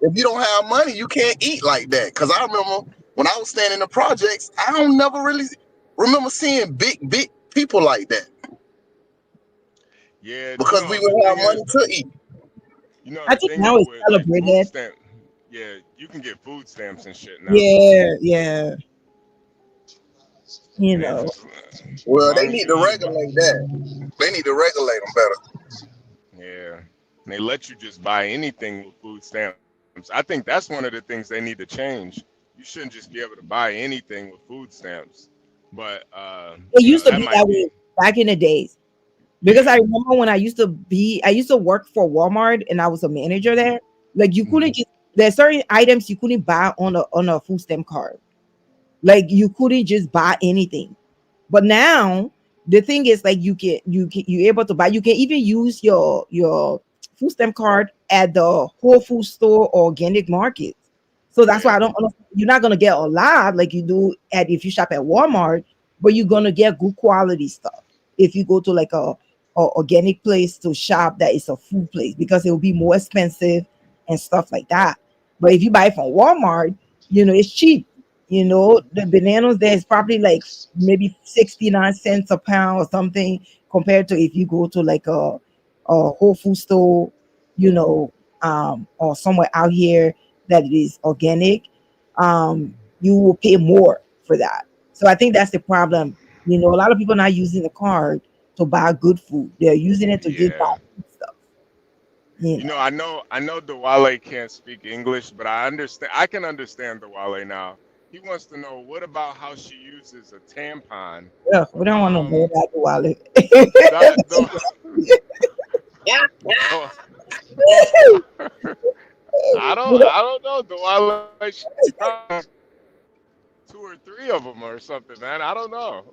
if you don't have money, you can't eat like that. Because I remember when I was staying in the projects, I don't never really remember seeing big people like that. Yeah, Because we would have money to eat. You know I the think thing now though it's with like food celebrated. stamp. Yeah, you can get food stamps and shit now. Yeah, yeah. You And know. Well, they long as need you to eat. regulate that. They need to regulate them better. Yeah, and they let you just buy anything with food stamps. I think that's one of the things they need to change. You shouldn't just be able to buy anything with food stamps. But It used to that be might that be. way back in the days. Because I remember when I used to work for Walmart and I was a manager there. Like you couldn't just there's certain items you couldn't buy on a food stamp card. Like you couldn't just buy anything. But now the thing is like you're able to buy. You can even use your food stamp card at the Whole Food store or organic market. So that's why I don't understand. You're not gonna get a lot like you do at if you shop at Walmart, but you're gonna get good quality stuff if you go to like a organic place to shop that is a food place because it will be more expensive and stuff like that. But if you buy it from Walmart, it's cheap. The bananas there is probably like maybe 69 cents a pound or something compared to if you go to like a Whole Food store, or somewhere out here that is organic. You will pay more for that. So I think that's the problem. A lot of people not using the card to buy good food. They're using it to just buy Yeah. stuff. You know, I know Dewale can't speak English, but I can understand Dewale now. He wants to know what about how she uses a tampon. Yeah, we don't want to know that wallet. I don't know. Dewale, she probably 2 or 3 of them or something, man. I don't know.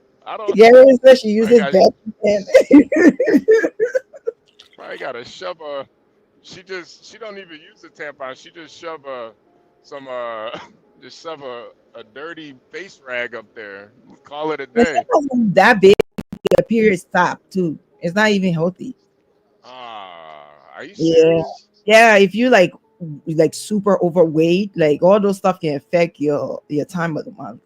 Gary said she uses bad. Probably gotta shove a. She don't even use a tampon. She just shove a dirty face rag up there. Call it a day. That big, the period stop too. It's not even healthy. Are you Yeah, serious? yeah. If you like super overweight, like all those stuff can affect your time of the month.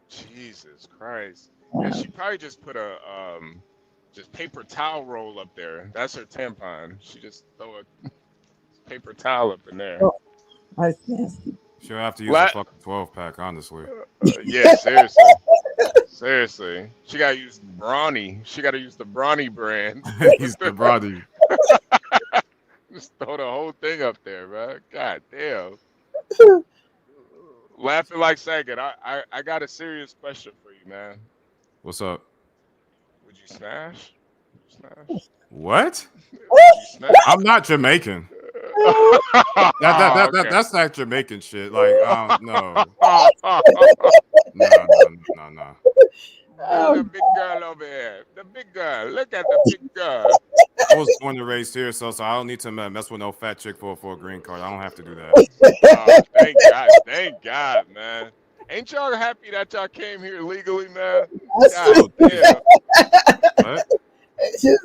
Jesus Christ. Yeah, she probably just put a just paper towel roll up there. That's her tampon. She just throw a paper towel up in there. Oh, that's nasty. She'll have to use a fucking 12-pack, honestly. Yeah, seriously. Seriously. She gotta use Brawny. She gotta use the Brawny brand. Use the Brawny. Just throw the whole thing up there, man. God damn. Laughing like Saget. I got a serious question for you, man. What's up? Would you smash? Smash? What? Would you smash? I'm not Jamaican. That's not Jamaican shit. Like, no. No. The big girl over here. The big girl. Look at the big girl. I was born and raised here, so I don't need to mess with no fat chick for a green card. I don't have to do that. Thank God. Thank God, man. Ain't y'all happy that y'all came here legally, man? God damn. What? You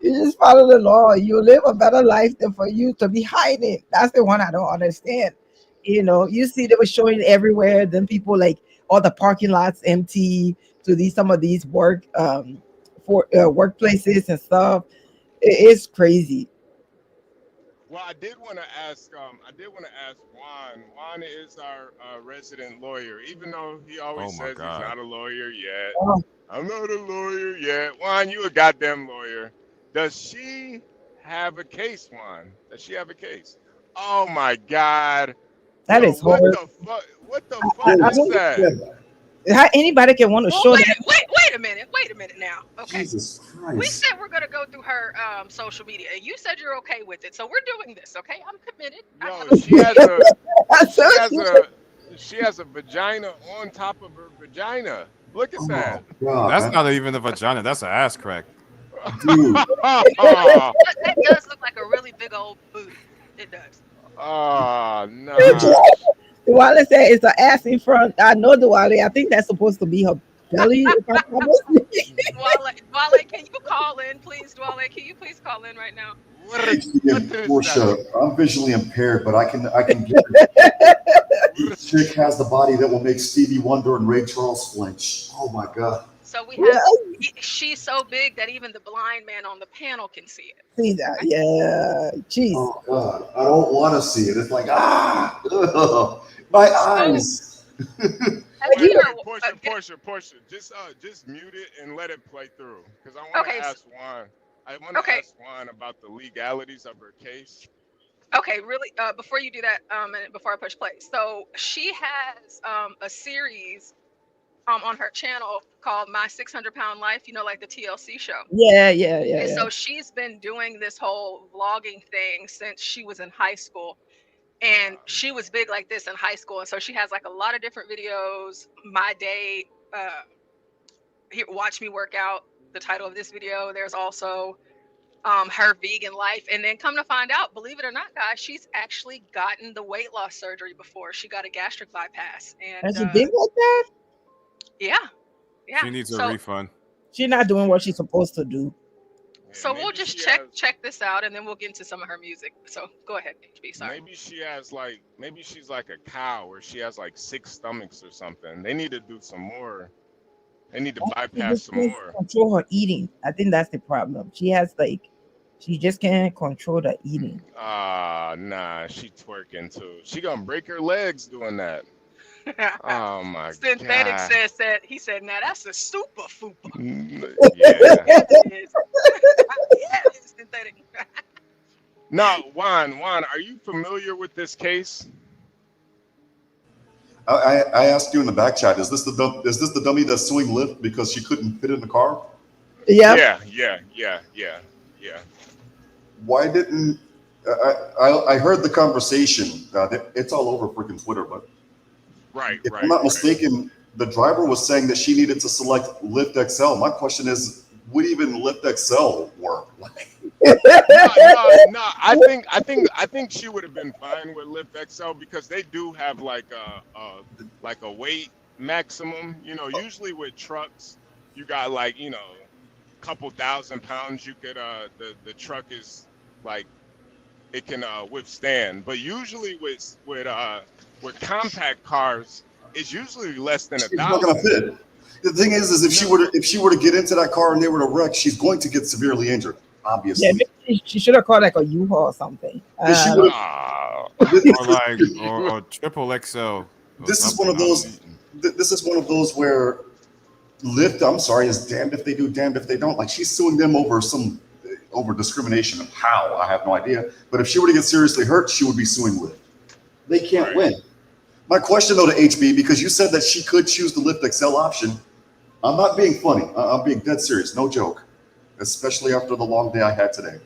just follow the law. You live a better life than for you to be hiding. That's the one I don't understand. You see they were showing everywhere. Then people like all the parking lots empty to some of these workplaces and stuff. It's crazy. Well, I did want to ask. Juan. Juan is our resident lawyer, even though he always Oh my says he's God. not a lawyer yet. Oh, I'm not a lawyer yet. Juan, you a goddamn lawyer. Does she have a case, Juan? Does she have a case? Oh my God. that Yo, is horrible. what the fuck I is don't- that? How anybody can want to Well, show wait, that? wait a minute now. Okay. Jesus We Christ. said we're gonna go through her social media, and you said you're okay with it, so we're doing this. Okay, I'm committed. Yo, she has a vagina on top of her vagina. Look at that. God, That's man. not even a vagina. That's an ass crack. Dude. That does look like a really big old booty. It does. Oh no. Duale said it's an ass in front. I know Duale. I think that's supposed to be her belly. If I'm not mistaken. Dwale, can you call in, please? Dwale, can you please call in right now? Portia, I'm visually impaired, but I can get it. This chick has the body that will make Stevie Wonder and Ray Charles flinch. Oh my God. So we have. She's so big that even the blind man on the panel can see it. See that? Yeah. Jeez. Oh God. I don't want to see it. It's like, ugh, my eyes. Portia, just mute it and let it play through. Because I want to ask Juan. I want to ask Juan about the legalities of her case. Okay, really. Before you do that, and before I push play, so she has a series on her channel called My 600-Pound Life. You know, like the TLC show. Yeah. And so she's been doing this whole vlogging thing since she was in high school. And she was big like this in high school. And so she has like a lot of different videos. My day, here, watch me work out, the title of this video. There's also her vegan life. And then come to find out, believe it or not, guys, she's actually gotten the weight loss surgery before. She got a gastric bypass. And Is she big like that? yeah. She needs a refund. She's not doing what she's supposed to do. So we'll just check this out, and then we'll get into some of her music. So go ahead, HB. Sorry. Maybe she's like a cow, or she has like 6 stomachs or something. They need to do some more. They need to bypass some more. Control her eating. I think that's the problem. She just can't control the eating. Nah, she twerking too. She gonna break her legs doing that. Oh my Synthetic God. said he said, now that's a super fupa. Yeah. Yeah, it is synthetic. No, Juan, are you familiar with this case? I asked you in the back chat, is this the dummy that's suing Lyft because she couldn't fit in the car? Yeah. Why didn't I heard the conversation? It's all over freaking Twitter, but if I'm not mistaken, the driver was saying that she needed to select Lyft XL. My question is, would even Lyft XL work? No. I think she would have been fine with Lyft XL because they do have like a weight maximum. You know, usually with trucks, you got like, you know, a couple thousand pounds. You could the truck is like it can withstand. But usually with compact cars, it's usually less than She's not gonna 1,000. fit. The thing is if she were to get into that car and they were to wreck, she's going to get severely injured. Obviously. Yeah, she should have called like a U-Haul or something. or triple XL. This is one of those. This is one of those where Lyft, I'm sorry, is damned if they do, damned if they don't. Like she's suing them over discrimination of how, I have no idea. But if she were to get seriously hurt, she would be suing Lyft. They can't win. My question though to HB, because you said that she could choose the Lyft XL option. I'm not being funny. I'm being dead serious. No joke. Especially after the long day I had today.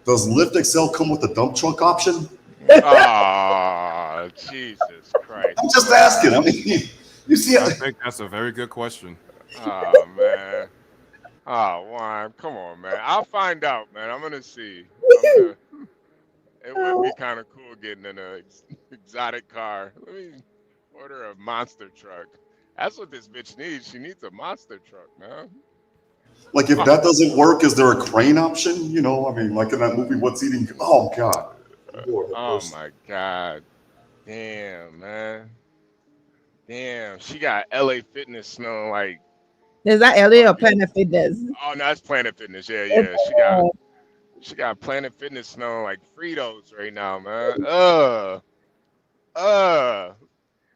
Does Lyft XL come with a dump truck option? Oh, Jesus Christ. I'm just asking. I mean, you see, I think that's a very good question. Oh man. Oh, Juan, come on, man. I'll find out, man. I'm gonna see. It would be kind of cool getting in an exotic car. Let me order a monster truck. That's what this bitch needs. She needs a monster truck, man. like if that doesn't work, is there a crane option? You know, I mean, like in that movie, What's Eating? Oh God. Oh my God. Damn, man. Damn, she got LA Fitness smelling like. Is that Elliot or Planet Fitness? Oh no, that's Planet Fitness. Yeah. She got Planet Fitness smelling like Fritos right now, man.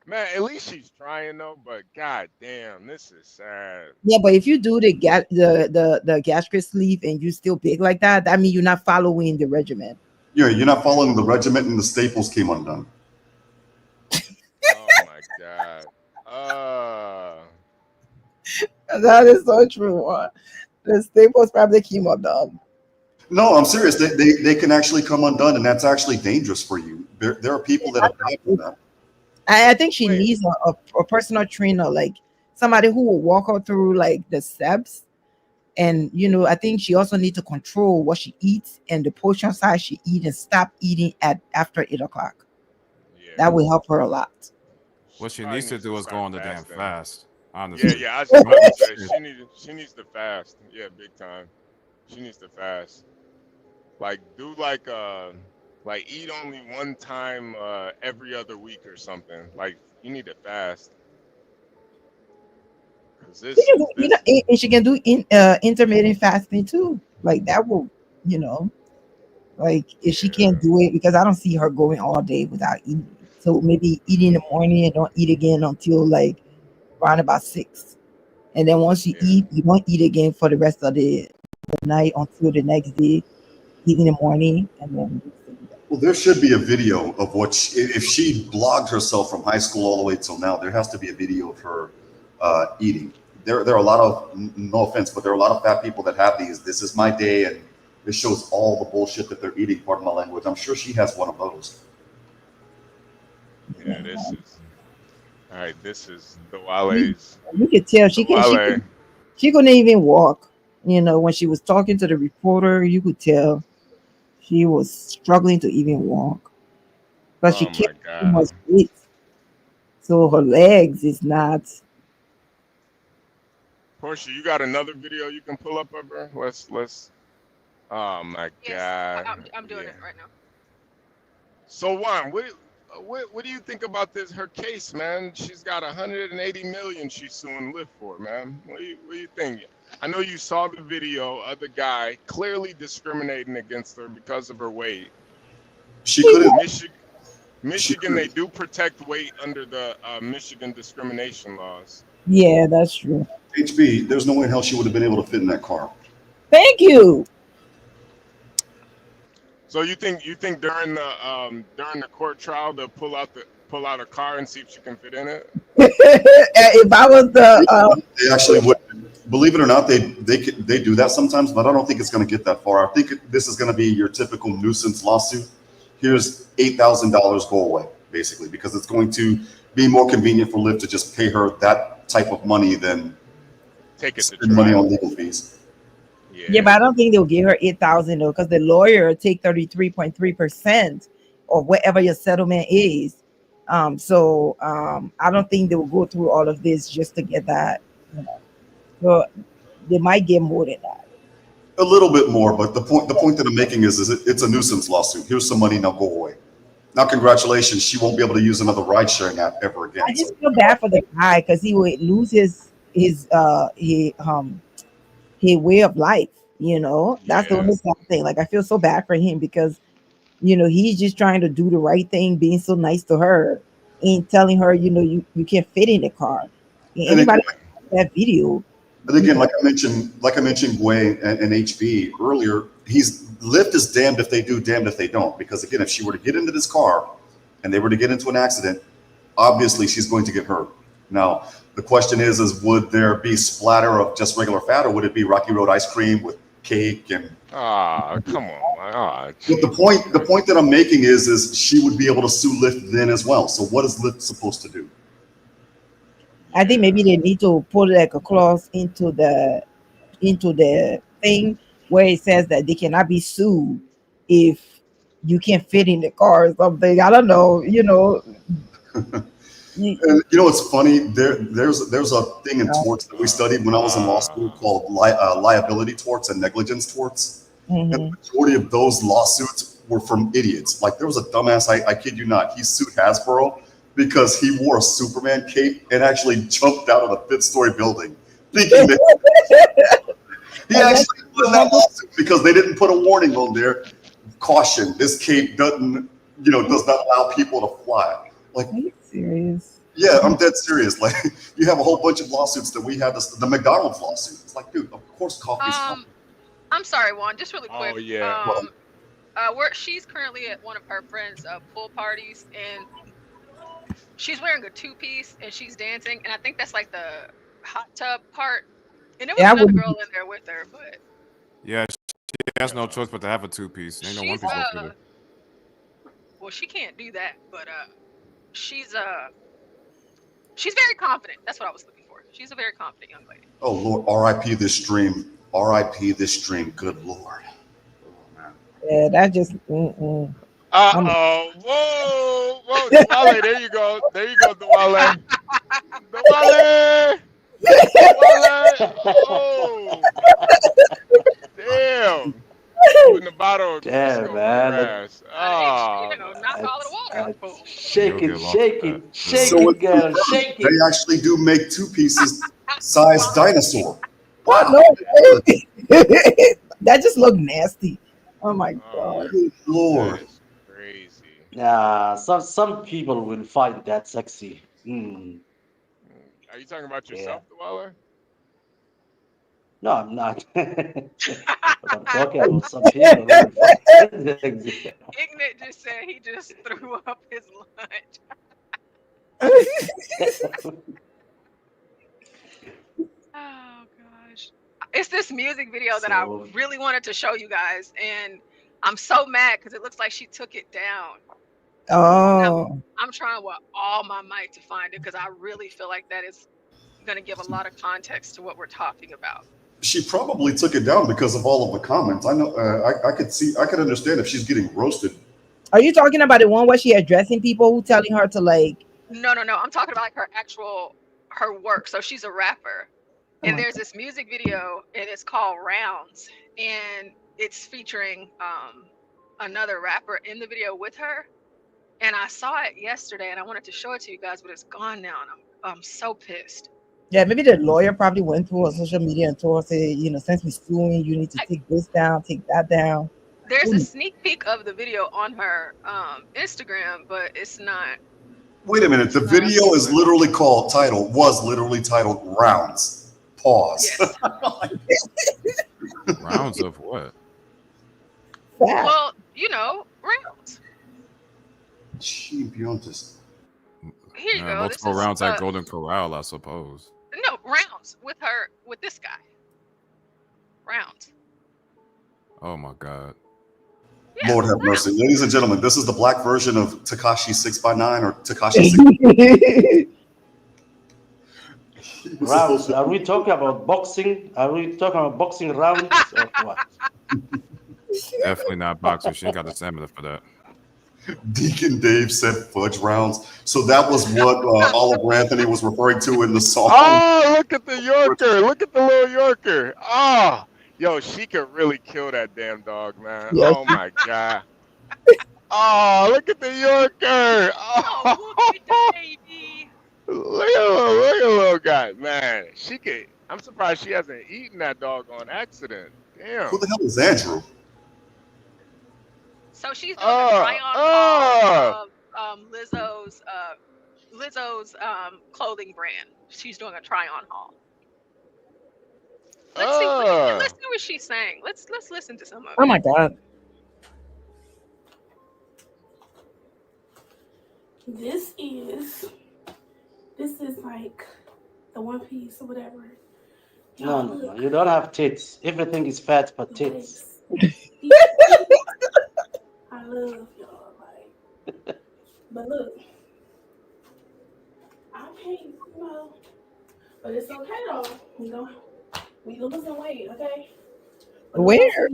Man, at least she's trying though. But god damn, this is sad. Yeah, but if you do the gastric sleeve and you still big like that, that means you're not following the regimen. Yeah, you're not following the regiment, and the staples came undone. Oh my god. That is so true. The staples probably came undone. No, I'm serious. They can actually come undone, and that's actually dangerous for you. There are people that have died from that. I think she needs a personal trainer, like somebody who will walk her through like the steps. And I think she also needs to control what she eats and the portion size she eats, and stop eating after 8 o'clock. Yeah. That will help her a lot. What she needs to do is go on the damn fast. Honestly. Yeah. I was about to say, she needs to fast. Yeah, big time. She needs to fast. Like do like eat only one time every other week or something. Like you need to fast. And she can do intermittent fasting too. Like that will, like if she can't do it, because I don't see her going all day without eating. So maybe eat in the morning and don't eat again until like around about 6. And then once you eat, you won't eat again for the rest of the night until the next day. Eat in the morning and then. Well, there should be a video of what if she blogged herself from high school all the way till now. There has to be a video of her eating. There are a lot of, no offense, but there are a lot of fat people that have these. This is my day, and it shows all the bullshit that they're eating. Pardon my language. I'm sure she has one of those. Yeah, this is. All right, this is the Wale's. You could tell she couldn't even walk. When she was talking to the reporter, you could tell she was struggling to even walk. But she kept too much weight. So her legs is not. Portia, you got another video you can pull up of her? Let's. Oh my god. I'm doing it right now. So Juan, what do you think about her case, man? She's got 180 million she's suing Lyft for, man. What do you think? I know you saw the video of the guy clearly discriminating against her because of her weight. She couldn't. Michigan, they do protect weight under the Michigan discrimination laws. Yeah, that's true. HB, there's no way in hell she would have been able to fit in that car. Thank you. So you think during the court trial they'll pull out a car and see if she can fit in it? If I was they actually would. Believe it or not, they do that sometimes, but I don't think it's going to get that far. I think this is going to be your typical nuisance lawsuit. Here's $8,000, go away, basically, because it's going to be more convenient for Lyft to just pay her that type of money than spend money on legal fees. Yeah, but I don't think they'll give her 8,000 though, because the lawyer take 33.3% of whatever your settlement is. So I don't think they will go through all of this just to get that. So they might get more than that. A little bit more, but the point that I'm making is it's a nuisance lawsuit. Here's some money, now go away. Now, congratulations, she won't be able to use another ride-sharing app ever again. I just feel bad for the guy because he would lose his way of life. That's the only thing. Like I feel so bad for him because he's just trying to do the right thing, being so nice to her and telling her you can't fit in the car. And anybody that video. And again, like I mentioned Gway and HB earlier, Lyft is damned if they do, damned if they don't. Because again, if she were to get into this car and they were to get into an accident, obviously she's going to get hurt. Now, the question is would there be splatter of just regular fat, or would it be Rocky Road ice cream with cake and? Come on. But the point that I'm making is she would be able to sue Lyft then as well. So what is Lyft supposed to do? I think maybe they need to put like a clause into the thing where it says that they cannot be sued if you can't fit in the car or something. I don't know, And it's funny. There's a thing in torts that we studied when I was in law school called liability torts and negligence torts. Mm-hmm. And the majority of those lawsuits were from idiots. Like there was a dumbass, I kid you not, he sued Hasbro because he wore a Superman cape and actually jumped out of the 5th-story building, thinking that he actually won that lawsuit because they didn't put a warning warning on there, caution, this cape doesn't, does not allow people to fly. Like, are you serious? Yeah, I'm dead serious. Like, you have a whole bunch of lawsuits that we had, the McDonald's lawsuit. It's like, dude, of course coffee's coffee. I'm sorry, Juan, just really quick. Oh, yeah. She's currently at one of her friends' pool parties, and she's wearing a two-piece, and she's dancing, and I think that's like the hot tub part. And there was another girl in there with her, but Yeah, she has no choice but to have a two-piece. Ain't no one piece with her. well, she can't do that, but she's very confident. That's what I was looking for. She's a very confident young lady. Oh, Lord, R.I.P. this stream. R.I.P. this stream. Good Lord. Yeah, that just. Whoa, Dwale, there you go. There you go, Dwale. Dwale. Oh, damn. Putting the bottle of Damn, man. Shake it, shake it, shake it, girl, shake it. They actually do make two pieces size dinosaur. Wow. No, that just looked nasty. Oh my God. Good Lord. Crazy. Yeah, some people will find that sexy. Are you talking about yourself, Dwale? No, I'm not. But I'm talking about some people. Ignat just said he just threw up his lunch. Oh gosh. It's this music video that I really wanted to show you guys, and I'm so mad because it looks like she took it down. Oh. I'm trying with all my might to find it because I really feel like that is going to give a lot of context to what we're talking about. She probably took it down because of all of the comments. I know. I could understand if she's getting roasted. Are you talking about the one where she addressing people who telling her to like? No. I'm talking about like her work. So she's a rapper, and there's this music video, and it's called Rounds, and it's featuring another rapper in the video with her. And I saw it yesterday, and I wanted to show it to you guys, but it's gone now, and I'm so pissed. Yeah, maybe the lawyer probably went through her social media and told her, say, since we're suing, you need to take this down, take that down. There's a sneak peek of the video on her Instagram, but it's not. Wait a minute. The video is literally was literally titled Rounds. Pause. Yes. Rounds of what? Well, rounds. Chimpiontes. Here you go. Multiple rounds at Golden Corral, I suppose. No, rounds with this guy. Rounds. Oh my God. Yeah, Lord have mercy. Ladies and gentlemen, this is the black version of Tekashi 6x9 or Tekashi 6. Rounds. Are we talking about boxing? Are we talking about boxing rounds or what? Definitely not boxing. She ain't got the stamina for that. Deacon Dave said fudge rounds. So that was what Oliver Anthony was referring to in the song. Oh, look at the Yorker. Look at the little Yorker. Oh, yo, she could really kill that damn dog, man. Yes. Oh, my God. Oh, look at the Yorker. Oh, look at the baby. Look at the little guy. Man, she could. I'm surprised she hasn't eaten that dog on accident. Damn. Who the hell is Andrew? So she's doing a try-on haul of Lizzo's clothing brand. She's doing a try-on haul. Let's see what she's saying. Let's listen to some of it. Oh my God. This is like the one piece or whatever. No. You don't have tits. Everything is fat but tits. I love y'all, but look, I can't, but it's okay though. We losing weight, okay? Where?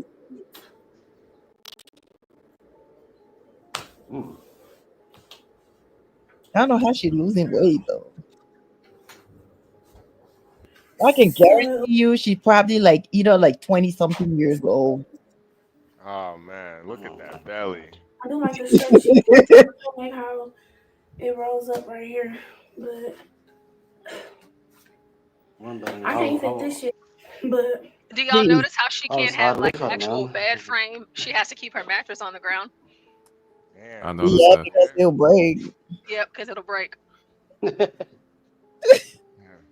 I don't know how she's losing weight though. I can guarantee you she probably like 20 something years old. Oh, man. Look at that belly. I do like the stretchy, like how it rolls up right here, but I can't fit this shit. But Do y'all notice how she Oh, can't it's have hard like liquor, actual man. bed frame? She has to keep her mattress on the ground. I noticed Yeah, that. because they'll break. Yep, because it'll break.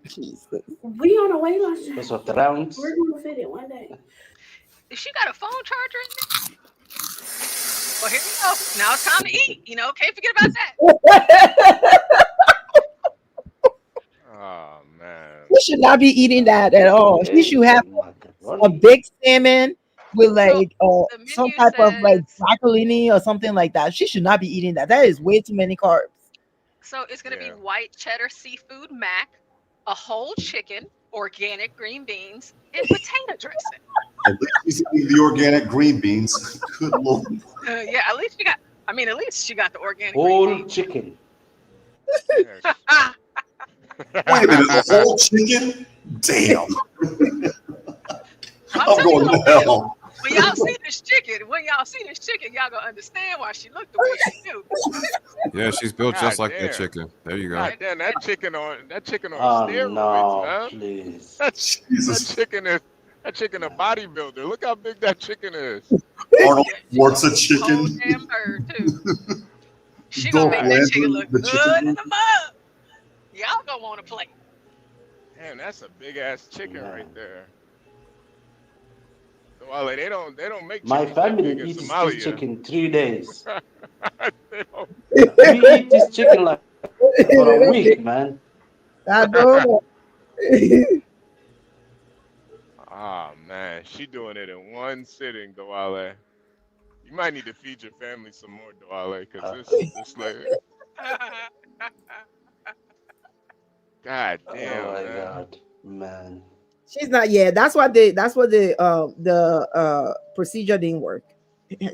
Jesus. We on a weight loss journey. That's what the rounds. We're gonna fit it one day. If she got a phone charger in there. Well, here we go. Now it's time to eat. You know, can't forget about that. Oh man. She should not be eating that at all. She should have a big salmon with like some type of like broccolini or something like that. She should not be eating that. That is way too many carbs. So it's going to be white cheddar seafood mac, a whole chicken, organic green beans, and potato dressing. At least she's eating the organic green beans. Good Lord. Yeah, at least she got. I mean, at least she got the organic Whole green beans. chicken. Wait a minute, the whole chicken? Damn. I'm going to hell. When y'all see this chicken, y'all gonna understand why she looked the way she do. Yeah, she's built just God like that damn. chicken. There you go. God damn, that chicken on Oh, steroids, no, man. please. That chicken a bodybuilder. Look how big that chicken is. Arnold Schwarzenegger Whole chicken. damn bird too. She Dolph gonna make that chicken Lundgren, look the good chicken. in the mug. Y'all gonna want to play. Damn, that's a big ass chicken right there. Well, they don't make My chickens that family big in eats Somalia. this chicken 3 days. They don't- We eat this chicken like for a week, man. I know. Oh man, she doing it in one sitting, Doale. You might need to feed your family some more, Doale, because this like. God damn, Oh my man. God, man. She's not. Yeah, that's what the procedure didn't work.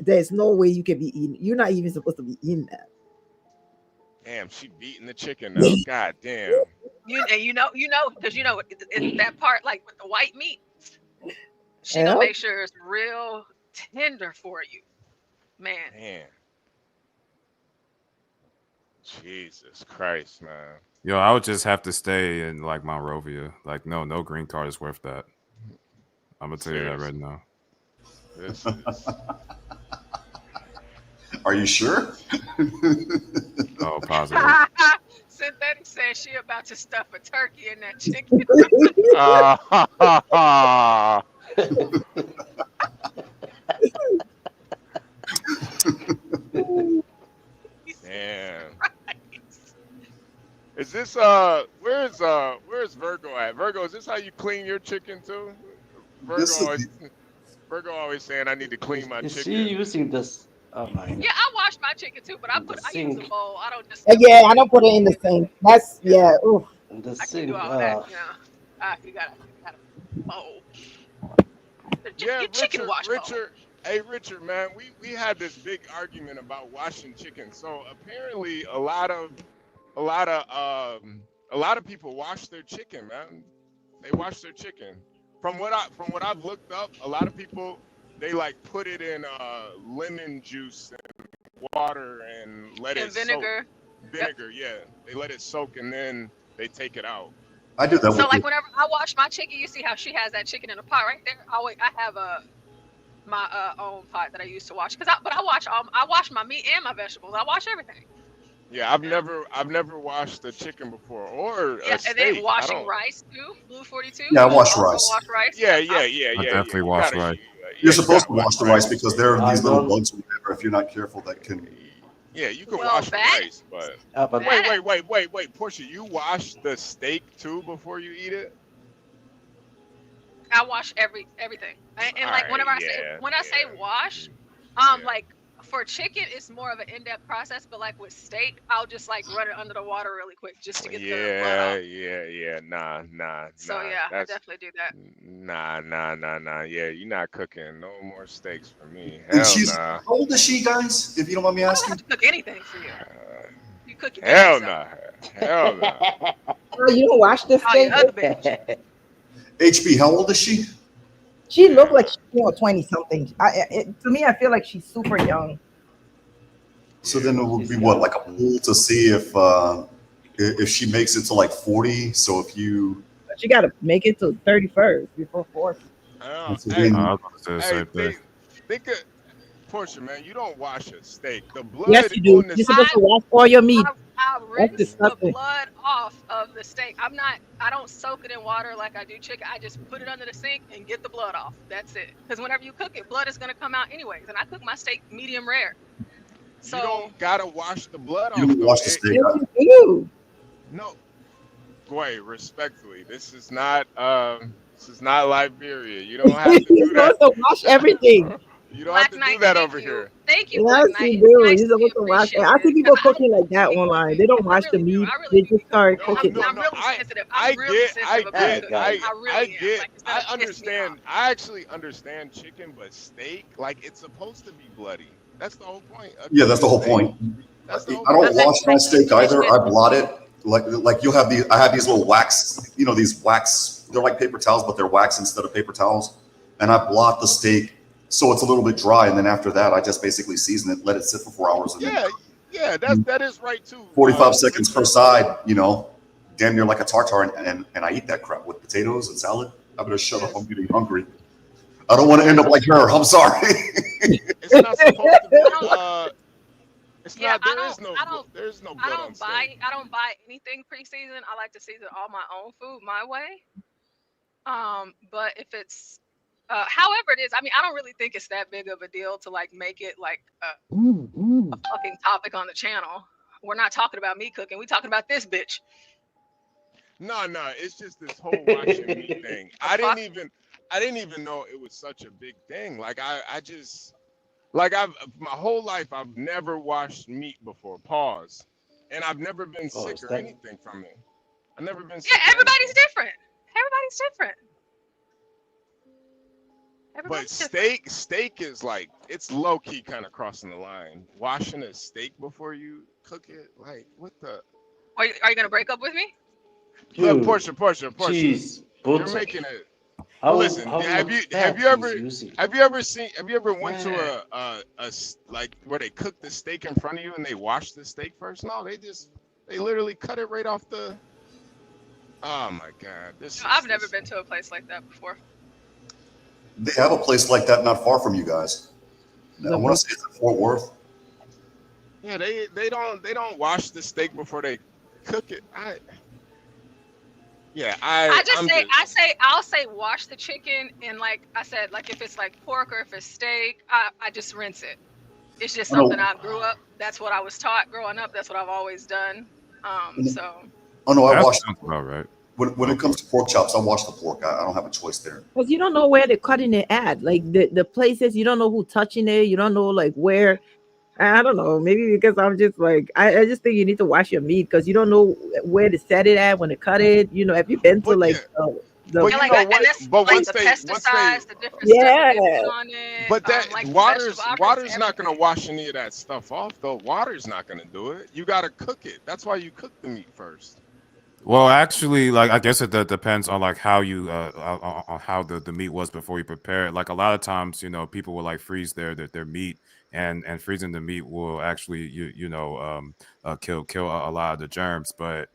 There's no way you can be eating. You're not even supposed to be eating that. Damn, she beating the chicken now. God damn. You know, because it's that part like with the white meat. She Yeah. gonna make sure it's real tender for you, man. Man. Jesus Christ, man. Yo, I would just have to stay in like Monrovia. Like, no green card is worth that. I'm gonna tell you that right now. This is... Are you sure? Oh, positive. Synthetic says she about to stuff a turkey in that chicken. Damn. Is this where's Virgo at? Virgo, is this how you clean your chicken too? Virgo always saying I need to clean my Is chicken. she using this? Oh my God. Yeah, I wash my chicken too, but I use a bowl. I don't just. Yeah, I don't put it in the sink. That's yeah. Oof. The I can sink. do all that. You know, you gotta bowl. Yeah, chicken wash bowl. Richard, man, we had this big argument about washing chicken. So apparently, a lot of people wash their chicken, man. They wash their chicken. From what I've looked up, a lot of people they like put it in lemon juice and water and let it vinegar. soak. Vinegar, yeah. They let it soak and then they take it out. I do that. So like whenever I wash my chicken, you see how she has that chicken in a pot right there. I have my own pot that I use to wash but I wash my meat and my vegetables. I wash everything. Yeah, I've never washed a chicken before or a steak. And then washing rice too. Blue 42. Yeah, I wash rice. Wash rice. Yeah. I definitely wash rice. You're supposed to wash the rice because there are these little bugs or whatever. If you're not careful, that can. Yeah, you can wash the rice, but wait, Portia, you wash the steak too before you eat it? I wash everything, and like whenever I say wash, like for chicken it's more of an in-depth process, but like with steak, I'll just like run it under the water really quick just to get the blood off. Nah. So yeah, I definitely do that. Nah. Yeah, you're not cooking no more steaks for me. And Hell nah. how old is she, guys? If you don't mind me I don't asking. have to cook anything for you. You cook your Hell damn nah. Oh, you don't wash this thing? HB, how old is she? She looked like she's 20 something. To me, I feel like she's super young. So then it would be what, like a poll to see if she makes it to like 40. So if you, She got to make it to 31st before 40. Hey, I was about to say the same thing. think of Portia, man. You don't wash a steak. The blood Yes, you do. on the You're supposed to wash all your meat. I That's rinse the disgusting. blood off of the steak. I don't soak it in water like I do chicken. I just put it under the sink and get the blood off. That's it. Because whenever you cook it, blood is going to come out anyways. And I cook my steak medium rare. So you don't gotta wash the blood off. You don't wash the steak. Yes, you do. No, boy, respectfully, this is not Liberia. You don't have to do You're that. supposed to wash everything. You don't have to do that over here. Thank you. Yes, Black Knight. you do. Nice You're to supposed to wash it. I see people cooking like that online. They don't wash the meat. They just start cooking. I'm really sensitive. I I understand. I actually understand chicken, but steak, like it's supposed to be bloody. That's the whole point. Yeah, that's the whole point. I don't wash my steak either. I blot it. Like you'll have I have these little wax, these wax, they're like paper towels, but they're wax instead of paper towels. And I blot the steak so it's a little bit dry. And then after that, I just basically season it, let it sit for 4 hours. And Yeah, that is right too. 45 seconds per side, damn near like a tartare. And I eat that crap with potatoes and salad. I better shut up. I'm getting hungry. I don't want to end up like her. I'm sorry. It's not supposed to be. There's no blood on steak. I don't buy anything pre-seasoned. I like to season all my own food my way. But if it's however it is, I mean, I don't really think it's that big of a deal to like make it like a fucking topic on the channel. We're not talking about me cooking. We're talking about this bitch. No, it's just this whole washing meat thing. I didn't even know it was such a big thing. Like I've my whole life I've never washed meat before. Pause. And I've never been sick or anything from it. I've never been sick. Yeah, everybody's different. Everybody's different. But steak is like, it's low key kind of crossing the line. Washing a steak before you cook it, like what the? Are you gonna break up with me? Look, Portia. Jeez, You're making it. Listen, have you ever went to a like where they cook the steak in front of you and they wash the steak first? No, they literally cut it right off the. Oh my God! I've never been to a place like that before. They have a place like that not far from you guys. I want to say it's in Fort Worth. Yeah, they don't wash the steak before they cook it. I'll say wash the chicken, and like I said, like if it's like pork or if it's steak, I just rinse it. It's just something I grew up. That's what I was taught growing up. That's what I've always done. So. Oh no, I wash. About right. When it comes to pork chops, I wash the pork. I don't have a choice there. Because you don't know where they're cutting it at. Like the places, you don't know who's touching it. You don't know like where. I don't know. Maybe because I'm just like, I just think you need to wash your meat because you don't know where to set it at when to cut it. Have you been to like the pesticides, the different stuff that they put on it. But that water's not gonna wash any of that stuff off though. Water's not gonna do it. You gotta cook it. That's why you cook the meat first. Well, actually, like I guess it depends on like how you on how the meat was before you prepare it. Like a lot of times, people will like freeze their meat, and freezing the meat will actually kill a lot of the germs. But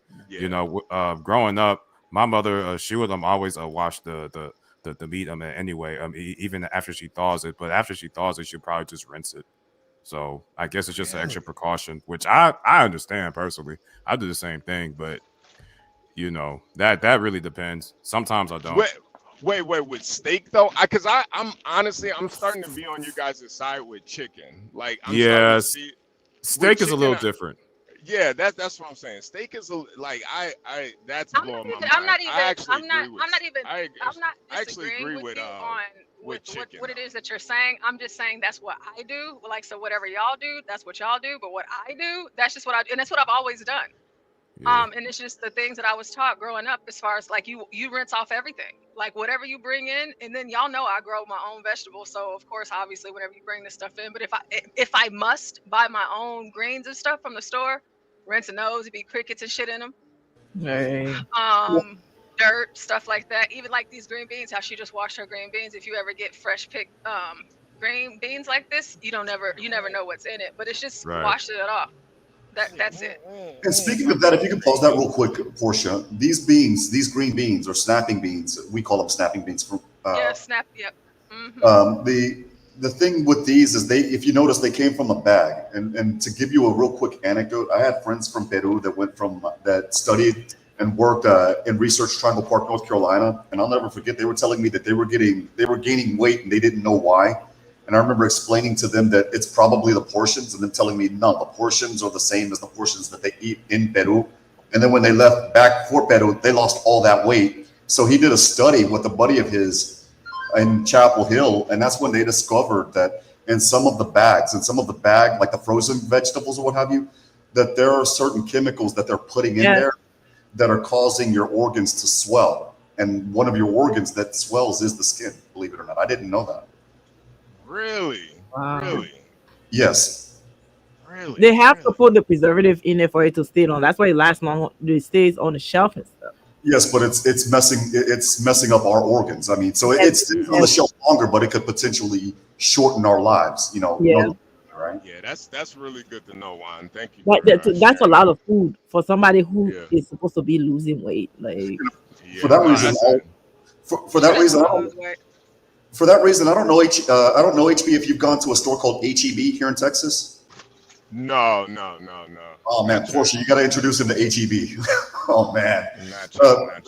growing up, my mother she would always wash the meat anyway. Even after she thaws it, but after she thaws it, she'll probably just rinse it. So I guess it's just an extra precaution, which I understand personally. I do the same thing, but. That really depends. Sometimes I don't. Wait, with steak though, because I'm honestly starting to be on you guys' side with chicken. Like, steak is a little different. Yeah, that's what I'm saying. Steak is that's blowing my mind. I'm not disagreeing with you on chicken. What it is that you're saying. I'm just saying that's what I do. Like, so whatever y'all do, that's what y'all do. But what I do, that's just what I do, and that's what I've always done. Yeah. And it's just the things that I was taught growing up as far as like you rinse off everything, like whatever you bring in. And then y'all know I grow my own vegetables. So of course, obviously, whenever you bring this stuff in, but if I must buy my own greens and stuff from the store, rinsing those, it'd be crickets and shit in them. Hey. Dirt, stuff like that. Even like these green beans, how she just washed her green beans. If you ever get fresh picked green beans like this, you never know what's in it, but it's just washing it off. That's it. And speaking of that, if you could pause that real quick, Portia, these green beans or snapping beans, we call them snapping beans Yeah, snap. Yep. The thing with these is if you notice, they came from a bag. And to give you a real quick anecdote, I had friends from Peru that studied and worked in Research Triangle Park, North Carolina. And I'll never forget, they were telling me that they were gaining weight and they didn't know why. And I remember explaining to them that it's probably the portions, and then telling me, no, the portions are the same as the portions that they eat in Peru. And then when they left back for Peru, they lost all that weight. So he did a study with a buddy of his in Chapel Hill, and that's when they discovered that in some of the bags, like the frozen vegetables or what have you, that there are certain chemicals that they're putting in there that are causing your organs to swell. And one of your organs that swells is the skin, believe it or not. I didn't know that. Really? Wow. Really? Yes. Really? They have to put the preservative in it for it to stay on. That's why it lasts long. It stays on the shelf and stuff. Yes, but it's messing up our organs. I mean, so it's on the shelf longer, but it could potentially shorten our lives. You know. Yeah. Right. Yeah, that's really good to know, Juan. Thank you. That's a lot of food for somebody who is supposed to be losing weight. Like for that reason, for that reason, I don't know HB if you've gone to a store called HEB here in Texas. No. Oh man, Portia, you got to introduce him to HEB. Oh man,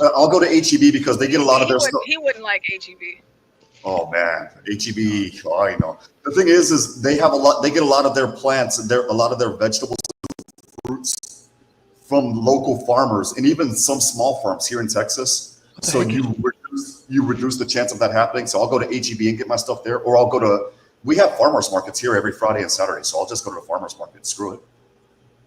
I'll go to HEB because they get a lot of their stuff. He wouldn't like HEB. Oh man, HEB. Oh, I know. The thing is they have a lot. They get a lot of their plants and a lot of their vegetables, fruits from local farmers and even some small farms here in Texas. So you reduce the chance of that happening. So I'll go to HEB and get my stuff there, or I'll go to. We have farmers markets here every Friday and Saturday, so I'll just go to the farmers market. Screw it.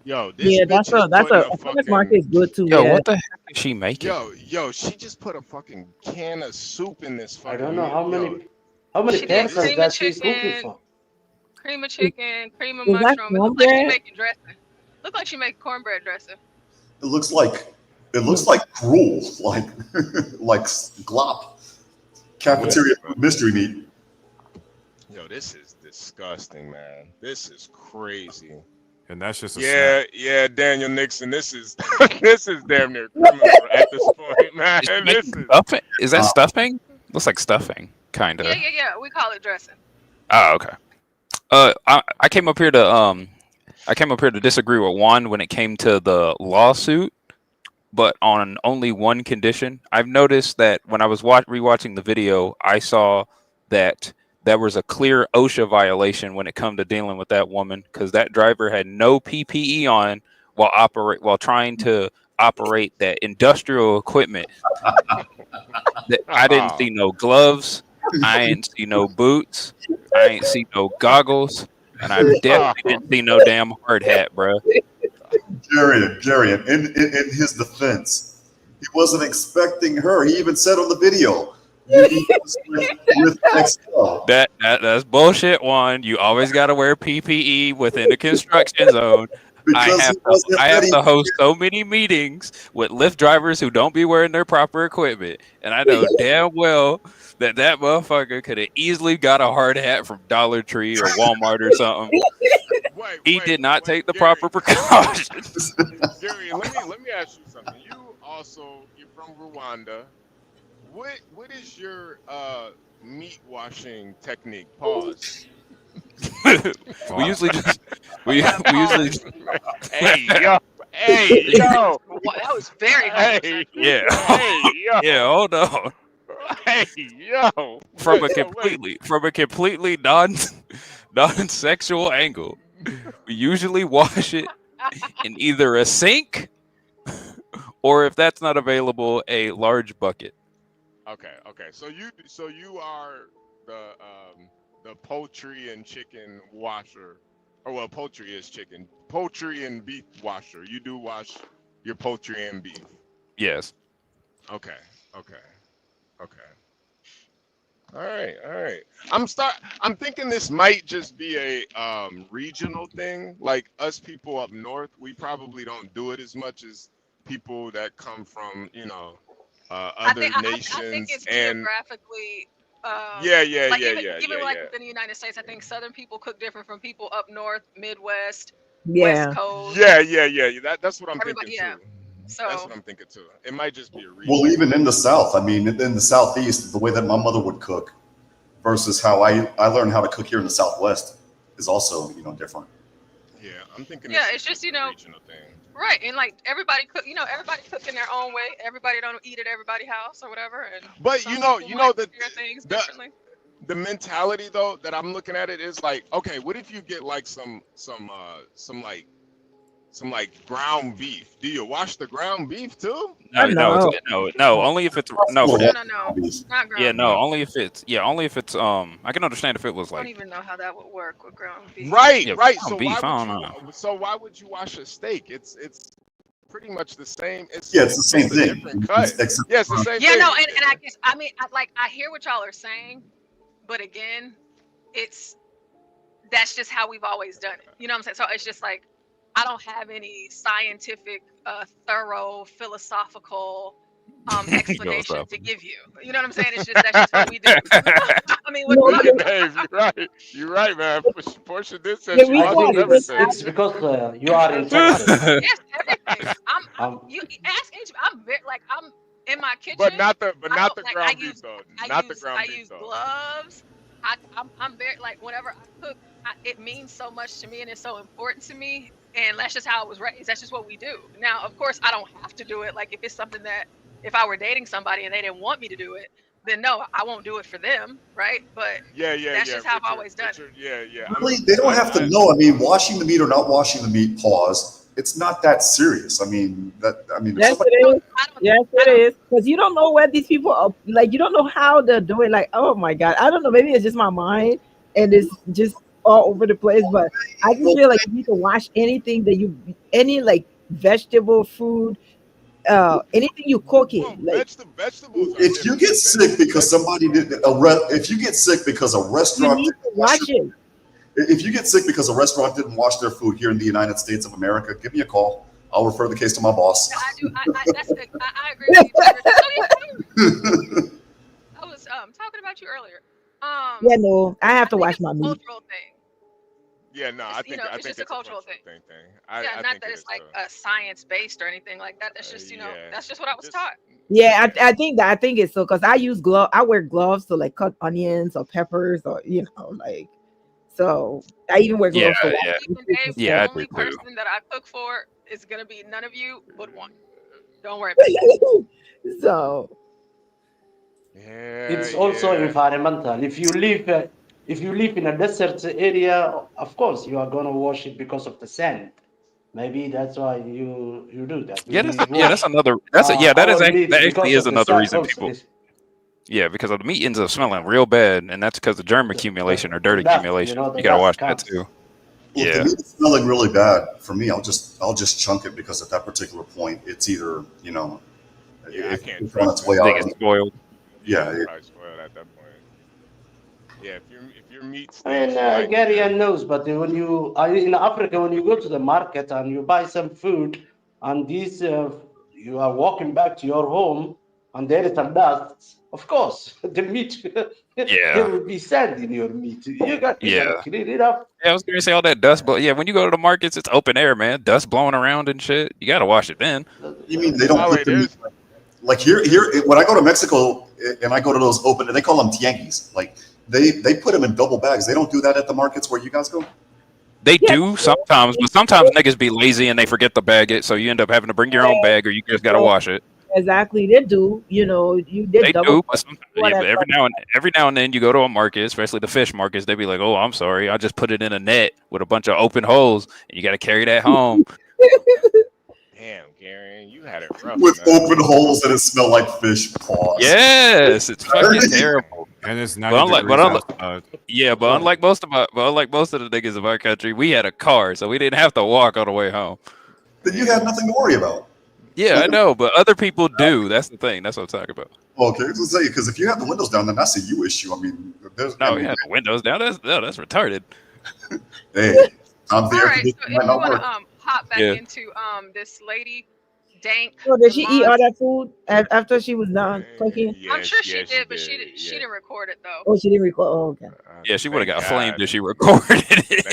Yo, that's a farmers market is good too. Yo, what the heck is she making? Yo, she just put a fucking can of soup in this fucking. I don't know how many She did pesos cream that of she's cooking chicken, for. cream of chicken, cream of Is that mushroom. It looks like she cornbread? making dressing. Look like she making cornbread dressing. It looks like gruel, like glop, cafeteria mystery meat. Yo, this is disgusting, man. This is crazy. And that's just a snack. Daniel Nixon. This is this is damn near criminal at this point, man. This is Stuffing? Is that stuffing? Looks like stuffing, kind of. Yeah. We call it dressing. Oh, okay. I came up here to disagree with Juan when it came to the lawsuit, but on only one condition. I've noticed that when I was rewatching the video, I saw that there was a clear OSHA violation when it come to dealing with that woman, because that driver had no PPE on while trying to operate that industrial equipment. I didn't see no gloves. I ain't see no boots. I ain't see no goggles, and I definitely didn't see no damn hard hat, bro. Jarian, in his defense, he wasn't expecting her. He even said on the video, that's bullshit. One, you always got to wear PPE within the construction zone. I have to host so many meetings with Lyft drivers who don't be wearing their proper equipment, and I know damn well that motherfucker could have easily got a hard hat from Dollar Tree or Walmart or something. He did not take the proper precautions. Gary, let me ask you something. You're from Rwanda. What is your meat washing technique? Pause. we usually Hey yo. That was very good. Yeah. Hey yo. Yeah, hold on. Hey yo. From a completely non-sexual angle, we usually wash it in either a sink or, if that's not available, a large bucket. Okay. So you are the poultry and chicken washer. Or well, poultry is chicken. Poultry and beef washer. You do wash your poultry and beef. Yes. Okay. All right. I'm thinking this might just be a regional thing. Like us people up north, we probably don't do it as much as people that come from, other nations. I think it's and geographically. Even like within the United States, I think Southern people cook different from people up north, Midwest, Yeah. West Coast. Yeah. That's what I'm thinking too. So That's what I'm thinking too. It might just be a reason. Well, even in the South, I mean, in the Southeast, the way that my mother would cook versus how I learned how to cook here in the Southwest is also, different. Yeah, I'm thinking. yeah, it's just right, and like everybody cook, everybody cook in their own way. Everybody don't eat at everybody's house or whatever. And But some you know people might that prepare things differently. the mentality though that I'm looking at it is like, okay, what if you get like some ground beef? Do you wash the ground beef too? No. Only if it's No, not Yeah, ground no. beef. Only if it's I can understand if it was I don't like even know how that would work with ground beef. Right. Yeah, Right. ground So beef, I don't know. why would you wash a steak? It's pretty much the same. It's the same just a thing. different cut. Yeah, it's the same Yeah, thing. no, and I guess I hear what y'all are saying, but again, that's just how we've always done it. You know what I'm saying? So it's just like I don't have any scientific, thorough, philosophical explanation to give you. You know what I'm saying? It's just that's just what we do. I mean, Dave, you're right, man. Portia did say Yeah, she I watches think everything. it's because you are in Texas. Yes, everything. You ask each. I'm in my kitchen. But not the I ground use- beef though. I Not the use- ground I beef use though. gloves. I'm very whenever I cook, it means so much to me and it's so important to me. And that's just how I was raised. That's just what we do. Now, of course, I don't have to do it. Like if it's something that if I were dating somebody and they didn't want me to do it, then no, I won't do it for them, right? But that's just how I've always done it. Yeah. Really, they don't have to know. I mean, washing the meat or not washing the meat, pause. It's not that serious. I mean, if Yes, somebody, it is. Yes, it is. Because you don't know where these people are. Like, you don't know how they're doing. Like, oh my God. I don't know. Maybe it's just my mind and it's just all over the place. But I just feel like you need to wash anything that any like vegetable, food, anything you cook it. Like, vegetables. if you get sick because somebody if you get sick because a you restaurant need to wash it. If you get sick because a restaurant didn't wash their food here in the United States of America, give me a call. I'll refer the case to my boss. I do. I agree with you. I was talking about you earlier. Yeah, no, I have to wash my meat. Cultural thing. Yeah, no, I think it's just a cultural thing. I Not think that it's like science based or anything like that. That's just that's just what I was taught. Yeah, I think it's so because I use glove. I wear gloves to like cut onions or peppers or like. So I even wear gloves. Even Dave, the only person that I cook for is gonna be none of you but one. Don't worry about it. So It's also environmental. If you live in a desert area, of course you are gonna wash it because of the sand. Maybe that's why you do that. Yeah, Maybe that's another. That actually is another reason people. Yeah, because the meat ends up smelling real bad, and that's because of germ accumulation or dirt accumulation. You gotta wash that too. Well, if the meat is smelling really bad, for me, I'll just chunk it because at that particular point, it's either it's on its way out. It's spoiled. Yeah. Spoiled at that point. Yeah, if your meat's. I mean, Gary knows, but when you are in Africa, when you go to the market and you buy some food, and you are walking back to your home, and there is a dust. Of course, the meat. There will be sand in your meat. You got to clean it up. Yeah, I was gonna say all that dust, but yeah, when you go to the markets, it's open air, man. Dust blowing around and shit. You gotta wash it then. You mean they don't put the meat like here? When I go to Mexico and I go to those open, they call them tianguis. Like they put them in double bags. They don't do that at the markets where you guys go. They do sometimes, but sometimes niggas be lazy and they forget to bag it, so you end up having to bring your own bag, or you just gotta wash it. exactly, they do. You did They double. do, but every now and then you go to a market, especially the fish markets. They be like, "Oh, I'm sorry, I just put it in a net with a bunch of open holes, and you got to carry that home." Damn, Gary, you had it rough. With open holes that it smell like fish. Pause. Yes, it's fucking terrible. And it's But 90 unlike most of the niggas of our country, we had a car, so we didn't have to walk all the way home. Then you had nothing to worry about. Yeah, I know, but other people do. That's the thing. That's what I'm talking about. Okay, I was gonna say because if you have the windows down, then that's a you issue. I mean, We had the windows down. That's retarded. Hey, All right, so if you want to hop back into this lady, dank. So did she eat all DEMOSS. that food after she was done cooking? I'm sure she did, but she didn't record it though. Oh, she didn't record. Oh, okay. Yeah, she would have got Thank flamed God. if she recorded it.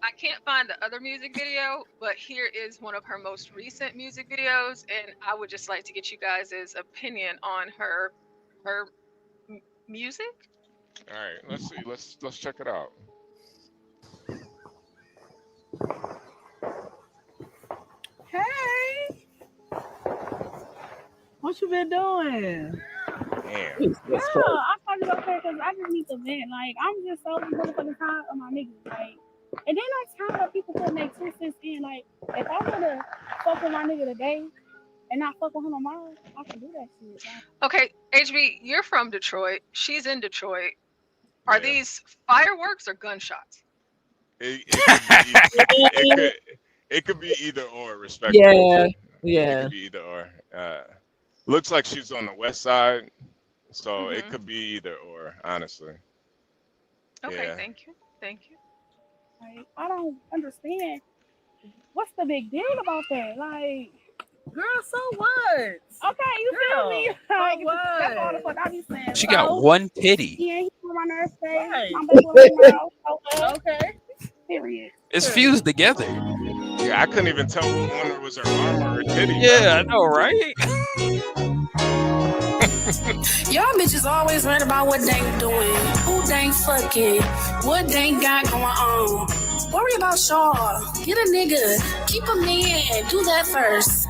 I can't find the other music video, but here is one of her most recent music videos, and I would just like to get you guys' opinion on her music. All right, let's see. Let's check it out. Hey, what you been doing? Damn. Yeah, I thought it was okay because I just need to vent. Like, I'm just so motherfucking tired of my niggas. Like, and then I'm tired of people putting their 2 cents in. Like, if I would have fucked with my nigga today and not fuck with him tomorrow, I can do that shit. Like, Okay, HB, you're from Detroit. She's in Detroit. Are these fireworks or gunshots? It could be either or, respectively. Yeah, It yeah. could be either or. Looks like she's on the west side, so it could be either or, honestly. Okay, Yeah. thank you. like, I don't understand. What's the big deal about that? Like, girl, so what? Okay, you feel me? Like, that's all the fuck I be saying. She got one titty. Yeah, he's on my nerves. Right. I'm back with him now. Okay. Period. It's fused together. Yeah, I couldn't even tell which one was her arm or her titty. Yeah, I know, right? Y'all bitches always worried about what Dank doing, who Dank fucking, what Dank got going on. Worry about y'all. Get a nigga, keep a man, do that first.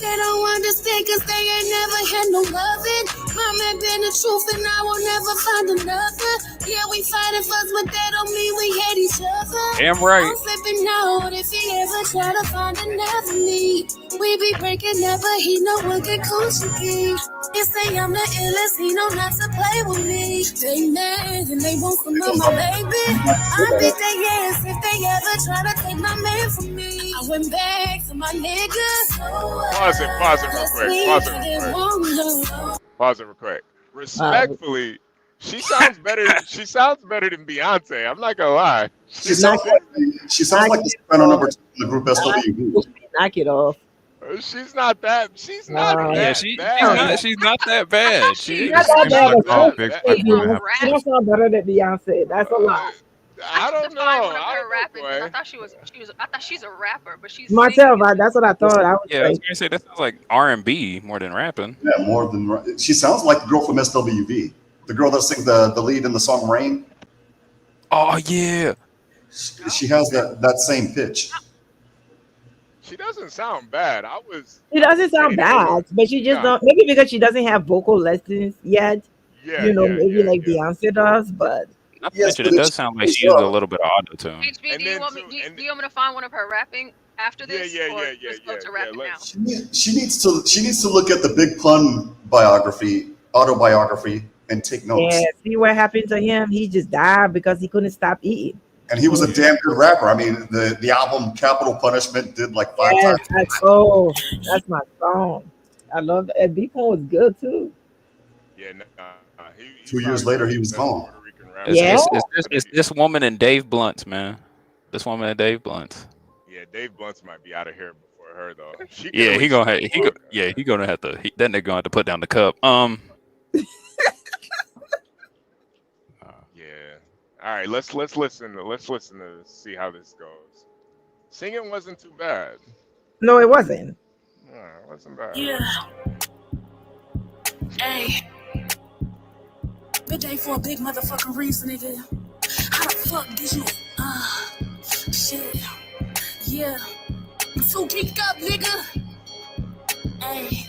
They don't understand cause they ain't never had no loving. My man been the truth and I will never find another. Yeah, we fighting fuss, but that don't mean we hate each other. Damn right. I'm flipping out if he ever try to find another me. We be breaking up, but he know what good coochie be. They say I'm the illest, he know not to play with me. They mad and they want some of my baby. I beat their ass if they ever try to take my man from me. I went back to my niggas. Pause it real quick. Respectfully, she sounds better. She sounds better than Beyonce. I'm not gonna lie. She sounds like the soprano number 2 in the group SWV. Knock it off. She's not that. She's not that bad. She's not that bad. She's not that bad. She don't sound better than Beyonce. That's a lot. I don't know. I thought she's a rapper, but she's Myself, that's what I thought. I was Yeah, I was gonna say that sounds like R&B more than rapping. Yeah, more than she sounds like the girl from SWV, the girl that sings the lead in the song "Rain." Oh yeah, she has that same pitch. She doesn't sound bad. She doesn't sound bad, but she just don't. Maybe because she doesn't have vocal lessons yet. Yeah, maybe like Beyonce does, but. Not to mention, it does sound like she used a little bit of auto tune. HB, do you want me to find one of her rapping after this? Or just go to rapping now? She needs to look at the Big Pun autobiography, and take notes. Yeah, see what happened to him? He just died because he couldn't stop eating. And he was a damn good rapper. I mean, the album Capital Punishment did like 5 times. That's my song. I love that. And Big Pun was good too. Yeah, 2 years later, he was gone. It's this woman and Dave Blunt, man. This woman and Dave Blunt. Yeah, Dave Blunt's might be out of here before her though. He gonna have to. That nigga gonna have to put down the cup. Yeah. All right, let's listen to see how this goes. Singing wasn't too bad. No, it wasn't. No, it wasn't bad. yeah. Hey. Big day for a big motherfucking reason, nigga. How the fuck did you? Shit. Yeah. I'm so geeked up, nigga. Hey.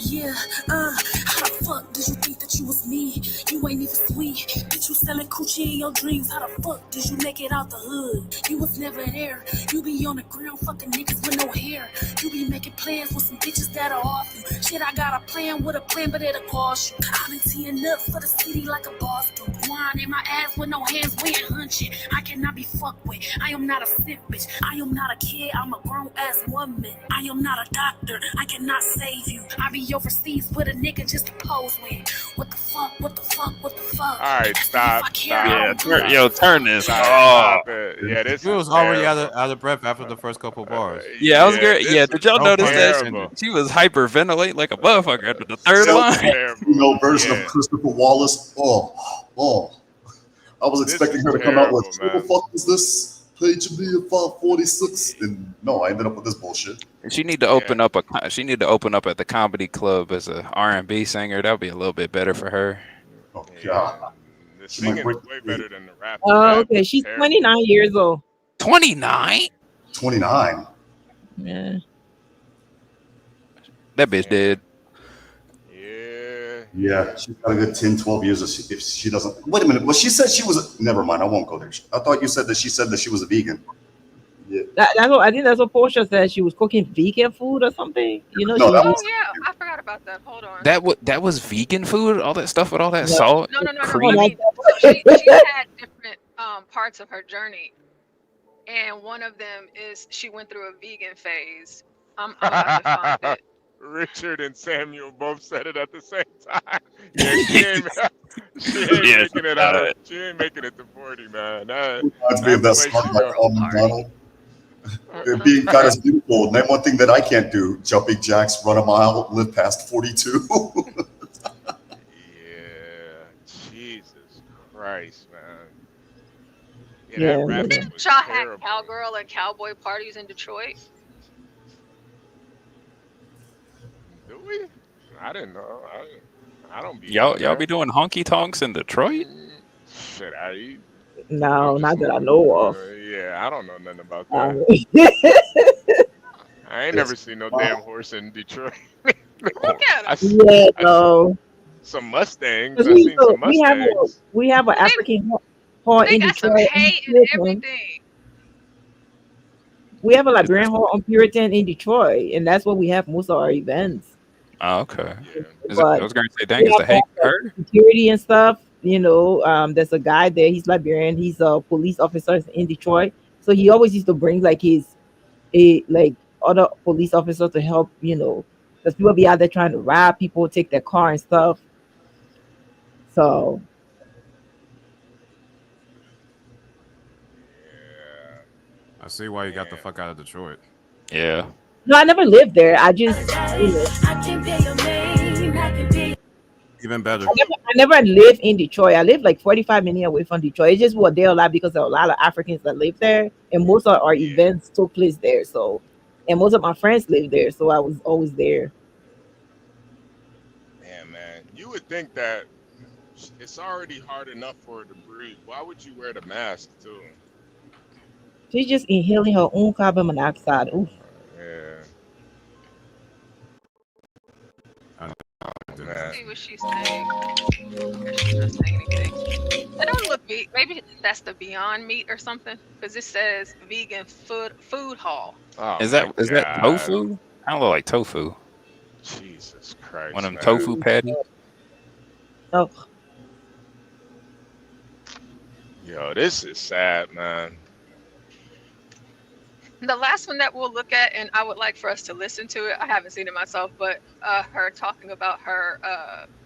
Yeah, how the fuck did you think that you was me? You ain't even sweet. Bitch, you selling coochie in your dreams. How the fuck did you make it out the hood? You was never there. You be on the ground fucking niggas with no hair. You be making plans with some bitches that are off you. Shit, I got a plan with a plan, but it'll cost you. I've been teeing up for the city like a boss do. Wine in my ass with no hands, we ain't hunching. I cannot be fucked with. I am not a sick bitch. I am not a kid, I'm a grown ass woman. I am not a doctor, I cannot save you. I be overseas with a nigga just to pose with. What the fuck? All right, stop. Yeah, turn this Stop off. it. Yeah, this She was is already terrible. out of breath after the first couple bars. Yeah, I was great. this Yeah, is did y'all notice terrible. that she was hyperventilating like a motherfucker after the third So, line? female version of Christopher Wallace. Oh. I was expecting her to come out with, terrible, "Who the fuck is this? Page me at 546." And no, I ended up with this bullshit. She need to open up She need to open up at the comedy club as a R&B singer. That would be a little bit better for her. Oh God. The singing is way better than the rap. Oh, okay. She's 29 years old. 29? 29. Yeah. That bitch dead. Yeah, she's got a good 10, 12 years if she doesn't. Wait a minute. Well, she said she was. Never mind. I won't go there. I thought you said that she said that she was a vegan. Yeah. That's what I think. That's what Portia said. She was cooking vegan food or something. You know. No, she that was, was- Yeah, I forgot about that. Hold on. That was vegan food? All that stuff with all that salt? No. Cream? I mean, so she had different parts of her journey, and one of them is she went through a vegan phase. I'm about to find it. Richard and Samuel both said it at the same time. Yeah, she ain't making it out of. She ain't making it to 40, man. Reminds me of that song by Paul McDonald. Being fat is beautiful. Name one thing that I can't do: jumping jacks, run a mile, live past 42. Jesus Christ, man. Yeah. That rap Didn't was y'all have terrible. cowgirl and cowboy parties in Detroit? Do we? I didn't know. I don't be. Y'all be doing honky tonks in Detroit? Shit, no, not that I know of. yeah, I don't know nothing about Um, that. I ain't never seen no damn horse in Detroit. Look at I, him. yeah, no. some Mustangs. 'Cause I seen some Mustangs. we have an African hall They in got some Detroit. hay and everything. We have a Liberian hall on Puritan in Detroit, and that's where we have most of our events. Oh, okay. I But was going to say, dang, is we the hay have hurt? security and stuff. You know, there's a guy there. He's Liberian. He's a police officer in Detroit. So he always used to bring like other police officers to help. You know, because people be out there trying to rob people, take their car and stuff. So I see why you got the fuck out of Detroit. Yeah. no, I never lived there. I just, Even better. I never lived in Detroit. I lived like 45 minutes away from Detroit. It's just what there a lot because there are a lot of Africans that live there, and most of our events took place there. So, and most of my friends live there, so I was always there. Damn, man. You would think that it's already hard enough for her to breathe. Why would you wear the mask too? She's just inhaling her own carbon monoxide. Oof. Yeah. Let's see what she's saying. She's not saying anything. It don't look vegan. Maybe that's the Beyond Meat or something, because it says vegan food hall. Oh, Is that God. tofu? I don't look like tofu. Jesus Christ. One of them man. tofu patties. Oh, Yo, this is sad, man. The last one that we'll look at, and I would like for us to listen to it. I haven't seen it myself, but her talking about her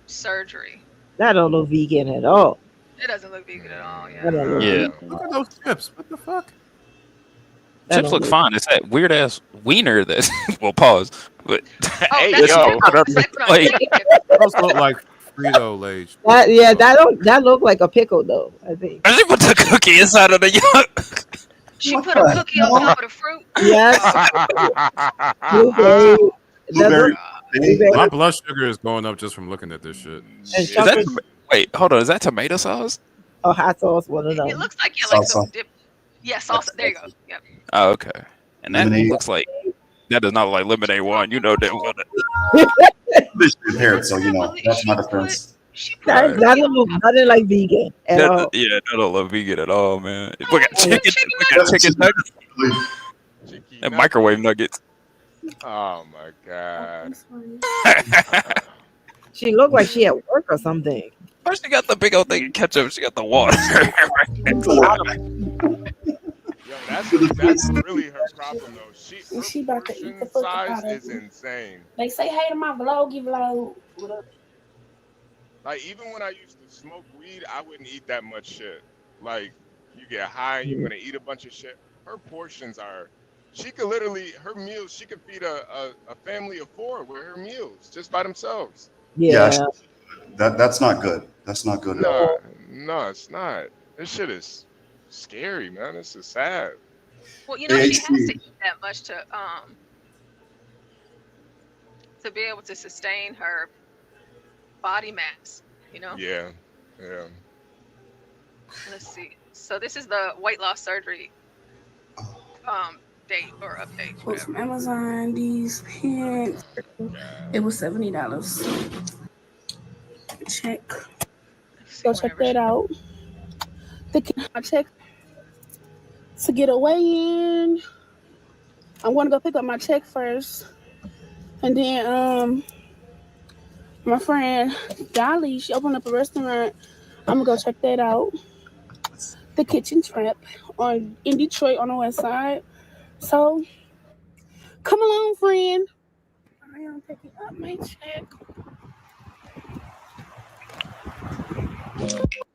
surgery. that don't look vegan at all. It doesn't look vegan at all. Yeah. That don't look Yeah. vegan. Look at those chips. What the fuck? That Chips don't look look- fine. It's that weird ass wiener that's well pause. But Hey, that's yo. like, Those look like Frito Lays. That look like a pickle though. I think. she put the cookie inside of the yuck. She put a cookie on top of the fruit. Yes. Blueberry. Blueberry. My blood sugar is going up just from looking at this shit. And chocolate Wait, hold on. Is that tomato sauce? or hot sauce, one of them. It looks like like some Salsa. dip. Yeah, salsa. There you go. Yep. Oh, okay. And that Lemonade. looks like that does not look like lemonade one. You know that one. This shit here, so you know that's my defense. That don't look nothing like vegan at all. Yeah, that don't look vegan at all, man. We got chicken. We got chicken nuggets. And microwave nuggets. Oh my God. She looked like she at work or something. First, she got the big old thing of ketchup. She got the water. Yo, that's really her problem though. Her She about to eat portion the fuck size out of is me. insane. Like, say hey to my vloggy vlog. What up? Like even when I used to smoke weed, I wouldn't eat that much shit. Like you get high and you're gonna eat a bunch of shit. Her portions are. She could literally her meals. She could feed a family of 4 with her meals just by themselves. Yeah, that's not good. That's not good at all. No, it's not. This shit is scary, man. This is sad. Well, you know, she has to eat that much to be able to sustain her body mass, you know? Yeah. Let's see. So this is the weight loss surgery date or update. Bought some Amazon, these pants. It was $70. Check. Go check that out. I check to get a weigh-in. I'm gonna go pick up my check first. And then my friend Dolly, she opened up a restaurant. I'm gonna go check that out. The Kitchen Trap in Detroit on the west side. So come along, friend. I am picking up my check.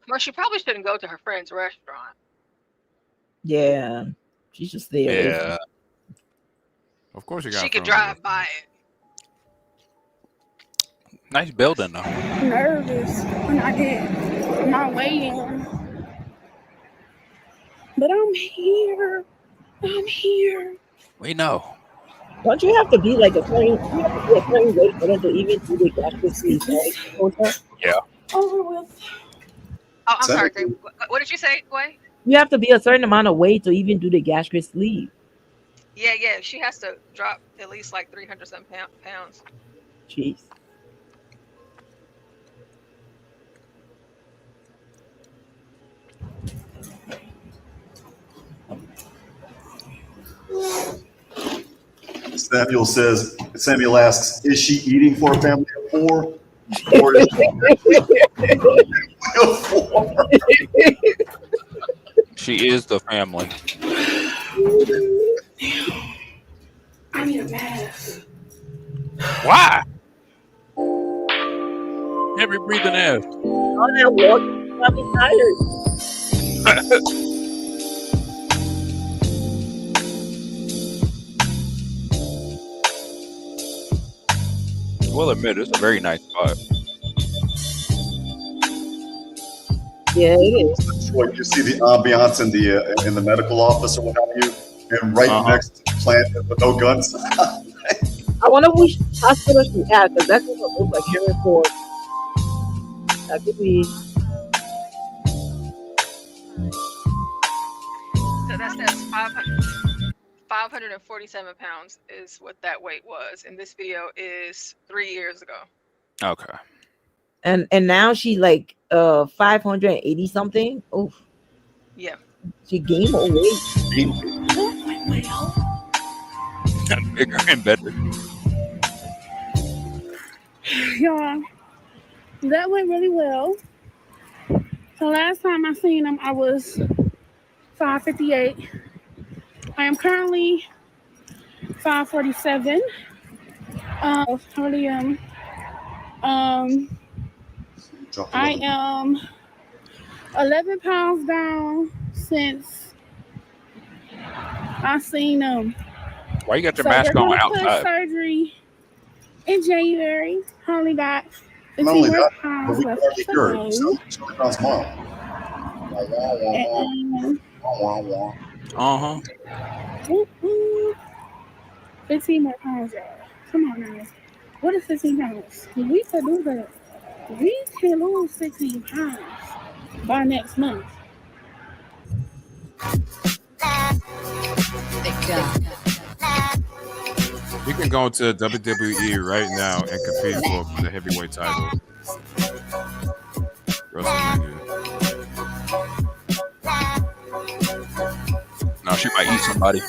Well, she probably shouldn't go to her friend's restaurant. Yeah, she's just there. Yeah. Of course you got. She could drive by it. Nice building though. Nervous when I get my weigh-in. But I'm here. We know. Don't you have to be like a certain weight for them to even do the gastric sleeve? Yeah. Over with. Oh, I'm sorry. What did you say, Gway? You have to be a certain amount of weight to even do the gastric sleeve. Yeah. She has to drop at least like 300-some pounds. Jeez. Samuel asks, is she eating for a family of 4? Or is She is the family. I need a bath. Why? Heavy breathing ass. All that walk, I'll be tired. We'll admit it's a very nice spot. Yeah, it is. You see the ambiance in the medical office or what have you, and right next to the plant with no guns. I wonder which hospital she had, because that's what it looks like here in Ford. That could be. So that says 547 pounds is what that weight was. And this video is 3 years ago. Okay. And now she like 580 something. Oh. Yeah. She gained more weight. Bigger and better. Yeah, that went really well. So last time I seen him, I was 558. I am currently 547. I am 11 pounds down since I seen him. Why you got your mask on outside? Surgery in January. Only got 15 Not only more that, but pounds we left already to cured. go. So 20 pounds more. 15 more pounds, y'all. Come on now. What is 15 pounds? We could do that. We can lose 16 pounds by next month. You can go to WWE right now and compete for the heavyweight title. WrestleMania. No, she might eat somebody.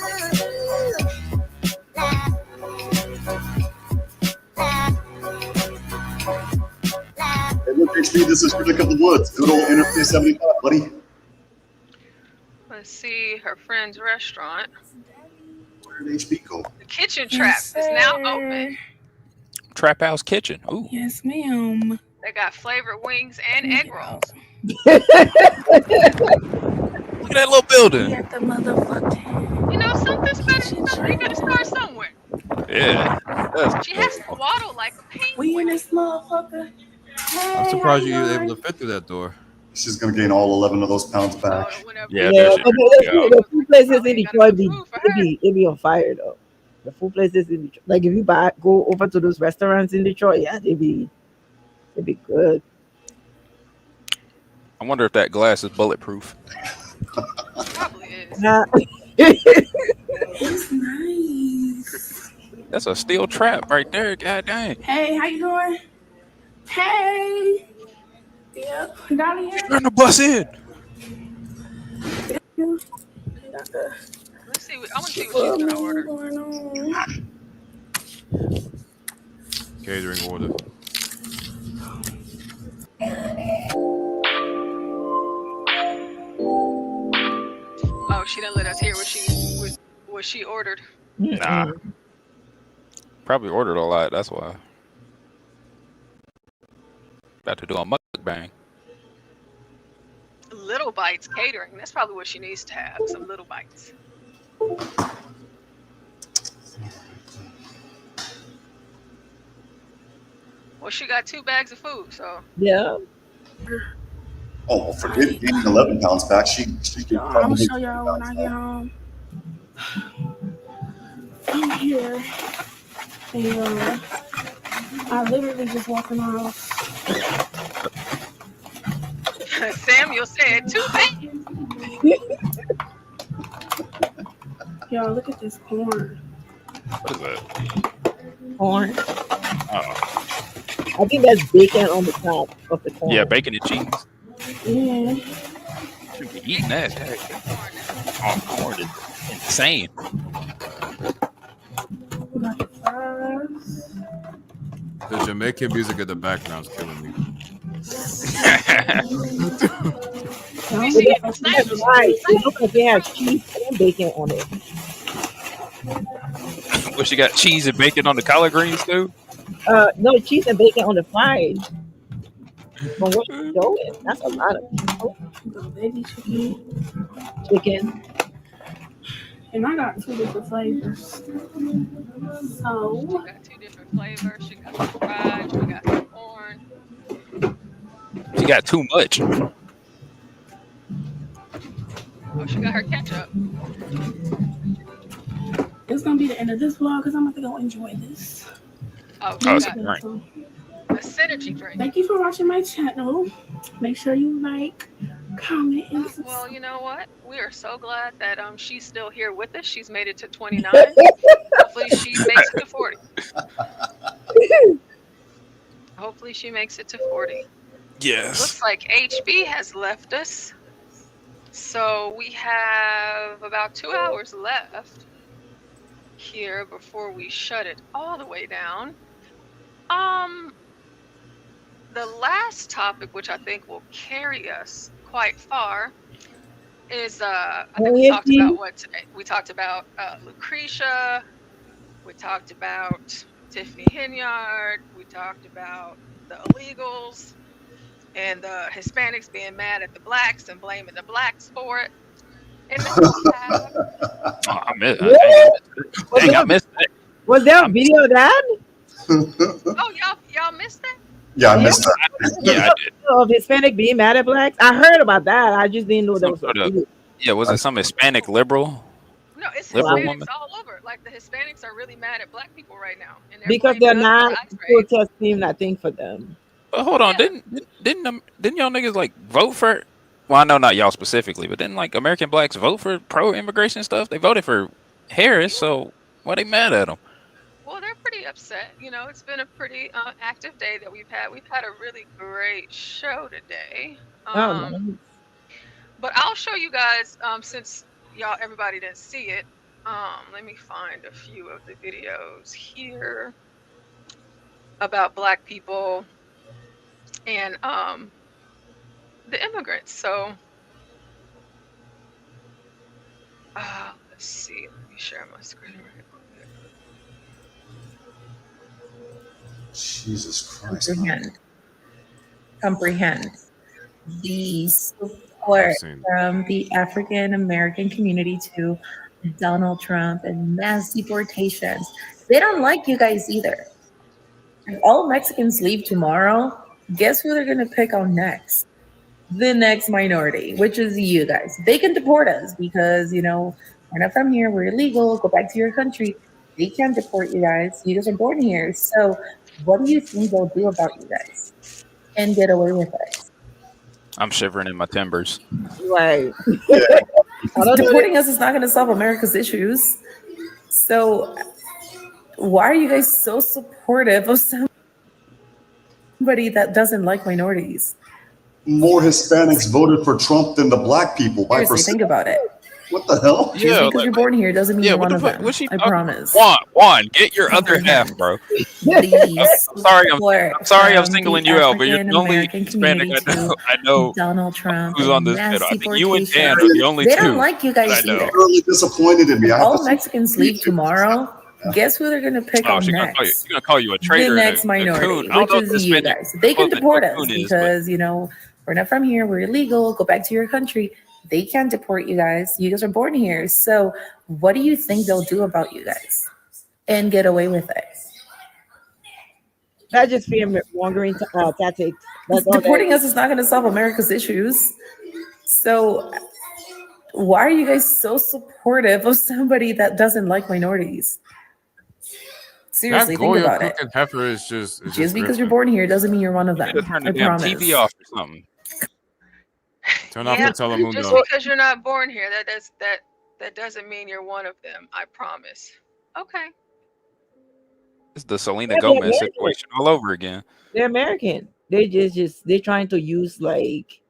Hey, look, HB, this is Critic of the Woods. Good old Interstate 75, buddy. Let's see her friend's restaurant. Where did HB go? The Kitchen Trap is now open. Trap House Kitchen. Ooh. Yes, ma'am. They got flavored wings and egg rolls. Look at that little building. We at the motherfucking You know, something's better. kitchen You got to start somewhere. Yeah. She has to waddle like a penguin. We in this motherfucker. Hey, I'm surprised you how were you able doing? to fit through that door. She's gonna gain all 11 of those pounds back. Yeah, Yeah, but the food places in Detroit it be on fire though. The food places in Detroit, like if you go over to those restaurants in Detroit, yeah, they be good. I wonder if that glass is bulletproof. Probably is. It's nice. That's a steel trap right there. God dang. Hey, how you doing? Hey. Yep. Dolly here. Turn the bus in. Let's see. I want to see what she's gonna order. Catering order. Oh, she didn't let us hear what she ordered. Nah. Probably ordered a lot. That's why. About to do a mukbang. Little Bites Catering. That's probably what she needs to have. Some Little Bites. Well, she got 2 bags of food, so. Yeah. Oh, well, forget gaining 11 pounds back. She can I'm gonna probably show y'all when I get home. I'm here. And I literally just walking off. Samuel said 2 bags. Y'all, look at this corn. What is that? Corn. Oh. I think that's bacon on the top of the corn. Yeah, bacon and cheese. Yeah. You be eating that. Oh, corn is insane. The Jamaican music in the background is killing me. Right. It looks like they have cheese and bacon on it. What, she got cheese and bacon on the collard greens too? No, cheese and bacon on the fries. From what you're showing, that's a lot of people. Baby Chicken. And I got 2 different flavors. So. She got 2 different flavors. She got some fries. She got some corn. She got too much. Oh, she got her ketchup. It's gonna be the end of this vlog because I'm about to go enjoy this. Oh, it's got right. a synergy drink. Thank you for watching my channel. Make sure you like, comment, and subscribe. Well, you know what? We are so glad that she's still here with us. She's made it to 29. Hopefully she makes it to 40. Hopefully she makes it to 40. Yes. Looks like HB has left us. So we have about 2 hours left here before we shut it all the way down. The last topic, which I think will carry us quite far, is I think we talked about what today. We talked about Lucrecia. We talked about Tiffany Henyard. We talked about the illegals and the Hispanics being mad at the blacks and blaming the blacks for it. And then we have, I missed that. Was there a video of that? oh, y'all missed that? Yeah, I missed that. Yeah, I did. Of Hispanic being mad at blacks? I heard about that. I just didn't know there was a video. Yeah, was it some Hispanic liberal? No, it's liberal Hispanics woman? all over. Like the Hispanics are really mad at black people right now. And Because they're not protesting, I think, for them. But hold on, didn't y'all niggas like vote for? Well, I know not y'all specifically, but didn't like American blacks vote for pro-immigration stuff? They voted for Harris, so why they mad at him? Well, they're pretty upset. You know, it's been a pretty active day that we've had. We've had a really great show today. Nice. But I'll show you guys, since everybody didn't see it. Let me find a few of the videos here about black people and the immigrants. So let's see. Let me share my screen right quick. Jesus Christ. comprehend the support from the African American community to Donald Trump and mass deportations. They don't like you guys either. If all Mexicans leave tomorrow, guess who they're going to pick on next? The next minority, which is you guys. They can deport us because, you know, we're not from here. We're illegal. Go back to your country. They can't deport you guys. You guys are born here. So what do you think they'll do about you guys and get away with it? I'm shivering in my timbers. Right. Deporting us is not going to solve America's issues. So why are you guys so supportive of somebody that doesn't like minorities? More Hispanics voted for Trump than the black people. Seriously, think about it. What the hell? Just because you're born here doesn't mean you're one of them. I promise. Juan, get your other half, bro. I'm sorry I'm singling you out, but you're the only Hispanic I know Donald Trump who's on this bit. I think you and Dan are the only They two don't like you guys that I know. either. Really disappointed in me. If all Mexicans leave tomorrow, guess who they're going to pick on She's next? gonna call you a traitor. The next minority, which is you guys. They can deport us because, you know, we're not from here. We're illegal. Go back to your country. They can't deport you guys. You guys are born here. So what do you think they'll do about you guys and get away with it? That's just fear-mongering tactics. Deporting us is not going to solve America's issues. So why are you guys so supportive of somebody that doesn't like minorities? Seriously, think about it. Heifer is just Because you're born here doesn't mean you're one of them. Turn the I damn promise. TV off or something. Turn off the Telemundo. Just because you're not born here, that doesn't mean you're one of them. I promise. Okay. It's the Selena Yeah, Gomez they're situation all over again. They're American. They're trying to use like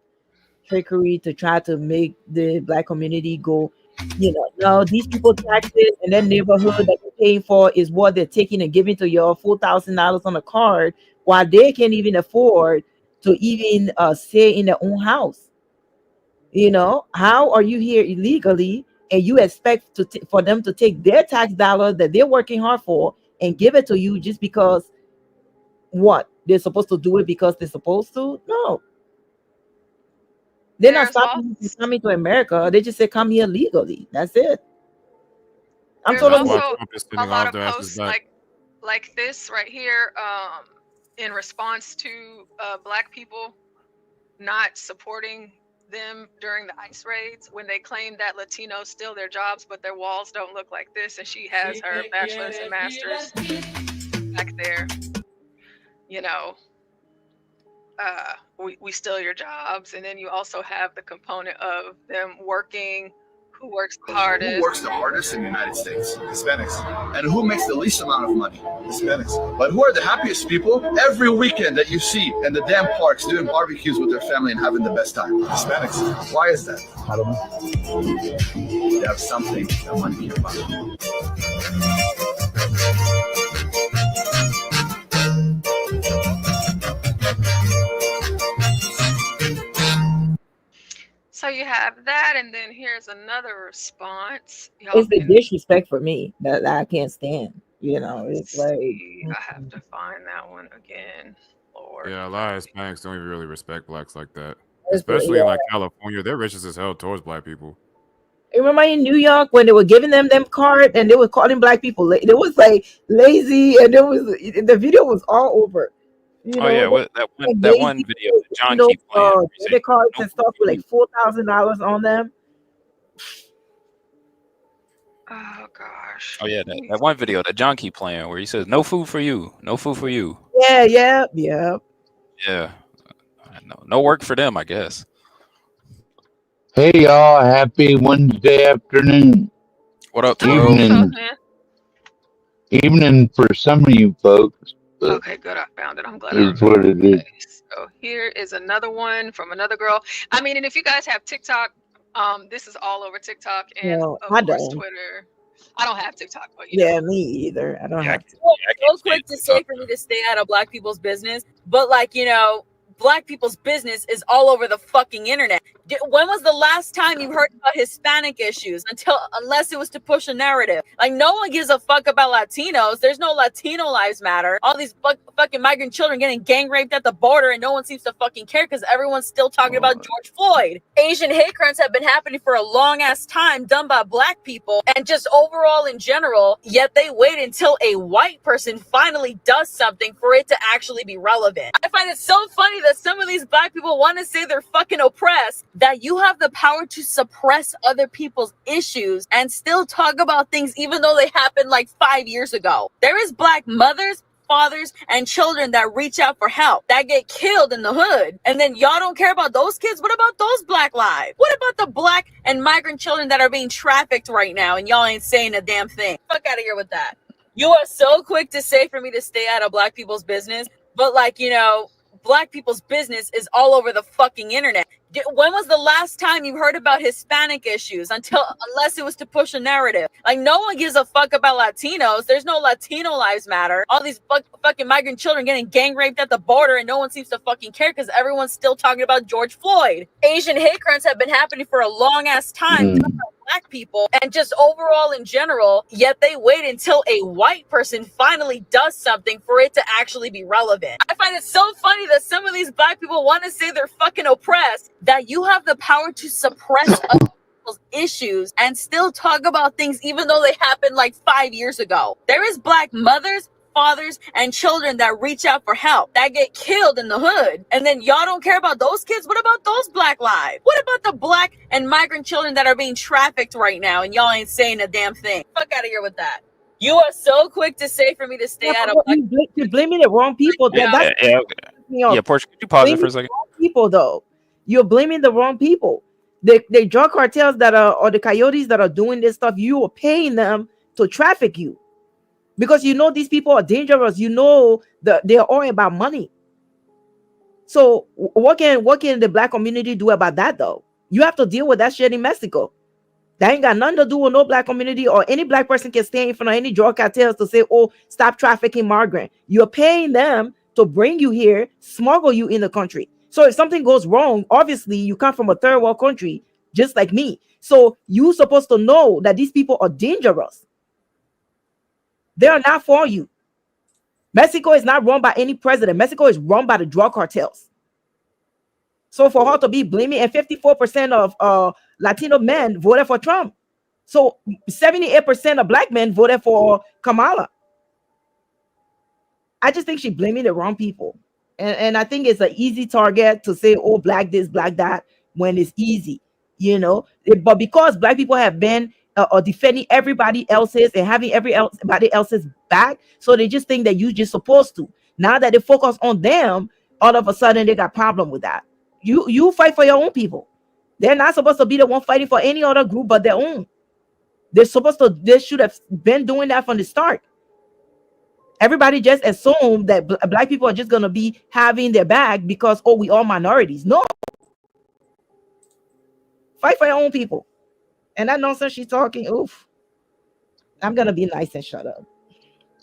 trickery to try to make the black community go, you know, no, these people taxes and that neighborhood that you're paying for is what they're taking and giving to your $4,000 on a card, while they can't even afford to even stay in their own house. You know, how are you here illegally and you expect for them to take their tax dollar that they're working hard for and give it to you just because what? They're supposed to do it because they're supposed to? No. They're not stopping you from coming to America. They just say come here legally. That's it. I'm There's totally also a lot of posts like this right here in response to black people not supporting them during the ICE raids when they claim that Latinos steal their jobs, but their walls don't look like this, and she has her bachelor's and master's back there. You know, we steal your jobs, and then you also have the component of them working. Who works the hardest? Who works the hardest in the United States? Hispanics. And who makes the least amount of money? Hispanics. But who are the happiest people? Every weekend that you see in the damn parks doing barbecues with their family and having the best time. Hispanics. Why is that? I don't know. They have something that money can buy. So you have that, and then here's another response. it's the disrespect for me that I can't stand. You know, it's like I have to find that one again. Lord. Yeah, a lot of Hispanics don't even really respect blacks like that. It's- Especially in yeah. like California, they're racist as hell towards black people. Remember in New York when they were giving them cards and they were calling black people, they was like lazy, and the video was all over. You Oh yeah, know, that like one lazy video that John people, keep playing. where he debit cards and stuff with like $4,000 on them. Oh gosh. Oh yeah, that one video that John keep playing where he says, "No food for you, no food for you." Yeah. Yeah, no work for them, I guess. Hey y'all, happy Wednesday afternoon. What up, Evening for some of you folks. but Okay, good. I found it. I'm glad. I It's what it is. So here is another one from another girl. I mean, and if you guys have TikTok, this is all over TikTok and No, of I course don't. Twitter. I don't have TikTok, but you know. Yeah, me either. I don't have to. Real quick to say for me to stay out of black people's business, but like, you know, black people's business is all over the fucking internet. When was the last time you heard about Hispanic issues? Unless it was to push a narrative. Like, no one gives a fuck about Latinos. There's no Latino lives matter. All these fucking migrant children getting gang raped at the border, and no one seems to fucking care because everyone's still talking about George Floyd. Asian hate crimes have been happening for a long ass time, done by black people, and just overall in general. Yet they wait until a white person finally does something for it to actually be relevant. I find it so funny that some of these black people want to say they're fucking oppressed, that you have the power to suppress other people's issues and still talk about things even though they happened like 5 years ago. There is black mothers, fathers, and children that reach out for help, that get killed in the hood, and then y'all don't care about those kids. What about those black lives? What about the black and migrant children that are being trafficked right now and y'all ain't saying a damn thing? Fuck out of here with that. You are so quick to say for me to stay out of black people's business, but like, you know, black people's business is all over the fucking internet. When was the last time you heard about Hispanic issues? Unless it was to push a narrative. Like, no one gives a fuck about Latinos. There's no Latino lives matter. All these fucking migrant children getting gang raped at the border, and no one seems to fucking care because everyone's still talking about George Floyd. Asian hate crimes have been happening for a long ass time, done by black people, and just overall in general. Yet they wait until a white person finally does something for it to actually be relevant. I find it so funny that some of these black people want to say they're fucking oppressed, that you have the power to suppress other people's issues and still talk about things even though they happened like 5 years ago. There is black mothers, fathers, and children that reach out for help, that get killed in the hood, and then y'all don't care about those kids. What about those black lives? What about the black and migrant children that are being trafficked right now and y'all ain't saying a damn thing? Fuck out of here with that. You are so quick to say for me to stay out of black. You're blaming the wrong people. Yeah, Portia, could you pause it for a second? People, though, you're blaming the wrong people. The drug cartels that are, or the coyotes that are doing this stuff, you are paying them to traffic you, because you know these people are dangerous. You know that they're all about money. So what can the black community do about that, though? You have to deal with that shit in Mexico. That ain't got nothing to do with no black community, or any black person can stand in front of any drug cartels to say, oh, stop trafficking migrant. You're paying them to bring you here, smuggle you in the country. So if something goes wrong, obviously you come from a third world country, just like me. So you're supposed to know that these people are dangerous. They are not for you. Mexico is not run by any president. Mexico is run by the drug cartels. So for her to be blaming, and 54% of Latino men voted for Trump. So 78% of black men voted for Kamala. I just think she's blaming the wrong people. And I think it's an easy target to say, oh, black this, black that, when it's easy, you know. But because black people have been defending everybody else's and having everybody else's back, so they just think that you just supposed to. Now that they focus on them, all of a sudden they got problem with that. You fight for your own people. They're not supposed to be the one fighting for any other group but their own. They should have been doing that from the start. Everybody just assumed that black people are just going to be having their back because, oh, we all minorities. No. Fight for your own people. And that nonsense she's talking, oof. I'm going to be nice and shut up.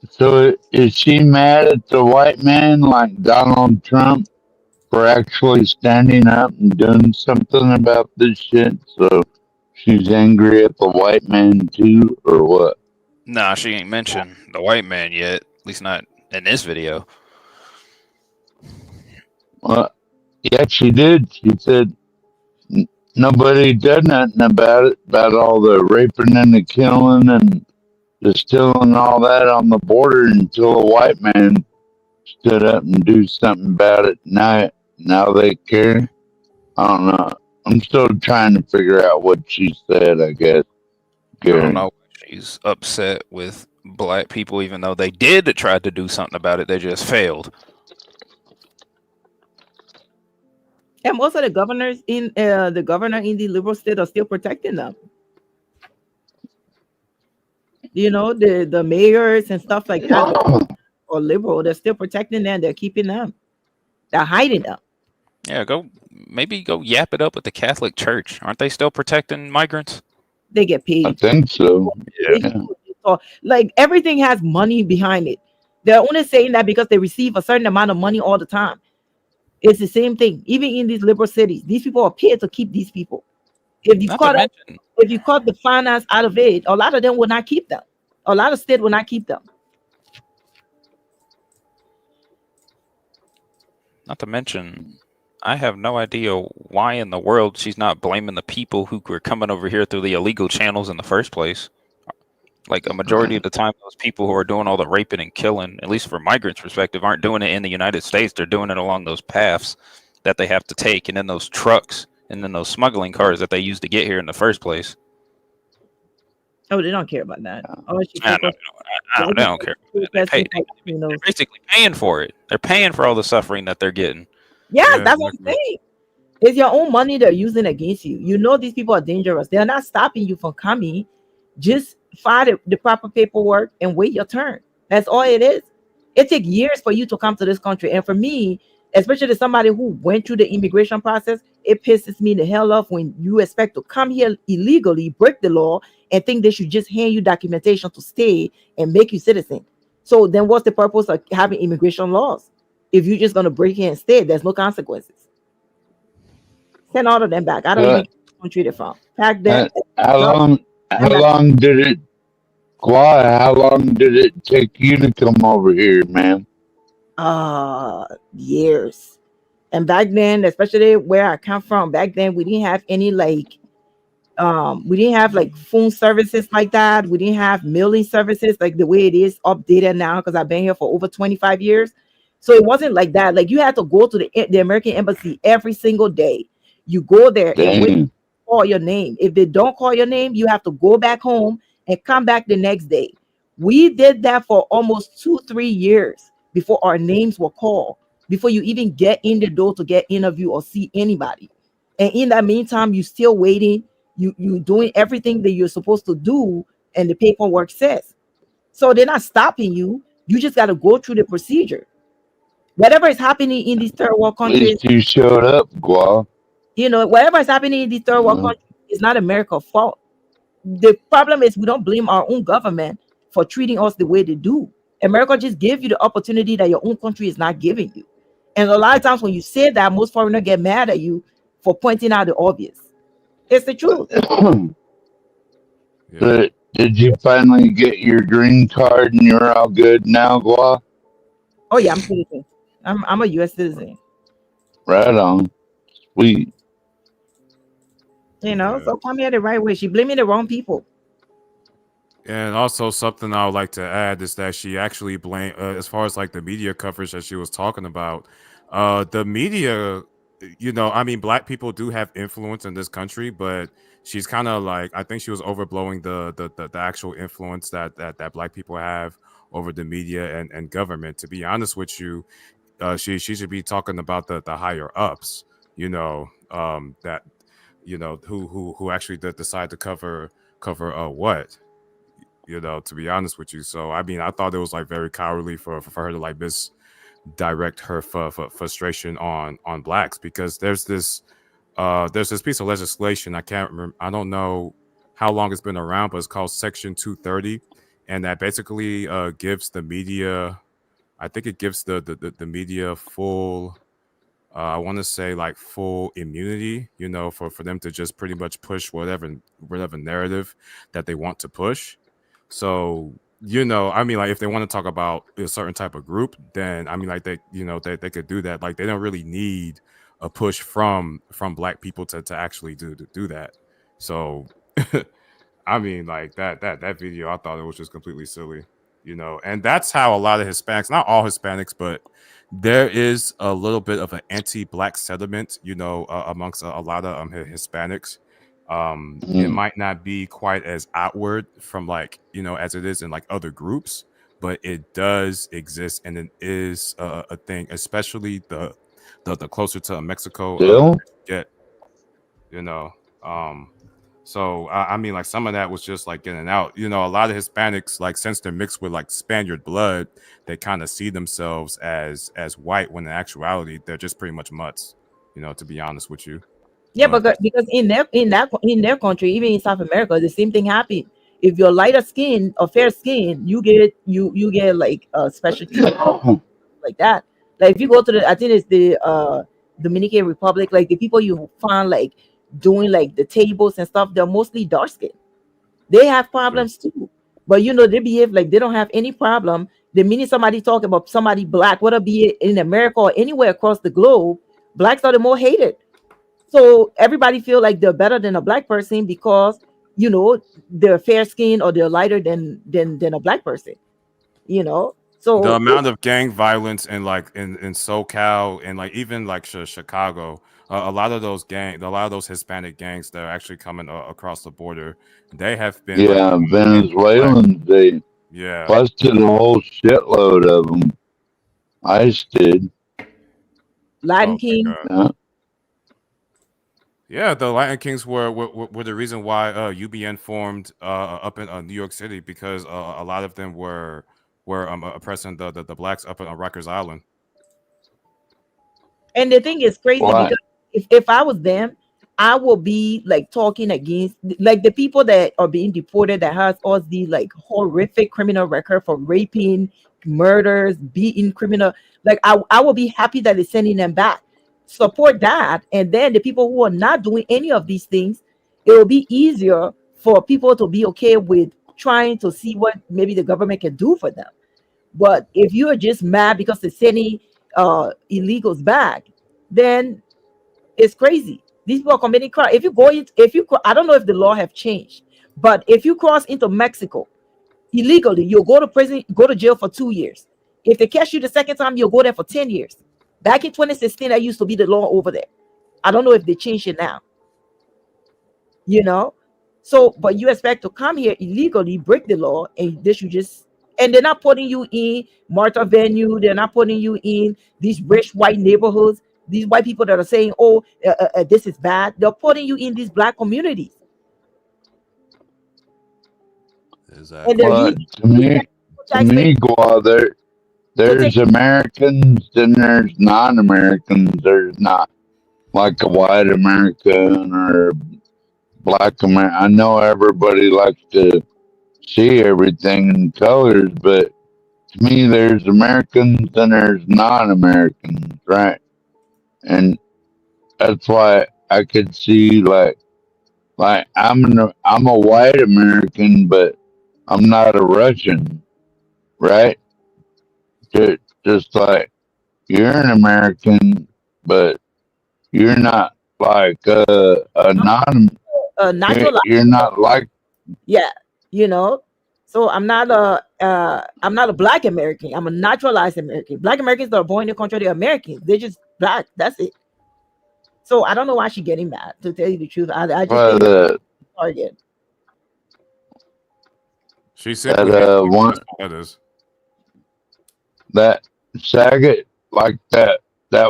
So is she mad at the white man like Donald Trump for actually standing up and doing something about this shit? So she's angry at the white man too, or what? Nah, she ain't mentioned the white man yet. At least not in this video. Well, yeah, she did. She said nobody did nothing about it, about all the raping and the killing and the stealing and all that on the border until a white man stood up and do something about it. Now they care. I don't know. I'm still trying to figure out what she said, I guess. I don't know. She's upset with black people, even though they did try to do something about it. They just failed. And most of the governors in the liberal state are still protecting them. You know, the mayors and stuff like that or liberal, they're still protecting them. They're keeping them. They're hiding them. Yeah, maybe go yap it up with the Catholic Church. Aren't they still protecting migrants? They get paid. I think so. Yeah. So, like, everything has money behind it. They're only saying that because they receive a certain amount of money all the time. It's the same thing. Even in these liberal cities, these people are paid to keep these people. If you Not to mention, if you cut the finance out of it, a lot of them will not keep them. A lot of states will not keep them. I have no idea why in the world she's not blaming the people who were coming over here through the illegal channels in the first place. Like a majority of the time, those people who are doing all the raping and killing, at least from migrants' perspective, aren't doing it in the United States. They're doing it along those paths that they have to take, and then those trucks, and then those smuggling cars that they used to get here in the first place. Oh, they don't care about that. Oh, They don't care. They're basically paying for it. They're paying for all the suffering that they're getting. Yeah, that's what I'm saying. It's your own money they're using against you. You know these people are dangerous. They're not stopping you from coming. Just file the proper paperwork and wait your turn. That's all it is. It takes years for you to come to this country. And for me, especially somebody who went through the immigration process, it pisses me the hell off when you expect to come here illegally, break the law, and think they should just hand you documentation to stay and make you citizen. So then what's the purpose of having immigration laws? If you're just going to break here and stay, there's no consequences. Send all of them back. I don't even know what country they're from. Pack them. How long did it take you to come over here, man? Years. And back then, especially where I come from, back then we didn't have any we didn't have like phone services like that. We didn't have mailing services like the way it is updated now, because I've been here for over 25 years. So it wasn't like that. Like you had to go to the American embassy every single day. You go there and wait to call your name. If they don't call your name, you have to go back home and come back the next day. We did that for almost 2-3 years before our names were called, before you even get in the door to get interviewed or see anybody. And in that meantime, you're still waiting. You're doing everything that you're supposed to do, and the paperwork says. So they're not stopping you. You just got to go through the procedure. Whatever is happening in these third world At countries, least you showed up, Gua. whatever is happening in these third world countries is not America's fault. The problem is we don't blame our own government for treating us the way they do. America just gave you the opportunity that your own country is not giving you. And a lot of times when you say that, most foreigners get mad at you for pointing out the obvious. It's the truth. But did you finally get your green card and you're all good now, Gua? Oh yeah, I'm citizen. I'm a U.S. citizen. Right on. Sweet. So come here the right way. She blaming the wrong people. And also something I would like to add is that she actually blamed, as far as like the media coverage that she was talking about, the media, Black people do have influence in this country, but she's kind of like, I think she was overblowing the actual influence that Black people have over the media and government. To be honest with you, she should be talking about the higher ups, that who actually decide to cover what, to be honest with you. So I thought it was like very cowardly for her to like misdirect her frustration on Blacks, because there's this piece of legislation, I can't remember, I don't know how long it's been around, but it's called Section 230, and that basically gives the media, I think it gives the media full, I want to say like full immunity, for them to just pretty much push whatever narrative that they want to push. So, like if they want to talk about a certain type of group, then they could do that. Like they don't really need a push from Black people to actually do that. So, like that video, I thought it was just completely silly, and that's how a lot of Hispanics, not all Hispanics, but there is a little bit of an anti-Black sentiment, amongst a lot of Hispanics. It might not be quite as outward from like, as it is in like other groups, but it does exist, and it is a thing, especially the closer to Mexico get, so like some of that was just like getting out. A lot of Hispanics, like since they're mixed with like Spaniard blood, they kind of see themselves as white, when in actuality they're just pretty much mutts, to be honest with you. Yeah, because in their country, even in South America, the same thing happened. If you're lighter skin or fair skin, you get like a special treatment like that. Like if you go to the, I think it's the Dominican Republic, like the people you find like doing like the tables and stuff, they're mostly dark skinned. They have problems too, but you know, they behave like they don't have any problem. The minute somebody talk about somebody black, whether it be in America or anywhere across the globe, blacks are the more hated. So everybody feel like they're better than a black person because you know they're fair skinned or they're lighter than a black person. You know, so The amount of gang violence in like in SoCal and like even like Chicago, a lot of those Hispanic gangs that are actually coming across the border, they have been Yeah, like Venezuelans, they yeah. busted a whole shitload of them. ICE did. Latin Oh my King. God. Yeah, the Latin Kings were the reason why UBN formed up in New York City because a lot of them were oppressing the blacks up on Rikers Island. And the thing is crazy Why? because if I was them, I will be like talking against like the people that are being deported that has all these like horrific criminal record for raping, murders, beating criminal. Like I will be happy that they're sending them back. Support that, and then the people who are not doing any of these things, it will be easier for people to be okay with trying to see what maybe the government can do for them. But if you are just mad because they're sending illegals back, then it's crazy. These people are committing crime. If you go in, I don't know if the law have changed, but if you cross into Mexico illegally, you'll go to prison, go to jail for 2 years. If they catch you the second time, you'll go there for 10 years. Back in 2016, that used to be the law over there. I don't know if they changed it now. You know, so but you expect to come here illegally, break the law, and this you just and they're not putting you in Martha Venue. They're not putting you in these rich white neighborhoods. These white people that are saying, "Oh, this is bad." They're putting you in these black communities. Exactly. And they're But using to me, Gua, there's Americans and there's non-Americans. There's not like a white American or black American. I know everybody likes to see everything in colors, but to me, there's Americans and there's non-Americans, right? And that's why I could see like I'm a white American, but I'm not a Russian, right? Just like you're an American, but you're not like a non. naturalized. You're not like Yeah, you know. So I'm not a black American. I'm a naturalized American. Black Americans that are born in the country, they're Americans. They're just black. That's it. So I don't know why she's getting mad. To tell you the truth, I just think that's target. She simply that one letters. that Saget like that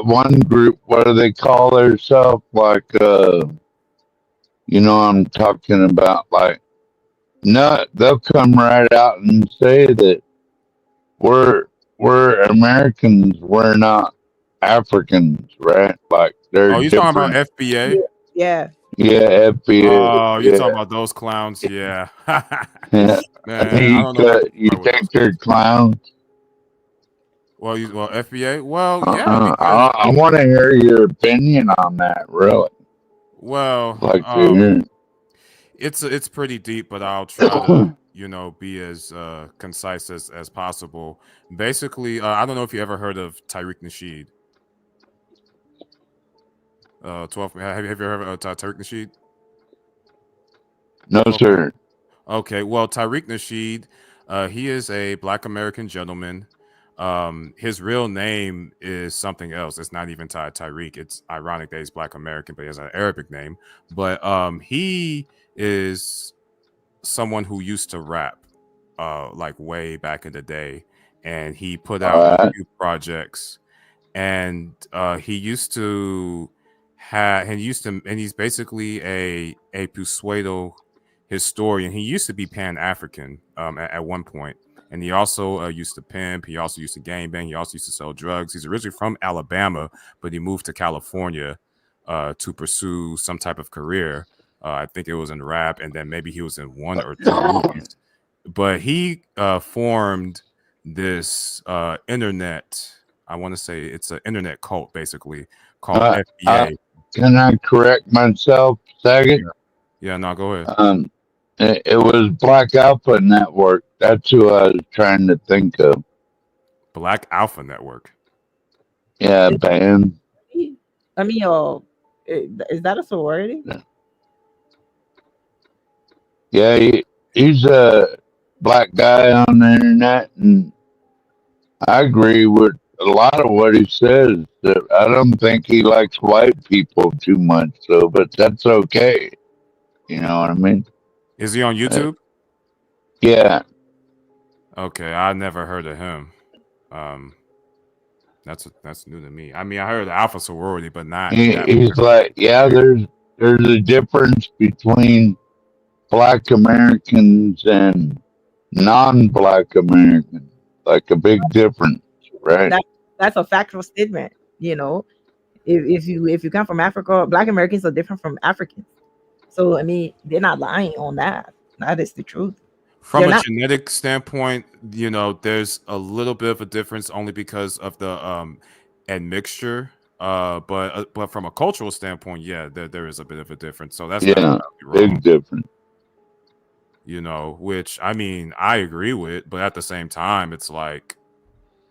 one group. What do they call themselves? Like you know, I'm talking about like. No, they'll come right out and say that we're Americans, we're not Africans, right? Like they're Oh, you different. talking about FBA? Yeah. Yeah, FBA. Oh, you yeah. talking about those clowns? Yeah. Yeah. Man, I don't know. You think they're clowns? Well, FBA. Well, yeah. I want to hear your opinion on that. Really. Well, Like to hear. It's pretty deep, but I'll try to be as concise as possible. Basically, I don't know if you ever heard of Tariq Nasheed. 12. Have you ever heard of Tariq Nasheed? No, sir. Okay, well, Tariq Nasheed, he is a Black American gentleman. His real name is something else. It's not even Tariq. It's ironic that he's Black American, but he has an Arabic name. But he is someone who used to rap like way back in the day, and he put out a few projects, and he's basically a pseudo historian. He used to be Pan-African at one point, and he also used to pimp. He also used to gangbang. He also used to sell drugs. He's originally from Alabama, but he moved to California to pursue some type of career. I think it was in rap, and then maybe he was in one or two movies. But he formed this internet, I want to say it's an internet cult basically called FBA. Can I correct myself, Saget? Yeah, no, go ahead. It was Black Alpha Network. That's who I was trying to think of. Black Alpha Network. Yeah, band. I mean, is that a sorority? Yeah, he's a black guy on the internet, and I agree with a lot of what he says. That I don't think he likes white people too much, so but that's okay. You know what I mean? Is he on YouTube? Yeah. Okay, I never heard of him. That's new to me. I mean, I heard of Alpha Sorority, but not. He's like, yeah, there's a difference between Black Americans and non-Black Americans, like a big difference, right? That's a factual statement. You know, if you come from Africa, Black Americans are different from Africans. So I mean, they're not lying on that. That is the truth. From a genetic standpoint, you know, there's a little bit of a difference only because of the admixture. But from a cultural standpoint, yeah, there is a bit of a difference. So that's not big difference. You know, which I mean, I agree with, but at the same time, it's like,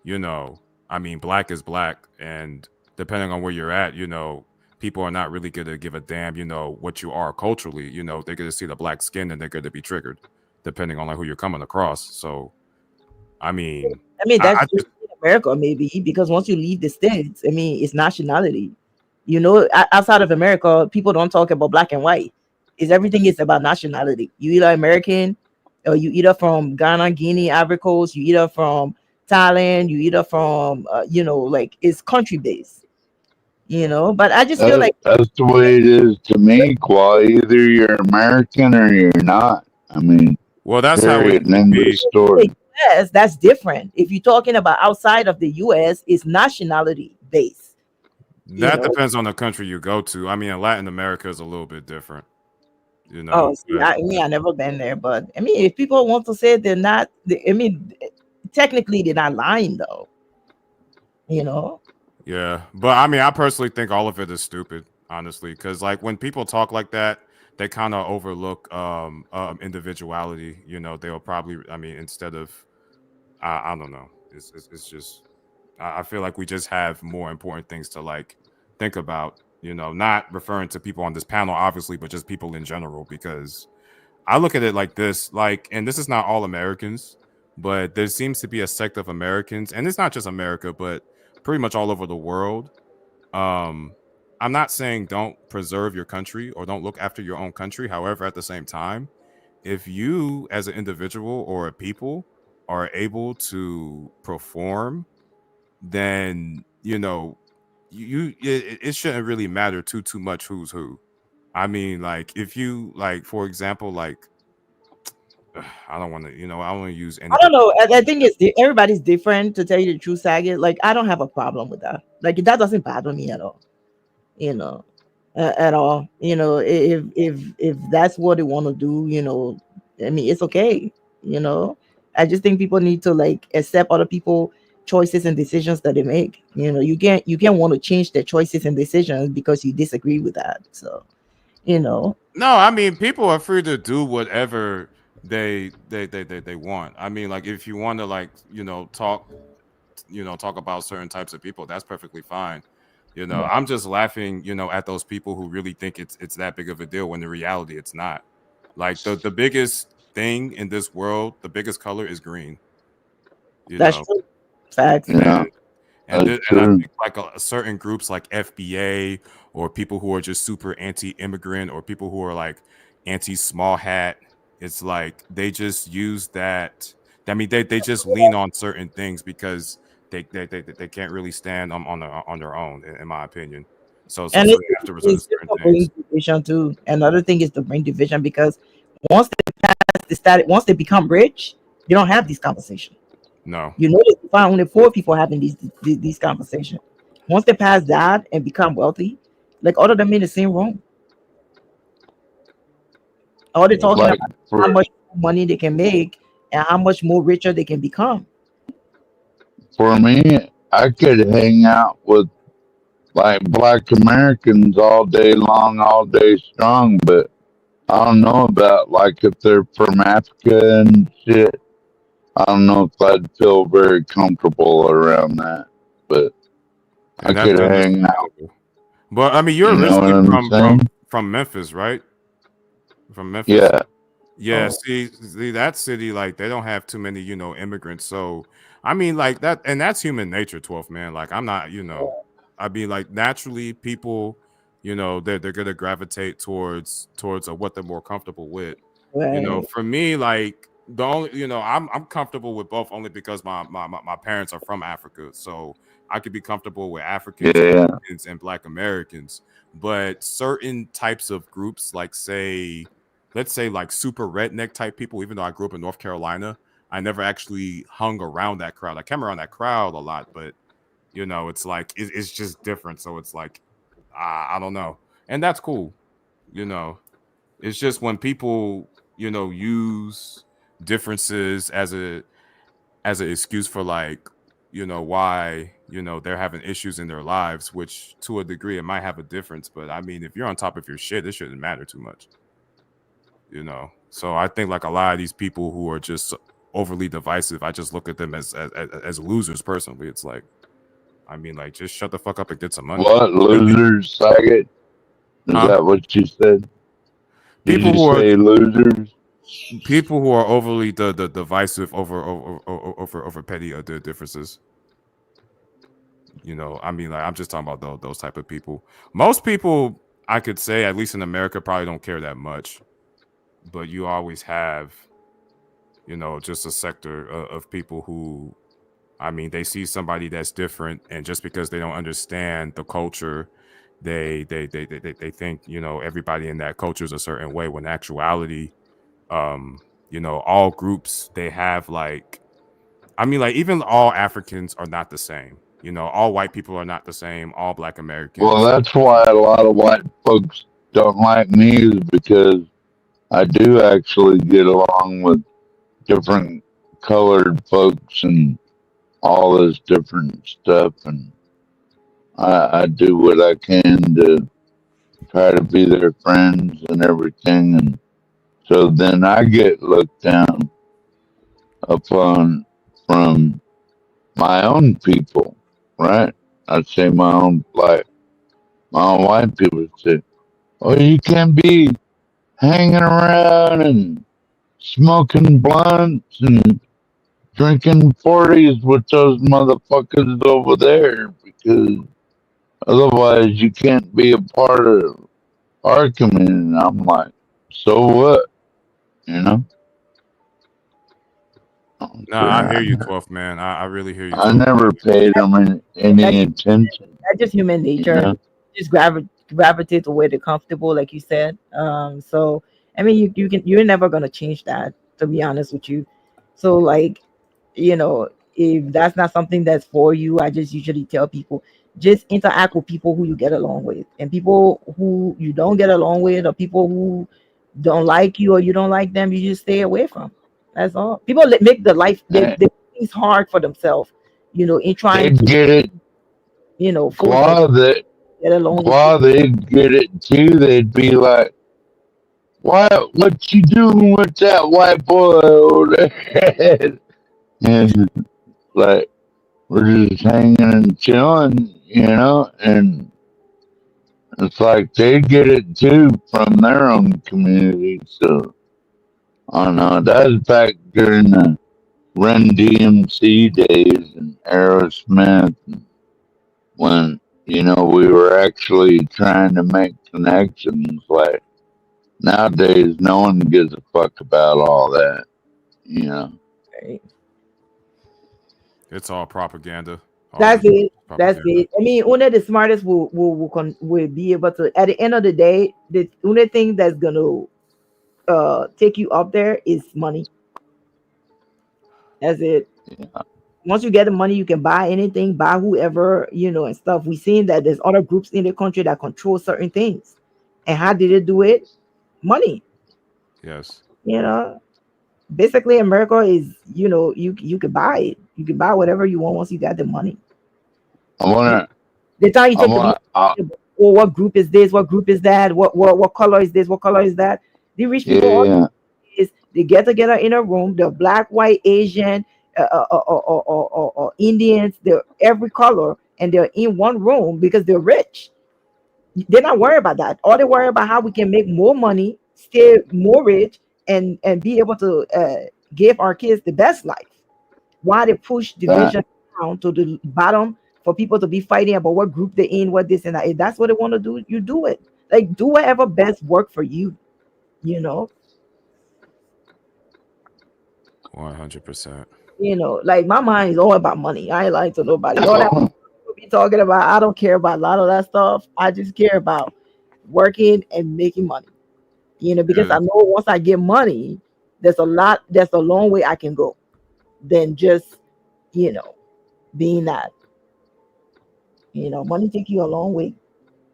you know, I mean, black is black, and depending on where you're at, you know, people are not really going to give a damn, you know, what you are culturally. You know, they're going to see the black skin and they're going to be triggered, depending on like who you're coming across. So, I mean, that's just in America, maybe, because once you leave the States, I mean, it's nationality. You know, outside of America, people don't talk about black and white. Everything is about nationality. You either American, or you either from Ghana, Guinea, Ivory Coast, you either from Thailand, you either from, you know, like it's country based. You know, but I just feel like that's the way it is to me, Kwa. Either you're American or you're not. I mean, well, that's how it would be. Story. Yes, that's different. If you're talking about outside of the U.S., it's nationality based. That depends on the country you go to. I mean, Latin America is a little bit different. You know, oh, see, I never been there, but I mean, if people want to say they're not, I mean, technically they're not lying, though. You know. Yeah, but I mean, I personally think all of it is stupid, honestly, because like when people talk like that, they kind of overlook individuality. You know, they'll probably, I mean, instead of, I don't know, it's just, I feel like we just have more important things to like think about. You know, not referring to people on this panel, obviously, but just people in general, because I look at it like this, like, and this is not all Americans, but there seems to be a sect of Americans, and it's not just America, but pretty much all over the world. I'm not saying don't preserve your country or don't look after your own country. However, at the same time, if you as an individual or a people are able to perform, then, you know, it shouldn't really matter too much who's who. I mean, like if you like, for example, like I don't want to, you know, I want to use any. I don't know. I think everybody's different, to tell you the truth, Saget. Like I don't have a problem with that. Like that doesn't bother me at all. You know, at all. You know, if that's what they want to do, you know, I mean, it's okay. You know, I just think people need to like accept other people choices and decisions that they make. You know, you can't want to change their choices and decisions because you disagree with that. So, you know. No, I mean, people are free to do whatever they want. I mean, like if you want to like, you know, talk about certain types of people, that's perfectly fine. You know, I'm just laughing, you know, at those people who really think it's that big of a deal when in reality it's not. Like the biggest thing in this world, the biggest color is green. That's true. Facts. Yeah. And I think like certain groups like FBA or people who are just super anti-immigrant or people who are like anti-small hat, it's like they just use that. I mean, they just lean on certain things because they can't really stand on their own, in my opinion. So and they have to resort to certain things. Division too. Another thing is to bring division, because once once they become rich, they don't have these conversations. No. You notice you find only 4 people having these conversations. Once they pass that and become wealthy, like all of them in the same room. All they're talking about how much money they can make and how much more richer they can become. For me, I could hang out with like Black Americans all day long, all day strong, but I don't know about like if they're from Africa and shit. I don't know if I'd feel very comfortable around that, but I And could that's hang out. understandable. But I mean, you're You know what originally I'm saying? from Memphis, right? From Memphis. Yeah. Yeah. Oh. See that city, like they don't have too many, immigrants. So I mean, like that, and that's human nature, 12th man. Like I'm not, I mean, like naturally, people, they're gonna gravitate towards what they're more comfortable with. Right. For me, like the only, I'm comfortable with both only because my parents are from Africa, so I could be comfortable with Africans, Yeah. Americans, and Black Americans. But certain types of groups, like let's say like super redneck type people, even though I grew up in North Carolina, I never actually hung around that crowd. I came around that crowd a lot, but it's like it's just different. So it's like I don't know, and that's cool. It's just when people use differences as an excuse for like why they're having issues in their lives, which to a degree it might have a difference, but I mean if you're on top of your shit, it shouldn't matter too much. So I think like a lot of these people who are just overly divisive, I just look at them as losers personally. It's like, I mean, like, just shut the fuck up and get some money. What, losers, faggot? Is that what you said? Did People you who say losers? People who are overly the divisive over petty differences. I mean, like, I'm just talking about those type of people. Most people, I could say, at least in America, probably don't care that much. But you always have, just a sector of people who, I mean, they see somebody that's different, and just because they don't understand the culture, they think everybody in that culture is a certain way. When in actuality, all groups, they have like, I mean, like even all Africans are not the same. All white people are not the same. All Black Americans. Well, that's why a lot of white folks don't like me, is because I do actually get along with different colored folks and all this different stuff, and I do what I can to try to be their friends and everything, and so then I get looked down upon from my own people, right? I'd say my own white people say, "Oh, you can't be hanging around and smoking blunts and drinking 40s with those motherfuckers over there, because otherwise you can't be a part of our community." And I'm like, so what? No, I hear you, 12th man. I really hear you. I never paid them any attention. That's just human nature. Yeah. Just gravitate to where they're comfortable, like you said. So I mean, you're never gonna change that, to be honest with you. So like, if that's not something that's for you, I just usually tell people, just interact with people who you get along with, and people who you don't get along with, or people who don't like you or you don't like them, you just stay away from. That's all. People make the life they make things hard for themselves, in trying They'd to get it. While they get it too, they'd be like, what you doing with that white boy over there? And like, we're just hanging and chilling, and it's like they get it too from their own community. So I don't know. That was back during the Run DMC days and Aerosmith, when we were actually trying to make connections. Like nowadays, no one gives a fuck about all that. It's all propaganda. That's it. That's it. I mean, only the smartest will be able to. At the end of the day, the only thing that's gonna take you up there is money. That's it. Yeah. Once you get the money, you can buy anything, buy whoever, and stuff. We've seen that there's other groups in the country that control certain things. And how did it do it? Money. Yes. Basically America is, you can buy it. You can buy whatever you want once you got the money. I want They tell you to. to be, oh, what group is this? What group is that? What color is this? What color is that? The rich people Yeah. is they get together in a room. They're black, white, Asian, or Indians. They're every color, and they're in one room because they're rich. They're not worried about that. All they worry about how we can make more money, stay more rich, and be able to give our kids the best life. Why they push division down to the bottom for people to be fighting about what group they're in, what this and that. If that's what they want to do, you do it. Like do whatever best work for you. You know. 100%. You know, like my mind is all about money. I ain't lying to nobody. All that people be talking about, I don't care about a lot of that stuff. I just care about working and making money. You know, because I know once I get money, there's a long way I can go than just, you know, being that. You know, money take you a long way.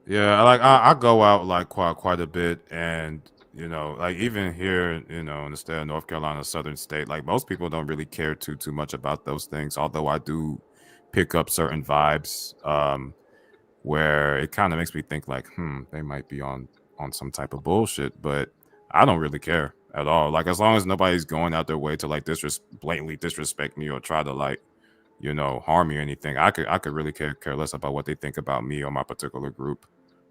Yeah, I go out like quite a bit, and you know, like even here, you know, in the state of North Carolina, southern state, like most people don't really care too much about those things. Although I do pick up certain vibes, where it kind of makes me think like, they might be on some type of bullshit, but I don't really care at all. Like as long as nobody's going out their way to like blatantly disrespect me or try to like, you know, harm me or anything, I could really care less about what they think about me or my particular group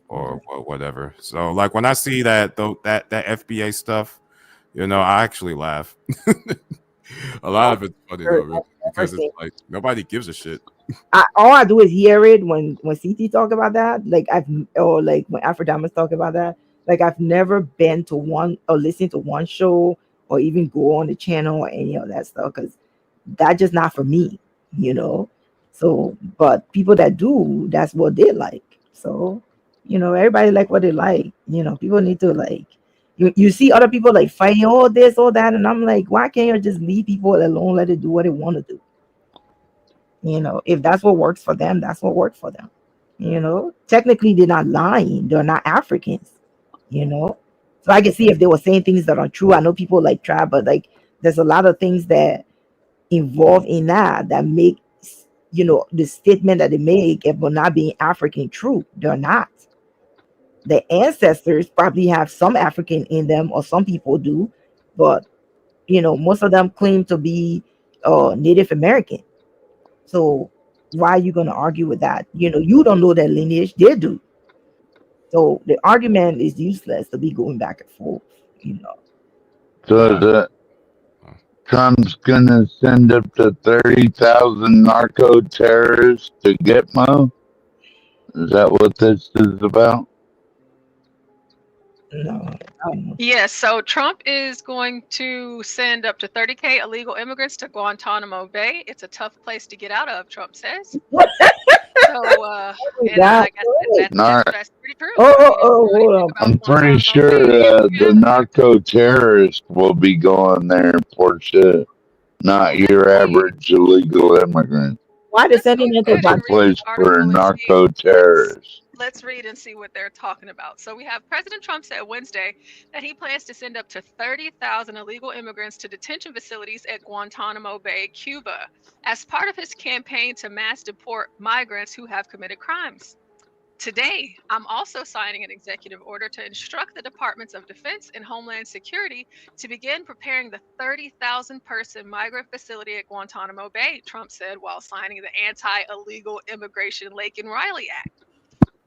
or whatever. So like when I see that FBA stuff, you know, I actually laugh. A lot of it's funny though, really, because it's like nobody gives a shit. All I do is hear it when CT talk about that. Like like when Afrodamas talk about that. Like I've never been to one or listened to one show or even go on the channel or any of that stuff because that's just not for me, you know. So, but people that do, that's what they like. So, you know, everybody like what they like. You know, people need to like. You see other people like fighting all this, all that, and I'm like, why can't you just leave people alone, let it do what they want to do? You know, if that's what works for them, that's what works for them. You know, technically they're not lying, they're not Africans, you know. So I can see if they were saying things that are true. I know people like try, but like there's a lot of things that involve in that make, you know, the statement that they make about not being African true. They're not. The ancestors probably have some African in them, or some people do, but you know, most of them claim to be Native American. So why are you going to argue with that? You know, you don't know their lineage, they do. So the argument is useless to be going back and forth, you know. So Trump's gonna send up to 30,000 narco terrorists to Gitmo? Is that what this is about? No. Yes, so Trump is going to send up to 30K illegal immigrants to Guantanamo Bay. It's a tough place to get out of, Trump says. So, and I guess that's pretty true. Hold on. I'm pretty sure the narco terrorists will be going there for shit, not your average illegal immigrant. Why they sending it to It's a place for narco terrorists. Let's read and see what they're talking about. So we have President Trump said Wednesday that he plans to send up to 30,000 illegal immigrants to detention facilities at Guantanamo Bay, Cuba, as part of his campaign to mass deport migrants who have committed crimes. Today, I'm also signing an executive order to instruct the Departments of Defense and Homeland Security to begin preparing the 30,000 person migrant facility at Guantanamo Bay, Trump said while signing the Anti-Illegal Immigration Lake and Riley Act.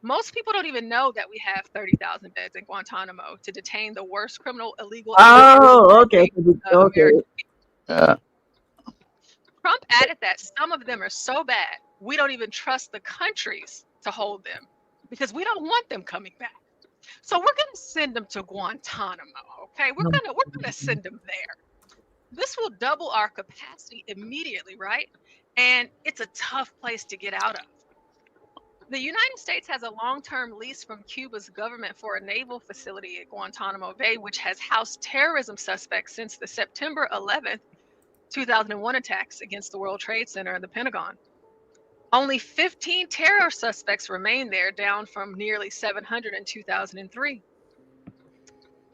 Most people don't even know that we have 30,000 beds in Guantanamo to detain the worst criminal illegal. Okay. Yeah. Trump added that some of them are so bad, we don't even trust the countries to hold them because we don't want them coming back. So we're going to send them to Guantanamo, okay? We're going to send them there. This will double our capacity immediately, right? And it's a tough place to get out of. The United States has a long-term lease from Cuba's government for a naval facility at Guantanamo Bay, which has housed terrorism suspects since the September 11th, 2001 attacks against the World Trade Center and the Pentagon. Only 15 terror suspects remain there, down from nearly 700 in 2003.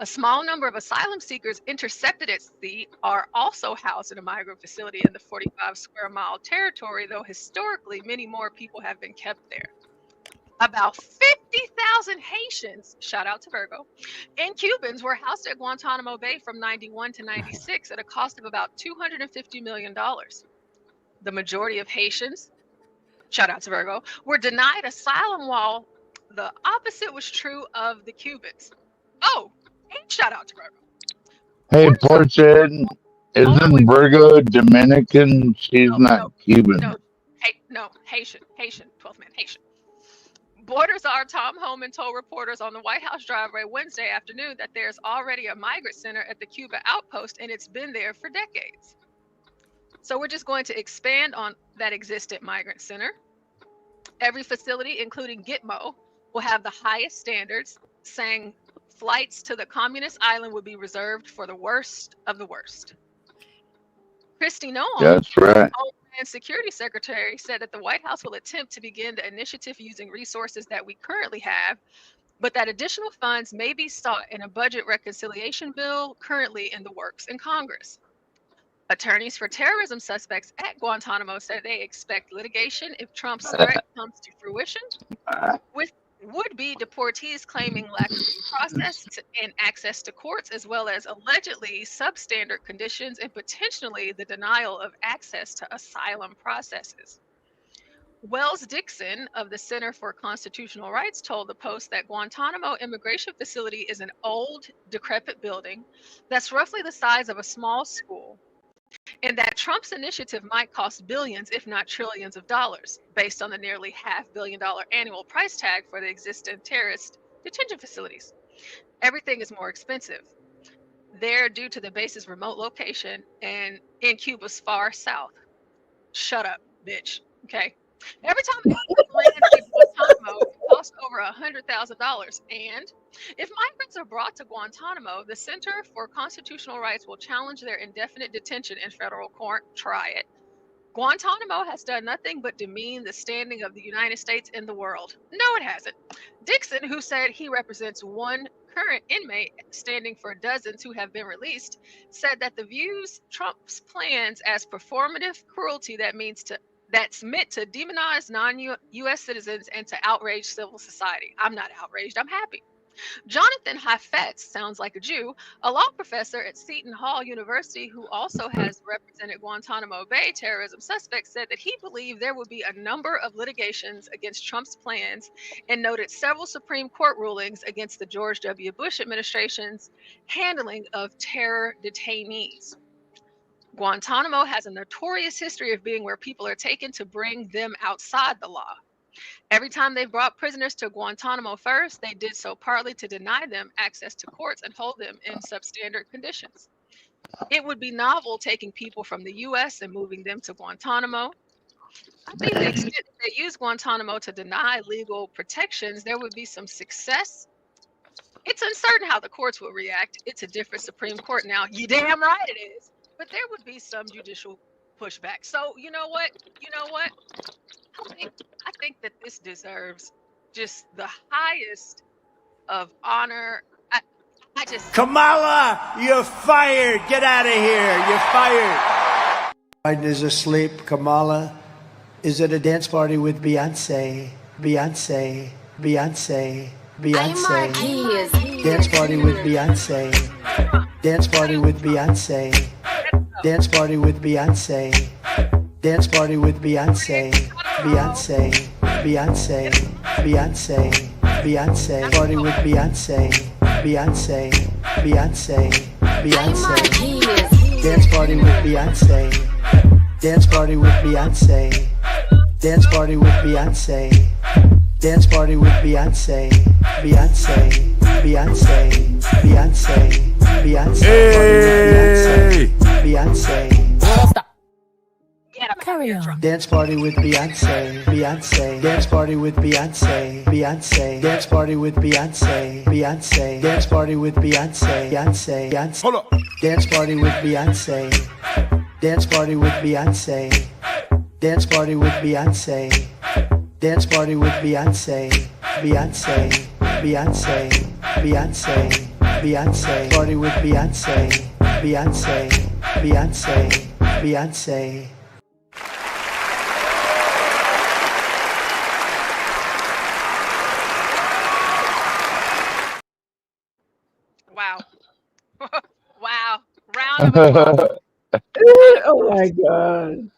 A small number of asylum seekers intercepted at sea are also housed in a migrant facility in the 45 square mile territory, though historically many more people have been kept there. About 50,000 Haitians, shout out to Virgo, and Cubans were housed at Guantanamo Bay from 91 to 96 at a cost of about $250 million. The majority of Haitians, shout out to Virgo, were denied asylum, while the opposite was true of the Cubans. Oh, and shout out to Virgo. Hey, Portia, isn't Virgo Dominican? She's not Cuban. No, Haitian, 12th man, Haitian. Border Czar Tom Homan told reporters on the White House driveway Wednesday afternoon that there's already a migrant center at the Cuba outpost, and it's been there for decades. So we're just going to expand on that existent migrant center. Every facility, including Gitmo, will have the highest standards, saying flights to the communist island would be reserved for the worst of the worst. Kristi Noem, That's right. Homeland Security Secretary, said that the White House will attempt to begin the initiative using resources that we currently have, but that additional funds may be sought in a budget reconciliation bill currently in the works in Congress. Attorneys for terrorism suspects at Guantanamo said they expect litigation if Trump's threat comes to fruition, with would-be deportees claiming lack of due process and access to courts, as well as allegedly substandard conditions and potentially the denial of access to asylum processes. Wells Dixon of the Center for Constitutional Rights told the Post that Guantanamo Immigration Facility is an old, decrepit building that's roughly the size of a small school, and that Trump's initiative might cost billions, if not trillions of dollars, based on the nearly $500 million annual price tag for the existing terrorist detention facilities. Everything is more expensive there due to the base's remote location and in Cuba's far south. Shut up, bitch. Okay. Every time they land in Guantanamo, it costs over $100,000. And if migrants are brought to Guantanamo, the Center for Constitutional Rights will challenge their indefinite detention in federal court. Try it. Guantanamo has done nothing but demean the standing of the United States in the world. No, it hasn't. Dixon, who said he represents one current inmate standing for dozens who have been released, said that the views Trump's plans as performative cruelty that's meant to demonize non-U.S. citizens and to outrage civil society. I'm not outraged. I'm happy. Jonathan Hafetz, sounds like a Jew, a law professor at Seton Hall University who also has represented Guantanamo Bay terrorism suspects, said that he believed there would be a number of litigations against Trump's plans and noted several Supreme Court rulings against the George W. Bush administration's handling of terror detainees. Guantanamo has a notorious history of being where people are taken to bring them outside the law. Every time they brought prisoners to Guantanamo first, they did so partly to deny them access to courts and hold them in substandard conditions. It would be novel taking people from the U.S. and moving them to Guantanamo. I think the extent that they use Guantanamo to deny legal protections, there would be some success. It's uncertain how the courts will react. It's a different Supreme Court now. You damn right it is. But there would be some judicial pushback. So you know what? I think that this deserves just the highest of honor. I just Kamala, you're fired. Get out of here. You're fired. Biden is asleep. Kamala is at a dance party with Beyonce. Beyonce. Beyonce. Beyonce. Dance party with Beyonce. Dance party with Beyonce. Dance party with Beyonce. Dance party with Beyonce. Beyonce. Beyonce. Beyonce. Beyonce. Party with Beyonce. Beyonce. Beyonce. Beyonce. Dance party with Beyonce. Dance party with Beyonce. Dance party with Beyonce. Dance party with Beyonce. Beyonce. Beyonce. Beyonce. Beyonce. Hey! Beyonce. Stop. Carry on. Dance party with Beyonce. Beyonce. Dance party with Beyonce. Beyonce. Dance party with Beyonce. Beyonce. Dance party with Beyonce. Beyonce. Beyonce. Hold up. Dance party with Beyonce. Dance party with Beyonce. Dance party with Beyonce. Dance party with Beyonce. Beyonce. Beyonce. Beyonce. Beyonce. Beyonce. Party with Beyonce. Beyonce. Beyonce. Beyonce. Wow. Wow. Round of applause. Oh my god.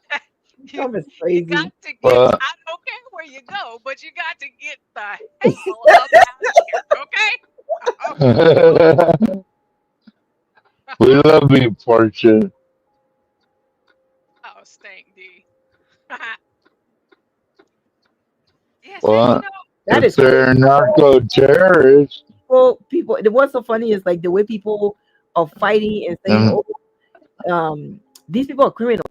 Trump is You got crazy. to get, Well, I don't care where you go, but you got to get the hell up out of here, okay? we love you, Portia. Oh, stank, D. Yes, and Well, That if is crazy. they're narco terrorists, People. What's so funny is like the way people are fighting and saying, then "Oh, these people are criminals."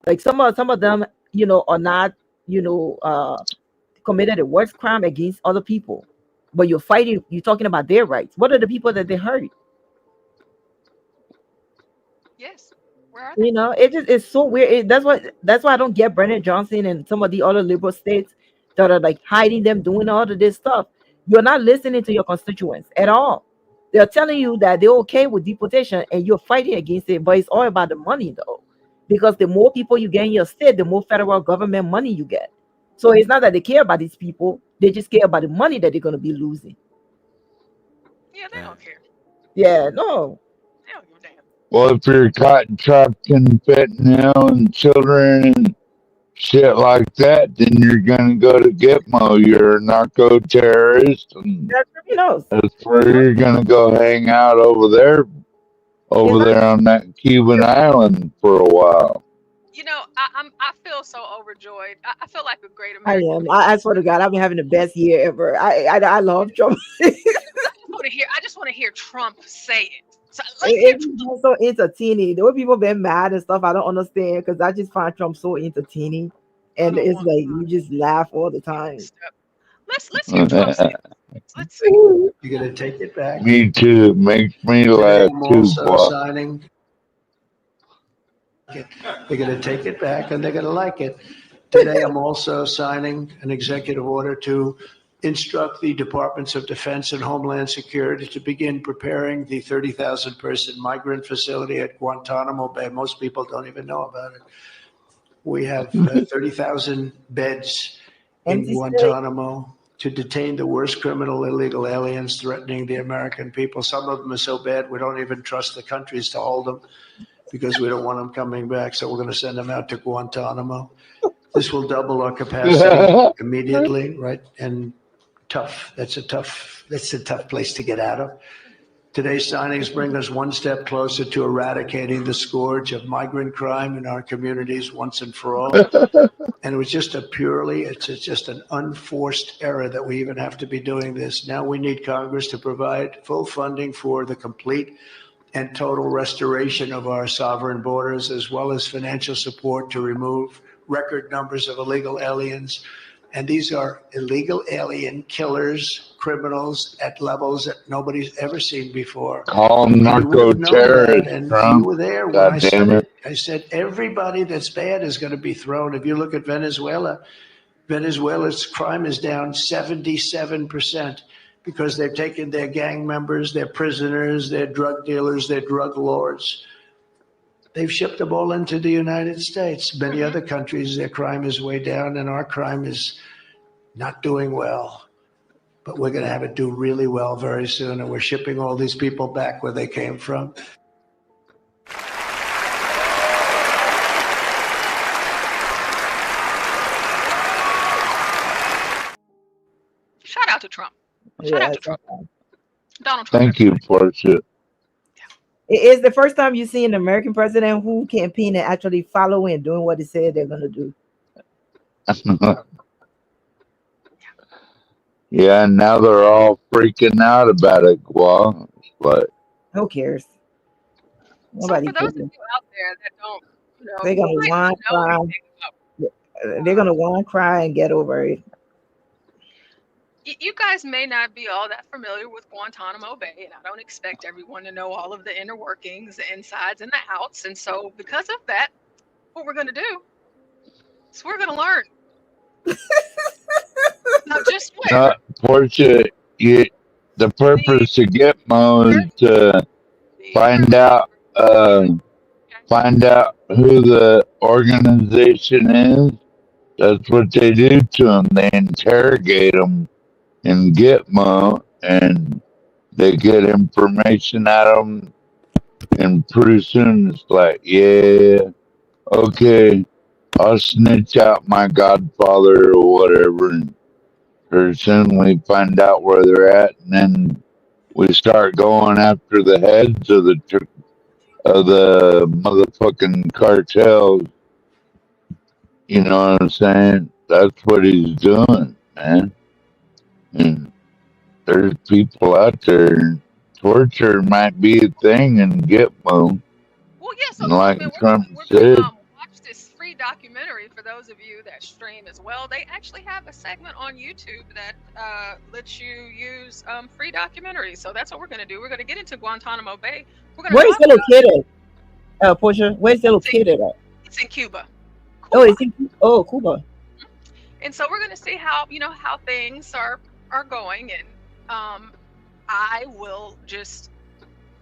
Like some of them, are not, committed a worse crime against other people, but you're fighting. You're talking about their rights. What are the people that they hurt? Yes. Where are they? It's so weird. That's why I don't get Brennan Johnson and some of the other liberal states that are like hiding them doing all of this stuff. You're not listening to your constituents at all. They're telling you that they're okay with deportation and you're fighting against it, but it's all about the money though. Because the more people you get in your state, the more federal government money you get. So it's not that they care about these people, they just care about the money that they're gonna be losing. Yeah, they don't care. Yeah, no. They don't give a damn. well, if you're caught trafficking fentanyl and children and shit like that, then you're gonna go to Gitmo. You're a narco terrorist, and That's criminals. that's where you're gonna go hang out over there on that Cuban island for a while. I feel so overjoyed. I feel like a great I American. am. I swear to God, I've been having the best year ever. I love Trump. I just want to hear Trump say it. So It's so entertaining. The way people been mad and stuff, I don't understand because I just find Trump so entertaining, and it's like you just laugh all the time. Let's hear Trump say it. Let's see. You're gonna take it back. Me too. Makes me Today laugh I'm too, also boy. signing. They're going to take it back and they're going to like it. Today I'm also signing an executive order to instruct the Departments of Defense and Homeland Security to begin preparing the 30,000 person migrant facility at Guantanamo Bay. Most people don't even know about it. We have 30,000 beds in Guantanamo to detain the worst criminal illegal aliens threatening the American people. Some of them are so bad we don't even trust the countries to hold them because we don't want them coming back. So we're going to send them out to Guantanamo. This will double our capacity immediately, right? And tough. That's a tough place to get out of. Today's signings bring us one step closer to eradicating the scourge of migrant crime in our communities once and for all. And it was just it's just an unforced error that we even have to be doing this. Now we need Congress to provide full funding for the complete and total restoration of our sovereign borders, as well as financial support to remove record numbers of illegal aliens. And these are illegal alien killers, criminals at levels that nobody's ever seen before. Call them narco terrorists, And Trump. you were there when God I damn said it. it. I said everybody that's bad is going to be thrown. If you look at Venezuela's crime is down 77% because they've taken their gang members, their prisoners, their drug dealers, their drug lords. They've shipped them all into the United States. Many other countries, their crime is way down, and our crime is not doing well. But we're going to have it do really well very soon, and we're shipping all these people back where they came from. Shout out to Trump. Shout out to Trump. Donald Trump. Thank you, Portia. It is the first time you see an American president who campaign and actually following and doing what they said they're going to do. Yeah, and now they're all freaking out about it. Well, but Who cares? So Nobody for those cares. of you out there that don't, They're going to whine, cry. They're going to whine, cry, and get over it. You guys may not be all that familiar with Guantanamo Bay, and I don't expect everyone to know all of the inner workings, the insides, and the outs. And so, because of that, what we're going to do is we're going to learn. Now, just wait. Portia, you the purpose of Gitmo is to find out who the organization is. That's what they do to them. They interrogate them in Gitmo, and they get information out of them. And pretty soon it's like, yeah, okay, I'll snitch out my godfather or whatever. And pretty soon we find out where they're at, and then we start going after the heads of the motherfucking cartels. You know what I'm saying? That's what he's doing, man. And there's people out there. Torture might be a thing in Gitmo. Well, yeah. So And like Trump we're said, gonna watch this free documentary for those of you that stream as well. They actually have a segment on YouTube that lets you use free documentaries. So that's what we're gonna do. We're gonna get into Guantanamo Bay. We're gonna Where is talk it about located? Portia, where is it located at? it's in Cuba. Oh, it's in Cuba. And so we're going to see how how things are going, and I will just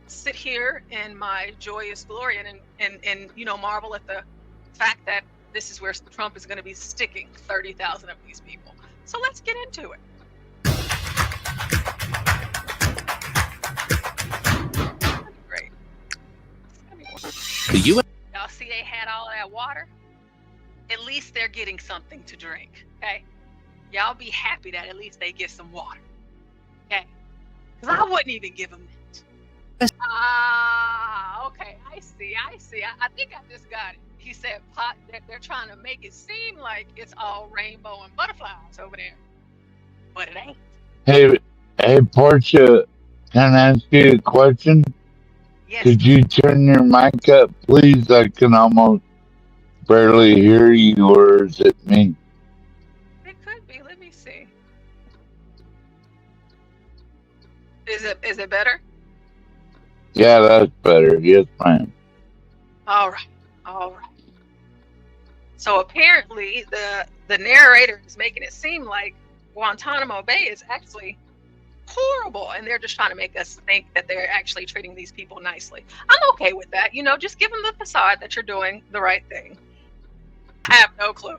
sit here in my joyous glory and marvel at the fact that this is where Trump is going to be sticking 30,000 of these people. So let's get into it. Great. Y'all see they had all that water? At least they're getting something to drink, okay? Y'all be happy that at least they get some water, okay? Because I wouldn't even give them that. Okay, I see. I think I just got it. He said that they're trying to make it seem like it's all rainbow and butterflies over there, but it ain't. hey, Portia, can I ask you a question? Yes. Could you turn your mic up, please? I can almost barely hear you, or is it me? It could be. Let me see. Is it better? Yeah, that's better. Yes, ma'am. All right. So apparently the narrator is making it seem like Guantanamo Bay is actually horrible, and they're just trying to make us think that they're actually treating these people nicely. I'm okay with that. Just give them the facade that you're doing the right thing. I have no clue.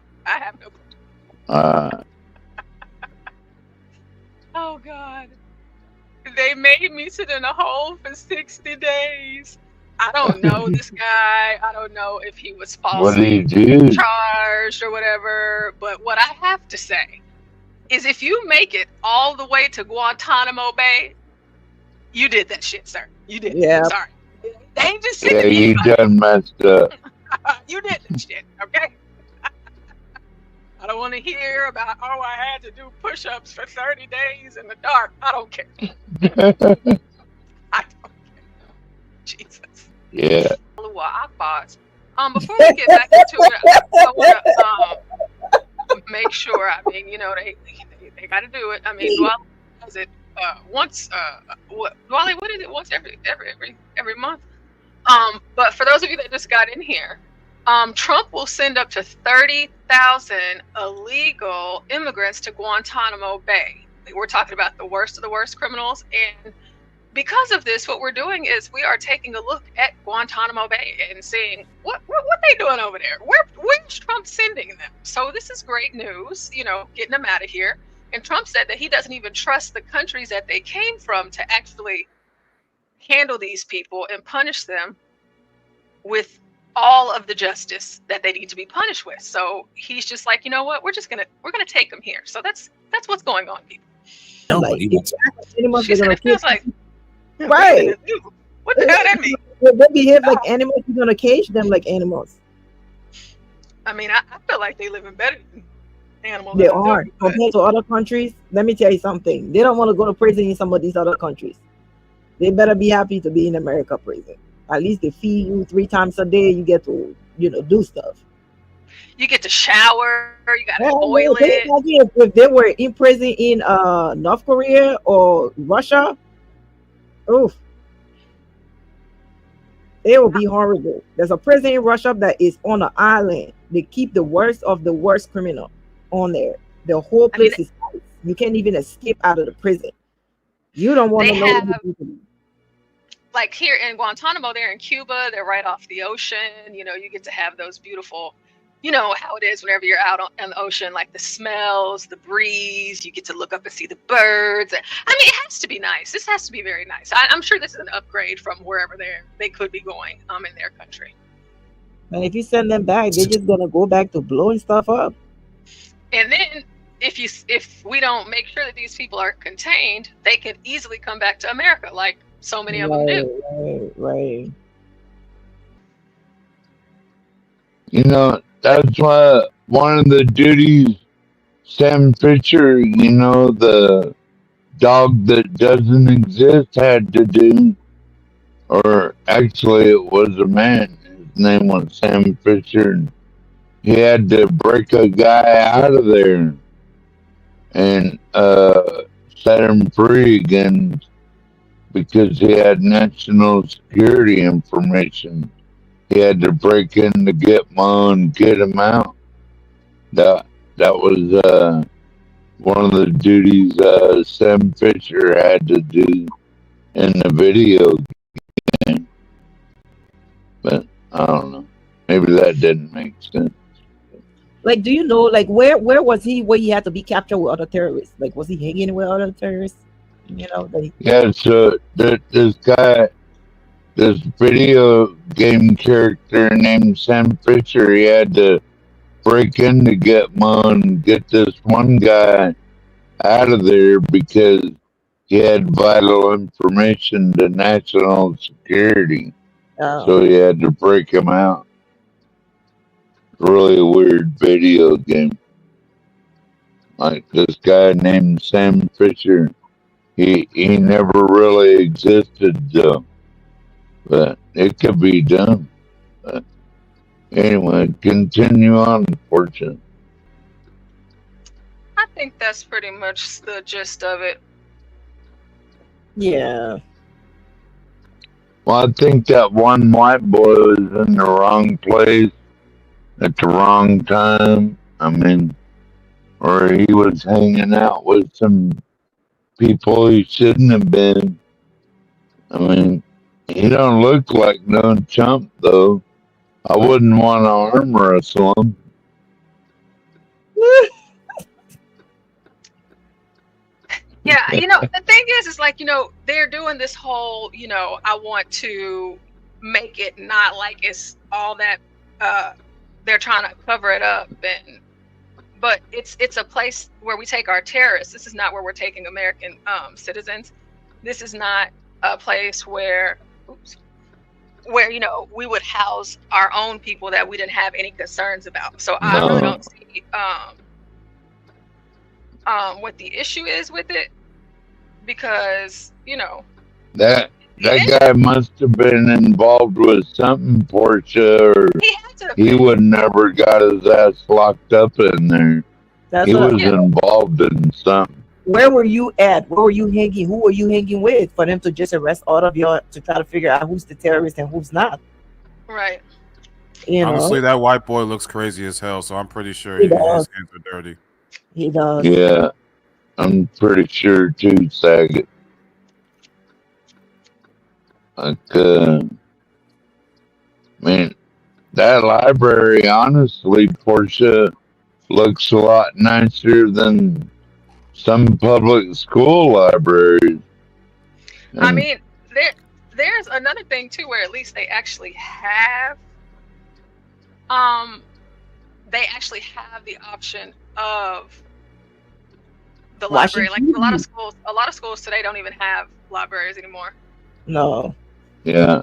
Oh God. They made me sit in a hole for 60 days. I don't know this guy. I don't know if he was falsely charged or whatever. But what I have to say is, if you make it all the way to Guantanamo Bay, you did that shit, sir. You did. Yeah. I'm sorry. They ain't just Yeah, sitting you done messed up. You did that shit, okay? I don't want to hear about, I had to do push-ups for 30 days in the dark. I don't care. I don't care. Jesus. Yeah. Before we get back into it, I want to make sure. I mean, they got to do it. I mean, Dwally does it once. Dwally, what is it? Once every month. But for those of you that just got in here, Trump will send up to 30,000 illegal immigrants to Guantanamo Bay. We're talking about the worst of the worst criminals. And because of this, what we're doing is we are taking a look at Guantanamo Bay and seeing what they doing over there. Where's Trump sending them? So this is great news, getting them out of here. And Trump said that he doesn't even trust the countries that they came from to actually handle these people and punish them with all of the justice that they need to be punished with. So he's just like, you know what? We're gonna take them here. So that's what's going on, people. Nobody wants Feels like, right. What the hell that mean? They behave like animals. You're gonna cage them like animals. I mean, I feel like they living better than animals. They are compared to other countries. Let me tell you something. They don't want to go to prison in some of these other countries. They better be happy to be in America prison. At least they feed you 3 times a day. You get to, do stuff. You get to shower. You got a toilet. If they were in prison in North Korea or Russia, oof, it will be horrible. There's a prison in Russia that is on an island. They keep the worst of the worst criminal on there. The whole place is ice. You can't even escape out of the prison. You don't want They to know. have, like here in Guantanamo, they're in Cuba, they're right off the ocean. You know, you get to have those beautiful, you know how it is whenever you're out on the ocean, like the smells, the breeze, you get to look up and see the birds. I mean, it has to be nice. This has to be very nice. I'm sure this is an upgrade from wherever they could be going in their country. And if you send them back, they're just gonna go back to blowing stuff up. And then if we don't make sure that these people are contained, they can easily come back to America, like so many of them do. Right. You know, that's why one of the duties Sam Fisher, you know, the dog that doesn't exist, had to do, or actually it was a man. His name was Sam Fisher. And he had to break a guy out of there and set him free again because he had national security information. He had to break in to get Mo and get him out. That was one of the duties Sam Fisher had to do in the video game. But I don't know. Maybe that didn't make sense. Like, do you know, like, where was he? Where he had to be captured with other terrorists? Like, was he hanging with other terrorists? You know, Yeah, so this guy, this video game character named Sam Fisher, he had to break in to get Mo and get this one guy out of there because he had vital information to national security. So he had to break him out. Really weird video game. Like this guy named Sam Fisher, he never really existed though, but it could be done. But anyway, continue on, Fortune. I think that's pretty much the gist of it. Yeah. Well, I think that one white boy was in the wrong place at the wrong time. I mean, or he was hanging out with some people he shouldn't have been. I mean, he don't look like no chump, though. I wouldn't want to arm wrestle him. Yeah, you know, the thing is like, you know, they're doing this whole, you know, I want to make it not like it's all that they're trying to cover it up, but it's a place where we take our terrorists. This is not where we're taking American citizens. This is not a place where you know, we would house our own people that we didn't have any concerns about. So I really don't see what the issue is with it, because, you know, That guy must have been involved with something, Portia, or he would never got his ass locked up in there. That's He what- was Yeah. involved in something. Where were you at? Where were you hanging? Who were you hanging with for them to just arrest all of you to try to figure out who's the terrorist and who's not? Right. You know, Honestly, that white boy looks crazy as hell, so I'm pretty sure He his does. hands are dirty. he does. Yeah, I'm pretty sure too, Saget. Like, man, that library, honestly, Portia, looks a lot nicer than some public school libraries. I mean, there's another thing too, where at least they actually have the option of the library. Like a lot of schools today don't even have libraries anymore. No. Yeah.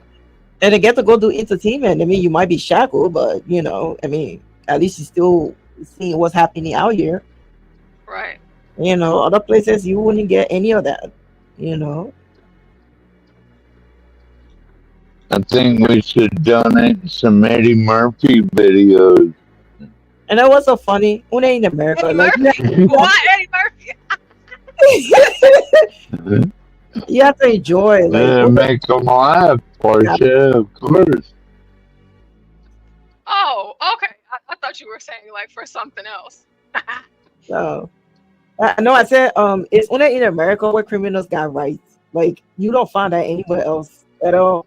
And they get to go do entertainment. I mean, you might be shackled, but you know, I mean, at least you still seeing what's happening out here. Right. You know, other places you wouldn't get any of that. You know. I think we should donate some Eddie Murphy videos. And that was so funny. When they in America, Eddie like Murphy. Why Eddie Murphy? you have to enjoy. Like, Make them laugh, Portia, of course. Oh, okay. I thought you were saying like for something else. so I know. I said it's only in America where criminals got rights. Like you don't find that anywhere else at all.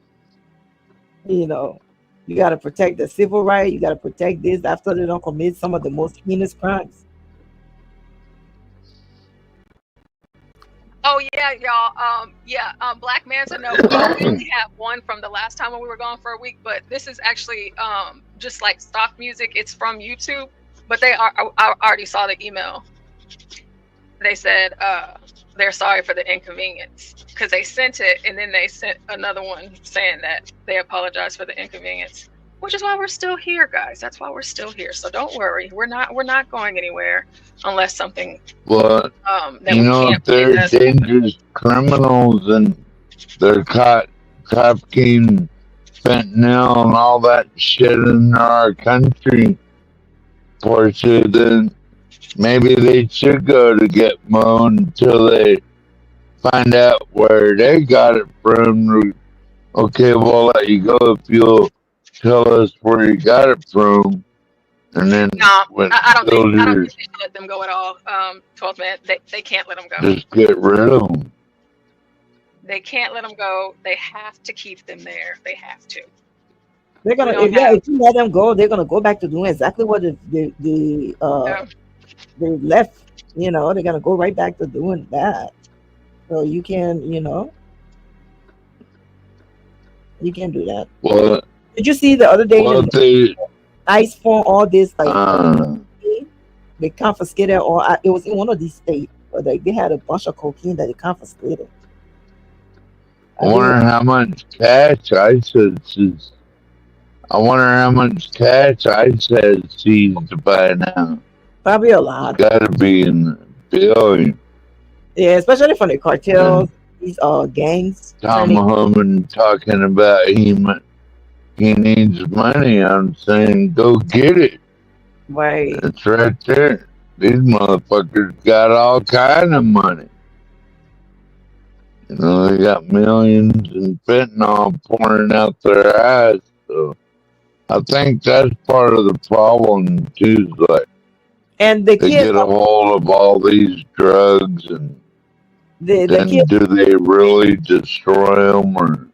You know, you got to protect the civil right. You got to protect this after they don't commit some of the most heinous crimes. Oh yeah, y'all. Black Manta. No, we only have one from the last time when we were gone for a week, but this is actually just like stock music. It's from YouTube, but I already saw the email. They said they're sorry for the inconvenience because they sent it and then they sent another one saying that they apologize for the inconvenience, which is why we're still here, guys. That's why we're still here. So don't worry, we're not going anywhere unless something Well, that you we know, can't. if they're dangerous criminals and they're caught trafficking fentanyl and all that shit in our country, Portia, then maybe they should go to get mowed until they find out where they got it from. Okay, we'll let you go if you'll tell us where you got it from. And then No, I don't think they should let them go at all. 12th man, they can't let them go. just get rid of them. They can't let them go. They have to keep them there. They have to. They're gonna if you let them go, they're gonna go back to doing exactly what they left. You know, they're gonna go right back to doing that. So you can, you can do that. Well, did you see the other day? Well, ICE for all this they confiscated all. It was in one of these states, but they had a bunch of cocaine that they confiscated. I wonder how much cash ICE has. I wonder how much cash ICE has seized by now. Probably a lot. Got to be in the billion. Yeah, especially from the cartels, these gangs. Tom Homan talking about he needs money. I'm saying go get it. Right. It's right there. These motherfuckers got all kind of money. You know, they got millions in fentanyl pouring out their eyes. So I think that's part of the problem too. Like, and they get a hold of all these drugs, and then do they really destroy them, or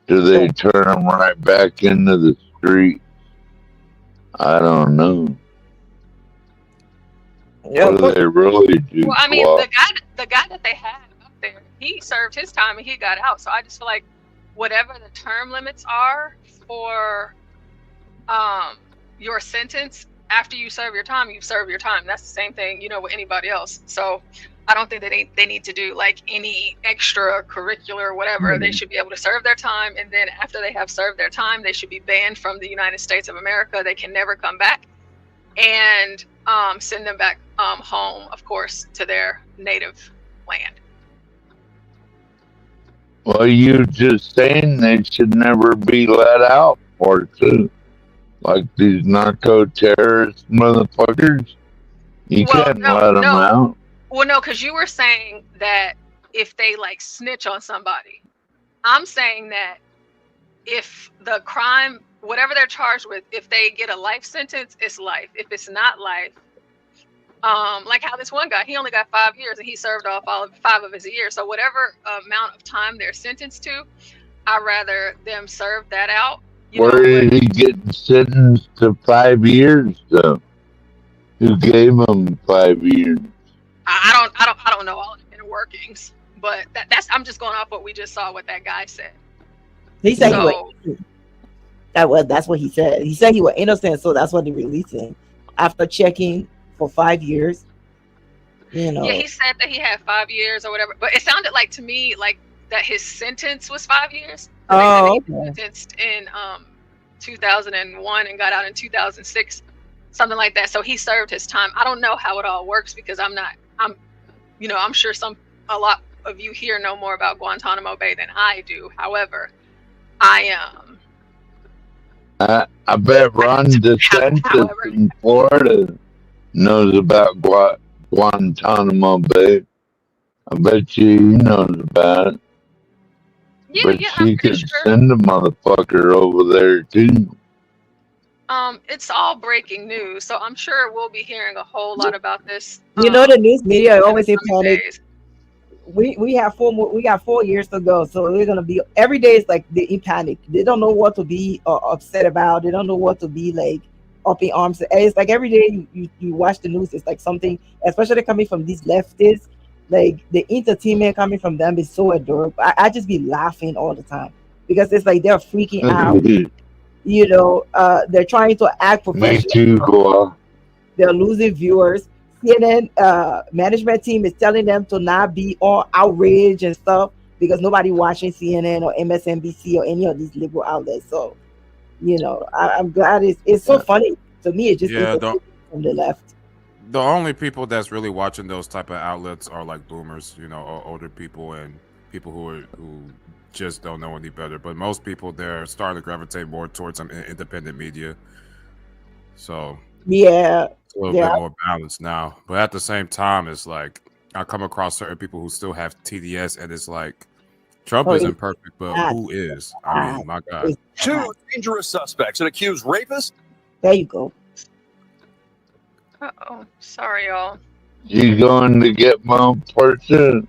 do they turn them right back into the street? I don't know. What do they really do? Well, I mean, the guy that they had up there, he served his time and he got out. So I just feel like whatever the term limits are for your sentence, after you serve your time, you've served your time. That's the same thing, with anybody else. So I don't think that they need to do like any extracurricular or whatever. They should be able to serve their time, and then after they have served their time, they should be banned from the United States of America. They can never come back, and send them back home, of course, to their native land. Well, you just saying they should never be let out, or too. Like these narco terrorist motherfuckers, you can't let them out. Well, no, because you were saying that if they like snitch on somebody, I'm saying that if the crime, whatever they're charged with, if they get a life sentence, it's life. If it's not life, like how this one guy, he only got 5 years and he served off all 5 of his years. So whatever amount of time they're sentenced to, I'd rather them serve that out. Where did he get sentenced to 5 years though? Who gave him 5 years? I don't know all the inner workings, but that's I'm just going off what we just saw, what that guy said. He said that's what he said. He said he was innocent, so that's what they released him after checking for 5 years. Yeah, he said that he had 5 years or whatever, but it sounded like to me like that his sentence was 5 years. Oh, he was sentenced in 2001 and got out in 2006, something like that. So he served his time. I don't know how it all works because I'm sure a lot of you here know more about Guantanamo Bay than I do. However, I bet Ron DeSantis in Florida knows about Guantanamo Bay. I bet you he knows about it. But she could send a motherfucker over there too. it's all breaking news, so I'm sure we'll be hearing a whole lot about this. You know, the news media always say coming panic. days. We have 4 more. We got 4 years to go, so we're gonna be every day. Is like they in panic. They don't know what to be upset about. They don't know what to be like up in arms. It's like every day you watch the news. It's like something, especially coming from these leftists. Like the entertainment coming from them is so adorable. I just be laughing all the time because it's like they're freaking out. You know, they're trying to act Me professional. too, Koa. They're losing viewers. CNN management team is telling them to not be all outraged and stuff because nobody watching CNN or MSNBC or any of these liberal outlets. So, you know, I'm glad it's so funny to me. It just Yeah, is from the left. The only people that's really watching those type of outlets are like boomers, you know, or older people and people who just don't know any better. But most people, they're starting to gravitate more towards some independent media. So Yeah, it's a little bit more balanced now. But at the same time, it's like I come across certain people who still have TDS, and it's like Trump isn't perfect, but who is? I mean, my God. 2 dangerous suspects, an accused rapist. There you go. Uh-oh. Sorry, y'all. You going to get my person?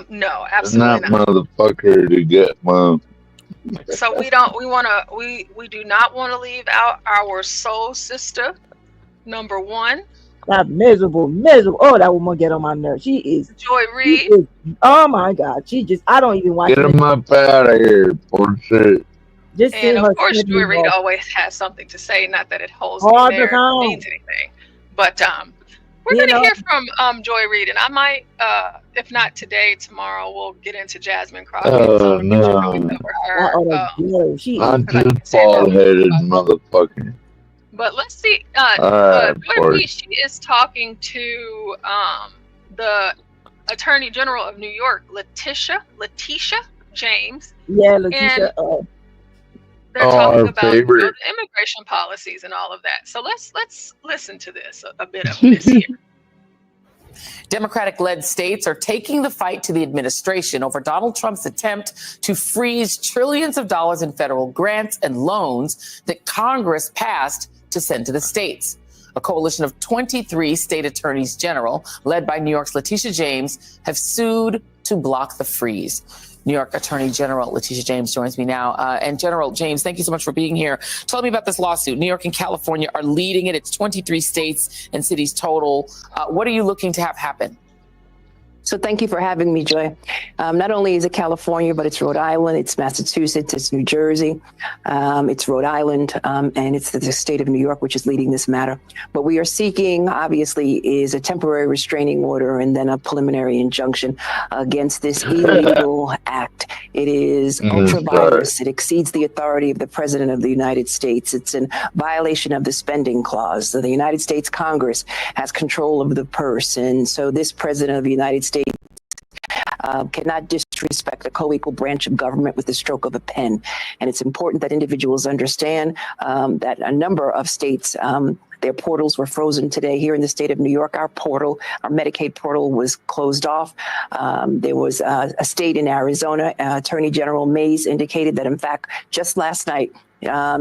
No, Not absolutely not. motherfucker to get my. So we do not want to leave out our soul sister, number 1. That miserable. Oh, that woman get on my nerves. She is. Joy Reid. Oh my God. She just. I don't even watch. Get him up out of here, poor shit. Just And of course, send Joy me Reid off. always has something to say. Not that it holds All me the there or time. means anything, but we're You going to know- hear from Joy Reid, and I might, if not today, tomorrow, we'll get into Jasmine Crockett. Oh no! She I'm just bald-headed motherfucker. But let's see. Alright, Joy boy. Reid, she is talking to the Attorney General of New York, Letitia James. Yeah, Letitia. They're Oh, talking our about favorite. the immigration policies and all of that. So let's listen to this a bit of this here. Democratic-led states are taking the fight to the administration over Donald Trump's attempt to freeze trillions of dollars in federal grants and loans that Congress passed to send to the states. A coalition of 23 state attorneys general, led by New York's Letitia James, have sued to block the freeze. New York Attorney General Letitia James joins me now. And General James, thank you so much for being here. Tell me about this lawsuit. New York and California are leading it. It's 23 states and cities total. What are you looking to have happen? So thank you for having me, Joy. Not only is it California, but it's Rhode Island, it's Massachusetts, it's New Jersey, it's Rhode Island, and it's the state of New York, which is leading this matter. What we are seeking, obviously, is a temporary restraining order and then a preliminary injunction against this illegal act. It is ultra-virus. It exceeds the authority of the President of the United States. It's in violation of the spending clause. So the United States Congress has control of the purse. And so this President of the United States cannot disrespect a co-equal branch of government with the stroke of a pen. And it's important that individuals understand that a number of states, their portals were frozen today. Here in the state of New York, our portal, our Medicaid portal was closed off. There was a state in Arizona, Attorney General Mays indicated that, in fact, just last night,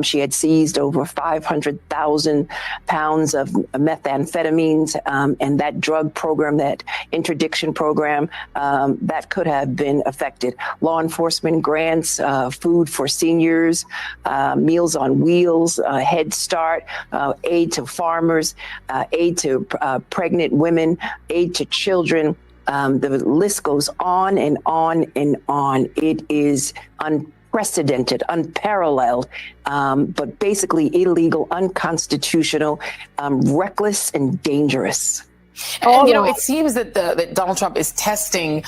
she had seized over 500,000 pounds of methamphetamines, and that drug program, that interdiction program, that could have been affected. Law enforcement grants, food for seniors, Meals on Wheels, Head Start, aid to farmers, aid to pregnant women, aid to children. The list goes on and on and on. It is unprecedented, unparalleled, but basically illegal, unconstitutional, reckless, and dangerous. And, you know, it seems that that Donald Trump is testing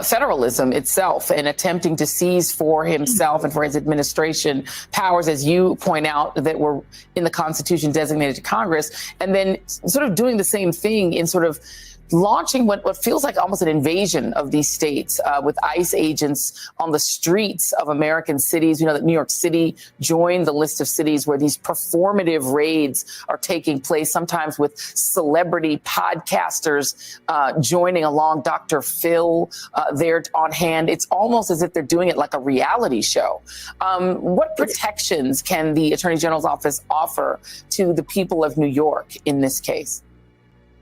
federalism itself and attempting to seize for himself and for his administration powers, as you point out, that were in the Constitution designated to Congress, and then sort of doing the same thing in sort of launching what feels like almost an invasion of these states with ICE agents on the streets of American cities. We know that New York City joined the list of cities where these performative raids are taking place, sometimes with celebrity podcasters joining along, Dr. Phil there on hand. It's almost as if they're doing it like a reality show. What protections can the Attorney General's office offer to the people of New York in this case?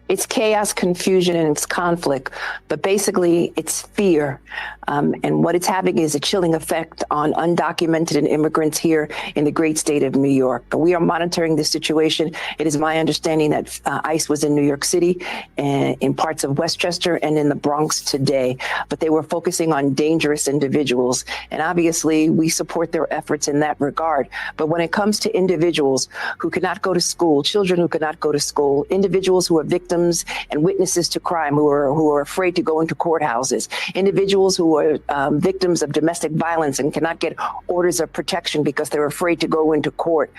It's chaos, confusion, and it's conflict, but basically it's fear. And what it's having is a chilling effect on undocumented and immigrants here in the great state of New York. We are monitoring this situation. It is my understanding that ICE was in New York City and in parts of Westchester and in the Bronx today, but they were focusing on dangerous individuals. And obviously we support their efforts in that regard. But when it comes to individuals who could not go to school, children who could not go to school, individuals who are victims and witnesses to crime who are afraid to go into courthouses, individuals who are victims of domestic violence and cannot get orders of protection because they're afraid to go into court,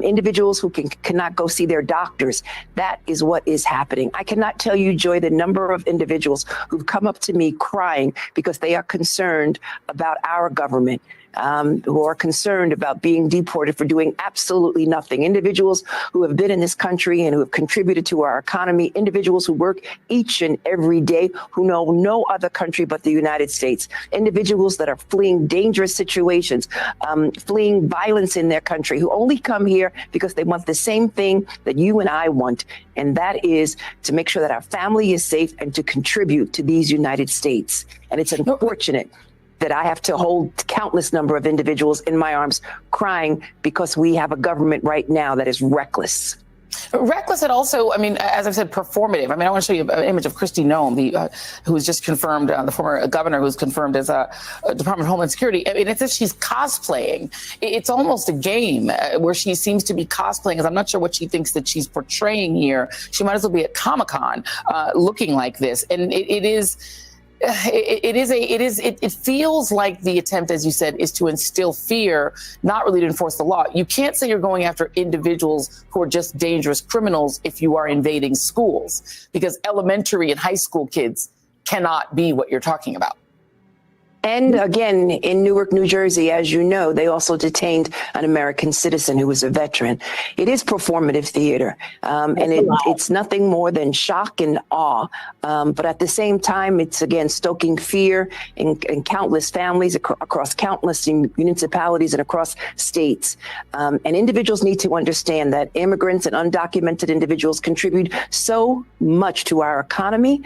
individuals who cannot go see their doctors. That is what is happening. I cannot tell you, Joy, the number of individuals who've come up to me crying because they are concerned about our government. Who are concerned about being deported for doing absolutely nothing. Individuals who have been in this country and who have contributed to our economy, individuals who work each and every day, who know no other country but the United States, individuals that are fleeing dangerous situations, fleeing violence in their country, who only come here because they want the same thing that you and I want, and that is to make sure that our family is safe and to contribute to these United States. And it's unfortunate that I have to hold countless number of individuals in my arms crying because we have a government right now that is reckless. Reckless and also, I mean, as I've said, performative. I mean, I want to show you an image of Kristi Noem, who was just confirmed, the former governor who was confirmed as a Department of Homeland Security. I mean, it's as if she's cosplaying. It's almost a game where she seems to be cosplaying, because I'm not sure what she thinks that she's portraying here. She might as well be at Comic-Con looking like this. And it feels like the attempt, as you said, is to instill fear, not really to enforce the law. You can't say you're going after individuals who are just dangerous criminals if you are invading schools, because elementary and high school kids cannot be what you're talking about. And again, in Newark, New Jersey, as you know, they also detained an American citizen who was a veteran. It is performative theater, and it's nothing more than shock and awe. But at the same time, it's, again, stoking fear in countless families across countless municipalities and across states. And individuals need to understand that immigrants and undocumented individuals contribute so much to our economy,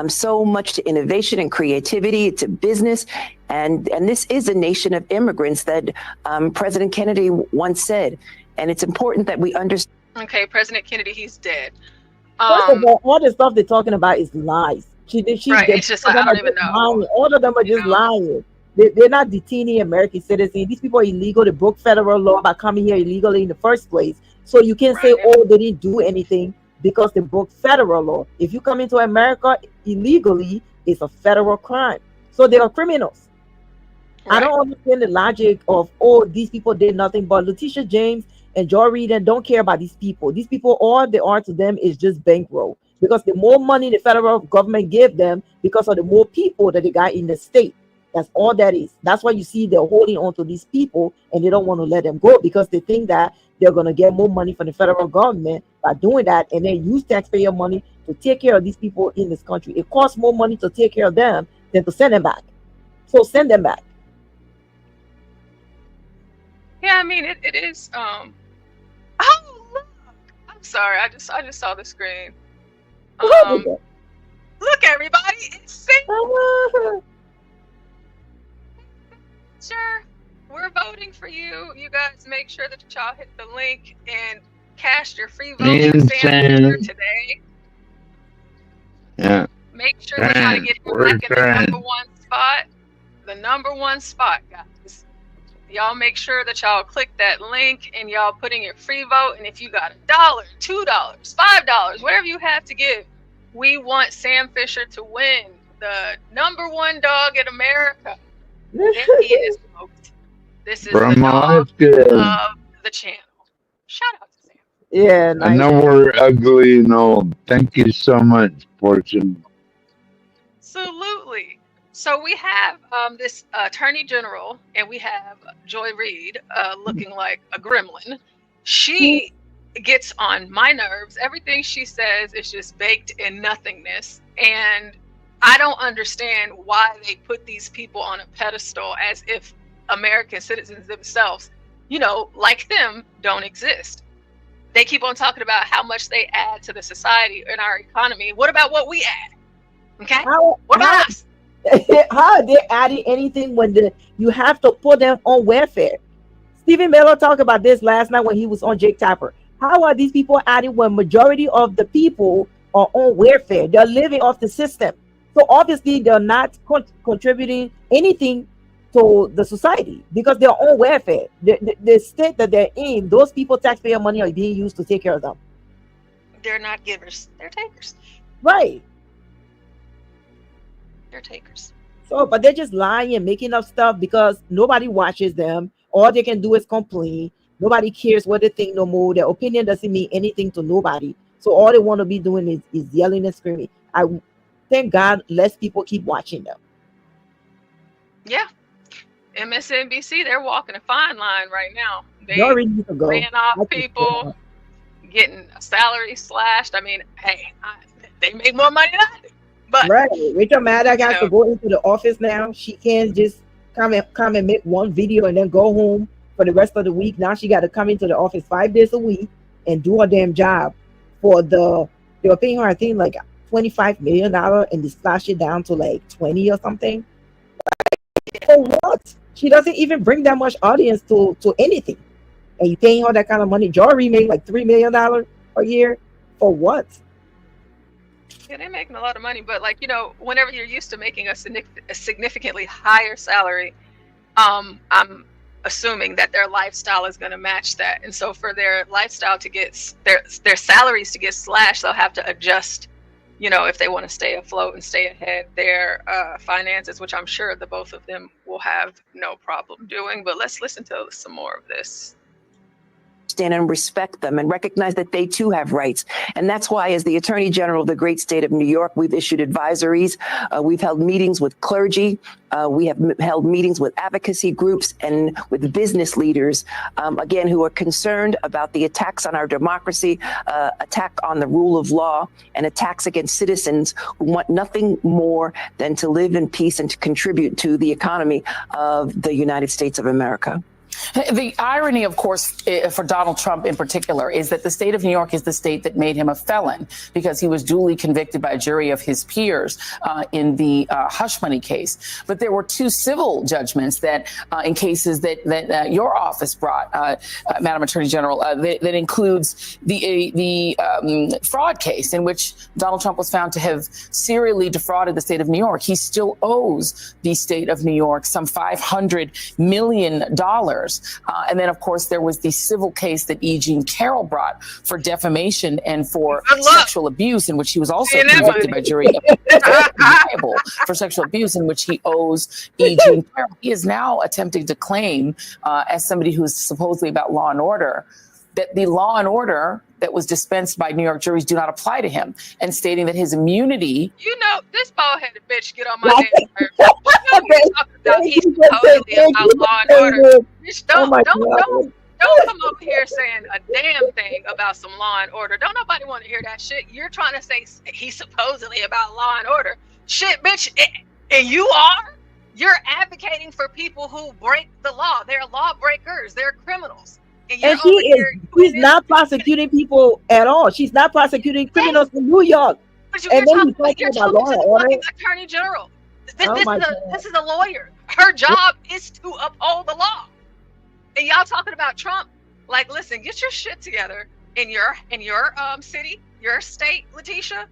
so much to innovation and creativity, to business. And this is a nation of immigrants that President Kennedy once said. And it's important that we understand. Okay, President Kennedy, he's dead. First of all the stuff they're talking about is lies. Right, it's just like, I don't even know. Lying. All of them are just lying. They're not detaining American citizens. These people are illegal. They broke federal law by coming here illegally in the first place. So you can't say, oh, they didn't do anything because they broke federal law. If you come into America illegally, it's a federal crime. So they are criminals. Right. I don't understand the logic of, oh, these people did nothing. But Letitia James and Joy Reid don't care about these people. These people, all they are to them is just bankroll. Because the more money the federal government give them, because of the more people that they got in the state. That's all that is. That's why you see they're holding on to these people and they don't want to let them go, because they think that they're going to get more money from the federal government by doing that, and then use taxpayer money to take care of these people in this country. It costs more money to take care of them than to send them back. So send them back. Yeah, I mean, it is. Oh, look! I'm sorry. I just saw the screen. Look, everybody! It's Sure, we're voting for you. You guys make sure that y'all hit the link and cast your free vote for Sam Fisher today. Yeah. Make sure we try to get him back in the number one spot. The number one spot, guys. Y'all make sure that y'all click that link and y'all put in your free vote. And if you got $1, $2, $5, whatever you have to give, we want Sam Fisher to win the number one dog in America. And he is smoked. This is the dog of the channel. Shout out to Sam. Yeah, I nice. know we're ugly and old. Thank you so much, Fortune. Absolutely. So we have this attorney general, and we have Joy Reid looking like a gremlin. She gets on my nerves. Everything she says is just baked in nothingness. And I don't understand why they put these people on a pedestal as if American citizens themselves, you know, like them, don't exist. They keep on talking about how much they add to the society and our economy. What about what we add? Okay. What about us? How are they adding anything when you have to put them on welfare? Stephen Miller talked about this last night when he was on Jake Tapper. How are these people adding when majority of the people are on welfare? They're living off the system. So obviously they're not contributing anything to the society because they're on welfare. The state that they're in, those people taxpayer money are being used to take care of them. They're not givers. They're takers. Right. They're takers. So, but they're just lying and making up stuff because nobody watches them. All they can do is complain. Nobody cares what they think no more. Their opinion doesn't mean anything to nobody. So all they want to be doing is yelling and screaming. I thank God less people keep watching them. Yeah. MSNBC, they're walking a fine line right now. They already need to go. laying off people, getting a salary slashed. I mean, hey, they make more money than I do. But right, Rachel Maddow has to go into the office now. She can't just come and make one video and then go home for the rest of the week. Now she got to come into the office 5 days a week and do her damn job. For they were paying her, I think, like $25 million, and they slashed it down to like 20 or something. Like, for what? She doesn't even bring that much audience to anything, and you paying her that kind of money. Jory made like $3 million a year for what? yeah, they're making a lot of money. But like, you know, whenever you're used to making a significantly higher salary, I'm assuming that their lifestyle is going to match that. And so for their lifestyle to get their salaries to get slashed, they'll have to adjust, you know, if they want to stay afloat and stay ahead, their finances, which I'm sure the both of them will have no problem doing. But let's listen to some more of this. Stand and respect them and recognize that they too have rights. And that's why, as the Attorney General of the great state of New York, we've issued advisories. We've held meetings with clergy. We have held meetings with advocacy groups and with business leaders, again, who are concerned about the attacks on our democracy, attack on the rule of law, and attacks against citizens who want nothing more than to live in peace and to contribute to the economy of the United States of America. The irony, of course, for Donald Trump in particular, is that the state of New York is the state that made him a felon because he was duly convicted by a jury of his peers in the hush money case. But there were 2 civil judgments that in cases that your office brought, Madam Attorney General, that includes the fraud case in which Donald Trump was found to have serially defrauded the state of New York. He still owes the state of New York some $500 million. And then, of course, there was the civil case that E. Jean Carroll brought for defamation and for sexual abuse, in which he was also convicted by jury liable for sexual abuse, in which he owes E. Jean Carroll. He is now attempting to claim, as somebody who's supposedly about law and order, that the law and order that was dispensed by New York juries do not apply to him, and stating that his immunity. You know, this bald-headed bitch get on my damn nerves. You talking about he's totally about law and order. Bitch, don't come over here saying a damn thing about some law and order. Don't nobody want to hear that shit. You're trying to say he's supposedly about law and order. Shit, bitch, and you are? You're advocating for people who break the law. They're lawbreakers. They're criminals. And she's not prosecuting people at all. She's not prosecuting criminals in New York. But and then you're talking about law and order. Attorney General. This is a lawyer. Her job is to uphold the law. And y'all talking about Trump? Like, listen, get your shit together in your city, your state, Letitia,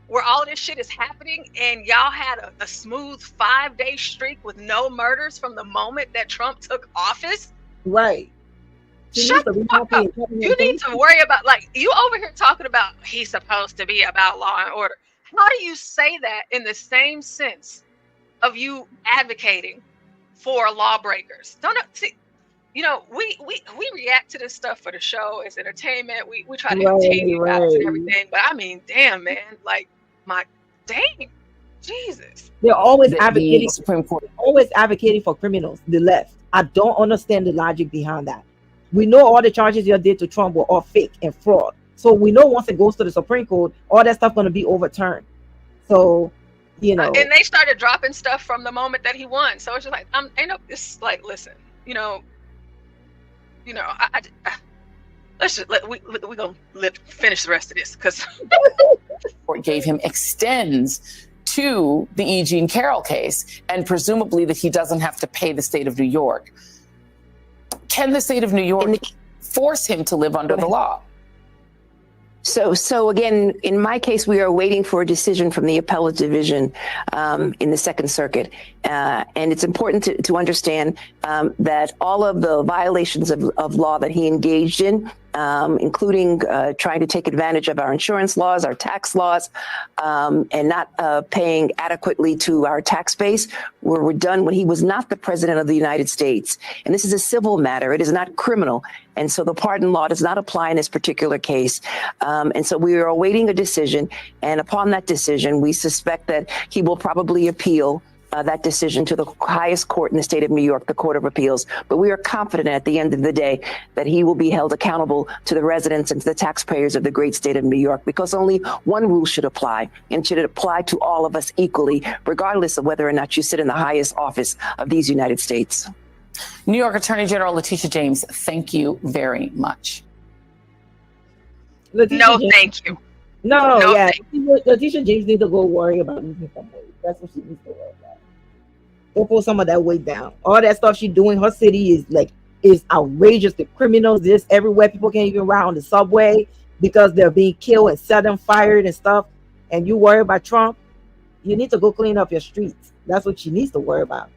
where all this shit is happening, and y'all had a smooth 5-day streak with no murders from the moment that Trump took office. Right. Shut the fuck up. You need to worry about, like, you over here talking about he's supposed to be about law and order. How do you say that in the same sense of you advocating for lawbreakers? See, you know, we react to this stuff for the show as entertainment. We try to entertain you guys and everything. But I mean, damn, man, like dang, Jesus. They're always The advocating Supreme Court. always advocating for criminals, the left. I don't understand the logic behind that. We know all the charges you did to Trump were all fake and fraud. So we know once it goes to the Supreme Court, all that stuff going to be overturned. So, you know. And they started dropping stuff from the moment that he won. So it's just like, it's like, listen, let's just we're gonna finish the rest of this because Court gave him extends to the E. Jean Carroll case, and presumably that he doesn't have to pay the state of New York. Can the state of New York force him to live under the law? So again, in my case, we are waiting for a decision from the appellate division in the Second Circuit. And it's important to understand that all of the violations of law that he engaged in, including trying to take advantage of our insurance laws, our tax laws, and not paying adequately to our tax base, were done when he was not the president of the United States. And this is a civil matter. It is not criminal. And so the pardon law does not apply in this particular case. And so we are awaiting a decision. And upon that decision, we suspect that he will probably appeal that decision to the highest court in the state of New York, the Court of Appeals. But we are confident at the end of the day that he will be held accountable to the residents and to the taxpayers of the great state of New York, because only one rule should apply, and should apply to all of us equally, regardless of whether or not you sit in the highest office of these United States. New York Attorney General Letitia James, thank you very much. Thank you. Letitia James needs to go worry about losing some weight. That's what she needs to worry about. Go pull some of that weight down. All that stuff she's doing, her city is outrageous. The criminals, this everywhere. People can't even ride on the subway because they're being killed and set them fired and stuff. And you worry about Trump, you need to go clean up your streets. That's what she needs to worry about.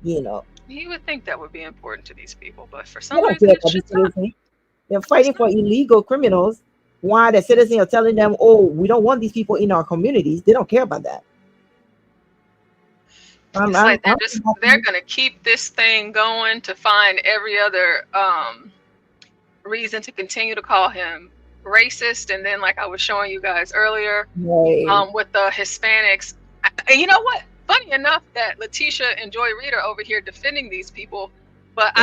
You would think that would be important to these people, but for some reason it's just not. They're fighting for illegal criminals. Why the citizens are telling them, oh, we don't want these people in our communities. They don't care about that. They're going to keep this thing going to find every other reason to continue to call him racist. And then, like I was showing you guys earlier, with the Hispanics, and you know what? Funny enough that Letitia and Joy Reid are over here defending these people, but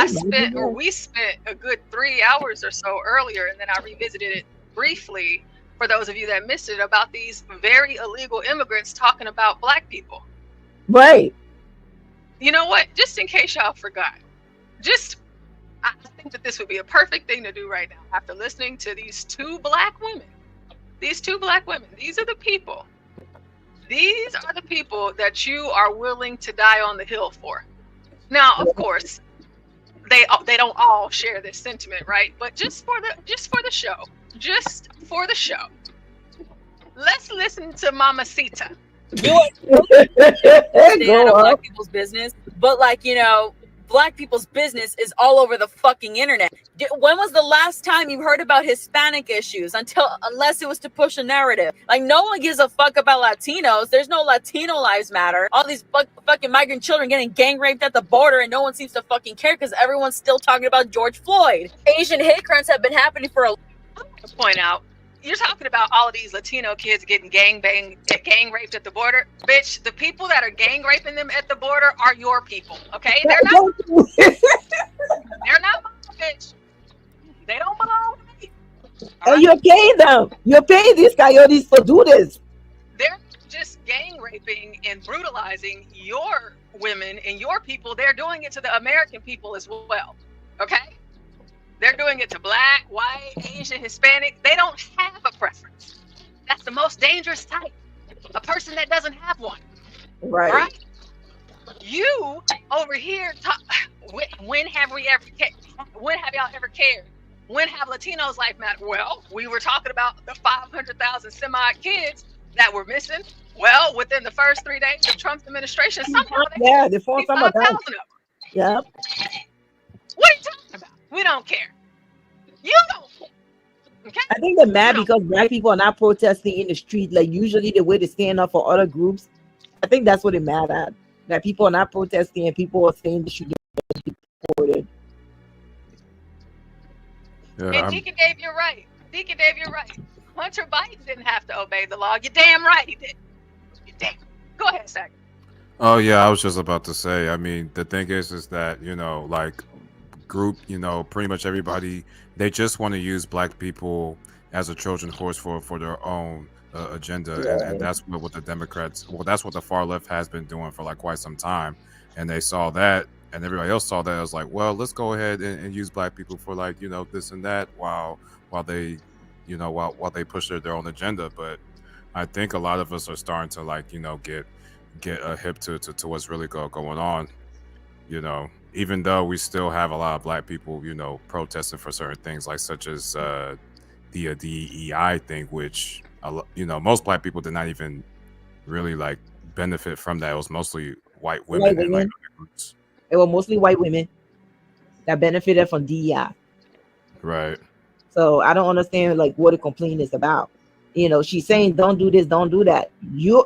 we spent a good 3 hours or so earlier, and then I revisited it briefly for those of you that missed it, about these very illegal immigrants talking about black people. Right. You know what? Just in case y'all forgot, I think that this would be a perfect thing to do right now after listening to these two black women. These are the people. These are the people that you are willing to die on the hill for. Now, of course, they don't all share this sentiment, right? But just for the show, let's listen to Mamacita. Stay out of black people's business, but black people's business is all over the fucking internet. When was the last time you heard about Hispanic issues? Unless it was to push a narrative. No one gives a fuck about Latinos. There's no Latino lives matter. All these fucking migrant children getting gang raped at the border, and no one seems to fucking care because everyone's still talking about George Floyd. Asian hate crimes have been happening for a. To point out, you're talking about all of these Latino kids getting gang raped at the border. Bitch, the people that are gang raping them at the border are your people, okay? They're not mine, bitch. They don't belong to me. And you're paying them. You're paying these coyotes to do this. They're just gang raping and brutalizing your women and your people. They're doing it to the American people as well, okay? They're doing it to black, white, Asian, Hispanic. They don't have a preference. That's the most dangerous type. A person that doesn't have one. Right? You over here when have y'all ever cared? When have Latinos' life matter? Well, we were talking about the 500,000 kids that were missing. Well, within the first 3 days of Trump's administration, somehow they found some of them. Yeah. What are you talking about? We don't care. You don't. Okay? I think they're mad because black people are not protesting in the street like usually the way they stand up for other groups. I think that's what they're mad at. That people are not protesting and people are saying they should get deported. Yeah, And Deacon Dave, you're right. Deacon Dave, you're right. Hunter Biden didn't have to obey the law. You're damn right he did. You're damn. Go ahead, Zach. Oh yeah, I was just about to say. I mean, the thing is that like group, pretty much everybody, they just want to use black people as a Trojan horse for their own agenda, and that's what the Democrats, that's what the far left has been doing for like quite some time, and they saw that, and everybody else saw that. It was like, well, let's go ahead and use black people for like this and that while they while they push their own agenda. But I think a lot of us are starting to like get hip to what's really going on, even though we still have a lot of black people protesting for certain things, like such as the DEI thing, which most black people did not even really like benefit from that. It was mostly white women and like other groups. It was mostly white women that benefited from DEI. Right. So I don't understand like what the complaint is about. She's saying don't do this, don't do that. You're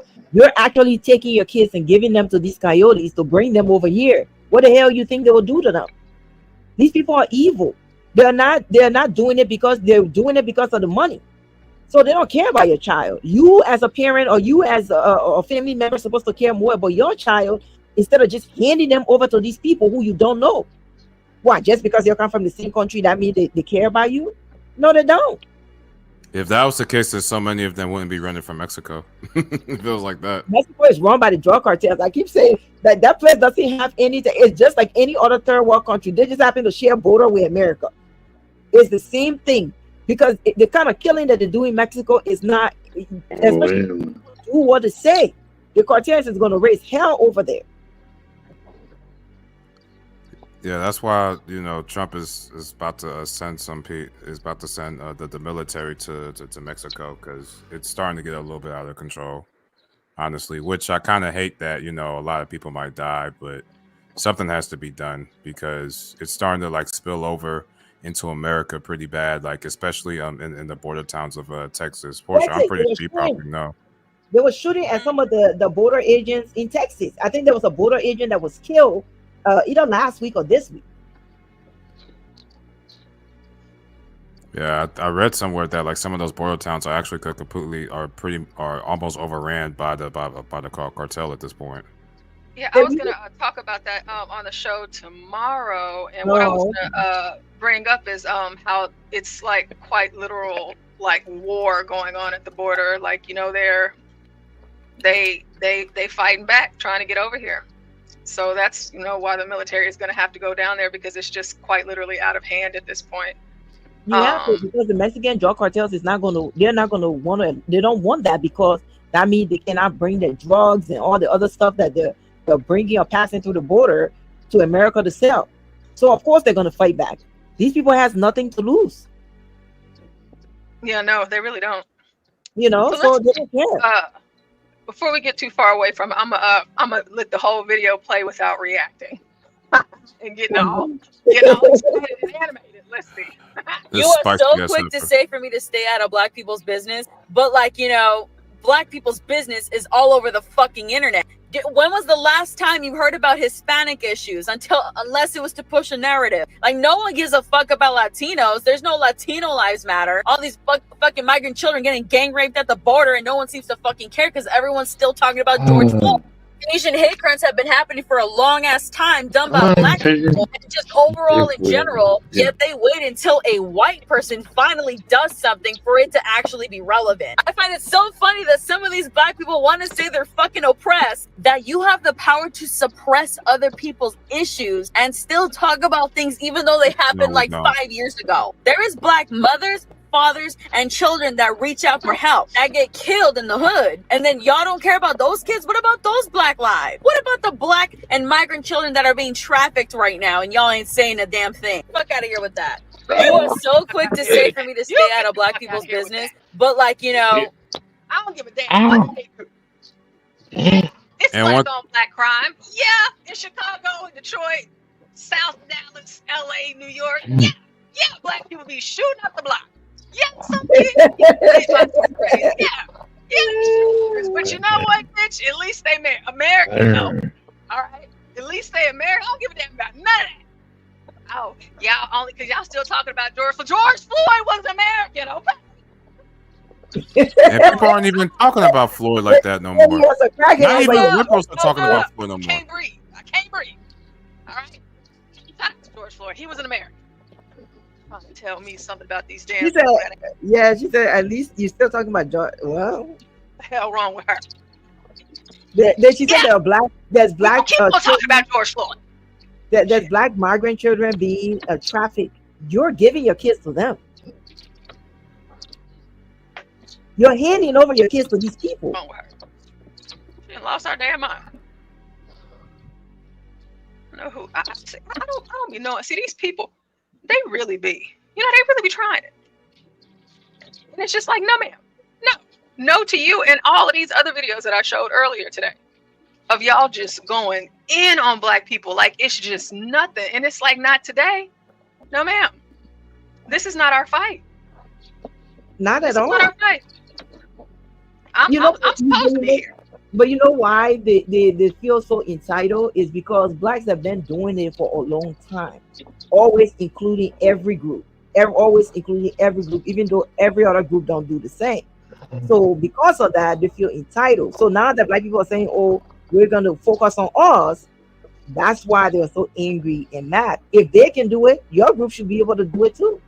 actually taking your kids and giving them to these coyotes to bring them over here. What the hell you think they will do to them? These people are evil. They're not doing it because they're doing it because of the money. So they don't care about your child. You as a parent or you as a family member are supposed to care more about your child instead of just handing them over to these people who you don't know. Why? Just because they come from the same country, that means they care about you? No, they don't. If that was the case, then so many of them wouldn't be running from Mexico. It feels like that. Mexico is run by the drug cartels. I keep saying that place doesn't have anything. It's just like any other third world country. They just happen to share a border with America. It's the same thing, because the kind of killing that they do in Mexico is not, especially do what they say. The cartels is going to raise hell over there. Yeah, that's why Trump is about to send the military to Mexico, because it's starting to get a little bit out of control, honestly. Which I kind of hate that a lot of people might die, but something has to be done because it's starting to like spill over into America pretty bad, like especially in the border towns of Texas. Portia, I'm pretty sure you probably know. They were shooting at some of the border agents in Texas. I think there was a border agent that was killed either last week or this week. Yeah, I read somewhere that like some of those border towns are actually are almost overran by the cartel at this point. Yeah, I was gonna talk about that on the show tomorrow, and what I was gonna bring up is how it's like quite literal like war going on at the border. Like they fighting back, trying to get over here. So that's why the military is going to have to go down there, because it's just quite literally out of hand at this point. You have to, because the Mexican drug cartels they don't want that, because that means they cannot bring their drugs and all the other stuff that they're bringing or passing through the border to America to sell. So of course they're going to fight back. These people has nothing to lose. Yeah, no, they really don't. So they don't care. Before we get too far away from it, I'm gonna let the whole video play without reacting and getting all excited and animated. Let's see. You are so quick to say for me to stay out of black people's business, but black people's business is all over the fucking internet. When was the last time you heard about Hispanic issues? Unless it was to push a narrative. Like, no one gives a fuck about Latinos. There's no Latino lives matter. All these fucking migrant children getting gang raped at the border, and no one seems to fucking care because everyone's still talking about George Floyd. Asian hate crimes have been happening for a long ass time, done by black people, and just overall in general. Yet they wait until a white person finally does something for it to actually be relevant. I find it so funny that some of these black people want to say they're fucking oppressed, that you have the power to suppress other people's issues and still talk about things even though they happened 5 years ago. There is black mothers, fathers, and children that reach out for help, that get killed in the hood, and then y'all don't care about those kids. What about those black lives? What about the black and migrant children that are being trafficked right now, and y'all ain't saying a damn thing? Fuck out of here with that. You are so quick to say for me to stay out of black people's business, but I don't give a damn. It's black on black crime. Yeah, in Chicago, in Detroit, South Dallas, LA, New York. Yeah, black people be shooting up the block. Yeah, some people. Yeah. But you know what, bitch? At least they American, though. All right? At least they American. I don't give a damn about none of that. Oh, Y'all only because y'all still talking about George Floyd. George Floyd was American, okay? And people aren't even talking about Floyd like that no more. Not even the liberals are talking about Floyd no more. I can't breathe. All right? That's George Floyd. He was an American. Trying to tell me something about these damn. She said, yeah, she said, at least you're still talking about George. Well, what the hell wrong with her? Then she said there are there's black Keep on talking about George Floyd. There's black migrant children being trafficked. You're giving your kids to them. You're handing over your kids to these people. Wrong with her? She done lost our damn mind. I know who. I don't be knowing. See, these people, they really be. You know, they really be trying it. And it's just like, no, ma'am. No to you, and all of these other videos that I showed earlier today of y'all just going in on black people like it's just nothing. And it's like, not today. No, ma'am. This is not our fight. Not at all. This is not our fight. I'm supposed to be here. But you know why they feel so entitled is because blacks have been doing it for a long time, always including every group, even though every other group don't do the same. So because of that, they feel entitled. So now that black people are saying, "Oh, we're going to focus on us," that's why they're so angry and mad. If they can do it, your group should be able to do it too.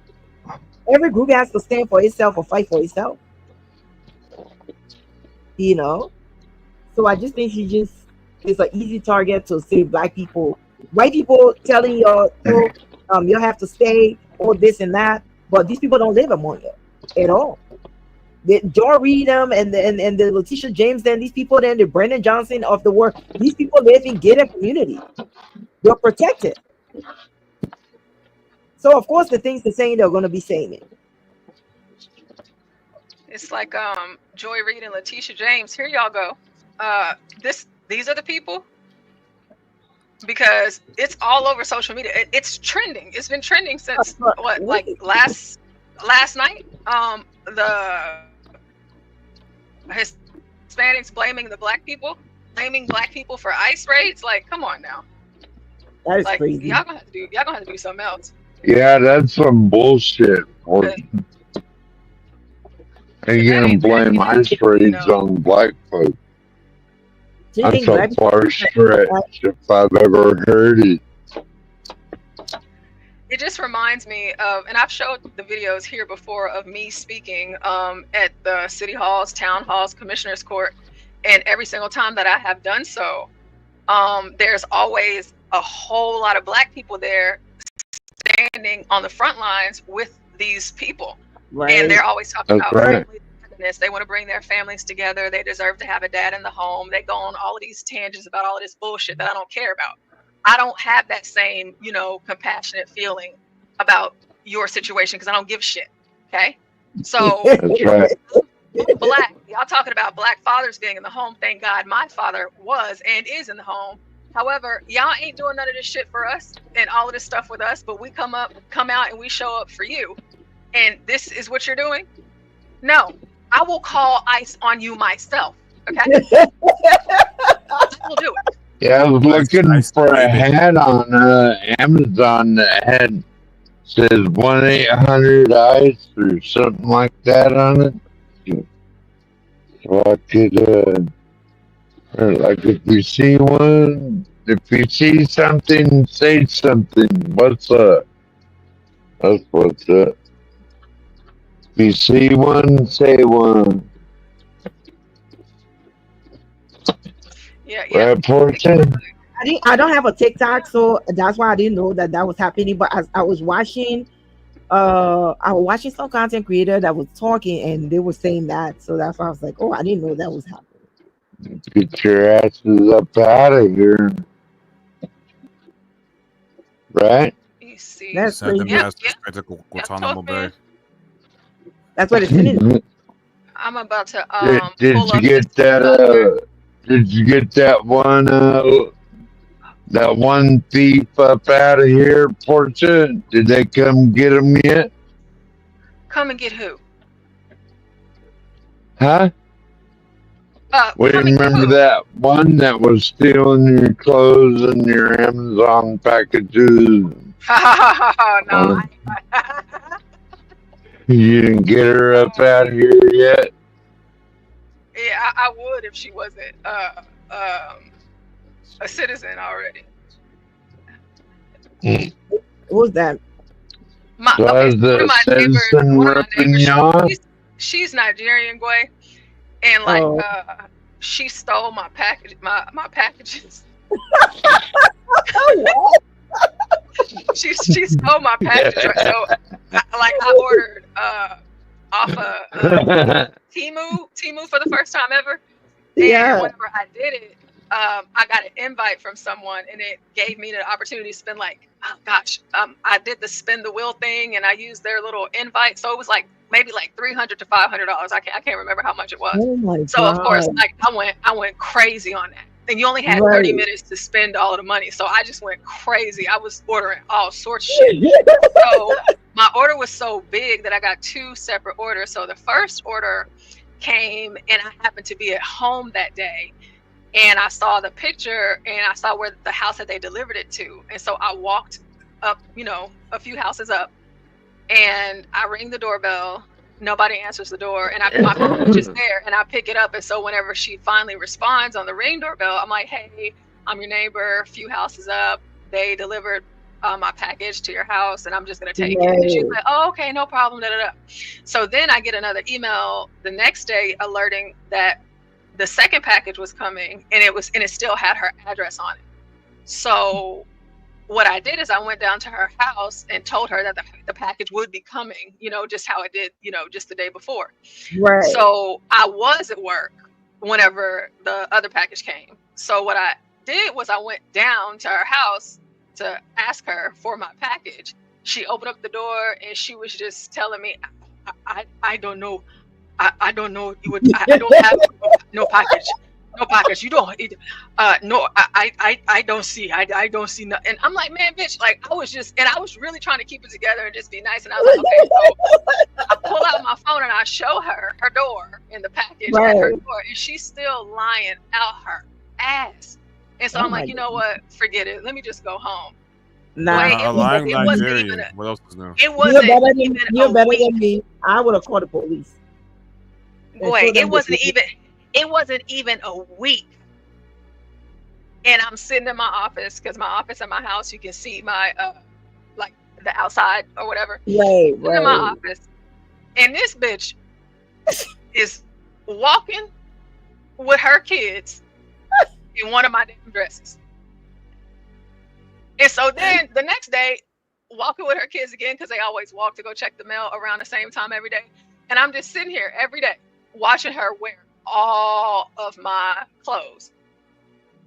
Every group has to stand for itself or fight for itself. You know. So I just think it's an easy target to say black people, white people telling you, you have to stay or this and that, but these people don't live among you at all. John Reed and the Letitia James, then these people, then the Brandon Johnson of the world, these people live in gated community. They're protected. So of course the things they're saying, they're going to be saying it. It's like Joy Reid and Letitia James. Here y'all go. These are the people, because it's all over social media. It's trending. It's been trending since what, like last night. The Hispanics blaming black people for ICE raids. Like, come on now. That is like, crazy. Y'all gonna have to do something else. Yeah, that's some bullshit. They gonna blame ICE raids on black folks. That's a far stretch if I've ever heard it. It just reminds me of, and I've showed the videos here before of me speaking at the city halls, town halls, commissioner's court, and every single time that I have done so, there's always a whole lot of black people there standing on the front lines with these people. Right. And they're always talking That's about right. family togetherness. They want to bring their families together. They deserve to have a dad in the home. They go on all of these tangents about all of this bullshit that I don't care about. I don't have that same, compassionate feeling about your situation because I don't give a shit. Okay. So That's right. black, y'all talking about black fathers being in the home. Thank God my father was and is in the home. However, y'all ain't doing none of this shit for us and all of this stuff with us, but we come out and we show up for you. And this is what you're doing? No, I will call ICE on you myself. Okay. I will do it. Yeah, I was looking for a hat on Amazon that says 1-800-ICE or something like that on it. So I could, like, if you see one, if you see something, say something. What's up? That's what's up. If you see one, say one. Yeah. Right, Fortune? I don't have a TikTok, so that's why I didn't know that was happening. But as I was watching some content creator that was talking, and they were saying that, so that's why I was like, oh, I didn't know that was happening. Get your asses up out of here. Right? That's Send them crazy. masters straight to Guantanamo Bay. That's what it's been. I'm about to Did pull you up get that? Did you get that one? That one thief up out of here, Fortune? Did they come get him yet? Come and get who? Huh? We remember that one that was stealing your clothes and your Amazon packages. No, You didn't get her up out here yet? yeah, I would if she wasn't a citizen already. What was that? My, So okay, is so the citizen one of my ripping neighbors, y'all? she's Nigerian, boy, and like she stole my package, my packages. she stole my packages. Right? So I ordered off of Temu for the first time ever. And whenever I did it, I got an invite from someone, and it gave me the opportunity to spend I did the spin the wheel thing, and I used their little invite, so it was like maybe like $300 to $500. I can't remember how much it was. Oh my so God. Of course, like I went crazy on that, and you only had 30 minutes to spend all of the money, so I just went crazy. I was ordering all sorts of shit. So my order was so big that I got 2 separate orders. So the first order came, and I happened to be at home that day. And I saw the picture, and I saw where the house that they delivered it to. And so I walked up, a few houses up, and I ring the doorbell. Nobody answers the door, and my phone is just there, and I pick it up. And so whenever she finally responds on the ring doorbell, I'm like, "Hey, I'm your neighbor, a few houses up. They delivered my package to your house, and I'm just gonna take it." And she's like, "Oh, okay, no problem." Da, da, da. So then I get another email the next day alerting that the second package was coming, and it still had her address on it. So what I did is I went down to her house and told her that the package would be coming, just how it did, just the day before. Right. So I was at work whenever the other package came. So what I did was I went down to her house to ask her for my package. She opened up the door, and she was just telling me, I don't know. I don't know. I don't have no package. No package. You don't. No. I don't see. I don't see nothing. And I'm like, man, bitch. Like I was really trying to keep it together and just be nice. And I was like, okay. So I pull out my phone and I show her door and the package at her door, and she's still lying out her ass. And so I'm like, you know what? Forget it. Let me just go home. Nah, lying Nigerian. What else is new? It wasn't even you're a better week. than me. I would have called the police. Boy, it wasn't even a week. And I'm sitting in my office, because my office at my house, you can see my like the outside or whatever. Right. In my office. And this bitch is walking with her kids in one of my damn dresses. And so then the next day, walking with her kids again, because they always walk to go check the mail around the same time every day. And I'm just sitting here every day watching her wear all of my clothes.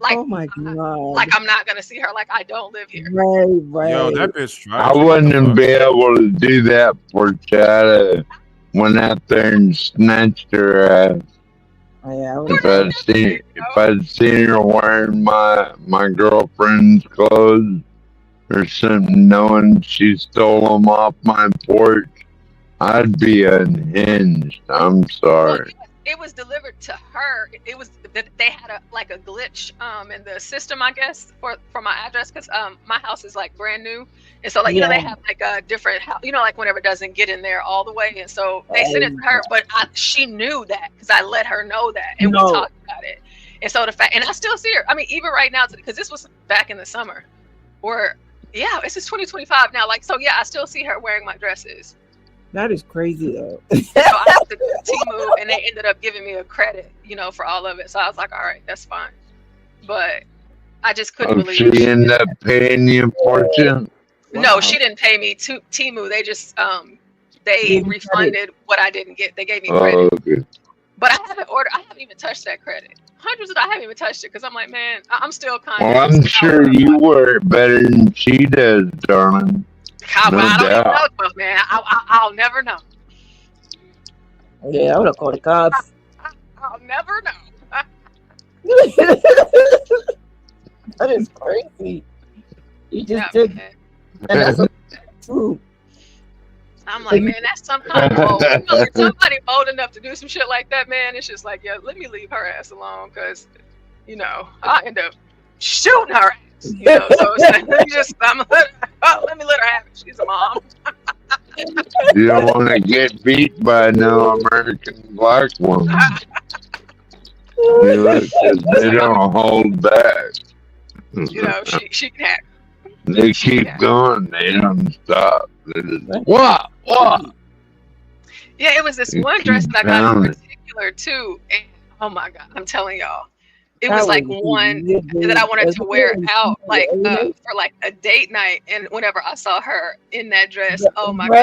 Like, oh my God. Like I'm not gonna see her. Like I don't live here. Right. Yo, that bitch I wouldn't be able to do that for Chad. Went out there and snatched her ass. Yeah, if I'd seen her wearing my girlfriend's clothes or something, knowing she stole them off my porch, I'd be unhinged. I'm sorry. It was delivered to her. They had a glitch in the system, I guess, for my address, because my house is like brand new, and so they have like a different house, like whenever it doesn't get in there all the way, and so they sent it to her, but she knew that because I let her know that, and we talked about it, and so and I still see her. I mean, even right now, because this was back in the summer, this is 2025 now. Like, so I still see her wearing my dresses. That is crazy though. So I have to do Temu, and they ended up giving me a credit, for all of it. So I was like, all right, that's fine. But I just couldn't believe she ended up paying you a fortune? No, she didn't pay me to Temu. They just they refunded what I didn't get. They gave me credit. Oh, okay. But I haven't even touched that credit. I haven't even touched it because I'm like, man, I'm still kind of. Well, I'm sure you work better than she does, darling. I don't even know, man. I'll never know. Yeah, I would have called the cops. I'll never know. That is crazy. You just did. And that's true. I'm like, man, that's some kind of old. If somebody old enough to do some shit like that, man, it's just like, let me leave her ass alone, because, I end up shooting her ass. So it's like, let me let She's a mom. You don't want to get beat by no American black woman. You know, 'cause they don't hold back. You know, she can have. They keep going. They don't stop. They just, what? Yeah, it was this one dress that I got in particular too. And, oh my God, I'm telling y'all. It was like one that I wanted to wear out like for like a date night. And whenever I saw her in that dress, oh my God.